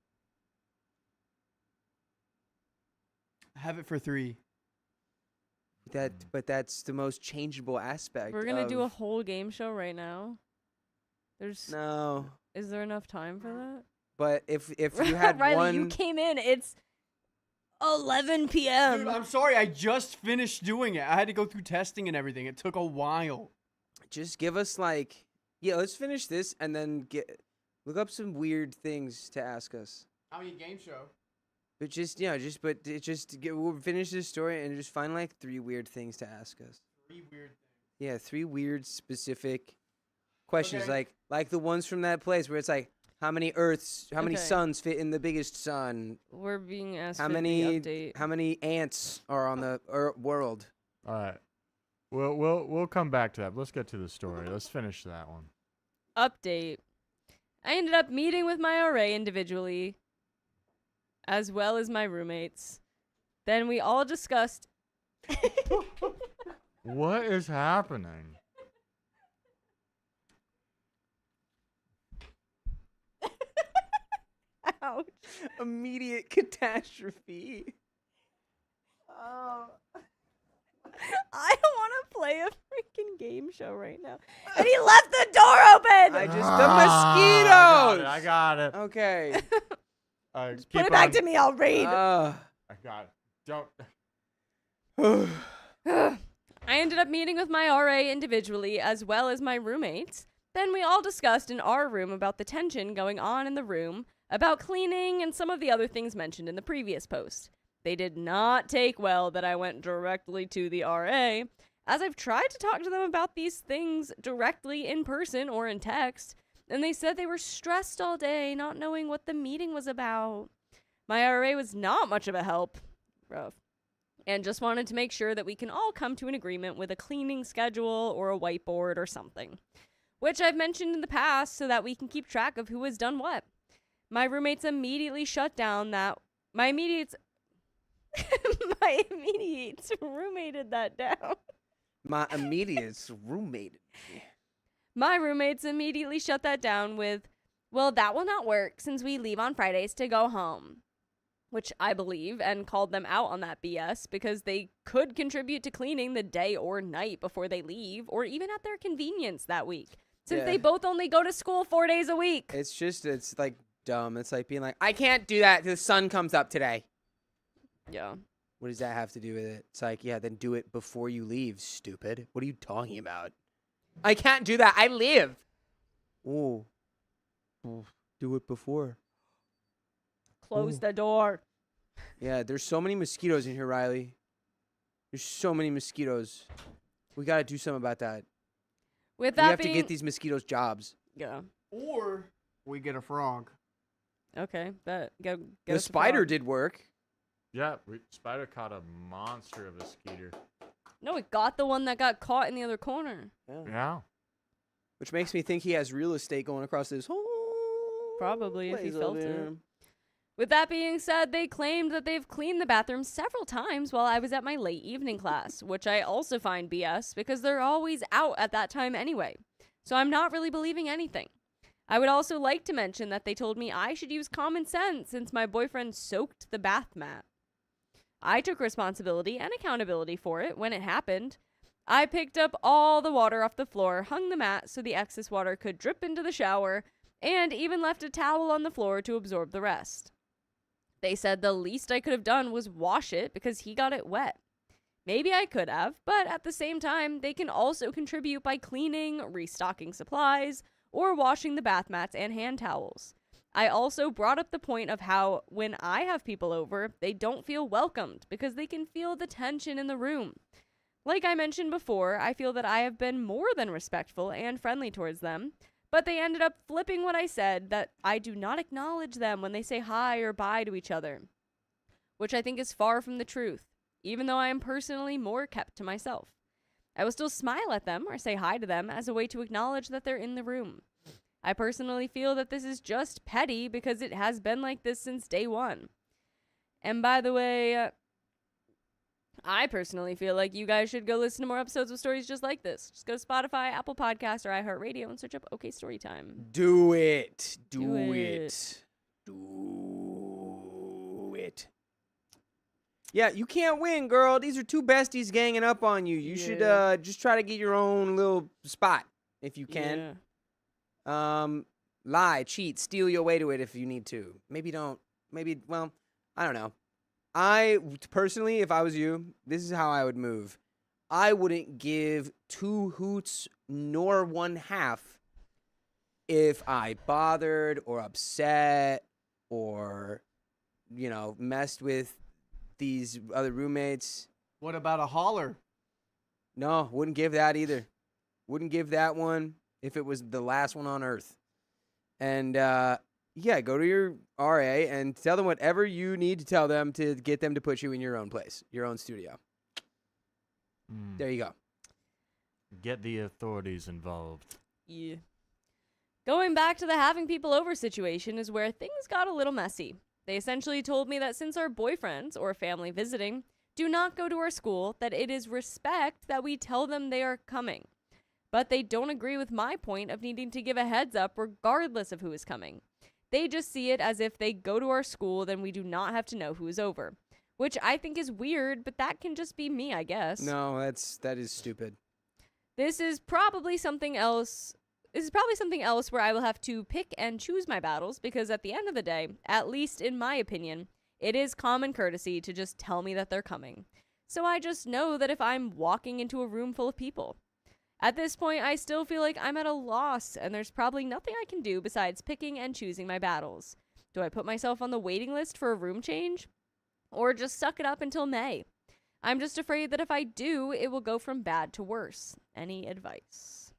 Have it for 3. But that's the most changeable aspect. We're gonna do a of- whole game show right now. There's No, Is there enough time for that? but if you had Riley, one, you came in. It's 11 p.m. Dude, I'm sorry. I just finished doing it. I had to go through testing and everything. It took a while. just give us like, yeah, let's finish this and then look up some weird things to ask us. I mean, game show. But we'll finish this story and just find like 3 weird things to ask us. 3 weird things. Yeah, 3 weird specific questions, Okay. like the ones from that place where it's like, how many Okay. suns fit in the biggest sun? We're being asked How for many the update. how many ants are on the world? All right. We'll come back to that. Let's get to the story. Let's finish that one. Update. I ended up meeting with my RA individually, as well as my roommates. Then we all discussed. What is happening? Ouch. Immediate catastrophe. Oh. I don't want to play a freaking game show right now. And he left the door open. I just the Ah, mosquitoes. I got it. Okay. Put it back to me. I'll read. I got it. Don't. I ended up meeting with my RA individually as well as my roommates. Then we all discussed in our room about the tension going on in the room, about cleaning, and some of the other things mentioned in the previous post. They did not take well that I went directly to the RA, as I've tried to talk to them about these things directly in person or in text, and they said they were stressed all day, not knowing what the meeting was about. My RA was not much of a help. Rough. And just wanted to make sure that we can all come to an agreement with a cleaning schedule or a whiteboard or something, which I've mentioned in the past so that we can keep track of who has done what. My roommates immediately shut down that my immediates roommated that down. My immediate roommate. My roommates immediately shut that down with, well, that will not work since we leave on Fridays to go home. which I believe, and called them out on that BS because they could contribute to cleaning the day or night before they leave, or even at their convenience that week, since they both only go to school 4 days a week. It's like dumb. It's like being like, I can't do that till the sun comes up today. Yeah. What does that have to do with it? It's like, yeah, then do it before you leave, stupid. What are you talking about? I can't do that. I live. Oh. Do it before. Close the door. Yeah, there's so many mosquitoes in here, Riley. There's so many mosquitoes. We got to do something about that. With We that have being... to get these mosquitoes jobs. Yeah. Or we get a frog. Okay, bet. Get The us a spider frog. did work. Yeah, Spider caught a monster of a skeeter. No, it got the one that got caught in the other corner. Yeah. Which makes me think he has real estate going across this whole Probably, if he place felt over it. there. With that being said, they claimed that they've cleaned the bathroom several times while I was at my late evening class, which I also find BS because they're always out at that time anyway. So I'm not really believing anything. I would also like to mention that they told me I should use common sense since my boyfriend soaked the bath mat. I took responsibility and accountability for it when it happened. I picked up all the water off the floor, hung the mat so the excess water could drip into the shower, and even left a towel on the floor to absorb the rest. They said the least I could have done was wash it because he got it wet. Maybe I could have, but at the same time, they can also contribute by cleaning, restocking supplies, or washing the bath mats and hand towels. I also brought up the point of how, when I have people over, they don't feel welcomed because they can feel the tension in the room. Like I mentioned before, I feel that I have been more than respectful and friendly towards them, but they ended up flipping what I said, that I do not acknowledge them when they say hi or bye to each other, which I think is far from the truth, even though I am personally more kept to myself. I will still smile at them or say hi to them as a way to acknowledge that they're in the room. I personally feel that this is just petty because it has been like this since day one. And by the way, I personally feel like you guys should go listen to more episodes of stories just like this. Just go to Spotify, Apple Podcasts, or iHeartRadio and search up OK Storytime. Do it. Do Do it. Do it. Yeah, you can't win, girl. These are two besties ganging up on you. You should just try to get your own little spot if you can. Lie, cheat, steal your way to it if you need to. Maybe don't. Maybe, well, I don't know. I personally, if I was you, this is how I would move. I wouldn't give 2 hoots nor 1/2 if I bothered or upset or, messed with these other roommates. What about a holler? No, wouldn't give that either. Wouldn't give that one if it was the last one on earth. And, yeah, go to your RA and tell them whatever you need to tell them to get them to put you in your own place, your own studio. There you go. Get the authorities involved. Yeah. Going back to the having people over situation is where things got a little messy. They essentially told me that since our boyfriends or family visiting do not go to our school, that it is respect that we tell them they are coming. But they don't agree with my point of needing to give a heads up regardless of who is coming. They just see it as if they go to our school, then we do not have to know who is over. Which I think is weird, but that can just be me, I guess. No, that is stupid. This is probably something else where I will have to pick and choose my battles because at the end of the day, at least in my opinion, it is common courtesy to just tell me that they're coming. So I just know that if I'm walking into a room full of people. At this point, I still feel like I'm at a loss and there's probably nothing I can do besides picking and choosing my battles. Do I put myself on the waiting list for a room change? Or just suck it up until May? I'm just afraid that if I do, it will go from bad to worse. Any advice?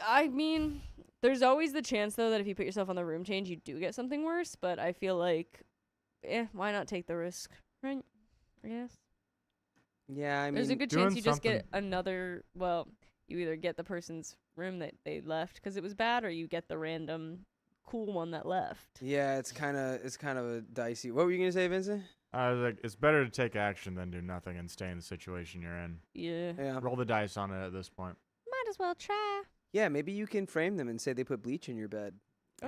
I mean, there's always the chance, though, that if you put yourself on the room change, you do get something worse. But I feel like, why not take the risk, right? I guess. Yeah, I mean, There's a good doing chance you just get something- another, well, you either get the person's room that they left because it was bad, or you get the random cool one that left. yeah, it's kind of a dicey. What were you gonna say, Vincent? I was like, it's better to take action than do nothing and stay in the situation you're in. Yeah. Yeah, Roll the dice on it at this point. Might as well try. yeah. Maybe you can frame them and say they put bleach in your bed.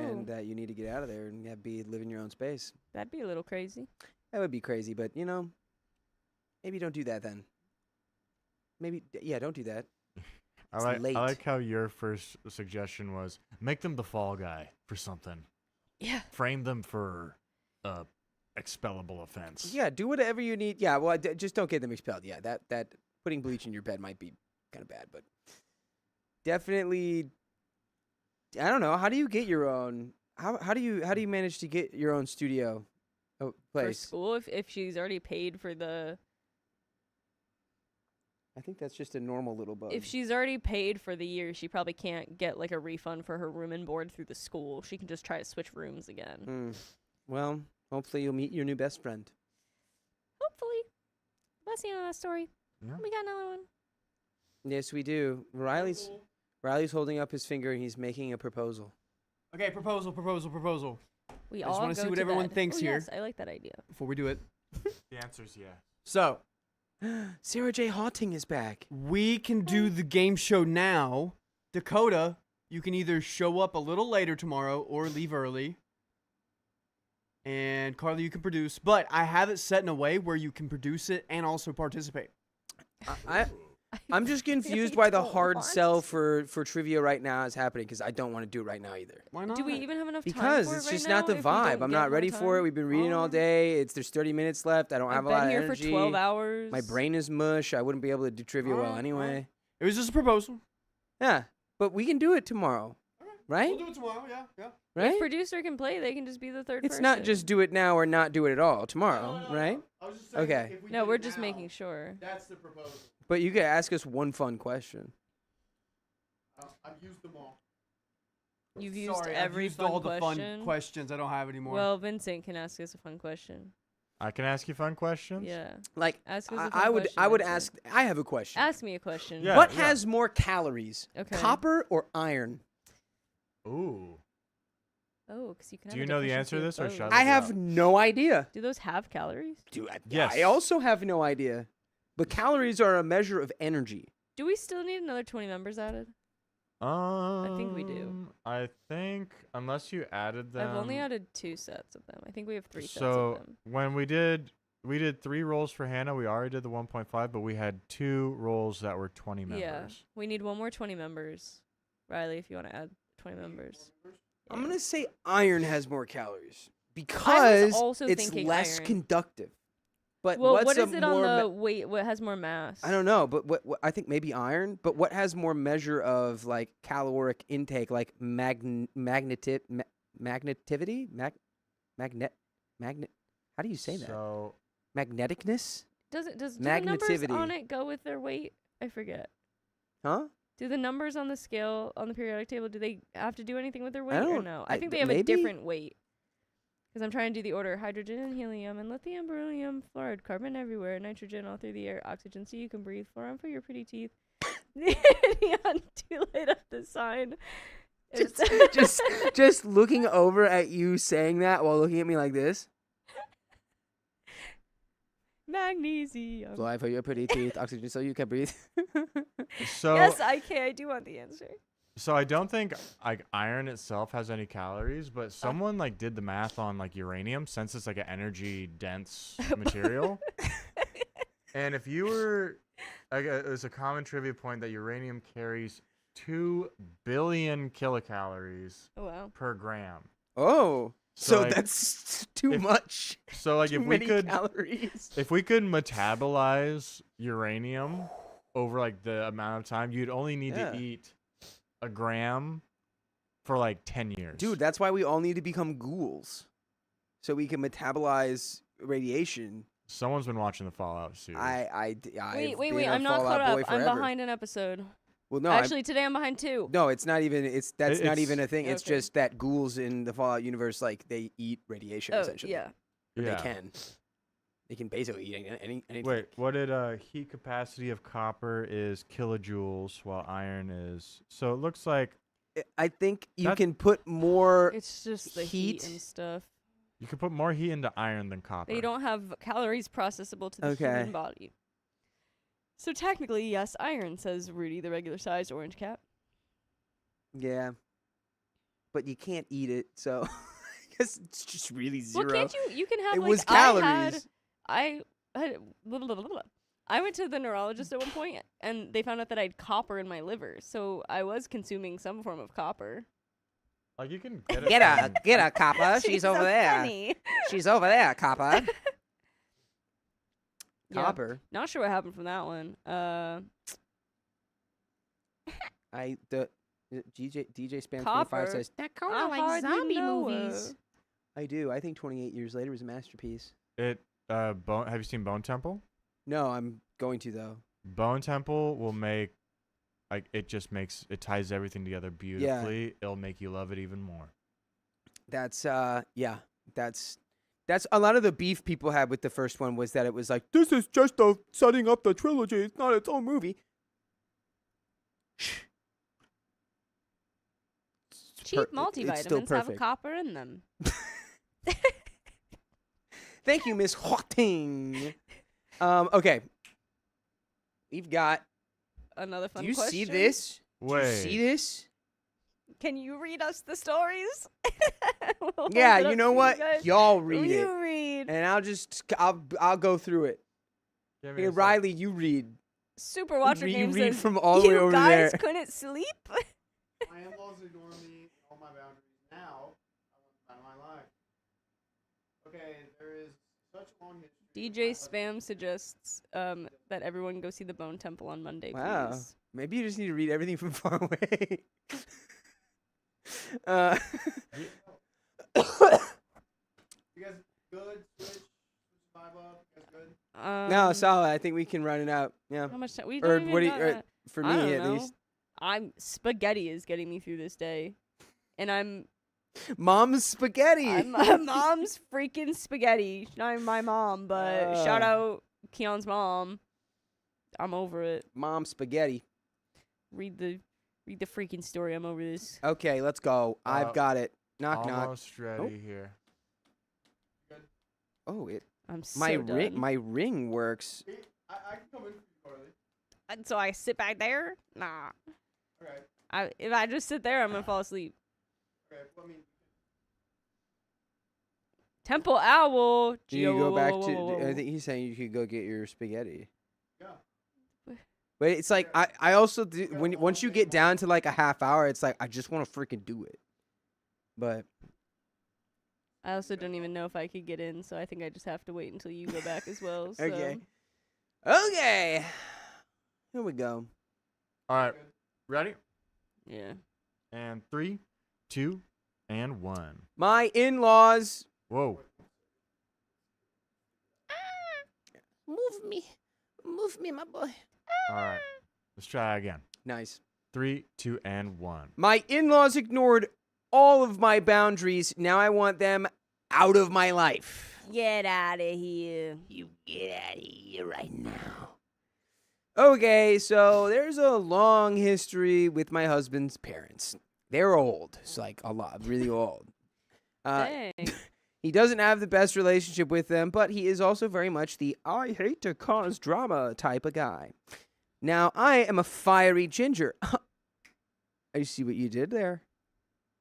and that you need to get out of there and be live in your own space. That'd be a little crazy. That would be crazy, but maybe don't do that then. Maybe don't do that. I It's late. like how your first suggestion was make them the fall guy for something. Yeah. Frame them for expellable offense. Yeah, do whatever you need. Yeah, well, just don't get them expelled. Yeah, that putting bleach in your bed might be kind of bad, but definitely. I don't know. How do you get your own? How do you manage to get your own studio For place? school, if she's already paid for the. I think that's just a normal little bug. If she's already paid for the year, she probably can't get like a refund for her room and board through the school. She can just try to switch rooms again. Well, hopefully you'll meet your new best friend. Hopefully. That's the end of that story. Yeah. We got another one. Yes, we do. Riley's holding up his finger and he's making a proposal. Okay, proposal. We I all just wanna go see what to everyone bed. thinks Oh, here. Yes, I like that idea. Before we do it. The answer's yeah. So, Sarah J. Hawting is back. we can do the game show now. Dakota, you can either show up a little later tomorrow or leave early. And Carly, you can produce. But I have it set in a way where you can produce it and also participate. I'm just confused why the hard sell for trivia right now is happening because I don't want to do it right now either. Why not? Do we even have enough time Because for it it's right just now not the if we don't vibe. I'm get not more ready for it. time? We've been reading all Oh. day. There's 30 minutes left. I don't have I've a lot been of here energy. for 12 hours. My brain is mush. I wouldn't be able to do trivia well Alright, anyway. alright. It was just a proposal. Yeah, but we can do it tomorrow, right? We'll do it tomorrow, yeah. Right? If producer can play, they can just be the third It's person. not just do it now or not do it at all tomorrow, right? I was just saying, Okay. if we No, did we're it just now, making sure. That's the proposal. But you could ask us one fun question. I've used them all. You've used Sorry, every I've used fun all the question. fun questions I don't have anymore. Well, Vincent can ask us a fun question. I can ask you fun questions. Yeah. Like, Ask us a fun I would question, Vincent. ask. I have a question. Ask me a question. Yeah. What has more calories, Okay. copper or iron? Ooh. Oh, because you can. Do have you a know the answer to deficiency this, of or both. shut I it have up? no idea. Do those have calories? Yes. I also have no idea. But calories are a measure of energy. Do we still need another 20 members added? think we do. I think unless you added them. I've only added 2 sets of them. I think we have 3 sets of So them. when we did 3 rolls for Hannah. We already did the 1.5, but we had 2 rolls that were 20 members. Yeah. We need one more 20 members. Riley, if you want to add 20 members. I'm Yeah. going to say iron has more calories because also it's thinking less iron. conductive. But Well, what's what a is it on more the weight? What has more mass? I don't know, but what I think maybe iron, but what has more measure of like caloric intake, like magnetivity, magnet. How do you say that? So Magneticness? Do the numbers Magnetivity. on it go with their weight? I forget. Huh? Do the numbers on the scale on the periodic table, do they have to do anything with their weight or don't- no? I- I think they have maybe? a different weight. Because I'm trying to do the order: hydrogen and helium, and lithium, beryllium, fluoride, carbon everywhere, nitrogen all through the air, oxygen so you can breathe, fluorine for your pretty teeth. Neon to light up the sign. just looking over at you saying that while looking at me like this. Magnesium. Fly for your pretty teeth, oxygen so you can breathe. Yes, I do want the answer. So I don't think like iron itself has any calories, but someone like did the math on like uranium since it's like an energy dense material. And if you were like it's a common trivia point that uranium carries 2 billion kilocalories Oh, wow. per gram. Oh, so like, that's too if- much. So like Too if we many could calories. if we could metabolize uranium over like the amount of time, you'd only need Yeah. to eat a gram for like 10 years. Dude, that's why we all need to become ghouls, so we can metabolize radiation. Someone's been watching the Fallout series. I've Wait, been a I'm not Fallout caught boy up. I'm forever. behind an episode. Well, no, Actually, today I'm behind 2. no, it's not even. That's not It's- even a thing. It's Okay. just that ghouls in the Fallout universe, like they eat radiation Oh, essentially. yeah. Or yeah. they can. They can basically eat anything. Wait, what did heat capacity of copper is kilojoules, while iron is? So it looks like I think you That- can put more. It's just the heat and Heat? stuff. you could put more heat into iron than copper. They don't have calories processable to the Okay. human body. So technically, yes, iron, says Rudy, the regular sized orange cat. Yeah. but you can't eat it, so I guess it's just really zero. Well, can't you? You can have It like was calories. I went to the neurologist at one point, and they found out that I had copper in my liver, so I was consuming some form of copper. Like you can get it. Get a copper. She's over so there. funny. She's over there, copper. Yeah. Copper. Not sure what happened from that one. DJ Spam 25 Copper. says That I kind of like hardly zombie know movies. I do. I think 28 Years Later was a masterpiece. It have you seen Bone Temple? No, I'm going to though. Bone Temple will make it ties everything together beautifully. It'll make you love it even more. That's that's a lot of the beef people had with the first one was that it was like, this is just setting up the trilogy. It's not its own movie. Cheap It's still multivitamins have a perfect. copper in them. Thank you, Miss Hotting. Okay. We've got. Another fun Do you question. see this? Do you Wait. see this? Can you read us the stories? We'll Yeah, hold it you up know to what? guys. Y'all read it, You read. and I'll go through it. Give me Here, a sec. Riley, you read. Super Watcher You Game read says, from all the way you over guys there. couldn't sleep? My in-laws ignore me and all my boundaries. Now, I want to find my life. Okay, there is such long history. DJ Spam suggests that everyone go see the Bone Temple on Monday, Wow. please. Maybe you just need to read everything from far away. You guys good? Switch 5 up. You guys good? No, solid. I think we can run it out. Yeah. How much time? We Or don't what do even you, got or that. for I me don't at know. least. Spaghetti is getting me through this day, and I'm Mom's spaghetti. my mom's freaking spaghetti. Not even my mom, but shout out Keon's mom. I'm over it. Mom's spaghetti. Read the freaking story. I'm over this. Okay, let's go. I've got it. Knock knock. Almost ready here. Oh, it. I'm so My done. ring works. I can come in for you, Carly. And so I sit back there. Nah. Okay. If I just sit there, I'm gonna fall asleep. Okay. Well, I mean, Temple Owl. Do you go back to? Whoa. I think he's saying you could go get your spaghetti. yeah. But it's like I also do once you get down to like a half hour, it's like I just want to freaking do it. But I also don't even know if I could get in, so I think I just have to wait until you go back as well. So. okay, okay, here we go. All right. Ready? Yeah. And 3, 2, and 1. My in-laws. Whoa. Move me, my boy. All right. Let's try again. Nice. 3, 2, and 1. My in-laws ignored all of my boundaries. Now I want them out of my life. Get out of here. You get out of here right now. Okay, so there's a long history with my husband's parents. They're old. It's like a lot, really old. Dang. He doesn't have the best relationship with them, but he is also very much the I hate to cause drama type of guy. Now, I am a fiery ginger. I see what you did there.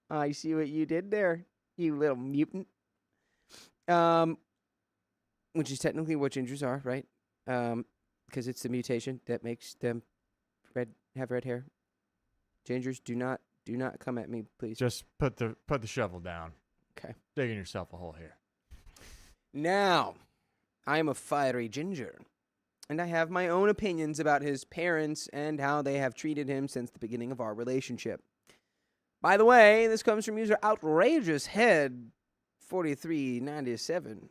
I see what you did there, you little mutant. Which is technically what gingers are, right? Because it's the mutation that makes them have red hair. Gingers, do not come at me, please. Just put the shovel down. Okay. Digging yourself a hole here. Now, I am a fiery ginger, and I have my own opinions about his parents and how they have treated him since the beginning of our relationship. By the way, this comes from user Outrageous Head 4397.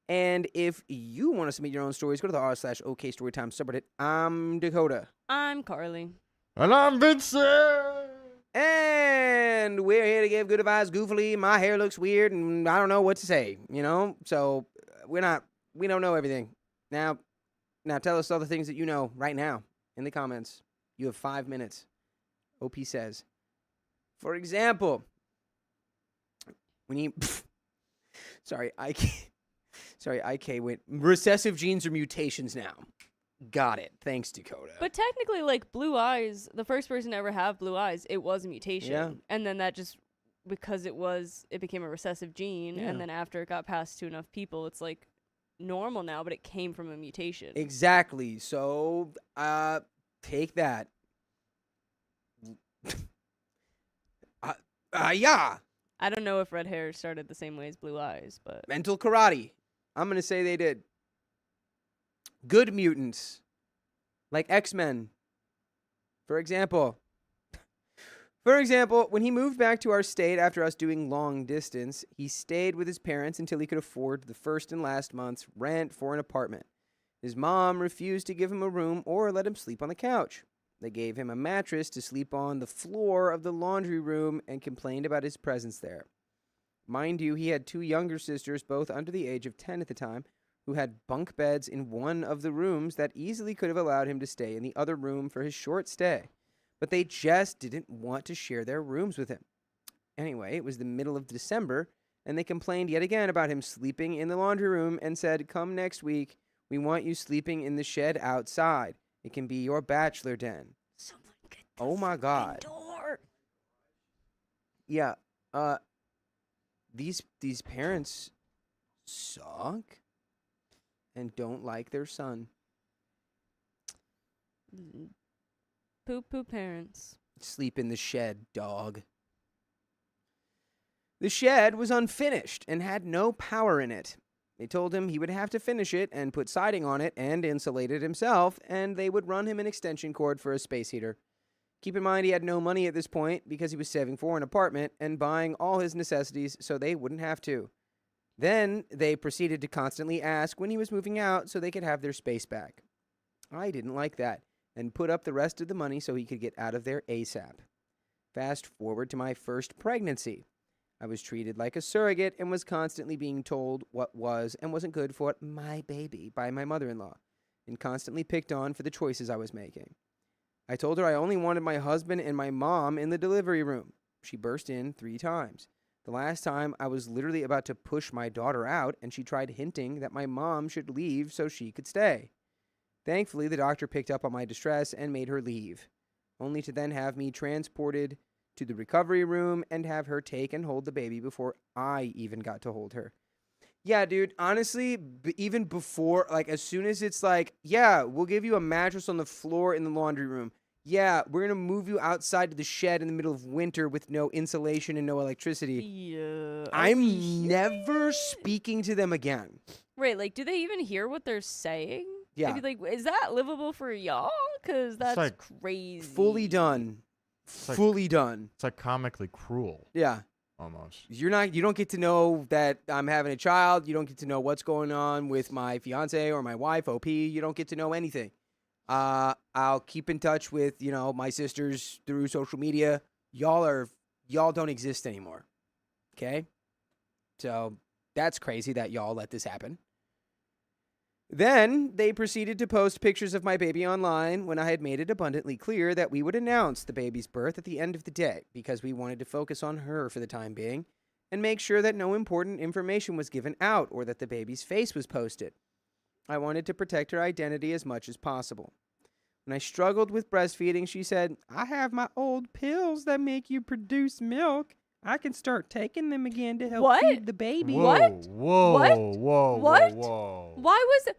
And if you want to submit your own stories, go to the r/OK Storytime subreddit. I'm Dakota. I'm Carly. And I'm Vincent! And we're here to give good advice goofily. My hair looks weird, and I don't know what to say, So we don't know everything. Now tell us all the things that you know right now in the comments. You have 5 minutes. OP says. For example, IK went recessive genes or mutations now. Got it. Thanks, Dakota. But technically, like blue eyes, the first person to ever have blue eyes, it was a mutation. Yeah. And then that just because it became a recessive gene, Yeah. and then after it got passed to enough people, it's like normal now, but it came from a mutation. Exactly. So, take that. Yeah. I don't know if red hair started the same way as blue eyes, but Mental karate. I'm going to say they did. Good mutants. Like X-Men. For example, when he moved back to our state after us doing long distance, he stayed with his parents until he could afford the first and last month's rent for an apartment. His mom refused to give him a room or let him sleep on the couch. They gave him a mattress to sleep on the floor of the laundry room and complained about his presence there. Mind you, he had 2 younger sisters, both under the age of 10 at the time, who had bunk beds in one of the rooms that easily could have allowed him to stay in the other room for his short stay. But they just didn't want to share their rooms with him. Anyway, it was the middle of December, and they complained yet again about him sleeping in the laundry room and said, "Come next week, we want you sleeping in the shed outside. It can be your bachelor den." someone get the Oh my God. door. Yeah, these parents suck and don't like their son. Poo parents. Sleep in the shed, dog. The shed was unfinished and had no power in it. They told him he would have to finish it and put siding on it and insulate it himself, and they would run him an extension cord for a space heater. Keep in mind he had no money at this point because he was saving for an apartment and buying all his necessities so they wouldn't have to. Then they proceeded to constantly ask when he was moving out so they could have their space back. I didn't like that and put up the rest of the money so he could get out of there ASAP. Fast forward to my first pregnancy. I was treated like a surrogate and was constantly being told what was and wasn't good for my baby by my mother-in-law, and constantly picked on for the choices I was making. I told her I only wanted my husband and my mom in the delivery room. She burst in 3 times. The last time I was literally about to push my daughter out, and she tried hinting that my mom should leave so she could stay. Thankfully, the doctor picked up on my distress and made her leave, only to then have me transported to the recovery room and have her take and hold the baby before I even got to hold her. Yeah, dude, honestly, even before, like, as soon as it's like, yeah, we'll give you a mattress on the floor in the laundry room. Yeah, we're going to move you outside to the shed in the middle of winter with no insulation and no electricity. Yeah. I'm never speaking to them again. Right, like, do they even hear what they're saying? Yeah. They'd be like, is that livable for y'all? Because that's like crazy. Fully done. like- Fully done. It's like comically cruel, Yeah. almost. You don't get to know that I'm having a child. You don't get to know what's going on with my fiance or my wife, OP. You don't get to know anything. I'll keep in touch with, my sisters through social media. Y'all don't exist anymore. Okay? So that's crazy that y'all let this happen. Then they proceeded to post pictures of my baby online when I had made it abundantly clear that we would announce the baby's birth at the end of the day because we wanted to focus on her for the time being and make sure that no important information was given out or that the baby's face was posted. I wanted to protect her identity as much as possible. When I struggled with breastfeeding, she said, "I have my old pills that make you produce milk. I can start taking them again to help What? feed the baby." Whoa, What? whoa, What? whoa, What? whoa. Why was it?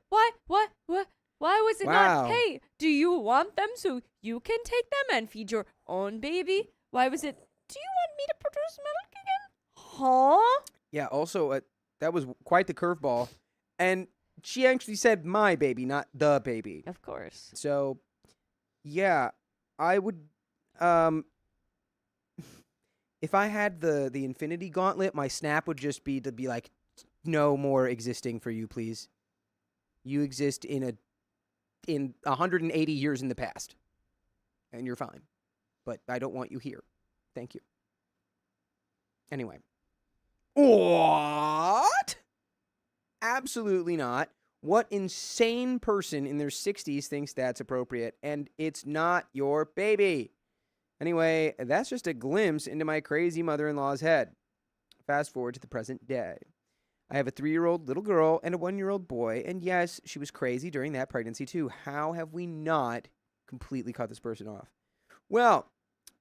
Why was it Wow. not? Hey, do you want them so you can take them and feed your own baby? Why was it? Do you want me to produce milk again? Huh? Yeah, also, that was quite the curveball. And she actually said my baby, not the baby. Of course. So, yeah, I would, if I had the Infinity Gauntlet, my snap would just be to be like, no more existing for you, please. You exist in 180 years in the past, and you're fine. But I don't want you here. Thank you. Anyway. What? Absolutely not. What insane person in their 60s thinks that's appropriate? And it's not your baby. Anyway, that's just a glimpse into my crazy mother-in-law's head. Fast forward to the present day. I have a 3-year-old little girl and a 1-year-old boy, and yes, she was crazy during that pregnancy too. How have we not completely cut this person off? Well,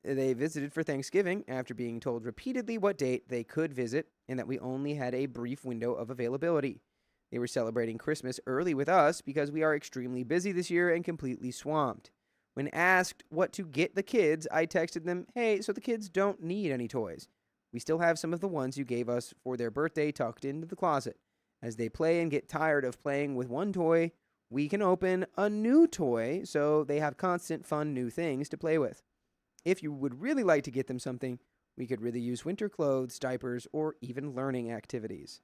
they visited for Thanksgiving after being told repeatedly what date they could visit and that we only had a brief window of availability. They were celebrating Christmas early with us because we are extremely busy this year and completely swamped. When asked what to get the kids, I texted them, "Hey, so the kids don't need any toys. We still have some of the ones you gave us for their birthday tucked into the closet. As they play and get tired of playing with one toy, we can open a new toy so they have constant fun new things to play with. If you would really like to get them something, we could really use winter clothes, diapers, or even learning activities."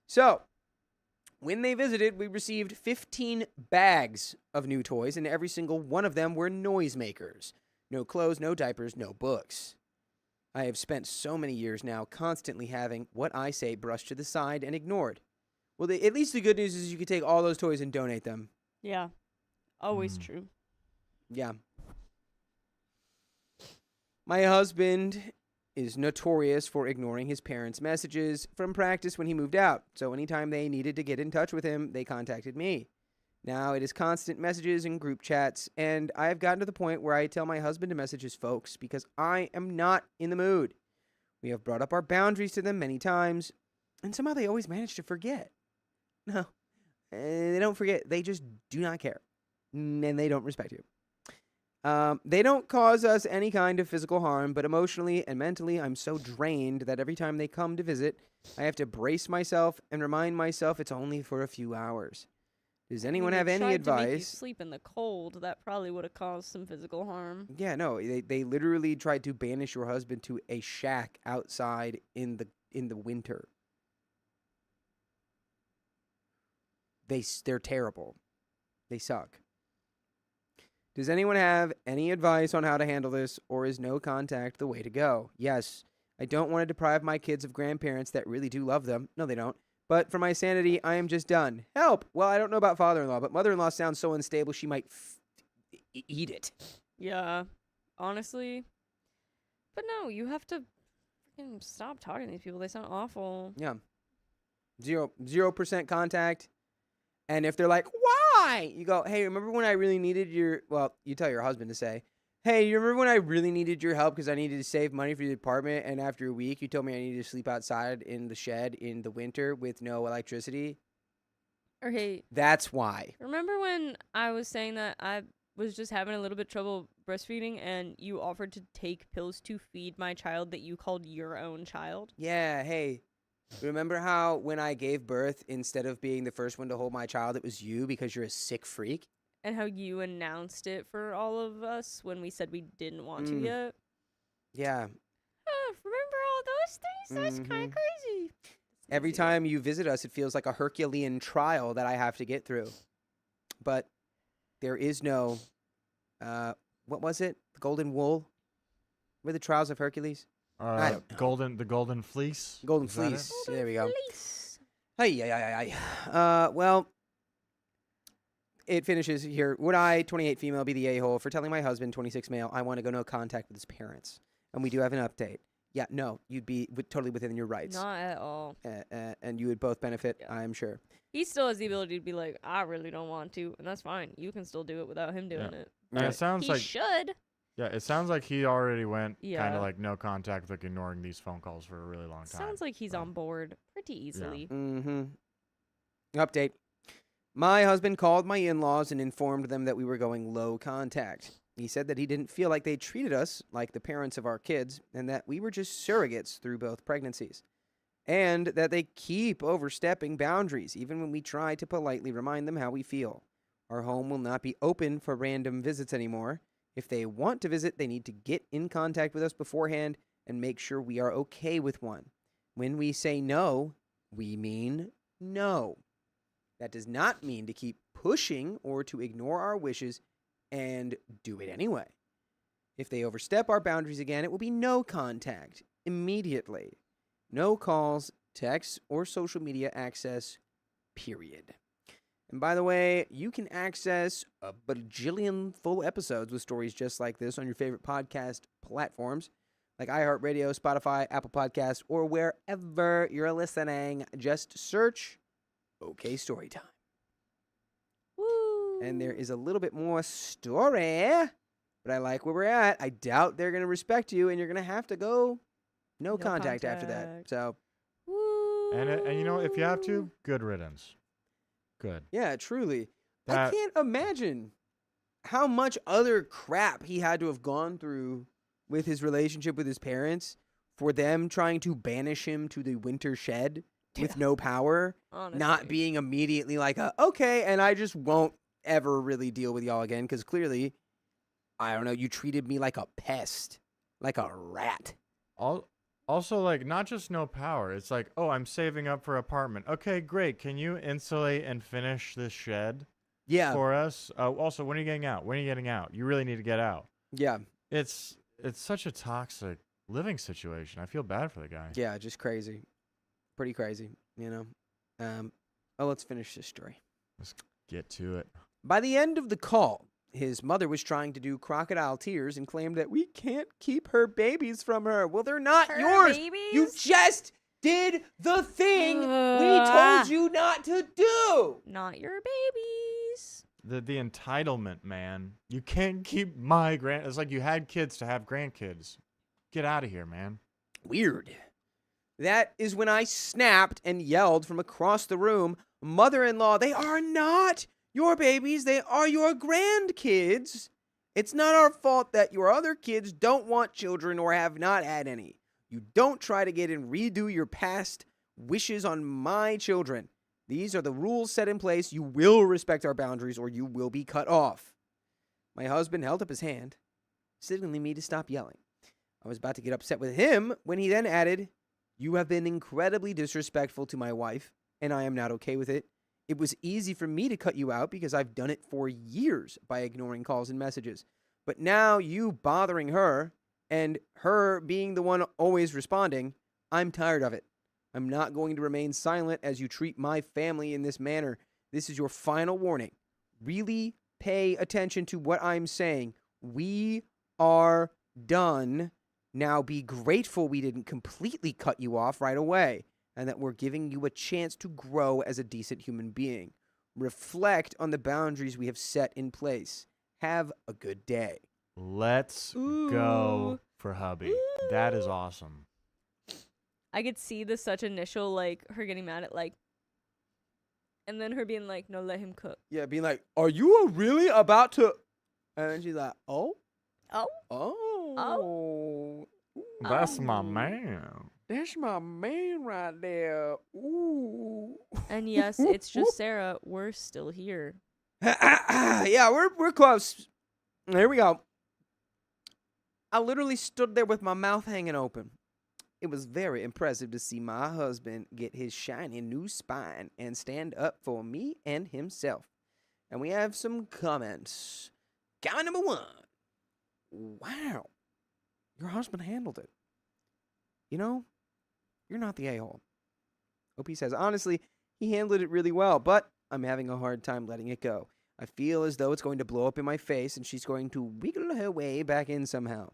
So, when they visited, we received 15 bags of new toys, and every single one of them were noisemakers. No clothes, no diapers, no books. I have spent so many years now constantly having what I say brushed to the side and ignored. Well, at least the good news is you could take all those toys and donate them. Yeah. Always true. Yeah. My husband is notorious for ignoring his parents' messages from practice when he moved out. So anytime they needed to get in touch with him, they contacted me. Now it is constant messages and group chats, and I have gotten to the point where I tell my husband to message his folks because I am not in the mood. We have brought up our boundaries to them many times, and somehow they always manage to forget. No, they don't forget. They just do not care, and they don't respect you. They don't cause us any kind of physical harm, but emotionally and mentally, I'm so drained that every time they come to visit, I have to brace myself and remind myself it's only for a few hours. Does anyone have any To make you advice? sleep in the cold. That probably would have caused some physical harm. Yeah, no, they literally tried to banish your husband to a shack outside in the winter. They're terrible. They suck. Does anyone have any advice on how to handle this, or is no contact the way to go? Yes, I don't want to deprive my kids of grandparents that really do love them. No, they don't. But for my sanity, I am just done. Help! Well, I don't know about father-in-law, but mother-in-law sounds so unstable she might eat it. Yeah. Honestly. But no, you have to freaking stop talking to these people. They sound awful. Yeah. 0% contact. And if they're like, why? You go, hey, remember when I really needed your... Well, you tell your husband to say, hey, you remember when I really needed your help because I needed to save money for the apartment, and after a week you told me I needed to sleep outside in the shed in the winter with no electricity? Or hey, That's why. remember when I was saying that I was just having a little bit trouble breastfeeding and you offered to take pills to feed my child that you called your own child? Yeah, hey, remember how when I gave birth, instead of being the first one to hold my child, it was you because you're a sick freak? And how you announced it for all of us when we said we didn't want to yet? Yeah. Remember all those things? That's kind of crazy. Every time you visit us, it feels like a Herculean trial that I have to get through. But there is no, what was it? The golden wool? Were the trials of Hercules? I don't know. The golden fleece. Golden Is that it? fleece. There we go. Fleece. Well, it finishes here. Would I, 28 female, be the a-hole for telling my husband, 26 male, I want to go no contact with his parents? And we do have an update. Yeah, no, you'd be totally within your rights. Not at all. And you would both benefit, Yeah. I'm sure. He still has the ability to be like, I really don't want to, and that's fine. You can still do it without him doing it. And it sounds He like should. it sounds like he already went kind Yeah. of like no contact, like ignoring these phone calls for a really long time. Sounds like he's so. on board pretty easily. Mm-hmm. Update. My husband called my in-laws and informed them that we were going low contact. He said that he didn't feel like they treated us like the parents of our kids and that we were just surrogates through both pregnancies. And that they keep overstepping boundaries even when we try to politely remind them how we feel. Our home will not be open for random visits anymore. If they want to visit, they need to get in contact with us beforehand and make sure we are okay with one. When we say no, we mean no. That does not mean to keep pushing or to ignore our wishes and do it anyway. If they overstep our boundaries again, it will be no contact immediately. No calls, texts, or social media access, period. And by the way, you can access a bajillion full episodes with stories just like this on your favorite podcast platforms like iHeartRadio, Spotify, Apple Podcasts, or wherever you're listening. Just search OK Storytime. Woo. And there is a little bit more story but I like where we're at. I doubt they're going to respect you, and you're going to have to go no contact after that. contact. So, Woo. And you know, if you have to, good riddance. Good. yeah, truly. I That- can't imagine how much other crap he had to have gone through with his relationship with his parents for them trying to banish him to the winter shed with no power, Honestly. not being immediately like, okay, and I just won't ever really deal with y'all again because clearly, I don't know, you treated me like a pest, like a rat. Also, like, not just no power. It's like, oh, I'm saving up for apartment. Okay, great. Can you insulate and finish this shed Yeah, for us? Also, when are you getting out? When are you getting out? You really need to get out. yeah, It's such a toxic living situation. I feel bad for the guy. yeah, just crazy. Pretty crazy, you know. Let's finish this story. Let's get to it. By the end of the call, his mother was trying to do crocodile tears and claimed that we can't keep her babies from her. Well, they're not Her yours. babies? You just did the thing we told you not to do. Not your babies. The entitlement, man. You can't keep my It's like you had kids to have grandkids. Get out of here, man. Weird. That is when I snapped and yelled from across the room, "Mother-in-law, they are not your babies. They are your grandkids. It's not our fault that your other kids don't want children or have not had any. You don't try to get and redo your past wishes on my children. These are the rules set in place. You will respect our boundaries or you will be cut off." My husband held up his hand, signaling me to stop yelling. I was about to get upset with him when he then added, "You have been incredibly disrespectful to my wife, and I am not okay with it. It was easy for me to cut you out because I've done it for years by ignoring calls and messages. But now you bothering her and her being the one always responding, I'm tired of it. I'm not going to remain silent as you treat my family in this manner. This is your final warning. Really pay attention to what I'm saying. We are done. Now be grateful we didn't completely cut you off right away and that we're giving you a chance to grow as a decent human being. Reflect on the boundaries we have set in place. Have a good day." Let's go for hubby. That is awesome. I could see the such initial, like, her getting mad at, like, and then her being like, no, let him cook. Yeah, being like, "Are you really about to?" And then she's like, "Oh, Oh. oh, That's my man. that's my man right there. Ooh." And yes, it's just Sarah. We're still here. Yeah, we're close. Here we go. I literally stood there with my mouth hanging open. It was very impressive to see my husband get his shiny new spine and stand up for me and himself. And we have some comments. Comment number 1. Wow. Your husband handled it. You know, you're not the a-hole. OP says, honestly, he handled it really well, but I'm having a hard time letting it go. I feel as though it's going to blow up in my face and she's going to wiggle her way back in somehow.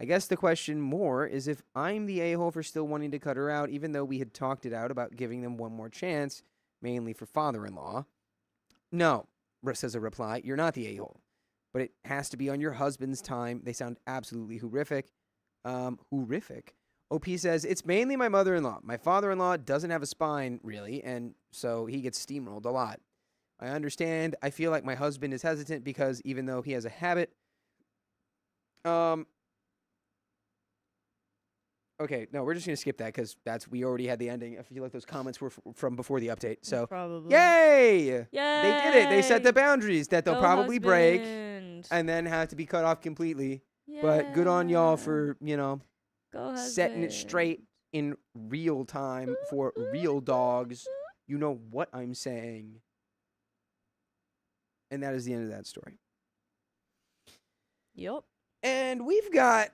I guess the question more is if I'm the a-hole for still wanting to cut her out, even though we had talked it out about giving them one more chance, mainly for father-in-law. No, says a reply, you're not the a-hole. But it has to be on your husband's time. They sound absolutely horrific. Horrific. OP says, it's mainly my mother-in-law. My father-in-law doesn't have a spine, really, and so he gets steamrolled a lot. I understand. I feel like my husband is hesitant because even though he has a habit... Okay, no, we're just going to skip that because we already had the ending. I feel like those comments were from before the update. So, Probably. yay! Yay! They did it. They set the boundaries that they'll Go probably break husband. and then have to be cut off completely. But good on y'all Yeah. for, Go setting it husband. straight in real time for real dogs. You know what I'm saying. And that is the end of that story. Yup. And we've got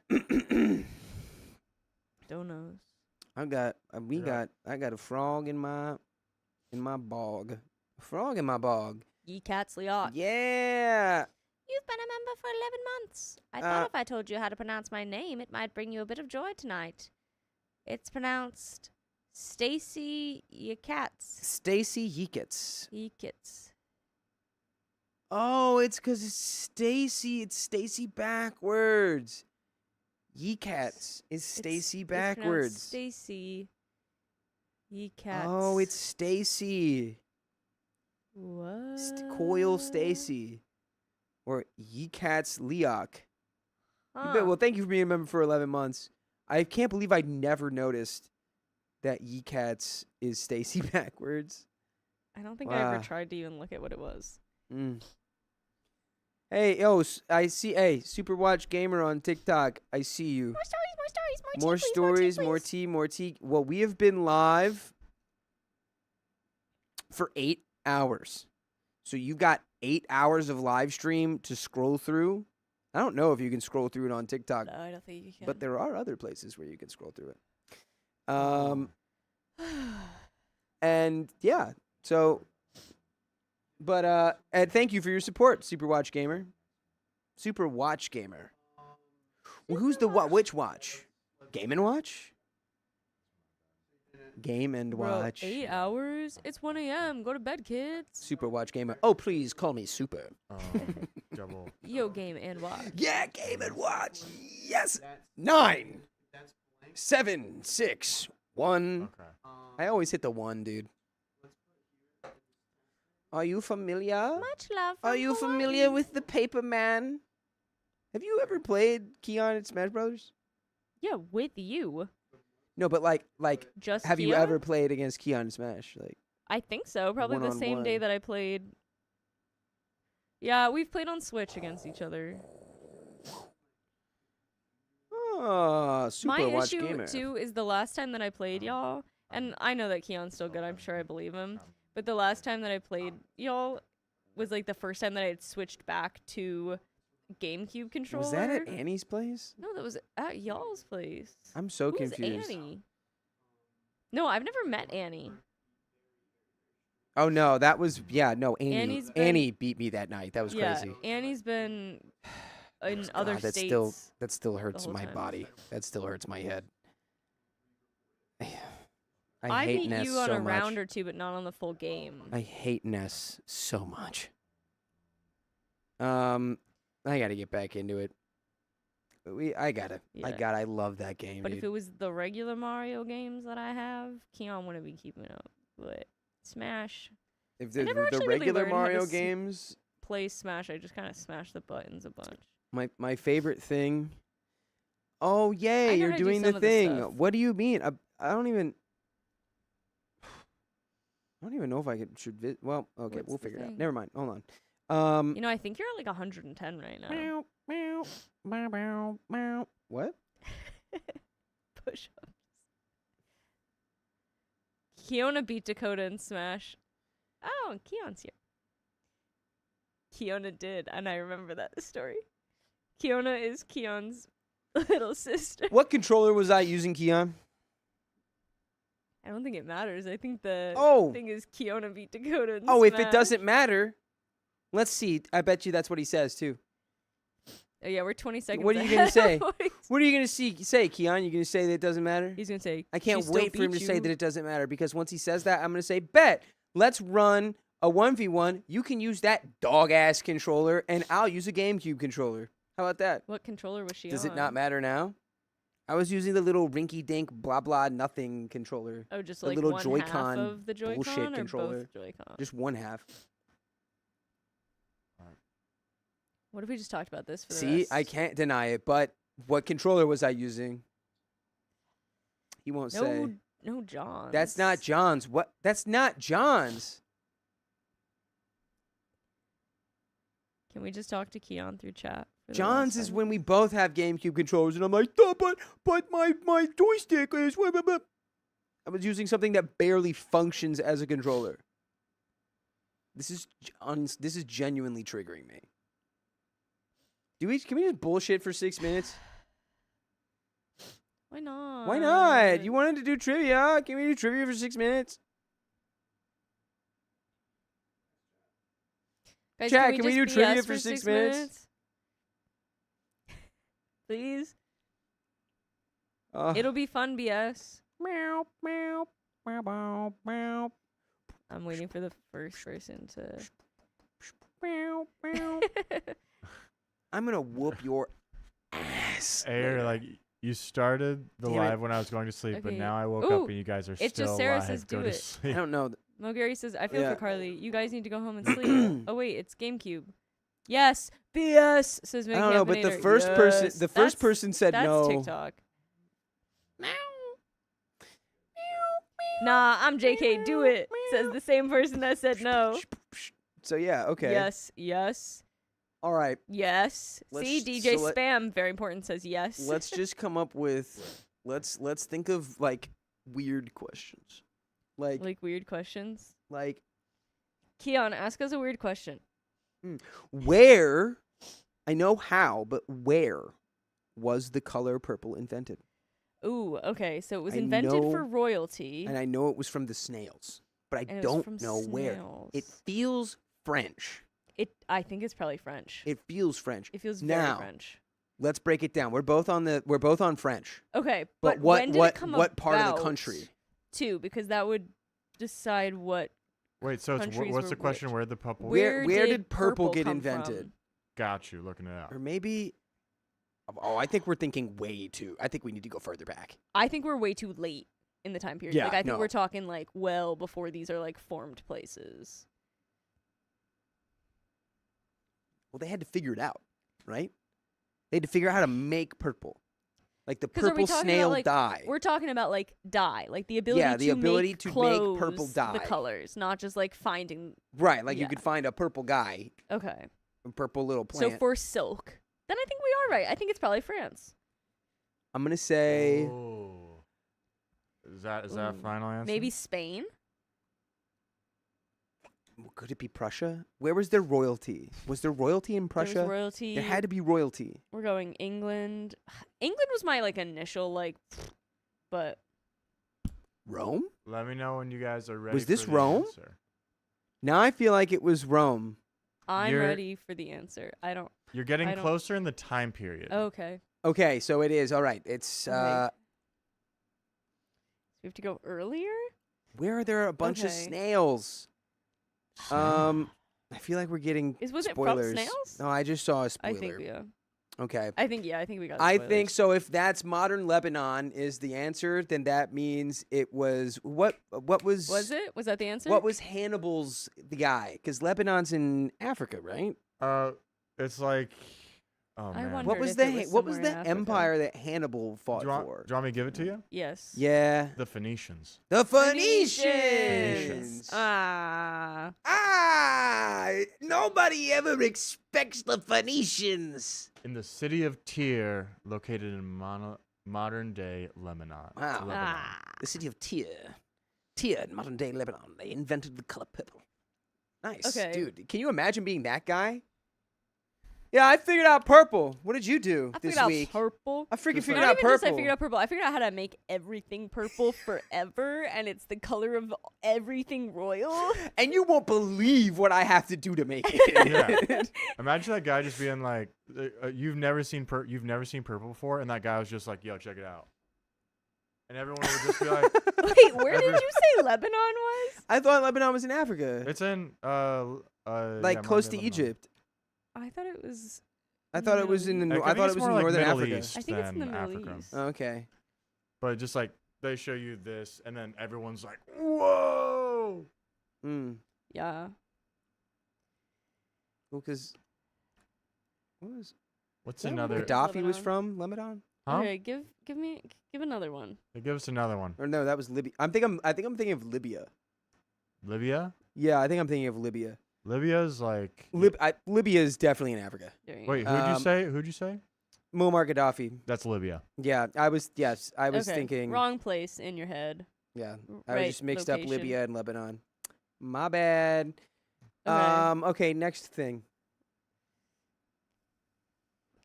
Donuts. I got a frog in my bog. A frog in my bog. Ye cats liot. Yeah. You've been a member for 11 months. I thought if I told you how to pronounce my name, it might bring you a bit of joy tonight. It's pronounced Stacy Yekats. Stacy Yeekits. Yekits. Oh, it's because it's Stacy. It's Stacy backwards. Ye cats is Stacy It's pronounced backwards. Stacy. Ye cats. Oh, it's Stacy. what? Coil Stacy. Or Ye cats Leok. Huh. Well, thank you for being a member for 11 months. I can't believe I never noticed that Ye cats is Stacy backwards. I don't think I ever Wow. tried to even look at what it was. Mm. Hey, I see. Hey, Super Watch Gamer on TikTok. I see you. More stories, more stories, more tea, More please, tea, stories, more please. tea, more tea. Well, we have been live for 8 hours. So you got 8 hours of live stream to scroll through. I don't know if you can scroll through it on TikTok, No, I don't think you can. but there are other places where you can scroll through it. And yeah, so, but and thank you for your support, Super Watch Gamer. Super Watch Gamer. Well, who's the which watch? Game and Watch? Game and Bro, Watch. 8 hours? It's 1 a.m. Go to bed, kids. Super Watch Gamer. Oh, please call me Super. Double. Yo, game and watch. Yeah, Game and Watch. Yes. 9, 7, 6, 1. Okay. I always hit the 1, dude. Are you familiar? Much love. Are from you familiar Hawaii. with the Paper Man? Have you ever played Keon in Smash Brothers? Yeah, with you. No, but like, Just have you Keon? ever played against Keon in Smash? Like, I think so. Probably the same day One-on-one. that I played. Yeah, we've played on Switch against each other. oh, Super My Watch issue Gamer. too is the last time that I played y'all, and I know that Keon's still good. I'm sure I believe him. But the last time that I played y'all was like the first time that I had switched back to GameCube controller. Was that at Annie's place? No, that was at y'all's place. I'm so Who's confused. Annie? No, I've never met Annie. Oh no, that was no Annie. Annie's been- Annie beat me that night. That was Yeah, crazy. Annie's been in other God, that states. still hurts whole my time. body. That still hurts my head. I I hate beat Ness you on so a much. round or two, but not on the full game. I hate Ness so much. I gotta get back into it. I gotta. Yeah. I love that game, But dude. if it was the regular Mario games that I have, Keon wouldn't be keeping up. But Smash, If I never the actually really regular learned how to Mario s- games, play Smash, I just kind of smash the buttons a bunch. my favorite thing. Oh yay! I know You're how to do doing some the of the thing. stuff. What do you mean? I don't even. I don't even know if I should. Well, okay, What's we'll the figure it out. thing? Never mind. Hold on. You know, I think you're at like 110 right now. Meow, meow, meow, meow, meow. What? Push ups. Kiona beat Dakota in Smash. Oh, and Keon's here. Kiona did, and I remember that story. Kiona is Keon's little sister. What controller was I using, Keon? I don't think it matters. I think the Oh. thing is Kiona beat Dakota in Oh, if it Smash. doesn't matter, let's see. I bet you that's what he says too. Oh, yeah, we're 20 seconds What are you gonna ahead say? of voice. What are you gonna say, Keon? You gonna say that it doesn't matter? He's going to say, I can't "She still wait for him beat to say you." that it doesn't matter because once he says that, I'm gonna say, bet. Let's run a 1v1. You can use that dog ass controller, and I'll use a GameCube controller. How about that? What controller was she Does on? it not matter now? I was using the little rinky dink blah blah nothing controller. Oh, just the like little one Joy-Con half of the Joy-Con bullshit or controller. both Joy-Con? Just one half. What if we just talked about this for the See, rest? I can't deny it, but what controller was I using? He won't say. No, John. That's not John's. What? That's not John's. Can we just talk to Keon through chat? for the John's last is 5 when we minutes? both have GameCube controllers, and I'm like, "Duh, but my joystick is. Blah, blah, blah." I was using something that barely functions as a controller. This is genuinely triggering me. Can we just bullshit for 6 minutes? Why not? Why not? You wanted to do trivia? Can we do trivia for 6 minutes? Guys, Chat, can we just do trivia BS for 6 minutes? Please. It'll be fun, BS. Meow, meow, meow, meow, meow. I'm waiting for the first person to. I'm gonna whoop your ass. Air, like you started the Damn it. live when I was going to sleep, but Okay. now I woke Ooh, up and you guys are it's still just Sarah alive. says Go do to it. I sleep. don't know. Mo Gary says, I feel Yeah. for Carly. You guys need to go home and sleep. Oh, wait, it's GameCube. Yes. BS, says I Meg don't know, but the Campinator. first person, Yes. the first That's- person said That's no. TikTok. Nah, I'm JK. Do it. Says the same person that said no. So yeah, okay. Yes. Yes. All right. Yes. Let's- See, DJ so let- Spam, very important, says yes. Let's just come up with. Let's think of like weird questions, like like weird questions. like Keon, ask us a weird question. where. I know how, but where was the color purple invented? Ooh, okay. So it was I invented know- for royalty. And I know it was from the snails, but I and it was from don't know where. It snails. feels French. I think it's probably French. It feels French. It feels Now, very French. Let's break it down. We're both on French. Okay, But when did it come what part of the about, country? Too, because that would decide what. Wait, so it's, countries what's were the question? which? Where the purple? Where did purple get come invented? from? Got you. Looking it up. Or maybe oh, I think we're thinking way too. I think we need to go further back. I think we're way too late in the time period. Yeah, like I think no. we're talking like well before these are like formed places. Well, they had to figure it out, right? They had to figure out how to make purple. Like the 'Cause are we purple talking about, snail like, dye. We're talking about like dye, like the ability Yeah, the to ability make to make clothes purple dye. the colors, not just like finding. Right, like you yeah. could find a purple guy, Okay, a purple little plant. so for silk, then I think we are right. I think it's probably France. I'm going to say Oh. Is that a Ooh. final answer? Maybe Spain. could it be Prussia? Where was there royalty? Was there royalty in There was Prussia? royalty. There had to be royalty. We're going England. England was my like initial like, but Rome? Let me know when you guys are ready. Was this for the Rome? answer. Now I feel like it was Rome. I'm You're- ready for the answer. I don't. You're getting I don't- closer in the time period. Okay, Okay, so it is. All right. It's Okay. We have to go earlier. where are there a bunch of Okay. snails? I feel like we're getting Was it from spoilers. snails? No, I just saw a I spoiler. think yeah. Okay. I think we got. I spoilers. think so. If that's modern Lebanon is the answer, then that means it was what was Was it? Was that the answer? what was Hannibal's the guy? Because Lebanon's in Africa, right? It's like, oh I man. wonder- What was if the it was what was somewhere the in Africa. empire that Hannibal fought do you, want, for? do you want me to give it to you? Yes. Yeah, The Phoenicians. the Phoenicians. Phoenicians. Ah. Nobody ever expects the Phoenicians. In the city of Tyre, located in modern day Lebanon. Wow. Lebanon. Ah. The city of Tyre. Tyre in modern day Lebanon. They invented the color purple. Nice. Okay. Dude, can you imagine being that guy? Yeah, I figured out purple. What did you do I this figured out week? purple. I freaking Just figured Not out even just I purple. figured out purple. I figured out how to make everything purple forever, and it's the color of everything royal. And you won't believe what I have to do to make it. Yeah. Imagine that guy just being like, "You've never seen purple before," and that guy was just like, "Yo, check it out," and everyone would just be like, Wait, where did you say Lebanon was? I thought Lebanon was in Africa. "It's in Like yeah, close to modern-day Lebanon." Egypt. I thought it was. I thought it was in the. I I thought think it it's was in more like northern Middle Africa. East I think it's in the than Middle Africa. East. Okay. But just like they show you this, and then everyone's like, "Whoa!" Mm. Yeah. Well, because what was What's Yeah, another? Where Gaddafi was Lebanon? from Lebanon? Huh? Okay, give another one. Give us another one. Or no, that was Libya. I think I'm thinking of Libya. Libya. Yeah, I think I'm thinking of Libya. Libya's like. Libya is definitely in Africa. There you Wait, go. who'd you Um, say? Who'd you say? Muammar Gaddafi. That's Libya. Yeah, I was Okay, thinking. wrong place in your head. Yeah, I Right just mixed up location. Libya and Lebanon. My bad. Okay. Okay, next thing.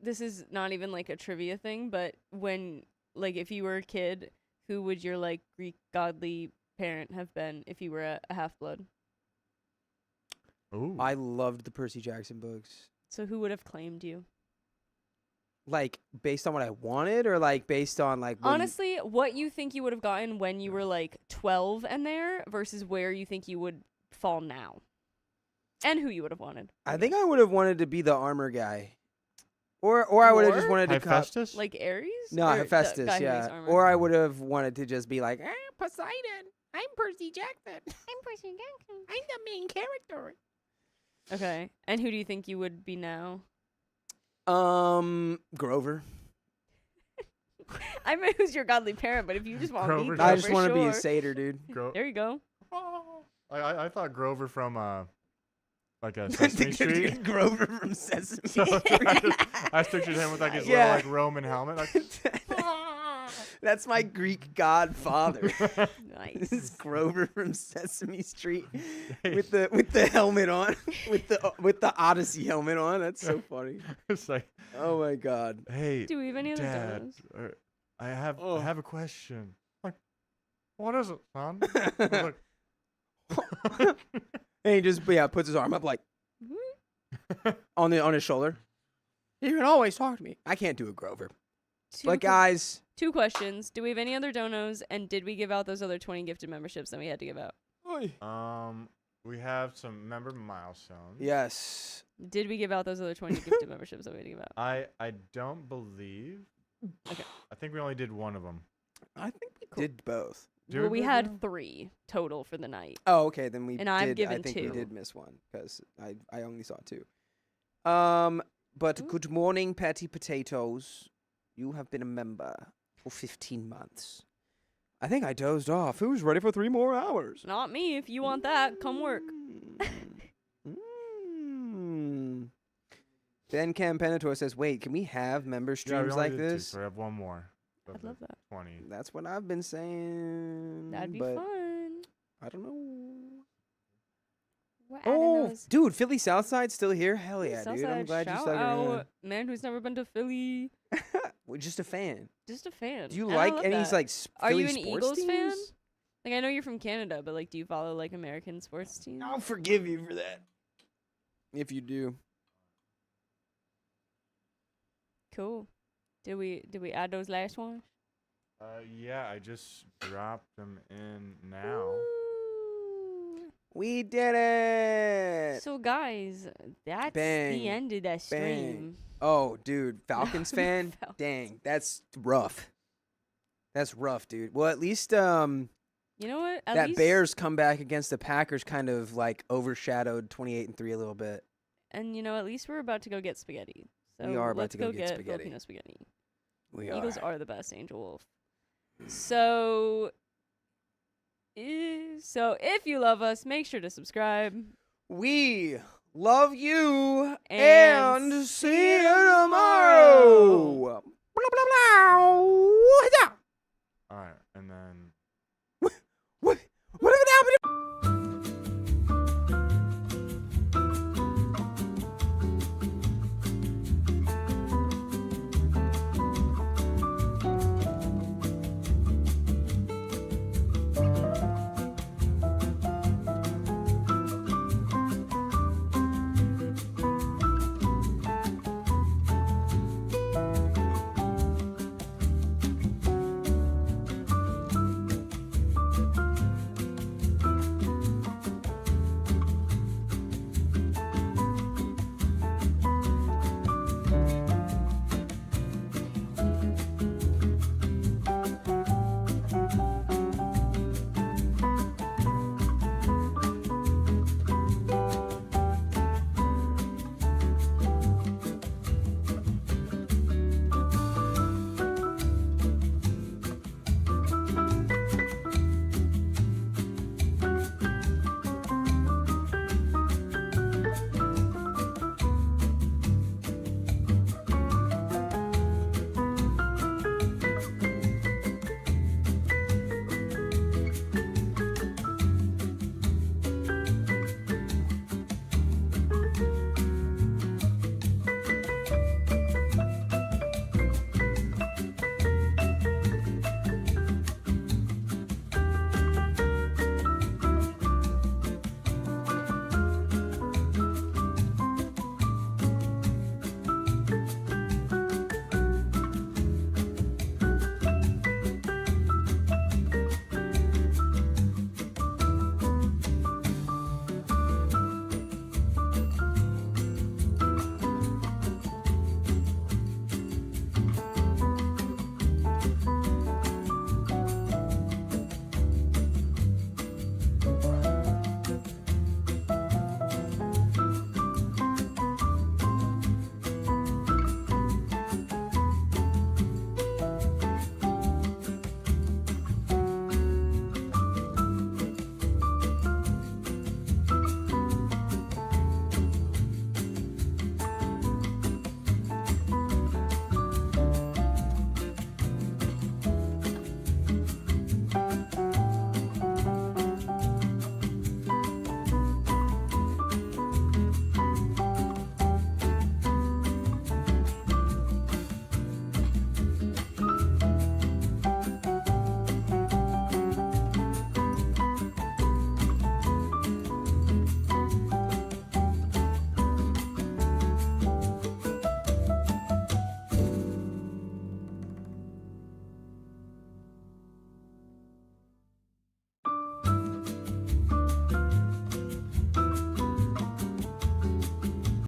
This is not even like a trivia thing, but when like if you were a kid, who would your like Greek godly parent have been if you were a half blood? Ooh. I loved the Percy Jackson books. So who would have claimed you? Like based on what I wanted, or like based on like when- Honestly, what you think you would have gotten when you were like 12 and there versus where you think you would fall now. And who you would have wanted. I think I would have wanted to be the armor guy. Or I would have just Or? wanted to cop. Hephaestus? Like Ares? No, Or the Hephaestus, guy who makes yeah. armor? Or I would have wanted to just be like, Poseidon. I'm Percy Jackson. I'm Percy Jackson. I'm the main character. Okay. And who do you think you would be now? Grover. I mean, who's your godly parent? But if you just want to be Grover. Grover, I just want to be a sure. satyr, dude. There you go. I thought Grover from like a Sesame Street. Grover from Sesame So I pictured him with like his Yeah. little like Roman helmet. Like, That's my Greek godfather. Nice. This is Grover from Sesame Street with the helmet on, with the Odyssey helmet on. That's so funny. it's like, Oh my god. hey, Do we have any other Dad, donos? I have Oh. a question. Like, what is it, son? I was like, And he just puts his arm up like on his shoulder. You can always talk to me. I can't do a Grover. But guys, 2 questions. Do we have any other donos? And did we give out those other 20 gifted memberships that we had to give out? we have some member milestones. yes. Did we give out those other 20 gifted memberships that we had to give out? I don't believe. Okay. I think we only did one of them. I think we did both. Did Well, we both had of them? 3 total for the night. Oh, okay. Then we And I've did. given I think 2. we did miss one because I only saw 2. But Ooh. good morning, Patty Potatoes. You have been a member for 15 months. I think I dozed off. Who's ready for 3 more hours? Not me. If you want that, come work. Ben Campanator says, "Wait, can we have member Yeah, we streams only like did 2, this?" so we have one more. of I'd the love that. 20. That's what I've been saying. That'd be but fun. I don't know. We're adding Oh, those. dude, Philly Southside still here? Hell yeah, dude. I'm Southside, glad you shout stuck out. around. Man who's never been to Philly. We're just a fan. Just a fan. Do you And I like love any that. like Are Philly you an sports Eagles fan? teams? Like, I know you're from Canada, but like, do you follow like American sports teams? I'll forgive you for that. If you do. Cool. Did we add those last ones? Yeah, I just dropped them in now. Ooh. We did it. So guys, that's Bang. the end of that stream. Oh, dude, Falcons fan? Falcons. Dang, that's rough. That's rough, dude. Well, at least You know what? At that least, Bears comeback against the Packers kind of like overshadowed 28-3 a little bit. And you know, at least we're about to go get spaghetti. So We are about let's to go get spaghetti. Filipino spaghetti. We Eagles are the best, Angel Wolf. So if you love us, make sure to subscribe. We love you And and see see you you tomorrow. tomorrow. Blah, blah, blah. All right, and then